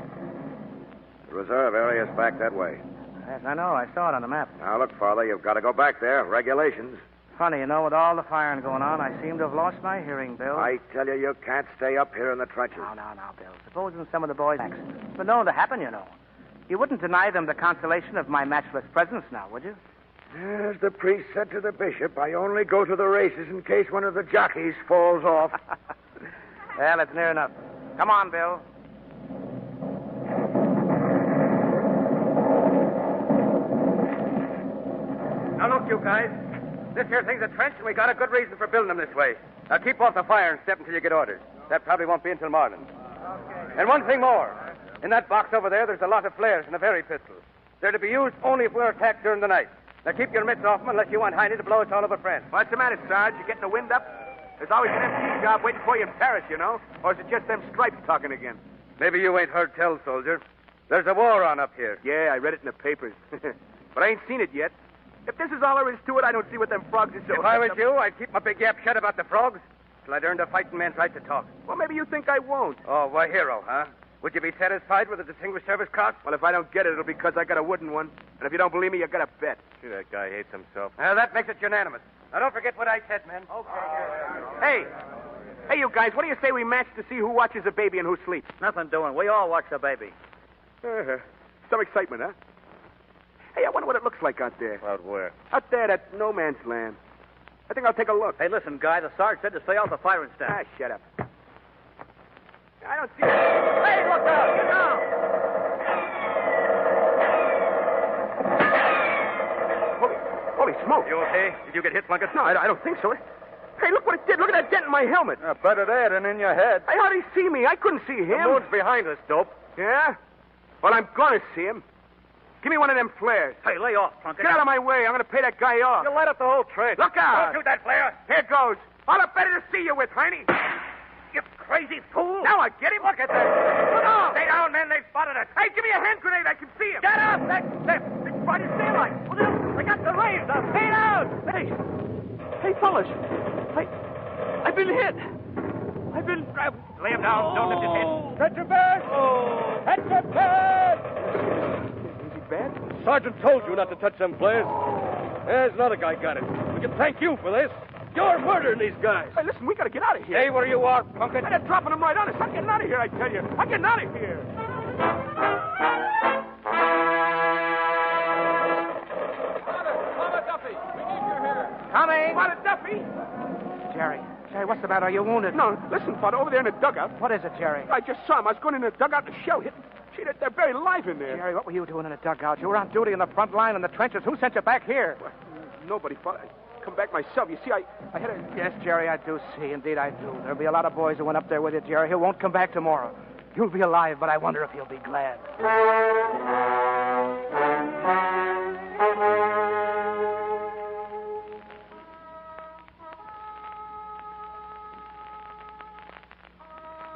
The reserve area's back that way. Yes, I know. I saw it on the map. Now, look, Father, you've got to go back there. Regulations. Funny, you know, with all the firing going on, I seem to have lost my hearing, Bill. I tell you, you can't stay up here in the trenches. Now, Bill. Supposing some of the boys... It's been known to happen, you know. You wouldn't deny them the consolation of my matchless presence now, would you? As the priest said to the bishop, I only go to the races in case one of the jockeys falls off. Well, it's near enough. Come on, Bill. Now, look, you guys. This here thing's a trench, and we got a good reason for building them this way. Now, keep off the fire and step until you get orders. That probably won't be until morning. Okay. And one thing more. In that box over there, there's a lot of flares and a Very pistol. They're to be used only if we're attacked during the night. Now, keep your mitts off them unless you want Heine to blow us all over France. What's the matter, Sarge? You getting the wind up? There's always an empty job waiting for you in Paris, you know. Or is it just them stripes talking again? Maybe you ain't heard tell, soldier. There's a war on up here. Yeah, I read it in the papers. But I ain't seen it yet. If this is all there is to it, I don't see what them frogs are so... If I was you, I'd keep my big yap shut about the frogs till I'd earned a fighting man's right to talk. Well, maybe you think I won't. Oh, why, hero, huh? Would you be satisfied with a Distinguished Service Cross? Well, if I don't get it, it'll be because I got a wooden one. And if you don't believe me, you got to bet. Gee, that guy hates himself. That makes it unanimous. Now, don't forget what I said, men. Hey, you guys, what do you say we match to see who watches a baby and who sleeps? Nothing doing. We all watch the baby. Some excitement, huh? Hey, I wonder what it looks like out there. Out where? Out there at no man's land. I think I'll take a look. Hey, listen, guy, the Sarge said to stay off the firing stand. Ah, shut up. I don't see it. Hey, look out! Get down! Holy smoke. You okay? Did you get hit, Plunkett? No, I don't think so. Hey, look what it did. Look at that dent in my helmet. Better there than in your head. Hey, how'd he see me? I couldn't see him. The moon's behind us, dope. Yeah? Well, I'm going to see him. Give me one of them flares. Hey, lay off, Plunkett. Get out of my way. I'm going to pay that guy off. You'll light up the whole trench. Look out. Don't shoot that flare. Here goes. All the better to see you with, Heine. You crazy fool. Now I get him. Look at that. Look out. Stay down, men. They've spotted us. Hey, give me a hand grenade. I can see him. Get up. It's bright as daylight. They got the rays up. Stay down. Hey, fellas. I've been hit. I've been... Lay him down. Don't lift his head. Petrobus! Petrobus! Is he bad? Sergeant told you not to touch them flares. There's another guy got it. We can thank you for this. You're murdering these guys. Hey, listen, we got to get out of here. Stay where you are, Plunkett. They're dropping them right on us. I'm getting out of here, I tell you. I'm getting out of here. Father Duffy, we need you here. Coming. Father Duffy? Jerry, what's the matter? Are you wounded? No, listen, Father, over there in the dugout. What is it, Jerry? I just saw him. I was going in the dugout and a shell hit him. Gee, they're very alive in there. Jerry, what were you doing in a dugout? You were on duty in the front line in the trenches. Who sent you back here? Well, nobody, Father. I come back myself. You see, I had a... Yes, Jerry, I do see. Indeed, I do. There'll be a lot of boys who went up there with you, Jerry. He won't come back tomorrow. You'll be alive, but I wonder if he'll be glad.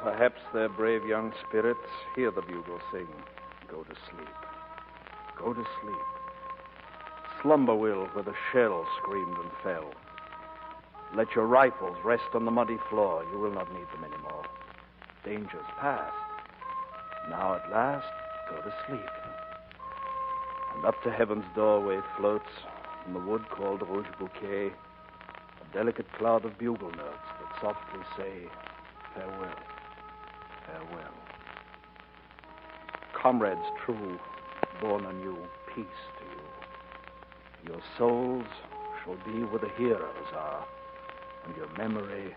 Perhaps their brave young spirits hear the bugle sing. Go to sleep. Go to sleep. Slumber will where the shell screamed and fell. Let your rifles rest on the muddy floor. You will not need them anymore. Danger's past. Now at last, go to sleep. And up to heaven's doorway floats, from the wood called Rouge Bouquet, a delicate cloud of bugle notes that softly say, farewell, farewell. Comrades true, born anew, peace to you. Your souls shall be where the heroes are, and your memory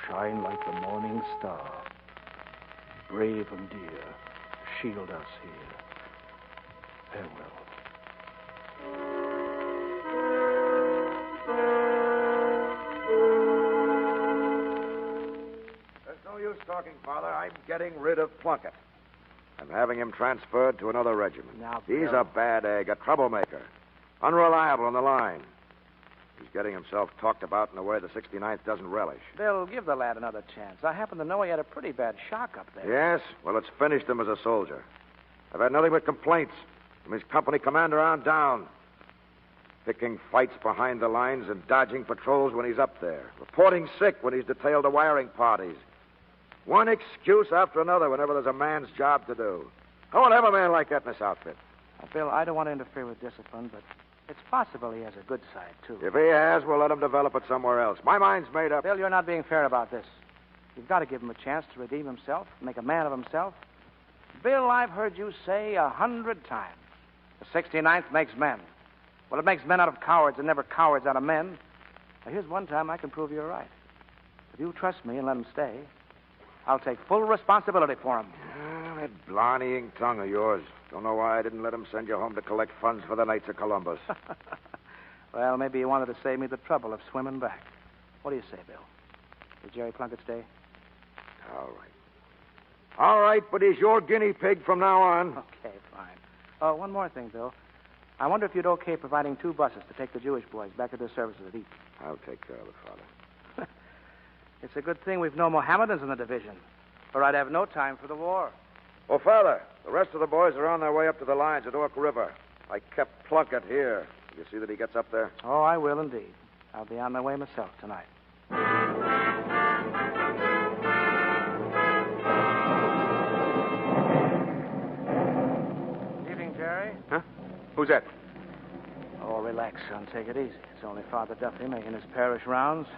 shine like the morning star. Brave and dear, shield us here. Farewell. talking, Father. I'm getting rid of Plunkett. I'm having him transferred to another regiment. Now, He's Bill. a bad egg, a troublemaker. Unreliable on the line. He's getting himself talked about in a way the 69th doesn't relish. Bill, give the lad another chance. I happen to know he had a pretty bad shock up there. Yes? Well, it's finished him as a soldier. I've had nothing but complaints from his company commander on down. Picking fights behind the lines and dodging patrols when he's up there. Reporting sick when he's detailed to wiring parties. One excuse after another whenever there's a man's job to do. I won't have a man like that in this outfit. Now, Bill, I don't want to interfere with discipline, but it's possible he has a good side, too. If he has, we'll let him develop it somewhere else. My mind's made up. Bill, you're not being fair about this. You've got to give him a chance to redeem himself, make a man of himself. Bill, I've heard you say 100 times, the 69th makes men. Well, it makes men out of cowards and never cowards out of men. Now, here's one time I can prove you're right. If you trust me and let him stay, I'll take full responsibility for him. That blarneying tongue of yours. Don't know why I didn't let him send you home to collect funds for the Knights of Columbus. Well, maybe he wanted to save me the trouble of swimming back. What do you say, Bill? Did Jerry Plunkett stay? All right. All right, but he's your guinea pig from now on. Okay, fine. Oh, one more thing, Bill. I wonder if you'd okay providing 2 buses to take the Jewish boys back to their services at East. I'll take care of it, Father. It's a good thing we've no Mohammedans in the division, or I'd have no time for the war. Oh, Father, the rest of the boys are on their way up to the lines at Oak River. I kept Plunkett here. You see that he gets up there? Oh, I will indeed. I'll be on my way myself tonight. Evening, Jerry. Huh? Who's that? Oh, relax, son. Take it easy. It's only Father Duffy making his parish rounds.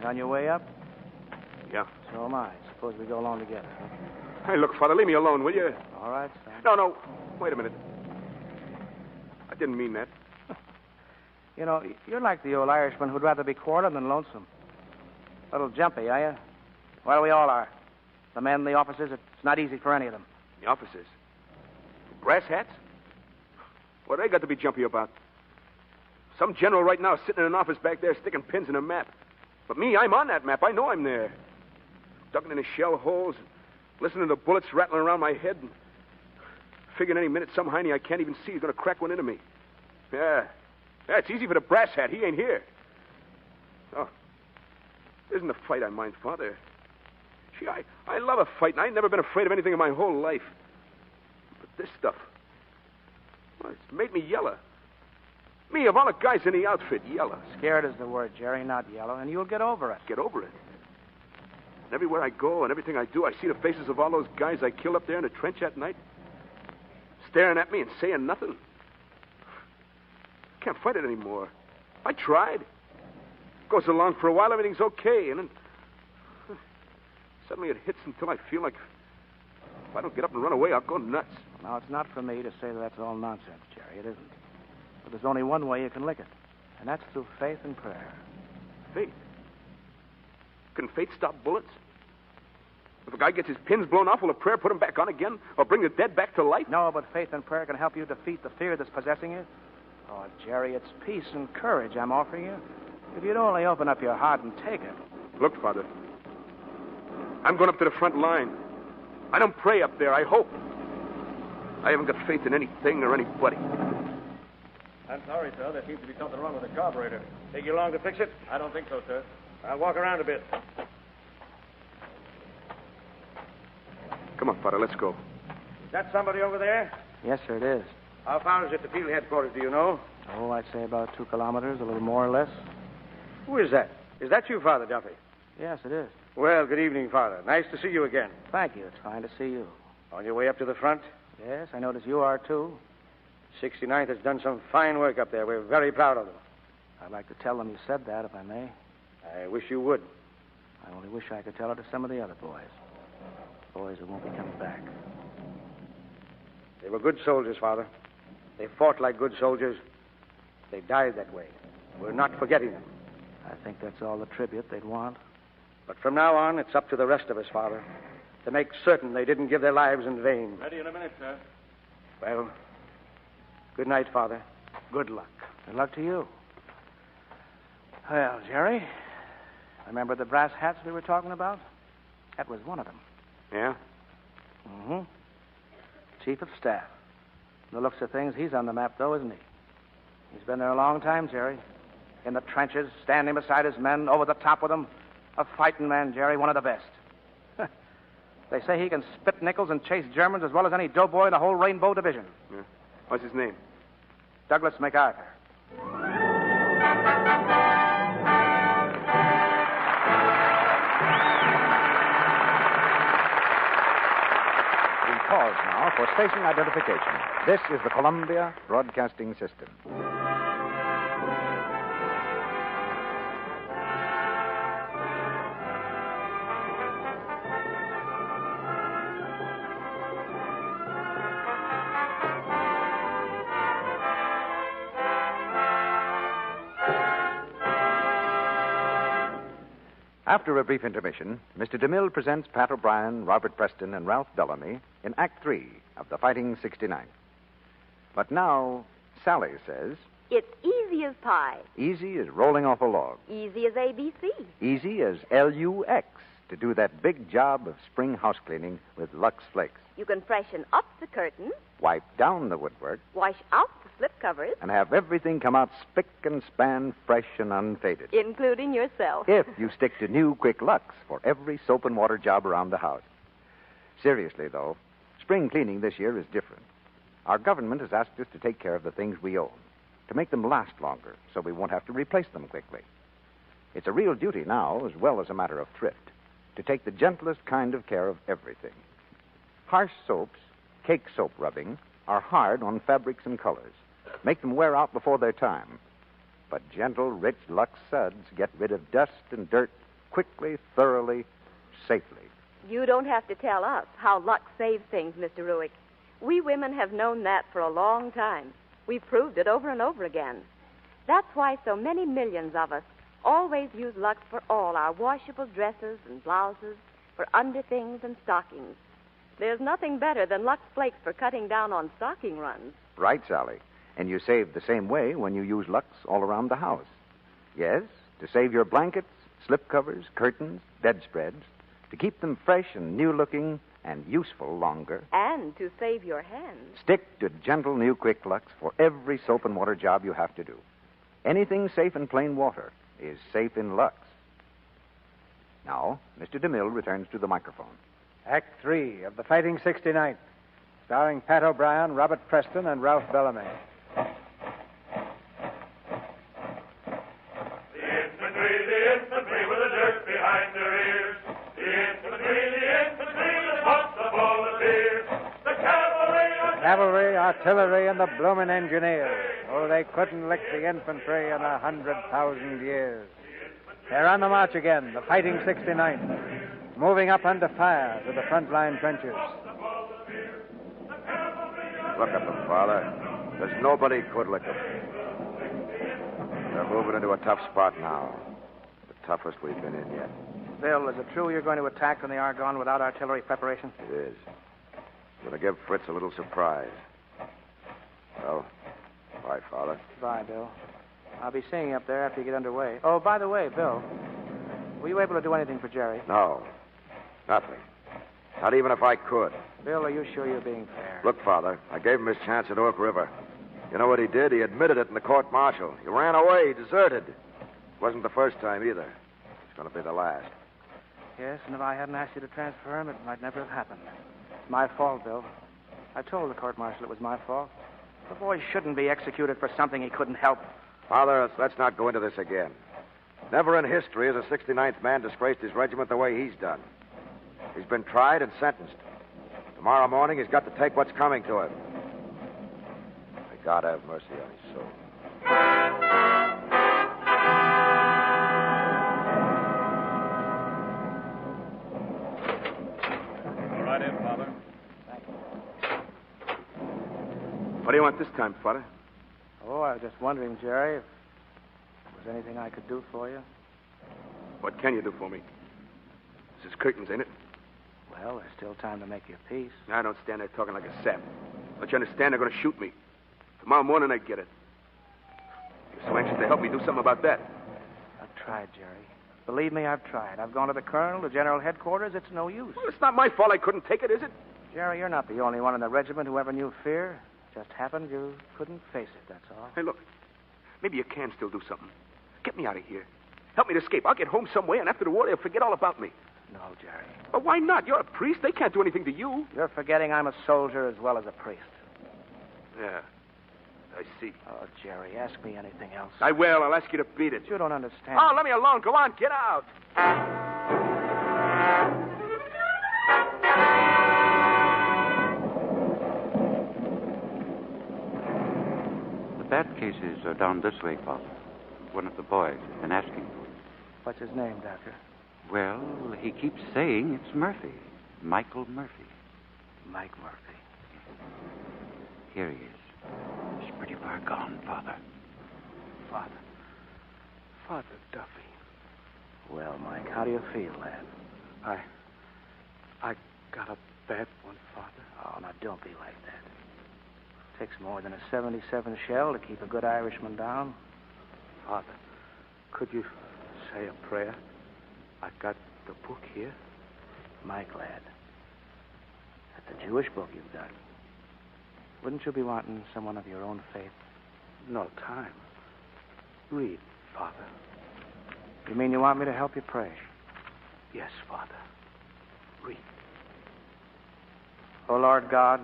You on your way up? Yeah. So am I. Suppose we go along together, huh? Hey, look, Father, leave me alone, will you? All right, son. No. Wait a minute. I didn't mean that. You know, you're like the old Irishman who'd rather be quartered than lonesome. A little jumpy, are you? Well, we all are. The men, the officers, it's not easy for any of them. The officers? Brass hats? What they got to be jumpy about? Some general right now sitting in an office back there sticking pins in a map. But me, I'm on that map. I know I'm there. Ducking into shell holes, listening to bullets rattling around my head, and figuring any minute some hiney I can't even see is going to crack one into me. Yeah, it's easy for the brass hat. He ain't here. Oh, it isn't the fight I mind, Father. Gee, I love a fight, and I've never been afraid of anything in my whole life. But this stuff, well, it's made me yeller. Me, of all the guys in the outfit, yeller. Scared is the word, Jerry, not yellow, and you'll get over it. Get over it? And everywhere I go and everything I do, I see the faces of all those guys I killed up there in the trench at night, staring at me and saying nothing. Can't fight it anymore. I tried. Goes along for a while, everything's okay, and then suddenly it hits until I feel like if I don't get up and run away, I'll go nuts. Now, it's not for me to say that that's all nonsense, Jerry. It isn't. But there's only one way you can lick it, and that's through faith and prayer. Faith? Can faith stop bullets? If a guy gets his pins blown off, will a prayer put him back on again? Or bring the dead back to life? No, but faith and prayer can help you defeat the fear that's possessing you. Oh, Jerry, it's peace and courage I'm offering you. If you'd only open up your heart and take it. Look, Father, I'm going up to the front line. I don't pray up there, I hope. I haven't got faith in anything or anybody. I'm sorry, sir. There seems to be something wrong with the carburetor. Take you long to fix it? I don't think so, sir. I'll walk around a bit. Come on, Father, let's go. Is that somebody over there? Yes, sir, it is. How far is it to field headquarters, do you know? Oh, I'd say about 2 kilometers, a little more or less. Who is that? Is that you, Father Duffy? Yes, it is. Well, good evening, Father. Nice to see you again. Thank you. It's fine to see you. On your way up to the front? Yes, I notice you are, too. 69th has done some fine work up there. We're very proud of them. I'd like to tell them you said that, if I may. I wish you would. I only wish I could tell it to some of the other boys. Boys who won't be coming back. They were good soldiers, Father. They fought like good soldiers. They died that way. We're not forgetting them. I think that's all the tribute they'd want. But from now on, it's up to the rest of us, Father, to make certain they didn't give their lives in vain. Ready in a minute, sir. Well, good night, Father. Good luck. Good luck to you. Well, Jerry, remember the brass hats we were talking about? That was one of them. Yeah? Mm-hmm. Chief of Staff. From the looks of things, he's on the map, though, isn't he? He's been there a long time, Jerry. In the trenches, standing beside his men, over the top with them. A fighting man, Jerry, one of the best. They say he can spit nickels and chase Germans as well as any doughboy in the whole Rainbow Division. Yeah. What's his name? Douglas MacArthur. We pause now for station identification. This is the Columbia Broadcasting System. After a brief intermission, Mr. DeMille presents Pat O'Brien, Robert Preston, and Ralph Bellamy in Act 3 of The Fighting 69. But now, Sally says... It's easy as pie. Easy as rolling off a log. Easy as ABC. Easy as LUX to do that big job of spring house cleaning with Lux Flakes. You can freshen up the curtains, Wipe down the woodwork, wash out the slip covers, and have everything come out spick and span, fresh and unfaded. including yourself. If you stick to new Quick Lux for every soap and water job around the house. Seriously, though, spring cleaning this year is different. Our government has asked us to take care of the things we own, to make them last longer so we won't have to replace them quickly. It's a real duty now, as well as a matter of thrift, to take the gentlest kind of care of everything. Harsh soaps, cake soap rubbing, are hard on fabrics and colors, make them wear out before their time. But gentle, rich Lux suds get rid of dust and dirt quickly, thoroughly, safely. You don't have to tell us how Lux saves things, Mr. Ruick. We women have known that for a long time. We've proved it over and over again. That's why so many millions of us always use Lux for all our washable dresses and blouses, for underthings and stockings. There's nothing better than Lux Flakes for cutting down on stocking runs. Right, Sally. And you save the same way when you use Lux all around the house. Yes, to save your blankets, slip covers, curtains, bedspreads, to keep them fresh and new-looking and useful longer. And to save your hands. Stick to gentle new Quick Lux for every soap and water job you have to do. Anything safe in plain water is safe in Lux. Now, Mr. DeMille returns to the microphone. Act 3 of The Fighting 69th, starring Pat O'Brien, Robert Preston, and Ralph Bellamy. The infantry with the dirt behind their ears. The infantry that wants the volunteers. The Cavalry, artillery, and the bloomin' engineers. Oh, they couldn't lick the infantry in 100,000 years. They're on the march again, the Fighting 69th, moving up under fire to the front line trenches. Look at them, Father. There's nobody could lick them. They're moving into a tough spot now. The toughest we've been in yet. Bill, is it true you're going to attack when they are gone without artillery preparation? It is. I'm going to give Fritz a little surprise. Well, bye, Father. Bye, Bill. I'll be seeing you up there after you get underway. Oh, by the way, Bill, were you able to do anything for Jerry? No. Nothing. Not even if I could. Bill, are you sure you're being fair? Look, Father, I gave him his chance at Oak River. You know what he did? He admitted it in the court-martial. He ran away. He deserted. It wasn't the first time either. It's going to be the last. Yes, and if I hadn't asked you to transfer him, it might never have happened. It's my fault, Bill. I told the court-martial it was my fault. The boy shouldn't be executed for something he couldn't help. Father, let's not go into this again. Never in history has a 69th man disgraced his regiment the way he's done. He's been tried and sentenced. Tomorrow morning, he's got to take what's coming to him. May God have mercy on his soul. All right in, Father. What do you want this time, Father? Oh, I was just wondering, Jerry, if there was anything I could do for you. What can you do for me? This is curtains, ain't it? Well, there's still time to make your peace. I don't stand there talking like a sap. Don't you understand? They're going to shoot me. Tomorrow morning, I get it. You're so anxious to help me do something about that. I've tried, Jerry. Believe me, I've tried. I've gone to the colonel, to general headquarters. It's no use. Well, it's not my fault I couldn't take it, is it? Jerry, you're not the only one in the regiment who ever knew fear. Just happened you couldn't face it, that's all. Hey, look. Maybe you can still do something. Get me out of here. Help me to escape. I'll get home some way, and after the war, they'll forget all about me. No, Jerry. But why not? You're a priest. They can't do anything to you. You're forgetting I'm a soldier as well as a priest. Yeah. I see. Oh, Jerry, ask me anything else. I will. I'll ask you to beat it. You don't understand. Oh, let me alone. Go on. Get out. The bat cases are down this way, Father. One of the boys has been asking for it. What's his name, Doctor? Well, he keeps saying it's Murphy. Michael Murphy. Mike Murphy. Here he is. He's pretty far gone, Father. Father Duffy. Well, Mike, how do you feel, lad? I got a bad one, Father. Oh, now don't be like that. Takes more than a 77 shell to keep a good Irishman down. Father, could you say a prayer? I got the book here. Mike, lad. That's a Jewish book you've got. Wouldn't you be wanting someone of your own faith? No time. Read, Father. You mean you want me to help you pray? Yes, Father. Read. O Lord God,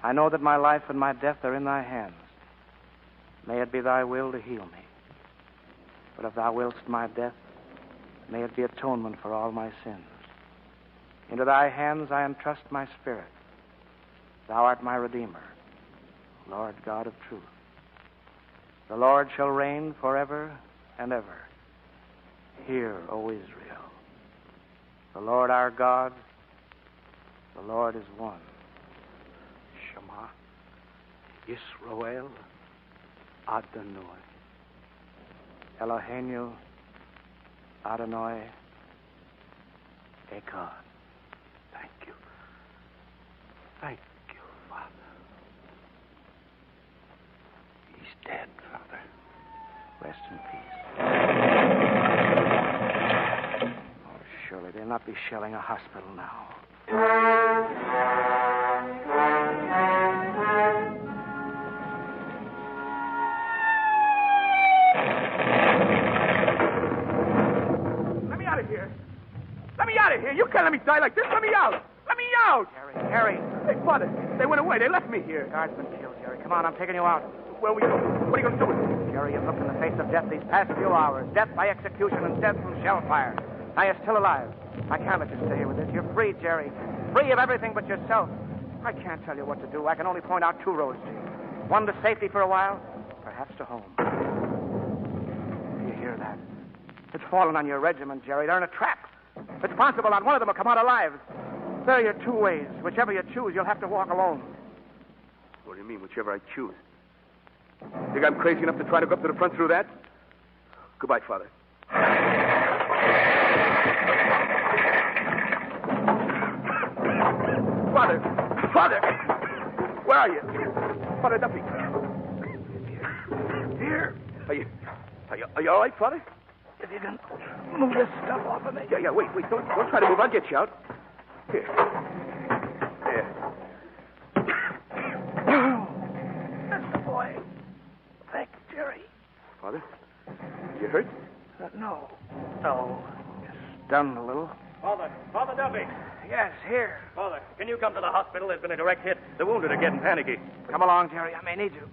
I know that my life and my death are in thy hands. May it be thy will to heal me. But if thou willst my death, may it be atonement for all my sins. Into thy hands I entrust my spirit. Thou art my Redeemer, Lord God of truth. The Lord shall reign forever and ever. Hear, O Israel. The Lord our God, the Lord is one. Shema Yisroel Adonai. Eloheinu Adonai Echad. Thank you. Thank you, Father. He's dead, Father. Rest in peace. Oh, surely they'll not be shelling a hospital now. Let me out of here. Let me out of here. You can't let me die like this. Let me out. Let me out. Harry. Hey, Father, they went away. They left me here. The guard's been killed, Jerry. Come on, I'm taking you out. Where are we going? What are you going to do with me? Jerry, you've looked in the face of death these past few hours. Death by execution and death from shell fire. Now you're still alive. I can't let you stay here with this. You're free, Jerry. Free of everything but yourself. I can't tell you what to do. I can only point out two roads to you. One to safety for a while, perhaps to home. Do you hear that? It's fallen on your regiment, Jerry. They're in a trap. It's possible not one of them will come out alive. There are your two ways. Whichever you choose, you'll have to walk alone. What do you mean, whichever I choose? Think I'm crazy enough to try to go up to the front through that? Goodbye, Father. Father! Where are you? Father Duffy. Here. Are you all right, Father? If you can move this stuff off of me. Yeah, wait. Don't try to move. I'll get you out. Here. There. That's the boy. Thank you, Jerry. Father, you hurt? No. Just stunned a little. Father Duffy. Yes, here. Father, can you come to the hospital? There's been a direct hit. The wounded are getting panicky. Come along, Jerry. I may need you.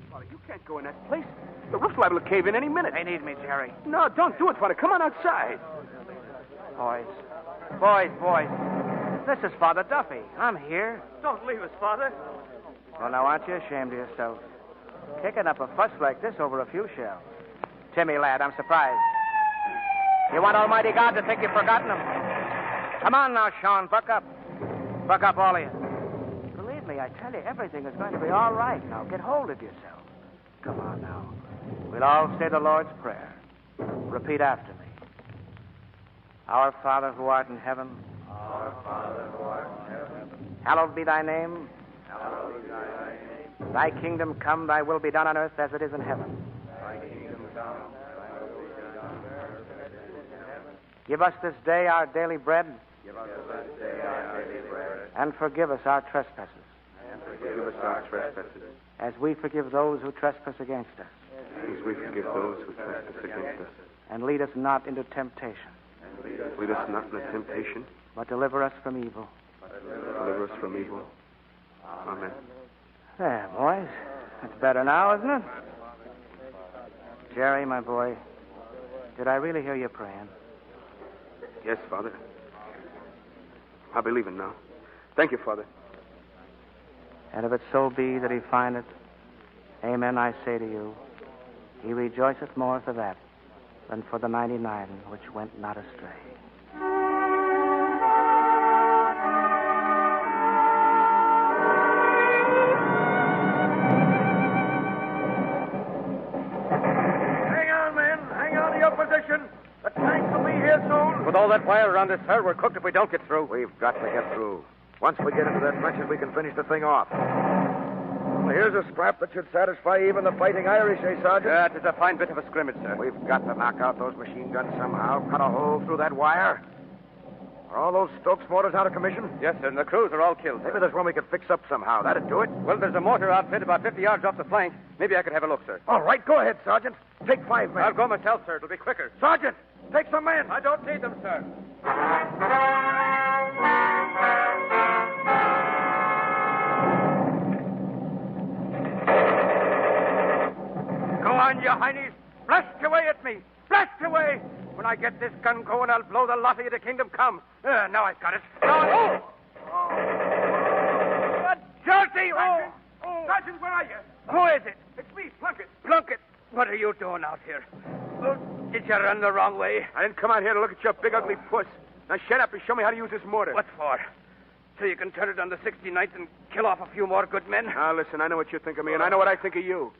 Father, you can't go in that place. The roof's liable to cave in any minute. They need me, Jerry. No, don't do it, Father. Come on outside. Boys. This is Father Duffy. I'm here. Don't leave us, Father. Well, now, aren't you ashamed of yourself? Kicking up a fuss like this over a few shells. Timmy, lad, I'm surprised. You want Almighty God to think you've forgotten him? Come on now, Sean, buck up. Buck up, all of you. Believe me, I tell you, everything is going to be all right. Now, get hold of yourself. Come on now. We'll all say the Lord's Prayer. Repeat after me. Our Father who art in heaven. Our Father who art in heaven. Hallowed be thy name. Hallowed be thy name. Thy kingdom come, thy will be done on earth as it is in heaven. Thy kingdom come, thy will be done on earth as it is in heaven. Give us this day our daily bread, Give us this day our daily bread, and forgive us our trespasses, and forgive us our trespasses, as we forgive those who trespass against us. As we forgive those who trespass against us. And lead us not into temptation, Lead us not into temptation, but deliver us from evil. deliver us from evil. Amen. There, boys. It's better now, isn't it? Jerry, my boy, did I really hear you praying? Yes, Father. I believe it now. Thank you, Father. And if it so be that he find it, amen, I say to you, he rejoiceth more for that than for the 99 which went not astray. Hang on, men. Hang on to your position. The tank will be here soon. With all that wire around us, sir, we're cooked if we don't get through. We've got to get through. Once we get into their trenches, we can finish the thing off. Well, here's a scrap that should satisfy even the fighting Irish, Sergeant? It's a fine bit of a scrimmage, sir. We've got to knock out those machine guns somehow, cut a hole through that wire. Are all those Stokes motors out of commission? Yes, sir, and the crews are all killed. Maybe there's one we could fix up somehow. That'd do it. Well, there's a mortar outfit about 50 yards off the flank. Maybe I could have a look, sir. All right, go ahead, Sergeant. Take 5 men. I'll go myself, sir. It'll be quicker. Sergeant, take some men. I don't need them, sir. Go on, you heinies. Blast away at me. Blast away. When I get this gun going, I'll blow the lot of you to kingdom come. Now I've got it. Now, Dirty! Sergeant, where are you? Who is it? It's me, Plunkett. Plunkett, what are you doing out here? Did you run the wrong way? I didn't come out here to look at your big, ugly puss. Now shut up and show me how to use this mortar. What for? So you can turn it on the 69th and kill off a few more good men? Now, listen, I know what you think of me, and I know what I think of you.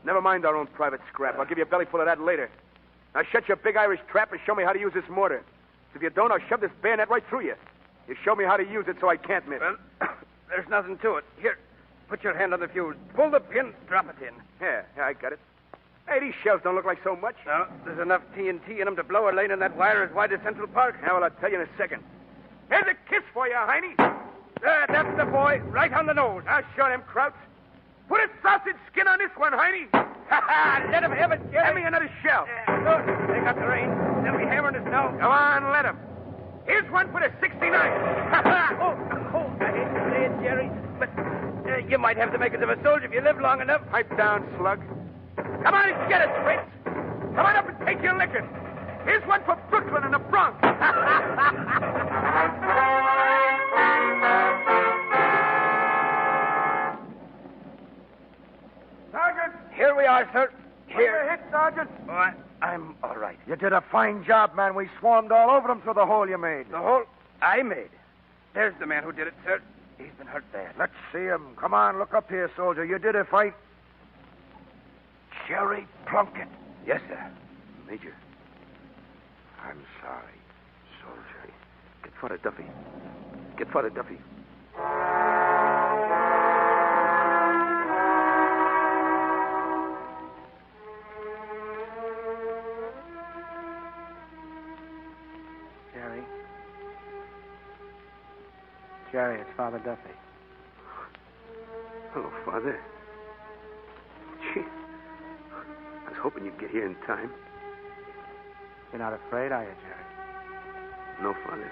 Never mind our own private scrap. I'll give you a belly full of that later. Now shut your big Irish trap and show me how to use this mortar. If you don't, I'll shove this bayonet right through you. You show me how to use it so I can't miss. Well, there's nothing to it. Here, put your hand on the fuse. Pull the pin, drop it in. Yeah, I got it. Hey, these shells don't look like so much. No, there's enough TNT in them to blow a lane in that wire as wide as Central Park. Yeah, well, I'll tell you in a second. Here's a kiss for you, Heine. That's the boy, right on the nose. Now, show them krauts. Put a sausage skin on this one, Heine. Let him have it, Jerry. Hand me another shell. Look, they got the range. They'll be hammering us now. Come on, let them. Here's one for the 69. I hate to say it, Jerry, but you might have the makings of a soldier if you live long enough. Pipe down, slug. Come on and get it, Fritz. Come on up and take your licking. Here's one for Brooklyn and the Bronx. Sergeant! Here we are, sir. Here. Hit, Sergeant. Oh, I'm all right. You did a fine job, man. We swarmed all over them through the hole you made. The hole I made? There's the man who did it, sir. He's been hurt bad. Let's see him. Come on, look up here, soldier. You did it, fight. Jerry Plunkett. Yes, sir. Major. I'm sorry. Soldier. Get Father Duffy. Get Father Duffy. Jerry, it's Father Duffy. Hello, Father. Gee, I was hoping you'd get here in time. You're not afraid, are you, Jerry? No, Father.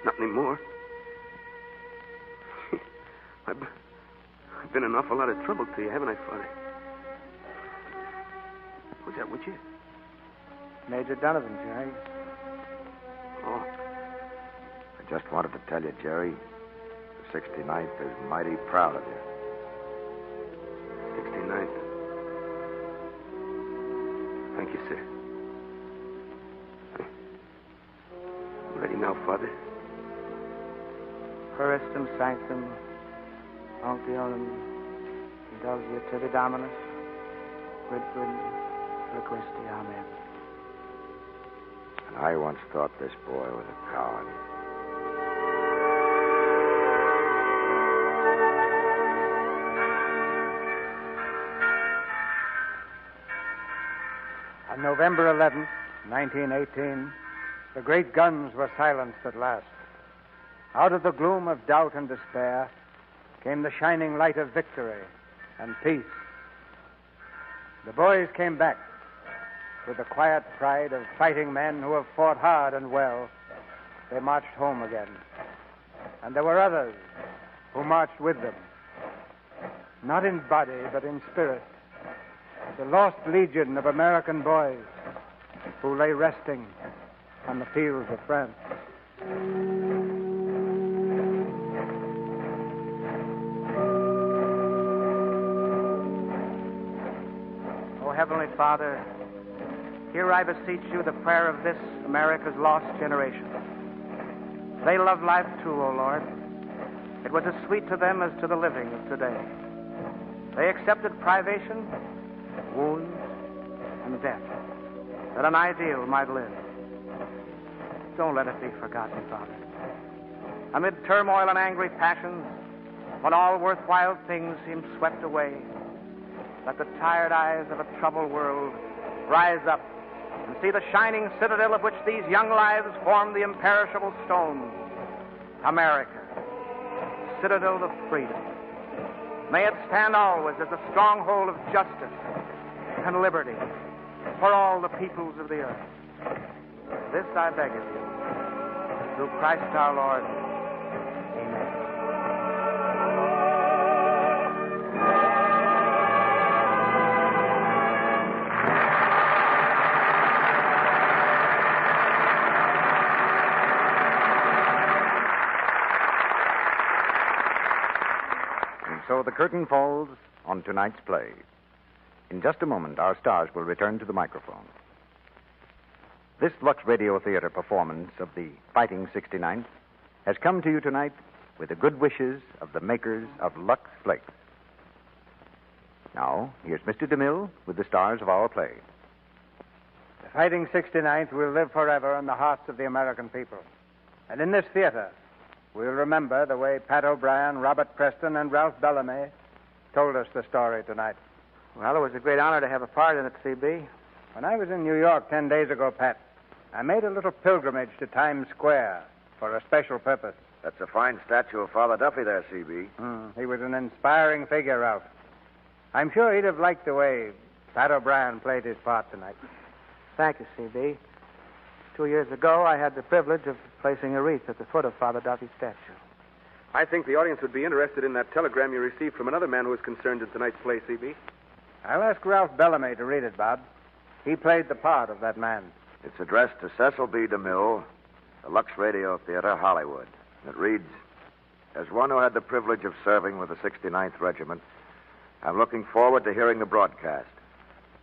Not anymore. I've been an awful lot of trouble to you, haven't I, Father? Who's that with you? Major Donovan, Jerry. Oh. I just wanted to tell you, Jerry, the 69th is mighty proud of you. 69th. Thank you, sir. I'm ready now, Father. Puristum sanctum, onciolum, indulgiatur Dominus, quid requisti, amen. And I once thought this boy was a coward. November 11th, 1918, the great guns were silenced at last. Out of the gloom of doubt and despair came the shining light of victory and peace. The boys came back with the quiet pride of fighting men who have fought hard and well. They marched home again. And there were others who marched with them. Not in body, but in spirit. The lost legion of American boys who lay resting on the fields of France. O Heavenly Father, hear I beseech you the prayer of this America's lost generation. They love life too, O Lord. It was as sweet to them as to the living of today. They accepted privation, wounds, and death, that an ideal might live. Don't let it be forgotten, Father. Amid turmoil and angry passions, when all worthwhile things seem swept away, let the tired eyes of a troubled world rise up and see the shining citadel of which these young lives form the imperishable stone. America, citadel of freedom. May it stand always as a stronghold of justice and liberty for all the peoples of the earth. This I beg of you, through Christ our Lord. Amen. So the curtain falls on tonight's play. In just a moment, our stars will return to the microphone. This Lux Radio Theater performance of the Fighting 69th has come to you tonight with the good wishes of the makers of Lux Flakes. Now, here's Mr. DeMille with the stars of our play. The Fighting 69th will live forever in the hearts of the American people. And in this theater, we'll remember the way Pat O'Brien, Robert Preston, and Ralph Bellamy told us the story tonight. Well, it was a great honor to have a part in it, C.B. When I was in New York 10 days ago, Pat, I made a little pilgrimage to Times Square for a special purpose. That's a fine statue of Father Duffy there, C.B. He was an inspiring figure, Ralph. I'm sure he'd have liked the way Pat O'Brien played his part tonight. Thank you, C.B. 2 years ago, I had the privilege of placing a wreath at the foot of Father Duffy's statue. I think the audience would be interested in that telegram you received from another man who was concerned in tonight's play, C.B. I'll ask Ralph Bellamy to read it, Bob. He played the part of that man. It's addressed to Cecil B. DeMille, the Lux Radio Theater, Hollywood. It reads, as one who had the privilege of serving with the 69th Regiment, I'm looking forward to hearing the broadcast.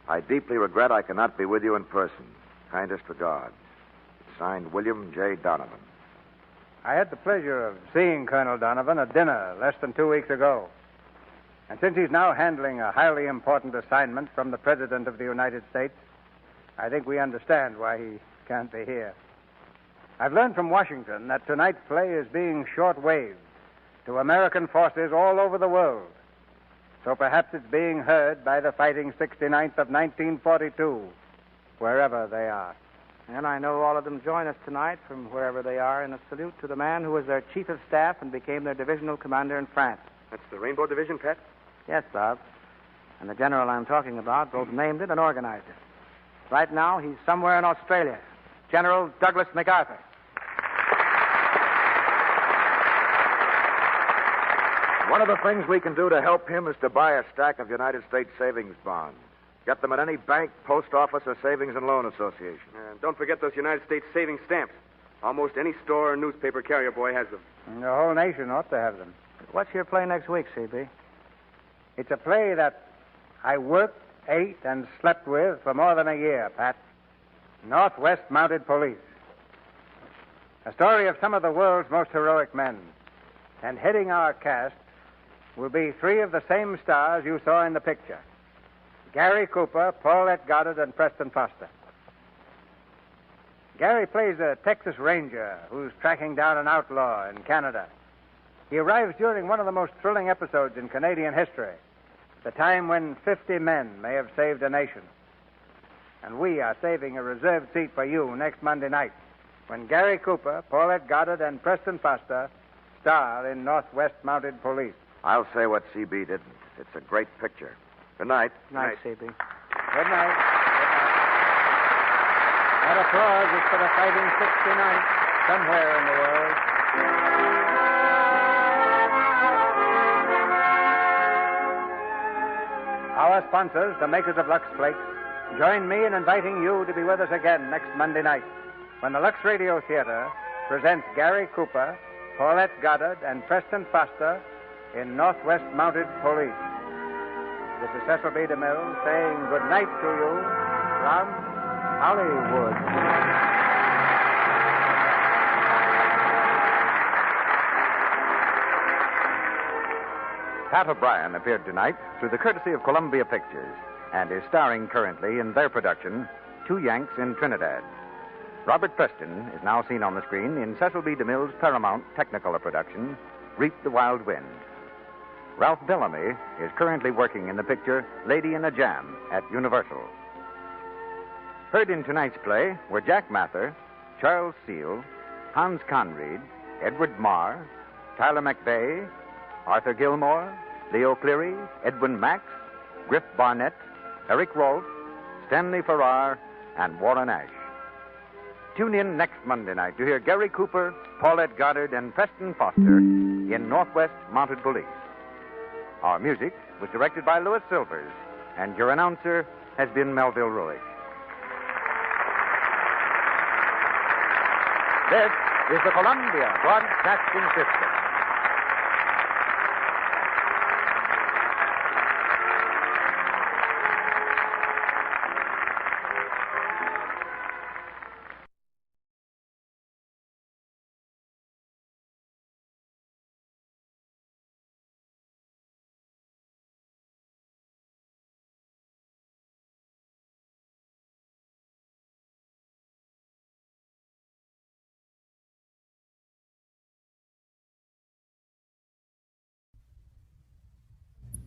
I deeply regret I cannot be with you in person. Kindest regards. It's signed William J. Donovan. I had the pleasure of seeing Colonel Donovan at dinner less than 2 weeks ago. And since he's now handling a highly important assignment from the President of the United States, I think we understand why he can't be here. I've learned from Washington that tonight's play is being short-waved to American forces all over the world. So perhaps it's being heard by the Fighting 69th of 1942, wherever they are. And I know all of them join us tonight from wherever they are in a salute to the man who was their chief of staff and became their divisional commander in France. That's the Rainbow Division, Pat? Yes, Bob. And the general I'm talking about both named it and organized it. Right now, he's somewhere in Australia. General Douglas MacArthur. One of the things we can do to help him is to buy a stack of United States savings bonds. Get them at any bank, post office, or savings and loan association. Don't forget those United States savings stamps. Almost any store or newspaper carrier boy has them. And the whole nation ought to have them. What's your play next week, C.B.? It's a play that I worked, ate, and slept with for more than a year, Pat. Northwest Mounted Police. A story of some of the world's most heroic men. And heading our cast will be three of the same stars you saw in the picture. Gary Cooper, Paulette Goddard, and Preston Foster. Gary plays a Texas Ranger who's tracking down an outlaw in Canada. He arrives during one of the most thrilling episodes in Canadian history, the time when 50 men may have saved a nation. And we are saving a reserved seat for you next Monday night when Gary Cooper, Paulette Goddard, and Preston Foster star in Northwest Mounted Police. I'll say what CB did. It's a great picture. Good night. Night, CB. Good night. That applause is for the Fighting 69th somewhere in the world. Our sponsors, the makers of Lux Flakes, join me in inviting you to be with us again next Monday night when the Lux Radio Theater presents Gary Cooper, Paulette Goddard, and Preston Foster in Northwest Mounted Police. This is Cecil B. DeMille saying good night to you from Hollywood. Pat O'Brien appeared tonight through the courtesy of Columbia Pictures and is starring currently in their production, Two Yanks in Trinidad. Robert Preston is now seen on the screen in Cecil B. DeMille's Paramount Technicolor production, Reap the Wild Wind. Ralph Bellamy is currently working in the picture Lady in a Jam at Universal. Heard in tonight's play were Jack Mather, Charles Seal, Hans Conried, Edward Marr, Tyler McVeigh, Arthur Gilmore, Leo Cleary, Edwin Max, Griff Barnett, Eric Rolfe, Stanley Farrar, and Warren Ash. Tune in next Monday night to hear Gary Cooper, Paulette Goddard, and Preston Foster in Northwest Mounted Police. Our music was directed by Louis Silvers, and your announcer has been Melville Ruick. This is the Columbia Broadcasting System.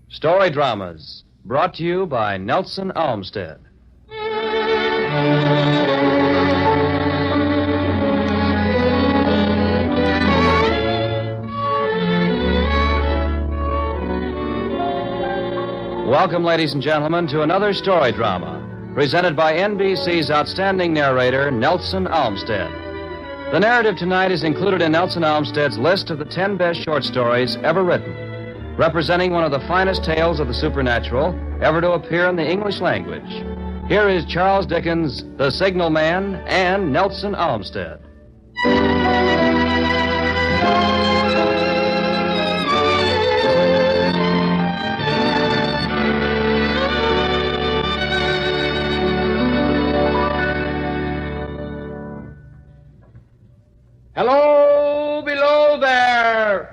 Story Dramas, brought to you by Nelson Olmsted. Welcome, ladies and gentlemen, to another story drama, presented by NBC's outstanding narrator, Nelson Olmsted. The narrative tonight is included in Nelson Olmsted's list of the 10 best short stories ever written, representing one of the finest tales of the supernatural ever to appear in the English language. Here is Charles Dickens' The Signal Man and Nelson Olmsted. Hello, below there!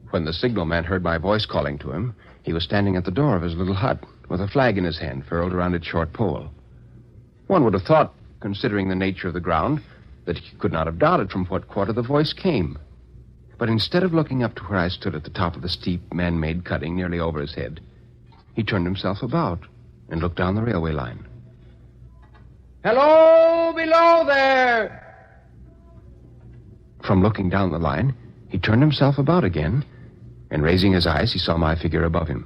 When the signalman heard my voice calling to him, he was standing at the door of his little hut with a flag in his hand furled around its short pole. One would have thought, considering the nature of the ground, that he could not have doubted from what quarter the voice came. But instead of looking up to where I stood at the top of the steep man-made cutting nearly over his head, he turned himself about and looked down the railway line. Hello, below there! From looking down the line, he turned himself about again, and raising his eyes, he saw my figure above him.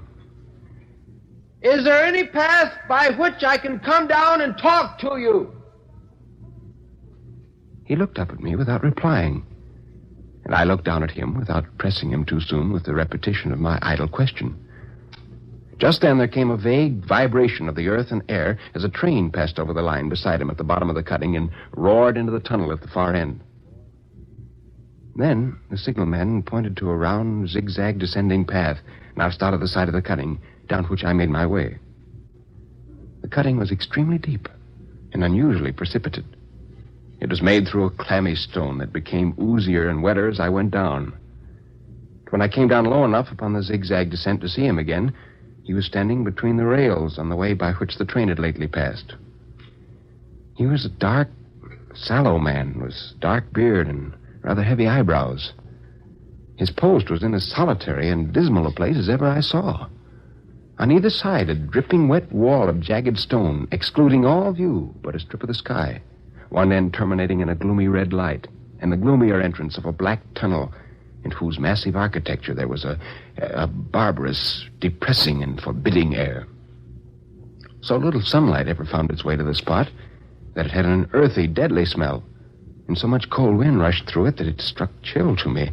Is there any path by which I can come down and talk to you? He looked up at me without replying, and I looked down at him without pressing him too soon with the repetition of my idle question. Just then there came a vague vibration of the earth and air as a train passed over the line beside him at the bottom of the cutting and roared into the tunnel at the far end. Then the signalman pointed to a round, zigzag descending path now out of the side of the cutting, down which I made my way. The cutting was extremely deep and unusually precipitate. It was made through a clammy stone that became oozier and wetter as I went down. When I came down low enough upon the zigzag descent to see him again, he was standing between the rails on the way by which the train had lately passed. He was a dark, sallow man with dark beard and rather heavy eyebrows. His post was in as solitary and dismal a place as ever I saw. On either side, a dripping wet wall of jagged stone, excluding all view but a strip of the sky, one end terminating in a gloomy red light, and the gloomier entrance of a black tunnel in whose massive architecture there was a barbarous, depressing, and forbidding air. So little sunlight ever found its way to the spot that it had an earthy, deadly smell, and so much cold wind rushed through it that it struck chill to me.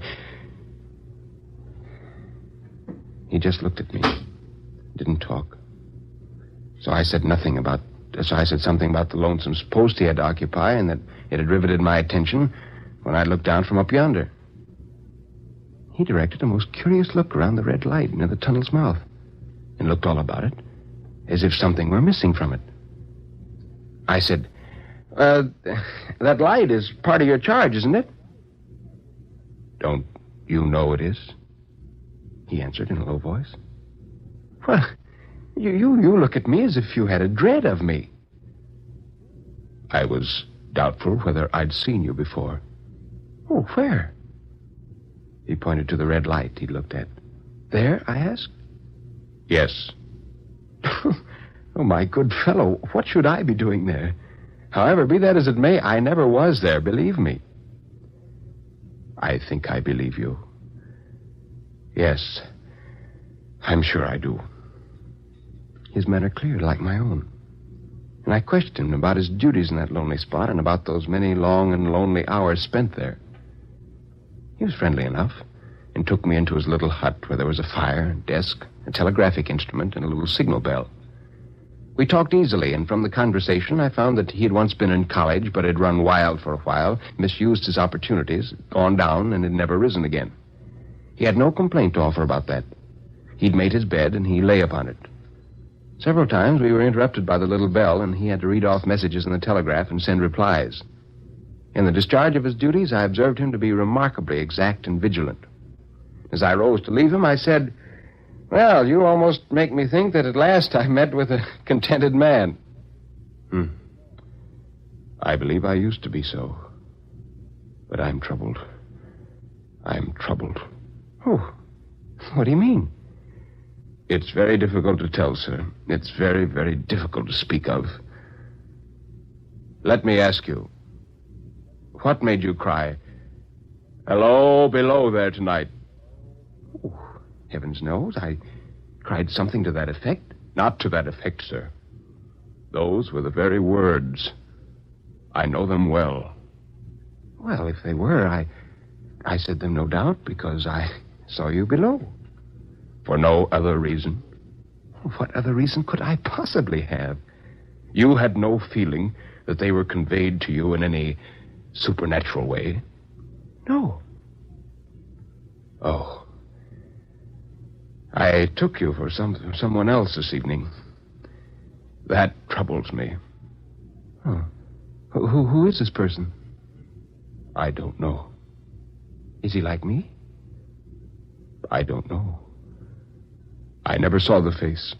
He just looked at me, didn't talk. So I said something about the lonesome post he had to occupy, and that it had riveted my attention when I looked down from up yonder. He directed a most curious look around the red light near the tunnel's mouth, and looked all about it, as if something were missing from it. I said, that light is part of your charge, isn't it? Don't you know it is? He answered in a low voice. Well, you look at me as if you had a dread of me. I was doubtful whether I'd seen you before. Oh, where? He pointed to the red light he'd looked at. There, I asked. Yes. Oh, my good fellow, what should I be doing there? However, be that as it may, I never was there, believe me. I think I believe you. Yes, I'm sure I do. His manner cleared like my own. And I questioned him about his duties in that lonely spot and about those many long and lonely hours spent there. He was friendly enough and took me into his little hut where there was a fire, a desk, a telegraphic instrument, and a little signal bell. We talked easily, and from the conversation I found that he had once been in college but had run wild for a while, misused his opportunities, gone down, and had never risen again. He had no complaint to offer about that. He'd made his bed, and he lay upon it. Several times we were interrupted by the little bell, and he had to read off messages in the telegraph and send replies. In the discharge of his duties, I observed him to be remarkably exact and vigilant. As I rose to leave him, I said, "Well, you almost make me think that at last I met with a contented man." I believe I used to be so. But I'm troubled. I'm troubled. Oh, what do you mean? It's very difficult to tell, sir. It's very, very difficult to speak of. Let me ask you, what made you cry, "Hello, below there tonight"? Oh, heavens knows, I cried something to that effect. Not to that effect, sir. Those were the very words. I know them well. Well, if they were, I said them, no doubt, because I saw you below. For no other reason. What other reason could I possibly have? You had no feeling that they were conveyed to you in any supernatural way? No. Oh. I took you for someone else this evening. That troubles me. Oh. Who is this person? I don't know. Is he like me? I don't know. I never saw the face.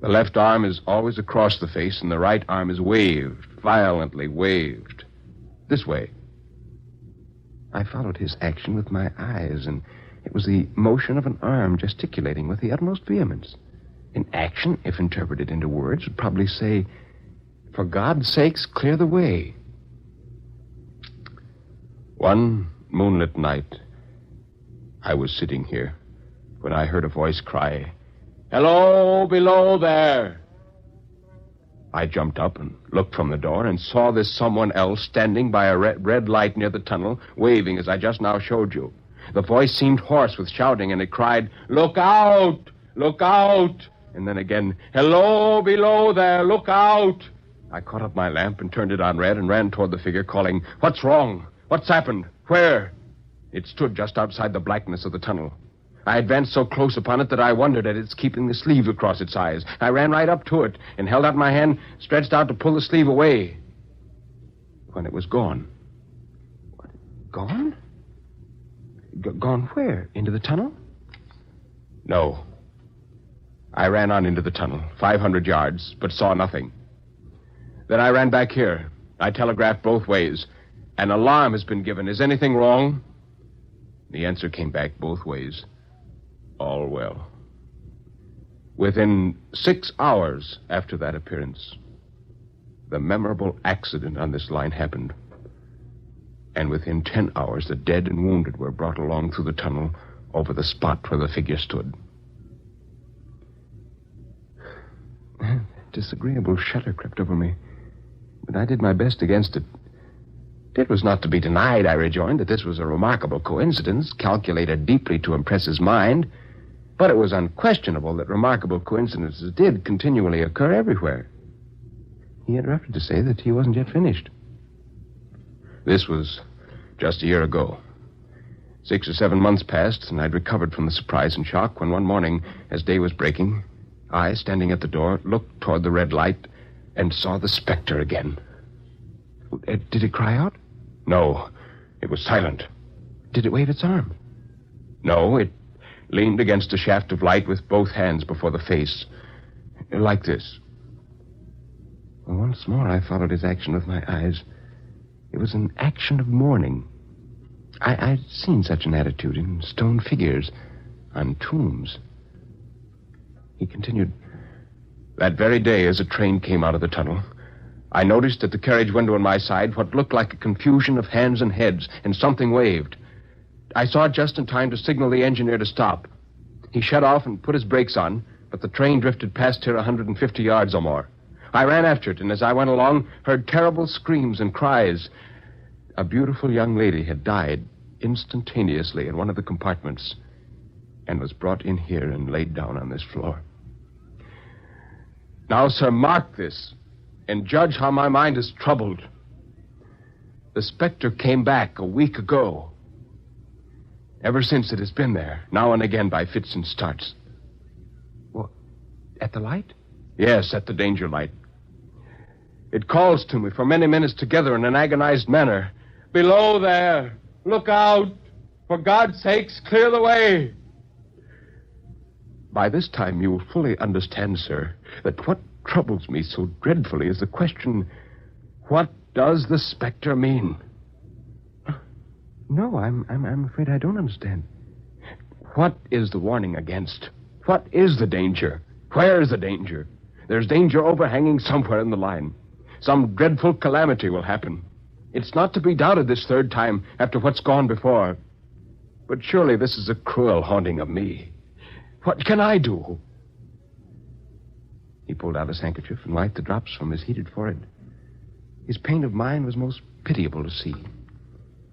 The left arm is always across the face, and the right arm is waved, violently waved. This way. I followed his action with my eyes, and it was the motion of an arm gesticulating with the utmost vehemence. An action, if interpreted into words, would probably say, "For God's sakes, clear the way." One moonlit night, I was sitting here when I heard a voice cry, "Hello, below there." I jumped up and looked from the door and saw this someone else standing by a red light near the tunnel, waving as I just now showed you. The voice seemed hoarse with shouting, and it cried, "Look out! Look out!" And then again, "Hello, below there! Look out!" I caught up my lamp and turned it on red and ran toward the figure, calling, "What's wrong? What's happened? Where?" It stood just outside the blackness of the tunnel. I advanced so close upon it that I wondered at its keeping the sleeve across its eyes. I ran right up to it and held out my hand, stretched out to pull the sleeve away. When it was gone. What? Gone? Gone where? Into the tunnel? No. I ran on into the tunnel, 500 yards, but saw nothing. Then I ran back here. I telegraphed both ways. An alarm has been given. Is anything wrong? The answer came back both ways. All well. Within 6 hours after that appearance, the memorable accident on this line happened. And within 10 hours, the dead and wounded were brought along through the tunnel over the spot where the figure stood. A disagreeable shudder crept over me, but I did my best against it. It was not to be denied, I rejoined, that this was a remarkable coincidence, calculated deeply to impress his mind, but it was unquestionable that remarkable coincidences did continually occur everywhere. He interrupted to say that he wasn't yet finished. This was just a year ago. 6 or 7 months passed, and I'd recovered from the surprise and shock when one morning, as day was breaking, I, standing at the door, looked toward the red light and saw the specter again. Did it cry out? No, it was silent. Did it wave its arm? No, it leaned against a shaft of light with both hands before the face, like this. Once more I followed his action with my eyes. It was an action of mourning. I'd seen such an attitude in stone figures on tombs. He continued, that very day as a train came out of the tunnel, I noticed at the carriage window on my side what looked like a confusion of hands and heads, and something waved. I saw it just in time to signal the engineer to stop. He shut off and put his brakes on, but the train drifted past here 150 yards or more. I ran after it, and as I went along, heard terrible screams and cries. A beautiful young lady had died instantaneously in one of the compartments and was brought in here and laid down on this floor. Now, sir, mark this, and judge how my mind is troubled. The specter came back a week ago. Ever since it has been there, now and again by fits and starts. What, at the light? Yes, at the danger light. It calls to me for many minutes together in an agonized manner. Below there, look out. For God's sakes, clear the way. By this time, you will fully understand, sir, that what troubles me so dreadfully is the question, what does the specter mean? No, I'm afraid I don't understand. What is the warning against? What is the danger? Where is the danger? There's danger overhanging somewhere in the line. Some dreadful calamity will happen. It's not to be doubted this third time after what's gone before. But surely this is a cruel haunting of me. What can I do? He pulled out his handkerchief and wiped the drops from his heated forehead. His pain of mind was most pitiable to see.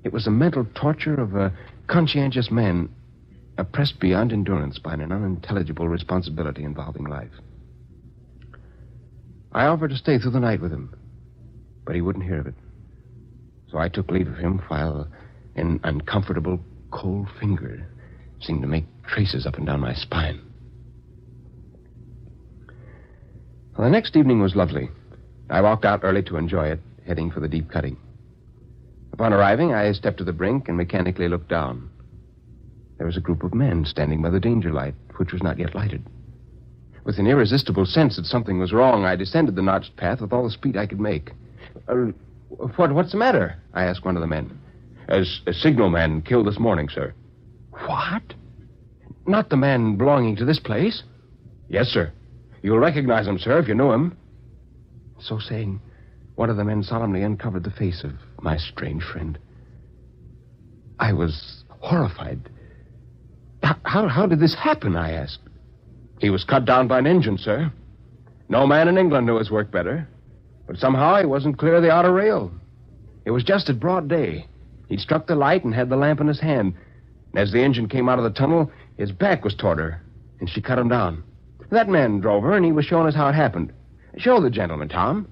It was the mental torture of a conscientious man oppressed beyond endurance by an unintelligible responsibility involving life. I offered to stay through the night with him, but he wouldn't hear of it. So I took leave of him while an uncomfortable cold finger seemed to make traces up and down my spine. Well, the next evening was lovely. I walked out early to enjoy it, heading for the deep cutting. Upon arriving, I stepped to the brink and mechanically looked down. There was a group of men standing by the danger light, which was not yet lighted. With an irresistible sense that something was wrong, I descended the notched path with all the speed I could make. What's the matter? I asked one of the men. A signalman killed this morning, sir. What? Not the man belonging to this place? Yes, sir. You'll recognize him, sir, if you knew him. So saying, one of the men solemnly uncovered the face of my strange friend. I was horrified. How did this happen, I asked. He was cut down by an engine, sir. No man in England knew his work better. But somehow he wasn't clear of the outer rail. It was just at broad day. He struck the light and had the lamp in his hand. And as the engine came out of the tunnel, his back was toward her, and she cut him down. That man drove her, and he was showing us how it happened. Show the gentleman, Tom.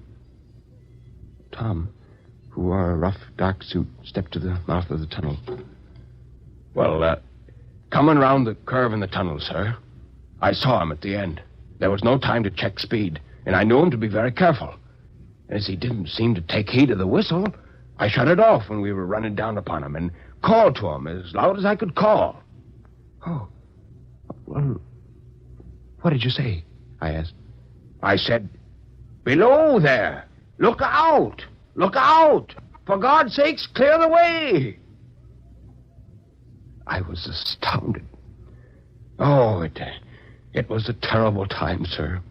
Tom, who wore a rough, dark suit, stepped to the mouth of the tunnel. Well, coming round the curve in the tunnel, sir, I saw him at the end. There was no time to check speed, and I knew him to be very careful. As he didn't seem to take heed of the whistle, I shut it off when we were running down upon him and called to him as loud as I could call. Oh, well, what did you say? I asked. I said, below there, look out! Look out! For God's sakes, clear the way! I was astounded. Oh, It was a terrible time, sir.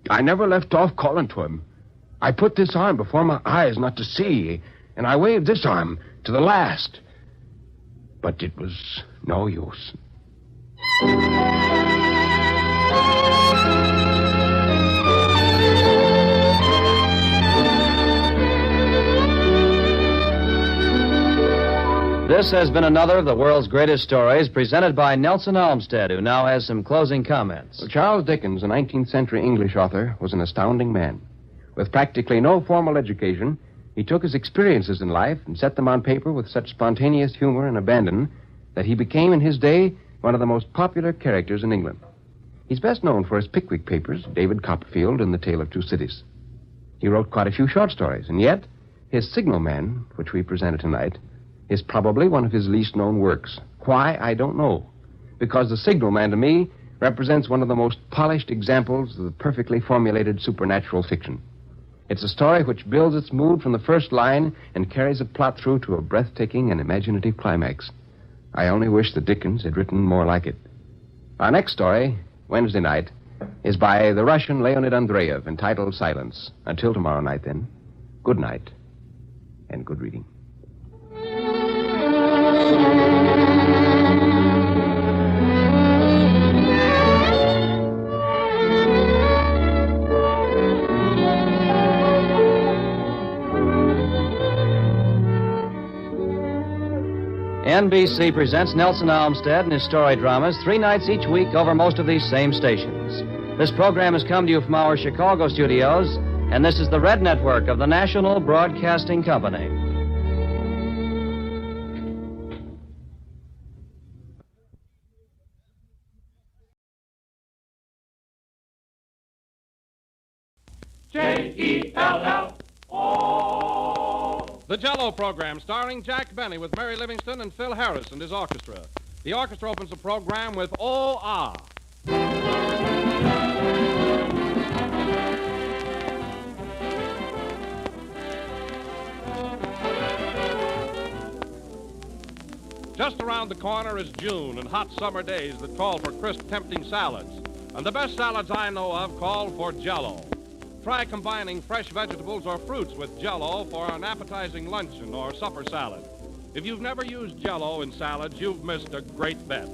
I never left off calling to him. I put this arm before my eyes not to see, and I waved this arm to the last. But it was no use. This has been another of the world's greatest stories presented by Nelson Olmsted, who now has some closing comments. Well, Charles Dickens, a 19th century English author, was an astounding man. With practically no formal education, he took his experiences in life and set them on paper with such spontaneous humor and abandon that he became in his day one of the most popular characters in England. He's best known for his Pickwick papers, David Copperfield and The Tale of Two Cities. He wrote quite a few short stories, and yet his Signalman, which we presented tonight, is probably one of his least known works. Why, I don't know. Because The Signalman, to me, represents one of the most polished examples of the perfectly formulated supernatural fiction. It's a story which builds its mood from the first line and carries a plot through to a breathtaking and imaginative climax. I only wish that Dickens had written more like it. Our next story, Wednesday night, is by the Russian Leonid Andreyev, entitled Silence. Until tomorrow night, then, good night and good reading. NBC presents Nelson Olmsted and his story dramas 3 nights each week over most of these same stations. This program has come to you from our Chicago studios, and this is the Red Network of the National Broadcasting Company. J-E-L-L-O. The Jell-O program, starring Jack Benny with Mary Livingston and Phil Harris and his orchestra. The orchestra opens the program with Oh Ah. Just around the corner is June and hot summer days that call for crisp, tempting salads. And the best salads I know of call for Jell-O. Try combining fresh vegetables or fruits with Jell-O for an appetizing luncheon or supper salad. If you've never used Jell-O in salads, you've missed a great bet.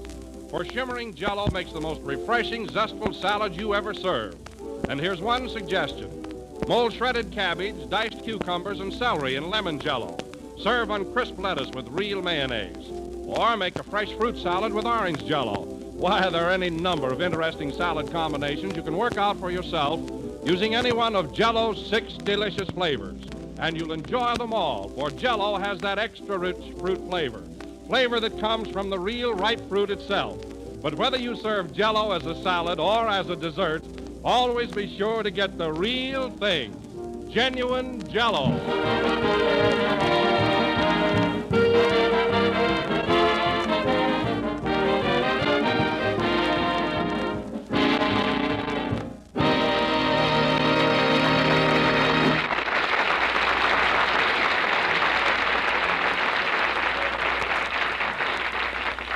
For shimmering Jell-O makes the most refreshing, zestful salad you ever served. And here's one suggestion. Mold shredded cabbage, diced cucumbers, and celery in lemon Jell-O. Serve on crisp lettuce with real mayonnaise. Or make a fresh fruit salad with orange Jell-O. Why, there are any number of interesting salad combinations you can work out for yourself using any one of Jell-O's 6 delicious flavors. And you'll enjoy them all, for Jell-O has that extra rich fruit flavor. Flavor that comes from the real ripe fruit itself. But whether you serve Jell-O as a salad or as a dessert, always be sure to get the real thing. Genuine Jell-O.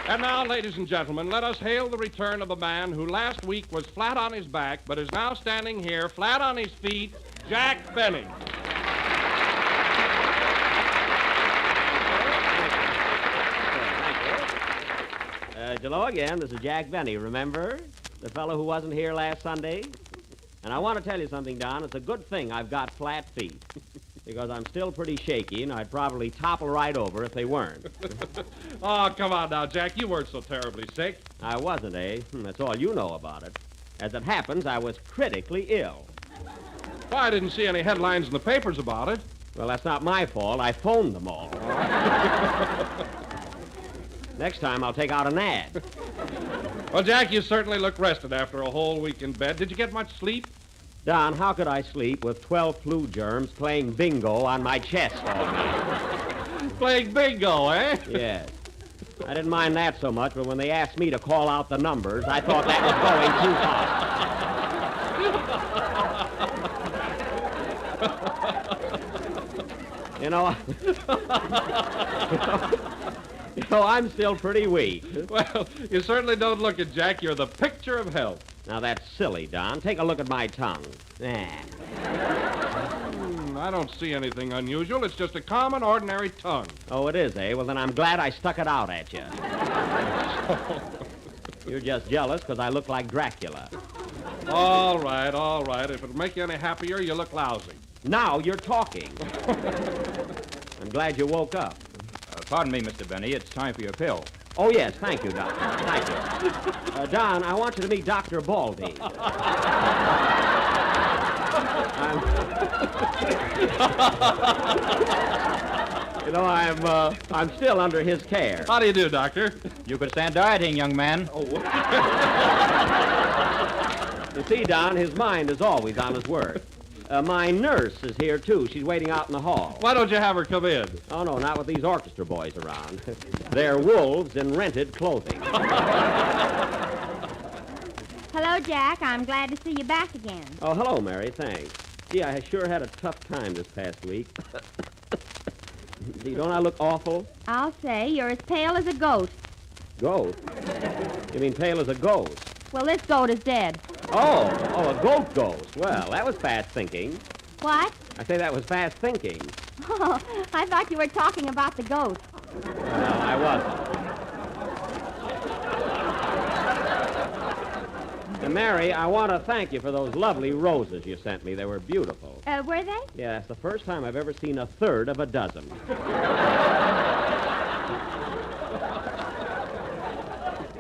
And now, ladies and gentlemen, let us hail the return of the man who last week was flat on his back, but is now standing here flat on his feet, Jack Benny. Hello again. This is Jack Benny, remember? The fellow who wasn't here last Sunday? And I want to tell you something, Don. It's a good thing I've got flat feet. Because I'm still pretty shaky, and I'd probably topple right over if they weren't. Oh, come on now, Jack. You weren't so terribly sick. I wasn't, eh? That's all you know about it. As it happens, I was critically ill. Well, I didn't see any headlines in the papers about it. Well, that's not my fault. I phoned them all. Next time, I'll take out an ad. Well, Jack, you certainly look rested after a whole week in bed. Did you get much sleep? Don, how could I sleep with 12 flu germs playing bingo on my chest all night? Playing bingo, eh? Yes. I didn't mind that so much, but when they asked me to call out the numbers, I thought that was going too far. You know, I'm still pretty weak. Well, you certainly don't look it, Jack. You're the picture of health. Now, that's silly, Don. Take a look at my tongue. I don't see anything unusual. It's just a common, ordinary tongue. Oh, it is, eh? Well, then I'm glad I stuck it out at you. You're just jealous because I look like Dracula. All right. If it'll make you any happier, you look lousy. Now you're talking. I'm glad you woke up. Pardon me, Mr. Benny. It's time for your pill. Oh, yes. Thank you, Doctor. Thank you. Don, I want you to meet Dr. Baldy. I'm still under his care. How do you do, Doctor? You could stand dieting, young man. Oh. You see, Don, his mind is always on his work. My nurse is here, too. She's waiting out in the hall. Why don't you have her come in? Oh, no, not with these orchestra boys around. They're wolves in rented clothing. Hello, Jack. I'm glad to see you back again. Oh, hello, Mary. Thanks. Gee, I sure had a tough time this past week. Gee, don't I look awful? I'll say you're as pale as a goat. Goat? You mean pale as a ghost? Well, this goat is dead. Oh, a goat ghost. Well, that was fast thinking. What? I say that was fast thinking. Oh, I thought you were talking about the goat. Well, I wasn't. And Mary, I want to thank you for those lovely roses you sent me. They were beautiful. Were they? Yeah, it's the first time I've ever seen a third of a dozen.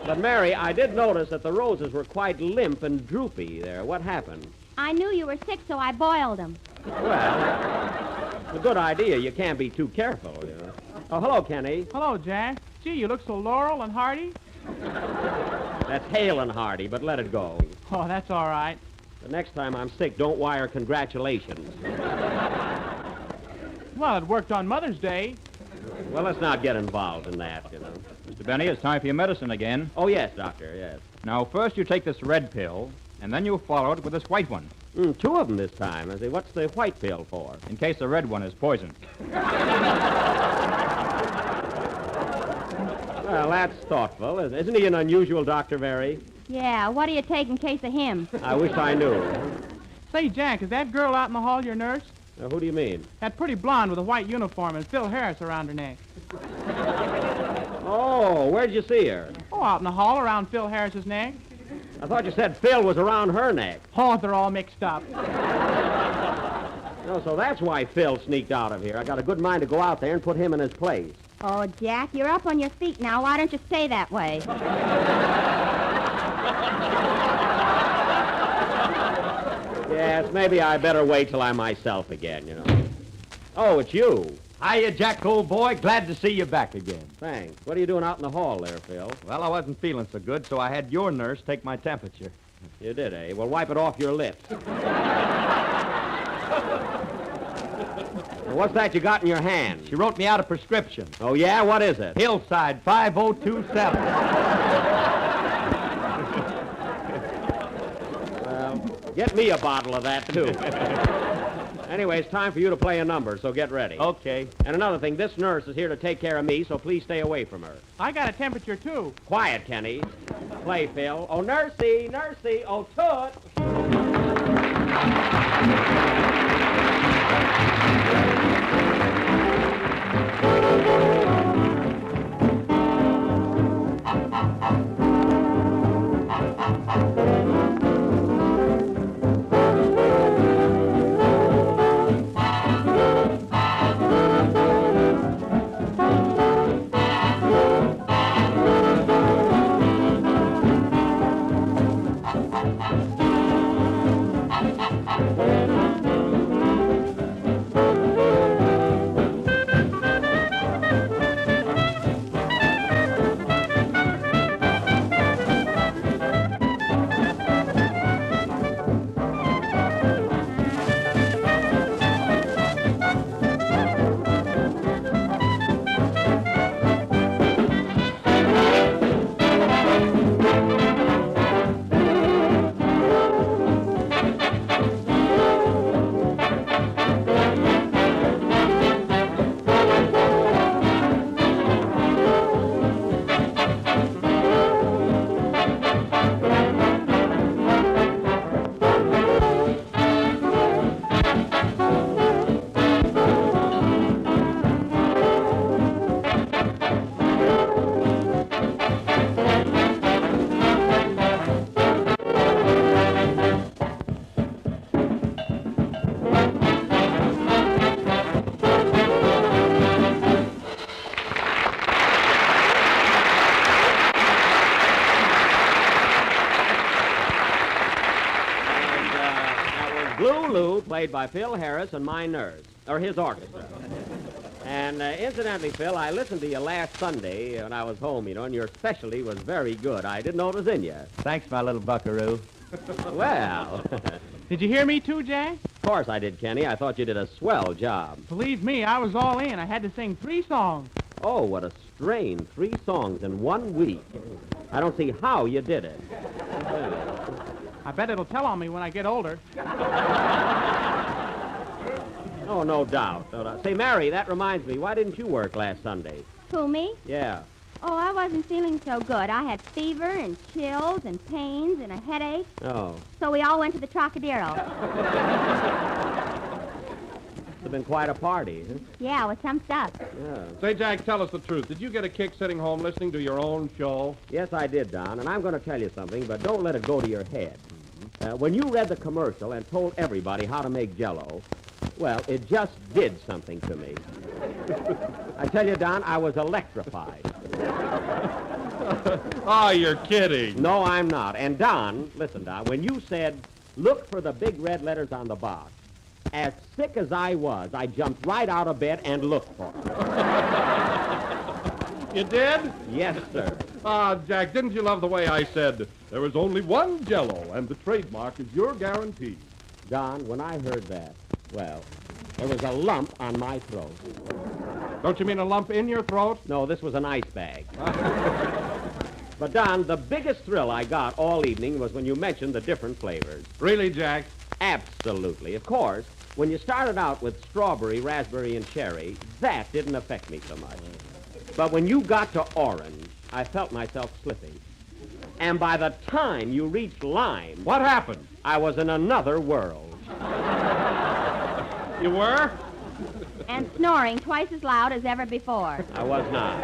But, Mary, I did notice that the roses were quite limp and droopy there. What happened? I knew you were sick, so I boiled them. Well, it's a good idea. You can't be too careful, you know. Oh, hello, Kenny. Hello, Jack. Gee, you look so laurel and hearty. That's hale and hearty, but let it go. Oh, that's all right. The next time I'm sick, don't wire congratulations. Well, it worked on Mother's Day. Well, let's not get involved in that, you know. Mr. Benny, it's time for your medicine again. Oh, yes, Doctor, yes. Now, first you take this red pill, and then you follow it with this white one. Two of them this time. I say, what's the white pill for? In case the red one is poison. Well, that's thoughtful. Isn't he an unusual doctor, Mary? Yeah, what do you take in case of him? I wish I knew. Say, Jack, is that girl out in the hall your nurse? Who do you mean? That pretty blonde with a white uniform and Phil Harris around her neck. Oh, where'd you see her? Oh, out in the hall around Phil Harris's neck. I thought you said Phil was around her neck. Oh, they're all mixed up. No, so that's why Phil sneaked out of here. I got a good mind to go out there and put him in his place. Oh, Jack, you're up on your feet now. Why don't you stay that way? Yes, maybe I better wait till I'm myself again, you know. Oh, it's you. Hiya, Jack, old boy. Glad to see you back again. Thanks. What are you doing out in the hall there, Phil? Well, I wasn't feeling so good, so I had your nurse take my temperature. You did, eh? Well, wipe it off your lips. What's that you got in your hand? She wrote me out a prescription. Oh, yeah? What is it? Hillside 5027. Well, get me a bottle of that, too. Anyway, it's time for you to play a number, so get ready. Okay. And another thing, this nurse is here to take care of me, so please stay away from her. I got a temperature, too. Quiet, Kenny. Play, Phil. Oh, nursey, nursey. Oh, toot. Lulu, played by Phil Harris, and my nurse, or his orchestra. And incidentally, Phil, I listened to you last Sunday when I was home, and your specialty was very good. I didn't know it was in you. Thanks, my little buckaroo. Well. Did you hear me too, Jack? Of course I did, Kenny. I thought you did a swell job. Believe me, I was all in. I had to sing 3 songs. Oh, what a strain. 3 songs in 1 week. I don't see how you did it. I bet it'll tell on me when I get older. Oh, no doubt. Say, Mary, that reminds me. Why didn't you work last Sunday? Who, me? Yeah. Oh, I wasn't feeling so good. I had fever and chills and pains and a headache. Oh. So we all went to the Trocadero. It's been quite a party, huh? Yeah, with some stuff. Yeah. Say, Jack, tell us the truth. Did you get a kick sitting home listening to your own show? Yes, I did, Don, and I'm going to tell you something, but don't let it go to your head. When you read the commercial and told everybody how to make Jell-O, well, it just did something to me. I tell you, Don, I was electrified. Oh, you're kidding. No, I'm not. And Don, listen, Don, when you said, look for the big red letters on the box, as sick as I was, I jumped right out of bed and looked for them. You did? Yes, sir. Ah, Jack, didn't you love the way I said, there is only one Jell-O, and the trademark is your guarantee? Don, when I heard that, well, there was a lump on my throat. Don't you mean a lump in your throat? No, this was an ice bag. But, Don, the biggest thrill I got all evening was when you mentioned the different flavors. Really, Jack? Absolutely. Of course, when you started out with strawberry, raspberry, and cherry, that didn't affect me so much. But when you got to orange, I felt myself slipping. And by the time you reached lime... What happened? I was in another world. You were? And snoring twice as loud as ever before. I was not.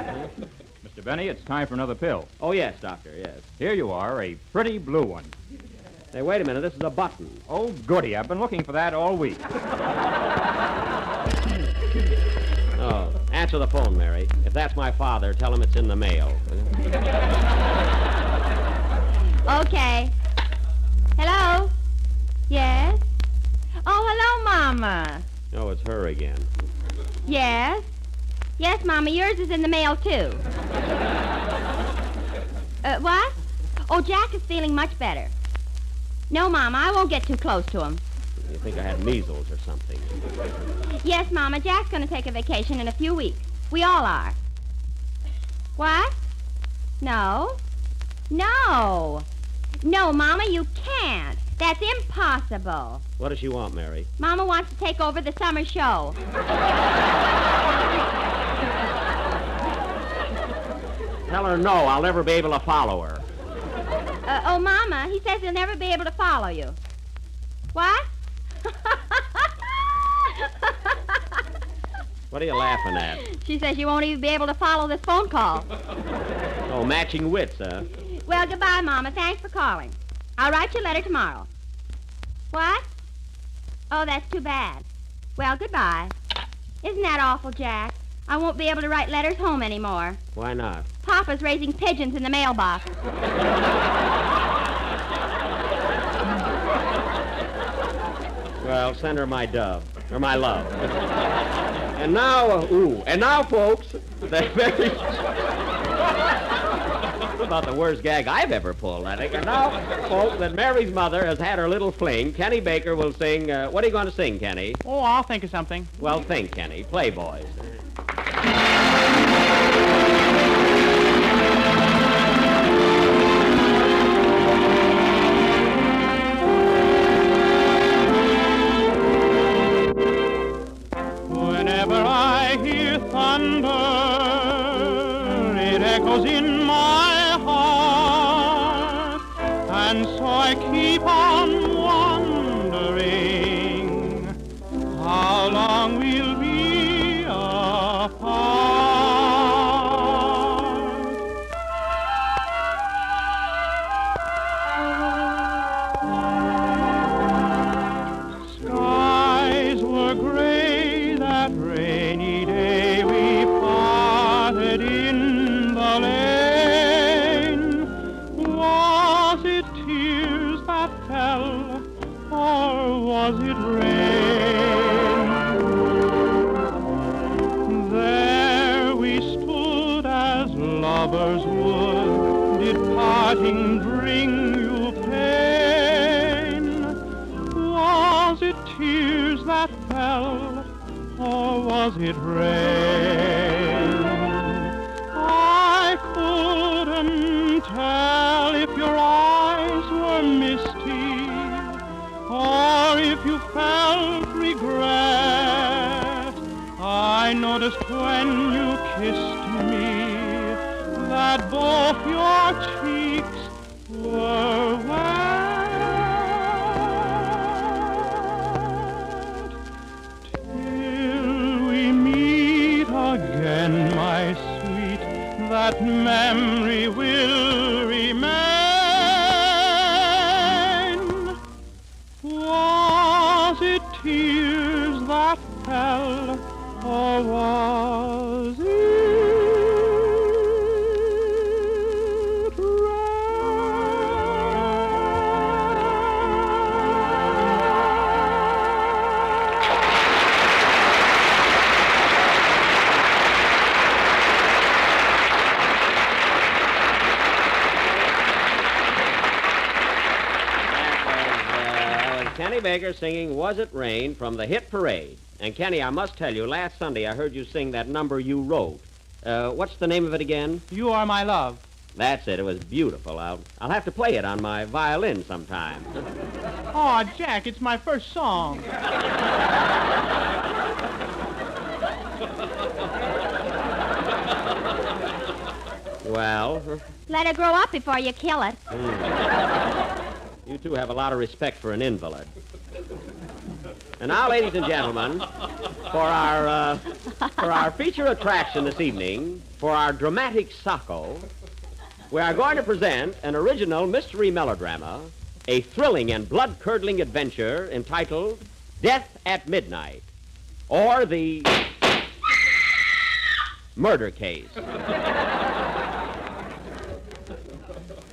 Mr. Benny, it's time for another pill. Oh, yes, Doctor, yes. Here you are, a pretty blue one. Hey, wait a minute. This is a button. Oh, goody. I've been looking for that all week. Oh, answer the phone, Mary. If that's my father, tell him it's in the mail. Okay. Hello? Yes? Oh, hello, Mama. Oh, it's her again. Yes? Yes, Mama, yours is in the mail, too. What? Oh, Jack is feeling much better. No, Mama, I won't get too close to him. You think I had measles or something? Yes, Mama, Jack's going to take a vacation in a few weeks. We all are. What? No. No. No, Mama, you can't. That's impossible. What does she want, Mary? Mama wants to take over the summer show. Tell her no. I'll never be able to follow her. Oh, Mama, he says he'll never be able to follow you. What? What are you laughing at? She says you won't even be able to follow this phone call. Oh, matching wits, huh? Well, goodbye, Mama. Thanks for calling. I'll write you a letter tomorrow. What? Oh, that's too bad. Well, goodbye. Isn't that awful, Jack? I won't be able to write letters home anymore. Why not? Papa's raising pigeons in the mailbox. Well, send her my dove, or my love. And now, folks, the very... about the worst gag I've ever pulled, I think. And now, folks, that Mary's mother has had her little fling, Kenny Baker will sing... what are you going to sing, Kenny? Oh, I'll think of something. Well, think, Kenny. Play, boys. Whenever I hear thunder, it echoes in my heart, and so I keep on wondering how long we'll be apart. Skies were gray that rainy day we parted in the lane. Was it tears that fell or was it rain? There we stood as lovers would. Did parting bring you pain? Was it tears that fell, or was it rain? I couldn't tell if your eyes were misty, or if you felt regret. I noticed when you kissed me that both your cheeks were wet. Till we meet again, my sweet, that memory will remain. Was it tears that fell, or was it Kenny Baker singing Was It Rain from the hit Parade. And Kenny, I must tell you, last Sunday I heard you sing that number you wrote. What's the name of it again? You Are My Love. That's it. It was beautiful. I'll have to play it on my violin sometime. Oh, Jack, it's my first song. Well? Let her grow up before you kill it. You two have a lot of respect for an invalid. And now, ladies and gentlemen, for our feature attraction this evening, for our dramatic sacco, we are going to present an original mystery melodrama, a thrilling and blood-curdling adventure entitled Death at Midnight, or the Murder Case.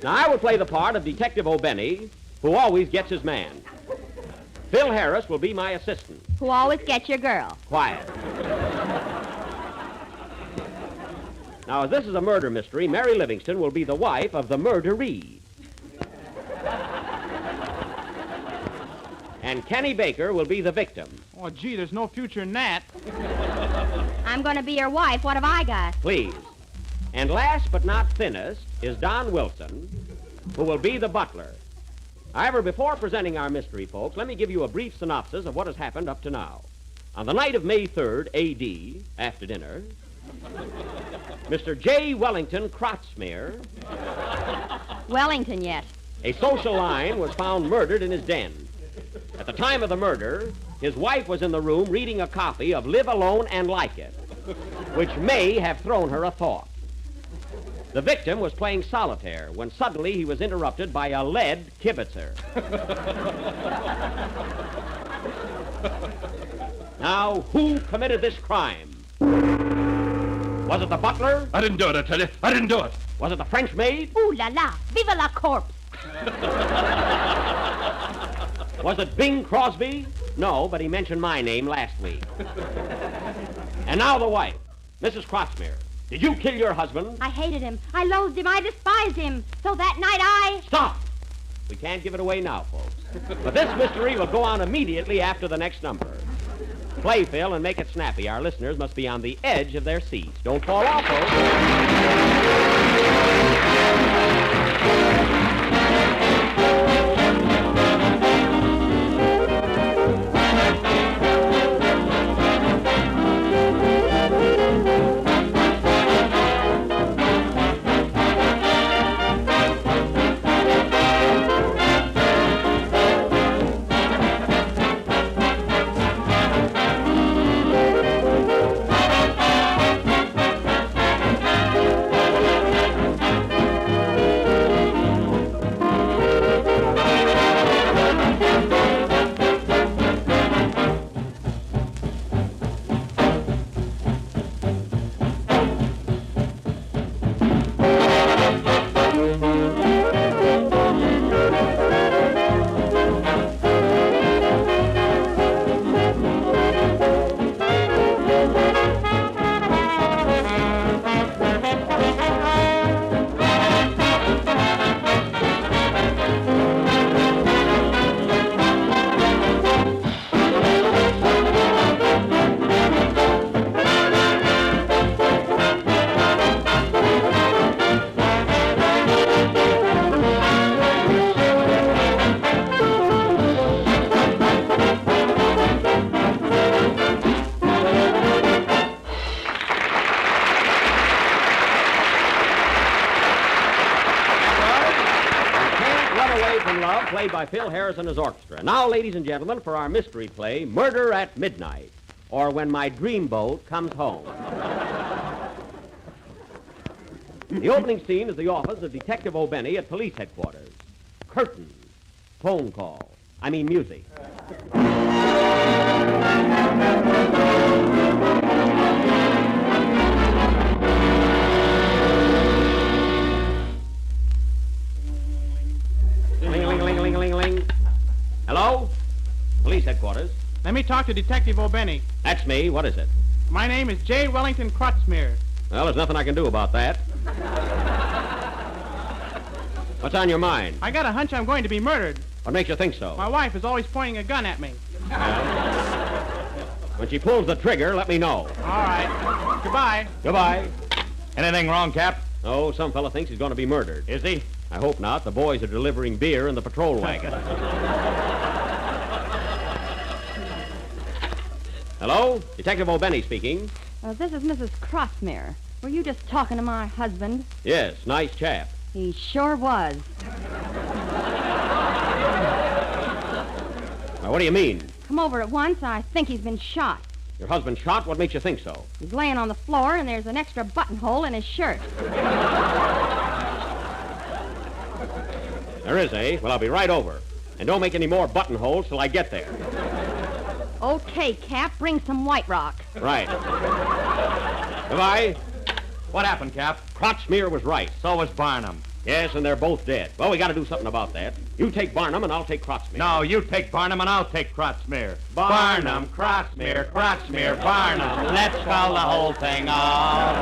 Now, I will play the part of Detective O'Benny, who always gets his man. Phil Harris will be my assistant. Who always gets your girl. Quiet. Now, as this is a murder mystery, Mary Livingston will be the wife of the murderee. And Kenny Baker will be the victim. Oh, gee, there's no future in that. I'm going to be your wife. What have I got? Please. And last but not thinnest is Don Wilson, who will be the butler. However, before presenting our mystery, folks, let me give you a brief synopsis of what has happened up to now. On the night of May 3rd, A.D., after dinner, Mr. J. Wellington Crotsmere, Wellington yet. a social line, was found murdered in his den. At the time of the murder, his wife was in the room reading a copy of Live Alone and Like It, which may have thrown her a thought. The victim was playing solitaire when suddenly he was interrupted by a lead kibitzer. Now, who committed this crime? Was it the butler? I didn't do it, I tell you. I didn't do it. Was it the French maid? Ooh la la, vive la corpse. Was it Bing Crosby? No, but he mentioned my name last week. And now the wife, Mrs. Crotsmere. Did you kill your husband? I hated him. I loathed him. I despised him. So that night I... Stop! We can't give it away now, folks. But this mystery will go on immediately after the next number. Play, Phil, and make it snappy. Our listeners must be on the edge of their seats. Don't fall off, folks. Away from Love, played by Phil Harris and his orchestra. Now, ladies and gentlemen, for our mystery play, Murder at Midnight, or When My Dreamboat Comes Home. The opening scene is the office of Detective O'Benny at police headquarters. Curtain. Phone call. I mean music. Ling-a-ling-a-ling-a-ling-a-ling. Hello? Police headquarters. Let me talk to Detective O'Benny. That's me. What is it? My name is J. Wellington Krutzmeer. Well, there's nothing I can do about that. What's on your mind? I got a hunch I'm going to be murdered. What makes you think so? My wife is always pointing a gun at me. When she pulls the trigger, let me know. All right. Goodbye. Goodbye. Anything wrong, Cap? Oh, some fella thinks he's going to be murdered. Is he? I hope not. The boys are delivering beer in the patrol wagon. Hello? Detective O'Benny speaking. This is Mrs. Crossmere. Were you just talking to my husband? Yes, nice chap. He sure was. Now, what do you mean? Come over at once. I think he's been shot. Your husband shot? What makes you think so? He's laying on the floor, and there's an extra buttonhole in his shirt. There is, eh? Well, I'll be right over. And don't make any more buttonholes till I get there. Okay, Cap, bring some White Rock. Right. Goodbye. What happened, Cap? Crotsmere was right. So was Barnum. Yes, and they're both dead. Well, we got to do something about that. You take Barnum, and I'll take Crotsmere. No, you take Barnum, and I'll take Crotsmere. Barnum, Crotsmere, Crotsmere, Barnum. Let's call the whole thing off.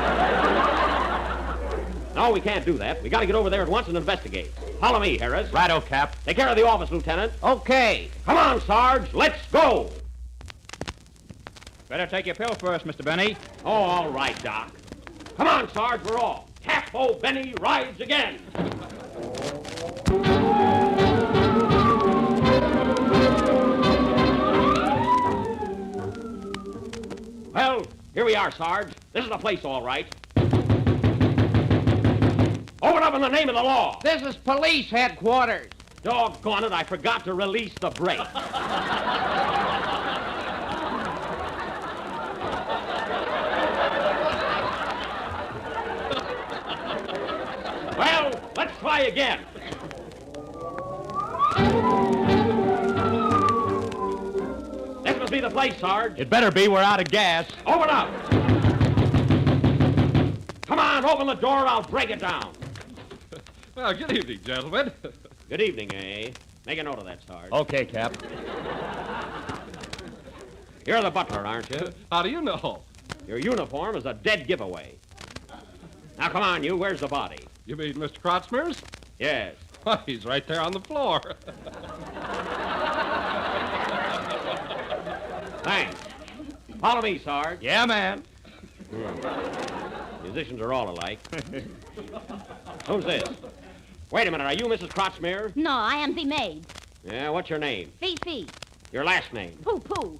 No, we can't do that. We got to get over there at once and investigate. Follow me, Harris. Righto, Cap. Take care of the office, Lieutenant. Okay. Come on, Sarge. Let's go. Better take your pill first, Mr. Benny. Oh, all right, Doc. Come on, Sarge, we're off. Cap O'Benny rides again. Well, here we are, Sarge. This is the place, all right. Open up in the name of the law. This is police headquarters. Doggone it, I forgot to release the brake. Well, let's try again. This must be the place, Sarge. It better be. We're out of gas. Open up. Come on, open the door. I'll break it down. Well, good evening, gentlemen. Good evening, eh? Make a note of that, Sarge. Okay, Cap. You're the butler, aren't you? How do you know? Your uniform is a dead giveaway. Now, come on, you. Where's the body? You mean Mr. Crotsmere's? Yes. Why, he's right there on the floor. Thanks. Follow me, Sarge. Yeah, man. Musicians are all alike. Who's this? Wait a minute. Are you Mrs. Crotsmere? No, I am the maid. Yeah, what's your name? Fifi. Your last name? Poo-poo.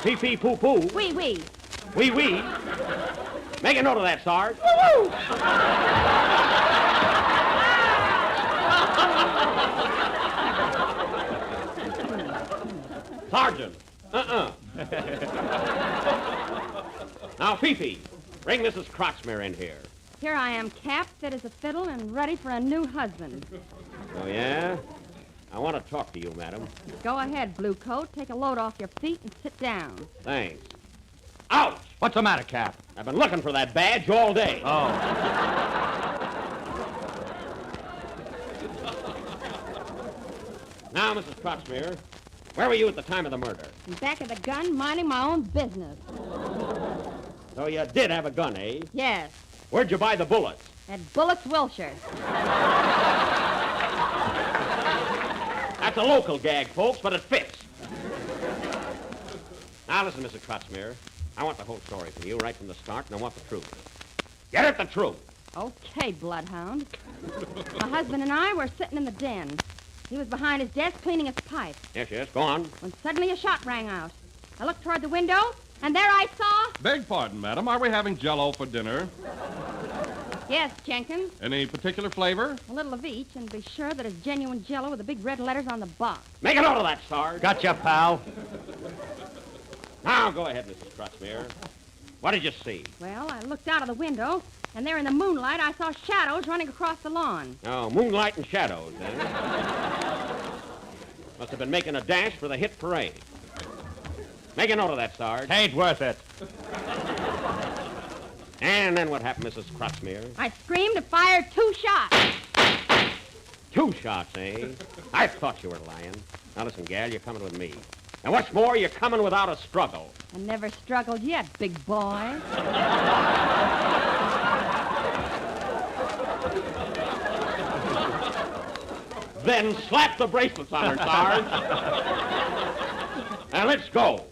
Pee-pee, poo-poo. Wee-wee. Wee-wee. Make a note of that, Sarge. Woo-woo. Sergeant. Now, Fifi, bring Mrs. Crotsmere in here. Here I am, Cap, fit as a fiddle and ready for a new husband. Oh, yeah? I want to talk to you, madam. Go ahead, Blue Coat. Take a load off your feet and sit down. Thanks. Ouch! What's the matter, Cap? I've been looking for that badge all day. Oh. Now, Mrs. Crotsmere, where were you at the time of the murder? In back of the gun, minding my own business. So you did have a gun, eh? Yes. Where'd you buy the bullets? At Bullets, Wilshire. That's a local gag, folks, but it fits. Now, listen, Mrs. Crotsmere. I want the whole story from you right from the start, and I want the truth. Get at the truth. Okay, Bloodhound. My husband and I were sitting in the den. He was behind his desk cleaning his pipe. Yes, go on. When suddenly a shot rang out. I looked toward the window, and there I saw... Beg pardon, madam. Are we having Jell-O for dinner? Yes, Jenkins. Any particular flavor? A little of each, and be sure that it's genuine Jell-O with the big red letters on the box. Make a note of that, Sarge. Gotcha, pal. Now, go ahead, Mrs. Crutchmere. What did you see? Well, I looked out of the window, and there in the moonlight I saw shadows running across the lawn. Oh, moonlight and shadows, eh? Must have been making a dash for the hit parade. Make a note of that, Sarge. Ain't worth it. And then what happened, Mrs. Crutchmere? I screamed and fired 2 shots. 2 shots, eh? I thought you were lying. Now listen, gal, you're coming with me. And what's more, you're coming without a struggle. I never struggled yet, big boy. Then slap the bracelets on her, Sarge. Now let's go.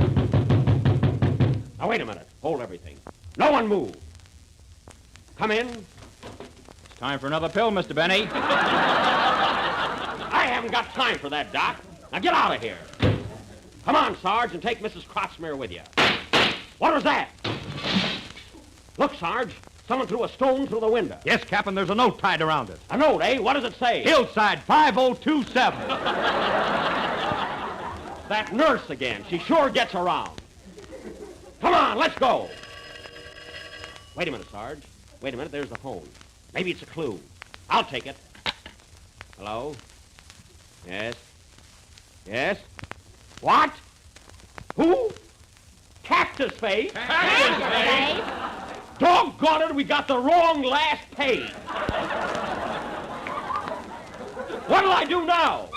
Now wait a minute. Hold everything. No one move. Come in. It's time for another pill, Mr. Benny. I haven't got time for that, Doc. Now get out of here. Come on, Sarge, and take Mrs. Crotchmere with you. What was that? Look, Sarge. Someone threw a stone through the window. Yes, Captain, there's a note tied around it. A note, eh? What does it say? Hillside 5027. That nurse again. She sure gets around. Come on, let's go. Wait a minute, Sarge. Wait a minute, there's the phone. Maybe it's a clue. I'll take it. Hello? Yes? Yes? What? Who? Cactus Face? Cactus Face? Doggone it, we got the wrong last page. What'll I do now?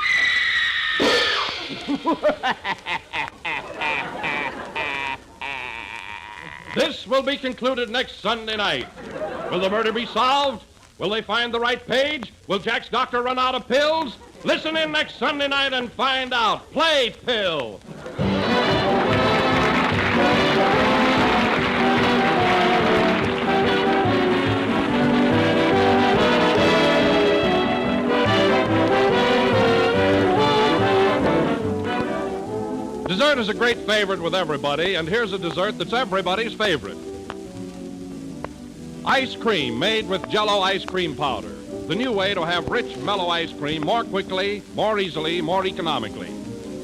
This will be concluded next Sunday night. Will the murder be solved? Will they find the right page? Will Jack's doctor run out of pills? Listen in next Sunday night and find out. Play Pill. Dessert is a great favorite with everybody, and here's a dessert that's everybody's favorite. Ice cream made with Jell-O ice cream powder. The new way to have rich, mellow ice cream more quickly, more easily, more economically.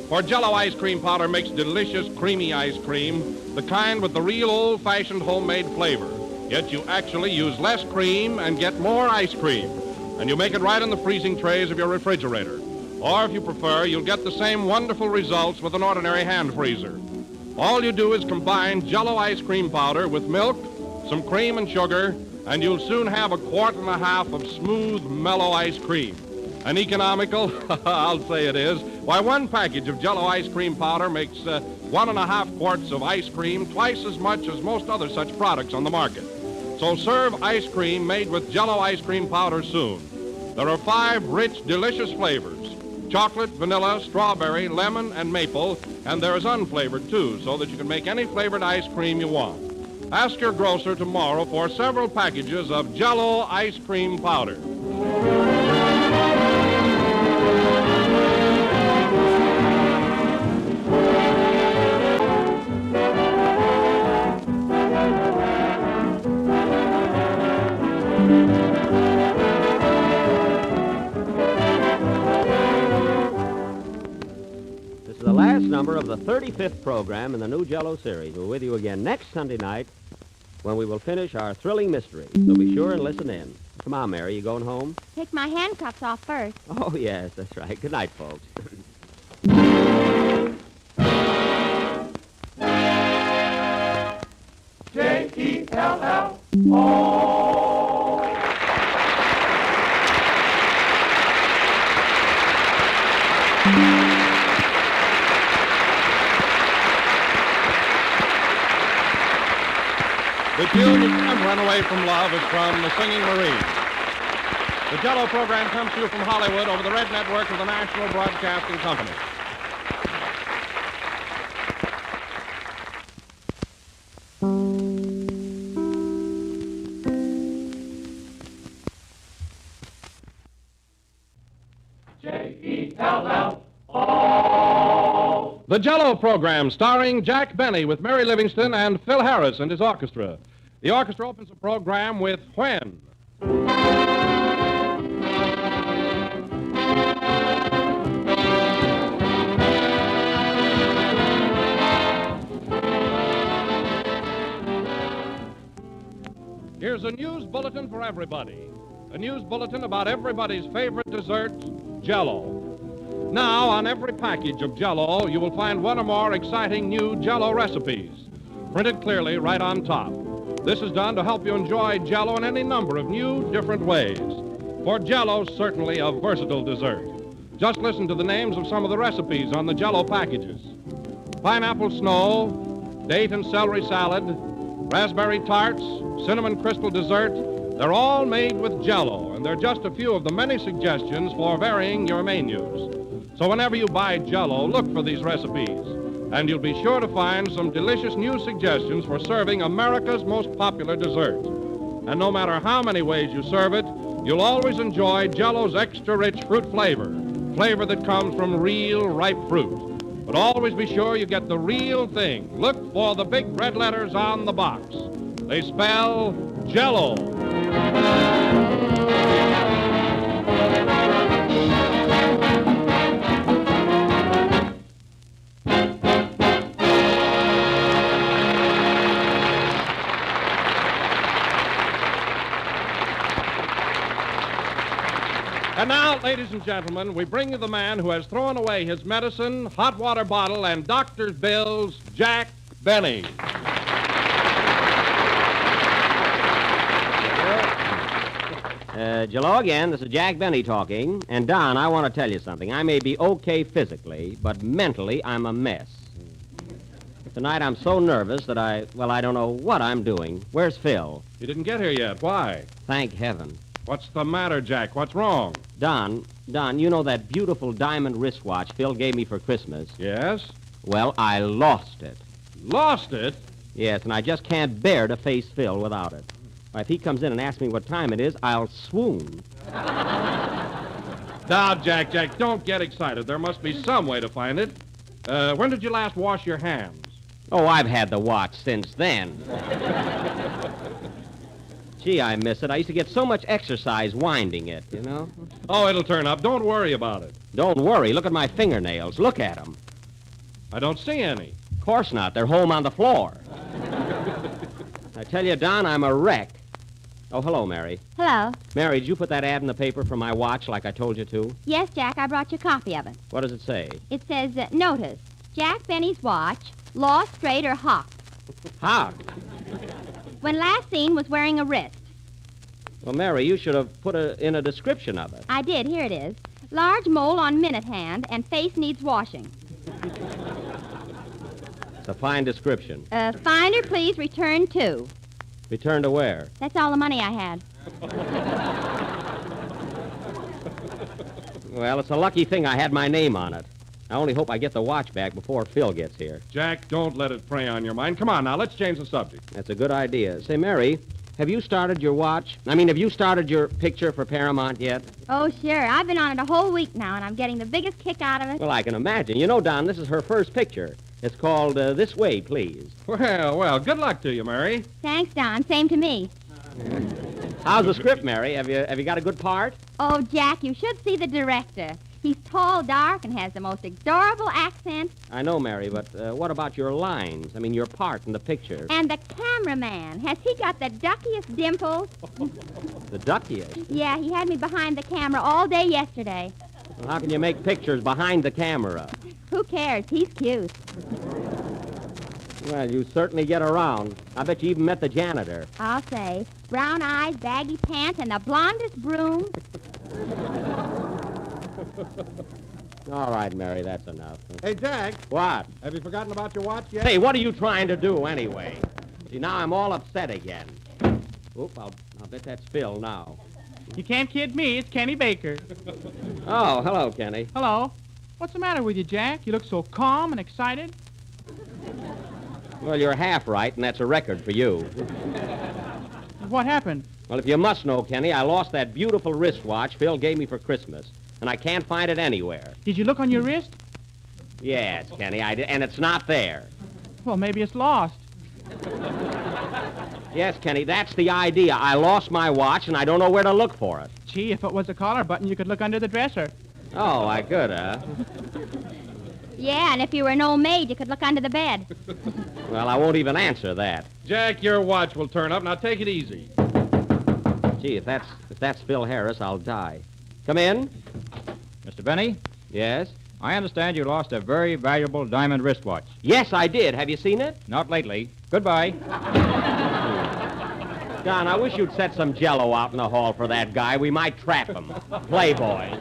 For Jell-O ice cream powder makes delicious, creamy ice cream, the kind with the real old-fashioned homemade flavor. Yet you actually use less cream and get more ice cream. And you make it right in the freezing trays of your refrigerator. Or if you prefer, you'll get the same wonderful results with an ordinary hand freezer. All you do is combine Jell-O ice cream powder with milk, some cream and sugar, and you'll soon have 1.5 quarts of smooth, mellow ice cream. And economical? I'll say it is. Why, 1 package of Jell-O ice cream powder makes 1.5 quarts of ice cream, twice as much as most other such products on the market. So serve ice cream made with Jell-O ice cream powder soon. There are 5 rich, delicious flavors. Chocolate, vanilla, strawberry, lemon, and maple, and there is unflavored, too, so that you can make any flavored ice cream you want. Ask your grocer tomorrow for several packages of Jell-O ice cream powder. The last number of the 35th program in the new Jell-O series. We're with you again next Sunday night when we will finish our thrilling mystery. So be sure and listen in. Come on, Mary, you going home? Take my handcuffs off first. Oh, yes, that's right. Good night, folks. J-E-L-L-O. The tune you can't run away from love is from the Singing Marines. The Jell-O program comes to you from Hollywood over the Red Network of the National Broadcasting Company. J-E-L-L-O. The Jell-O program starring Jack Benny with Mary Livingston and Phil Harris and his orchestra. The orchestra opens the program with When. Here's a news bulletin for everybody. A news bulletin about everybody's favorite dessert, Jell-O. Now, on every package of Jell-O, you will find one or more exciting new Jell-O recipes, printed clearly right on top. This is done to help you enjoy Jell-O in any number of new, different ways. For Jell-O's certainly a versatile dessert. Just listen to the names of some of the recipes on the Jell-O packages. Pineapple snow, date and celery salad, raspberry tarts, cinnamon crystal dessert. They're all made with Jell-O, and they're just a few of the many suggestions for varying your menus. So whenever you buy Jell-O, look for these recipes, and you'll be sure to find some delicious new suggestions for serving America's most popular dessert. And no matter how many ways you serve it, you'll always enjoy Jell-O's extra-rich fruit flavor that comes from real, ripe fruit. But always be sure you get the real thing. Look for the big red letters on the box. They spell Jell-O. And now, ladies and gentlemen, we bring you the man who has thrown away his medicine, hot water bottle, and doctor's bills, Jack Benny. Hello again. This is Jack Benny talking. And, Don, I want to tell you something. I may be okay physically, but mentally I'm a mess. Tonight I'm so nervous that I don't know what I'm doing. Where's Phil? You didn't get here yet. Why? Thank heaven. What's the matter, Jack? What's wrong? Don, you know that beautiful diamond wristwatch Phil gave me for Christmas? Yes? Well, I lost it. Lost it? Yes, and I just can't bear to face Phil without it. Why, if he comes in and asks me what time it is, I'll swoon. Now, Jack, don't get excited. There must be some way to find it. When did you last wash your hands? Oh, I've had the watch since then. Gee, I miss it. I used to get so much exercise winding it, you know? Oh, it'll turn up. Don't worry about it. Don't worry. Look at my fingernails. Look at them. I don't see any. Of course not. They're home on the floor. I tell you, Don, I'm a wreck. Oh, hello, Mary. Hello. Mary, did you put that ad in the paper for my watch like I told you to? Yes, Jack, I brought you a copy of it. What does it say? It says, notice, Jack Benny's watch, lost, straight, or hocked. Hocked? When last seen was wearing a wrist. Well, Mary, you should have put in a description of it. I did. Here it is. Large mole on minute hand and face needs washing. It's a fine description. Finder, please return to. Return to where? That's all the money I had. Well, it's a lucky thing I had my name on it. I only hope I get the watch back before Phil gets here. Jack, don't let it prey on your mind. Come on now, let's change the subject. That's a good idea. Say, Mary, have you started your have you started your picture for Paramount yet? Oh, sure. I've been on it a whole week now, and I'm getting the biggest kick out of it. Well, I can imagine. You know, Don, this is her first picture. It's called This Way, Please. Well, good luck to you, Mary. Thanks, Don. Same to me. How's the script, Mary? Have you got a good part? Oh, Jack, you should see the director. He's tall, dark, and has the most adorable accent. I know, Mary, but what about your lines? I mean, your part in the picture. And the cameraman. Has he got the duckiest dimples? The duckiest? Yeah, he had me behind the camera all day yesterday. Well, how can you make pictures behind the camera? Who cares? He's cute. Well, you certainly get around. I bet you even met the janitor. I'll say. Brown eyes, baggy pants, and the blondest broom. All right, Mary, that's enough. Hey, Jack. What? Have you forgotten about your watch yet? Hey, what are you trying to do anyway? See, now I'm all upset again. Oop, I'll bet that's Phil now. You can't kid me. It's Kenny Baker. Oh, hello, Kenny. Hello. What's the matter with you, Jack? You look so calm and excited. Well, you're half right, and that's a record for you. What happened? Well, if you must know, Kenny, I lost that beautiful wristwatch Phil gave me for Christmas, and I can't find it anywhere. Did you look on your wrist? Yes, Kenny, I did, and it's not there. Well, maybe it's lost. Yes, Kenny, that's the idea. I lost my watch, and I don't know where to look for it. Gee, if it was a collar button, you could look under the dresser. Oh, I could, huh? Yeah, and if you were an old maid, you could look under the bed. Well, I won't even answer that. Jack, your watch will turn up. Now take it easy. Gee, if that's Phil Harris, I'll die. Come in. Mr. Benny? Yes? I understand you lost a very valuable diamond wristwatch. Yes, I did. Have you seen it? Not lately. Goodbye. Don, I wish you'd set some Jell-O out in the hall for that guy. We might trap him. Playboy.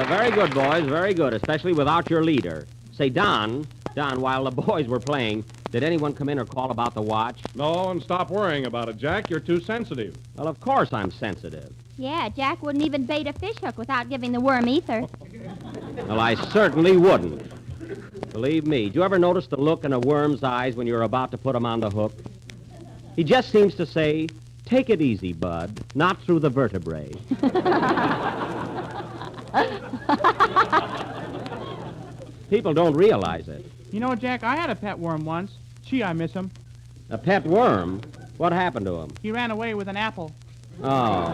Very good, boys, very good, especially without your leader. Say, Don, while the boys were playing, did anyone come in or call about the watch? No, and stop worrying about it, Jack. You're too sensitive. Well, of course I'm sensitive. Yeah, Jack wouldn't even bait a fish hook without giving the worm ether. Well, I certainly wouldn't. Believe me, do you ever notice the look in a worm's eyes when you're about to put him on the hook? He just seems to say, take it easy, bud, not through the vertebrae. People don't realize it. You know, Jack, I had a pet worm once. Gee, I miss him. A pet worm? What happened to him? He ran away with an apple. Oh.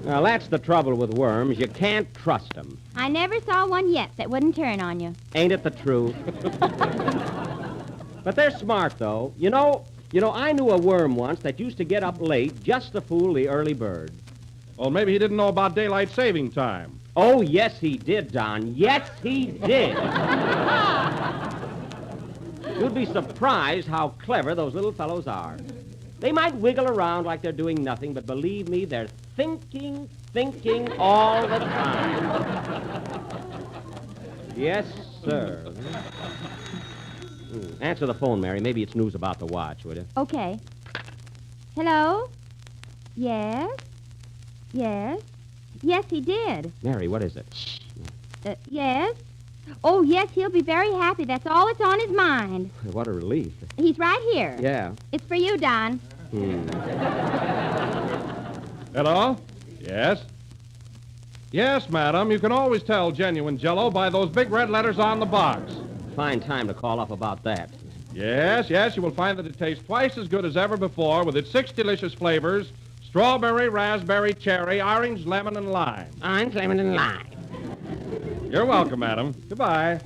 Now, that's the trouble with worms. You can't trust them. I never saw one yet that wouldn't turn on you. Ain't it the truth? But they're smart, though. You know, I knew a worm once that used to get up late just to fool the early bird. Well, maybe he didn't know about daylight saving time. Oh, yes, he did, Don. Yes, he did. You'd be surprised how clever those little fellows are. They might wiggle around like they're doing nothing, but believe me, they're thinking all the time. Yes, sir. Answer the phone, Mary. Maybe it's news about the watch, would you? Okay. Hello? Yes? Yes? Yes, he did. Mary, what is it? Yes? Oh, yes, he'll be very happy. That's all that's on his mind. What a relief. He's right here. Yeah. It's for you, Don. Hello? Yes? Yes, madam. You can always tell genuine Jell-O by those big red letters on the box. Fine time to call up about that. Yes, you will find that it tastes twice as good as ever before with its 6 delicious flavors: strawberry, raspberry, cherry, orange, lemon, and lime. Orange, lemon, and lime. You're welcome, madam. Goodbye.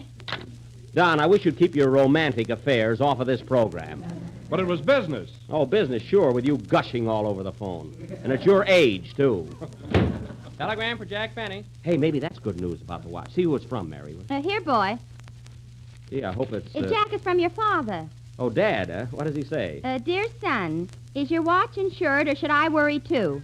Don, I wish you'd keep your romantic affairs off of this program. But it was business. Oh, business, sure, with you gushing all over the phone. And at your age, too. Telegram for Jack Benny. Hey, maybe that's good news about the watch. See who it's from, Mary. Here, boy. Yeah, I hope it's... Jack is from your father. Oh, Dad, huh? What does he say? Dear son, is your watch insured or should I worry too?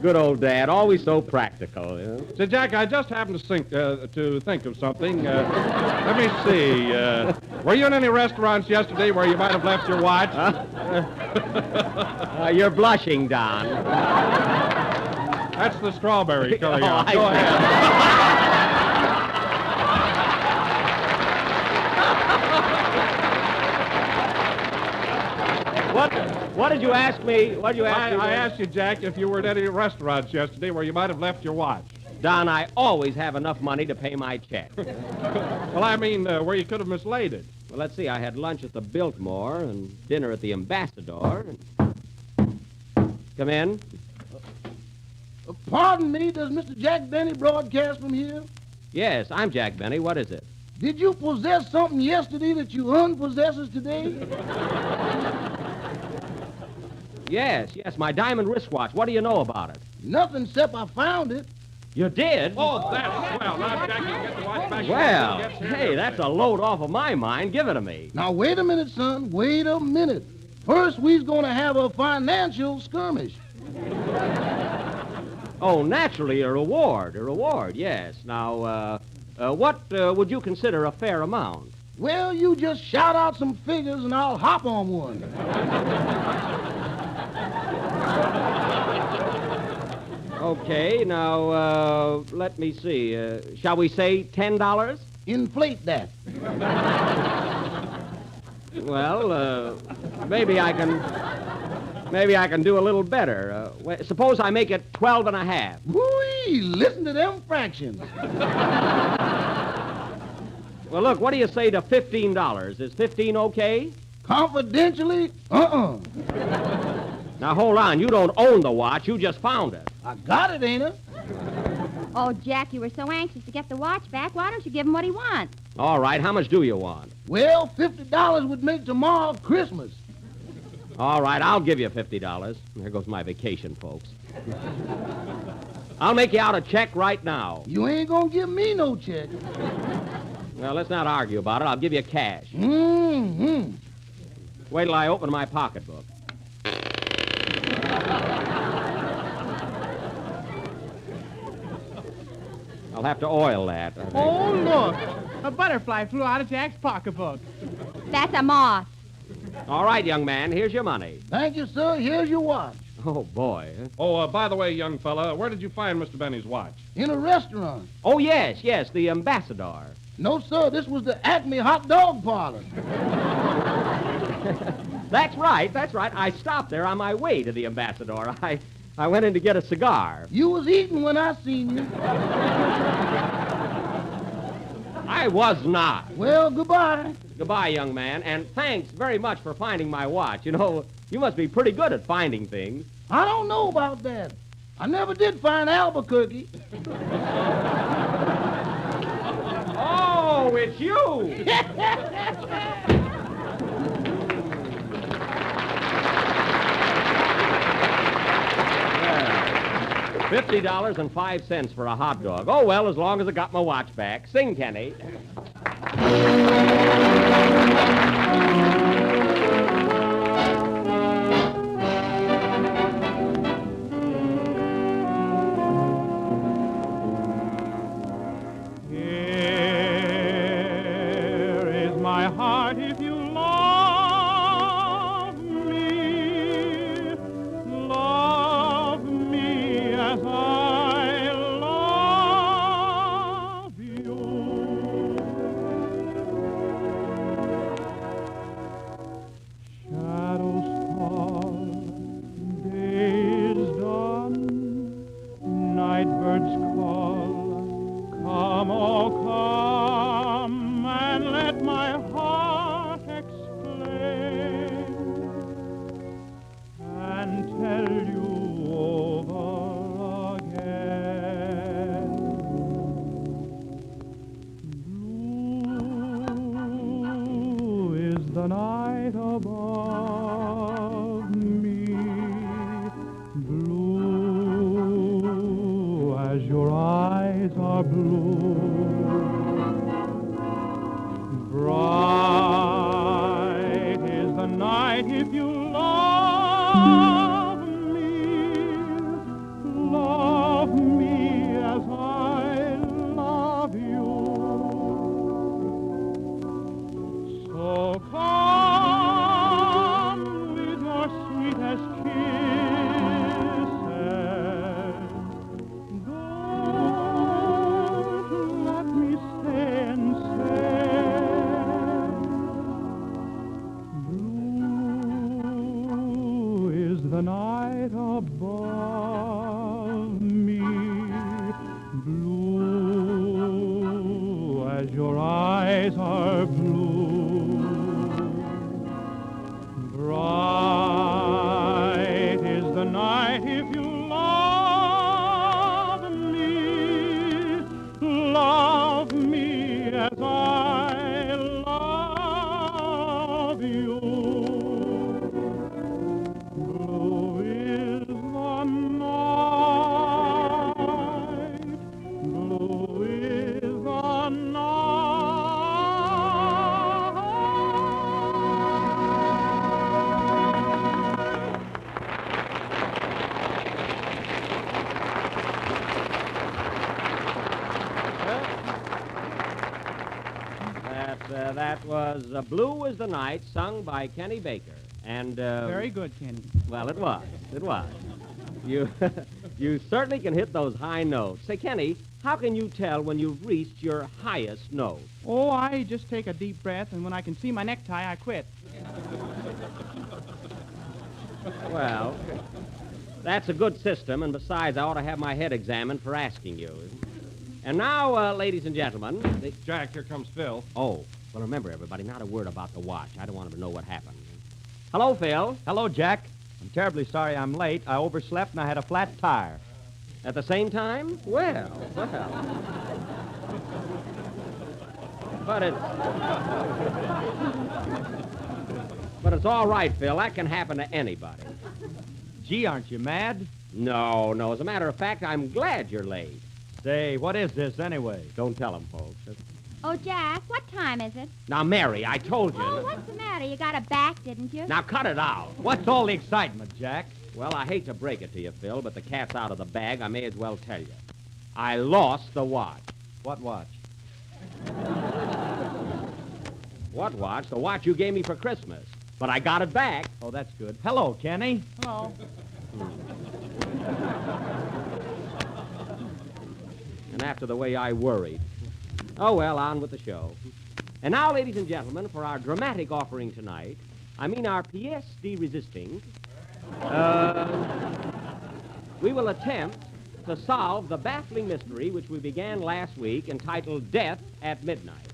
Good old Dad, always so practical. You know? Say, Jack, I just happened to think of something. Let me see. Were you in any restaurants yesterday where you might have left your watch? Huh? You're blushing, Don. That's the strawberry color. Oh, I Go see. ahead. What did you ask me? What did you ask me? I asked you, Jack, if you were at any restaurants yesterday where you might have left your watch. Don, I always have enough money to pay my check. Well, I mean, where you could have mislaid it. Well, let's see. I had lunch at the Biltmore and dinner at the Ambassador. Come in. Pardon me, does Mr. Jack Benny broadcast from here? Yes, I'm Jack Benny. What is it? Did you possess something yesterday that you unpossesses today? Yes, my diamond wristwatch. What do you know about it? Nothing except I found it. You did? Oh, that's swell. Now, Jack, you can get the watch back. Well, hey, that's a load off of my mind. Give it to me. Now, wait a minute, son. Wait a minute. First, we's going to have a financial skirmish. Oh, naturally, a reward. A reward, yes. Now, what would you consider a fair amount? Well, you just shout out some figures and I'll hop on one. Okay, now, let me see. Shall we say $10? Inflate that. Well, maybe I can do a little better. Suppose I make it 12 and a half. Whee! Listen to them fractions. Well, look, what do you say to $15? Is 15 okay? Confidentially, Now, hold on. You don't own the watch. You just found it. I got it, ain't I? Oh, Jack, you were so anxious to get the watch back. Why don't you give him what he wants? All right. How much do you want? Well, $50 would make tomorrow Christmas. All right. I'll give you $50. There goes my vacation, folks. I'll make you out a check right now. You ain't gonna give me no check. Well, let's not argue about it. I'll give you cash. Mm-hmm. Wait till I open my pocketbook. I'll have to oil that. I think. Oh, look. A butterfly flew out of Jack's pocketbook. That's a moth. All right, young man, here's your money. Thank you, sir. Here's your watch. Oh, boy. Oh, by the way, young fella, where did you find Mr. Benny's watch? In a restaurant. Oh, yes, the Ambassador. No, sir. This was the Acme hot dog parlor. That's right. I stopped there on my way to the Ambassador. I went in to get a cigar. You was eating when I seen you. I was not. Well, goodbye. Goodbye, young man, and thanks very much for finding my watch. You know, you must be pretty good at finding things. I don't know about that. I never did find Albuquerque. Oh, it's you! $50.05 for a hot dog. Oh, well, as long as I got my watch back. Sing, Kenny. Here is my heart if you love me. Love me as I love you. Shadows fall, day is done, night birds call. Come, oh, come, and let my heart explain and tell you over again. Blue is the night above me, blue as your eyes are blue. Bright is the night if you love me as I love you. So come with That was Blue as the Night, sung by Kenny Baker. And, Very good, Kenny. Well, it was. It was. You, you certainly can hit those high notes. Say, Kenny, how can you tell when you've reached your highest note? Oh, I just take a deep breath, and when I can see my necktie, I quit. Well, that's a good system, and besides, I ought to have my head examined for asking you. And now, ladies and gentlemen... Jack, here comes Phil. Oh, well, remember, everybody, not a word about the watch. I don't want him to know what happened. Hello, Phil. Hello, Jack. I'm terribly sorry I'm late. I overslept and I had a flat tire. At the same time? Well. But it's all right, Phil. That can happen to anybody. Gee, aren't you mad? No. As a matter of fact, I'm glad you're late. Say, what is this anyway? Don't tell them, folks. Oh, Jack, what time is it? Now, Mary, I told you. Oh, what's the matter? You got a back, didn't you? Now, cut it out. What's all the excitement, Jack? Well, I hate to break it to you, Phil, but the cat's out of the bag. I may as well tell you. I lost the watch. What watch? What watch? The watch you gave me for Christmas. But I got it back. Oh, that's good. Hello, Kenny. Hello. And after the way I worried. Oh, well, on with the show. And now, ladies and gentlemen, for our dramatic offering tonight, I mean our pièce de resisting, we will attempt to solve the baffling mystery which we began last week entitled Death at Midnight.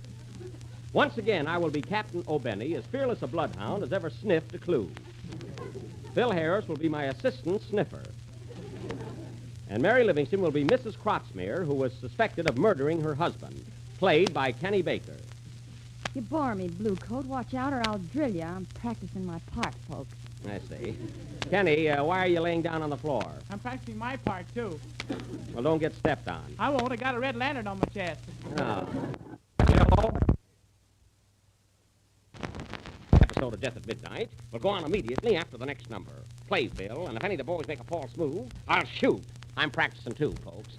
Once again, I will be Captain O'Benny, as fearless a bloodhound as ever sniffed a clue. Phil Harris will be my assistant sniffer. And Mary Livingston will be Mrs. Crotsmere, who was suspected of murdering her husband, played by Kenny Baker. You bore me, Blue Coat. Watch out or I'll drill you. I'm practicing my part, folks. I see. Kenny, why are you laying down on the floor? I'm practicing my part, too. Well, don't get stepped on. I won't. I got a red lantern on my chest. Oh. Hello? Episode of Death at Midnight will go on immediately after the next number. Play, Phil, and if any of the boys make a false move, I'll shoot. I'm practicing, too, folks.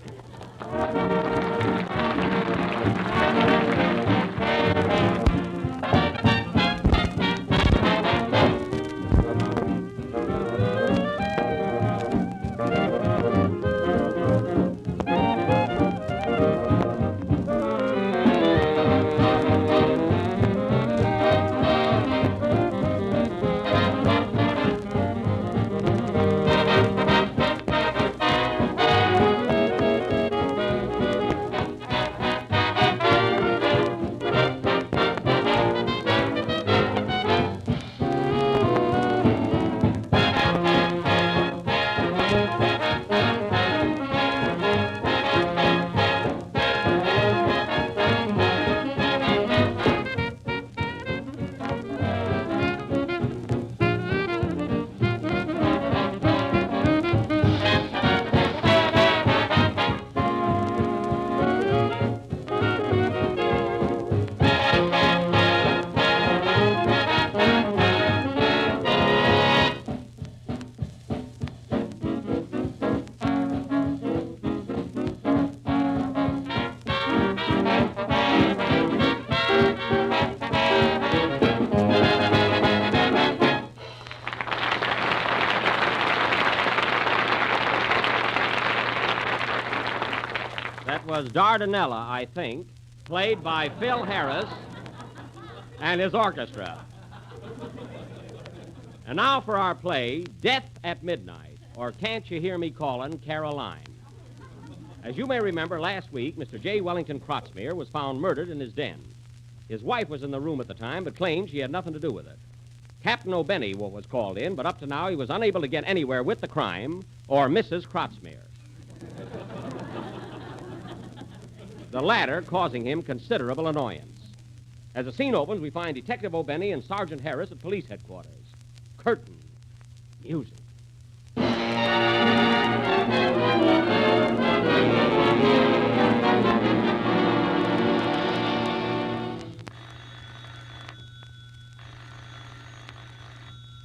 Was Dardanella, I think, played by Phil Harris and his orchestra. And now for our play, Death at Midnight, or Can't You Hear Me Calling, Caroline. As you may remember, last week, Mr. J. Wellington Crotsmere was found murdered in his den. His wife was in the room at the time, but claimed she had nothing to do with it. Captain O'Benny was called in, but up to now he was unable to get anywhere with the crime or Mrs. Crotsmere. The latter causing him considerable annoyance. As the scene opens, we find Detective O'Benny and Sergeant Harris at police headquarters. Curtain. Music.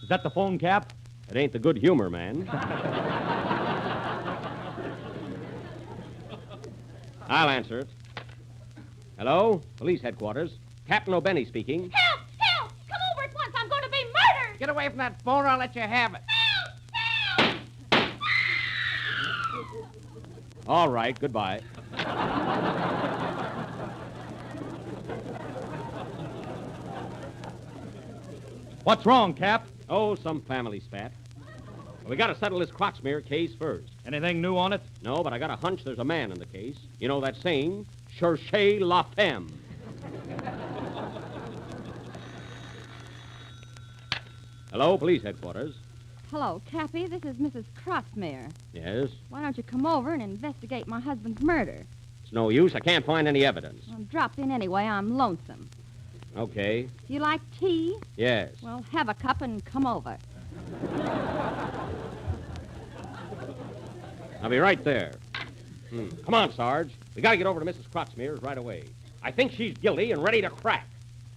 Is that the phone, Cap? It ain't the good humor, man. I'll answer it. Hello? Police headquarters. Captain O'Benny speaking. Help! Help! Come over at once. I'm going to be murdered. Get away from that phone or I'll let you have it. All right, goodbye. What's wrong, Cap? Oh, some family spat. We got to settle this Croxmere case first. Anything new on it? No, but I got a hunch there's a man in the case. You know that saying, cherchez la femme. Hello, police headquarters. Hello, Cappy. This is Mrs. Crossmere. Yes? Why don't you come over and investigate my husband's murder? It's no use. I can't find any evidence. Well, drop in anyway. I'm lonesome. Okay. Do you like tea? Yes. Well, have a cup and come over. I'll be right there. Come on, Sarge. We got to get over to Mrs. Croxmere's right away. I think she's guilty and ready to crack.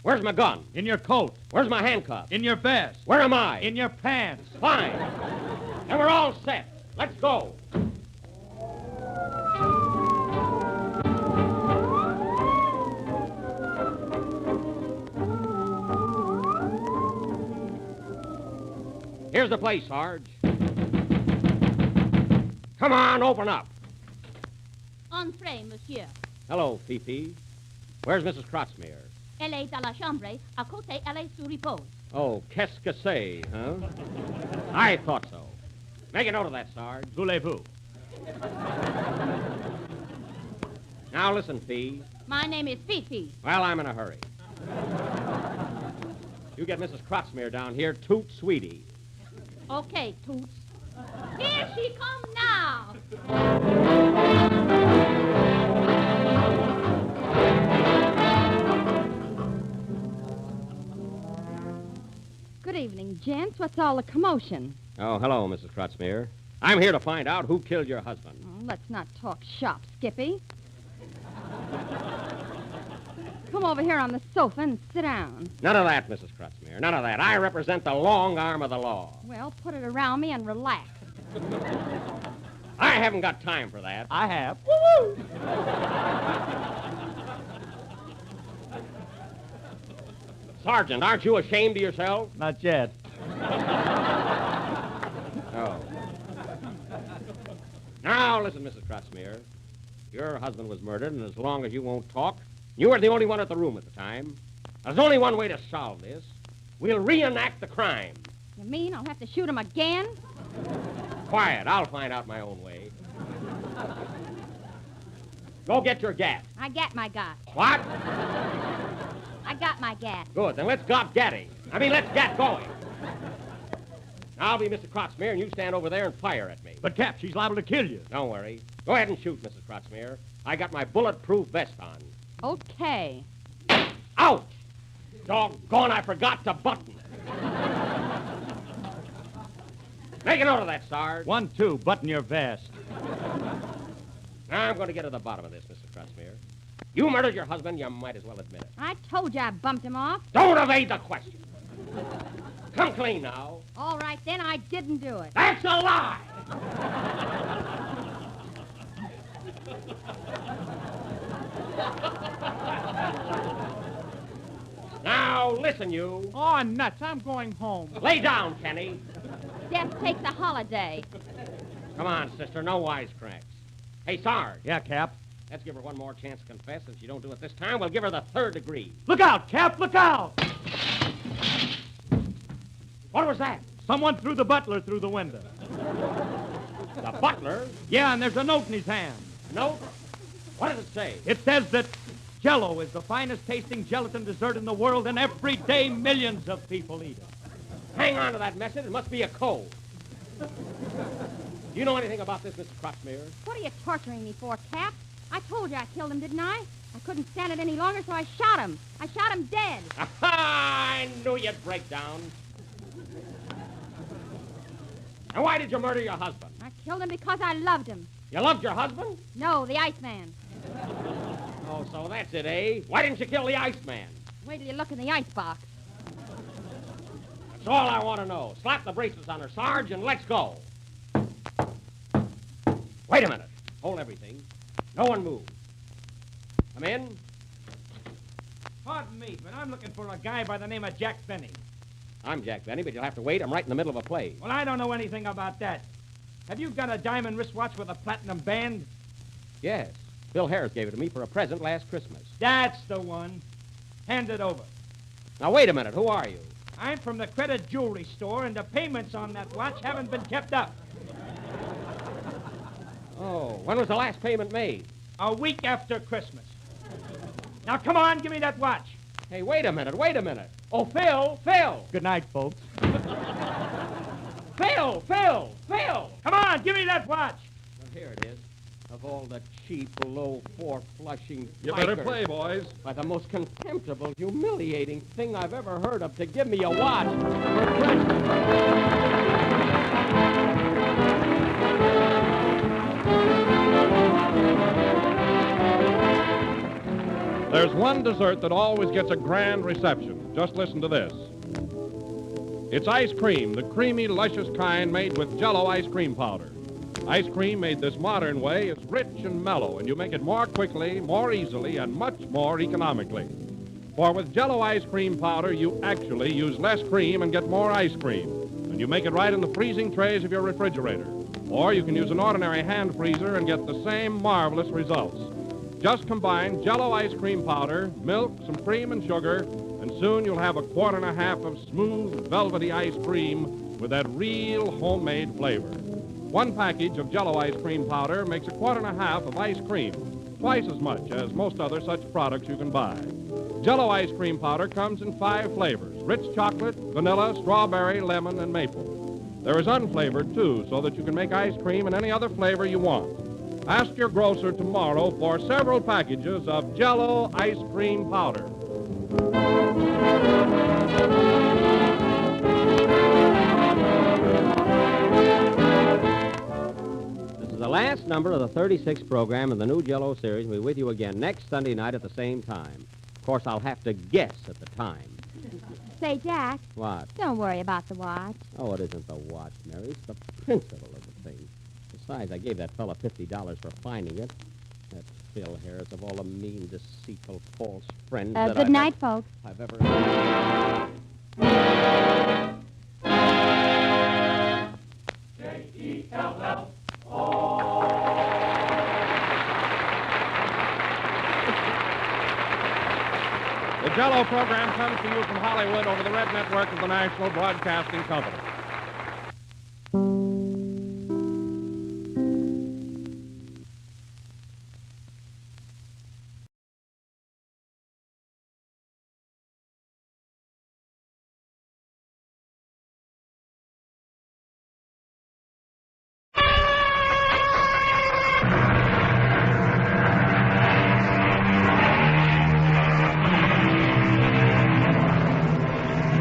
Where's my gun? In your coat. Where's my handcuffs? In your vest. Where am I? In your pants. Fine. And we're all set. Let's go. Here's the place, Sarge. Come on, open up. Entrez, monsieur. Hello, Fifi. Where's Mrs. Croxmere? Elle est dans la chambre. À côté, elle est sous repose. Oh, qu'est-ce que c'est, huh? I thought so. Make a note of that, Sarge. Voulez-vous? Now listen, Fee. My name is Fifi. Well, I'm in a hurry. You get Mrs. Croxmere down here, toot sweetie. Okay, Toots. Here she comes now. Good evening, gents. What's all the commotion? Oh, hello, Mrs. Croxmere. I'm here to find out who killed your husband. Oh, let's not talk shop, Skippy. Come over here on the sofa and sit down. None of that, Mrs. Croxmere. None of that. I represent the long arm of the law. Well, put it around me and relax. I haven't got time for that. I have. Woo-woo! Sergeant, aren't you ashamed of yourself? Not yet. Oh. Now, listen, Mrs. Croxmere. Your husband was murdered, and as long as you won't talk, you were the only one at the room at the time. There's only one way to solve this. We'll reenact the crime. You mean I'll have to shoot him again? Quiet. I'll find out my own way. Go get your gat. I got my gat. What? I got my gat. Good. Then let's got gatting. Let's get going. I'll be Mr. Croxmere, and you stand over there and fire at me. But, Cap, she's liable to kill you. Don't worry. Go ahead and shoot, Mrs. Croxmere. I got my bulletproof vest on. Okay. Ouch! Doggone, I forgot to button it. Make a note of that, Sarge. 1, 2, button your vest. Now I'm going to get to the bottom of this, Mrs. Croxmere. You murdered your husband, you might as well admit it. I told you I bumped him off. Don't evade the question. Come clean now. All right, then, I didn't do it. That's a lie! Now, listen, you. Oh, nuts. I'm going home. Lay down, Kenny. Death takes a holiday. Come on, sister. No wisecracks. Hey, Sarge. Yeah, Cap. Let's give her one more chance to confess. If she don't do it this time, we'll give her the 3rd degree. Look out, Cap! Look out! What was that? Someone threw the butler through the window. The butler? Yeah, and there's a note in his hand. A note? What does it say? It says that Jell-O is the finest tasting gelatin dessert in the world, and every day millions of people eat it. Hang on to that message. It must be a code. Do you know anything about this, Mrs. Croxmere? What are you torturing me for, Cap? I told you I killed him, didn't I? I couldn't stand it any longer, so I shot him. I shot him dead. I knew you'd break down. And why did you murder your husband? I killed him because I loved him. You loved your husband? No, the Iceman. Oh, so that's it, eh? Why didn't you kill the Iceman? Wait till you look in the icebox. That's all I want to know. Slap the bracelets on her, Sarge, and let's go. Wait a minute. Hold everything. No one move. Come in. Pardon. not me, but I'm looking for a guy by the name of Jack Benny. I'm Jack Benny, but you'll have to wait. I'm right in the middle of a play. Well, I don't know anything about that. Have you got a diamond wristwatch with a platinum band? Yes. Bill Harris gave it to me for a present last Christmas. That's the one. Hand it over. Now, wait a minute. Who are you? I'm from the Credit Jewelry Store, and the payments on that watch haven't been kept up. Oh, when was the last payment made? A week after Christmas. Now, come on, give me that watch. Hey, wait a minute. Oh, Phil! Good night, folks. Phil! Come on, give me that watch. Well, here it is. Of all the cheap, low, four-flushing You better bikers, play, boys. By the most contemptible, humiliating thing I've ever heard of to give me a watch for Christmas. There's one dessert that always gets a grand reception. Just listen to this. It's ice cream, the creamy, luscious kind made with Jell-O ice cream powder. Ice cream made this modern way is rich and mellow, and you make it more quickly, more easily, and much more economically. For with Jell-O ice cream powder, you actually use less cream and get more ice cream. And you make it right in the freezing trays of your refrigerator. Or you can use an ordinary hand freezer and get the same marvelous results. Just combine Jell-O ice cream powder, milk, some cream, and sugar, and soon you'll have a quart and a half of smooth, velvety ice cream with that real homemade flavor. One package of Jell-O ice cream powder makes a quart and a half of ice cream, twice as much as most other such products you can buy. Jell-O ice cream powder comes in 5 flavors: rich chocolate, vanilla, strawberry, lemon, and maple. There is unflavored, too, so that you can make ice cream in any other flavor you want. Ask your grocer tomorrow for several packages of Jell-O ice cream powder. This is the last number of the 36th program in the new Jell-O series. We'll be with you again next Sunday night at the same time. Of course, I'll have to guess at the time. Say, Jack. What? Don't worry about the watch. Oh, it isn't the watch, Mary. It's the principle of the thing. Besides, I gave that fella $50 for finding it. That Phil Harris, of all the mean, deceitful, false friends that good night, folks. I've ever... The Jell-O program comes to you from Hollywood over the Red Network of the National Broadcasting Company.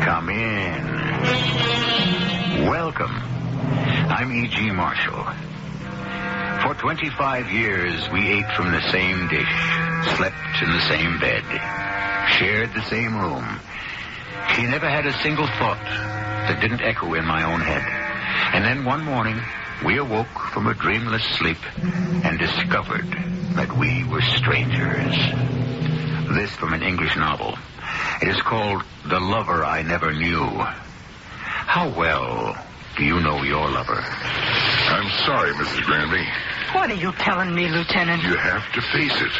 Come in. Welcome. I'm E.G. Marshall. For 25 years, we ate from the same dish, slept in the same bed, shared the same room. She never had a single thought that didn't echo in my own head. And then one morning, we awoke from a dreamless sleep and discovered that we were strangers. This from an English novel. It is called The Lover I Never Knew. How well do you know your lover? I'm sorry, Mrs. Granby. What are you telling me, Lieutenant? You have to face it.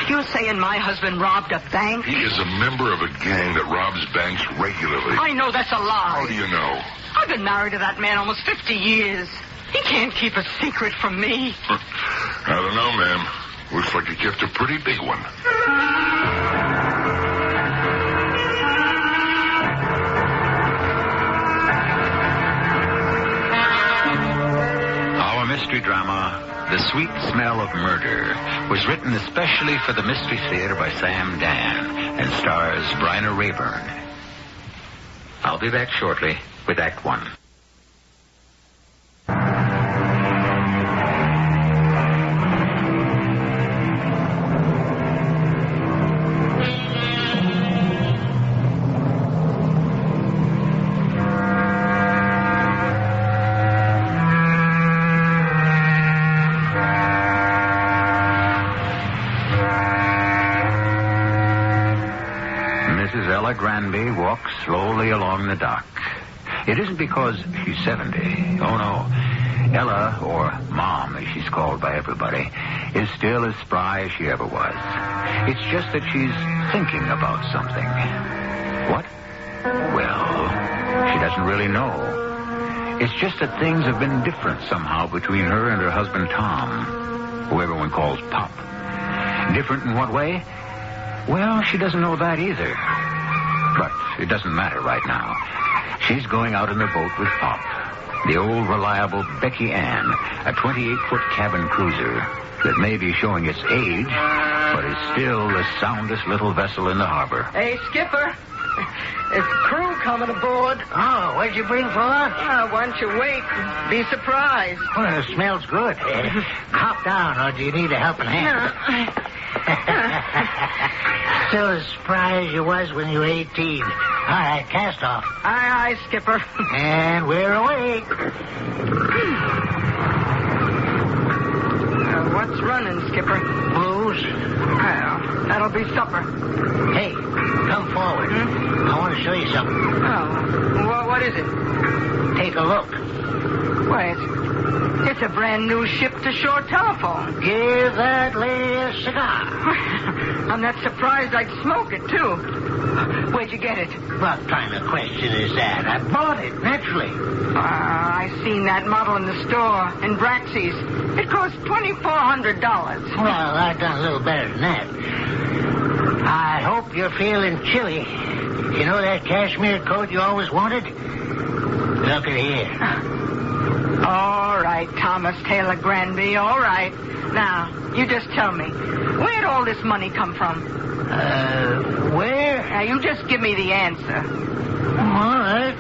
You're saying my husband robbed a bank? He is a member of a gang that robs banks regularly. I know that's a lie. How do you know? I've been married to that man almost 50 years. He can't keep a secret from me. I don't know, ma'am. Looks like you kept a pretty big one. Our mystery drama, The Sweet Smell of Murder, was written especially for the Mystery Theater by Sam Dan and stars Bryna Rayburn. I'll be back shortly with Act One. Ella Granby walks slowly along the dock. It isn't because she's 70. Oh, no. Ella, or Mom, as she's called by everybody, is still as spry as she ever was. It's just that she's thinking about something. What? Well, she doesn't really know. It's just that things have been different somehow between her and her husband, Tom, who everyone calls Pop. Different in what way? Well, she doesn't know that either. But it doesn't matter right now. She's going out in the boat with Pop, the old reliable Becky Ann, a 28-foot cabin cruiser that may be showing its age, but is still the soundest little vessel in the harbor. Hey, Skipper. There's crew coming aboard. Oh, what'd you bring for us? Why don't you wait and be surprised? Well, it smells good. Hop down, or do you need a helping hand? Still as spry as you was when you were 18. All right, cast off. Aye, aye, Skipper. And we're awake. What's running, Skipper? Booze. Well, that'll be supper. Hey, come forward. I want to show you something. Oh, what is it? Take a look. Why, it's a brand new ship-to-shore telephone. Give that lady a cigar. I'm not surprised I'd smoke it, too. Where'd you get it? What kind of question is that? I bought it, naturally. I seen that model in the store, in Braxy's. It cost $2,400. Well, I done a little better than that. I hope you're feeling chilly. You know that cashmere coat you always wanted? Look at here. All right, Thomas Taylor Granby, all right. Now, you just tell me, where'd all this money come from? Where? Now, you just give me the answer. All right.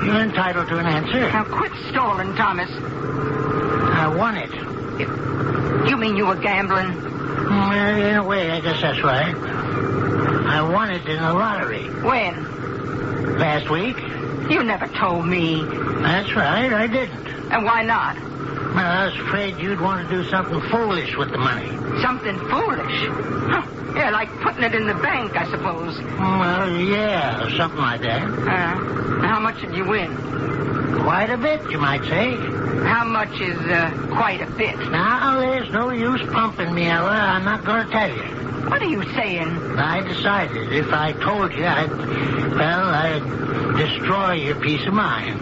You're entitled to an answer. Now, quit stalling, Thomas. I won it. You mean you were gambling? Well, in a way, I guess that's right. I won it in the lottery. When? Last week. You never told me. That's right, I didn't. And why not? Well, I was afraid you'd want to do something foolish with the money. Something foolish? Huh. Yeah, like putting it in the bank, I suppose. Well, yeah, something like that. How much did you win? Quite a bit, you might say. How much is quite a bit? Now, there's no use pumping me, Ella. I'm not going to tell you. What are you saying? I decided if I told you, I'd destroy your peace of mind.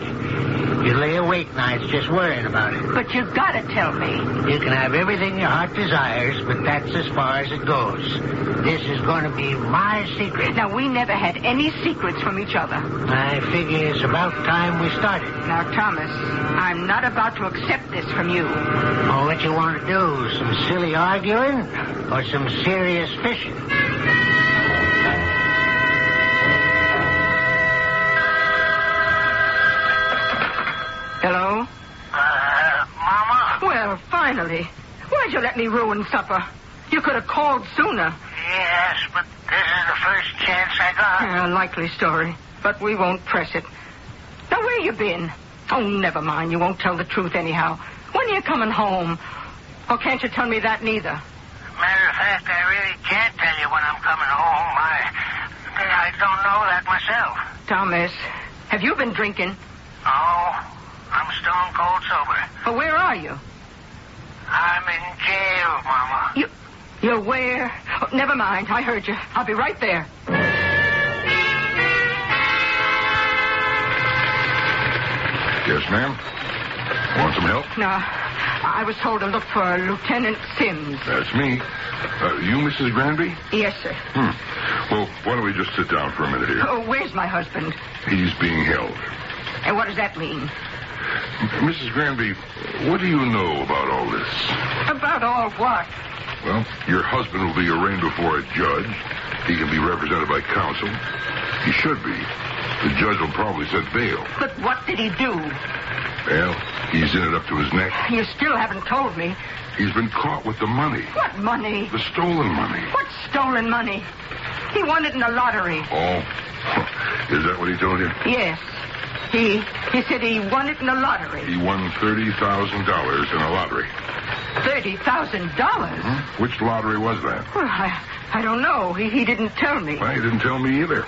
You lay awake nights just worrying about it. But you gotta tell me. You can have everything your heart desires, but that's as far as it goes. This is going to be my secret. Now, we never had any secrets from each other. I figure it's about time we started. Now, Thomas, I'm not about to accept this from you. Oh, what you want to do? Some silly arguing or some serious fishing? Hello? Mama? Well, finally. Why'd you let me ruin supper? You could have called sooner. Yes, but this is the first chance I got. Likely story, but we won't press it. Now, where you been? Oh, never mind. You won't tell the truth anyhow. When are you coming home? Or can't you tell me that neither? Matter of fact, I really can't tell you when I'm coming home. I don't know that myself. Thomas, have you been drinking? Oh, I'm stone cold sober. Well, where are you? I'm in jail, Mama. You're where? Oh, never mind. I heard you. I'll be right there. Yes, ma'am. Want some help? No. I was told to look for Lieutenant Sims. That's me. You, Mrs. Granby? Yes, sir. Well, why don't we just sit down for a minute here? Oh, where's my husband? He's being held. And what does that mean? Mrs. Granby, what do you know about all this? About all what? Well, your husband will be arraigned before a judge. He can be represented by counsel. He should be. The judge will probably set bail. But what did he do? Well, he's in it up to his neck. You still haven't told me. He's been caught with the money. What money? The stolen money. What stolen money? He won it in the lottery. Oh, is that what he told you? Yes. He said he won it in the lottery. He won $30,000 in a lottery. $30,000? Which lottery was that? Well, I don't know. He didn't tell me. Well, he didn't tell me either.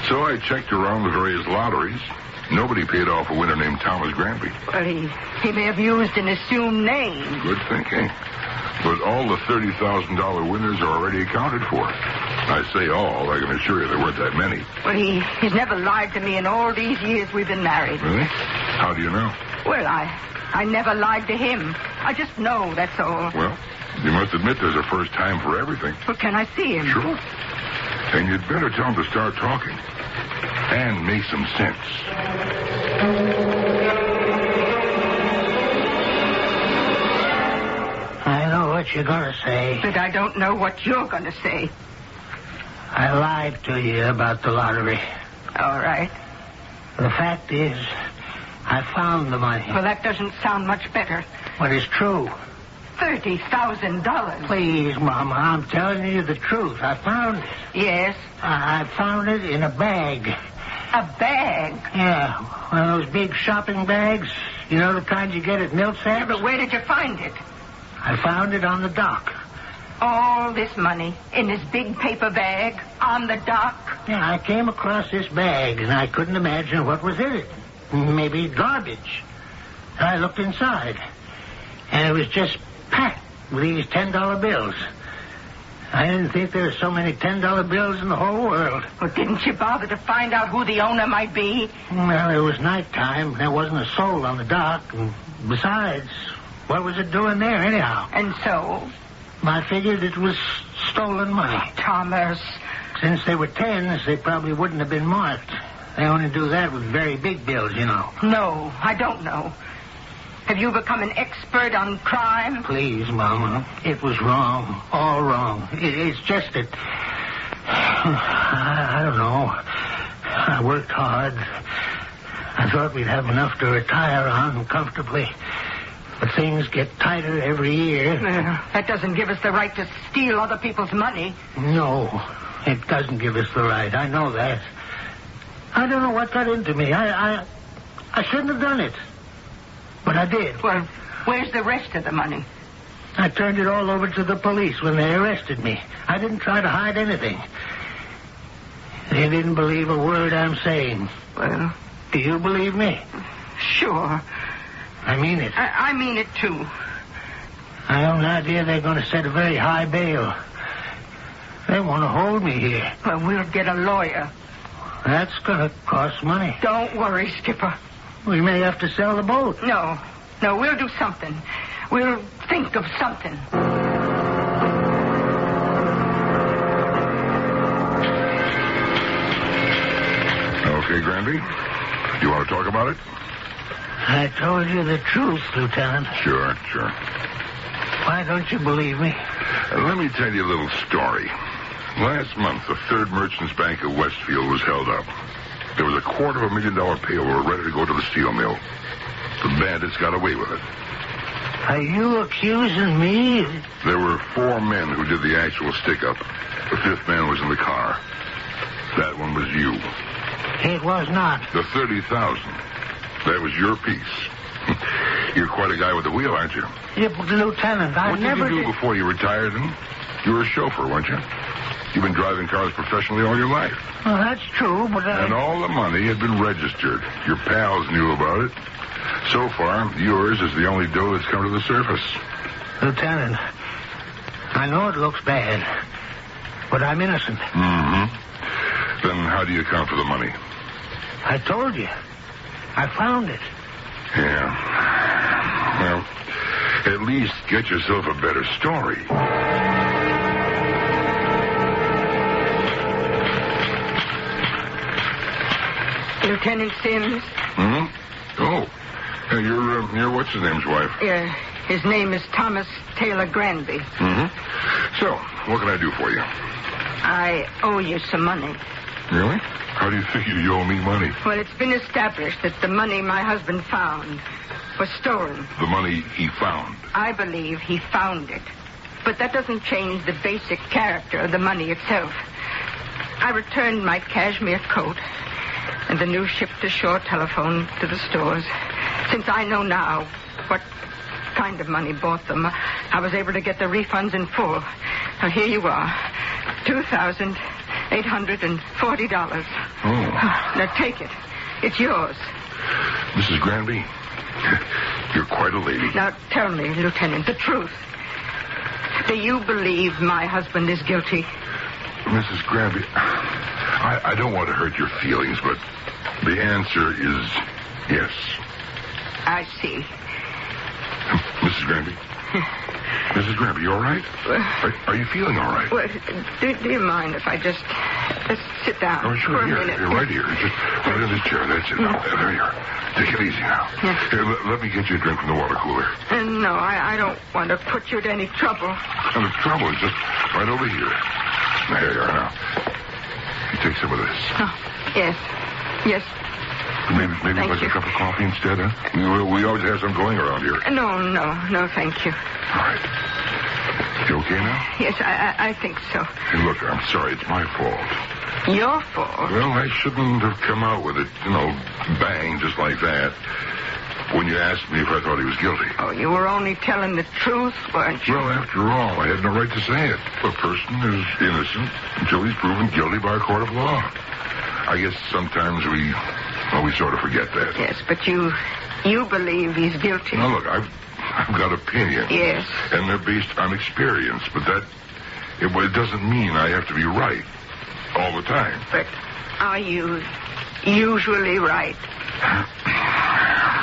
So I checked around the various lotteries. Nobody paid off a winner named Thomas Granby. Well, he may have used an assumed name. Good thinking. But all the $30,000 winners are already accounted for. I say all. I can assure you there weren't that many. Well, he's never lied to me in all these years we've been married. Really? How do you know? Well, I never lied to him. I just know, that's all. Well, you must admit there's a first time for everything. Well, can I see him? Sure. And you'd better tell him to start talking. And make some sense. I know what you're going to say. But I don't know what you're going to say. I lied to you about the lottery. All right. The fact is, I found the money. Well, that doesn't sound much better. But it's true. $30,000. Please, Mama, I'm telling you the truth. I found it. Yes? I found it in a bag. A bag? Yeah, one of those big shopping bags. You know the kind you get at Milsap's? Yeah, but where did you find it? I found it on the dock. All this money in this big paper bag on the dock? Yeah, I came across this bag, and I couldn't imagine what was in it. Maybe garbage. I looked inside, and it was just packed with these $10 bills. I didn't think there were so many $10 bills in the whole world. Well, didn't you bother to find out who the owner might be? Well, it was nighttime. There wasn't a soul on the dock. And besides, what was it doing there anyhow? And so? I figured it was stolen money. Oh, Thomas. Since they were tens, they probably wouldn't have been marked. They only do that with very big bills, you know. No, I don't know. Have you become an expert on crime? Please, Mama. It was wrong. All wrong. It's just that... I don't know. I worked hard. I thought we'd have enough to retire on comfortably. But things get tighter every year. That doesn't give us the right to steal other people's money. No, it doesn't give us the right. I know that. I don't know what got into me. I shouldn't have done it. But I did. Well, where's the rest of the money? I turned it all over to the police when they arrested me. I didn't try to hide anything. They didn't believe a word I'm saying. Well... Do you believe me? Sure. I mean it. I mean it, too. I have an idea they're going to set a very high bail. They want to hold me here. Well, we'll get a lawyer. That's going to cost money. Don't worry, Skipper. We may have to sell the boat. No, we'll do something. We'll think of something. Okay, Granby. You want to talk about it? I told you the truth, Lieutenant. Sure. Why don't you believe me? Let me tell you a little story. Last month, the Third Merchants Bank of Westfield was held up. There was a $250,000 payroll ready to go to the steel mill. The bandits got away with it. Are you accusing me? There were 4 men who did the actual stick-up. The 5th man was in the car. That one was you. It was not. The $30,000. That was your piece. You're quite a guy with a wheel, aren't you? Yeah, but Lieutenant, What did you do before you retired, then? You were a chauffeur, weren't you? You've been driving cars professionally all your life. Well, that's true, but And all the money had been registered. Your pals knew about it. So far, yours is the only dough that's come to the surface. Lieutenant, I know it looks bad, but I'm innocent. Mm-hmm. Then how do you account for the money? I told you. I found it. Yeah. Well, at least get yourself a better story. Lieutenant Sims? Mm-hmm. Oh. You're what's-his-name's wife? Yeah. His name is Thomas Taylor Granby. Mm-hmm. So, what can I do for you? I owe you some money. Really? How do you figure you owe me money? Well, it's been established that the money my husband found was stolen. The money he found? I believe he found it. But that doesn't change the basic character of the money itself. I returned my cashmere coat and the new ship-to-shore telephone to the stores. Since I know now what kind of money bought them, I was able to get the refunds in full. Oh, here you are. $2,840. Oh. Now take it. It's yours. Mrs. Granby, you're quite a lady. Now tell me, Lieutenant, the truth. Do you believe my husband is guilty? Mrs. Granby, I don't want to hurt your feelings, but the answer is yes. I see. Mrs. Granby? Mrs. Granby, you all right? Are you feeling all right? Well, do you mind if I just sit down Oh, sure. for a Here, minute? right here. Just right in this chair. That's it. Now, there you are. Take it easy now. Yeah. Here, let me get you a drink from the water cooler. No, I don't want to put you to any trouble. And the trouble is just right over here. There you are now. You take some of this. Oh, yes. Yes. Maybe Thank like you. a cup of coffee instead, huh? We always have some going around here. No, thank you. All right. You okay now? Yes, I think so. Hey, look, I'm sorry. It's my fault. Your fault? Well, I shouldn't have come out with it, bang, just like that. When you asked me if I thought he was guilty. Oh, you were only telling the truth, weren't you? Well, after all, I had no right to say it. A person is innocent until he's proven guilty by a court of law. I guess sometimes we sort of forget that. Yes, but you believe he's guilty. Now, look, I've got opinions. Yes. And they're based on experience, but it doesn't mean I have to be right all the time. But are you usually right?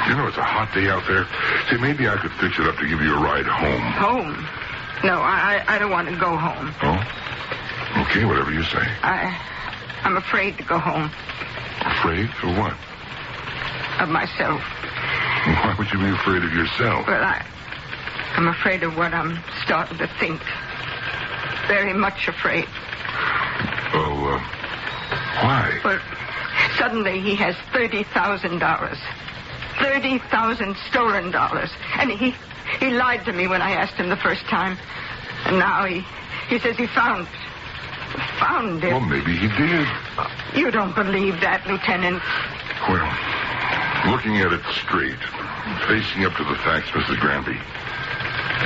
It's a hot day out there. Say, maybe I could fix it up to give you a ride home. Home? No, I don't want to go home. Oh? Okay, whatever you say. I'm afraid to go home. Afraid of what? Of myself. Why would you be afraid of yourself? Well, I'm afraid of what I'm starting to think. Very much afraid. Oh, why? Well, suddenly he has $30,000. 30,000 stolen dollars. And he lied to me when I asked him the first time. And now he says he found it. Well, maybe he did. You don't believe that, Lieutenant? Well, looking at it straight, facing up to the facts, Mrs. Granby,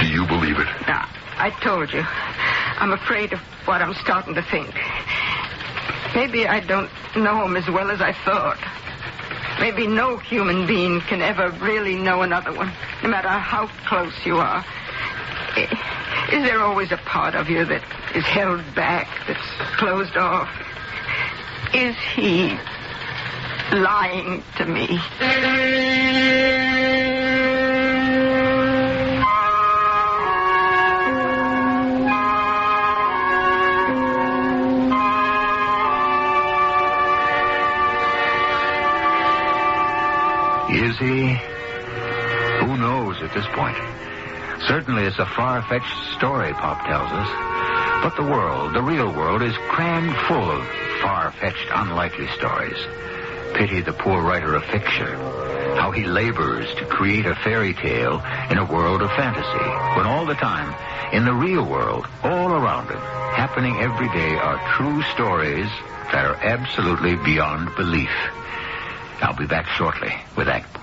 do you believe it? Now, I told you. I'm afraid of what I'm starting to think. Maybe I don't know him as well as I thought. Maybe no human being can ever really know another one, no matter how close you are. Is there always a part of you that is held back, that's closed off? Is he lying to me? Is he? Who knows at this point? Certainly it's a far-fetched story, Pop tells us. But the world, the real world, is crammed full of far-fetched, unlikely stories. Pity the poor writer of fiction. How he labors to create a fairy tale in a world of fantasy, when all the time, in the real world, all around him, happening every day, are true stories that are absolutely beyond belief. I'll be back shortly with Act.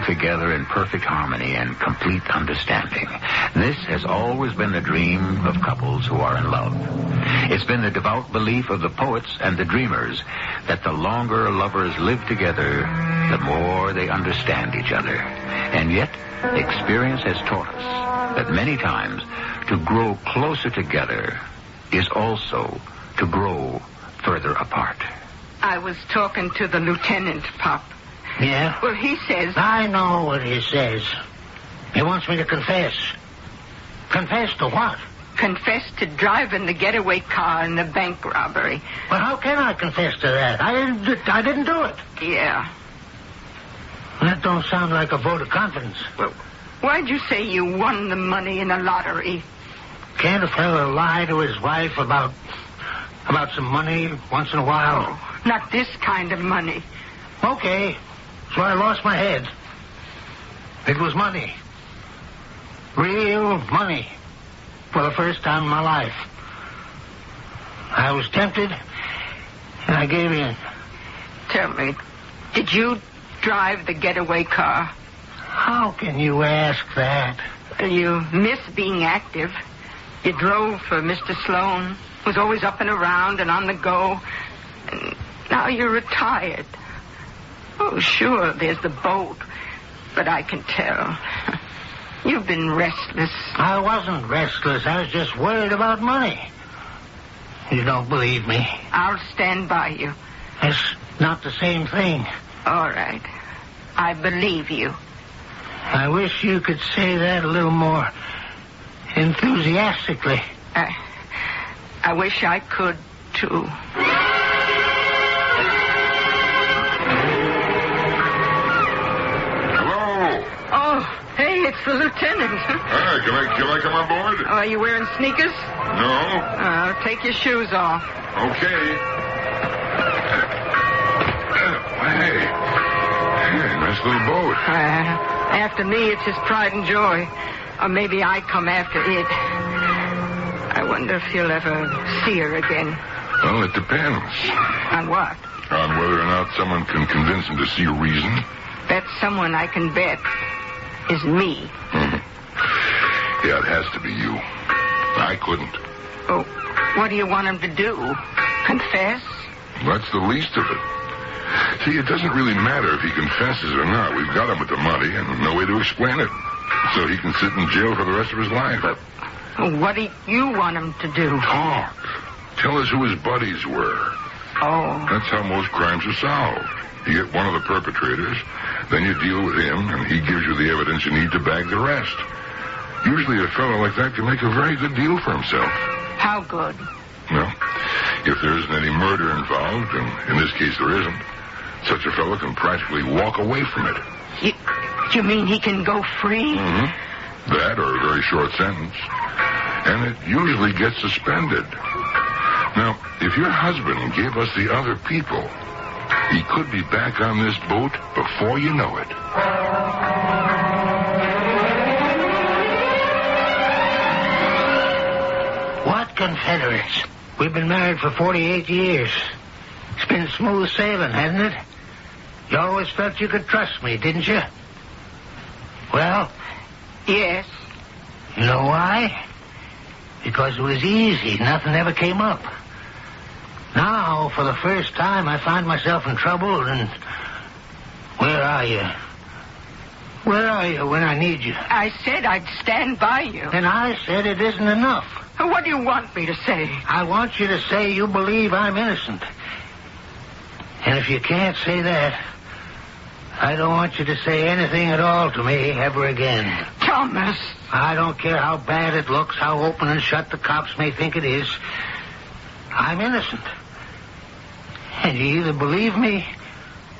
Together in perfect harmony and complete understanding. This has always been the dream of couples who are in love. It's been the devout belief of the poets and the dreamers that the longer lovers live together, the more they understand each other. And yet, experience has taught us that many times to grow closer together is also to grow further apart. I was talking to the lieutenant, Pop. Yeah? Well, he says... I know what he says. He wants me to confess. Confess to what? Confess to driving the getaway car in the bank robbery. Well, how can I confess to that? I didn't do it. Yeah. That don't sound like a vote of confidence. Well, why'd you say you won the money in a lottery? Can't a fella lie to his wife about some money once in a while? Oh, not this kind of money. Okay. So I lost my head. It was money. Real money. For the first time in my life. I was tempted, and I gave in. Tell me, did you drive the getaway car? How can you ask that? You miss being active. You drove for Mr. Sloan, was always up and around and on the go. And now you're retired. Oh, sure, there's the boat, but I can tell. You've been restless. I wasn't restless. I was just worried about money. You don't believe me? I'll stand by you. It's not the same thing. All right. I believe you. I wish you could say that a little more enthusiastically. I wish I could, too. Hey, it's the lieutenant. Hi, can I come on board? Oh, are you wearing sneakers? No. Take your shoes off. Okay. Hey, nice little boat. After me, it's his pride and joy. Or maybe I come after it. I wonder if you'll ever see her again. Well, it depends. On what? On whether or not someone can convince him to see reason. That someone I can bet is me. Mm-hmm. Yeah, it has to be you. I couldn't. Oh, what do you want him to do? Confess? That's the least of it. See, it doesn't really matter if he confesses or not. We've got him with the money and no way to explain it. So he can sit in jail for the rest of his life. But what do you want him to do? Talk. Tell us who his buddies were. Oh. That's how most crimes are solved. You get one of the perpetrators, then you deal with him, and he gives you the evidence you need to bag the rest. Usually a fellow like that can make a very good deal for himself. How good? Well, if there isn't any murder involved, and in this case there isn't, such a fellow can practically walk away from it. You mean he can go free? Mm-hmm. That or a very short sentence. And it usually gets suspended. Now, if your husband gave us the other people, he could be back on this boat before you know it. What Confederates? We've been married for 48 years. It's been smooth sailing, hasn't it? You always felt you could trust me, didn't you? Well? Yes. You know why? Because it was easy. Nothing ever came up. Now, for the first time, I find myself in trouble, and where are you? Where are you when I need you? I said I'd stand by you. And I said it isn't enough. What do you want me to say? I want you to say you believe I'm innocent. And if you can't say that, I don't want you to say anything at all to me ever again. Thomas! I don't care how bad it looks, how open and shut the cops may think it is. I'm innocent. And you either believe me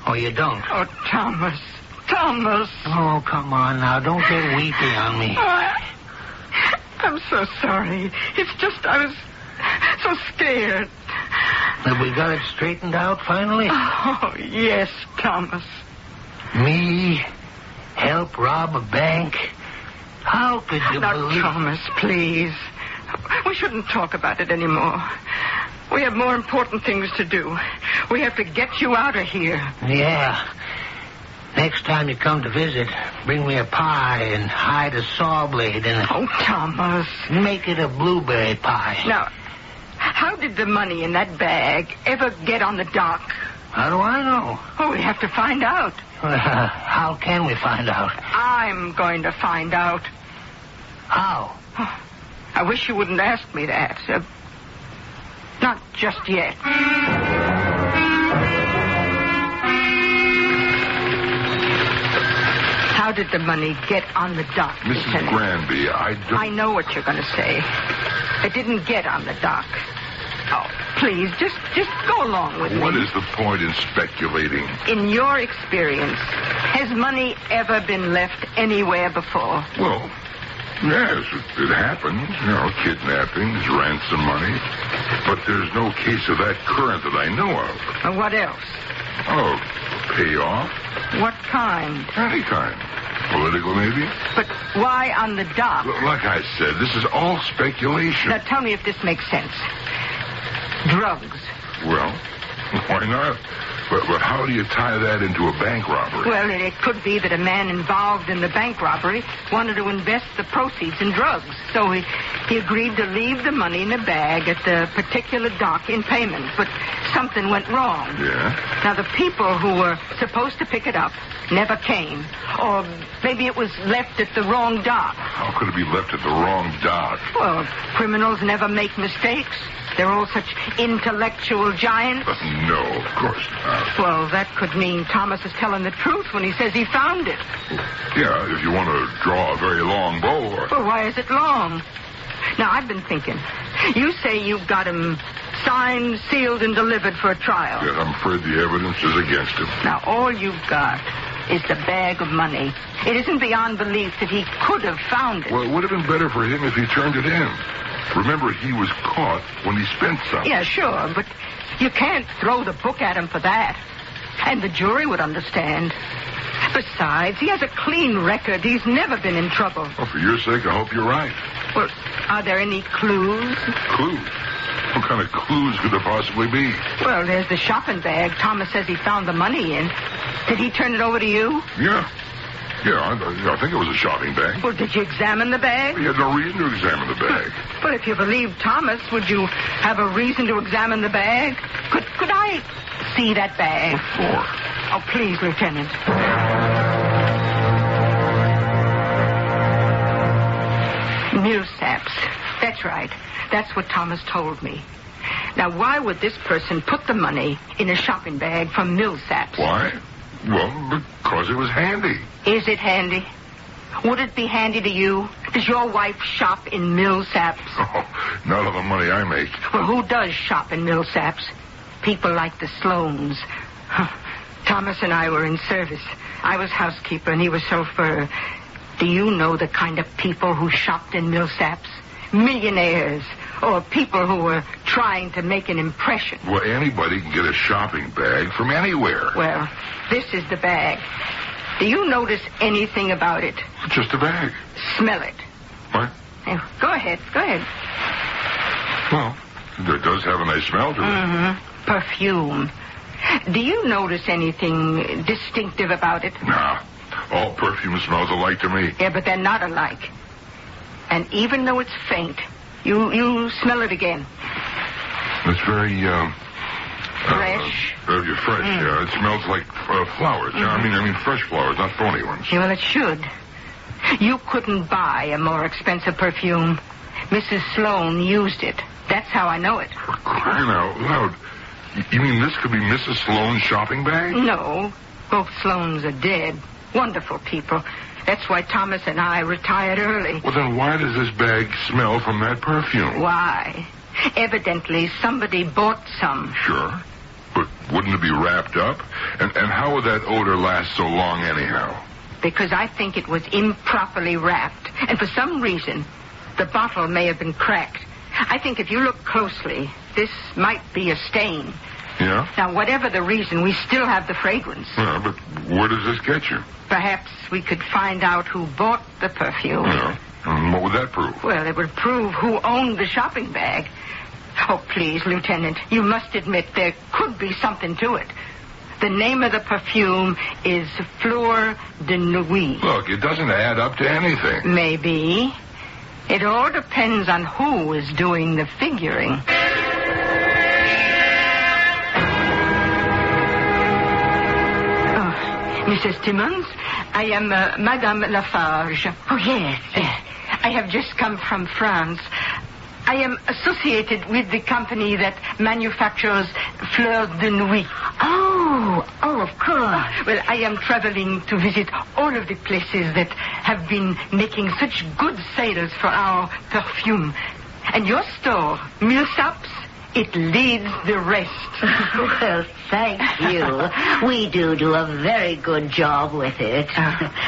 or you don't. Oh, Thomas. Thomas. Oh, come on now. Don't get weepy on me. I'm so sorry. It's just I was so scared. Have we got it straightened out finally? Oh, yes, Thomas. Me? Help rob a bank? How could you believe... Thomas, please. We shouldn't talk about it anymore. We have more important things to do. We have to get you out of here. Yeah. Next time you come to visit, bring me a pie and hide a saw blade in it. Oh, Thomas. Make it a blueberry pie. Now, how did the money in that bag ever get on the dock? How do I know? Oh, we have to find out. How can we find out? I'm going to find out. How? Oh, I wish you wouldn't ask me that. Not just yet. How did the money get on the dock, Mrs. Lieutenant? Granby, I know what you're going to say. It didn't get on the dock. Oh, please, just go along with me. What is the point in speculating? In your experience, has money ever been left anywhere before? Well, yes, it happens. You know, kidnappings, ransom money. But there's no case of that current that I know of. What else? Oh, payoff? What kind? Any kind. Political, maybe? But why on the dock? Like I said, this is all speculation. Now tell me if this makes sense. Drugs. Well, why not? But how do you tie that into a bank robbery? Well, it could be that a man involved in the bank robbery wanted to invest the proceeds in drugs. So he agreed to leave the money in a bag at the particular dock in payment. But something went wrong. Yeah? Now, the people who were supposed to pick it up never came. Or maybe it was left at the wrong dock. How could it be left at the wrong dock? Well, criminals never make mistakes. They're all such intellectual giants. No, of course not. Well, that could mean Thomas is telling the truth when he says he found it. Yeah, if you want to draw a very long bow. Well, why is it long? Now, I've been thinking. You say you've got him signed, sealed, and delivered for a trial. Yes, I'm afraid the evidence is against him. Now, all you've got is the bag of money. It isn't beyond belief that he could have found it. Well, it would have been better for him if he turned it in. Remember, he was caught when he spent some. Yeah, sure, but you can't throw the book at him for that. And the jury would understand. Besides, he has a clean record. He's never been in trouble. Well, for your sake, I hope you're right. Well, are there any clues? Clues? What kind of clues could there possibly be? Well, there's the shopping bag Thomas says he found the money in. Did he turn it over to you? Yeah. Yeah, I think it was a shopping bag. Well, did you examine the bag? He had no reason to examine the bag. But if you believe Thomas, would you have a reason to examine the bag? Could I see that bag? What for? Oh, please, Lieutenant. Millsaps. That's right. That's what Thomas told me. Now, why would this person put the money in a shopping bag from Millsaps? Why? Well, because it was handy. Is it handy? Would it be handy to you? Does your wife shop in Millsaps? Oh, none of the money I make. Well, who does shop in Millsaps? People like the Sloanes. Thomas and I were in service. I was housekeeper and he was chauffeur. Do you know the kind of people who shopped in Millsaps? Millionaires. Or people who were trying to make an impression. Well, anybody can get a shopping bag from anywhere. Well, this is the bag. Do you notice anything about it? Just a bag. Smell it. What? Go ahead. Well, it does have a nice smell to it. Mm-hmm. Perfume. Do you notice anything distinctive about it? Nah. All perfume smells alike to me. Yeah, but they're not alike. And even though it's faint, you smell it again. It's very, fresh? Very fresh, yeah. It smells like flowers. Yeah, I mean fresh flowers, not phony ones. Well, it should. You couldn't buy a more expensive perfume. Mrs. Sloane used it. That's how I know it. For crying out loud. You mean this could be Mrs. Sloane's shopping bag? No. Both Sloanes are dead. Wonderful people. That's why Thomas and I retired early. Well, then why does this bag smell from that perfume? Why? Evidently, somebody bought some. Sure. But wouldn't it be wrapped up? And how would that odor last so long anyhow? Because I think it was improperly wrapped. And for some reason, the bottle may have been cracked. I think if you look closely, this might be a stain. Yeah? Now, whatever the reason, we still have the fragrance. Yeah, but where does this get you? Perhaps we could find out who bought the perfume. Yeah. And what would that prove? Well, it would prove who owned the shopping bag. Oh, please, Lieutenant, you must admit there could be something to it. The name of the perfume is Fleur de Nuit. Look, it doesn't add up to anything. Maybe. It all depends on who is doing the figuring. Mrs. Timmons, I am Madame Lafarge. Oh, yes. I have just come from France. I am associated with the company that manufactures Fleur de Nuit. Oh, of course. Well, I am traveling to visit all of the places that have been making such good sales for our perfume. And your store, Millsaps, it leads the rest. Well, thank you. We do a very good job with it.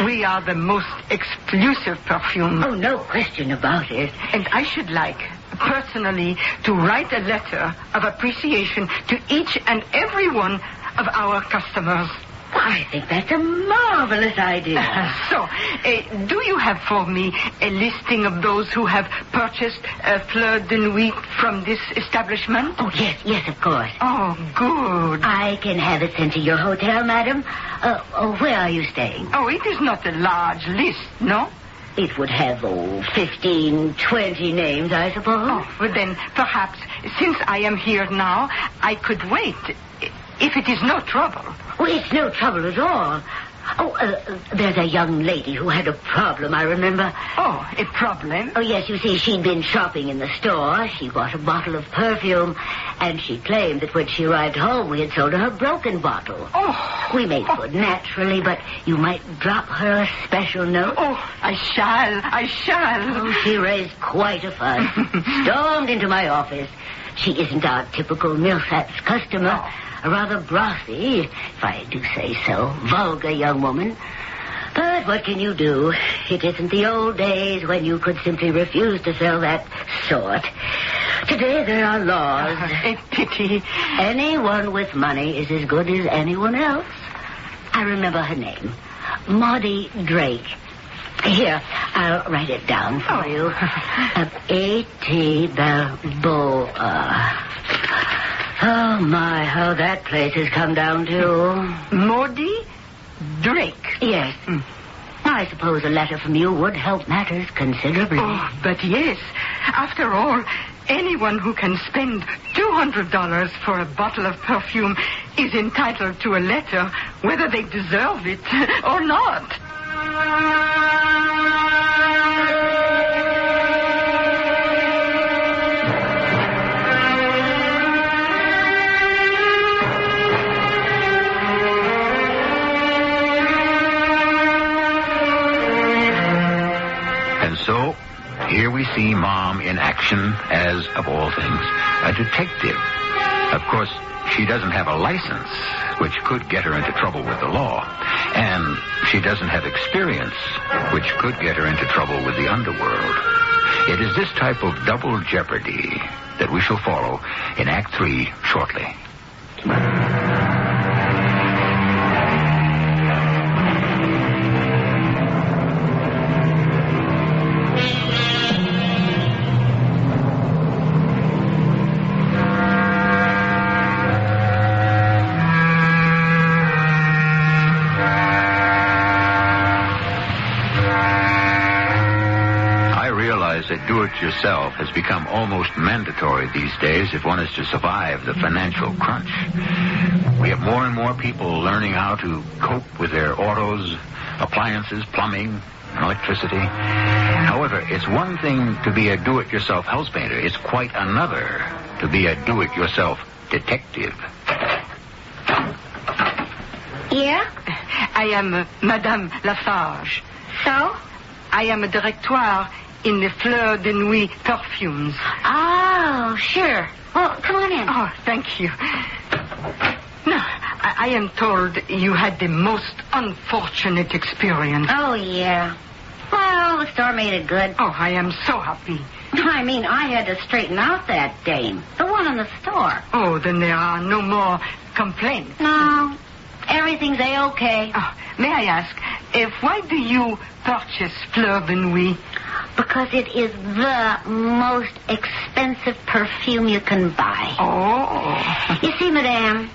We are the most exclusive perfume. Oh, no question about it. And I should like, personally, to write a letter of appreciation to each and every one of our customers. I think that's a marvelous idea. Do you have for me a listing of those who have purchased Fleur de Nuit from this establishment? Oh, yes, of course. Oh, good. I can have it sent to your hotel, madam. Where are you staying? Oh, it is not a large list, no? It would have, 15, 20 names, I suppose. Oh, well then, perhaps, since I am here now, I could wait, if it is no trouble. Well, it's no trouble at all. There's a young lady who had a problem, I remember. Oh, a problem? Oh, yes, you see, she'd been shopping in the store. She bought a bottle of perfume, and she claimed that when she arrived home, we had sold her broken bottle. Oh. We made good, naturally, but you might drop her a special note. Oh, I shall. Oh, she raised quite a fuss. Stormed into my office. She isn't our typical Millsap's customer. A rather brothy, if I do say so, vulgar young woman. But what can you do? It isn't the old days when you could simply refuse to sell that sort. Today there are laws. A pity. Anyone with money is as good as anyone else. I remember her name. Maudie Drake. Here, I'll write it down for you. A.T. Balboa. Oh, my, how that place has come down to. Maudie Drake? Yes. I suppose a letter from you would help matters considerably. Oh, but yes. After all, anyone who can spend $200 for a bottle of perfume is entitled to a letter, whether they deserve it or not. So, here we see Mom in action as, of all things, a detective. Of course, she doesn't have a license, which could get her into trouble with the law. And she doesn't have experience, which could get her into trouble with the underworld. It is this type of double jeopardy that we shall follow in Act 3 shortly. That do-it-yourself has become almost mandatory these days if one is to survive the financial crunch. We have more and more people learning how to cope with their autos, appliances, plumbing, and electricity. However, it's one thing to be a do-it-yourself house painter. It's quite another to be a do-it-yourself detective. Yeah? I am Madame Lafarge. So? I am a directoire in the Fleur de Nuit perfumes. Oh, sure. Well, come on in. Oh, thank you. No, I am told you had the most unfortunate experience. Oh, yeah. Well, the store made it good. Oh, I am so happy. I mean, I had to straighten out that dame. The one in the store. Oh, then there are no more complaints. No. Everything's A-okay. Oh, may I ask, why do you purchase Fleur de Nuit? Because it is the most expensive perfume you can buy. Oh. You see, madame,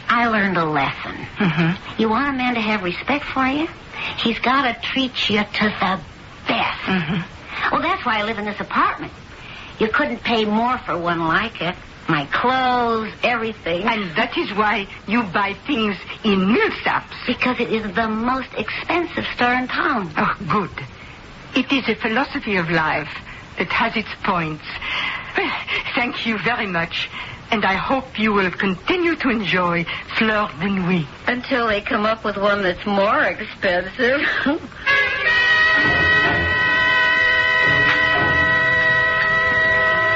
I learned a lesson. Mm-hmm. You want a man to have respect for you? He's got to treat you to the best. Mm-hmm. Well, that's why I live in this apartment. You couldn't pay more for one like it. My clothes, everything. And that is why you buy things in Millsaps. Because it is the most expensive store in town. Oh, good. It is a philosophy of life that has its points. Well, thank you very much. And I hope you will continue to enjoy Fleur de Nuit. Until they come up with one that's more expensive.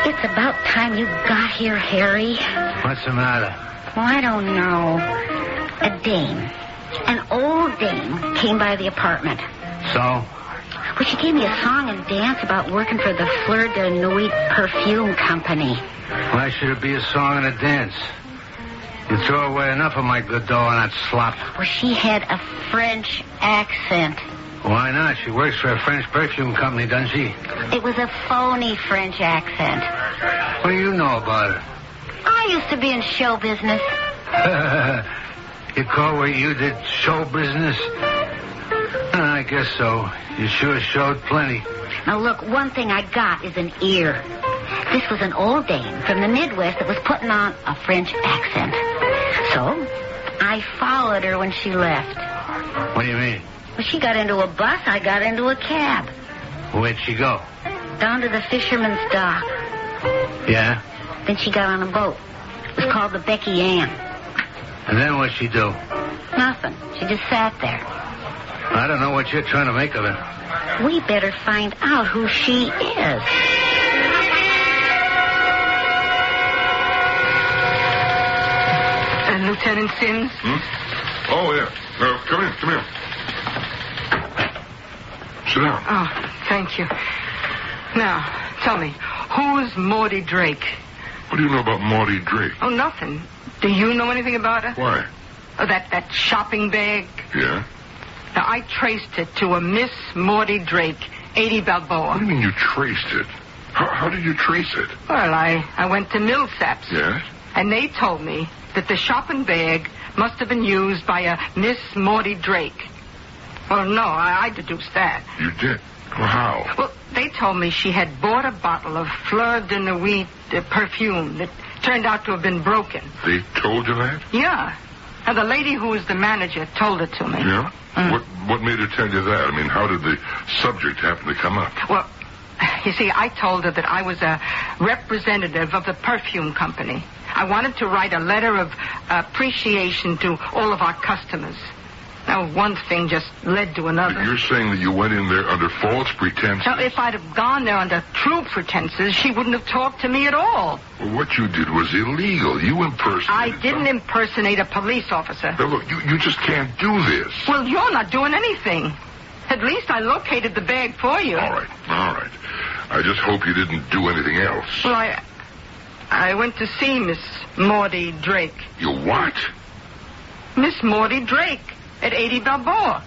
It's about time you got here, Harry. What's the matter? Well, I don't know. A dame. An old dame came by the apartment. So? Well, she gave me a song and dance about working for the Fleur de Nuit Perfume Company. Why should it be a song and a dance? You throw away enough of my good dough on that slop. Well, she had a French accent. Why not? She works for a French perfume company, doesn't she? It was a phony French accent. What do you know about her? I used to be in show business. You call where you did show business? I guess so. You sure showed plenty. Now, look, one thing I got is an ear. This was an old dame from the Midwest that was putting on a French accent. So, I followed her when she left. What do you mean? Well, she got into a bus, I got into a cab. Where'd she go? Down to the fisherman's dock. Yeah? Then she got on a boat. It was called the Becky Ann. And then what'd she do? Nothing. She just sat there. I don't know what you're trying to make of her. We better find out who she is. Lieutenant Sims? Oh, yeah. Come in. Sit down. Oh, thank you. Now, tell me, who's Maudie Drake? What do you know about Maudie Drake? Oh, nothing. Do you know anything about her? Why? Oh, that shopping bag? Yeah? Now, I traced it to a Miss Maudie Drake, 80 Balboa. What do you mean you traced it? How did you trace it? Well, I went to Millsaps. Yes? And they told me that the shopping bag must have been used by a Miss Maudie Drake. Well, no, I deduced that. You did? Well, how? Well, they told me she had bought a bottle of Fleur de Nuit perfume that turned out to have been broken. They told you that? Yeah. Now, the lady who was the manager told it to me. Yeah? What made her tell you that? I mean, how did the subject happen to come up? Well, you see, I told her that I was a representative of the perfume company. I wanted to write a letter of appreciation to all of our customers. Now, one thing just led to another. You're saying that you went in there under false pretenses? Now, if I'd have gone there under true pretenses, she wouldn't have talked to me at all. Well, what you did was illegal. You impersonated I didn't impersonate a police officer. Now, look, you just can't do this. Well, you're not doing anything. At least I located the bag for you. All right. I just hope you didn't do anything else. Well, I went to see Miss Maudie Drake. You what? Miss Maudie Drake at 80 Balboa.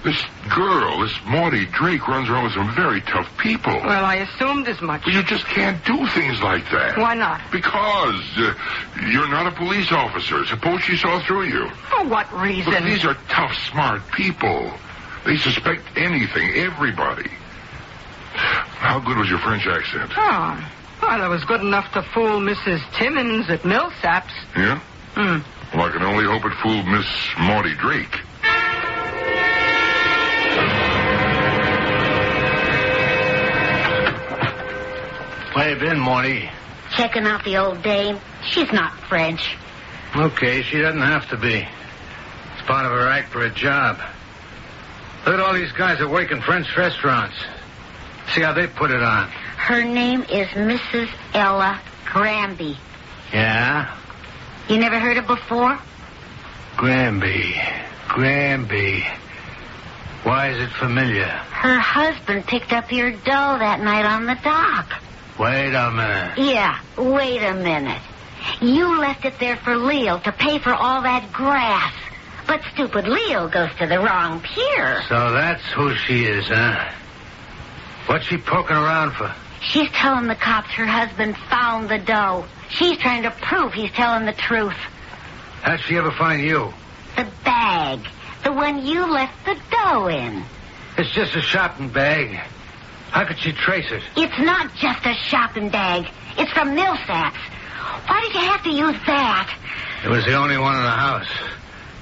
This girl, this Maudie Drake, runs around with some very tough people. Well, I assumed as much. But you just can't do things like that. Why not? Because you're not a police officer. Suppose she saw through you. For what reason? Look, these are tough, smart people. They suspect anything, everybody. How good was your French accent? Oh, well, it was good enough to fool Mrs. Timmons at Millsaps. Yeah? Well, I can only hope it fooled Miss Maudie Drake. Where you been, Maudie? Checking out the old dame. She's not French. Okay, she doesn't have to be. It's part of her act for a job. Look at all these guys that work in French restaurants. See how they put it on. Her name is Mrs. Ella Granby. Yeah? You never heard her before? Granby. Why is it familiar? Her husband picked up your dough that night on the dock. Wait a minute. Yeah, wait a minute. You left it there for Leo to pay for all that grass. But stupid Leo goes to the wrong pier. So that's who she is, huh? What's she poking around for? She's telling the cops her husband found the dough. She's trying to prove he's telling the truth. How'd she ever find you? The bag. The one you left the dough in. It's just a shopping bag. How could she trace it? It's not just a shopping bag. It's from Millsaps. Why did you have to use that? It was the only one in the house.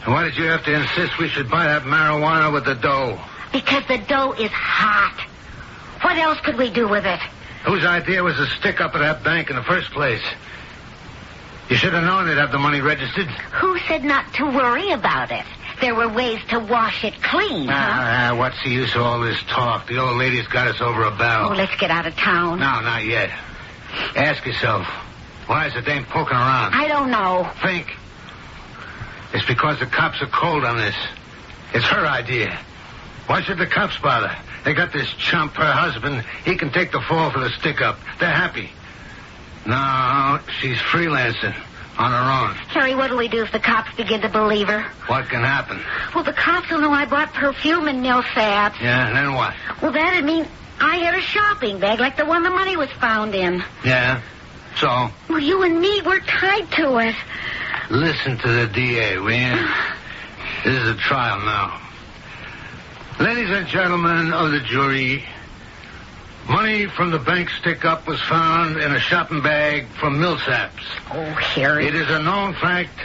And why did you have to insist we should buy that marijuana with the dough? Because the dough is hot. What else could we do with it? Whose idea was to stick up at that bank in the first place? You should have known they'd have the money registered. Who said not to worry about it? There were ways to wash it clean, huh? What's the use of all this talk? The old lady's got us over a barrel. Oh, let's get out of town. No, not yet. Ask yourself, why is the dame poking around? I don't know. Think. It's because the cops are cold on this. It's her idea. Why should the cops bother? They got this chump, her husband. He can take the fall for the stick-up. They're happy. No, she's freelancing. on her own. Harry, what'll we do if the cops begin to believe her? What can happen? Well, the cops will know I bought perfume in Millsaps. Yeah, and then what? Well, that'd mean I had a shopping bag like the one the money was found in. Yeah, so? Well, you and me, we're tied to it. Listen to the DA, will you? This is a trial now. Ladies and gentlemen of the jury, money from the bank stick-up was found in a shopping bag from Millsaps. Oh, Harry. It is a known fact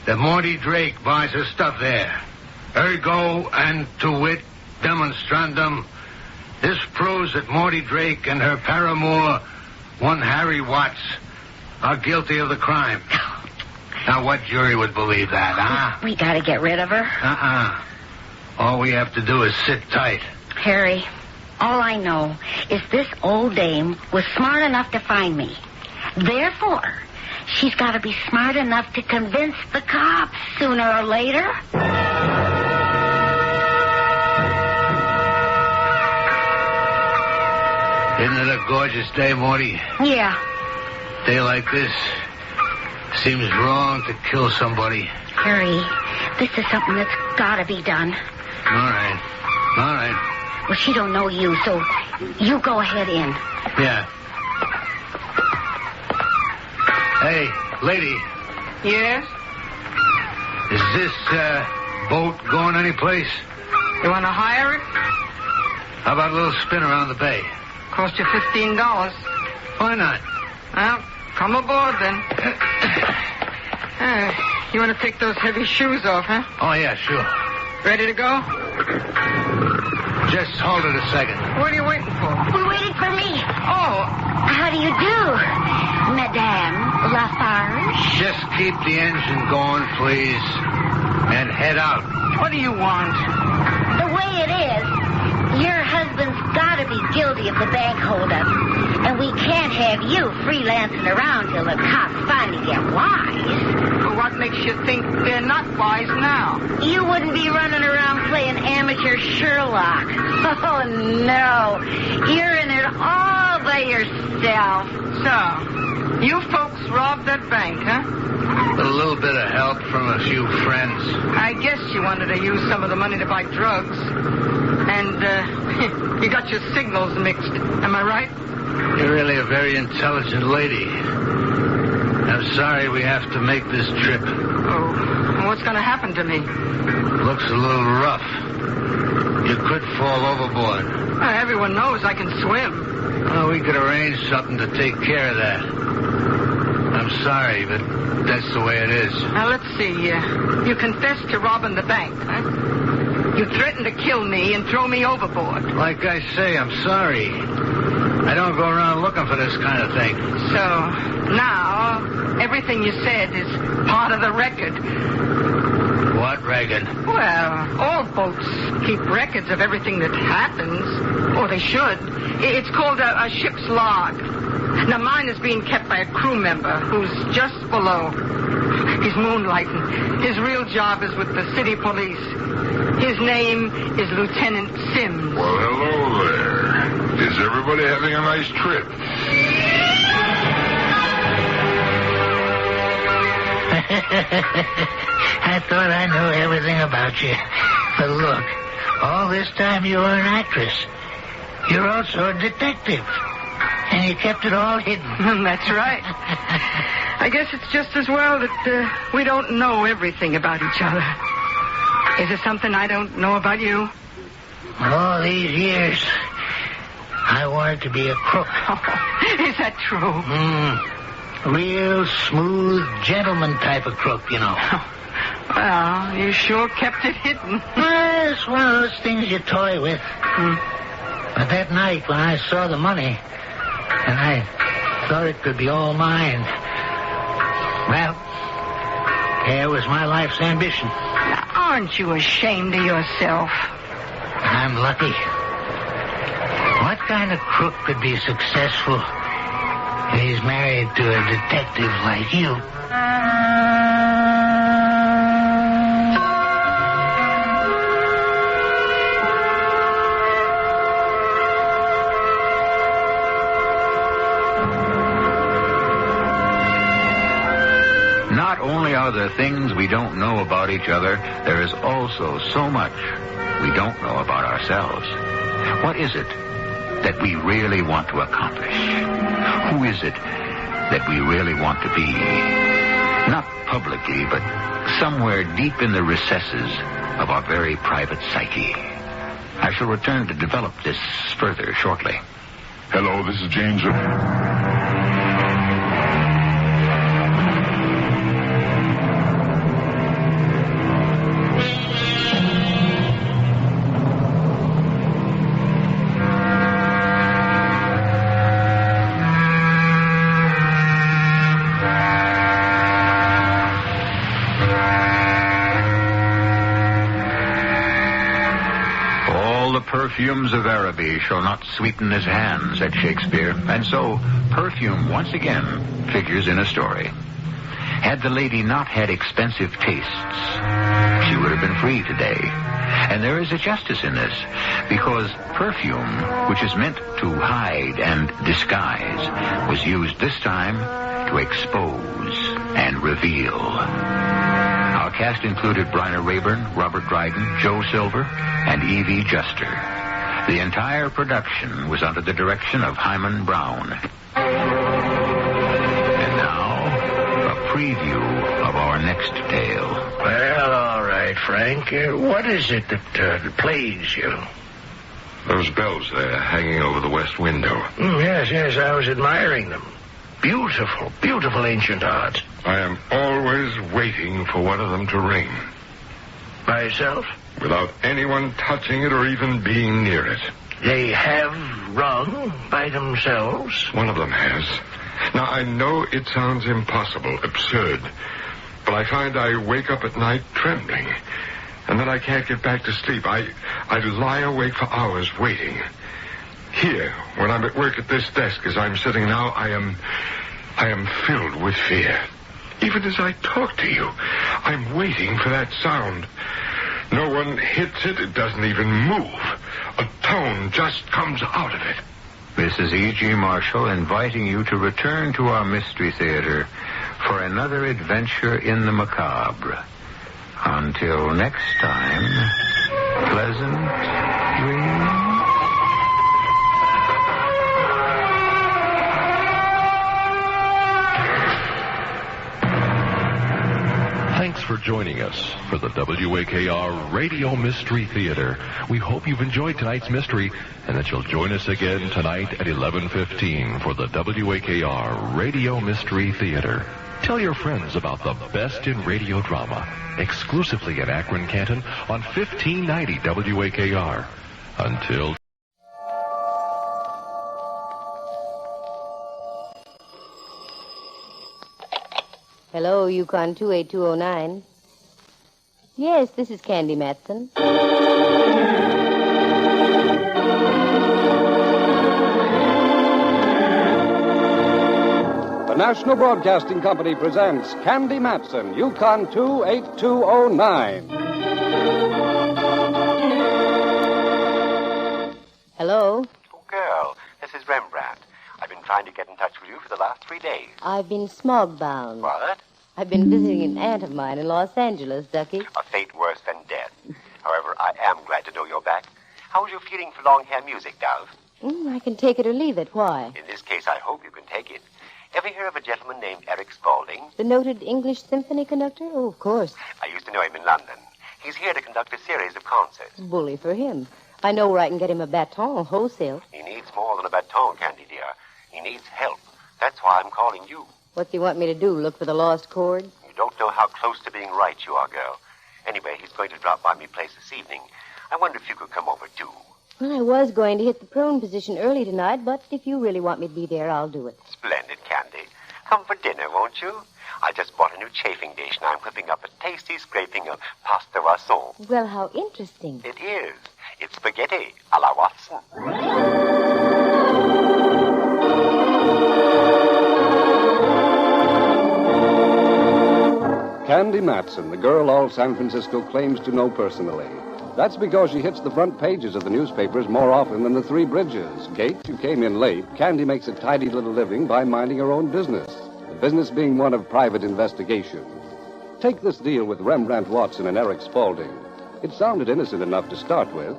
that Morty Drake buys her stuff there. Ergo and to wit demonstrandum, this proves that Morty Drake and her paramour, one Harry Watts, are guilty of the crime. Now, what jury would believe that, huh? We gotta get rid of her. All we have to do is sit tight. Harry, all I know is this old dame was smart enough to find me. Therefore, she's got to be smart enough to convince the cops sooner or later. Isn't it a gorgeous day, Morty? Yeah. Day like this, seems wrong to kill somebody. Harry, this is something that's got to be done. All right. Well, she don't know you, so you go ahead in. Yeah. Hey, lady. Yes? Is this, boat going anyplace? You want to hire it? How about a little spin around the bay? Cost you $15. Why not? Well, come aboard then. You want to take those heavy shoes off, huh? Oh, yeah, sure. Ready to go? Just hold it a second. What are you waiting for? We're waiting for me. Oh. How do you do, Madame Lafarge? Just keep the engine going, please, and head out. What do you want? The way it is, your husband's got to be guilty of the bank holdup, and we can't have you freelancing around till the cops finally get wise. Well, what makes you think they're not wise now? You wouldn't be running around playing amateur Sherlock. Oh, no. You're in it all by yourself. So, you folks robbed that bank, huh? With a little bit of help from a few friends. I guess you wanted to use some of the money to buy drugs. And, you got your signals mixed. Am I right? You're really a very intelligent lady. I'm sorry we have to make this trip. Oh, what's going to happen to me? Looks a little rough. You could fall overboard. Everyone knows I can swim. Well, we could arrange something to take care of that. I'm sorry, but that's the way it is. Now, let's see. You confessed to robbing the bank, huh? You threatened to kill me and throw me overboard. Like I say, I'm sorry. I don't go around looking for this kind of thing. So, now, everything you said is part of the record. What record? Well, all boats keep records of everything that happens. Or they should. It's called a ship's log. Now, mine is being kept by a crew member who's just below. He's moonlighting. His real job is with the city police. His name is Lieutenant Sims. Well, hello there. Is everybody having a nice trip? I thought I knew everything about you. But look, all this time you were an actress. You're also a detective. And you kept it all hidden. That's right. I guess it's just as well that we don't know everything about each other. Is there something I don't know about you? All these years, I wanted to be a crook. Oh, is that true? Real smooth, gentleman type of crook, you know. Well, you sure kept it hidden. Well, it's one of those things you toy with. But that night when I saw the money, and I thought it could be all mine, well, there was my life's ambition. Now, aren't you ashamed of yourself? I'm lucky. What kind of crook could be successful if he's married to a detective like you? only are there things we don't know about each other, there is also so much we don't know about ourselves. What is it that we really want to accomplish? Who is it that we really want to be? Not publicly, but somewhere deep in the recesses of our very private psyche. I shall return to develop this further shortly. Hello, this is James. Perfumes of Araby shall not sweeten his hand, said Shakespeare, and so perfume once again figures in a story. Had the lady not had expensive tastes, she would have been free today. And there is a justice in this, because perfume, which is meant to hide and disguise, was used this time to expose and reveal. Our cast included Bryna Rayburn, Robert Dryden, Joe Silver, and Evie Juster. The entire production was under the direction of Hyman Brown. And now, a preview of our next tale. Well, all right, Frank. What is it that plagues you? Those bells there hanging over the west window. Yes, I was admiring them. Beautiful, beautiful ancient art. I am always waiting for one of them to ring. By yourself? Without anyone touching it or even being near it. They have rung by themselves? One of them has. Now, I know it sounds impossible, absurd, but I find I wake up at night trembling, and then I can't get back to sleep. I lie awake for hours waiting. Here, when I'm at work at this desk as I'm sitting now, I am filled with fear. Even as I talk to you, I'm waiting for that sound. No one hits it. It doesn't even move. A tone just comes out of it. This is E.G. Marshall inviting you to return to our Mystery Theater for another adventure in the macabre. Until next time, pleasant dreams. Thanks for joining us for the WAKR Radio Mystery Theater. We hope you've enjoyed tonight's mystery and that you'll join us again tonight at 11:15 for the WAKR Radio Mystery Theater. Tell your friends about the best in radio drama, exclusively in Akron, Canton on 1590 WAKR. Until... Hello, Yukon 28209. Yes, this is Candy Matson. The National Broadcasting Company presents Candy Matson, Yukon 28209. Hello? Oh, girl, this is Rembrandt. I've been trying to get in touch with you for the last 3 days. I've been smog-bound. What? I've been visiting an aunt of mine in Los Angeles, Ducky. A fate worse than death. However, I am glad to know you're back. How's your feeling for long-hair music, Dove? I can take it or leave it. Why? In this case, I hope you can take it. Ever hear of a gentleman named Eric Spaulding? The noted English symphony conductor? Oh, of course. I used to know him in London. He's here to conduct a series of concerts. Bully for him. I know where I can get him a baton wholesale. He needs more than a baton, Candy dear. He needs help. That's why I'm calling you. What do you want me to do, look for the lost chord? You don't know how close to being right you are, girl. Anyway, he's going to drop by me place this evening. I wonder if you could come over, too. Well, I was going to hit the prone position early tonight, but if you really want me to be there, I'll do it. Splendid, Candy. Come for dinner, won't you? I just bought a new chafing dish, and I'm whipping up a tasty scraping of pasta rasson. Well, how interesting. It is. It's spaghetti a la Watson. Candy Matson, the girl all San Francisco claims to know personally. That's because she hits the front pages of the newspapers more often than the Three Bridges. Gate, you came in late. Candy makes a tidy little living by minding her own business. The business being one of private investigation. Take this deal with Rembrandt Watson and Eric Spaulding. It sounded innocent enough to start with.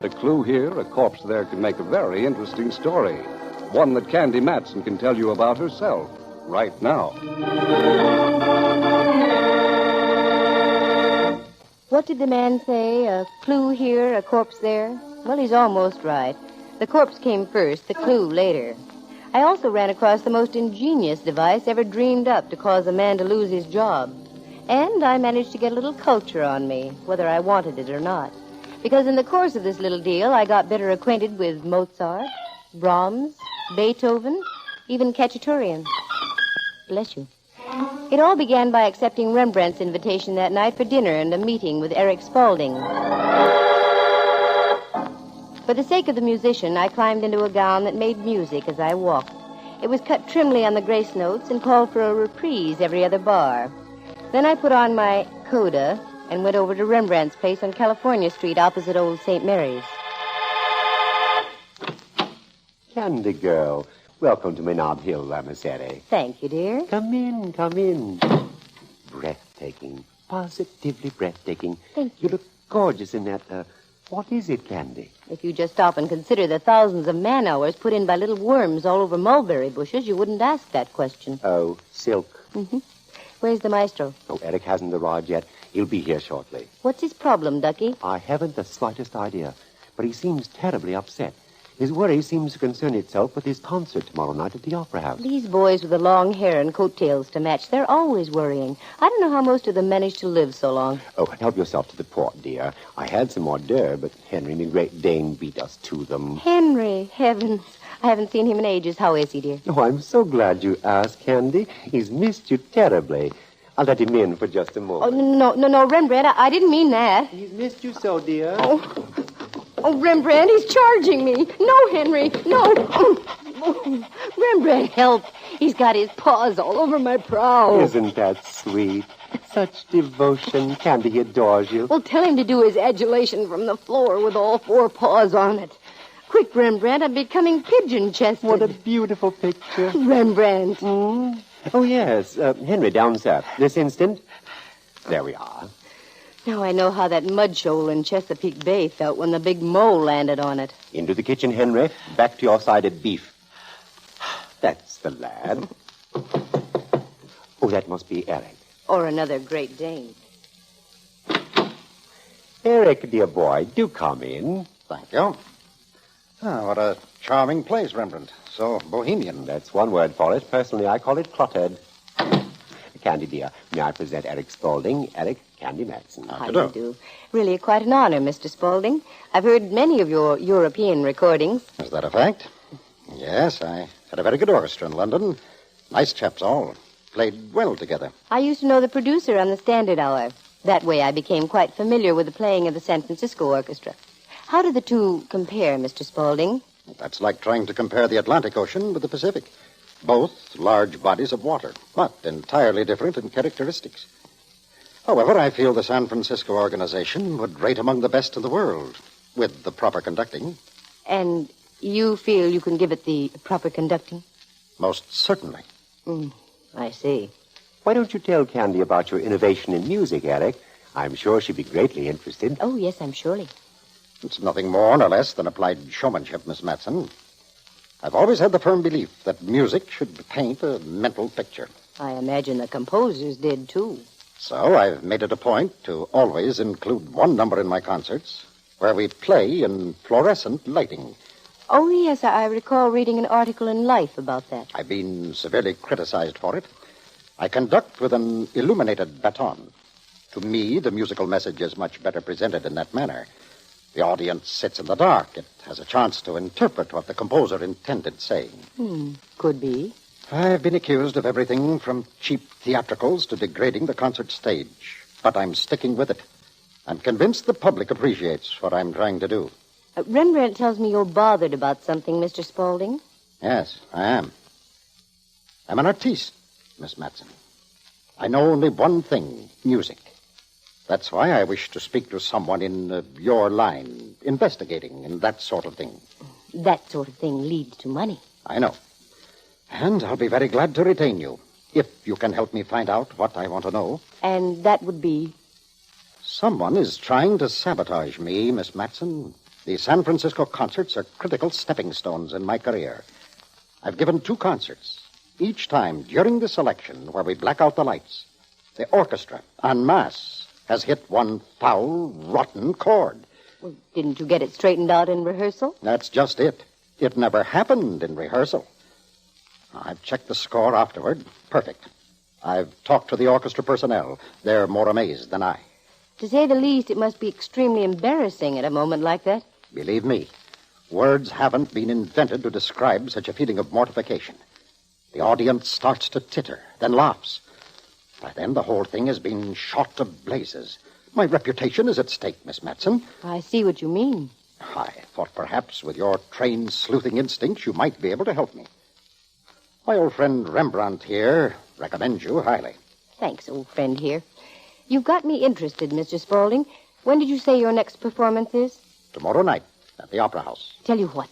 A clue here, a corpse there, can make a very interesting story. One that Candy Matson can tell you about herself right now. What did the man say? A clue here, a corpse there? Well, he's almost right. The corpse came first, the clue later. I also ran across the most ingenious device ever dreamed up to cause a man to lose his job. And I managed to get a little culture on me, whether I wanted it or not. Because in the course of this little deal, I got better acquainted with Mozart, Brahms, Beethoven, even Khachaturian. Bless you. It all began by accepting Rembrandt's invitation that night for dinner and a meeting with Eric Spaulding. For the sake of the musician, I climbed into a gown that made music as I walked. It was cut trimly on the grace notes and called for a reprise every other bar. Then I put on my coda and went over to Rembrandt's place on California Street opposite Old St. Mary's. Candy girl, welcome to Menard Hill, Lamasetti. Thank you, dear. Come in, come in. Breathtaking, positively breathtaking. Thank you. You look gorgeous in that, what is it, Candy? If you just stop and consider the thousands of man-hours put in by little worms all over mulberry bushes, you wouldn't ask that question. Oh, silk. Mm-hmm. Where's the maestro? Oh, Eric hasn't arrived yet. He'll be here shortly. What's his problem, Ducky? I haven't the slightest idea, but he seems terribly upset. His worry seems to concern itself with his concert tomorrow night at the Opera House. These boys with the long hair and coattails to match, they're always worrying. I don't know how most of them manage to live so long. Oh, help yourself to the port, dear. I had some hors d'oeuvres, but Henry, the Great Dane, beat us to them. Henry, heavens. I haven't seen him in ages. How is he, dear? Oh, I'm so glad you asked, Candy. He's missed you terribly. I'll let him in for just a moment. Oh, no, Rembrandt, I didn't mean that. He's missed you so, dear. Oh, Rembrandt, he's charging me. No, Henry, no. Oh, Rembrandt, help. He's got his paws all over my brow. Isn't that sweet? Such devotion. Candy adores you. Well, tell him to do his adulation from the floor with all four paws on it. Quick, Rembrandt, I'm becoming pigeon-chested. What a beautiful picture. Rembrandt. Mm. Oh, yes. Henry, down, sir. This instant. There we are. Now I know how that mud shoal in Chesapeake Bay felt when the big mole landed on it. Into the kitchen, Henry. Back to your side of beef. That's the lad. Oh, that must be Eric. Or another Great Dane. Eric, dear boy, do come in. Thank you. Ah, what a charming place, Rembrandt. So bohemian. That's one word for it. Personally, I call it cluttered. Candy, dear, may I present Eric Spaulding, Eric Candy Matson. How do you do? Really quite an honor, Mr. Spaulding. I've heard many of your European recordings. Is that a fact? Yes, I had a very good orchestra in London. Nice chaps all. Played well together. I used to know the producer on the Standard Hour. That way I became quite familiar with the playing of the San Francisco Orchestra. How do the two compare, Mr. Spaulding? That's like trying to compare the Atlantic Ocean with the Pacific. Both large bodies of water, but entirely different in characteristics. However, I feel the San Francisco organization would rate among the best in the world, with the proper conducting. And you feel you can give it the proper conducting? Most certainly. I see. Why don't you tell Candy about your innovation in music, Eric? I'm sure she'd be greatly interested. Oh, yes, I'm surely. It's nothing more nor less than applied showmanship, Miss Matson. I've always had the firm belief that music should paint a mental picture. I imagine the composers did, too. So I've made it a point to always include one number in my concerts where we play in fluorescent lighting. Oh, yes, I recall reading an article in Life about that. I've been severely criticized for it. I conduct with an illuminated baton. To me, the musical message is much better presented in that manner. The audience sits in the dark. It has a chance to interpret what the composer intended saying. Could be. I've been accused of everything from cheap theatricals to degrading the concert stage. But I'm sticking with it. I'm convinced the public appreciates what I'm trying to do. Rembrandt tells me you're bothered about something, Mr. Spaulding. Yes, I am. I'm an artiste, Miss Matson. I know only one thing, music. That's why I wish to speak to someone in your line, investigating and that sort of thing. That sort of thing leads to money. I know. And I'll be very glad to retain you. If you can help me find out what I want to know. And that would be? Someone is trying to sabotage me, Miss Matson. The San Francisco concerts are critical stepping stones in my career. I've given 2 concerts. Each time during the selection where we black out the lights, the orchestra, en masse, has hit one foul, rotten chord. Well, didn't you get it straightened out in rehearsal? That's just it. It never happened in rehearsal. I've checked the score afterward. Perfect. I've talked to the orchestra personnel. They're more amazed than I. To say the least, it must be extremely embarrassing at a moment like that. Believe me, words haven't been invented to describe such a feeling of mortification. The audience starts to titter, then laughs. By then, the whole thing has been shot to blazes. My reputation is at stake, Miss Matson. I see what you mean. I thought perhaps with your trained sleuthing instincts you might be able to help me. My old friend Rembrandt here recommends you highly. Thanks, old friend here. You've got me interested, Mr. Spaulding. When did you say your next performance is? Tomorrow night at the Opera House. Tell you what,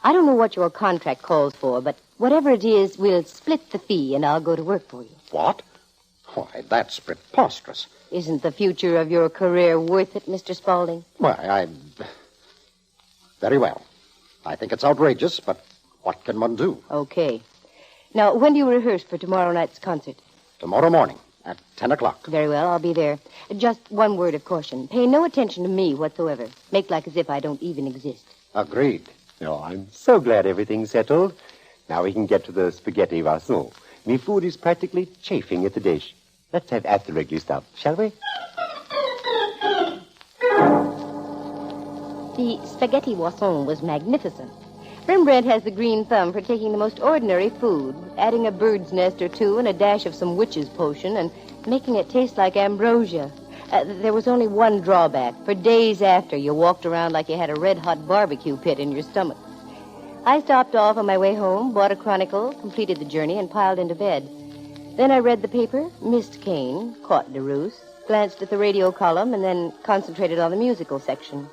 I don't know what your contract calls for, but whatever it is, we'll split the fee and I'll go to work for you. What? Why, that's preposterous. Isn't the future of your career worth it, Mr. Spaulding? Why, Very well. I think it's outrageous, but what can one do? Okay. Now, when do you rehearse for tomorrow night's concert? Tomorrow morning at 10 o'clock. Very well, I'll be there. Just one word of caution. Pay no attention to me whatsoever. Make like as if I don't even exist. Agreed. Oh, I'm so glad everything's settled. Now we can get to the spaghetti wasson. Me food is practically chafing at the dish. Let's have absolutely stuff, shall we? The spaghetti wasson was magnificent. Rembrandt has the green thumb for taking the most ordinary food, adding a bird's nest or two and a dash of some witch's potion, and making it taste like ambrosia. There was only one drawback. For days after, you walked around like you had a red-hot barbecue pit in your stomach. I stopped off on my way home, bought a Chronicle, completed the journey, and piled into bed. Then I read the paper, missed Kane, caught DeRoos, glanced at the radio column, and then concentrated on the musical section.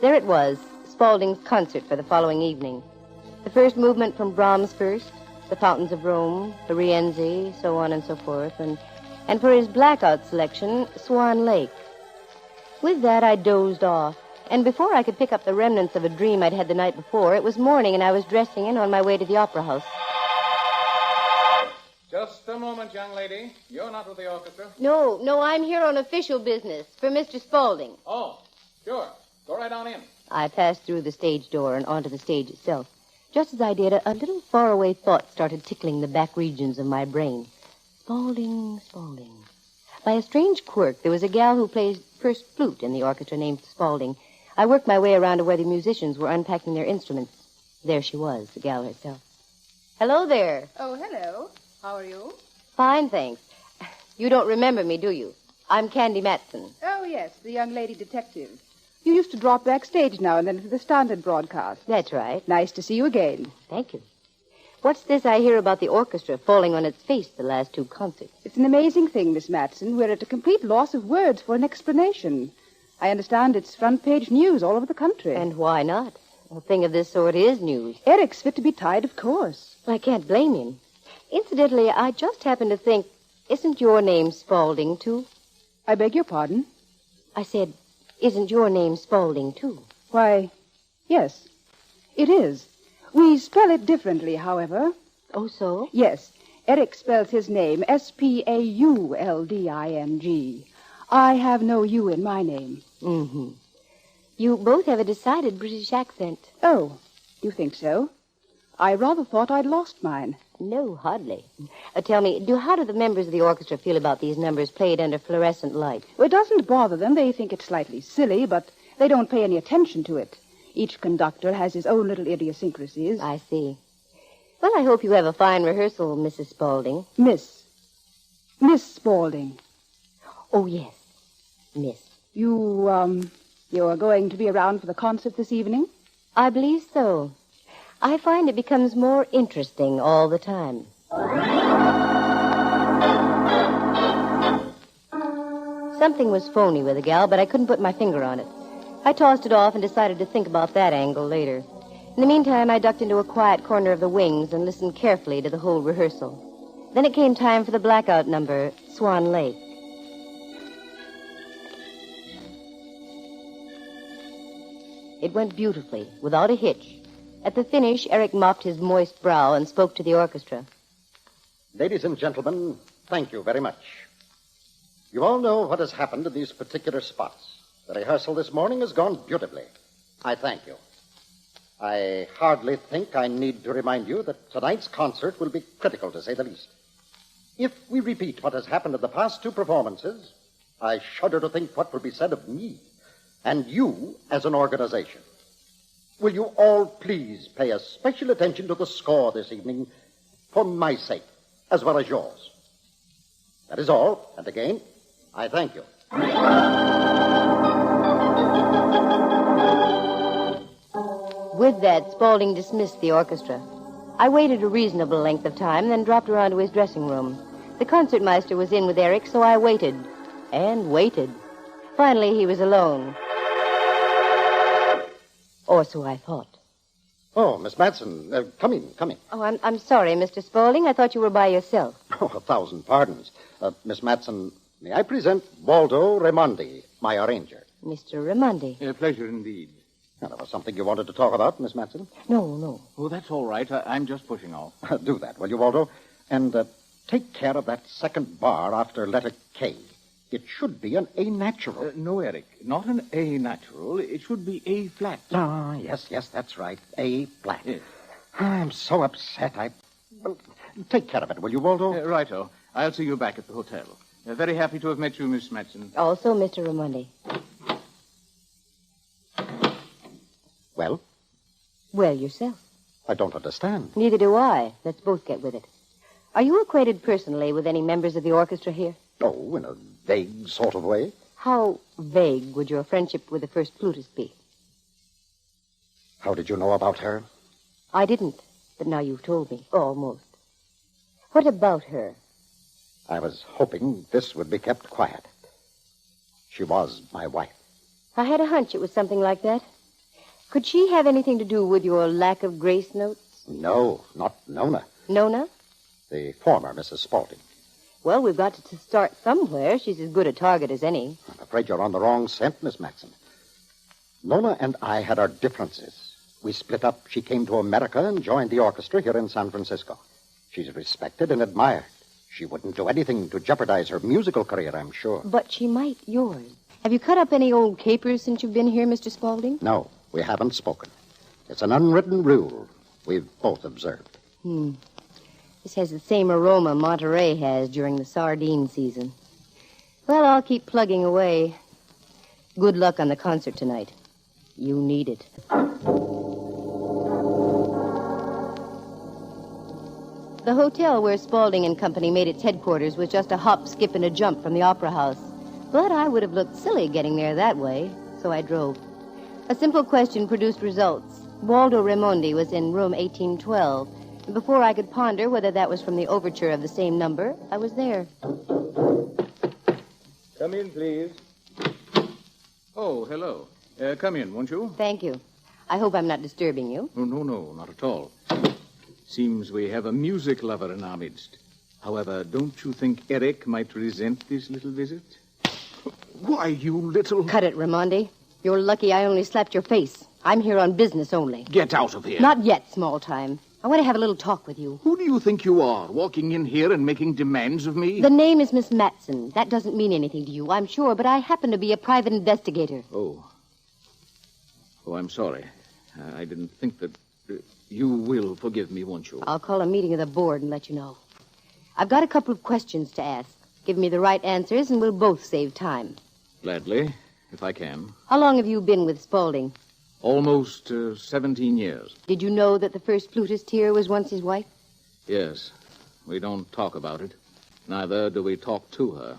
There it was, Spaulding's concert for the following evening. The first movement from Brahms first, the Fountains of Rome, the Rienzi, so on and so forth, and for his blackout selection, Swan Lake. With that, I dozed off, and before I could pick up the remnants of a dream I'd had the night before, it was morning and I was dressing in on my way to the Opera House. Just a moment, young lady. You're not with the orchestra. No, I'm here on official business for Mr. Spaulding. Oh, sure. Go right on in. I passed through the stage door and onto the stage itself. Just as I did, a little faraway thought started tickling the back regions of my brain. Spaulding. By a strange quirk, there was a gal who plays first flute in the orchestra named Spaulding. I worked my way around to where the musicians were unpacking their instruments. There she was, the gal herself. Hello there. Oh, hello. How are you? Fine, thanks. You don't remember me, do you? I'm Candy Matson. Oh, yes, the young lady detective. You used to drop backstage now and then for the standard broadcast. That's right. Nice to see you again. Thank you. What's this I hear about the orchestra falling on its face the last 2 concerts? It's an amazing thing, Miss Matson. We're at a complete loss of words for an explanation. I understand it's front-page news all over the country. And why not? A thing of this sort is news. Eric's fit to be tied, of course. I can't blame him. Incidentally, I just happened to think, isn't your name Spaulding, too? I beg your pardon? I said, isn't your name Spaulding, too? Why, yes, it is. We spell it differently, however. Oh, so? Yes. Eric spells his name Spaulding. I have no U in my name. Mm-hmm. You both have a decided British accent. Oh, you think so? I rather thought I'd lost mine. No, hardly. Tell me, how do the members of the orchestra feel about these numbers played under fluorescent light? Well, it doesn't bother them. They think it's slightly silly, but they don't pay any attention to it. Each conductor has his own little idiosyncrasies. I see. Well, I hope you have a fine rehearsal, Mrs. Spaulding. Miss Spaulding. Oh, yes, Miss. You're going to be around for the concert this evening? I believe so. I find it becomes more interesting all the time. Something was phony with the gal, but I couldn't put my finger on it. I tossed it off and decided to think about that angle later. In the meantime, I ducked into a quiet corner of the wings and listened carefully to the whole rehearsal. Then it came time for the blackout number, Swan Lake. It went beautifully, without a hitch. At the finish, Eric mopped his moist brow and spoke to the orchestra. Ladies and gentlemen, thank you very much. You all know what has happened in these particular spots. The rehearsal this morning has gone beautifully. I thank you. I hardly think I need to remind you that tonight's concert will be critical, to say the least. If we repeat what has happened in the past two performances, I shudder to think what will be said of me and you as an organization. Will you all please pay a special attention to the score this evening for my sake, as well as yours? That is all, and again, I thank you. With that, Spaulding dismissed the orchestra. I waited a reasonable length of time, then dropped around to his dressing room. The concertmeister was in with Eric, so I waited. And waited. Finally, he was alone. Or so I thought. Oh, Miss Madsen, come in. Oh, I'm sorry, Mr. Spaulding. I thought you were by yourself. Oh, 1,000 pardons. Miss Madsen, may I present Waldo Raimondi, my arranger? Mr. Raimondi. A pleasure indeed. Now, there was something you wanted to talk about, Miss Madsen? No. Oh, that's all right. I'm just pushing off. Do that, will you, Waldo? And take care of that second bar after letter K. It should be an A natural. No, Eric, not an A natural. It should be A flat. Ah, yes, that's right. A flat. Yes. I'm so upset. Well, take care of it, will you, Waldo? Righto. I'll see you back at the hotel. Very happy to have met you, Miss Madsen. Also, Mr. Raimondi. Well? Well, yourself. I don't understand. Neither do I. Let's both get with it. Are you acquainted personally with any members of the orchestra here? Oh, in a vague sort of way. How vague would your friendship with the first flutist be? How did you know about her? I didn't, but now you've told me. Almost. What about her? I was hoping this would be kept quiet. She was my wife. I had a hunch it was something like that. Could she have anything to do with your lack of grace notes? No, not Nona. Nona? The former Mrs. Spaulding. Well, we've got to start somewhere. She's as good a target as any. I'm afraid you're on the wrong scent, Miss Maxon. Nona and I had our differences. We split up. She came to America and joined the orchestra here in San Francisco. She's respected and admired. She wouldn't do anything to jeopardize her musical career, I'm sure. But she might yours. Have you cut up any old capers since you've been here, Mr. Spaulding? No, we haven't spoken. It's an unwritten rule we've both observed. This has the same aroma Monterey has during the sardine season. Well, I'll keep plugging away. Good luck on the concert tonight. You need it. The hotel where Spaulding and Company made its headquarters was just a hop, skip, and a jump from the Opera House. But I would have looked silly getting there that way, so I drove. A simple question produced results. Waldo Raimondi was in room 1812. And before I could ponder whether that was from the overture of the same number, I was there. Come in, please. Oh, hello. Come in, won't you? Thank you. I hope I'm not disturbing you. Oh, no, not at all. Seems we have a music lover in our midst. However, don't you think Eric might resent this little visit? Why, you little... Cut it, Raimondi. You're lucky I only slapped your face. I'm here on business only. Get out of here. Not yet, small time. I want to have a little talk with you. Who do you think you are, walking in here and making demands of me? The name is Miss Matson. That doesn't mean anything to you, I'm sure, but I happen to be a private investigator. Oh, I'm sorry. I didn't think that... you will forgive me, won't you? I'll call a meeting of the board and let you know. I've got a couple of questions to ask. Give me the right answers and we'll both save time. Gladly, if I can. How long have you been with Spaulding? Almost 17 years. Did you know that the first flutist here was once his wife? Yes. We don't talk about it. Neither do we talk to her.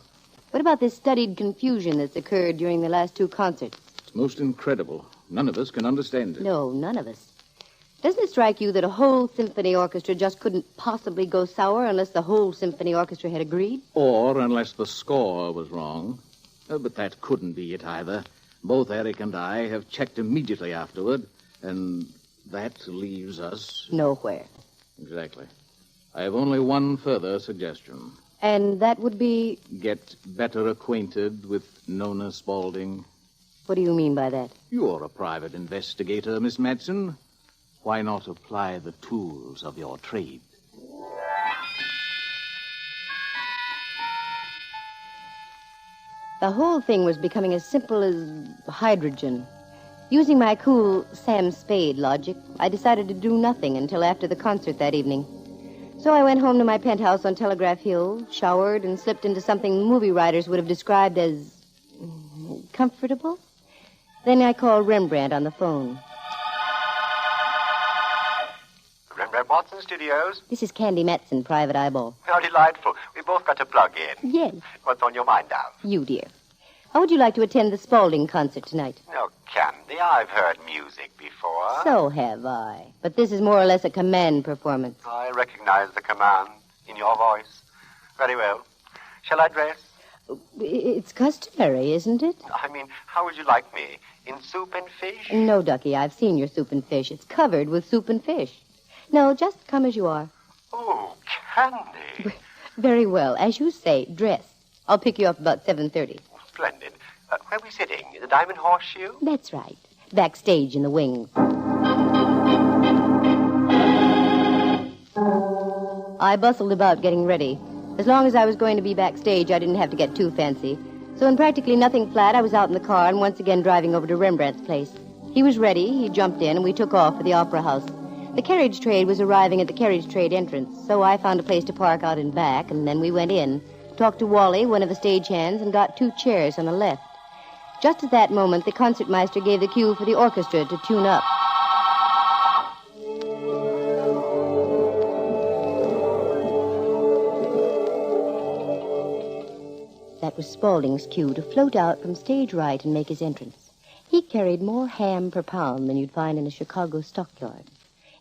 What about this studied confusion that's occurred during the last two concerts? It's most incredible. None of us can understand it. No, none of us. Doesn't it strike you that a whole symphony orchestra just couldn't possibly go sour unless the whole symphony orchestra had agreed? Or unless the score was wrong. But that couldn't be it either. Both Eric and I have checked immediately afterward, and that leaves us... Nowhere. Exactly. I have only one further suggestion. And that would be... Get better acquainted with Nona Spaulding. What do you mean by that? You're a private investigator, Miss Madsen. Why not apply the tools of your trade? The whole thing was becoming as simple as hydrogen. Using my cool Sam Spade logic, I decided to do nothing until after the concert that evening. So I went home to my penthouse on Telegraph Hill, showered, and slipped into something movie writers would have described as comfortable. Then I called Rembrandt on the phone. Rembrandt Watson Studios. This is Candy Metzen, Private Eyeball. How delightful. We both got to plug in. Yes. What's on your mind now? You, dear. How would you like to attend the Spaulding concert tonight? Oh, Candy, I've heard music before. So have I. But this is more or less a command performance. I recognize the command in your voice. Very well. Shall I dress? It's customary, isn't it? I mean, how would you like me? In soup and fish? No, Ducky, I've seen your soup and fish. It's covered with soup and fish. No, just come as you are. Oh, Candy. Very well. As you say, dress. I'll pick you up about 7:30. Splendid. Where are we sitting? The Diamond Horseshoe? That's right. Backstage in the wings. I bustled about getting ready. As long as I was going to be backstage, I didn't have to get too fancy. So in practically nothing flat, I was out in the car and once again driving over to Rembrandt's place. He was ready, he jumped in, and we took off for the Opera House. The carriage trade was arriving at the carriage trade entrance, so I found a place to park out in back, and then we went in, talked to Wally, one of the stagehands, and got 2 chairs on the left. Just at that moment, the concertmeister gave the cue for the orchestra to tune up. That was Spaulding's cue to float out from stage right and make his entrance. He carried more ham per pound than you'd find in a Chicago stockyard.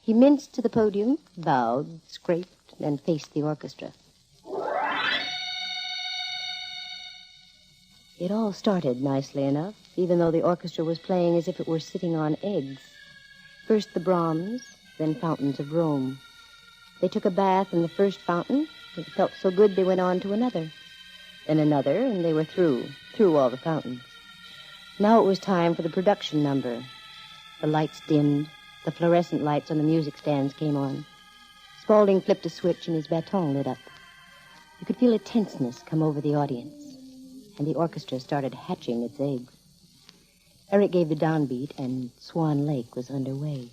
He minced to the podium, bowed, scraped, and faced the orchestra. It all started nicely enough, even though the orchestra was playing as if it were sitting on eggs. First the Brahms, then Fountains of Rome. They took a bath in the first fountain. It felt so good they went on to another. Then another, and they were through all the fountains. Now it was time for the production number. The lights dimmed. The fluorescent lights on the music stands came on. Spaulding flipped a switch and his baton lit up. You could feel a tenseness come over the audience. And the orchestra started hatching its eggs. Eric gave the downbeat, and Swan Lake was underway.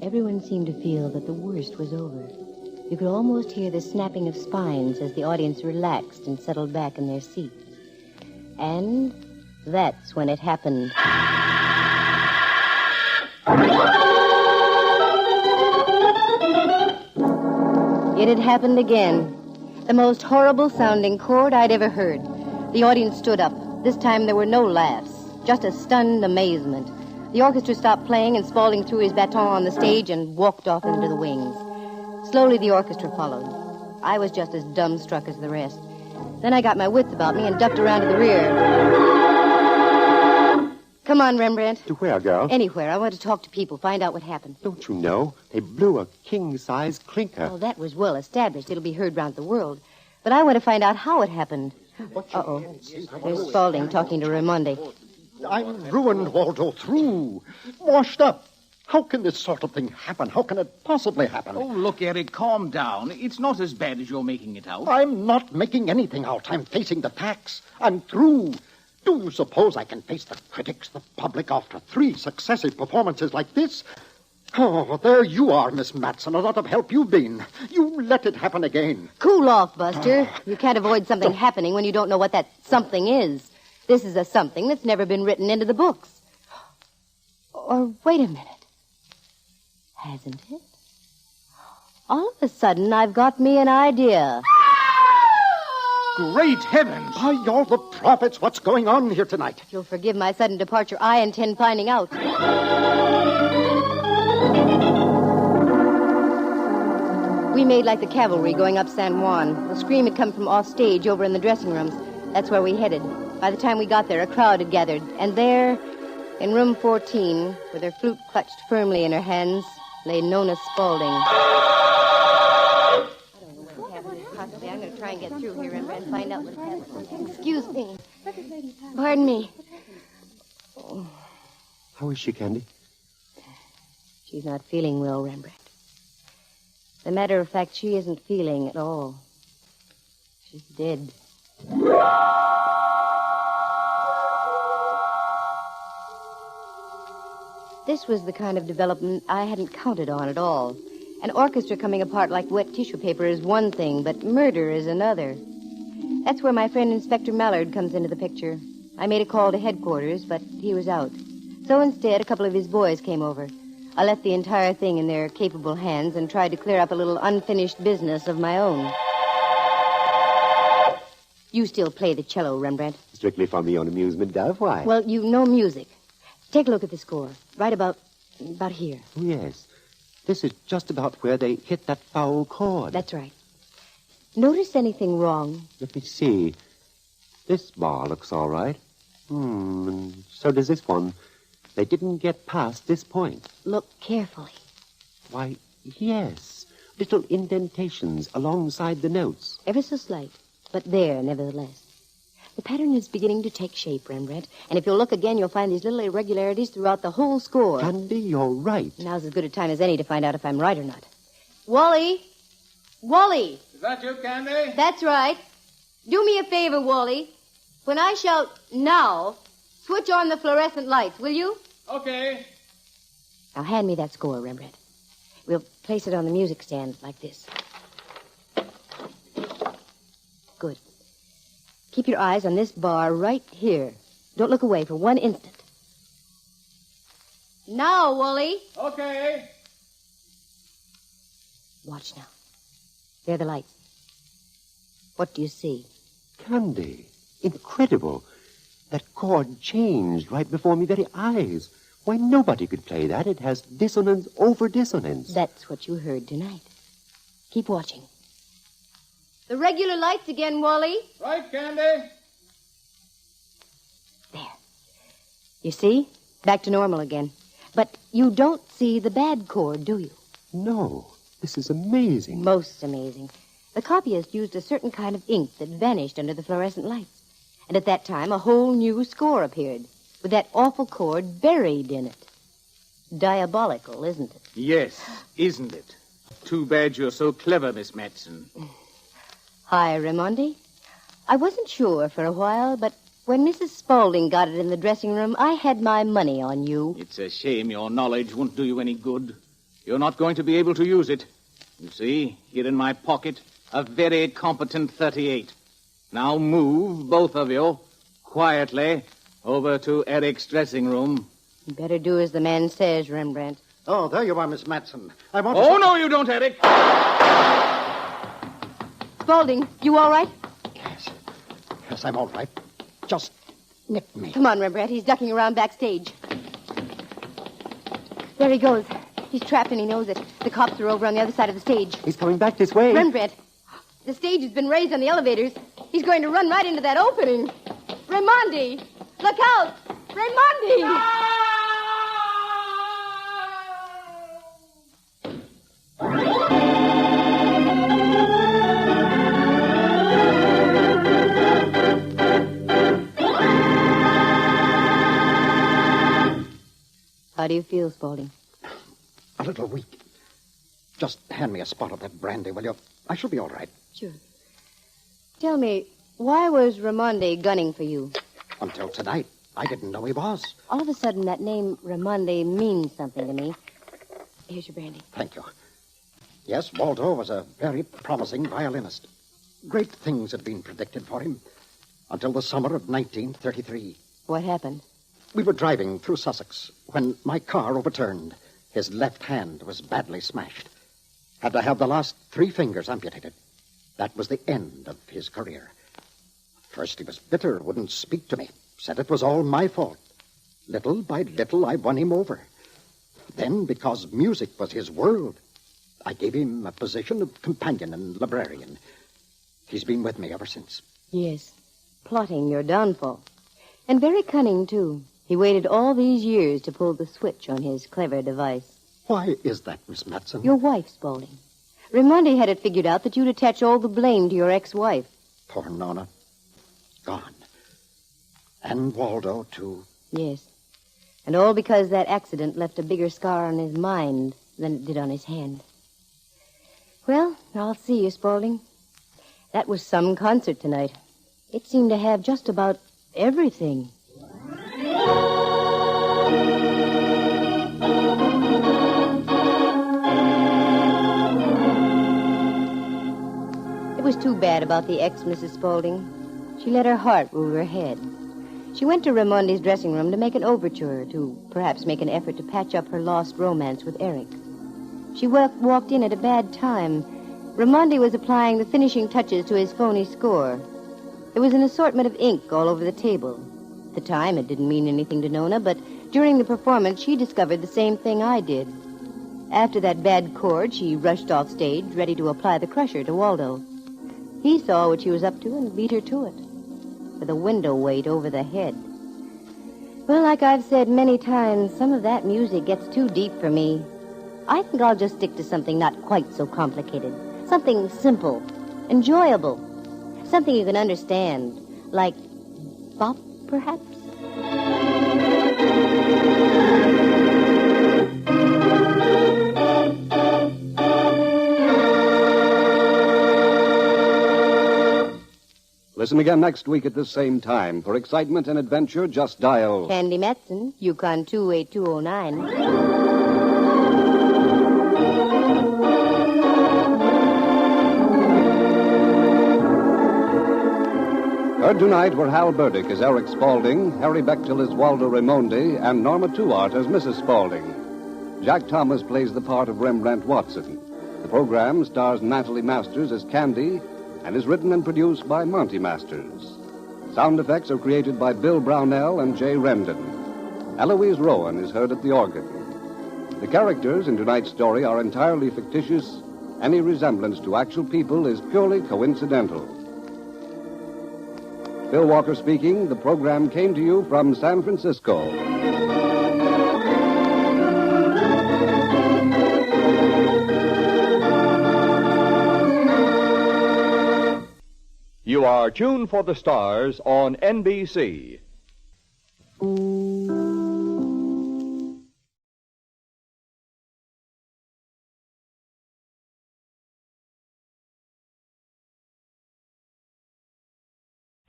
Everyone seemed to feel that the worst was over. You could almost hear the snapping of spines as the audience relaxed and settled back in their seats. And that's when it happened. It had happened again. The most horrible-sounding chord I'd ever heard. The audience stood up. This time there were no laughs, just a stunned amazement. The orchestra stopped playing, and Spaulding threw his baton on the stage and walked off into the wings. Slowly the orchestra followed. I was just as dumbstruck as the rest. Then I got my wits about me and ducked around to the rear. Come on, Rembrandt. To where, girl? Anywhere. I want to talk to people, find out what happened. Don't you know? They blew a king-size clinker. Oh, that was well established. It'll be heard round the world. But I want to find out how it happened. Uh-oh. There's Spaulding talking to Raimondi. I'm ruined, Waldo, through. Washed up. How can this sort of thing happen? How can it possibly happen? Oh, look, Eric, calm down. It's not as bad as you're making it out. I'm not making anything out. I'm facing the facts. I'm through. Do you suppose I can face the critics, the public, after 3 successive performances like this? Oh, there you are, Miss Matson. A lot of help you've been. You let it happen again. Cool off, Buster. You can't avoid something happening when you don't know what that something is. This is a something that's never been written into the books. Or wait a minute. Hasn't it? All of a sudden, I've got me an idea. Great heavens! By all the prophets, what's going on here tonight? If you'll forgive my sudden departure, I intend finding out. We made like the cavalry going up San Juan. The scream had come from off stage over in the dressing rooms. That's where we headed. By the time we got there, a crowd had gathered. And there, in room 14, with her flute clutched firmly in her hands, lay Nona Spaulding. I don't know what happened. Possibly I'm going to try and get through here and find out what happened. Excuse me. Pardon me. Oh. How is she, Candy? She's not feeling well, Rembrandt. As a matter of fact, she isn't feeling at all. She's dead. This was the kind of development I hadn't counted on at all. An orchestra coming apart like wet tissue paper is one thing, but murder is another. That's where my friend Inspector Mallard comes into the picture. I made a call to headquarters, but he was out. So instead, a couple of his boys came over. I left the entire thing in their capable hands and tried to clear up a little unfinished business of my own. You still play the cello, Rembrandt? Strictly for my own amusement, Dove. Why? Well, you know music. Take a look at the score. Right about here. Oh, yes. This is just about where they hit that foul chord. That's right. Notice anything wrong? Let me see. This bar looks all right. And so does this one. They didn't get past this point. Look carefully. Why, yes. Little indentations alongside the notes. Ever so slight, but there, nevertheless. The pattern is beginning to take shape, Rembrandt. And if you'll look again, you'll find these little irregularities throughout the whole score. Candy, you're right. Now's as good a time as any to find out if I'm right or not. Wally! Wally! Is that you, Candy? That's right. Do me a favor, Wally. When I shout now, switch on the fluorescent lights, will you? Okay. Now hand me that score, Rembrandt. We'll place it on the music stand like this. Good. Keep your eyes on this bar right here. Don't look away for 1 instant. Now, Wally. Okay. Watch now. There are the lights. What do you see? Candy. Incredible. That chord changed right before my very eyes. Why, nobody could play that. It has dissonance over dissonance. That's what you heard tonight. Keep watching. The regular lights again, Wally. Right, Candy. There. You see? Back to normal again. But you don't see the bad chord, do you? No. This is amazing. Most amazing. The copyist used a certain kind of ink that vanished under the fluorescent lights. And at that time, a whole new score appeared, with that awful chord buried in it. Diabolical, isn't it? Yes, isn't it? Too bad you're so clever, Miss Matson. Hi, Raimondi. I wasn't sure for a while, but when Mrs. Spaulding got it in the dressing room, I had my money on you. It's a shame your knowledge won't do you any good. You're not going to be able to use it. You see, here in my pocket, a very competent .38. Now move, both of you, quietly, over to Eric's dressing room. You better do as the man says, Rembrandt. Oh, there you are, Miss Matson. I want Oh, no, you don't, Eric. Spaulding, you all right? Yes, I'm all right. Just nip me. Come on, Rembrandt. He's ducking around backstage. There he goes. He's trapped and he knows it. The cops are over on the other side of the stage. He's coming back this way. Rembrandt, the stage has been raised on the elevators. He's going to run right into that opening. Raimondi! Look out! Raimondi! How do you feel, Spaulding? A little weak. Just hand me a spot of that brandy, will you? I shall be all right. Sure. Tell me, why was Raimondi gunning for you? Until tonight, I didn't know he was. All of a sudden, that name, Raimondi, means something to me. Here's your brandy. Thank you. Yes, Waldo was a very promising violinist. Great things had been predicted for him until the summer of 1933. What happened? We were driving through Sussex when my car overturned. His left hand was badly smashed. Had to have the last 3 fingers amputated. That was the end of his career. First he was bitter, wouldn't speak to me. Said it was all my fault. Little by little, I won him over. Then, because music was his world, I gave him a position of companion and librarian. He's been with me ever since. Yes, plotting your downfall. And very cunning, too. He waited all these years to pull the switch on his clever device. Why is that, Miss Matson? Your wife, Spaulding. Raimondi had it figured out that you'd attach all the blame to your ex-wife. Poor Nona. Gone. And Waldo, too. Yes. And all because that accident left a bigger scar on his mind than it did on his hand. Well, I'll see you, Spaulding. That was some concert tonight. It seemed to have just about everything. It was too bad about the ex, Mrs. Spaulding. She let her heart rule her head. She went to Raimondi's dressing room to make an overture, to perhaps make an effort to patch up her lost romance with Eric. She walked in at a bad time. Raimondi was applying the finishing touches to his phony score. There was an assortment of ink all over the table. At the time, it didn't mean anything to Nona, but during the performance, she discovered the same thing I did. After that bad chord, she rushed off stage, ready to apply the crusher to Waldo. He saw what she was up to and beat her to it, with a window weight over the head. Well, like I've said many times, some of that music gets too deep for me. I think I'll just stick to something not quite so complicated. Something simple, enjoyable. Something you can understand. Like bop, perhaps? Listen again next week at this same time. For excitement and adventure, just dial... Candy Matson, Yukon 28209. Heard tonight were Hal Burdick as Eric Spaulding, Harry Bechtel as Waldo Raimondi, and Norma Tuart as Mrs. Spaulding. Jack Thomas plays the part of Rembrandt Watson. The program stars Natalie Masters as Candy and is written and produced by Monty Masters. Sound effects are created by Bill Brownell and Jay Rendon. Eloise Rowan is heard at the organ. The characters in tonight's story are entirely fictitious. Any resemblance to actual people is purely coincidental. Phil Walker speaking. The program came to you from San Francisco. You are tuned for the stars on NBC.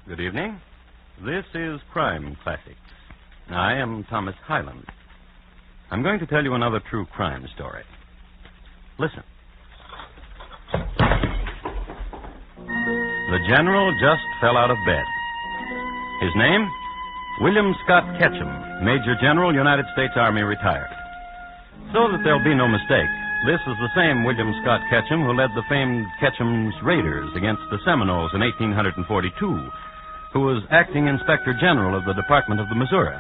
Good evening. This is Crime Classics. I am Thomas Hyland. I'm going to tell you another true crime story. Listen. The general just fell out of bed. His name? William Scott Ketchum, Major General, United States Army, retired. So that there'll be no mistake, this is the same William Scott Ketchum who led the famed Ketchum's Raiders against the Seminoles in 1842, who was acting Inspector General of the Department of the Missouri,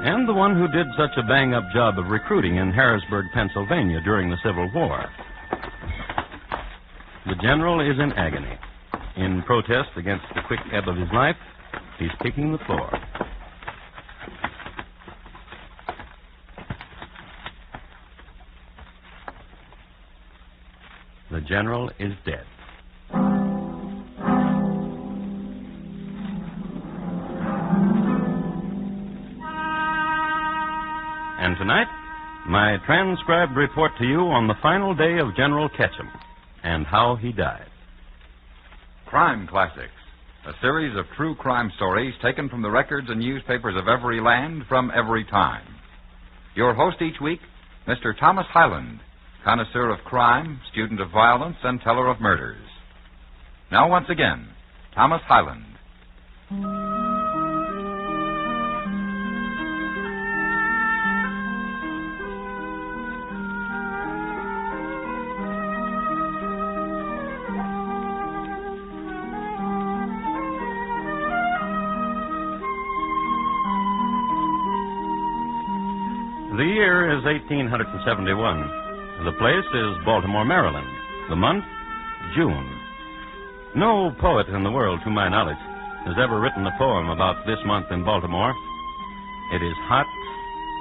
and the one who did such a bang-up job of recruiting in Harrisburg, Pennsylvania during the Civil War. The general is in agony. In protest against the quick ebb of his life, he's kicking the floor. The general is dead. And tonight, my transcribed report to you on the final day of General Ketchum and how he died. Crime Classics, a series of true crime stories taken from the records and newspapers of every land from every time. Your host each week, Mr. Thomas Hyland, connoisseur of crime, student of violence, and teller of murders. Now, once again, Thomas Hyland. The year is 1871. The place is Baltimore, Maryland. The month, June. No poet in the world, to my knowledge, has ever written a poem about this month in Baltimore. It is hot,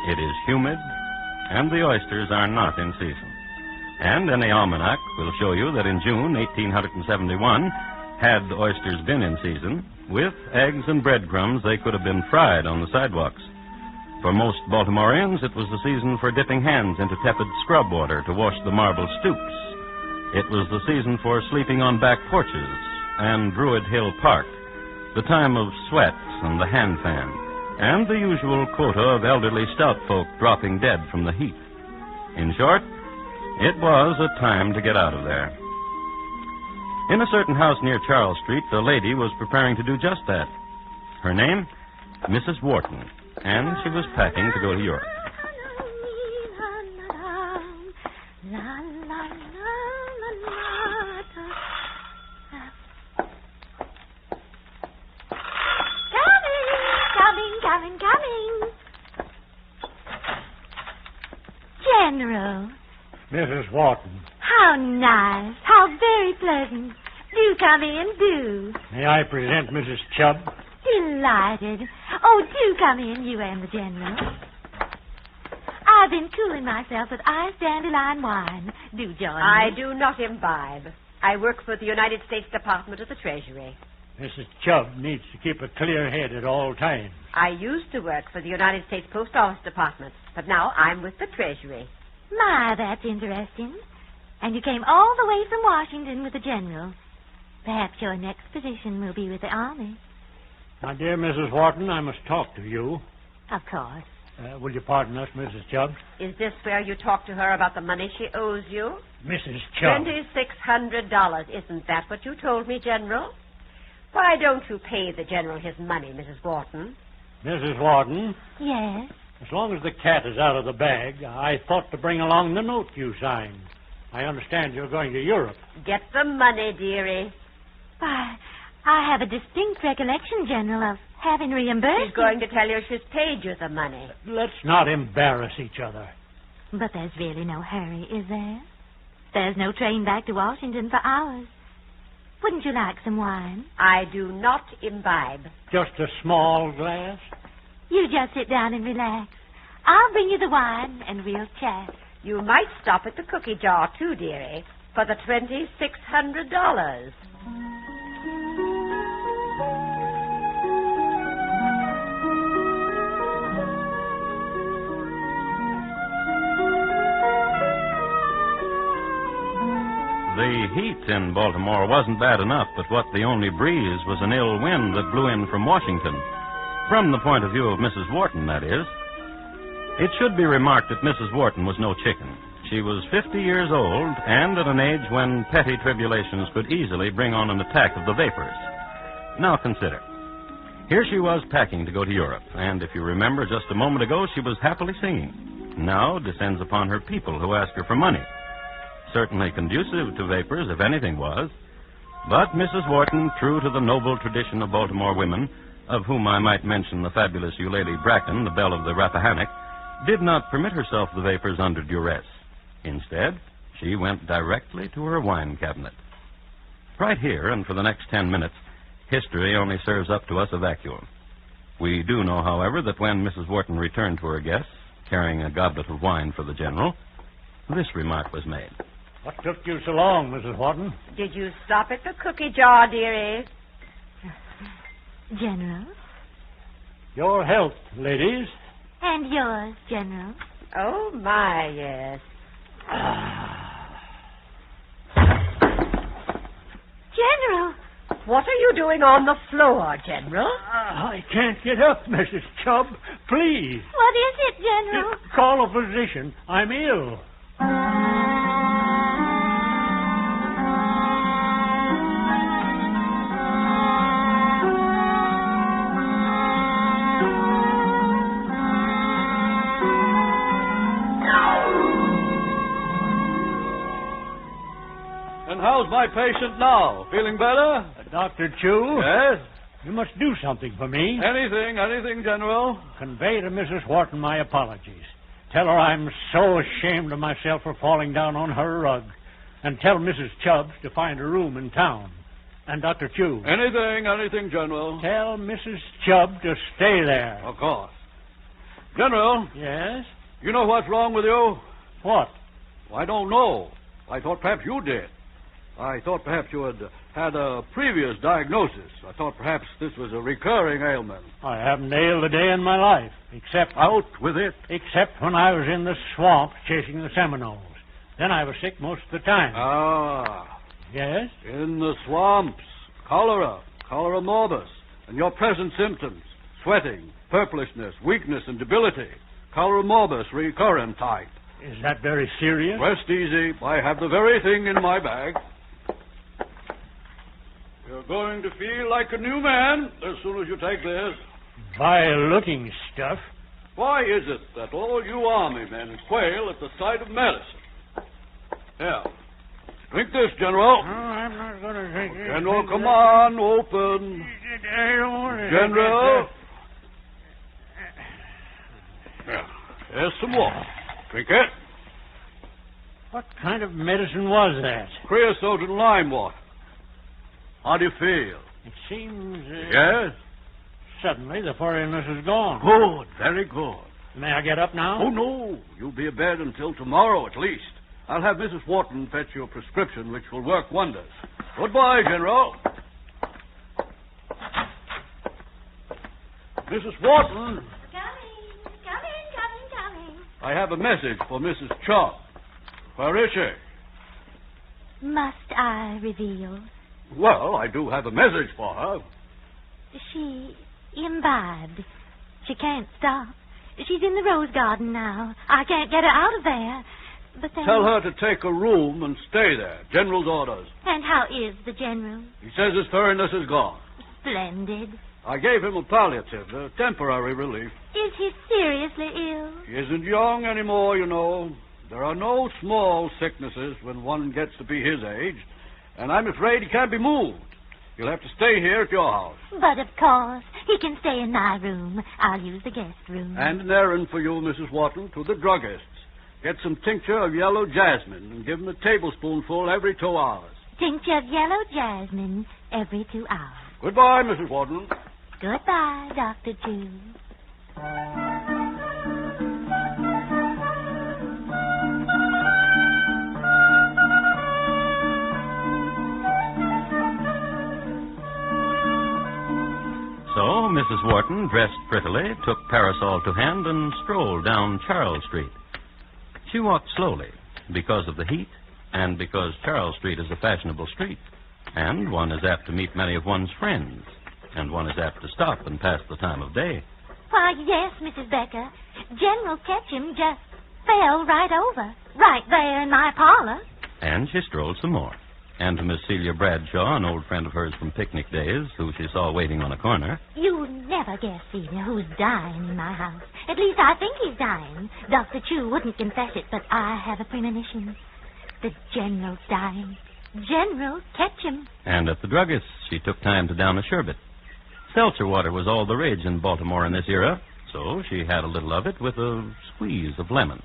it is humid, and the oysters are not in season. And any almanac will show you that in June 1871, had the oysters been in season, with eggs and breadcrumbs, they could have been fried on the sidewalks. For most Baltimoreans, it was the season for dipping hands into tepid scrub water to wash the marble stoops. It was the season for sleeping on back porches and Druid Hill Park, the time of sweats and the hand fan, and the usual quota of elderly stout folk dropping dead from the heat. In short, it was a time to get out of there. In a certain house near Charles Street, a lady was preparing to do just that. Her name, Mrs. Wharton, and she was packing to go to Europe. Coming. General. Mrs. Wharton. How nice. How very pleasant. Do come in, do. May I present Mrs. Chubb? Delighted. Oh, do come in, you and the General. I've been cooling myself with iced dandelion wine. Do join me. I do not imbibe. I work for the United States Department of the Treasury. Mrs. Chubb needs to keep a clear head at all times. I used to work for the United States Post Office Department, but now I'm with the Treasury. My, that's interesting. And you came all the way from Washington with the General. Perhaps your next position will be with the Army. My dear Mrs. Wharton, I must talk to you. Of course. Will you pardon us, Mrs. Chubb? Is this where you talk to her about the money she owes you? Mrs. Chubb. $2,600. Isn't that what you told me, General? Why don't you pay the General his money, Mrs. Wharton? Mrs. Wharton? Yes? As long as the cat is out of the bag, I thought to bring along the note you signed. I understand you're going to Europe. Get the money, dearie. Why, I have a distinct recollection, General, of having reimbursed She's going to tell you she's paid you the money. Let's not embarrass each other. But there's really no hurry, is there? There's no train back to Washington for hours. Wouldn't you like some wine? I do not imbibe. Just a small glass? You just sit down and relax. I'll bring you the wine, and we'll chat. You might stop at the cookie jar, too, dearie, for the $2,600. The heat in Baltimore wasn't bad enough, but what the only breeze was an ill wind that blew in from Washington. From the point of view of Mrs. Wharton, that is. It should be remarked that Mrs. Wharton was no chicken. She was 50 years old and at an age when petty tribulations could easily bring on an attack of the vapors. Now consider. Here she was packing to go to Europe, and if you remember just a moment ago, she was happily singing. Now descends upon her people who ask her for money. Certainly conducive to vapors, if anything was. But Mrs. Wharton, true to the noble tradition of Baltimore women, of whom I might mention the fabulous Eulalie Bracken, the belle of the Rappahannock, did not permit herself the vapors under duress. Instead, she went directly to her wine cabinet. Right here, and for the next 10 minutes, history only serves up to us a vacuum. We do know, however, that when Mrs. Wharton returned to her guests, carrying a goblet of wine for the General, this remark was made. What took you so long, Mrs. Wharton? Did you stop at the cookie jar, dearie? General? Your health, ladies. And yours, General. Oh, my, yes. General! What are you doing on the floor, General? I can't get up, Mrs. Chubb. Please. What is it, General? Call a physician. I'm ill. How's my patient now? Feeling better? Dr. Chu? Yes? You must do something for me. Anything, General. Convey to Mrs. Wharton my apologies. Tell her I'm so ashamed of myself for falling down on her rug. And tell Mrs. Chubbs to find a room in town. And Dr. Chew. Anything, General. Tell Mrs. Chubb to stay there. Of course. General. Yes? You know what's wrong with you? What? I don't know. I thought perhaps you did. I thought perhaps you had a previous diagnosis. I thought perhaps this was a recurring ailment. I haven't ailed a day in my life, except... Out with it. Except when I was in the swamp chasing the Seminoles. Then I was sick most of the time. Ah. Yes? In the swamps. Cholera morbus, and your present symptoms. Sweating, purplishness, weakness, and debility. Cholera morbus, recurrent type. Is that very serious? Rest easy. I have the very thing in my bag. You're going to feel like a new man as soon as you take this. Vile-looking stuff. Why is it that all you army men quail at the sight of medicine? Here. Drink this, General. No, I'm not going to drink it. General, come on, open. I don't want to. General. Here's some water. Drink it. What kind of medicine was that? Creosote and lime water. How do you feel? It seems... Yes? Suddenly the foreignness is gone. Good, very good. May I get up now? Oh, no. You'll be abed until tomorrow at least. I'll have Mrs. Wharton fetch you a prescription which will work wonders. Goodbye, General. Mrs. Wharton. Coming. I have a message for Mrs. Chubb. Where is she? Must I reveal? Well, I do have a message for her. She imbibed. She can't stop. She's in the rose garden now. I can't get her out of there. But then... Tell her to take a room and stay there. General's orders. And how is the General? He says his furriness is gone. Splendid. I gave him a palliative, a temporary relief. Is he seriously ill? He isn't young anymore, you know. There are no small sicknesses when one gets to be his age. And I'm afraid he can't be moved. You'll have to stay here at your house. But of course. He can stay in my room. I'll use the guest room. And an errand for you, Mrs. Wharton, to the druggist's. Get some tincture of yellow jasmine and give him a tablespoonful every 2 hours. Tincture of yellow jasmine every 2 hours. Goodbye, Mrs. Wharton. Goodbye, Dr. Chew. So Mrs. Wharton, dressed prettily, took parasol to hand and strolled down Charles Street. She walked slowly because of the heat and because Charles Street is a fashionable street, and one is apt to meet many of one's friends, and one is apt to stop and pass the time of day. Why, yes, Mrs. Becker. General Ketchum just fell right over, right there in my parlor. And she strolled some more. And to Miss Celia Bradshaw, an old friend of hers from picnic days, who she saw waiting on a corner. You never guess, Celia, who's dying in my house. At least I think he's dying. Dr. Chew wouldn't confess it, but I have a premonition. The General's dying. General Ketchum. And at the druggist's, she took time to down a sherbet. Seltzer water was all the rage in Baltimore in this era, so she had a little of it with a squeeze of lemon.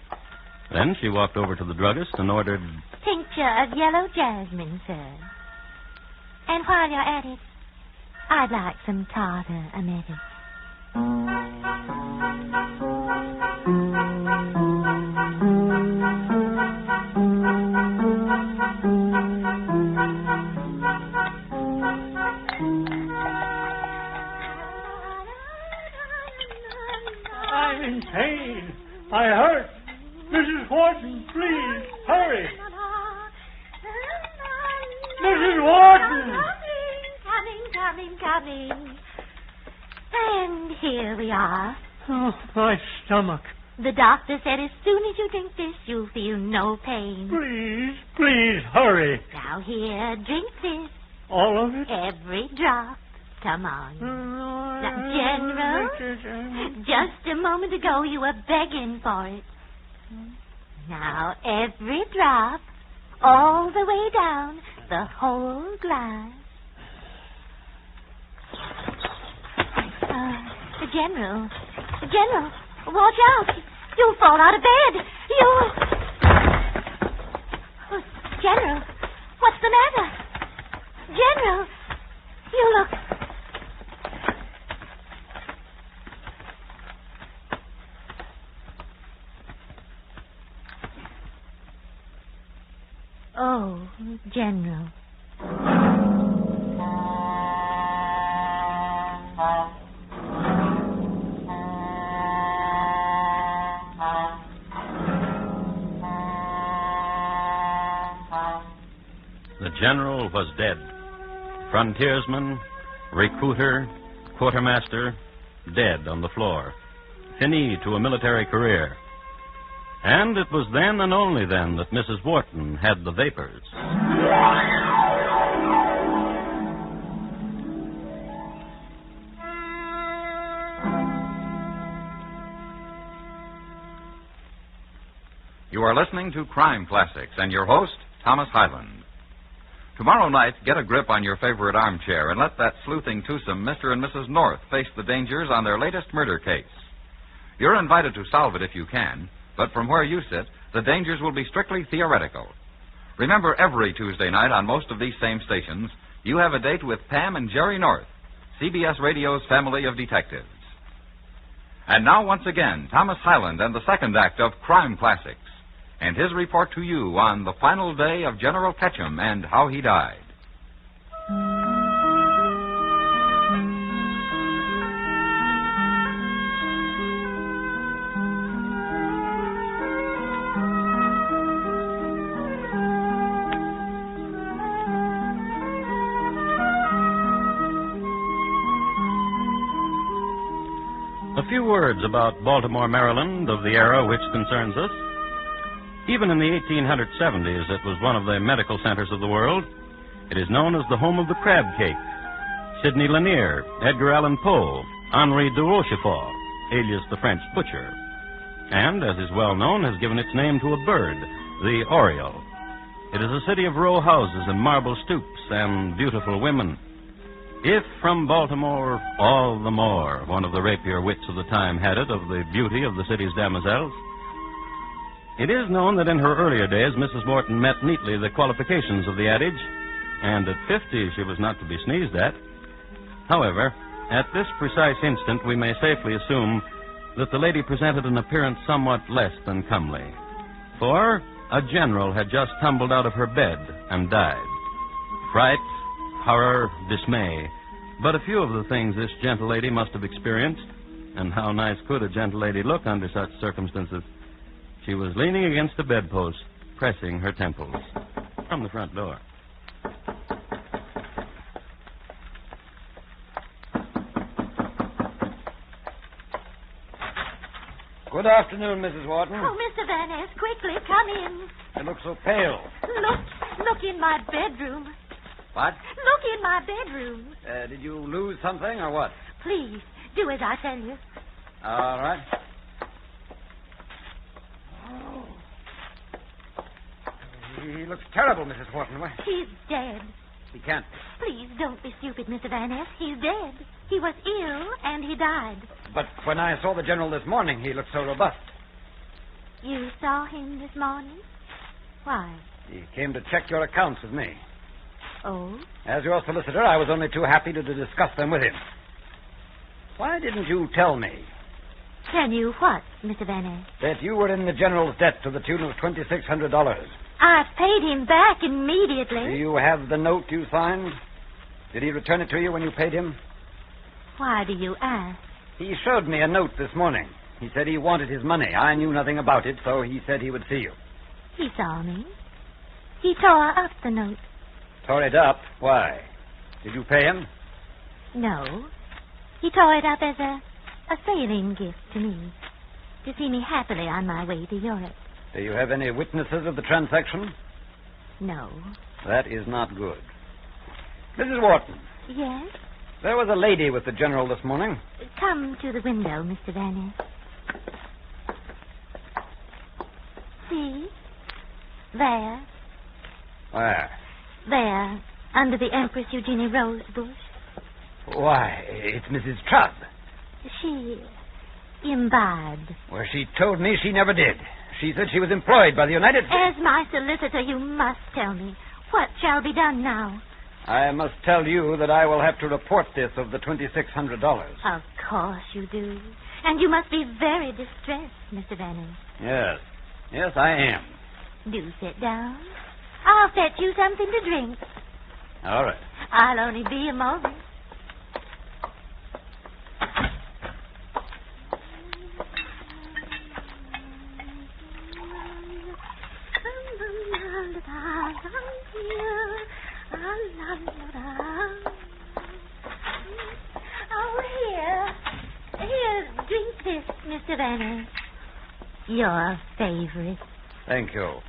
Then she walked over to the druggist and ordered... Tincture of yellow jasmine, sir. And while you're at it, I'd like some tartar emetic. I'm in pain. I hurt. Mrs. Wharton, please, hurry. Mrs. Wharton! Coming. And here we are. Oh, my stomach. The doctor said as soon as you drink this, you'll feel no pain. Please, hurry. Now here, drink this. All of it? Every drop. Come on. Now, General, just a moment ago you were begging for it. Now, every drop, all the way down, the whole glass. General, watch out. You'll fall out of bed. Oh, General, what's the matter? General, you look... Oh, General. The general was dead. Frontiersman, recruiter, quartermaster, dead on the floor. Fini to a military career. And it was then and only then that Mrs. Wharton had the vapors. You are listening to Crime Classics and your host, Thomas Hyland. Tomorrow night, get a grip on your favorite armchair and let that sleuthing twosome, Mr. and Mrs. North, face the dangers on their latest murder case. You're invited to solve it if you can, but from where you sit, the dangers will be strictly theoretical. Remember, every Tuesday night on most of these same stations, you have a date with Pam and Jerry North, CBS Radio's family of detectives. And now, once again, Thomas Hyland and the second act of Crime Classics, and his report to you on the final day of General Ketchum and how he died. A few words about Baltimore, Maryland, of the era which concerns us. Even in the 1870s, it was one of the medical centers of the world. It is known as the home of the crab cake. Sidney Lanier, Edgar Allan Poe, Henri de Rochefort, alias the French butcher. And, as is well known, has given its name to a bird, the oriole. It is a city of row houses and marble stoops and beautiful women. If from Baltimore, all the more, one of the rapier wits of the time had it, of the beauty of the city's damoiselles. It is known that in her earlier days, Mrs. Wharton met neatly the qualifications of the adage, and at 50 she was not to be sneezed at. However, at this precise instant, we may safely assume that the lady presented an appearance somewhat less than comely. For a general had just tumbled out of her bed and died. Fright, horror, dismay, but a few of the things this gentle lady must have experienced. And how nice could a gentle lady look under such circumstances? She was leaning against a bedpost, pressing her temples. From the front door. Good afternoon, Mrs. Wharton. Oh, Mr. Van Ness, quickly, come in. You look so pale. Look in my bedroom. What? Look in my bedroom. Did you lose something or what? Please, do as I tell you. All right. He looks terrible, Mrs. Wharton. He's dead. He can't. Please don't be stupid, Mr. Van Ness. He's dead. He was ill, and he died. But when I saw the general this morning, he looked so robust. You saw him this morning? Why? He came to check your accounts with me. Oh? As your solicitor, I was only too happy to discuss them with him. Why didn't you tell me? Tell you what, Mr. Van Ness? That you were in the general's debt to the tune of $2,600. I paid him back immediately. Do you have the note you signed? Did he return it to you when you paid him? Why do you ask? He showed me a note this morning. He said he wanted his money. I knew nothing about it, so he said he would see you. He saw me. He tore up the note. Tore it up? Why? Did you pay him? No. He tore it up as a sailing gift to me, to see me happily on my way to Europe. Do you have any witnesses of the transaction? No. That is not good. Mrs. Wharton. Yes? There was a lady with the general this morning. Come to the window, Mr. Van Ness. See? There. Where? There, under the Empress Eugenie rose bush. Why, it's Mrs. Trubb. imbibed. Well, she told me she never did. She said she was employed by the United States. As my solicitor, you must tell me. What shall be done now? I must tell you that I will have to report this of the $2,600. Of course you do. And you must be very distressed, Mr. Vanner. Yes. Yes, I am. Do sit down. I'll fetch you something to drink. All right. I'll only be a moment. Oh, here, drink this, Mr. Vanner. Your favorite. Thank you.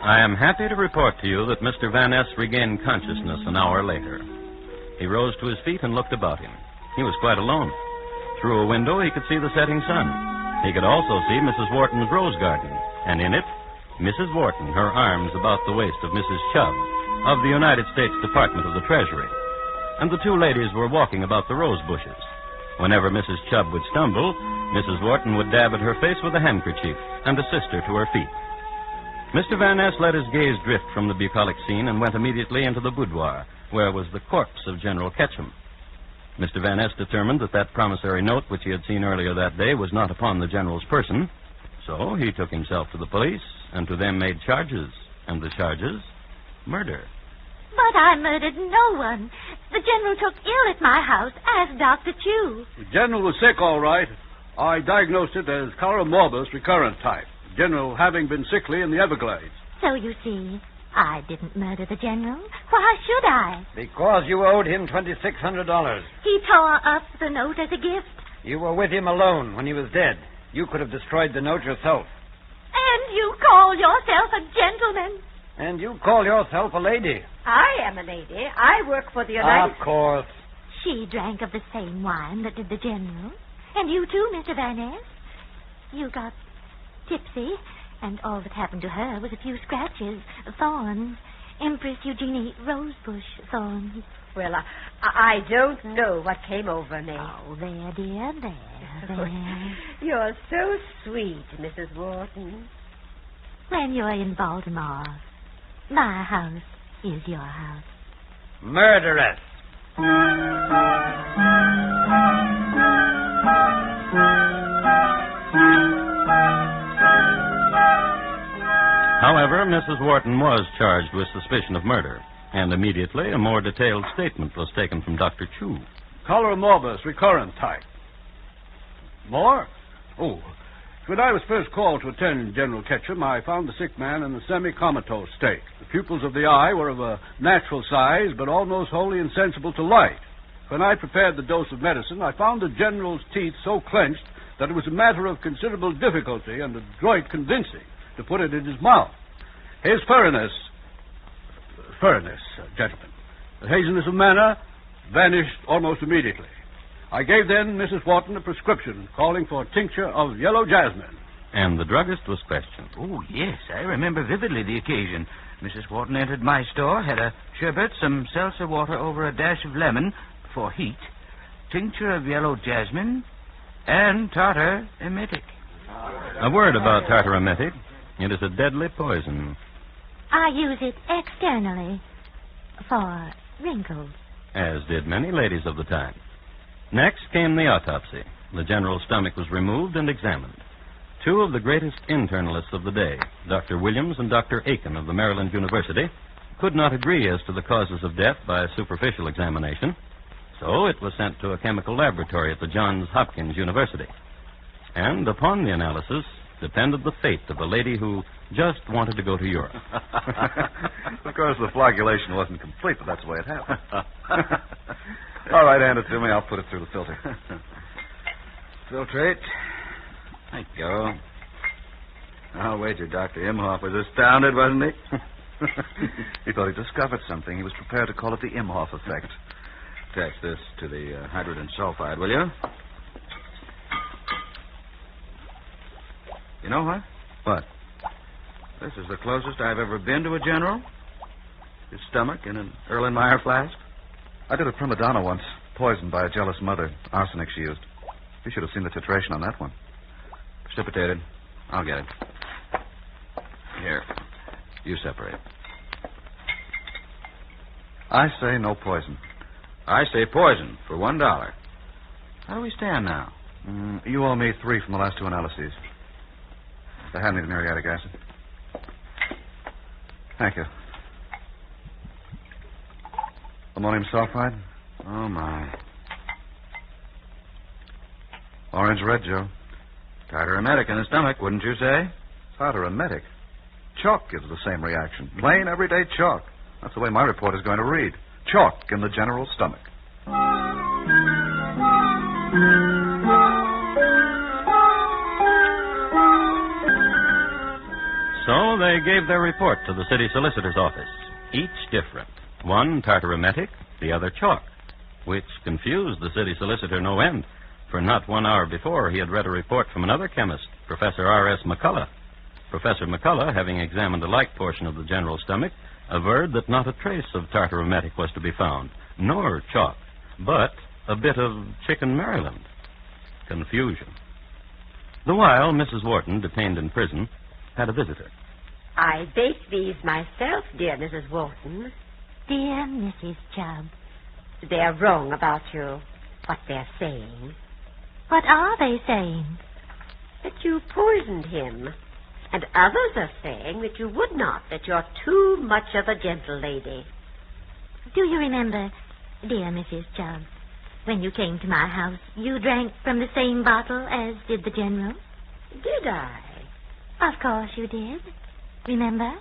I am happy to report to you that Mr. Van Ness regained consciousness an hour later. He rose to his feet and looked about him. He was quite alone. Through a window, he could see the setting sun. He could also see Mrs. Wharton's rose garden, and in it, Mrs. Wharton, her arms about the waist of Mrs. Chubb, of the United States Department of the Treasury. And the two ladies were walking about the rose bushes. Whenever Mrs. Chubb would stumble, Mrs. Wharton would dab at her face with a handkerchief and assist her to her feet. Mr. Van Ness let his gaze drift from the bucolic scene and went immediately into the boudoir, where was the corpse of General Ketchum. Mr. Van Ness determined that that promissory note which he had seen earlier that day was not upon the General's person, so he took himself to the police, and to them made charges, and the charges, murder. But I murdered no one. The General took ill at my house, as Dr. Chew. The General was sick, all right. I diagnosed it as cholera morbus recurrent type. The General having been sickly in the Everglades. So you see, I didn't murder the General. Why should I? Because you owed him $2,600. He tore up the note as a gift. You were with him alone when he was dead. You could have destroyed the note yourself. And you call yourself a gentleman. And you call yourself a lady. I am a lady. I work for the United Of course. She drank of the same wine that did the General. And you too, Mr. Van Ness. You got tipsy, and all that happened to her was a few scratches, thorns, Empress Eugenie rosebush thorns. Well, I don't know what came over me. Oh, there, dear, there. You're so sweet, Mrs. Wharton. When you're in Baltimore, my house is your house. Murderess. However, Mrs. Wharton was charged with suspicion of murder, and immediately a more detailed statement was taken from Dr. Chew. Cholera morbus recurrent type. More? Oh, when I was first called to attend General Ketchum, I found the sick man in a semi-comatose state. The pupils of the eye were of a natural size, but almost wholly insensible to light. When I prepared the dose of medicine, I found the General's teeth so clenched that it was a matter of considerable difficulty and adroit convincing to put it in his mouth. His furriness, gentlemen, the haziness of manner vanished almost immediately. I gave then Mrs. Wharton a prescription calling for a tincture of yellow jasmine. And the druggist was questioned. Oh, yes, I remember vividly the occasion. Mrs. Wharton entered my store, had a sherbet, some seltzer water over a dash of lemon for heat, tincture of yellow jasmine, and tartar emetic. A word about tartar emetic. It is a deadly poison. I use it externally for wrinkles. As did many ladies of the time. Next came the autopsy. The General's stomach was removed and examined. Two of the greatest internalists of the day, Dr. Williams and Dr. Aiken of the Maryland University, could not agree as to the causes of death by a superficial examination, so it was sent to a chemical laboratory at the Johns Hopkins University. And upon the analysis depended the fate of a lady who just wanted to go to Europe. Of course, the flagellation wasn't complete, but that's the way it happened. All right, hand it to me. I'll put it through the filter. Filtrate. There you go. I'll wager Dr. Imhoff was astounded, wasn't he? He thought he'd discovered something. He was prepared to call it the Imhoff effect. Attach this to the hydrogen sulfide, will you? You know what? What? This is the closest I've ever been to a general. His stomach in an Erlenmeyer flask. I did a prima donna once, poisoned by a jealous mother. Arsenic she used. You should have seen the titration on that one. Precipitated. I'll get it. Here. You separate. I say no poison. I say poison for $1. How do we stand now? You owe me 3 from the last 2 analyses. Hand me the muriatic acid. Thank you. Ammonium sulfide? Oh, my. Orange-red, Joe. Tartaremetic in the stomach, wouldn't you say? Tartaremetic? Chalk gives the same reaction. Plain, everyday chalk. That's the way my report is going to read. Chalk in the general's stomach. So they gave their report to the city solicitor's office, each different. One tartaremetic, the other chalk, which confused the city solicitor no end, for not 1 hour before he had read a report from another chemist, Professor R.S. McCullough. Professor McCullough, having examined a like portion of the general's stomach, averred that not a trace of tartaremetic was to be found, nor chalk, but a bit of chicken Maryland. Confusion. The while, Mrs. Wharton, detained in prison, had a visitor. I baked these myself, dear Mrs. Wharton. Dear Mrs. Chubb. They're wrong about you, what they're saying. What are they saying? That you poisoned him. And others are saying that you would not, that you're too much of a gentle lady. Do you remember, dear Mrs. Chubb, when you came to my house, you drank from the same bottle as did the general? Did I? Of course you did. Remember?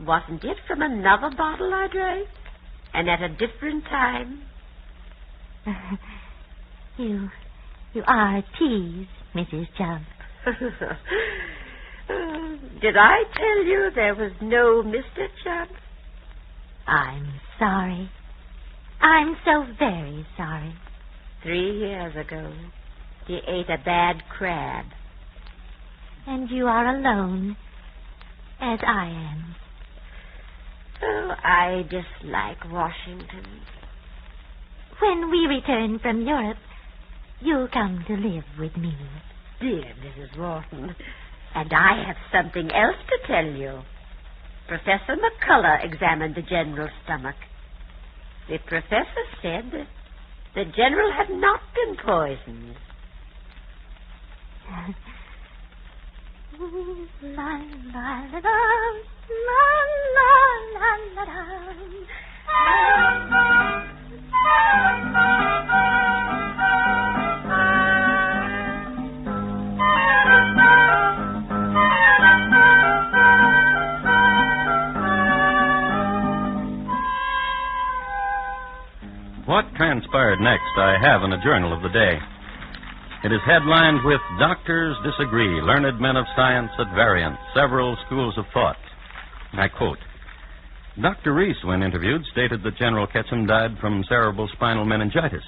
Wasn't it from another bottle I drank? And at a different time? You are a tease, Mrs. Chubb. Did I tell you there was no Mr. Chubb? I'm sorry. I'm so very sorry. 3 years ago, he ate a bad crab. And you are alone, as I am. Oh, I dislike Washington. When we return from Europe, you'll come to live with me. Dear Mrs. Wharton, and I have something else to tell you. Professor McCullough examined the general's stomach. The professor said that the general had not been poisoned. La la la la la la What transpired next, I have in a journal of the day. It is headlined with Doctors Disagree, Learned Men of Science at Variance, Several Schools of Thought. I quote, Dr. Reese, when interviewed, stated that General Ketchum died from cerebral spinal meningitis.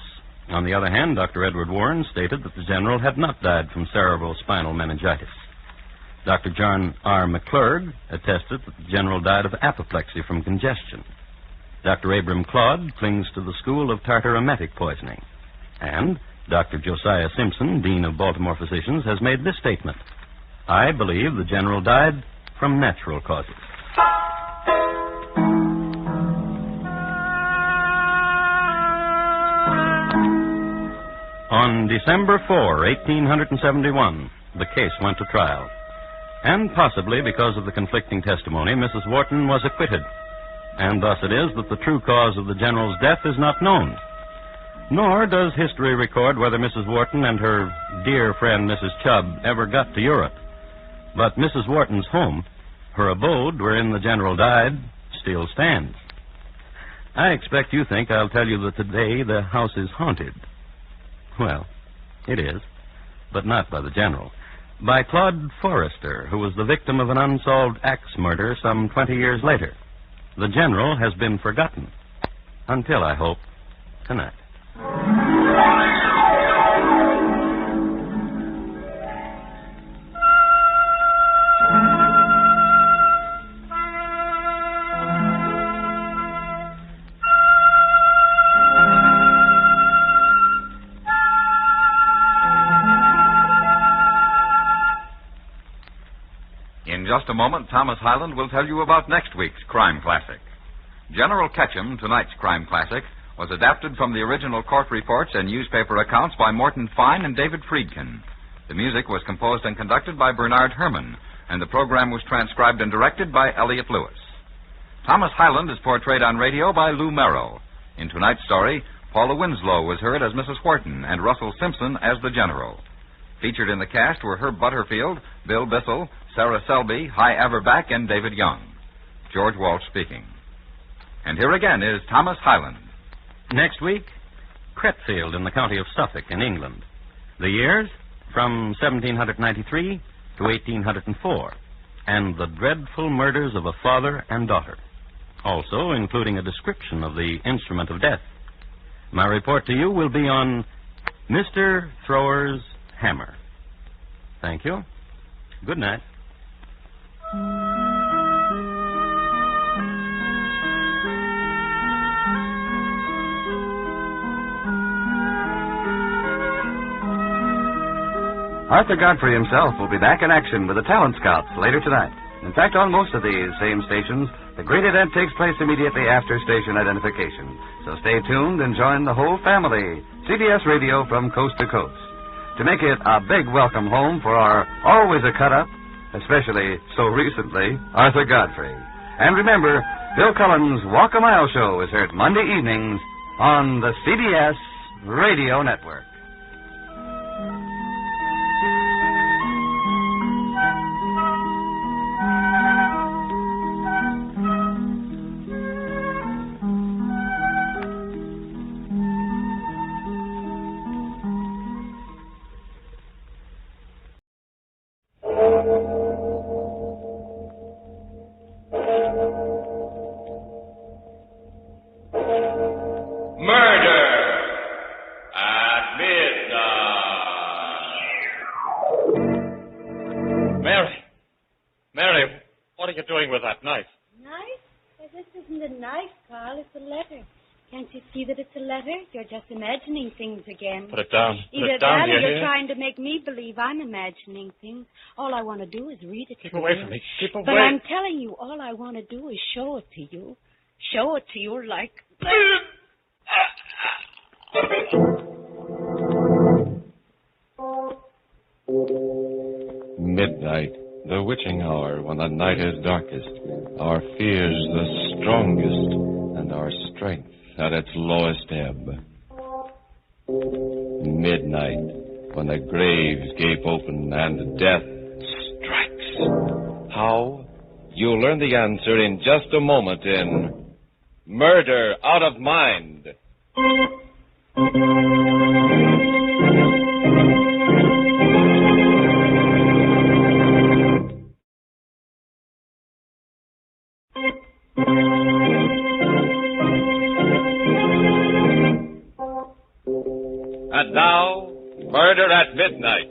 On the other hand, Dr. Edward Warren stated that the general had not died from cerebral spinal meningitis. Dr. John R. McClurg attested that the general died of apoplexy from congestion. Dr. Abram Claude clings to the school of tartaremetic poisoning. And Dr. Josiah Simpson, Dean of Baltimore Physicians, has made this statement. I believe the general died from natural causes. On December 4, 1871, the case went to trial. And possibly because of the conflicting testimony, Mrs. Wharton was acquitted. And thus it is that the true cause of the general's death is not known. Nor does history record whether Mrs. Wharton and her dear friend Mrs. Chubb ever got to Europe. But Mrs. Wharton's home, her abode wherein the general died, still stands. I expect you think I'll tell you that today the house is haunted. Well, it is, but not by the general. By Claude Forrester, who was the victim of an unsolved axe murder some 20 years later. The general has been forgotten. Until, I hope, tonight. In just a moment, Thomas Hyland will tell you about next week's crime classic. General Ketchum, tonight's crime classic, was adapted from the original court reports and newspaper accounts by Morton Fine and David Friedkin. The music was composed and conducted by Bernard Herrmann, and the program was transcribed and directed by Elliott Lewis. Thomas Hyland is portrayed on radio by Lou Merrill. In tonight's story, Paula Winslow was heard as Mrs. Wharton and Russell Simpson as the General. Featured in the cast were Herb Butterfield, Bill Bissell, Sarah Selby, Hy Averback, and David Young. George Walsh speaking. And here again is Thomas Hyland. Next week, Cretfield in the county of Suffolk in England. The years from 1793 to 1804, and the dreadful murders of a father and daughter, also including a description of the instrument of death. My report to you will be on Mr. Thrower's hammer. Thank you. Good night. Arthur Godfrey himself will be back in action with the Talent Scouts later tonight. In fact, on most of these same stations, the great event takes place immediately after station identification. So stay tuned and join the whole family. CBS Radio from coast to coast. To make it a big welcome home for our always a cut-up, especially so recently, Arthur Godfrey. And remember, Bill Cullen's Walk a Mile show is heard Monday evenings on the CBS Radio Network. With that knife. Knife? Well, this isn't a knife, Carl. It's a letter. Can't you see that it's a letter? You're just imagining things again. Put it down. Either that or you're trying to make me believe I'm imagining things. All I want to do is read it to you. Keep away from me. Keep away. But I'm telling you, all I want to do is show it to you. Show it to you like... Midnight. The witching hour when the night is darkest, our fears the strongest, and our strength at its lowest ebb. Midnight, when the graves gape open and death strikes. How? You'll learn the answer in just a moment in Murder Out of Mind. And now, Murder at Midnight.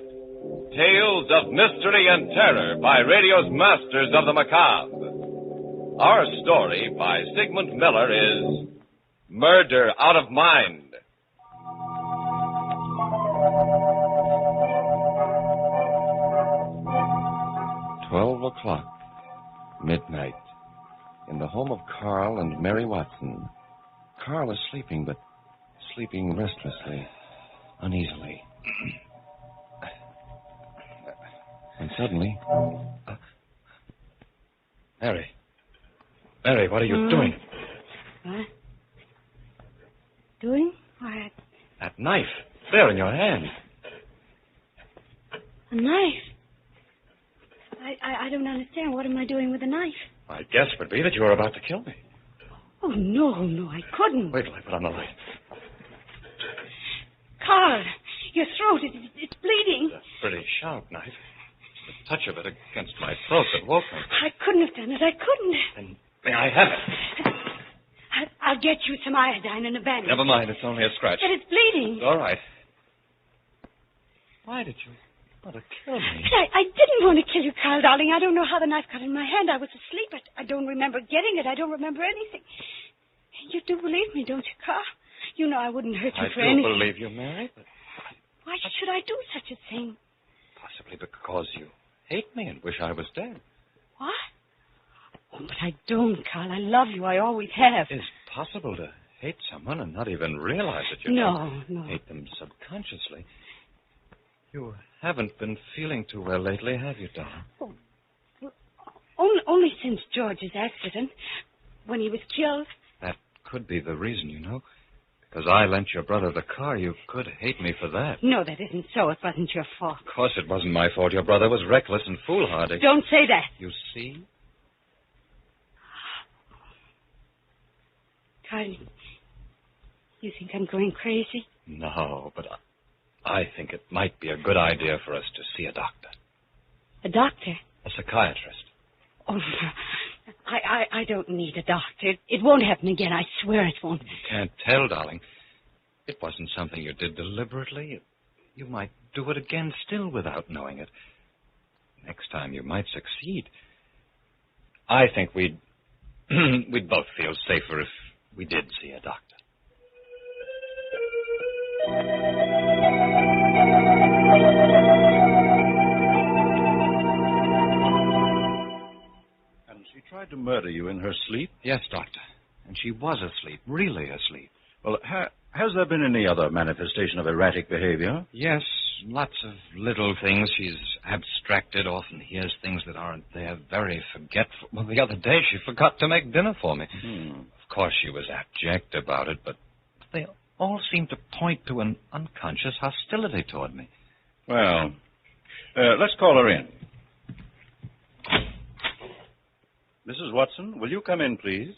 Tales of mystery and terror by radio's masters of the macabre. Our story by Sigmund Miller is Murder Out of Mind. $12:00, midnight. In the home of Carl and Mary Watson. Carl is sleeping, but sleeping restlessly, uneasily. And suddenly... Mary, what are you doing? What? Doing? What? That knife, there in your hand. A knife? I don't understand. What am I doing with a knife? My guess would be that you were about to kill me. Oh, no, I couldn't. Wait till I put on the light. Carl, your throat, it's bleeding. It's a pretty sharp knife. The touch of it against my throat that woke me. I couldn't have done it. I couldn't. Then may I have it? I'll get you some iodine and a bandage. Never mind, it's only a scratch. But it's bleeding. It's all right. Why did you want to kill me? I didn't want to kill you, Carl, darling. I don't know how the knife got in my hand. I was asleep. I don't remember getting it. I don't remember anything. You do believe me, don't you, Carl? You know I wouldn't hurt you for anything. I do believe you, Mary, but... Why should I do such a thing? Possibly because you hate me and wish I was dead. What? Oh, but I don't, Carl. I love you. I always have. It's possible to hate someone and not even realize that you No. hate them subconsciously. You haven't been feeling too well lately, have you, darling? Oh, only since George's accident, when he was killed. That could be the reason, you know. Because I lent your brother the car, you could hate me for that. No, that isn't so. It wasn't your fault. Of course it wasn't my fault. Your brother was reckless and foolhardy. Don't say that. You see? Carl, you think I'm going crazy? No, but I think it might be a good idea for us to see a doctor. A doctor? A psychiatrist. Oh, I don't need a doctor. It won't happen again. I swear it won't. You can't tell, darling. It wasn't something you did deliberately. You might do it again still without knowing it. Next time you might succeed. I think we'd both feel safer if we did see a doctor. She tried to murder you in her sleep? Yes, Doctor. And she was asleep, really asleep. Well, has there been any other manifestation of erratic behavior? Yes, lots of little things. She's abstracted, often hears things that aren't there, very forgetful. Well, the other day she forgot to make dinner for me. Of course, she was abject about it, but they all seem to point to an unconscious hostility toward me. Well, let's call her in. Mrs. Watson, will you come in, please?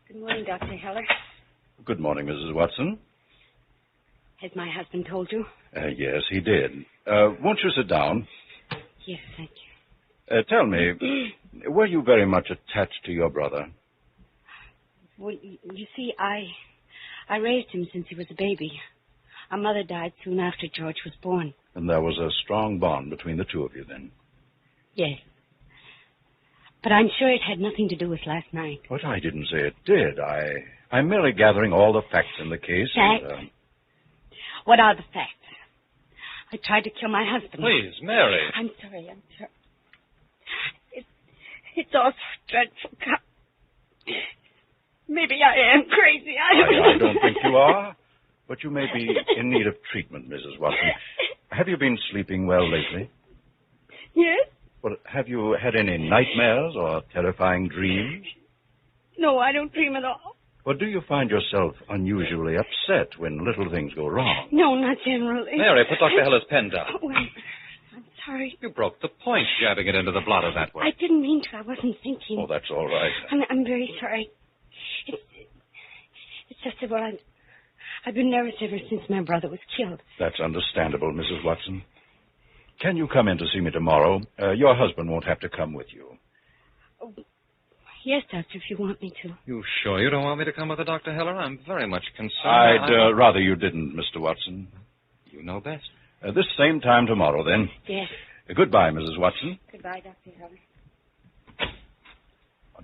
Good morning, Dr. Heller. Good morning, Mrs. Watson. Has my husband told you? Yes, he did. Won't you sit down? Yes, thank you. Tell me, were you very much attached to your brother? Well, you see, I raised him since he was a baby. Our mother died soon after George was born. And there was a strong bond between the two of you then? Yes. But I'm sure it had nothing to do with last night. But I didn't say it did. I'm merely gathering all the facts in the case. Facts? What are the facts? I tried to kill my husband. Please, Mary. I'm sorry. It's all so dreadful. Maybe I am crazy. I don't think you are. But you may be in need of treatment, Mrs. Watson. Have you been sleeping well lately? Yes? Well, have you had any nightmares or terrifying dreams? No, I don't dream at all. Or do you find yourself unusually upset when little things go wrong? No, not generally. Mary, put Dr. Heller's pen down. Oh, I'm sorry. You broke the point jabbing it into the blotter that way. I didn't mean to. I wasn't thinking. Oh, that's all right. I'm very sorry. It's just that, well, I've been nervous ever since my brother was killed. That's understandable, Mrs. Watson. Can you come in to see me tomorrow? Your husband won't have to come with you. Oh, yes, Doctor, if you want me to. You sure you don't want me to come with the Dr. Heller? I'm very much concerned. I'd rather you didn't, Mr. Watson. You know best. This same time tomorrow, then. Yes. Goodbye, Mrs. Watson. Goodbye, Dr. Heller.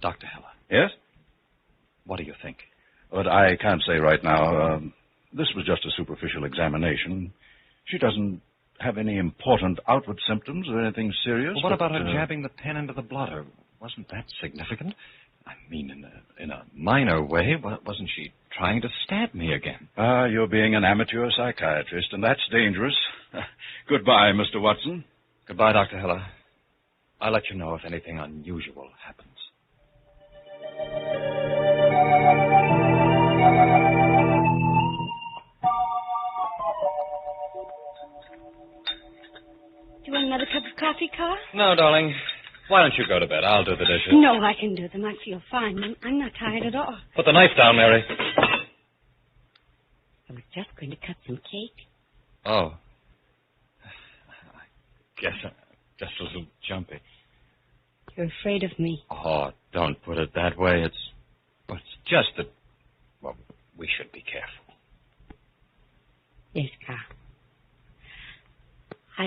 Dr. Heller. Yes? What do you think? But I can't say right now. This was just a superficial examination. She doesn't have any important outward symptoms or anything serious. Well, what about her jabbing the pen into the blotter? Wasn't that significant? I mean, in a minor way, wasn't she trying to stab me again? You're being an amateur psychiatrist, and that's dangerous. Goodbye, Mr. Watson. Goodbye, Dr. Heller. I'll let you know if anything unusual happens. Do you want another cup of coffee, Carl? No, darling. Why don't you go to bed? I'll do the dishes. No, I can do them. I feel fine. I'm not tired at all. Put the knife down, Mary. I was just going to cut some cake. Oh. I guess I'm just a little jumpy. You're afraid of me. Oh, don't put it that way. It's But it's just that, well, we should be careful. Yes, Carl.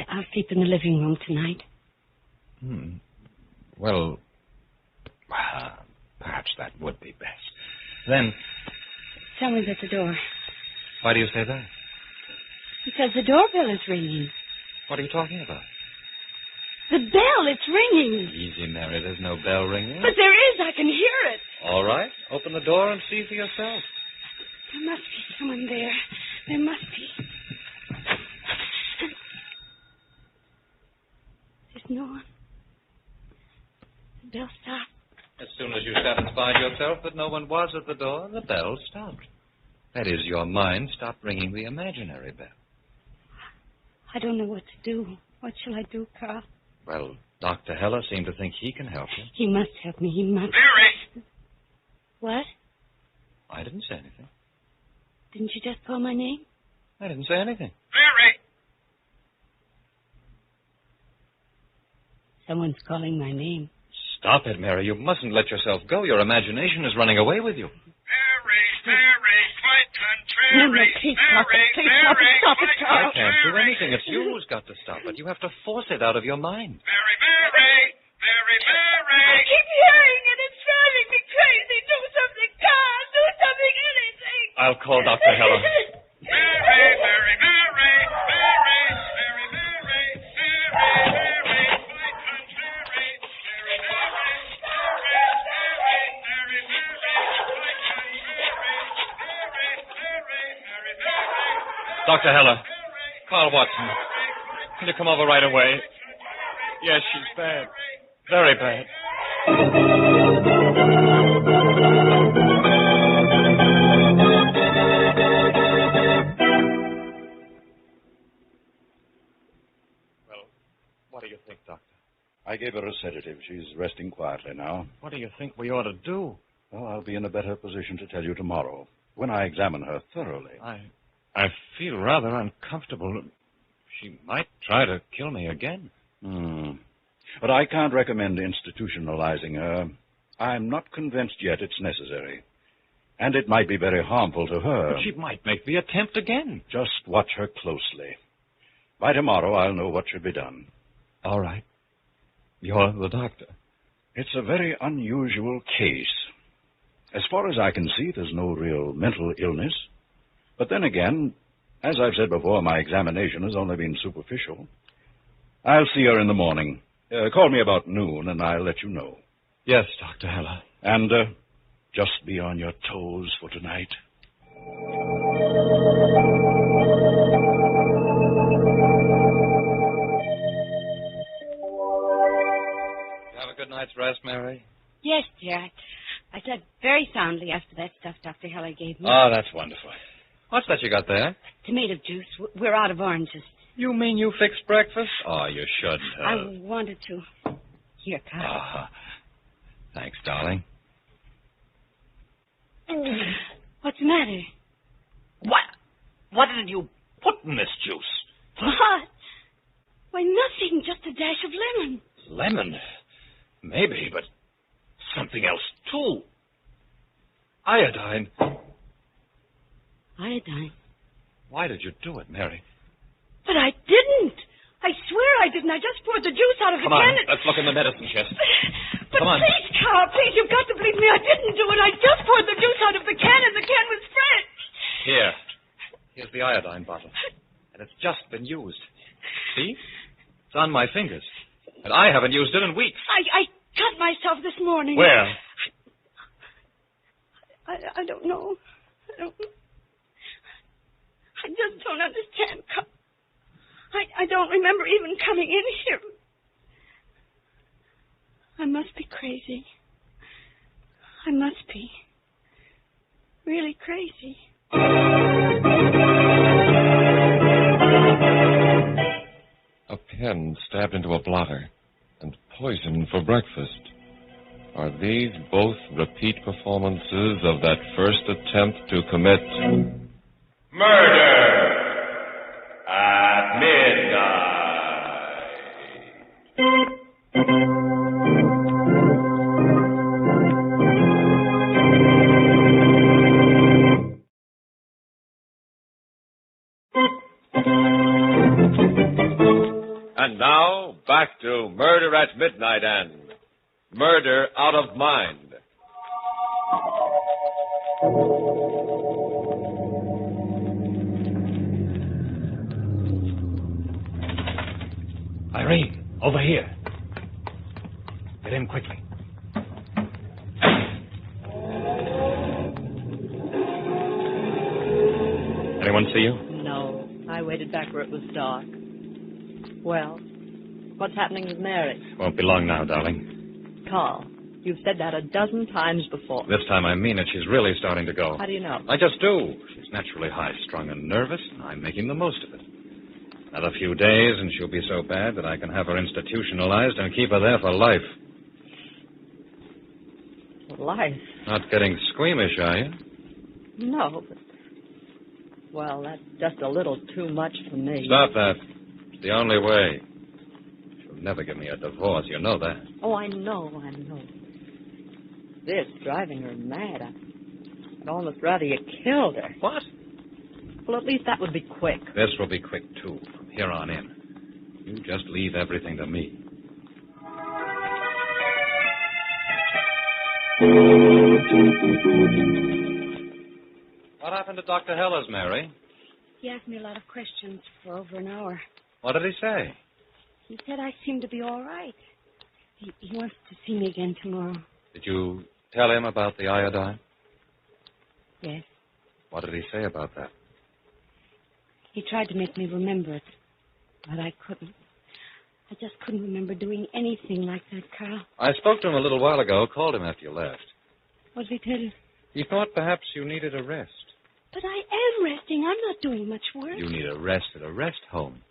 I'll sleep in the living room tonight. Well, perhaps that would be best. Then... Someone's at the door. Why do you say that? Because the doorbell is ringing. What are you talking about? The bell, it's ringing. Easy, Mary. There's no bell ringing. But there is. I can hear it. All right. Open the door and see for yourself. There must be someone there. There must be. There's no one. The bell stopped. As soon as you satisfied yourself that no one was at the door, the bell stopped. That is, your mind stopped ringing the imaginary bell. I don't know what to do. What shall I do, Carl? Well, Dr. Heller seemed to think he can help you. He must help me. He must. Mary! What? I didn't say anything. Didn't you just call my name? I didn't say anything. Mary! Someone's calling my name. Stop it, Mary. You mustn't let yourself go. Your imagination is running away with you. No, please stop it. Please stop it. Stop it, Carl. I can't do anything. It's you who's got to stop it. You have to force it out of your mind. Mary! I keep hearing it. It's driving me crazy. Do something, Carl. Do something, anything. I'll call Dr. Heller. Dr. Heller, Carl Watson, can you come over right away? Yes, she's bad. Very bad. Well, what do you think, Doctor? I gave her a sedative. She's resting quietly now. What do you think we ought to do? Well, I'll be in a better position to tell you tomorrow, when I examine her thoroughly. I feel rather uncomfortable. She might try to kill me again. But I can't recommend institutionalizing her. I'm not convinced yet it's necessary. And it might be very harmful to her. But she might make the attempt again. Just watch her closely. By tomorrow, I'll know what should be done. All right. You're the doctor. It's a very unusual case. As far as I can see, there's no real mental illness. But then again, as I've said before, my examination has only been superficial. I'll see her in the morning. Call me about noon, and I'll let you know. Yes, Dr. Heller. And just be on your toes for tonight. Have a good night's rest, Mary? Yes, dear. I slept very soundly after that stuff Dr. Heller gave me. Oh, that's wonderful. What's that you got there? Tomato juice. We're out of oranges. You mean you fixed breakfast? Oh, you shouldn't have. I wanted to. Here, Carl. Thanks, darling. What's the matter? What did you put in this juice? What? Why, nothing. Just a dash of lemon. Lemon? Maybe, but something else, too. Iodine. Iodine? Why did you do it, Mary? But I didn't. I swear I didn't. I just poured the juice out of the Come on, can. let's look in the medicine chest. But Come on. please, Carl, please, you've got to believe me. I didn't do it. I just poured the juice out of the can, and the can was fresh. Here's the iodine bottle. And it's just been used. See? It's on my fingers. And I haven't used it in weeks. I cut myself this morning. Where? I don't know. I just don't understand, Carl. I don't remember even coming in here. I must be crazy. I must be. Really crazy. A pen stabbed into a blotter and poison for breakfast. Are these both repeat performances of that first attempt to commit murder at midnight? back to Murder at Midnight and Murder Out of Mind. Irene, over here. Get in quickly. Anyone see you? No. I waited back where it was dark. Well, what's happening with Mary? Won't be long now, darling. Carl, you've said that a dozen times before. This time I mean it. She's really starting to go. How do you know? I just do. She's naturally high-strung and nervous, and I'm making the most of it. Another few days, and she'll be so bad that I can have her institutionalized and keep her there for life. Life? Not getting squeamish, are you? No, but... Well, that's just a little too much for me. Stop that. It's the only way. She'll never give me a divorce. You know that. Oh, I know. This driving her mad. I'd almost rather you killed her. What? Well, at least that would be quick. This will be quick, too, from here on in. You just leave everything to me. What happened to Dr. Heller's, Mary? He asked me a lot of questions for over an hour. What did he say? He said I seemed to be all right. He wants to see me again tomorrow. Did you tell him about the iodine? Yes. What did he say about that? He tried to make me remember it, but I couldn't. I just couldn't remember doing anything like that, Carl. I spoke to him a little while ago, called him after you left. What did he tell you? He thought perhaps you needed a rest. But I am resting. I'm not doing much work. You need a rest at a rest home.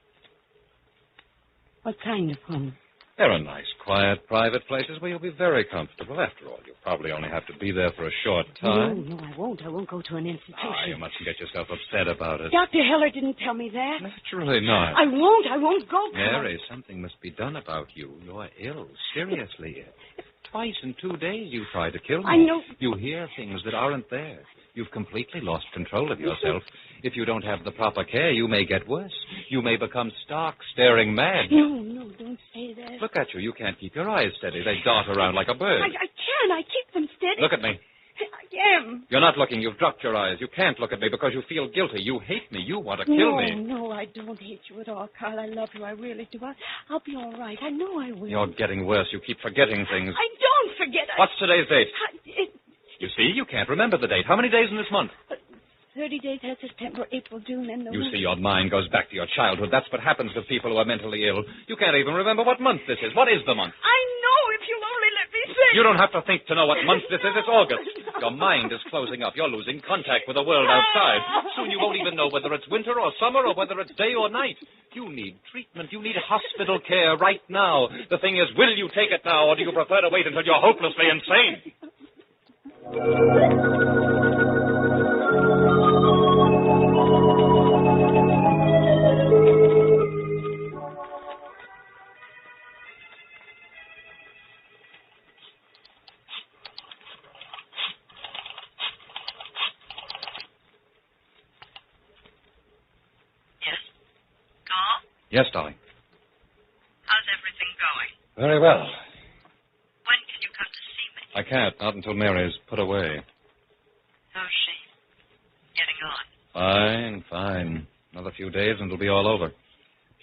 What kind of home? There are nice, quiet, private places where you'll be very comfortable. After all, you'll probably only have to be there for a short time. No, I won't. I won't go to an institution. You mustn't get yourself upset about it. Dr. Heller didn't tell me that. Naturally not. I won't go. Mary, something must be done about you. You're ill, seriously ill. Twice in 2 days you tried to kill me. I know. You hear things that aren't there. You've completely lost control of yourself. If you don't have the proper care, you may get worse. You may become stark, staring mad. No, don't say that. Look at you. You can't keep your eyes steady. They dart around like a bird. I can. I keep them steady. Look at me. I am. You're not looking. You've dropped your eyes. You can't look at me because you feel guilty. You hate me. You want to kill me. No, I don't hate you at all, Carl. I love you. I really do. I'll be all right. I know I will. You're getting worse. You keep forgetting things. I don't forget. What's today's date? You see, you can't remember the date. How many days in this month? 30 days has September, April, June, and November. You see, your mind goes back to your childhood. That's what happens to people who are mentally ill. You can't even remember what month this is. What is the month? I know if you'll only let me think. You don't have to think to know what month this is. It's August. Your mind is closing up. You're losing contact with the world outside. Soon you won't even know whether it's winter or summer or whether it's day or night. You need treatment. You need hospital care right now. The thing is, will you take it now, or do you prefer to wait until you're hopelessly insane? Yes, darling. How's everything going? Very well. When can you come to see me? I can't, not until Mary's put away. How's she getting on? Fine. Another few days and it'll be all over.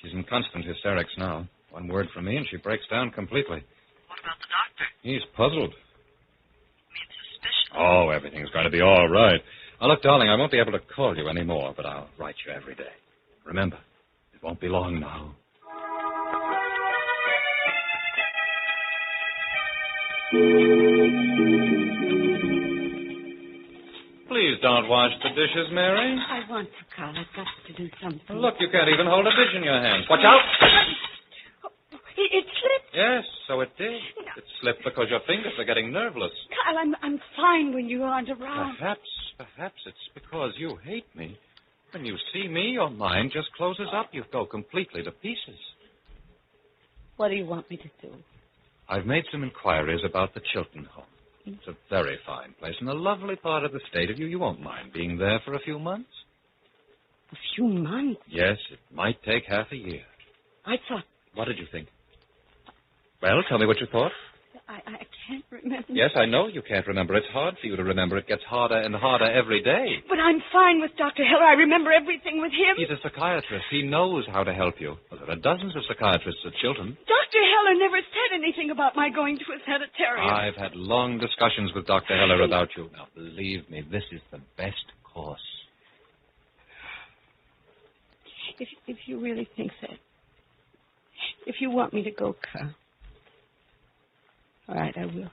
She's in constant hysterics now. One word from me and she breaks down completely. What about the doctor? He's puzzled. You mean suspicious? Oh, everything's going to be all right. Now, look, darling, I won't be able to call you anymore, but I'll write you every day. Remember, it won't be long now. Please don't wash the dishes, Mary. I want to, Carl. I've got to do something. Look, you can't even hold a dish in your hands. Watch out! It slipped. Yes, so it did. It slipped because your fingers are getting nerveless. Carl, I'm fine when you aren't around. Perhaps it's because you hate me. When you see me, your mind just closes up. You go completely to pieces. What do you want me to do? I've made some inquiries about the Chilton home. It's a very fine place and a lovely part of the state of you. You won't mind being there for a few months? A few months? Yes, it might take half a year. I thought... What did you think? Well, tell me what you thought. I can't remember. Yes, I know you can't remember. It's hard for you to remember. It gets harder and harder every day. But I'm fine with Dr. Heller. I remember everything with him. He's a psychiatrist. He knows how to help you. Well, there are dozens of psychiatrists at Chilton. Dr. Heller never said anything about my going to a sanitarium. I've had long discussions with Dr. Heller about you. Now, believe me, this is the best course. If you really think that. If you want me to go, Carl. All right, I will.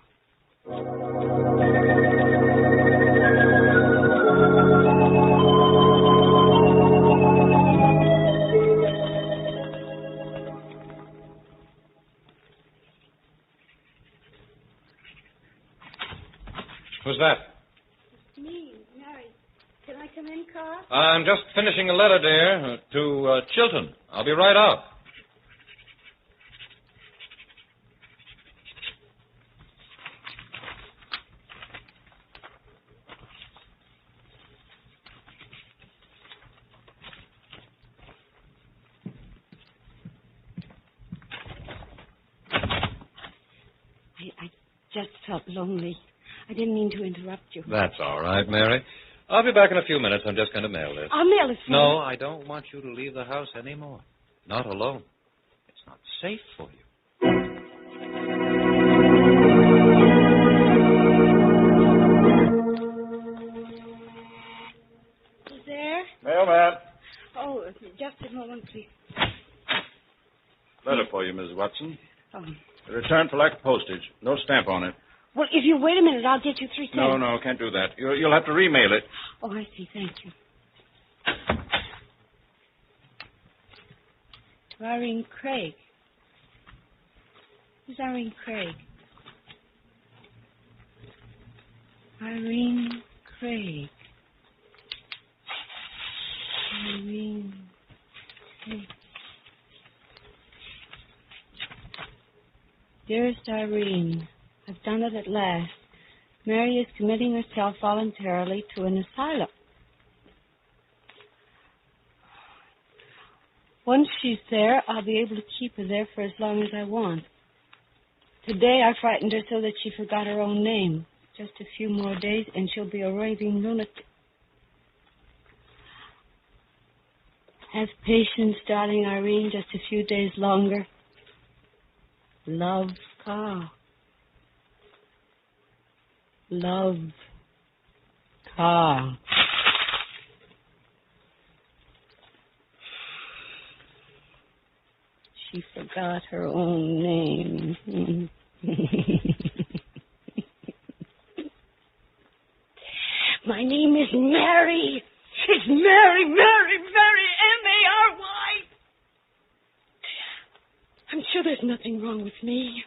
Who's that? It's me, Mary. Can I come in, Carl? I'm just finishing a letter, dear, to Chilton. I'll be right out. I just felt lonely. I didn't mean to interrupt you. That's all right, Mary. I'll be back in a few minutes. I'm just going to mail this. I'll mail it for you. No, I don't want you to leave the house anymore. Not alone. It's not safe for you. Is there? Mailman. Oh, just a moment, please. Letter for you, Mrs. Watson. Oh. Return for lack of postage. No stamp on it. Well, if you wait a minute, I'll get you 3 cents. No, can't do that. You'll have to remail it. Oh, I see. Thank you. To Irene Craig. Who's Irene Craig? Irene Craig. Irene Craig. Dearest Irene, I've done it at last. Mary is committing herself voluntarily to an asylum. Once she's there, I'll be able to keep her there for as long as I want. Today I frightened her so that she forgot her own name. Just a few more days and she'll be a raving lunatic. Have patience, darling Irene, just a few days longer. Love, Carl. Love, Carl. She forgot her own name. My name is Mary. It's Mary, M-A-R-Y. I'm sure there's nothing wrong with me.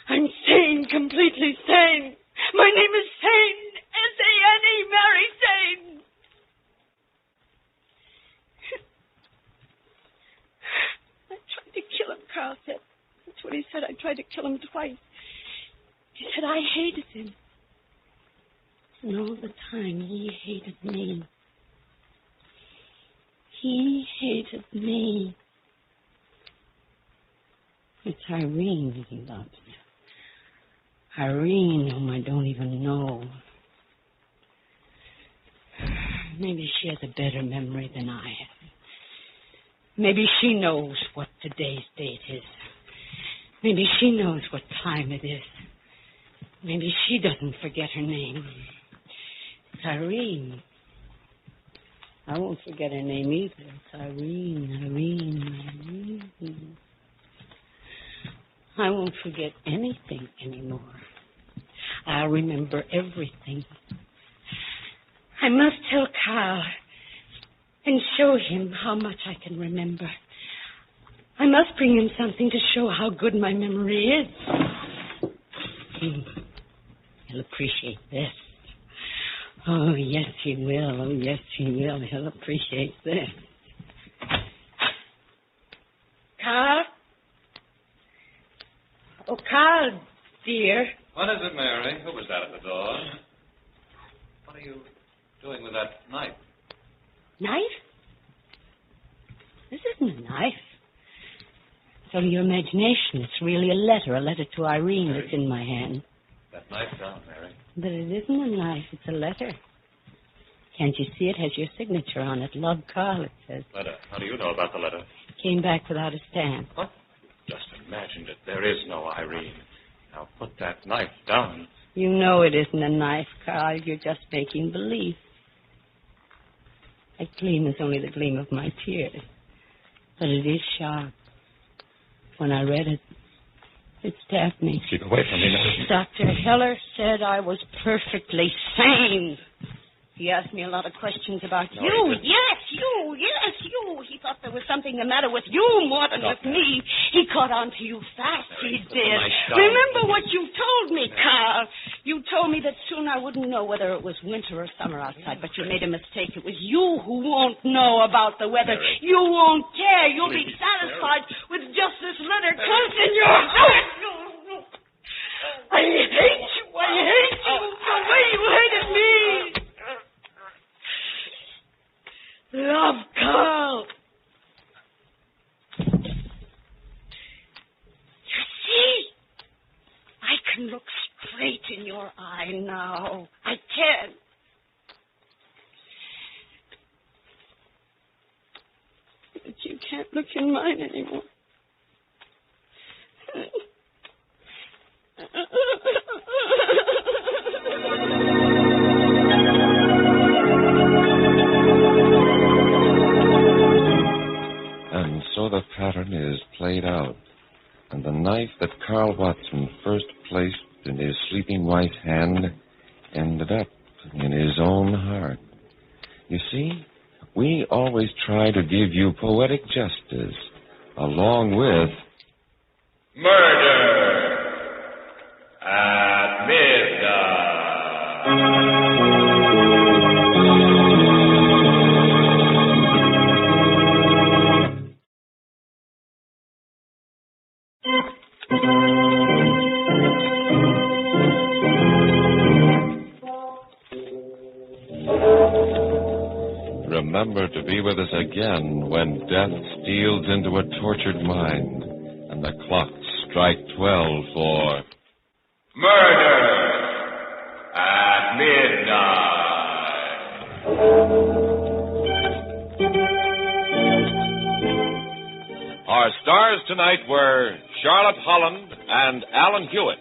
I'm sane, completely sane. My name is Sane. S-A-N-E, Mary Sane. I tried to kill him, Carl said. That's what he said. I tried to kill him twice. He said I hated him. And all the time, he hated me. He hated me. It's Irene he loves. Irene, whom I don't even know. Maybe she has a better memory than I have. Maybe she knows what today's date is. Maybe she knows what time it is. Maybe she doesn't forget her name. It's Irene. I won't forget her name either. It's Irene. I won't forget anything anymore. I'll remember everything. I must tell Carl and show him how much I can remember. I must bring him something to show how good my memory is. He'll appreciate this. Oh, yes, he will. Oh, yes, he will. He'll appreciate this. Carl? Oh, Carl, dear. What is it, Mary? Who was that at the door? What are you doing with that knife? Knife? This isn't a knife. It's only your imagination. It's really a letter to Irene that's in my hand. That knife down, Mary. But it isn't a knife, it's a letter. Can't you see it has your signature on it? Love, Carl, it says. Letter. How do you know about the letter? Came back without a stamp. What? Just imagined it. There is no Irene. Now put that knife down. You know it isn't a knife, Carl. You're just making believe. That gleam is only the gleam of my tears. But it is sharp. When I read it, it stabbed me. Keep away from me now. Dr. Heller said I was perfectly sane. He asked me a lot of questions about you. Yes, you. He thought there was something the matter with you more than with me. He caught on to you fast, he did. Remember what you told me, Carl. You told me that soon I wouldn't know whether it was winter or summer outside, but you made a mistake. It was you who won't know about the weather. You won't care. You'll be satisfied with just this letter close in your heart. I hate you. The way you hated me. Love, Carl. You see, I can look straight in your eye now. I can. But you can't look in mine anymore. And so the pattern is played out, and the knife that Carl Watson first placed in his sleeping wife's hand ended up in his own heart. You see, we always try to give you poetic justice, along with Murder at Midnight. Remember to be with us again when death steals into a tortured mind and the clocks strike 12 for Murder at Midnight. Our stars tonight were Charlotte Holland and Alan Hewitt.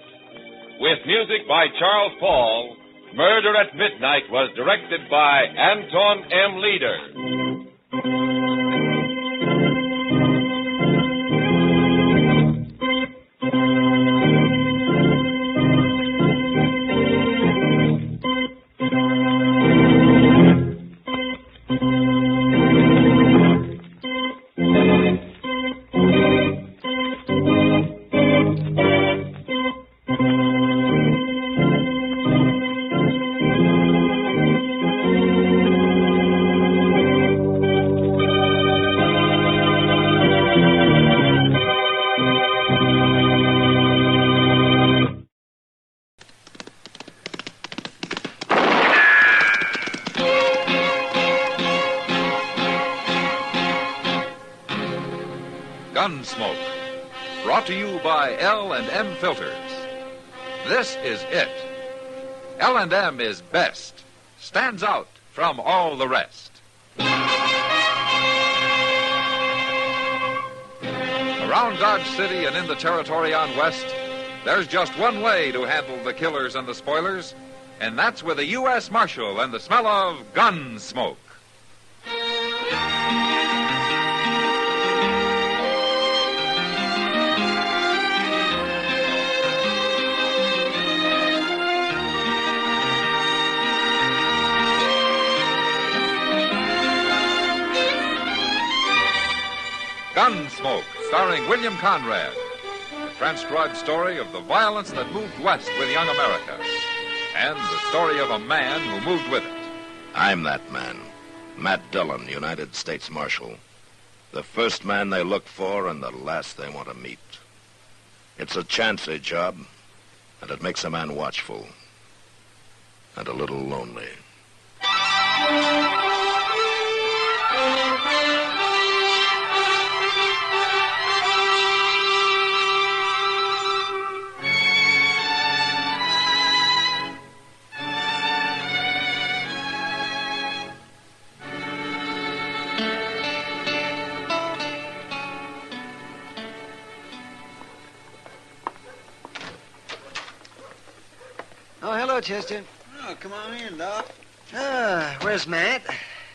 With music by Charles Paul, Murder at Midnight was directed by Anton M. Leader. Gunsmoke, brought to you by L&M Filters. This is it. L&M is best, stands out from all the rest. Around Dodge City and in the territory on West, there's just one way to handle the killers and the spoilers, and that's with a U.S. Marshal and the smell of Gunsmoke. Gunsmoke, starring William Conrad. The transcribed story of the violence that moved west with young America. And the story of a man who moved with it. I'm that man. Matt Dillon, United States Marshal. The first man they look for and the last they want to meet. It's a chancy job, and it makes a man watchful. And a little lonely. Chester. Oh, come on in, Doc. Where's Matt?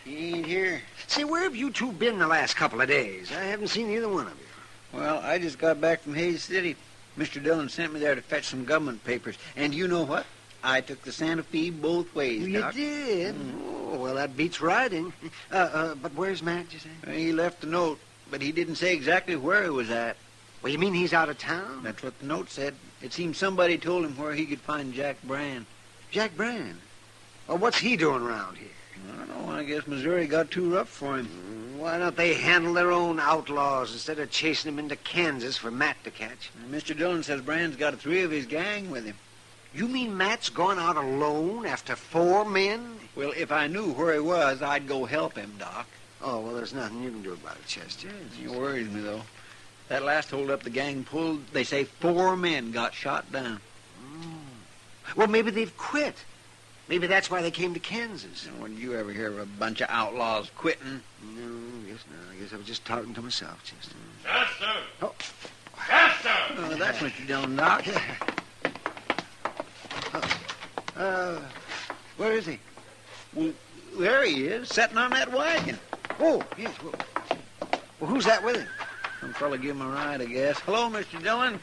He ain't here. Say, where have you two been the last couple of days? I haven't seen either one of you. Well, I just got back from Hayes City. Mr. Dillon sent me there to fetch some government papers. And you know what? I took the Santa Fe both ways, Doc. You did? Oh, well, that beats riding. But where's Matt, you say? He left a note, but he didn't say exactly where he was at. Well, you mean he's out of town? That's what the note said. It seems somebody told him where he could find Jack Brand. Jack Brand? Well, what's he doing around here? I don't know. I guess Missouri got too rough for him. Why don't they handle their own outlaws instead of chasing them into Kansas for Matt to catch? Mr. Dillon says Brand's got 3 of his gang with him. You mean Matt's gone out alone after 4 men? Well, if I knew where he was, I'd go help him, Doc. Oh, well, there's nothing you can do about it, Chester. It worries me, though. That last holdup the gang pulled, they say 4 men got shot down. Well, maybe they've quit. Maybe that's why they came to Kansas. When you ever hear of a bunch of outlaws quitting? No, I guess not. I guess I was just talking to myself, Chester. Chester! Oh. Chester! Oh, that's Mr. Dillon, Doc. Where is he? Well, there he is, sitting on that wagon. Oh, yes. Well, who's that with him? Some fella give him a ride, I guess. Hello, Mr. Dillon.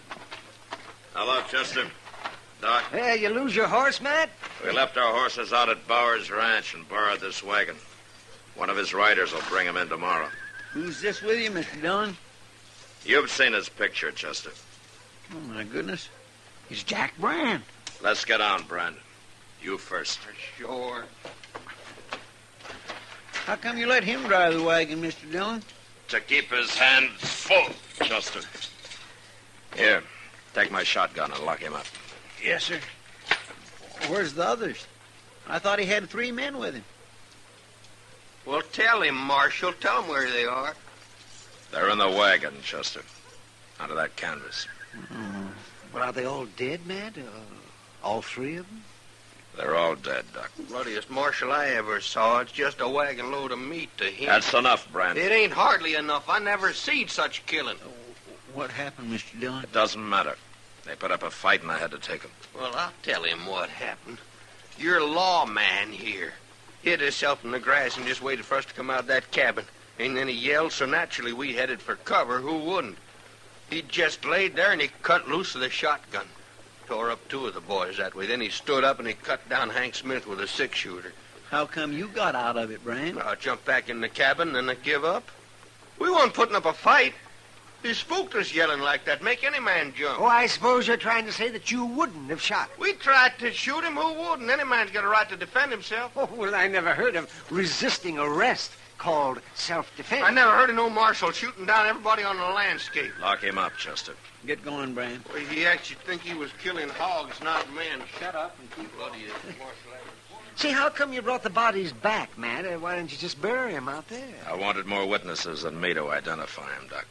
Hello, Chester. Doc. Hey, you lose your horse, Matt? We left our horses out at Bauer's Ranch and borrowed this wagon. One of his riders will bring him in tomorrow. Who's this with you, Mr. Dillon? You've seen his picture, Chester. Oh, my goodness. It's Jack Brand. Let's get on, Brandon. You first. Sure. How come you let him drive the wagon, Mr. Dillon? To keep his hands full, Chester. Here, take my shotgun and lock him up. Yes, sir. Where's the others? I thought he had 3 men with him. Well, tell him, Marshal. Tell him where they are. They're in the wagon, Chester. Under that canvas. Well, are they all dead, Matt? All 3 of them? They're all dead, Doc. Bloodiest marshal I ever saw. It's just a wagon load of meat to him. That's enough, Brandon. It ain't hardly enough. I never seen such killing. What happened, Mr. Dillon? It doesn't matter. They put up a fight and I had to take them. Well, I'll tell him what happened. Your lawman here hid himself in the grass and just waited for us to come out of that cabin. And then he yelled, so naturally we headed for cover. Who wouldn't? He just laid there and he cut loose with a shotgun. Tore up 2 of the boys that way. Then he stood up and he cut down Hank Smith with a 6-shooter. How come you got out of it, Brand? I jumped back in the cabin and then I give up. We weren't putting up a fight. He spooked us yelling like that. Make any man jump. Oh, I suppose you're trying to say that you wouldn't have shot him. We tried to shoot him. Who wouldn't? Any man's got a right to defend himself. Oh, well, I never heard of resisting arrest called self-defense. I never heard of no marshal shooting down everybody on the landscape. Lock him up, Chester. Get going, Brand. Well, he actually think he was killing hogs, not men. Shut up and keep bloody as marshal ever. See, how come you brought the bodies back, Matt? Why didn't you just bury them out there? I wanted more witnesses than me to identify him, Doc.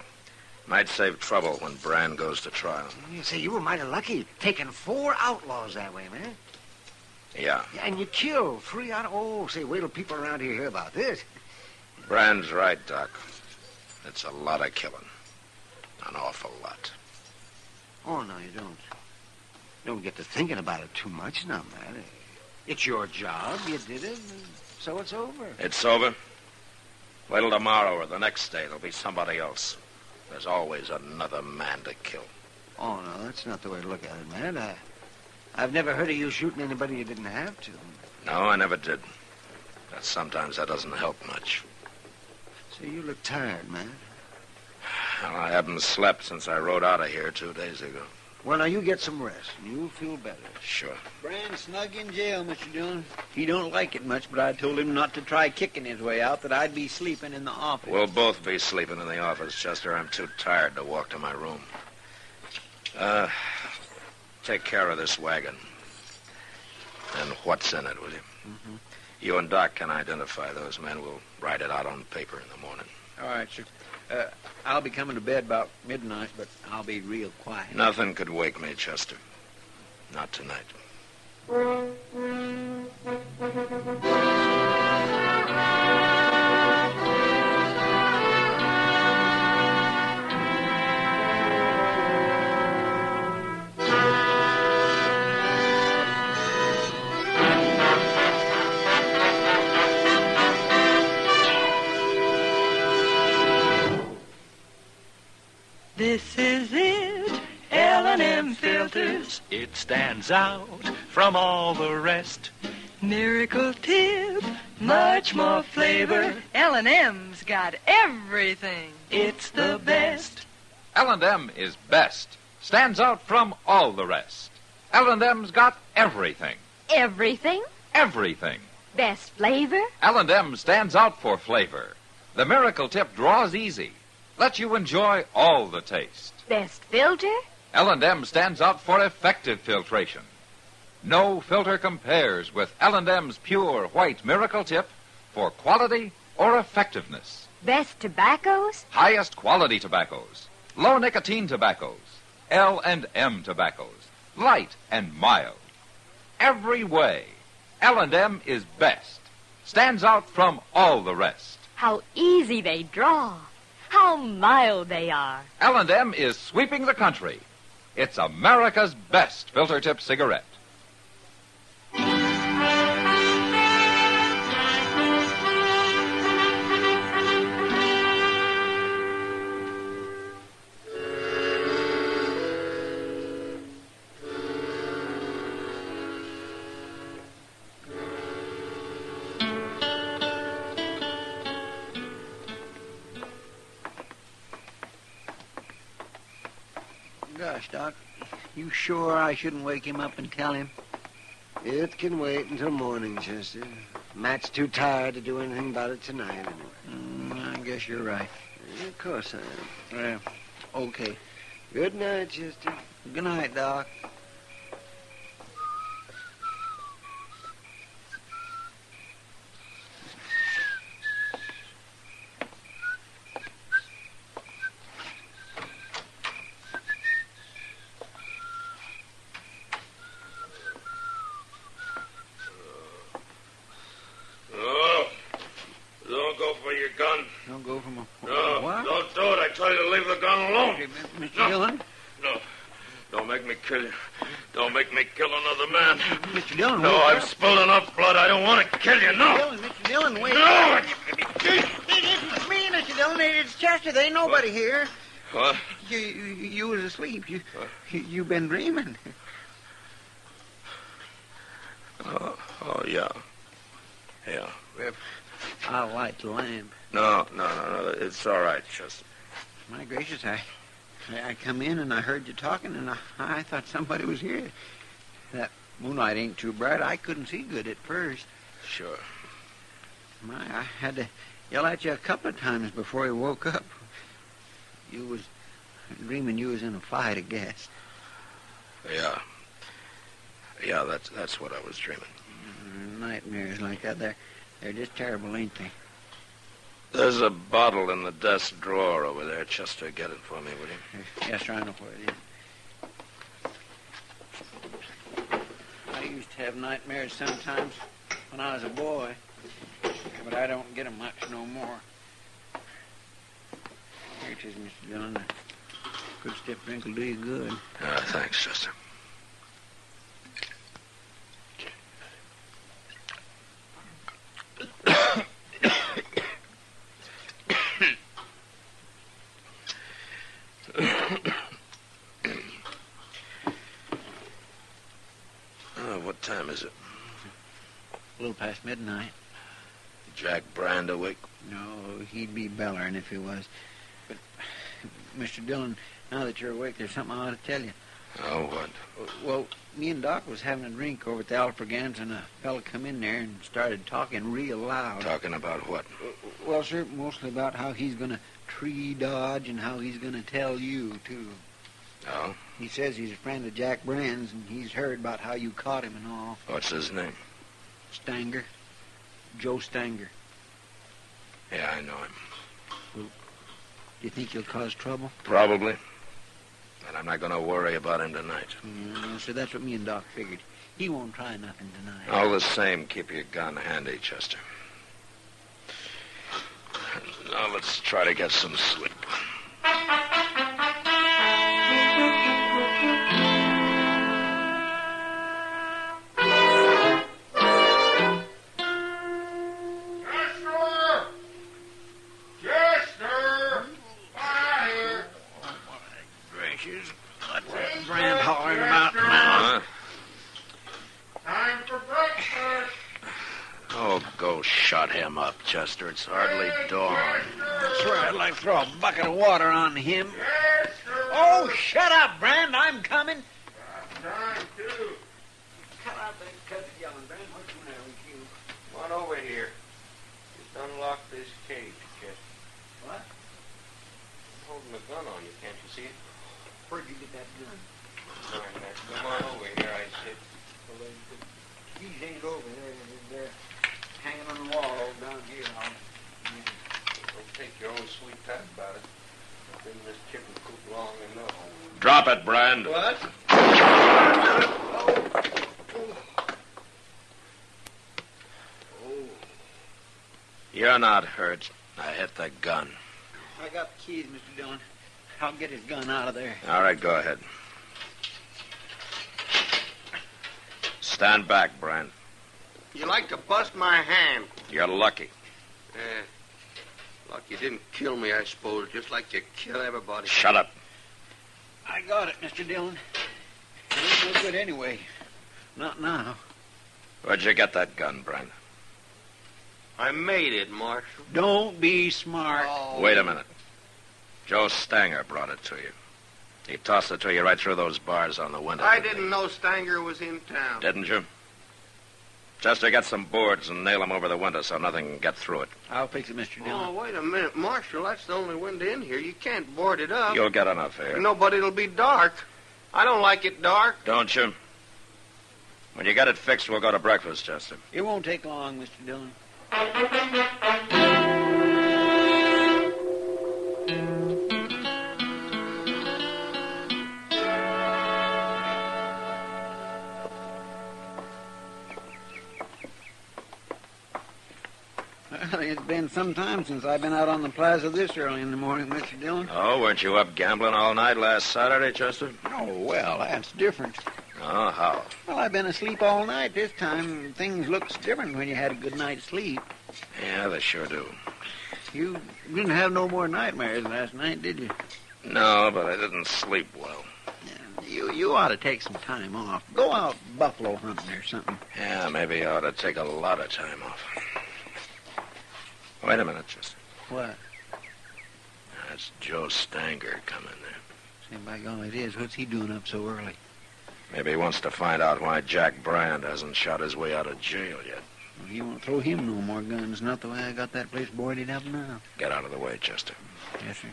Might save trouble when Brand goes to trial. You say you were mighty lucky, taking 4 outlaws that way, man. Yeah. And you killed 3 out of... Oh, say, wait till people around here hear about this. Brand's right, Doc. It's a lot of killing. An awful lot. Oh, no, you don't. Don't get to thinking about it too much now, man. It's your job. You did it, and so it's over. It's over? Wait till tomorrow or the next day. There'll be somebody else. There's always another man to kill. Oh, no, that's not the way to look at it, man. I've never heard of you shooting anybody you didn't have to. No, I never did. But sometimes that doesn't help much. See, you look tired, man. Well, I haven't slept since I rode out of here 2 days ago. Well, now you get some rest, and you'll feel better. Sure. Brand's snug in jail, Mr. Dillon. He don't like it much, but I told him not to try kicking his way out, that I'd be sleeping in the office. We'll both be sleeping in the office, Chester. I'm too tired to walk to my room. Take care of this wagon. And what's in it, will you? Mm-hmm. You and Doc can identify those men. We'll write it out on paper in the morning. All right, sir. I'll be coming to bed about midnight, but I'll be real quiet. Nothing could wake me, Chester. Not tonight. stands out from all the rest. Miracle Tip, much more flavor. L&M's got everything. It's the best. L&M is best. Stands out from all the rest. L&M's got everything. Everything? Everything. Best flavor? L&M stands out for flavor. The Miracle Tip draws easy. Lets you enjoy all the taste. Best filter? L&M stands out for effective filtration. No filter compares with L&M's pure white Miracle Tip for quality or effectiveness. Best tobaccos? Highest quality tobaccos. Low nicotine tobaccos. L&M tobaccos. Light and mild. Every way, L&M is best. Stands out from all the rest. How easy they draw. How mild they are. L&M is sweeping the country. It's America's best filter tip cigarette. Gosh, Doc, you sure I shouldn't wake him up and tell him? It can wait until morning, Chester. Matt's too tired to do anything about it tonight, anyway. I guess you're right. Of course I am. Okay. Good night, Chester. Good night, Doc. Mr. Dillon? No. Don't make me kill you. Don't make me kill another man. Mr. Dillon, no, I've spilled enough blood. I don't want to kill you, no. Mr. Dillon, wait. No! It isn't me, Mr. Dillon. It's Chester. There ain't nobody here. What? You was asleep. You've been dreaming. Oh, yeah. Yeah. I'll light the lamp. No. It's all right, Chester. My gracious, I come in and I heard you talking, and I thought somebody was here. That moonlight ain't too bright. I couldn't see good at first. Sure. I had to yell at you a couple of times before you woke up. You was dreaming you was in a fight, I guess. Yeah. Yeah, that's what I was dreaming. Nightmares like that, they're just terrible, ain't they? There's a bottle in the desk drawer over there. Chester, get it for me, will you? Yes, sir, I know where it is. I used to have nightmares sometimes when I was a boy, but I don't get them much no more. Here it is, Mr. Dillon. A good stiff drink will do you good. Thanks, Chester. What time is it? A little past midnight. Jack Brand awake? No, he'd be bellering if he was. But, Mr. Dillon, now that you're awake, there's something I ought to tell you. Oh, what? Well, me and Doc was having a drink over at the Alfregans, and a fella come in there and started talking real loud. Talking about what? Well, sir, mostly about how he's going to tree dodge and how he's going to tell you, too. Oh? He says he's a friend of Jack Brand's, and he's heard about how you caught him and all. What's his name? Stanger. Joe Stanger. Yeah, I know him. Well, do you think he'll cause trouble? Probably. But I'm not going to worry about him tonight. Yeah, so that's what me and Doc figured. He won't try nothing tonight. All the same, keep your gun handy, Chester. Now let's try to get some sleep. Go shut him up, Chester. It's hardly dawn. I swear I'd like to throw a bucket of water on him. Oh, shut up, Brand. I'm coming. Time, too. Cut out that cut yelling, Brand. What's the matter with you? Come on over here. Just unlock this cage, Chester. What? I'm holding a gun on you. Can't you see it? Where'd you get that gun? All right, now, come on over here, I said. These ain't over there. They're hanging on the wall down here. Don't take your own sweet time about it. I've been in this chicken coop long enough. Drop it, Brand. What? You're not hurt. I hit the gun. I got the keys, Mr. Dillon. I'll get his gun out of there. All right, go ahead. Stand back, Brand. You like to bust my hand. You're lucky. Luck you didn't kill me, I suppose, just like you kill everybody. Shut up. I got it, Mr. Dillon. It ain't no good anyway. Not now. Where'd you get that gun, Brand? I made it, Marshal. Don't be smart. Oh. Wait a minute. Joe Stanger brought it to you. He tossed it to you right through those bars on the window. I didn't know Stanger was in town. Didn't you? Chester, get some boards and nail them over the window so nothing can get through it. I'll fix it, Mr. Dillon. Oh, wait a minute, Marshal. That's the only window in here. You can't board it up. You'll get enough air. No, but it'll be dark. I don't like it dark. Don't you? When you get it fixed, we'll go to breakfast, Chester. It won't take long, Mr. Dillon. Well, it's been some time since I've been out on the plaza this early in the morning, Mr. Dillon. Oh, weren't you up gambling all night last Saturday, Chester? Oh, well, that's different. Oh, how? Well, I've been asleep all night this time. Things looks different when you had a good night's sleep. Yeah, they sure do. You didn't have no more nightmares last night, did you? No, but I didn't sleep well. You ought to take some time off. Go out buffalo hunting or something. Yeah, maybe I ought to take a lot of time off. Wait a minute, Chester. What? That's Joe Stanger coming there. Say, by golly, it is. What's he doing up so early? Maybe he wants to find out why Jack Brand hasn't shot his way out of jail yet. Well, he won't throw him no more guns. Not the way I got that place boarded up now. Get out of the way, Chester. Yes, sir.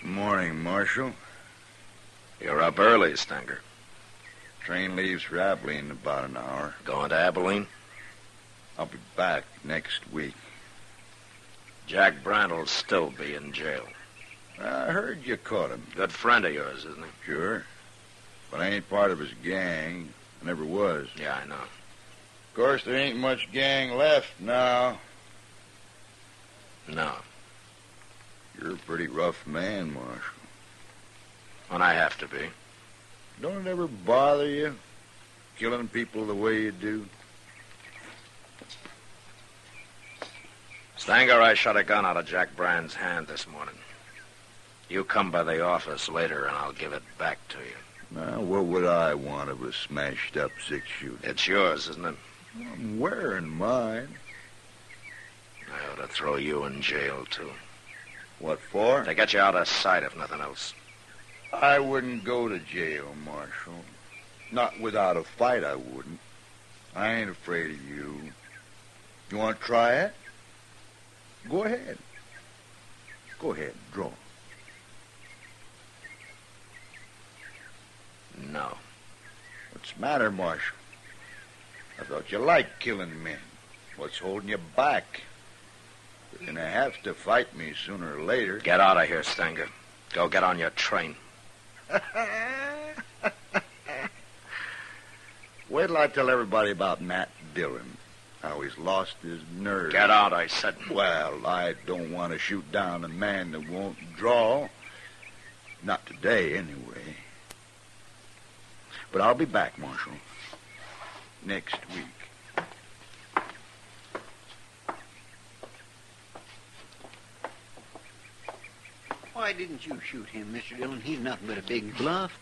Morning, Marshal. You're up early, Stanger. Train leaves for Abilene in about an hour. Going to Abilene? I'll be back next week. Jack Brand will still be in jail. I heard you caught him. Good friend of yours, isn't he? Sure. But I ain't part of his gang. I never was. Yeah, I know. Of course, there ain't much gang left now. No. You're a pretty rough man, Marshal. When I have to be. Don't it ever bother you, killing people the way you do? Stanger, I shot a gun out of Jack Brand's hand this morning. You come by the office later, and I'll give it back to you. Now, what would I want of a smashed-up six-shooter? It's yours, isn't it? I'm wearing mine. I ought to throw you in jail, too. What for? To get you out of sight, if nothing else. I wouldn't go to jail, Marshal. Not without a fight, I wouldn't. I ain't afraid of you. You want to try it? Go ahead. Go ahead, draw. No. What's the matter, Marshal? I thought you liked killing men. What's holding you back? You're going to have to fight me sooner or later. Get out of here, Stanger. Go get on your train. Wait till I tell everybody about Matt Dillon. How he's lost his nerve. Get out, I said. Well, I don't want to shoot down a man that won't draw. Not today, anyway. But I'll be back, Marshal. Next week. why didn't you shoot him, Mr. Dillon? He's nothing but a big bluff.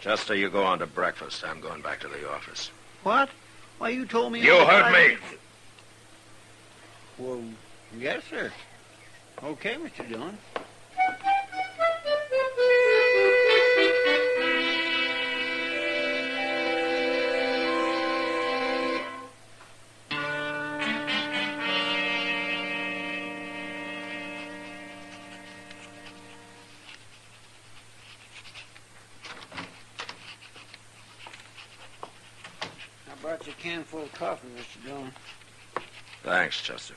Chester, you go on to breakfast. I'm going back to the office. What? Why, you told me... You heard me. Well, yes, sir. Okay, Mr. Dillon. I brought you a can full of coffee, Mr. Dillon. Thanks, Chester.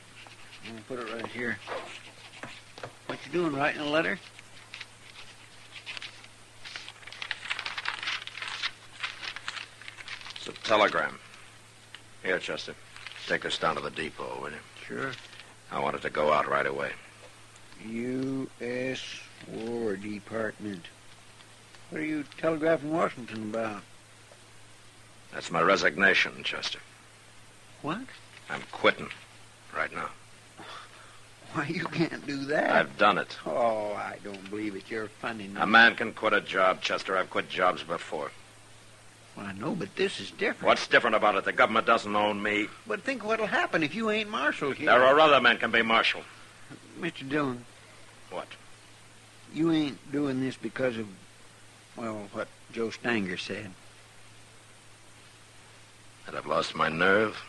I'm going to put it right here. What you doing, writing a letter? It's a telegram. Here, Chester. Take this down to the depot, will you? Sure. I want it to go out right away. U.S. War Department. What are you telegraphing Washington about? That's my resignation, Chester. What? I'm quitting right now. Why, you can't do that. I've done it. Oh, I don't believe it. You're funny now. A man can quit a job, Chester. I've quit jobs before. Well, I know, but this is different. What's different about it? The government doesn't own me. But think what'll happen if you ain't marshal here. There are other men can be marshal. Mr. Dillon. What? You ain't doing this because of, well, what Joe Stanger said. That I've lost my nerve?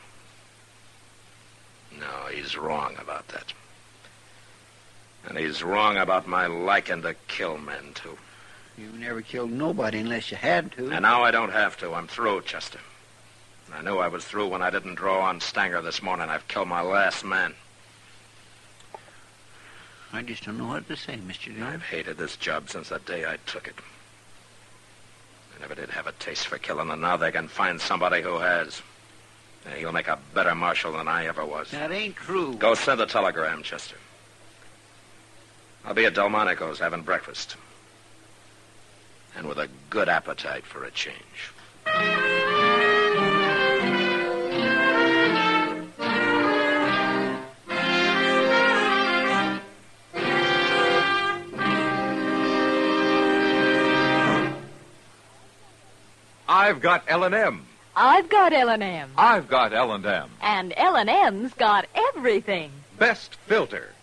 No, he's wrong about that. And he's wrong about my liking to kill men, too. You never killed nobody unless you had to. And now I don't have to. I'm through, Chester. I knew I was through when I didn't draw on Stanger this morning. I've killed my last man. I just don't know what to say, Mr. Dillon. I've hated this job since the day I took it. I never did have a taste for killing, and now they can find somebody who has. And he'll make a better marshal than I ever was. That ain't true. Go send the telegram, Chester. I'll be at Delmonico's having breakfast. And with a good appetite for a change. I've got L&M. I've got L&M. I've got L&M. And L&M's got everything. Best filter.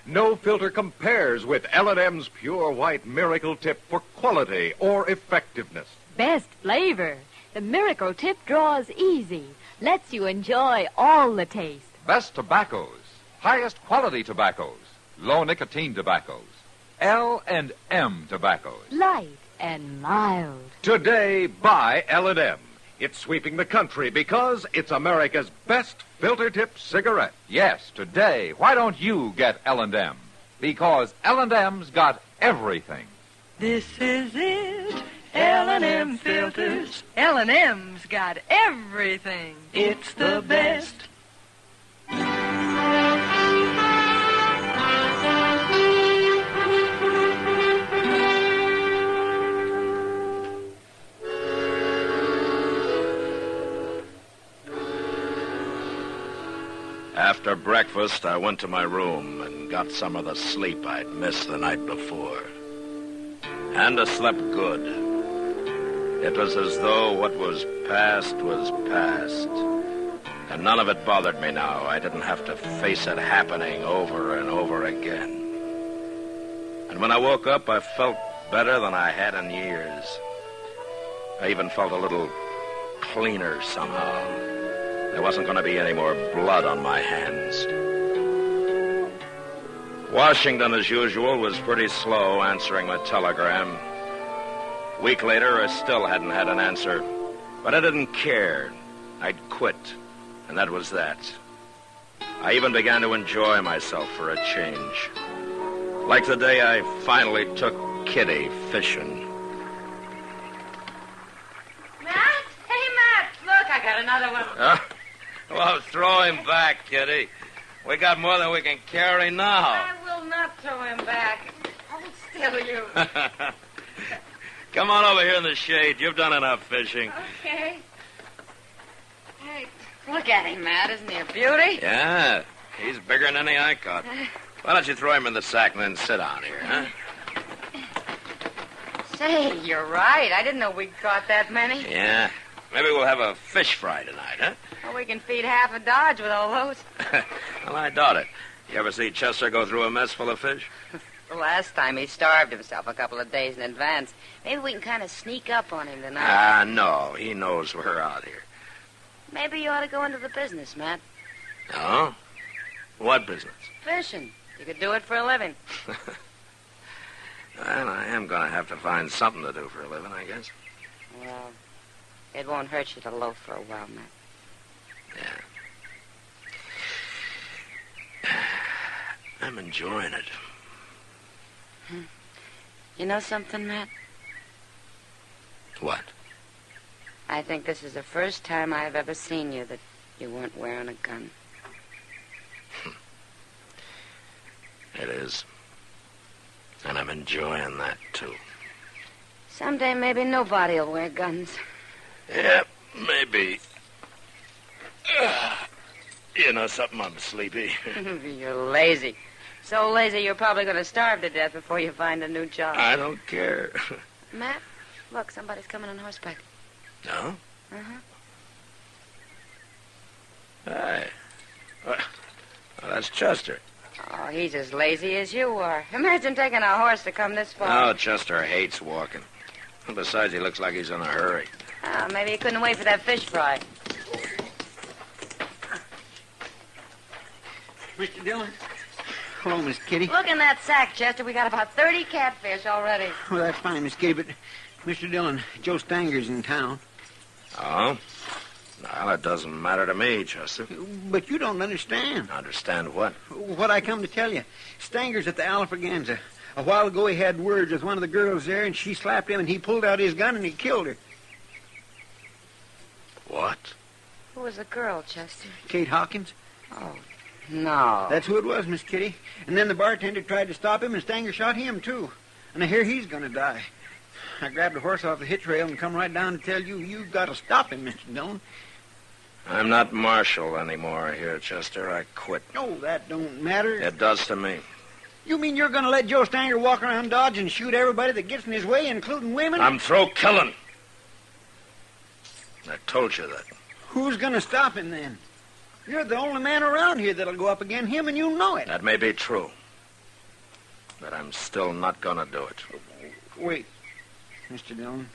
No filter compares with L&M's pure white miracle tip for quality or effectiveness. Best flavor. The miracle tip draws easy. Lets you enjoy all the taste. Best tobaccos. Highest quality tobaccos. Low nicotine tobaccos. L&M tobaccos. Light and mild. Today, buy L&M. It's sweeping the country because it's America's best filter tip cigarette. Yes, today, why don't you get L&M? Because L&M's got everything. This is it. L&M filters. L&M's got everything. It's the best. After breakfast, I went to my room and got some of the sleep I'd missed the night before. And I slept good. It was as though what was past. And none of it bothered me now. I didn't have to face it happening over and over again. And when I woke up, I felt better than I had in years. I even felt a little cleaner somehow. There wasn't going to be any more blood on my hands. Washington, as usual, was pretty slow answering my telegram. A week later, I still hadn't had an answer. But I didn't care. I'd quit, and that was that. I even began to enjoy myself for a change. Like the day I finally took Kitty fishing. Matt? Hey, Matt, look, I got another one. Well, throw him back, Kitty. We got more than we can carry now. I will not throw him back. Hold still, you. Come on over here in the shade. You've done enough fishing. Okay. Hey, look at him, Matt. Isn't he a beauty? Yeah, he's bigger than any I caught. Why don't you throw him in the sack and then sit down here, huh? Say, you're right. I didn't know we caught that many. Yeah. Maybe we'll have a fish fry tonight, huh? Well, we can feed half a Dodge with all those. Well, I doubt it. You ever see Chester go through a mess full of fish? The last time he starved himself a couple of days in advance. Maybe we can kind of sneak up on him tonight. No. He knows we're out here. Maybe you ought to go into the business, Matt. Oh? What business? Fishing. You could do it for a living. Well, I am going to have to find something to do for a living, I guess. Well, it won't hurt you to loaf for a while, Matt. Yeah. I'm enjoying it. You know something, Matt? What? I think this is the first time I've ever seen you that you weren't wearing a gun. It is. And I'm enjoying that, too. Someday maybe nobody will wear guns. Yeah, maybe. You know something? I'm sleepy. You're lazy. So lazy you're probably going to starve to death before you find a new job. I don't care. Matt, look, somebody's coming on horseback. No? Uh-huh. Hey. Well, that's Chester. Oh, he's as lazy as you are. Imagine taking a horse to come this far. Oh, Chester hates walking. Besides, he looks like he's in a hurry. Oh, maybe he couldn't wait for that fish fry. Mr. Dillon? Hello, Miss Kitty. Look in that sack, Chester. We got about 30 catfish already. Well, that's fine, Miss Kitty, but Mr. Dillon, Joe Stanger's in town. Oh? Well, it doesn't matter to me, Chester. But you don't understand. Understand what? What I come to tell you. Stanger's at the Alfraganza. A while ago he had words with one of the girls there, and she slapped him, and he pulled out his gun, and he killed her. What? Who was the girl, Chester? Kate Hawkins. Oh, no. That's who it was, Miss Kitty. And then the bartender tried to stop him, and Stanger shot him, too. And I hear he's going to die. I grabbed a horse off the hitch rail and come right down to tell you, you've got to stop him, Mr. Dillon. I'm not marshal anymore here, Chester. I quit. Oh, that don't matter. It does to me. You mean you're going to let Joe Stanger walk around Dodge and shoot everybody that gets in his way, including women? I'm through killing. I told you that. Who's going to stop him, then? You're the only man around here that'll go up against him, and you know it. That may be true. But I'm still not going to do it. Wait, Mr. Dillon.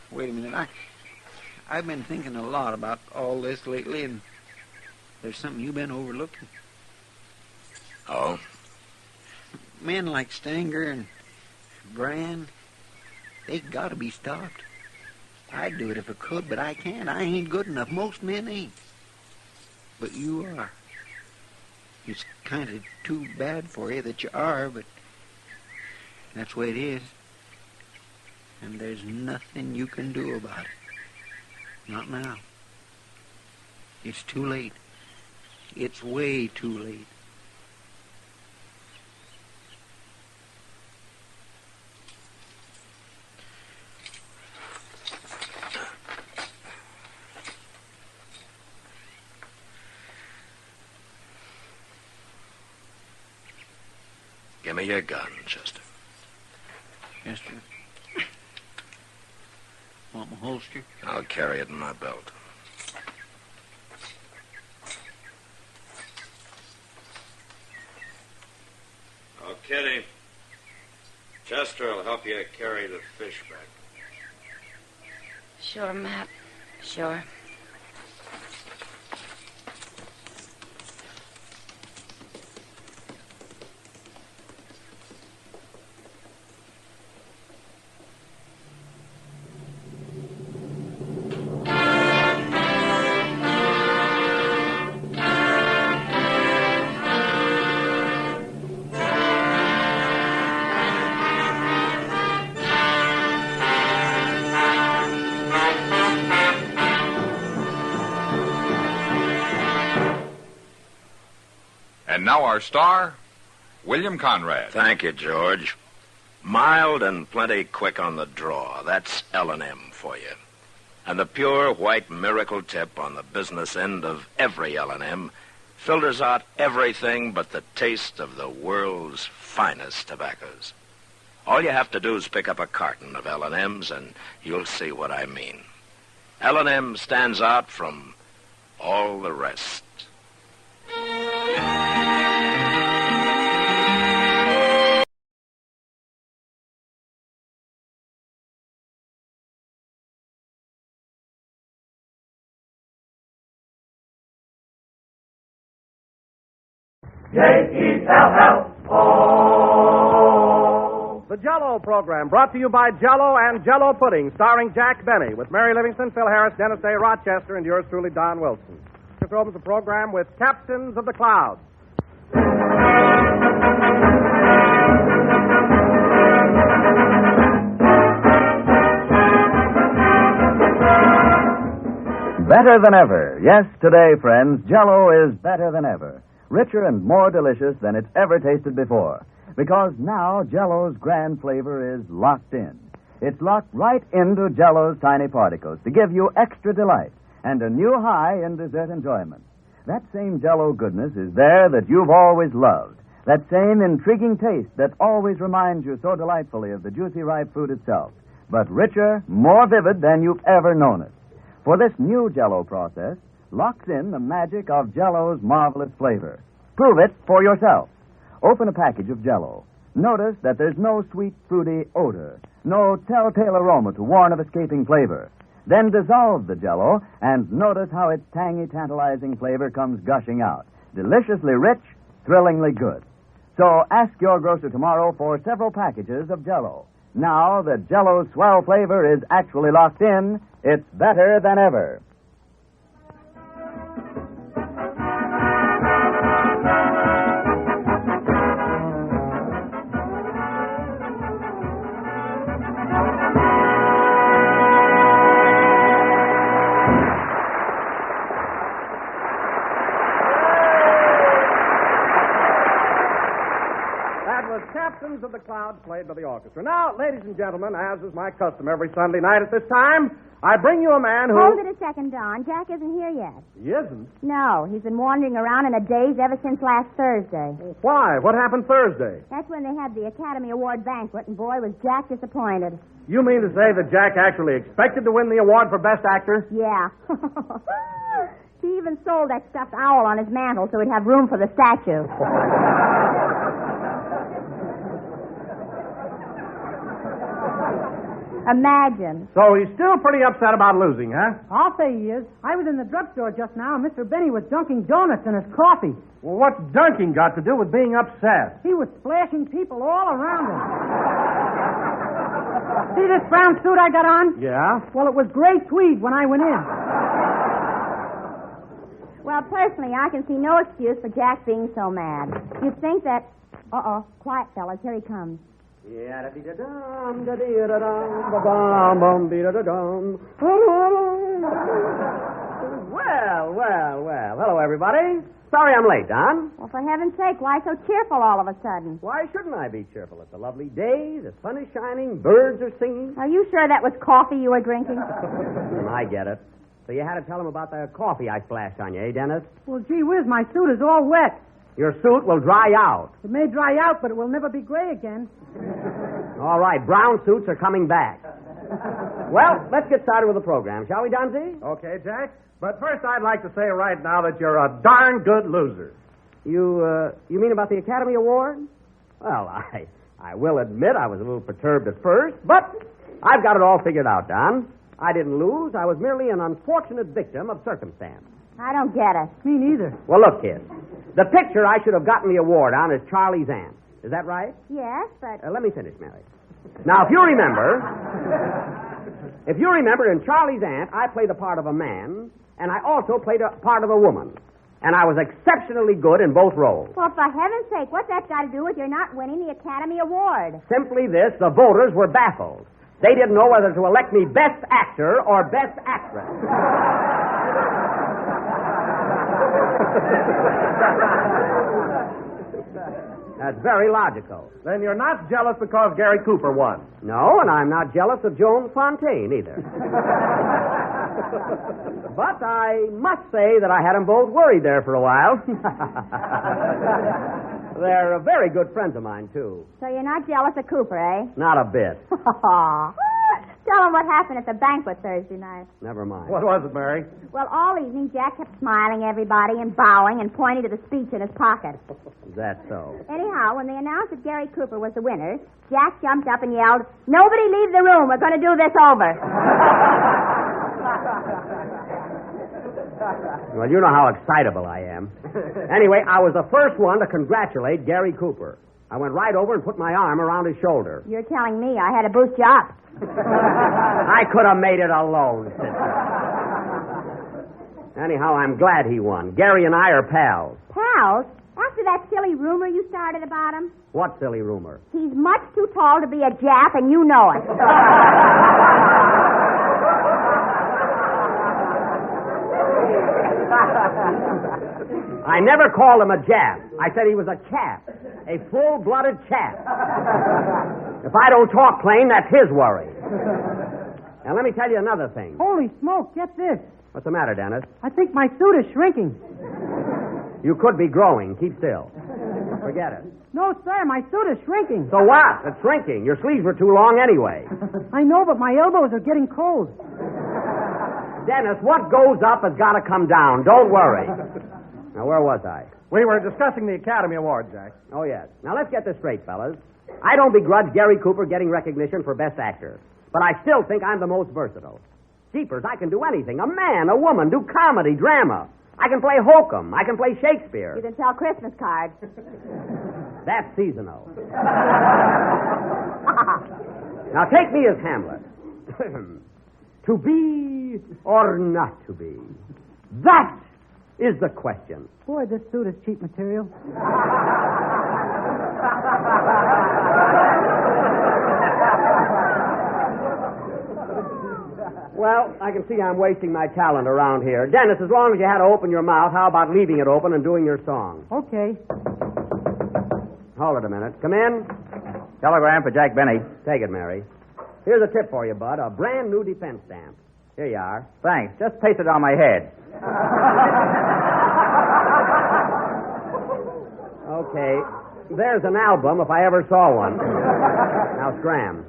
Wait a minute. I've been thinking a lot about all this lately, and there's something you've been overlooking. Oh? Men like Stanger and Brand, they got to be stopped. I'd do it if I could, but I can't. I ain't good enough. Most men ain't. But you are. It's kind of too bad for you that you are, but that's the way it is. And there's nothing you can do about it. Not now. It's too late. It's way too late. Give me your gun, Chester. Chester. Want my holster? I'll carry it in my belt. Oh, Kitty. Chester will help you carry the fish back. Sure, Matt. Sure. And now our star, William Conrad. Thank you, George. Mild and plenty quick on the draw. That's L&M for you. And the pure white miracle tip on the business end of every L&M filters out everything but the taste of the world's finest tobaccos. All you have to do is pick up a carton of L&M's and you'll see what I mean. L&M stands out from all the rest. J-E-L-L-O. The Jell-O program, brought to you by Jell-O and Jell-O Pudding, starring Jack Benny, with Mary Livingston, Phil Harris, Dennis A. Rochester, and yours truly, Don Wilson. This opens the program with Captains of the Clouds. Better than ever. Yes, today, friends, Jell-O is better than ever. Richer and more delicious than it's ever tasted before. Because now Jell-O's grand flavor is locked in. It's locked right into Jell-O's tiny particles to give you extra delight and a new high in dessert enjoyment. That same Jell-O goodness is there that you've always loved. That same intriguing taste that always reminds you so delightfully of the juicy ripe fruit itself. But richer, more vivid than you've ever known it. For this new Jell-O process locks in the magic of Jell-O's marvelous flavor. Prove it for yourself. Open a package of Jell-O. Notice that there's no sweet, fruity odor, no telltale aroma to warn of escaping flavor. Then dissolve the Jell-O and notice how its tangy, tantalizing flavor comes gushing out. Deliciously rich, thrillingly good. So ask your grocer tomorrow for several packages of Jell-O. Now that Jell-O's swell flavor is actually locked in, it's better than ever. Captains of the Clouds, played by the orchestra. Now, ladies and gentlemen, as is my custom every Sunday night at this time, I bring you a man who... Hold it a second, Don. Jack isn't here yet. He isn't? No, he's been wandering around in a daze ever since last Thursday. Why? What happened Thursday? That's when they had the Academy Award banquet, and boy, was Jack disappointed. You mean to say that Jack actually expected to win the award for Best Actor? Yeah. He even sold that stuffed owl on his mantle so he'd have room for the statue. Imagine. So he's still pretty upset about losing, huh? I'll say he is. I was in the drugstore just now, and Mr. Benny was dunking donuts in his coffee. Well, what's dunking got to do with being upset? He was splashing people all around him. See this brown suit I got on? Yeah? Well, it was gray tweed when I went in. Well, personally, I can see no excuse for Jack being so mad. You'd think that... Uh-oh. Quiet, fellas. Here he comes. Well. Hello, everybody. Sorry I'm late, Don. Well, for heaven's sake, why so cheerful all of a sudden? Why shouldn't I be cheerful? It's a lovely day, the sun is shining, birds are singing. Are you sure that was coffee you were drinking? I get it. So you had to tell him about the coffee I splashed on you, eh, Dennis? Well, gee whiz, my suit is all wet. Your suit will dry out. It may dry out, but it will never be gray again. All right, brown suits are coming back. Well, let's get started with the program, shall we, Donzie? Okay, Jack. But first, I'd like to say right now that you're a darn good loser. You mean about the Academy Award? Well, I will admit I was a little perturbed at first, but I've got it all figured out, Don. I didn't lose. I was merely an unfortunate victim of circumstance. I don't get it. Me neither. Well, look, kid. The picture I should have gotten the award on is Charlie's aunt. Is that right? Yes, but... Let me finish, Mary. Now, if you remember, in Charlie's aunt, I played the part of a man, and I also played a part of a woman. And I was exceptionally good in both roles. Well, for heaven's sake, what's that got to do with your not winning the Academy Award? Simply this, the voters were baffled. They didn't know whether to elect me Best Actor or Best Actress. That's very logical. Then you're not jealous because Gary Cooper won. No, and I'm not jealous of Joan Fontaine either. But I must say that I had them both worried there for a while. They're very good friends of mine, too. So you're not jealous of Cooper, eh? Not a bit. Tell him what happened at the banquet Thursday night. Never mind. What was it, Mary? Well, all evening, Jack kept smiling at everybody and bowing and pointing to the speech in his pocket. Is that so? Anyhow, when they announced that Gary Cooper was the winner, Jack jumped up and yelled, "Nobody leave the room. We're going to do this over." Well, you know how excitable I am. Anyway, I was the first one to congratulate Gary Cooper. I went right over and put my arm around his shoulder. You're telling me I had to boost you up. I could have made it alone, sister. Anyhow, I'm glad he won. Gary and I are pals. Pals? After that silly rumor you started about him? What silly rumor? He's much too tall to be a Jap, and you know it. I never called him a Jap. I said he was a chap. A full-blooded chap. If I don't talk plain, that's his worry. Now, let me tell you another thing. Holy smoke, get this. What's the matter, Dennis? I think my suit is shrinking. You could be growing. Keep still. Forget it. No, sir, my suit is shrinking. So what? It's shrinking. Your sleeves were too long anyway. I know, but my elbows are getting cold. Dennis, what goes up has got to come down. Don't worry. Now, where was I? We were discussing the Academy Award, Jack. Oh, yes. Now, let's get this straight, fellas. I don't begrudge Gary Cooper getting recognition for Best Actor, but I still think I'm the most versatile. Jeepers, I can do anything. A man, a woman, do comedy, drama. I can play hokum. I can play Shakespeare. You can sell Christmas cards. That's seasonal. Now, take me as Hamlet. To be or not to be? That is the question. Boy, this suit is cheap material. Well, I can see I'm wasting my talent around here. Dennis, as long as you had to open your mouth, how about leaving it open and doing your song? Okay. Hold it a minute. Come in. Telegram for Jack Benny. Take it, Mary. Here's a tip for you, Bud. A brand new defense stamp. Here you are. Thanks. Just paste it on my head. Okay. There's an album if I ever saw one. Now, scram.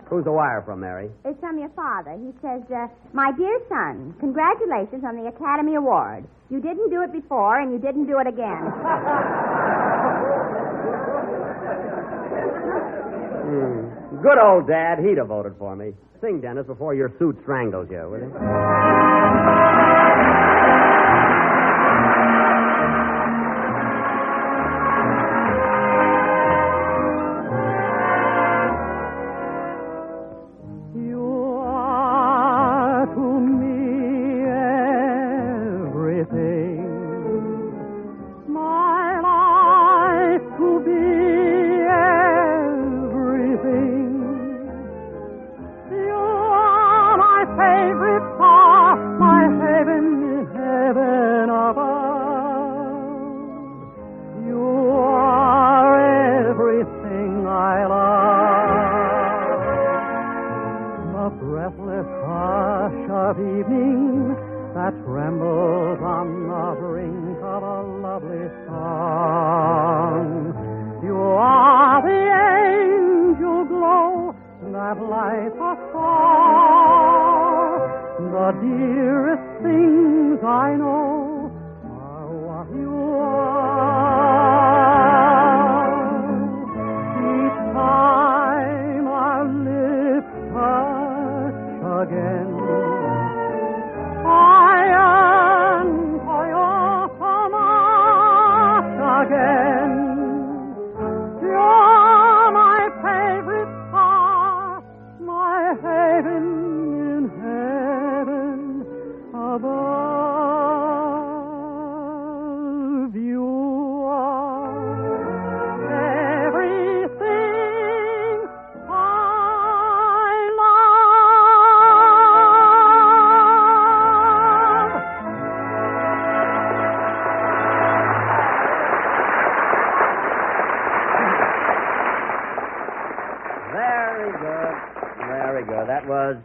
Who's the wire from, Mary? It's from your father. He says, "My dear son, congratulations on the Academy Award. You didn't do it before, and you didn't do it again." Good old Dad. He'd have voted for me. Sing, Dennis, before your suit strangles you, will you?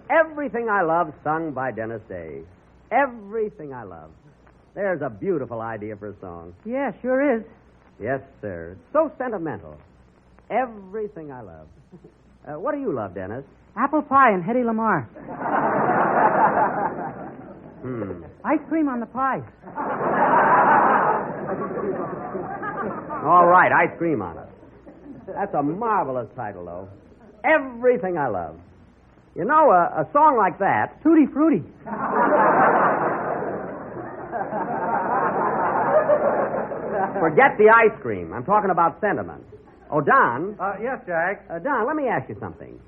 Everything I Love, sung by Dennis Day. Everything I Love. There's a beautiful idea for a song. Yeah, sure is. Yes, sir. It's so sentimental. Everything I love. What do you love, Dennis? Apple pie and Hedy Lamarr. Ice cream on the pie. All right, ice cream on it. That's a marvelous title, though. Everything I love. You know, a song like that... Tutti Frutti. Forget the ice cream. I'm talking about sentiment. Oh, Don. Yes, Jack. Don, let me ask you something.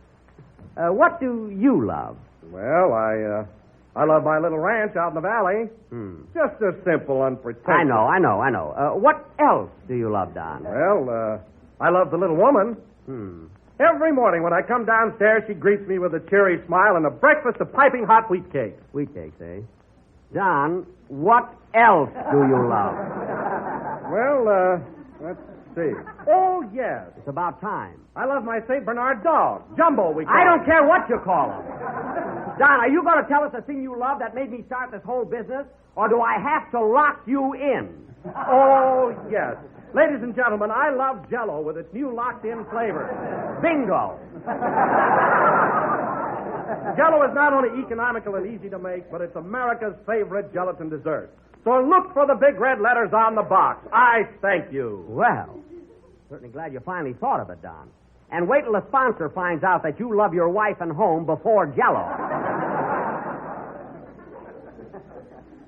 What do you love? Well, I love my little ranch out in the valley. Just a simple, unpretentious. I know. What else do you love, Don? Well, I love the little woman. Every morning when I come downstairs, she greets me with a cheery smile and a breakfast of piping hot wheat cakes. Wheat cakes, eh? Don, what else do you love? Well, let's see. Oh, yes. It's about time. I love my St. Bernard dog. Jumbo, we call I don't him. care what you call him. Don, are you going to tell us the thing you love that made me start this whole business? Or do I have to lock you in? Oh, yes. Ladies and gentlemen, I love Jell-O with its new locked-in flavor. Bingo. Jell-O is not only economical and easy to make, but it's America's favorite gelatin dessert. So look for the big red letters on the box. I thank you. Well, certainly glad you finally thought of it, Don. And wait till the sponsor finds out that you love your wife and home before Jell-O.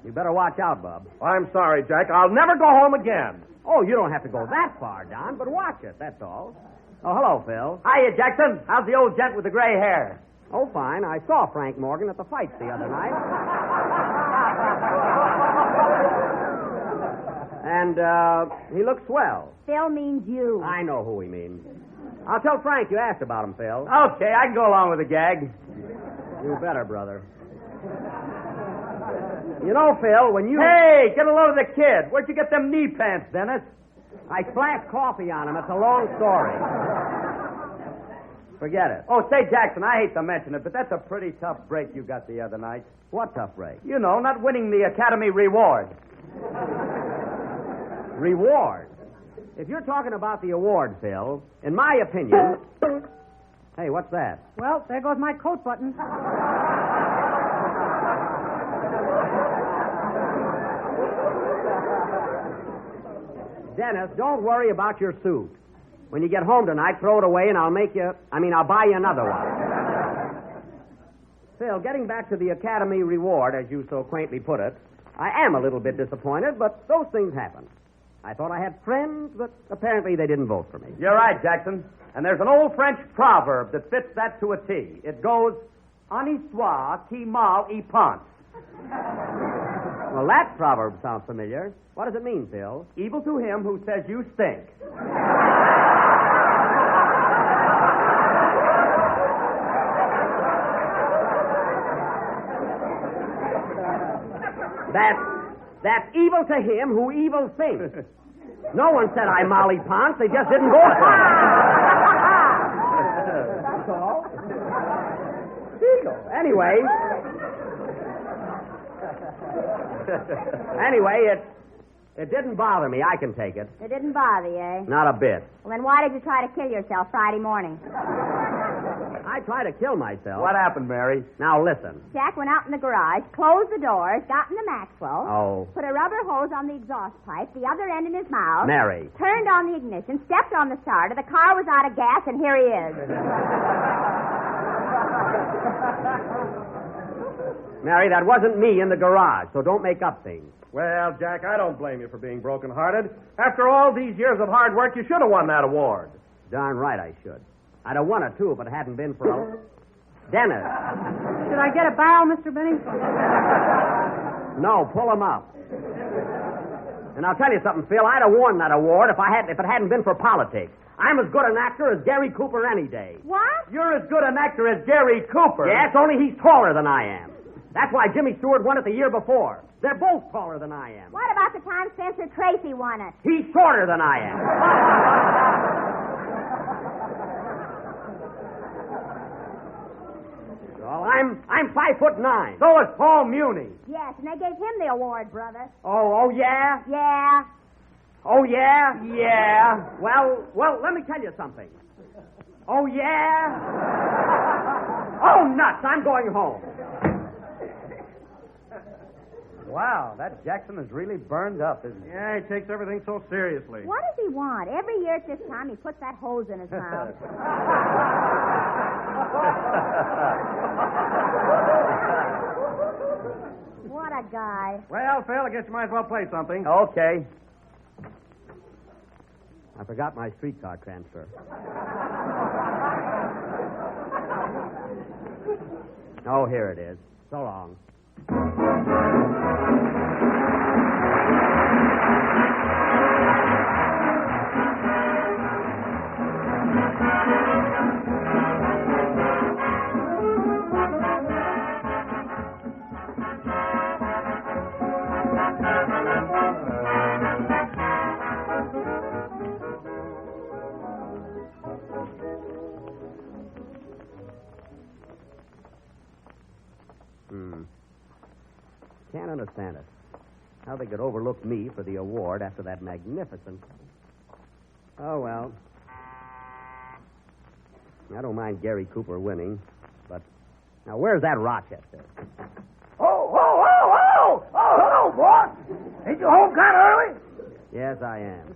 You better watch out, Bub. I'm sorry, Jack. I'll never go home again. Oh, you don't have to go that far, Don, but watch it, that's all. Oh, hello, Phil. Hiya, Jackson. How's the old gent with the gray hair? Oh, fine. I saw Frank Morgan at the fights the other night. And he looks swell. Phil means you. I know who he means. I'll tell Frank you asked about him, Phil. Okay, I can go along with the gag. You better, brother. You know, Phil, when you... Hey, get a load of the kid. Where'd you get them knee pants, Dennis? I splashed coffee on him. It's a long story. Forget it. Oh, say, Jackson, I hate to mention it, but that's a pretty tough break you got the other night. What tough break? You know, not winning the Academy Reward. Reward? If you're talking about the award, Phil, in my opinion... Hey, what's that? Well, there goes my coat button. Dennis, don't worry about your suit. When you get home tonight, throw it away and I'll buy you another one. Phil, getting back to the Academy Reward, as you so quaintly put it, I am a little bit disappointed, but those things happen. I thought I had friends, but apparently they didn't vote for me. You're right, Jackson. And there's an old French proverb that fits that to a T. It goes, "En histoire qui mal y pense." Well, that proverb sounds familiar. What does it mean, Phil? Evil to him who says you stink. That's evil to him who evil thinks. No one said I Molly Ponce. They just didn't vote for me. That's all. Anyway, it didn't bother me. I can take it. It didn't bother you, eh? Not a bit. Well, then why did you try to kill yourself Friday morning? I tried to kill myself. What happened, Mary? Now, listen. Jack went out in the garage, closed the doors, got in the Maxwell, Oh. put a rubber hose on the exhaust pipe, the other end in his mouth, Mary. turned on the ignition, stepped on the starter, the car was out of gas, and here he is. Mary, that wasn't me in the garage, so don't make up things. Well, Jack, I don't blame you for being broken-hearted. After all these years of hard work, you should have won that award. Darn right I should. I'd have won it, too, if it hadn't been for a... Dennis. Should I get a barrel, Mr. Benny? No, pull him up. And I'll tell you something, Phil. I'd have won that award if it hadn't been for politics. I'm as good an actor as Gary Cooper any day. What? You're as good an actor as Gary Cooper. Yes, only he's taller than I am. That's why Jimmy Stewart won it the year before. They're both taller than I am. What about the time Spencer Tracy won it? He's shorter than I am. Well, I'm 5'9". So is Paul Muni. Yes, and they gave him the award, brother. Oh, yeah? Yeah. Oh, yeah? Yeah. Well, let me tell you something. Oh, yeah? Oh, nuts. I'm going home. Wow, that Jackson is really burned up, isn't he? Yeah, he takes everything so seriously. What does he want? Every year at this time, he puts that hose in his mouth. What a guy. Well, Phil, I guess you might as well play something. Okay. I forgot my streetcar transfer. Oh, here it is. So long. Can't understand it. How they could overlook me for the award after that magnificent... Oh, well. I don't mind Gary Cooper winning, but... Now, where's that Rochester? Oh, hello, boss. Ain't you home kind of early? Yes, I am.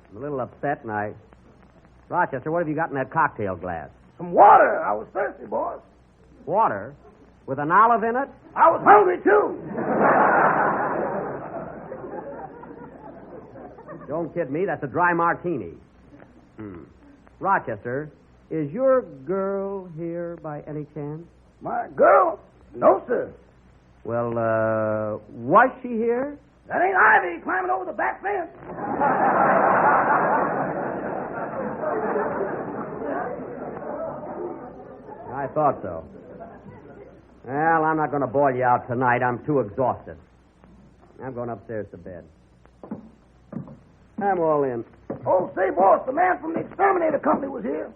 I'm a little upset, and I... Rochester, what have you got in that cocktail glass? Some water. I was thirsty, boss. Water? With an olive in it? I was hungry, too. Don't kid me. That's a dry martini. Rochester, is your girl here by any chance? My girl? No, sir. Well, was she here? That ain't Ivy climbing over the back fence. I thought so. Well, I'm not going to boil you out tonight. I'm too exhausted. I'm going upstairs to bed. I'm all in. Oh, say, boss, the man from the exterminator company was here.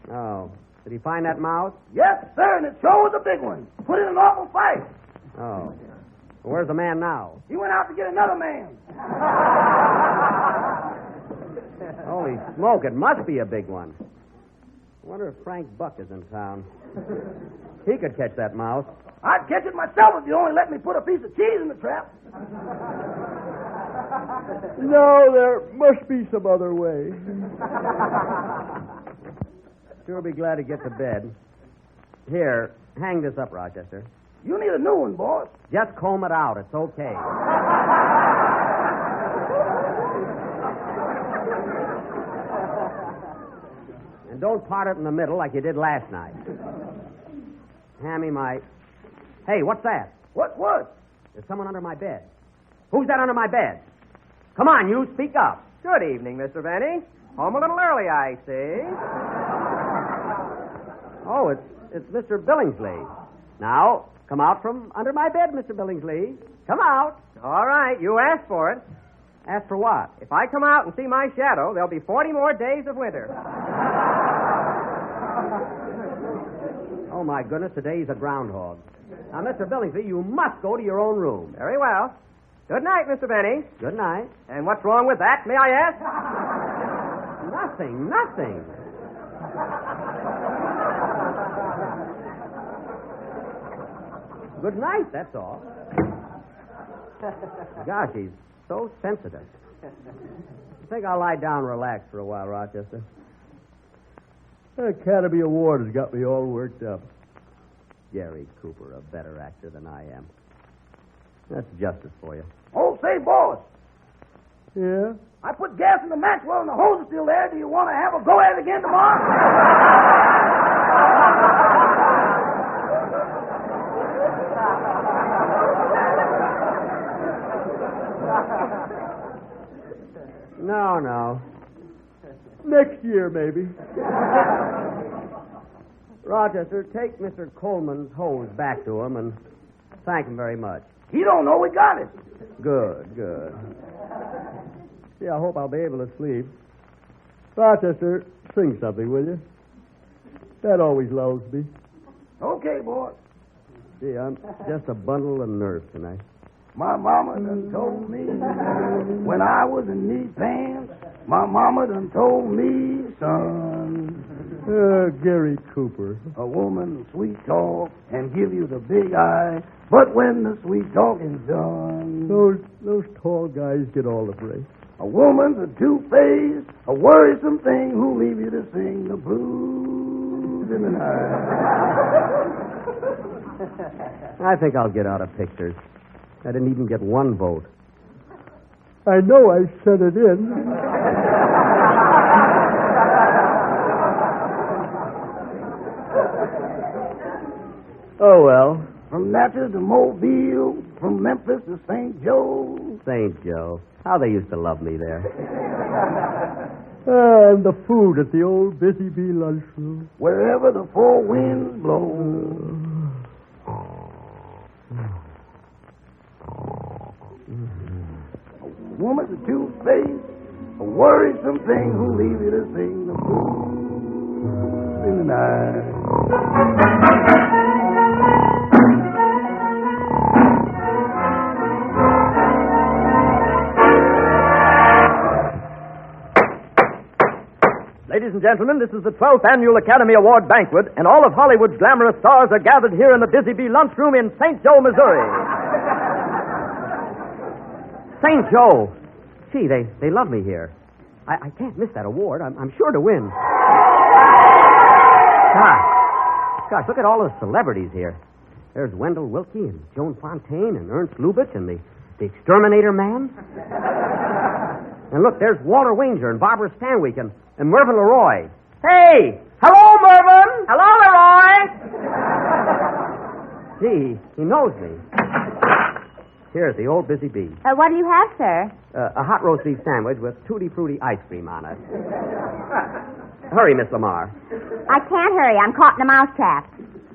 Oh. Did he find that mouse? Yes, sir, and it sure was a big one. Put in an awful fight. Oh. Well, where's the man now? He went out to get another man. Holy smoke, it must be a big one. I wonder if Frank Buck is in town. He could catch that mouse. I'd catch it myself if you only let me put a piece of cheese in the trap. No, there must be some other way. Sure be glad to get to bed. Here, hang this up, Rochester. You need a new one, boss. Just comb it out. It's okay. And don't part it in the middle like you did last night. Hand me my... Hey, what's that? What? There's someone under my bed. Who's that under my bed? Come on, you, speak up. Good evening, Mr. Benny. Home a little early, I see. Oh, it's Mr. Billingsley. Now, come out from under my bed, Mr. Billingsley. Come out. All right, you asked for it. Asked for what? If I come out and see my shadow, there'll be 40 more days of winter. Oh, my goodness, today's a groundhog. Now, Mr. Billingsley, you must go to your own room. Very well. Good night, Mr. Benny. Good night. And what's wrong with that, may I ask? Nothing. Good night, that's all. Gosh, he's so sensitive. I think I'll lie down and relax for a while, Rochester. The Academy Award has got me all worked up. Gary Cooper, a better actor than I am. That's justice for you. Oh, say, boss. Yeah? I put gas in the Maxwell and the hose is still there. Do you want to have a go at it again tomorrow? No. Next year, maybe. Rochester, take Mr. Coleman's hose back to him and thank him very much. He don't know we got it. Good. See, I hope I'll be able to sleep. Rochester, sing something, will you? That always lulls me. Okay, boy. See, I'm just a bundle of nerves tonight. My mama done told me when I was in knee pants. My mama done told me, son. Gary Cooper. A woman sweet talk and give you the big eye, but when the sweet talking's done, Those tall guys get all the breaks. a woman's a two-faced, a worrisome thing who leave you to sing the blues in the night. I think I'll get out of pictures. I didn't even get one vote. I know I sent it in. Oh, well. From Natchez to Mobile, from Memphis to St. Joe. St. Joe. How they used to love me there. And the food at the old Busy Bee lunchroom. Wherever the four winds blow. A woman's a two-faced, a worrisome thing who leave you to sing the blues in the night. Ladies and gentlemen, this is the 12th Annual Academy Award Banquet, and all of Hollywood's glamorous stars are gathered here in the Busy Bee Lunchroom in St. Joe, Missouri. St. Joe. Gee, they love me here. I can't miss that award. I'm sure to win. Gosh, look at all those celebrities here. There's Wendell Willkie and Joan Fontaine and Ernst Lubitsch and the Exterminator Man. And look, there's Walter Wanger and Barbara Stanwyck and Mervyn LeRoy. Hey! Hello, Mervyn! Hello, Leroy! Gee, he knows me. Here's the old Busy Bee. What do you have, sir? A hot roast beef sandwich with tutti frutti ice cream on it. Hurry, Miss Lamar. I can't hurry. I'm caught in a mousetrap.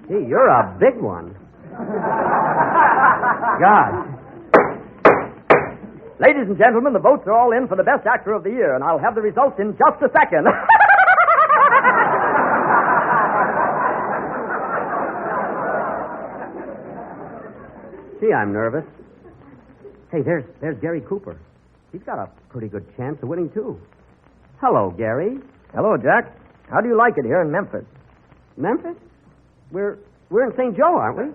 Gee, you're a big one. God. Ladies and gentlemen, the votes are all in for the Best Actor of the Year, and I'll have the results in just a second. Gee, I'm nervous. Hey, there's Gary Cooper. He's got a pretty good chance of winning, too. Hello, Gary. Hello, Jack. How do you like it here in Memphis? Memphis? We're in St. Joe, aren't we?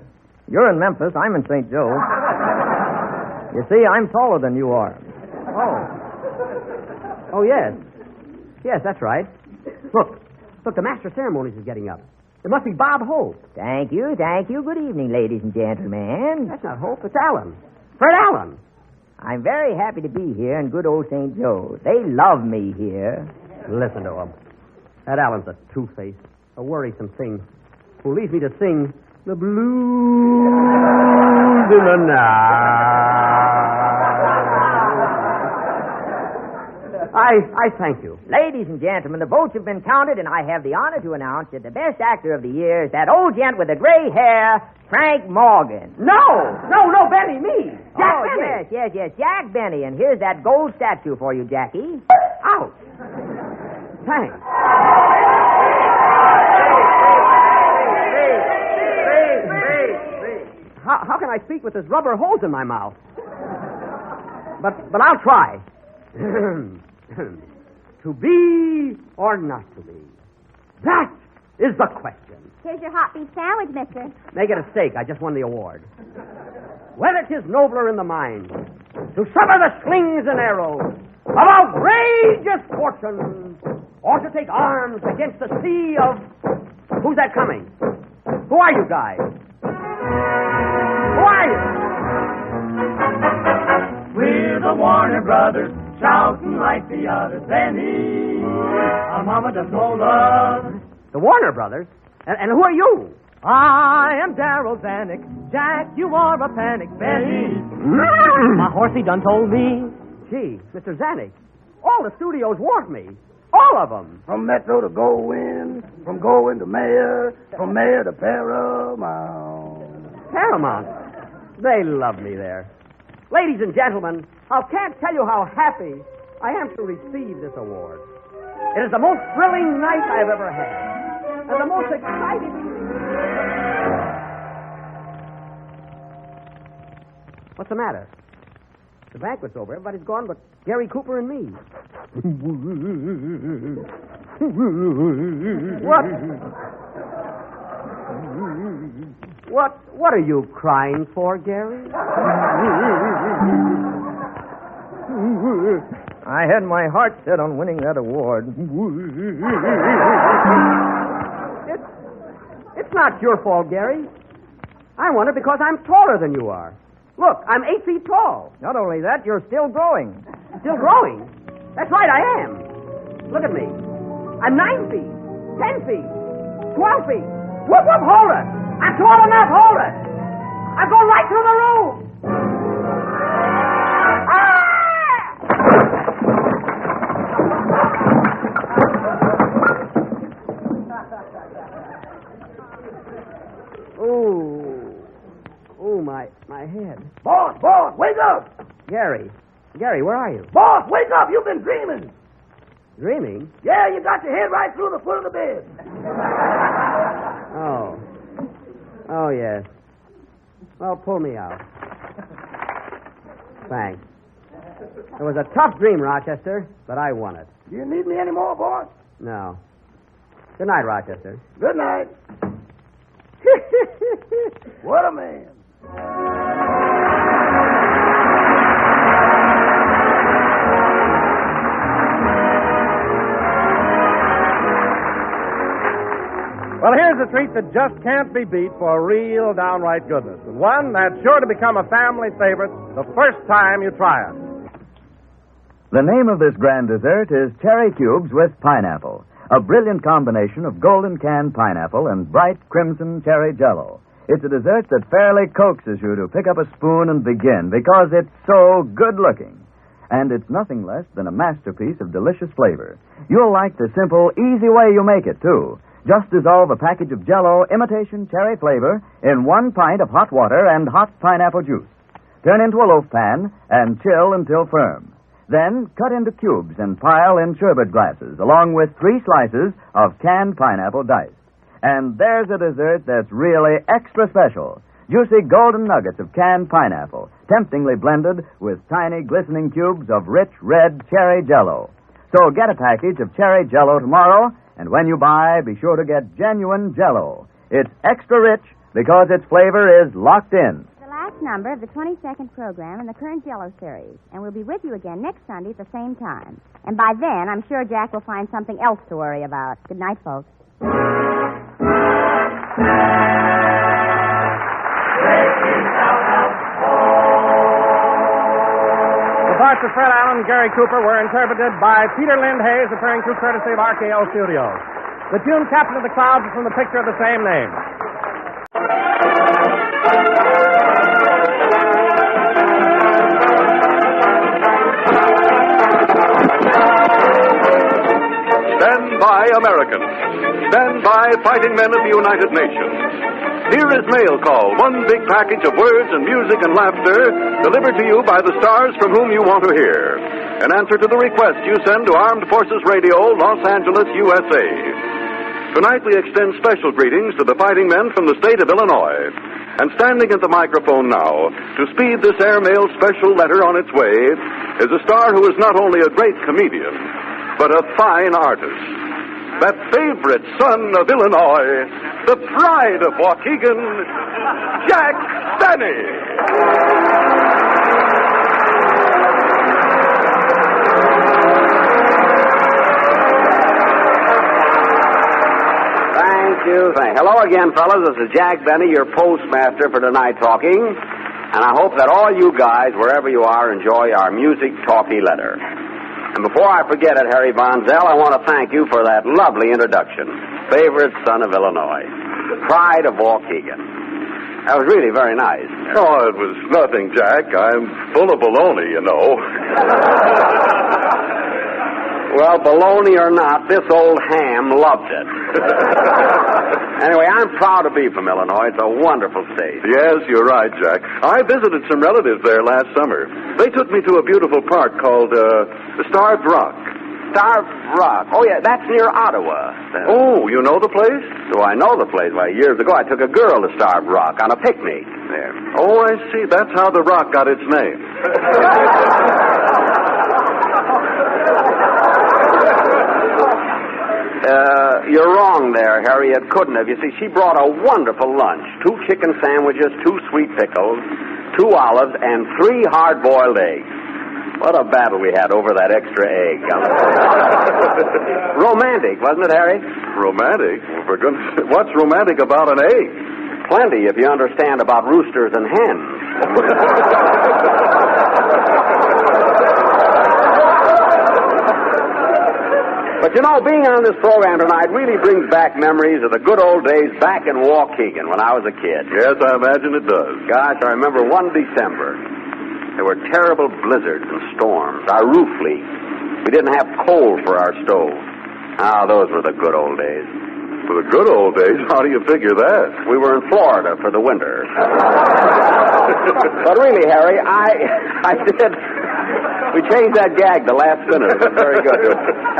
You're in Memphis. I'm in St. Joe. You see, I'm taller than you are. Oh, yes. Yes, that's right. Look, the Master of Ceremonies is getting up. It must be Bob Hope. Thank you. Good evening, ladies and gentlemen. That's not Hope, it's Allen. Fred Allen. I'm very happy to be here in good old St. Joe. They love me here. Listen to him. That Allen's a two-faced, a worrisome thing who leaves me to sing the blues in the night. I thank you. Ladies and gentlemen, the votes have been counted, and I have the honor to announce that the Best Actor of the Year is that old gent with the gray hair, Frank Morgan. No, Benny, me. Jack Benny. Yes, Jack Benny. And here's that gold statue for you, Jackie. Ouch. Thanks. How can I speak with this rubber hose in my mouth? But I'll try. To be or not to be? That is the question. Here's your hot beef sandwich, mister. Make it a steak. I just won the award. Whether 'tis nobler in the mind to sever the slings and arrows of outrageous fortune, or to take arms against the sea of... Who's that coming? Who are you guys? Who are you? We're the Warner Brothers, shouting like the others. Benny, our mama does no love. The Warner Brothers? And who are you? I am Darryl Zanuck. Jack, you are a panic. Benny, my horsey done told me. Gee, Mr. Zanuck, all the studios want me. All of them. From Metro to Goldwyn, from Goldwyn to Mayor, from Mayor to Paramount. Paramount? They love me there. Ladies and gentlemen, I can't tell you how happy I am to receive this award. It is the most thrilling night I've ever had, and the most exciting... What's the matter? The banquet's over. Everybody's gone but Gary Cooper and me. What are you crying for, Gary? I had my heart set on winning that award. It's not your fault, Gary. I won it because I'm taller than you are. Look, I'm 8 feet tall. Not only that, you're still growing. Still growing? That's right, I am. Look at me. I'm 9 feet, 10 feet, 12 feet. Whoop, whoop, hold it. I'm tall enough, hold it. I'm going right through the roof. My head. Boss, wake up! Gary, where are you? Boss, wake up! You've been dreaming. Dreaming? Yeah, you got your head right through the foot of the bed. Oh, yes. Well, pull me out. Thanks. It was a tough dream, Rochester, but I won it. Do you need me anymore, boss? No. Good night, Rochester. Good night. What a man. Well, here's a treat that just can't be beat for real downright goodness, and one that's sure to become a family favorite the first time you try it. The name of this grand dessert is cherry cubes with pineapple, a brilliant combination of golden canned pineapple and bright crimson cherry jello. It's a dessert that fairly coaxes you to pick up a spoon and begin because it's so good-looking. And it's nothing less than a masterpiece of delicious flavor. You'll like the simple, easy way you make it, too. Just dissolve a package of Jell-O imitation cherry flavor in 1 pint of hot water and hot pineapple juice. Turn into a loaf pan and chill until firm. Then cut into cubes and pile in sherbet glasses, along with 3 slices of canned pineapple diced. And there's a dessert that's really extra special. Juicy golden nuggets of canned pineapple, temptingly blended with tiny glistening cubes of rich red cherry Jell-O. So get a package of cherry Jell-O tomorrow, and when you buy, be sure to get genuine Jell-O. It's extra rich because its flavor is locked in. The last number of the 22nd program in the current Jell-O series, and we'll be with you again next Sunday at the same time. And by then, I'm sure Jack will find something else to worry about. Good night, folks. The parts of Fred Allen and Gary Cooper were interpreted by Peter Lind Hayes, appearing through courtesy of RKO Studios. The tune Captain of the Clouds is from the picture of the same name. Stand by, Americans. Stand by, fighting men of the United Nations. Here is Mail Call, one big package of words and music and laughter delivered to you by the stars from whom you want to hear. In answer to the request you send to Armed Forces Radio, Los Angeles, USA. Tonight we extend special greetings to the fighting men from the state of Illinois. And standing at the microphone now, to speed this airmail special letter on its way, is a star who is not only a great comedian, but a fine artist. That favorite son of Illinois, the pride of Waukegan, Jack Benny. Thank you. Hello again, fellas. This is Jack Benny, your postmaster for Tonight Talking. And I hope that all you guys, wherever you are, enjoy our music talkie letter. And before I forget it, Harry Von Zell, I want to thank you for that lovely introduction. Favorite son of Illinois. Pride of Waukegan. That was really very nice. Oh, it was nothing, Jack. I'm full of baloney, you know. Well, baloney or not, this old ham loved it. Anyway, I'm proud to be from Illinois. It's a wonderful state. Yes, you're right, Jack. I visited some relatives there last summer. They took me to a beautiful park called Starved Rock. Starved Rock. Oh, yeah, that's near Ottawa. Oh, you know the place? Do I know the place? Why, years ago I took a girl to Starved Rock on a picnic there. Oh, I see. That's how the rock got its name. You're wrong there, Harry. It couldn't have. You see, she brought a wonderful lunch. 2 chicken sandwiches, 2 sweet pickles, 2 olives, and 3 hard-boiled eggs. What a battle we had over that extra egg. Romantic, wasn't it, Harry? Romantic? Well, for goodness sake, what's romantic about an egg? Plenty, if you understand about roosters and hens. But, you know, being on this program tonight really brings back memories of the good old days back in Waukegan when I was a kid. Yes, I imagine it does. Gosh, I remember one December. There were terrible blizzards and storms. Our roof leaked. We didn't have coal for our stove. Ah, those were the good old days. For the good old days? How do you figure that? We were in Florida for the winter. But really, Harry, I did... We changed that gag the last minute. It was very good.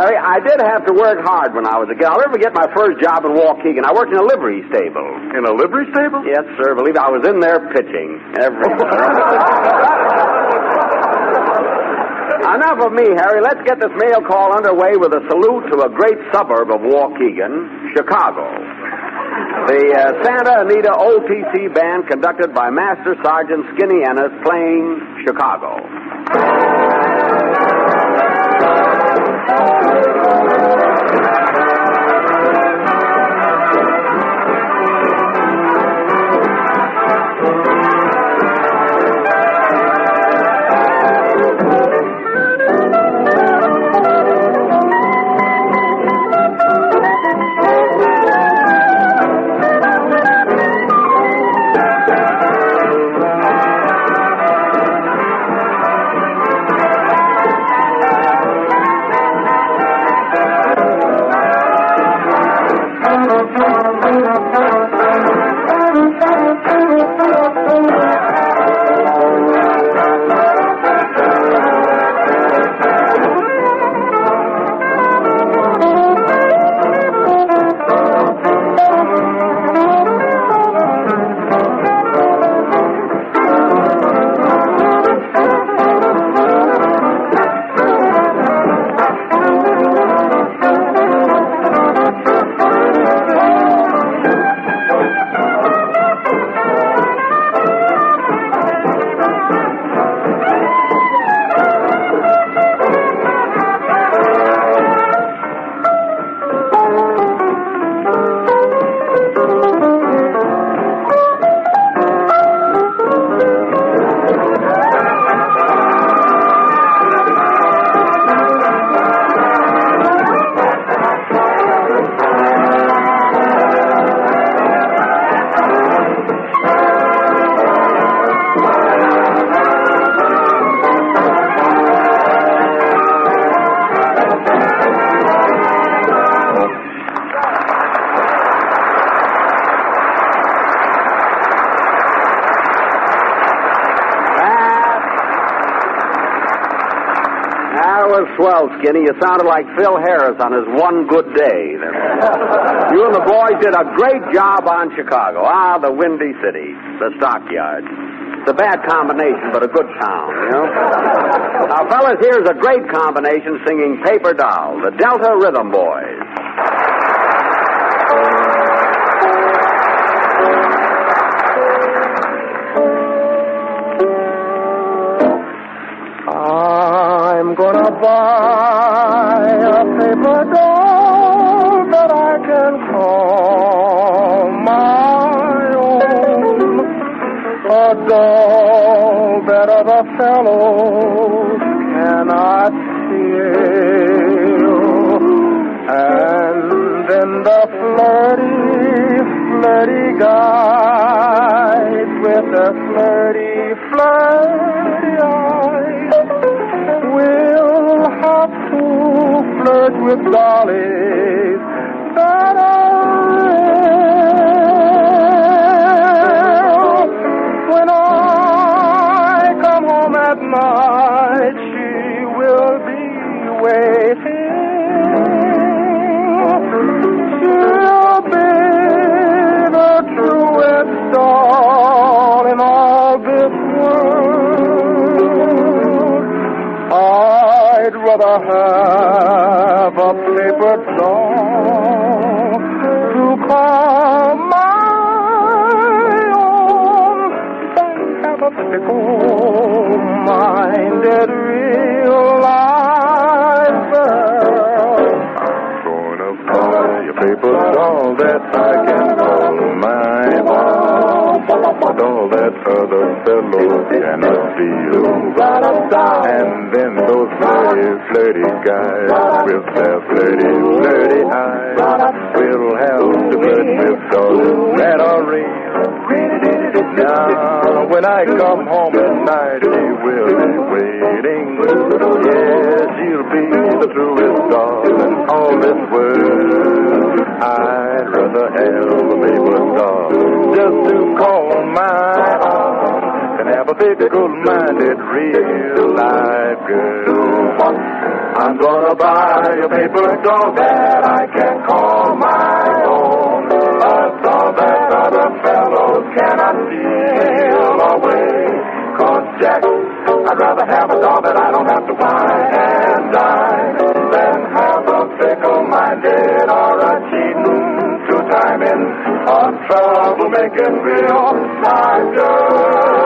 Harry, I did have to work hard when I was a kid. I'll never forget my first job in Waukegan. I worked in a livery stable. In a livery stable? Yes, sir. Believe it, I was in there pitching every Enough of me, Harry. Let's get this mail call underway with a salute to a great suburb of Waukegan, Chicago. The Santa Anita OTC Band, conducted by Master Sergeant Skinny Ennis, playing Chicago. Swell, Skinny. You sounded like Phil Harris on his one good day. You and the boys did a great job on Chicago. Ah, the Windy City, the stockyards. It's a bad combination, but a good town, you know? Now, fellas, here's a great combination singing Paper Doll, the Delta Rhythm Boys. I'm gonna buy a paper doll that I can call my own. A doll that other fellows cannot steal. And then the flirty guys with their flirty eyes will have to flirt with dollies that are real. When I come home at night, she will be waiting paper doll to call my own. Then have a fickle-minded real life girl. I'm gonna buy a paper doll that I can call my own. But all that other fellows cannot feel. And then those flirty guys with their flirty eyes will have to flirt with dolls that are real. Now, when I come home at night, she will be waiting. Yes, she'll be the truest doll in all this world. I'd rather have a paper doll just to call my own than have a fickle-minded real-life girl. I'm gonna buy a paper doll that I can call my own. A doll that other fellows cannot steal away. 'Cause Jack, I'd rather have a doll that I don't have to buy and dine than have a fickle-minded or a cheating, two-timing, or trouble-making real-life girl.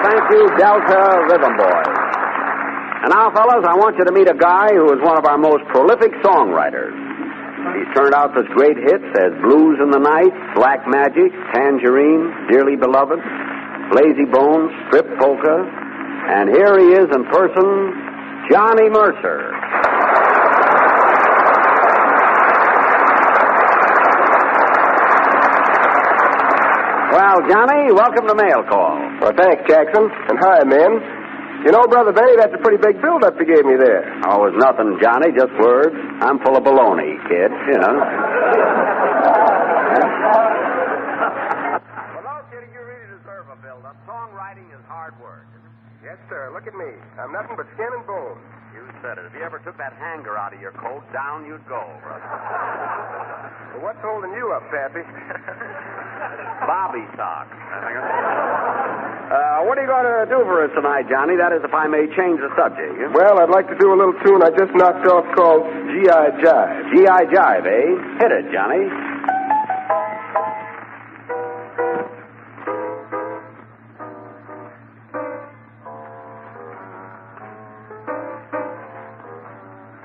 Thank you, Delta Rhythm Boys. And now, fellas, I want you to meet a guy who is one of our most prolific songwriters. He's turned out such great hits as Blues in the Night, Black Magic, Tangerine, Dearly Beloved, Lazy Bones, Strip Polka, and here he is in person, Johnny Mercer. Well, Johnny, welcome to Mail Call. Well, thanks, Jackson. And hi, men. You know, Brother Benny, that's a pretty big build-up you gave me there. Oh, it's nothing, Johnny, just words. I'm full of baloney, kid, you know. Well, no, kid, you really deserve a build-up. Songwriting is hard work. Yes, sir. Look at me. I'm nothing but skin and bone. You said it. If you ever took that hanger out of your coat, down you'd go, brother. Well, what's holding you up, Pappy? Bobby socks. What are you going to do for us tonight, Johnny? That is, if I may change the subject. Well, I'd like to do a little tune I just knocked off called G.I. Jive. G.I. Jive, eh? Hit it, Johnny.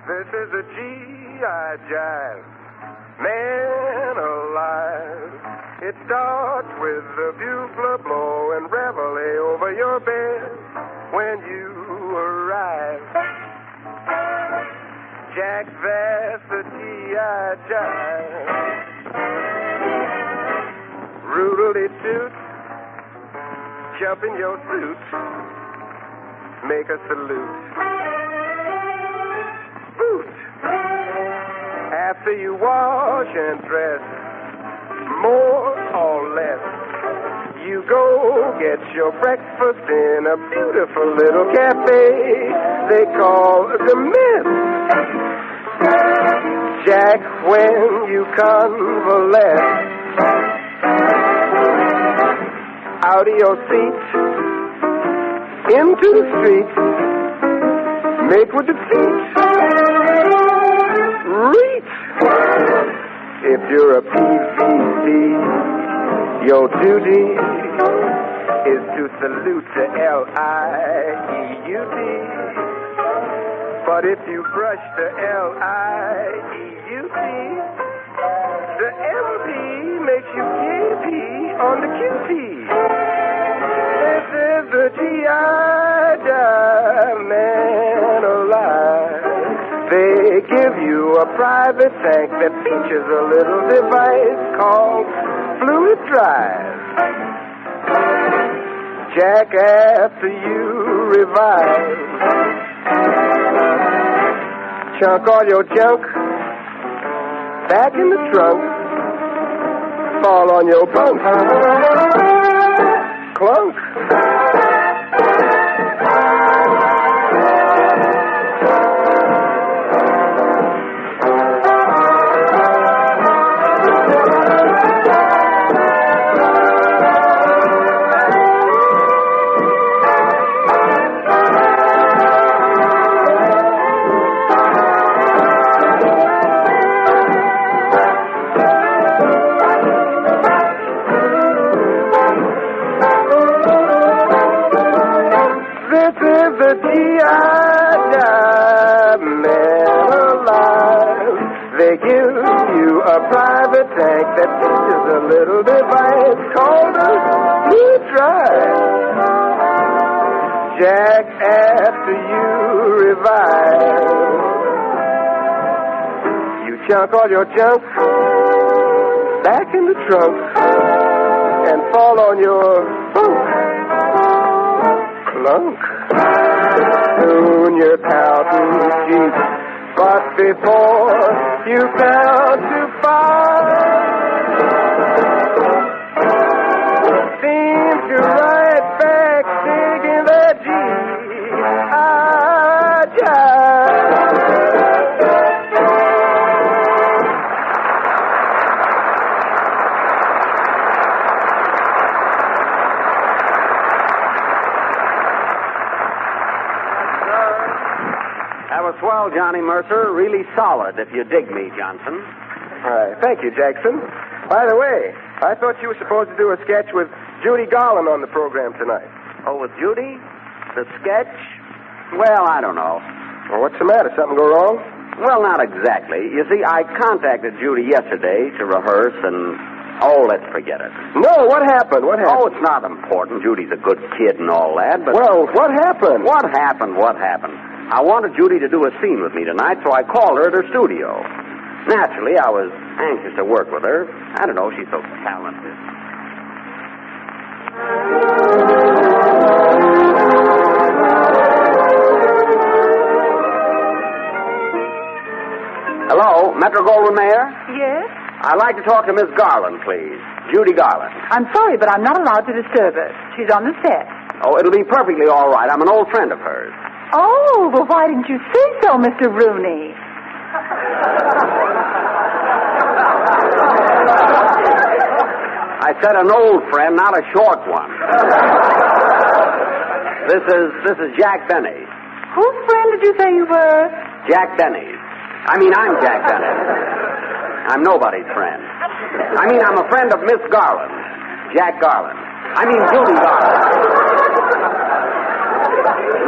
This is a G.I. Jive, man alive. It starts with the bugle blow and reveille over your bed when you arrive. Jack, that's the G.I. Jive. Roodly-toot, jump in your suit, make a salute. Boot. After you wash and dress, more or less, you go get your breakfast in a beautiful little cafe they call the Mint. Jack, when you convalesce out of your seat into the street, make with the feet, reach. If you're a PVD, your duty is to salute the L-I-E-U-D. But if you brush the L-I-E-U-D, the MP makes you KP on the QT. This is the G.I. Jive, man alive. They give you a private tank that features a little device called Fluid Drive. Jack, after you revive, chunk all your junk back in the trunk, fall on your bunk, clunk. private tank that features a little device called a heat drive. Jack, after you revive, you chunk all your junk back in the trunk and fall on your clunk. Soon you're counting sheep, but before you count to 5, seems to right back digging the Swell, Johnny Mercer. Really solid, if you dig me, Johnson. All right. Thank you, Jackson. By the way, I thought you were supposed to do a sketch with Judy Garland on the program tonight. Oh, with Judy? The sketch? Well, I don't know. Well, what's the matter? Something go wrong? Well, not exactly. You see, I contacted Judy yesterday to rehearse, and... oh, let's forget it. No, what happened? What happened? Oh, it's not important. Judy's a good kid and all that, but... well, what happened? What happened? I wanted Judy to do a scene with me tonight, so I called her at her studio. Naturally, I was anxious to work with her. I don't know, she's so talented. Hello, Metro-Goldwyn-Mayer? Yes? I'd like to talk to Miss Garland, please. Judy Garland. I'm sorry, but I'm not allowed to disturb her. She's on the set. Oh, it'll be perfectly all right. I'm an old friend of hers. Oh, well, why didn't you say so, Mr. Rooney? I said an old friend, not a short one. This is Jack Benny. Whose friend did you say you were? Jack Benny's. I'm Jack Benny. I'm nobody's friend. I'm a friend of Miss Garland. Jack Garland. Judy Garland.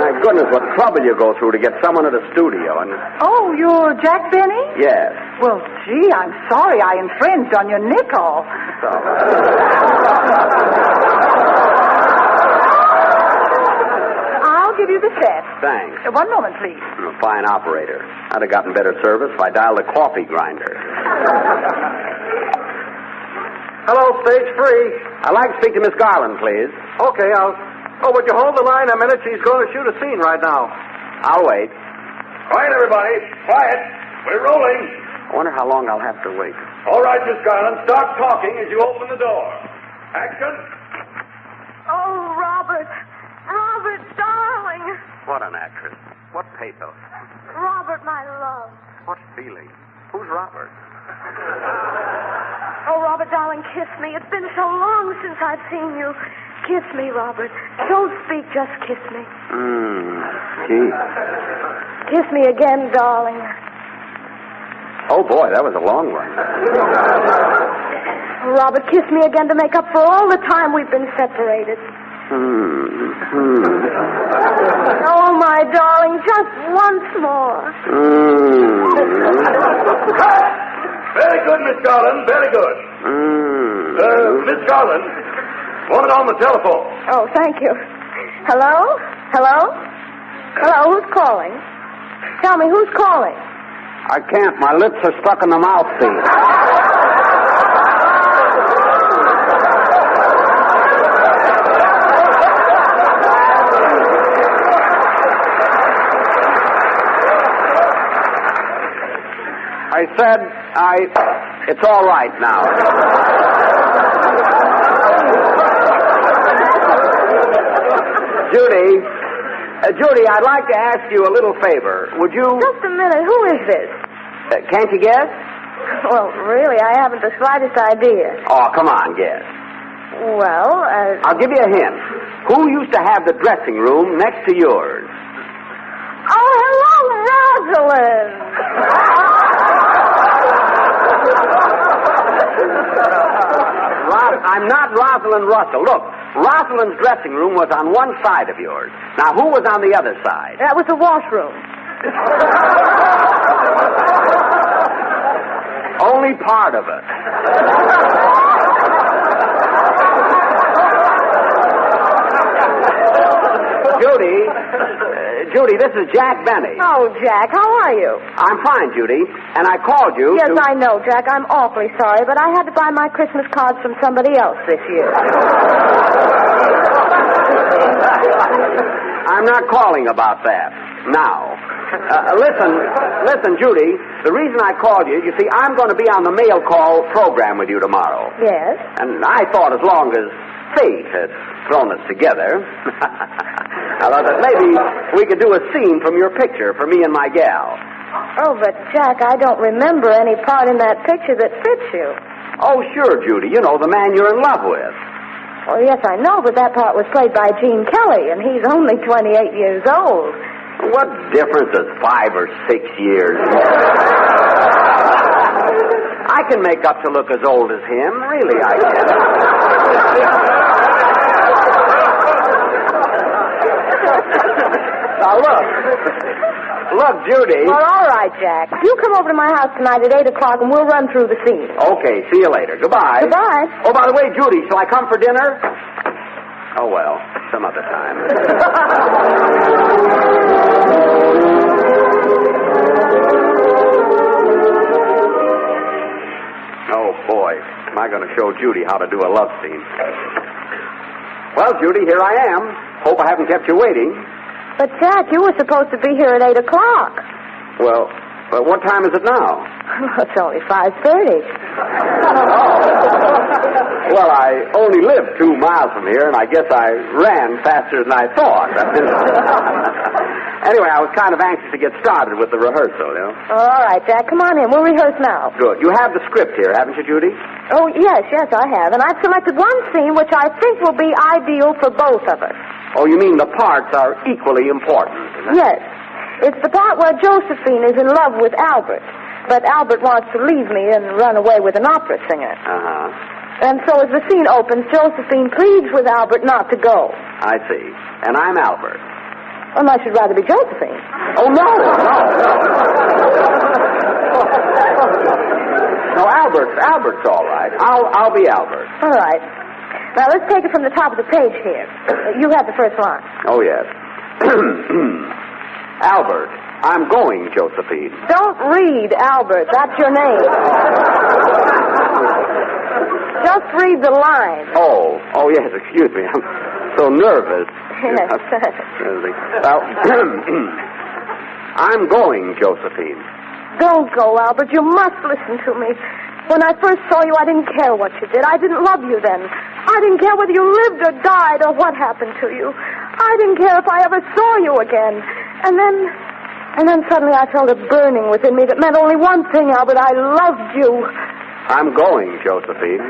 My goodness, what trouble you go through to get someone at a studio. Oh, you're Jack Benny? Yes. Well, gee, I'm sorry I infringed on your nickel. So... I'll give you the set. Thanks. 1 moment, please. I'm a fine operator. I'd have gotten better service if I dialed a coffee grinder. Hello, stage 3. I'd like to speak to Miss Garland, please. Okay, Oh, would you hold the line a minute? She's going to shoot a scene right now. I'll wait. Quiet, everybody. Quiet. We're rolling. I wonder how long I'll have to wait. All right, Miss Garland, start talking as you open the door. Action. Oh, Robert. Robert, darling. What an actress. What pathos. Robert, my love. What feeling. Who's Robert? Oh, Robert, darling, kiss me. It's been so long since I've seen you. Kiss me, Robert. Don't speak, just kiss me. Gee. Kiss me again, darling. Oh, boy, that was a long one. Robert, kiss me again to make up for all the time we've been separated. Oh, my darling, just once more. Very good, Miss Garland. Very good. Miss Garland, woman on the telephone. Oh, thank you. Hello? Hello? Hello, who's calling? Tell me, who's calling? I can't. My lips are stuck in the mouthpiece. I said, it's all right now. Judy, I'd like to ask you a little favor. Would you... Just a minute. Who is this? Can't you guess? Well, really, I haven't the slightest idea. Oh, come on, guess. Well, I'll give you a hint. Who used to have the dressing room next to yours? Oh, hello, Rosalind. I'm not Rosalind Russell. Look, Rosalind's dressing room was on one side of yours. Now, who was on the other side? That was the washroom. Only part of it. Judy, this is Jack Benny. Oh, Jack, how are you? I'm fine, Judy. And I called you Yes, to... I know, Jack. I'm awfully sorry, but I had to buy my Christmas cards from somebody else this year. I'm not calling about that. Now, listen, Judy. The reason I called you see, I'm going to be on the mail call program with you tomorrow. Yes? And I thought as long as fate had thrown us together, I thought that maybe we could do a scene from your picture for me and my gal. Oh, but, Jack, I don't remember any part in that picture that fits you. Oh, sure, Judy. You know, the man you're in love with. Oh, yes, I know, but that part was played by Gene Kelly, and he's only 28 years old. What difference does 5 or 6 years make? I can make up to look as old as him. Really, I can. Now, look, Judy. Well, all right, Jack. You come over to my house tonight at 8 o'clock, and we'll run through the scene. Okay, see you later. Goodbye. Goodbye. Oh, by the way, Judy, shall I come for dinner? Oh, well, some other time. Oh, boy. Am I going to show Judy how to do a love scene? Well, Judy, here I am. Hope I haven't kept you waiting. But, Jack, you were supposed to be here at 8 o'clock. Well, what time is it now? It's only 5:30. Well, I only live 2 miles from here, and I guess I ran faster than I thought. Anyway, I was kind of anxious to get started with the rehearsal, you know. All right, Jack, come on in. We'll rehearse now. Good. You have the script here, haven't you, Judy? Oh, yes, I have. And I've selected one scene which I think will be ideal for both of us. Oh, you mean the parts are equally important? Yes. It's the part where Josephine is in love with Albert. But Albert wants to leave me and run away with an opera singer. Uh-huh. And so as the scene opens, Josephine pleads with Albert not to go. I see. And I'm Albert. Well, I should rather be Josephine. Oh, no. No, Albert's all right. I'll be Albert. All right. Now, let's take it from the top of the page here. You have the first line. Oh, yes. Albert, I'm going, Josephine. Don't read, Albert. That's your name. Just read the line. Oh, yes, excuse me. I'm so nervous. Yes. Well, I'm going, Josephine. Don't go, Albert. You must listen to me. When I first saw you, I didn't care what you did. I didn't love you then. I didn't care whether you lived or died or what happened to you. I didn't care if I ever saw you again. And then suddenly I felt a burning within me that meant only one thing, Albert. I loved you. I'm going, Josephine.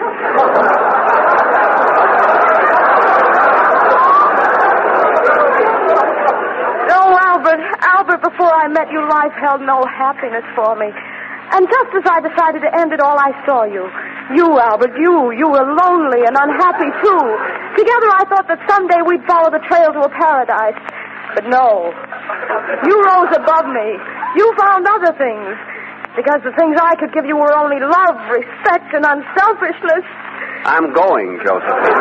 Oh, Albert, before I met you, life held no happiness for me. And just as I decided to end it all, I saw you. You, Albert, you were lonely and unhappy, too. Together, I thought that someday we'd follow the trail to a paradise. But no. You rose above me. You found other things. Because the things I could give you were only love, respect, and unselfishness. I'm going, Josephine.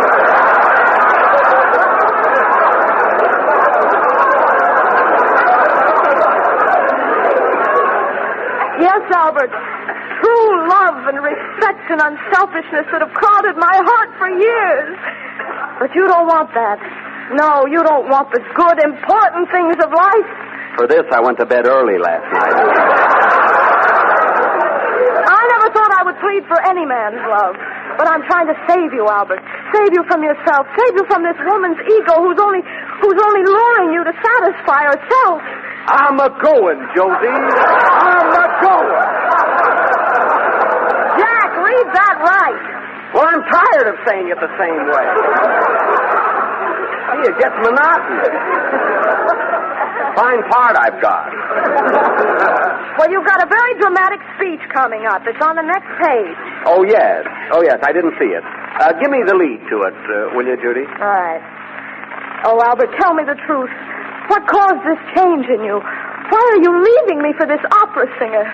Yes, Albert. True love and respect and unselfishness that have crowded my heart for years. But you don't want that. No, you don't want the good, important things of life. For this, I went to bed early last night. I never thought I would plead for any man's love. But I'm trying to save you, Albert. Save you from yourself. Save you from this woman's ego who's only luring you to satisfy herself. I'm a-going, Josie. I'm a-going. Jack, read that right. Well, I'm tired of saying it the same way. See, it gets monotonous. Fine part I've got. Well, you've got a very dramatic speech coming up. It's on the next page. Oh, yes. I didn't see it. Give me the lead to it, will you, Judy? All right. Oh, Albert, tell me the truth. What caused this change in you? Why are you leaving me for this opera singer?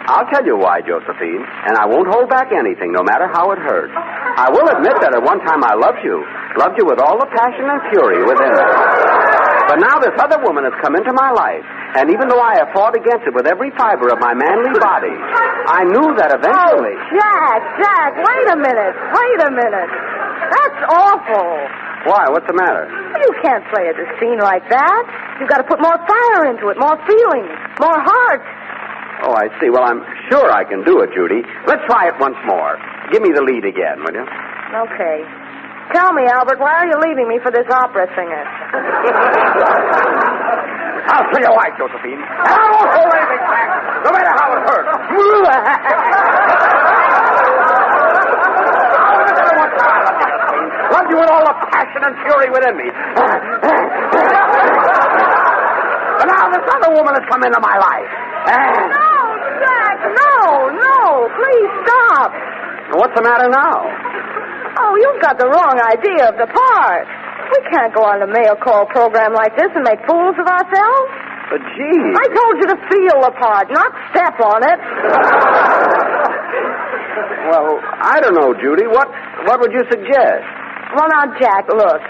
I'll tell you why, Josephine, and I won't hold back anything, no matter how it hurts. I will admit that at one time I loved you with all the passion and fury within me. But now this other woman has come into my life, and even though I have fought against it with every fiber of my manly body, I knew that eventually... Oh, Jack, wait a minute. That's awful. Why? What's the matter? You can't play a scene like that. You've got to put more fire into it, more feeling, more heart. Oh, I see. Well, I'm sure I can do it, Judy. Let's try it once more. Give me the lead again, will you? Okay. Tell me, Albert, why are you leaving me for this opera singer? I'll tell you why, Josephine. And I won't hold anything back, no matter how it hurts. Love you with all the passion and fury within me. But now this other woman has come into my life. No, Jack, no. Please stop. What's the matter now? Oh, you've got the wrong idea of the part. We can't go on a mail call program like this and make fools of ourselves. But, gee. I told you to feel the part, not step on it. Well, I don't know, Judy. What would you suggest? Well, now, Jack, look.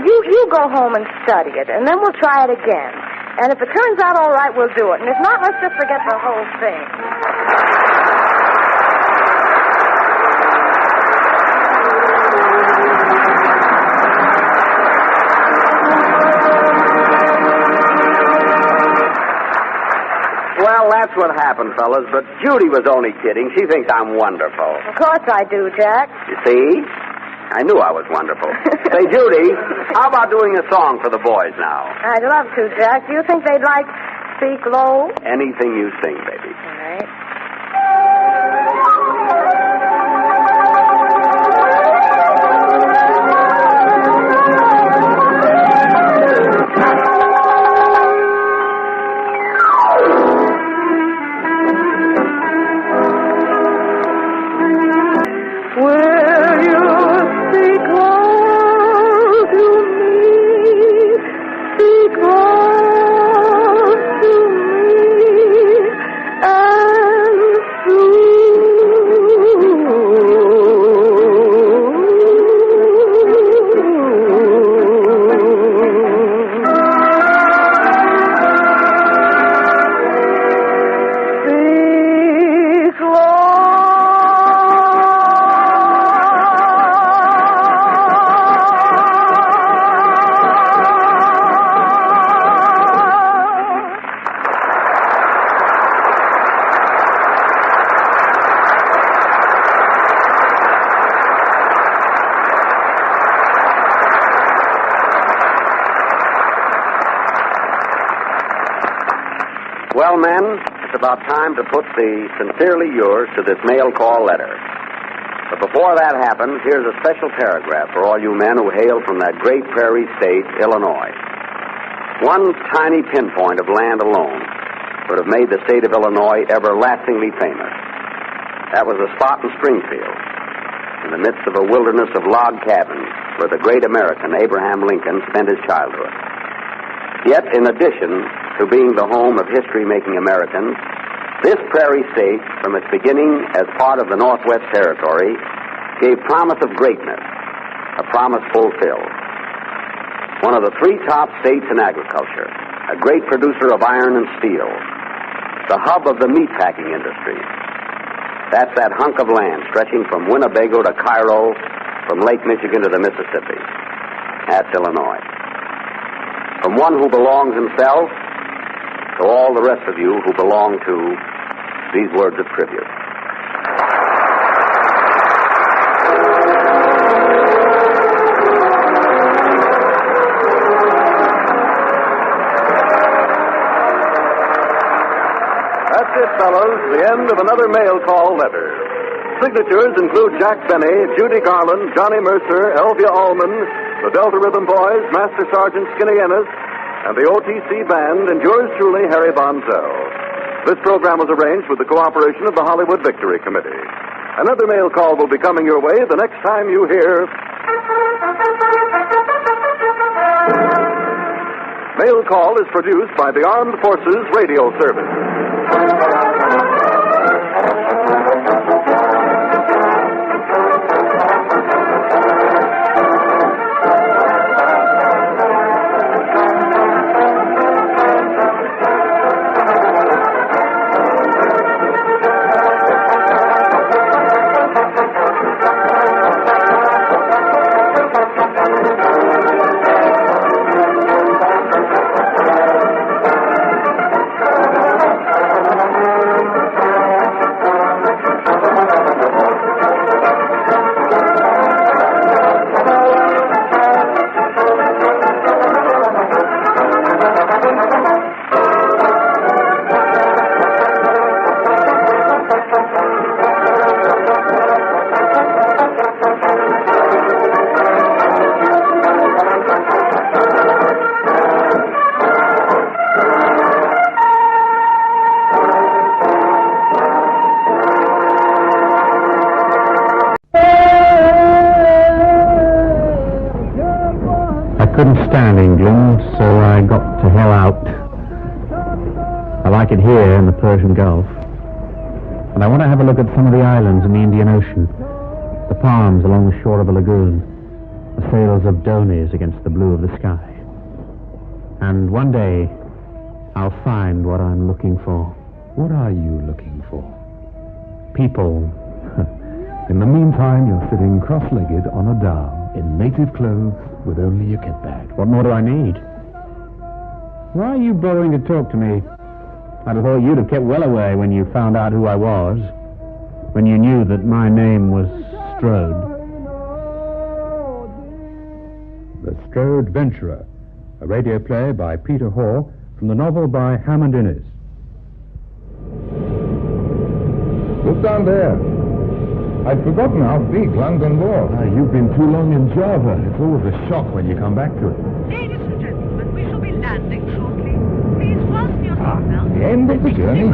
You go home and study it, and then we'll try it again. And if it turns out all right, we'll do it. And if not, let's just forget the whole thing. Well, that's what happened, fellas, but Judy was only kidding. She thinks I'm wonderful. Of course I do, Jack. You see? I knew I was wonderful. Say, Judy, how about doing a song for the boys now? I'd love to, Jack. Do you think they'd like Speak Low? Anything you sing, baby. All right. Well, men, it's about time to put the sincerely yours to this mail call letter. But before that happens, here's a special paragraph for all you men who hail from that great prairie state, Illinois. One tiny pinpoint of land alone would have made the state of Illinois everlastingly famous. That was a spot in Springfield, in the midst of a wilderness of log cabins where the great American Abraham Lincoln spent his childhood. Yet, in addition to being the home of history-making Americans, this prairie state, from its beginning as part of the Northwest Territory, gave promise of greatness, a promise fulfilled. One of the three top states in agriculture, a great producer of iron and steel, the hub of the meatpacking industry. That's that hunk of land stretching from Winnebago to Cairo, from Lake Michigan to the Mississippi. That's Illinois. From one who belongs himself to all the rest of you who belong to these words of tribute. That's it, fellows. The end of another mail call letter. Signatures include Jack Benny, Judy Garland, Johnny Mercer, Elvia Allman, the Delta Rhythm Boys, Master Sergeant Skinny Ennis, and the OTC Band, and yours truly, Harry Bonzell. This program was arranged with the cooperation of the Hollywood Victory Committee. Another mail call will be coming your way the next time you hear... Mail Call is produced by the Armed Forces Radio Service. understand England, so I got to hell out. I like it here in the Persian Gulf. And I want to have a look at some of the islands in the Indian Ocean. The palms along the shore of a lagoon. The sails of dhonis against the blue of the sky. And one day, I'll find what I'm looking for. What are you looking for? People. In the meantime, you're sitting cross-legged on a dhow in native clothes with only your kit bag. What more do I need? Why are you bothering to talk to me? I'd have thought you'd have kept well away when you found out who I was. When you knew that my name was Strode. The Strode Venturer, a radio play by Peter Hoare from the novel by Hammond Innes. Look down there. I'd forgotten how big London was. You've been too long in Java. It's always a shock when you come back to it. Ladies and gentlemen, we shall be landing shortly. Please fasten your seatbelts. The end of the journey.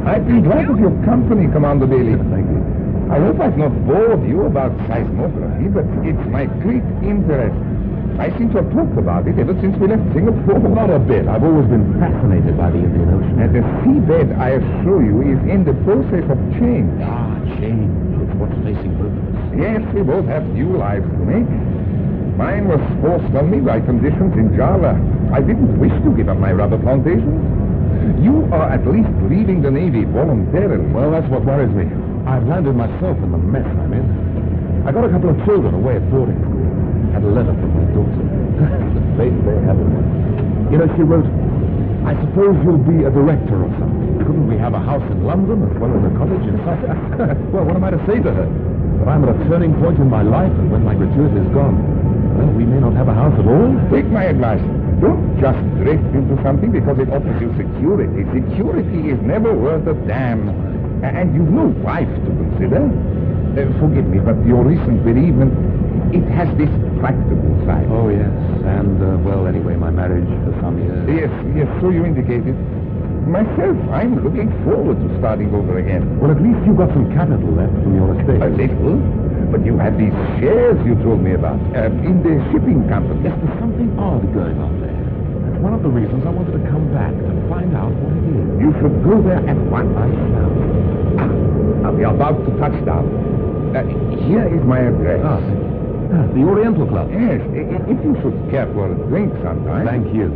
I've been glad of your company, Commander Bailey. Thank you. I hope I've not bored you about seismography, but it's my great interest. I seem to have talked about it ever since we left Singapore. Not a bit. I've always been fascinated by the Indian Ocean. And the seabed, I assure you, is in the process of change. Change. It's what's facing both of us. Yes, we both have new lives to make. Mine was forced on me by conditions in Java. I didn't wish to give up my rubber plantations. You are at least leaving the Navy voluntarily. Well, that's what worries me. I've landed myself in the mess I'm in. I got a couple of children away at boarding school. Had a letter from my daughter. The fate they have in it. You know, she wrote, I suppose you'll be a director or something. Couldn't we have a house in London as well as a cottage in Sussex? Well, what am I to say to her? That I'm at a turning point in my life, and when my gratuity is gone, well, we may not have a house at all. Take my advice. Don't just drift into something because it offers you security. Security is never worth a damn. And you've no wife to consider. Forgive me, but your recent bereavement, it has this practical side. Oh, yes. And, well, anyway, my marriage for some years. Yes, so you indicated. Myself, I'm looking forward to starting over again. Well, at least you've got some capital left from your estate. A little? But you had these shares you told me about in the shipping company. Yes, there's something odd going on there. That's one of the reasons I wanted to come back to find out what it is. You should go there at once. I shall. We are about to touch down. Here is my address. The Oriental Club. Yes, if you should care for a drink sometime. Thank you.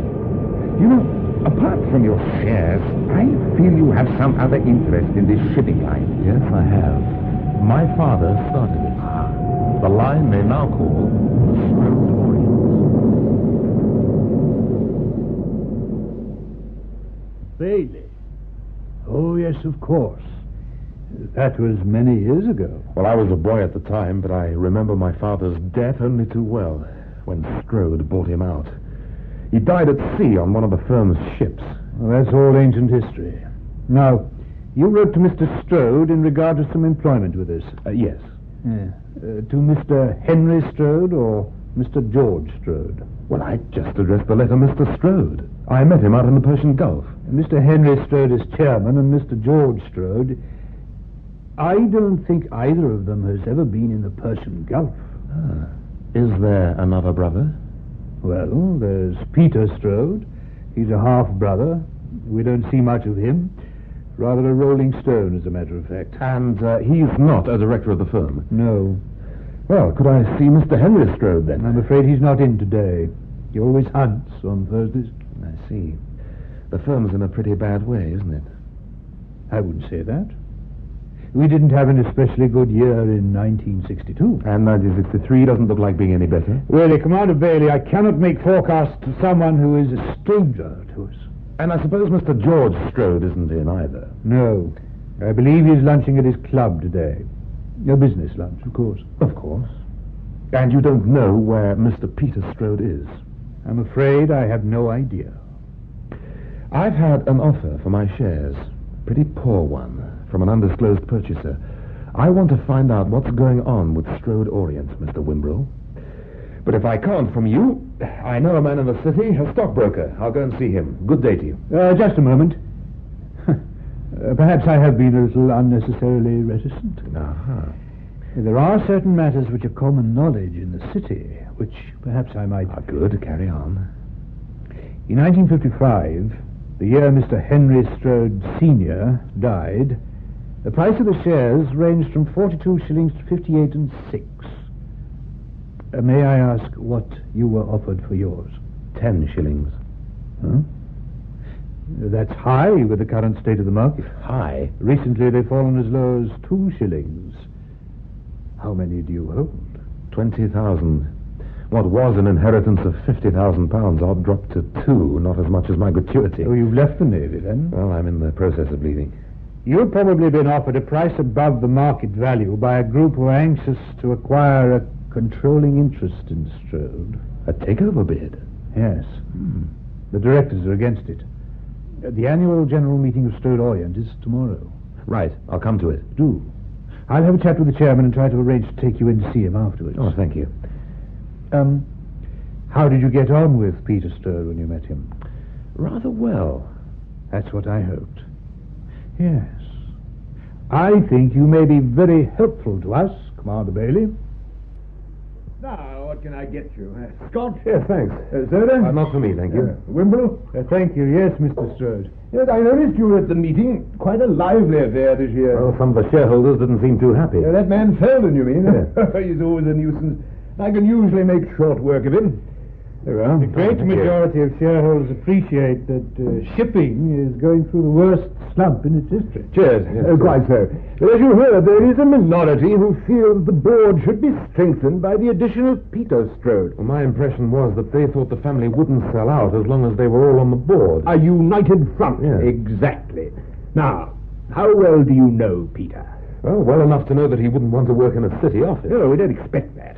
You know, apart from your shares, I feel you have some other interest in this shipping line. Yes, I have. My father started it. The line they now call the Strode Orient. Bailey. Oh, yes, of course. That was many years ago. Well, I was a boy at the time, but I remember my father's death only too well, when Strode bought him out. He died at sea on one of the firm's ships. Well, that's all ancient history. Now, you wrote to Mr. Strode in regard to some employment with us. Yes. To Mr. Henry Strode or Mr. George Strode? Well, I just addressed the letter Mr. Strode. I met him out in the Persian Gulf. Mr. Henry Strode is chairman, and Mr. George Strode... I don't think either of them has ever been in the Persian Gulf. Is there another brother? Well, there's Peter Strode. He's a half-brother. We don't see much of him. Rather a rolling stone, as a matter of fact. And he's not a director of the firm? No. Well, could I see Mr. Henry Strode, then? I'm afraid he's not in today. He always hunts on Thursdays. I see. The firm's in a pretty bad way, isn't it? I wouldn't say that. We didn't have an especially good year in 1962. And 1963 doesn't look like being any better? Really, Commander Bailey, I cannot make forecasts to someone who is a stranger to us. And I suppose Mr. George Strode isn't in either? No. I believe he's lunching at his club today. A business lunch, of course. Of course. And you don't know where Mr. Peter Strode is? I'm afraid I have no idea. I've had an offer for my shares. Pretty poor one. From an undisclosed purchaser. I want to find out what's going on with Strode Orient, Mr. Wimbrel. But if I can't from you, I know a man in the city, a stockbroker. I'll go and see him. Good day to you. Just a moment. Perhaps I have been a little unnecessarily reticent. There are certain matters which are common knowledge in the city, which perhaps I might... Good. Carry on. In 1955, the year Mr. Henry Strode Sr. died, the price of the shares ranged from 42 shillings to 58 and 6. May I ask what you were offered for yours? 10 shillings. Huh? That's high with the current state of the market. High? Recently they've fallen as low as 2 shillings. How many do you hold? 20,000. What was an inheritance of £50,000 odd dropped to 2, not as much as my gratuity. Oh, you've left the Navy, then? Well, I'm in the process of leaving. You've probably been offered a price above the market value by a group who are anxious to acquire a controlling interest in Strode. A takeover bid? Yes. The directors are against it. The annual general meeting of Strode Orient is tomorrow. Right. I'll come to it. Do. I'll have a chat with the chairman and try to arrange to take you in to see him afterwards. Oh, thank you. How did you get on with Peter Strode when you met him? Rather well. That's what I hoped. Yes. I think you may be very helpful to us, Commander Bailey. Now, what can I get you? Scotch? Yes, thanks. Soda? Not for me, thank you. Wimble? Thank you. Yes, Mr. Strode. Yes, I noticed you were at the meeting. Quite a lively affair this year. Well, some of the shareholders didn't seem too happy. That man Selden, you mean? Yes. He's always a nuisance. I can usually make short work of him. There we are. The great majority of shareholders appreciate that shipping is going through the worst slump in its history. Cheers. Yes, Quite so. But as you heard, there is a minority who feel that the board should be strengthened by the addition of Peter Strode. Well, my impression was that they thought the family wouldn't sell out as long as they were all on the board. A united front. Yes. Exactly. Now, how well do you know Peter? Well enough to know that he wouldn't want to work in a city office. No, we don't expect that.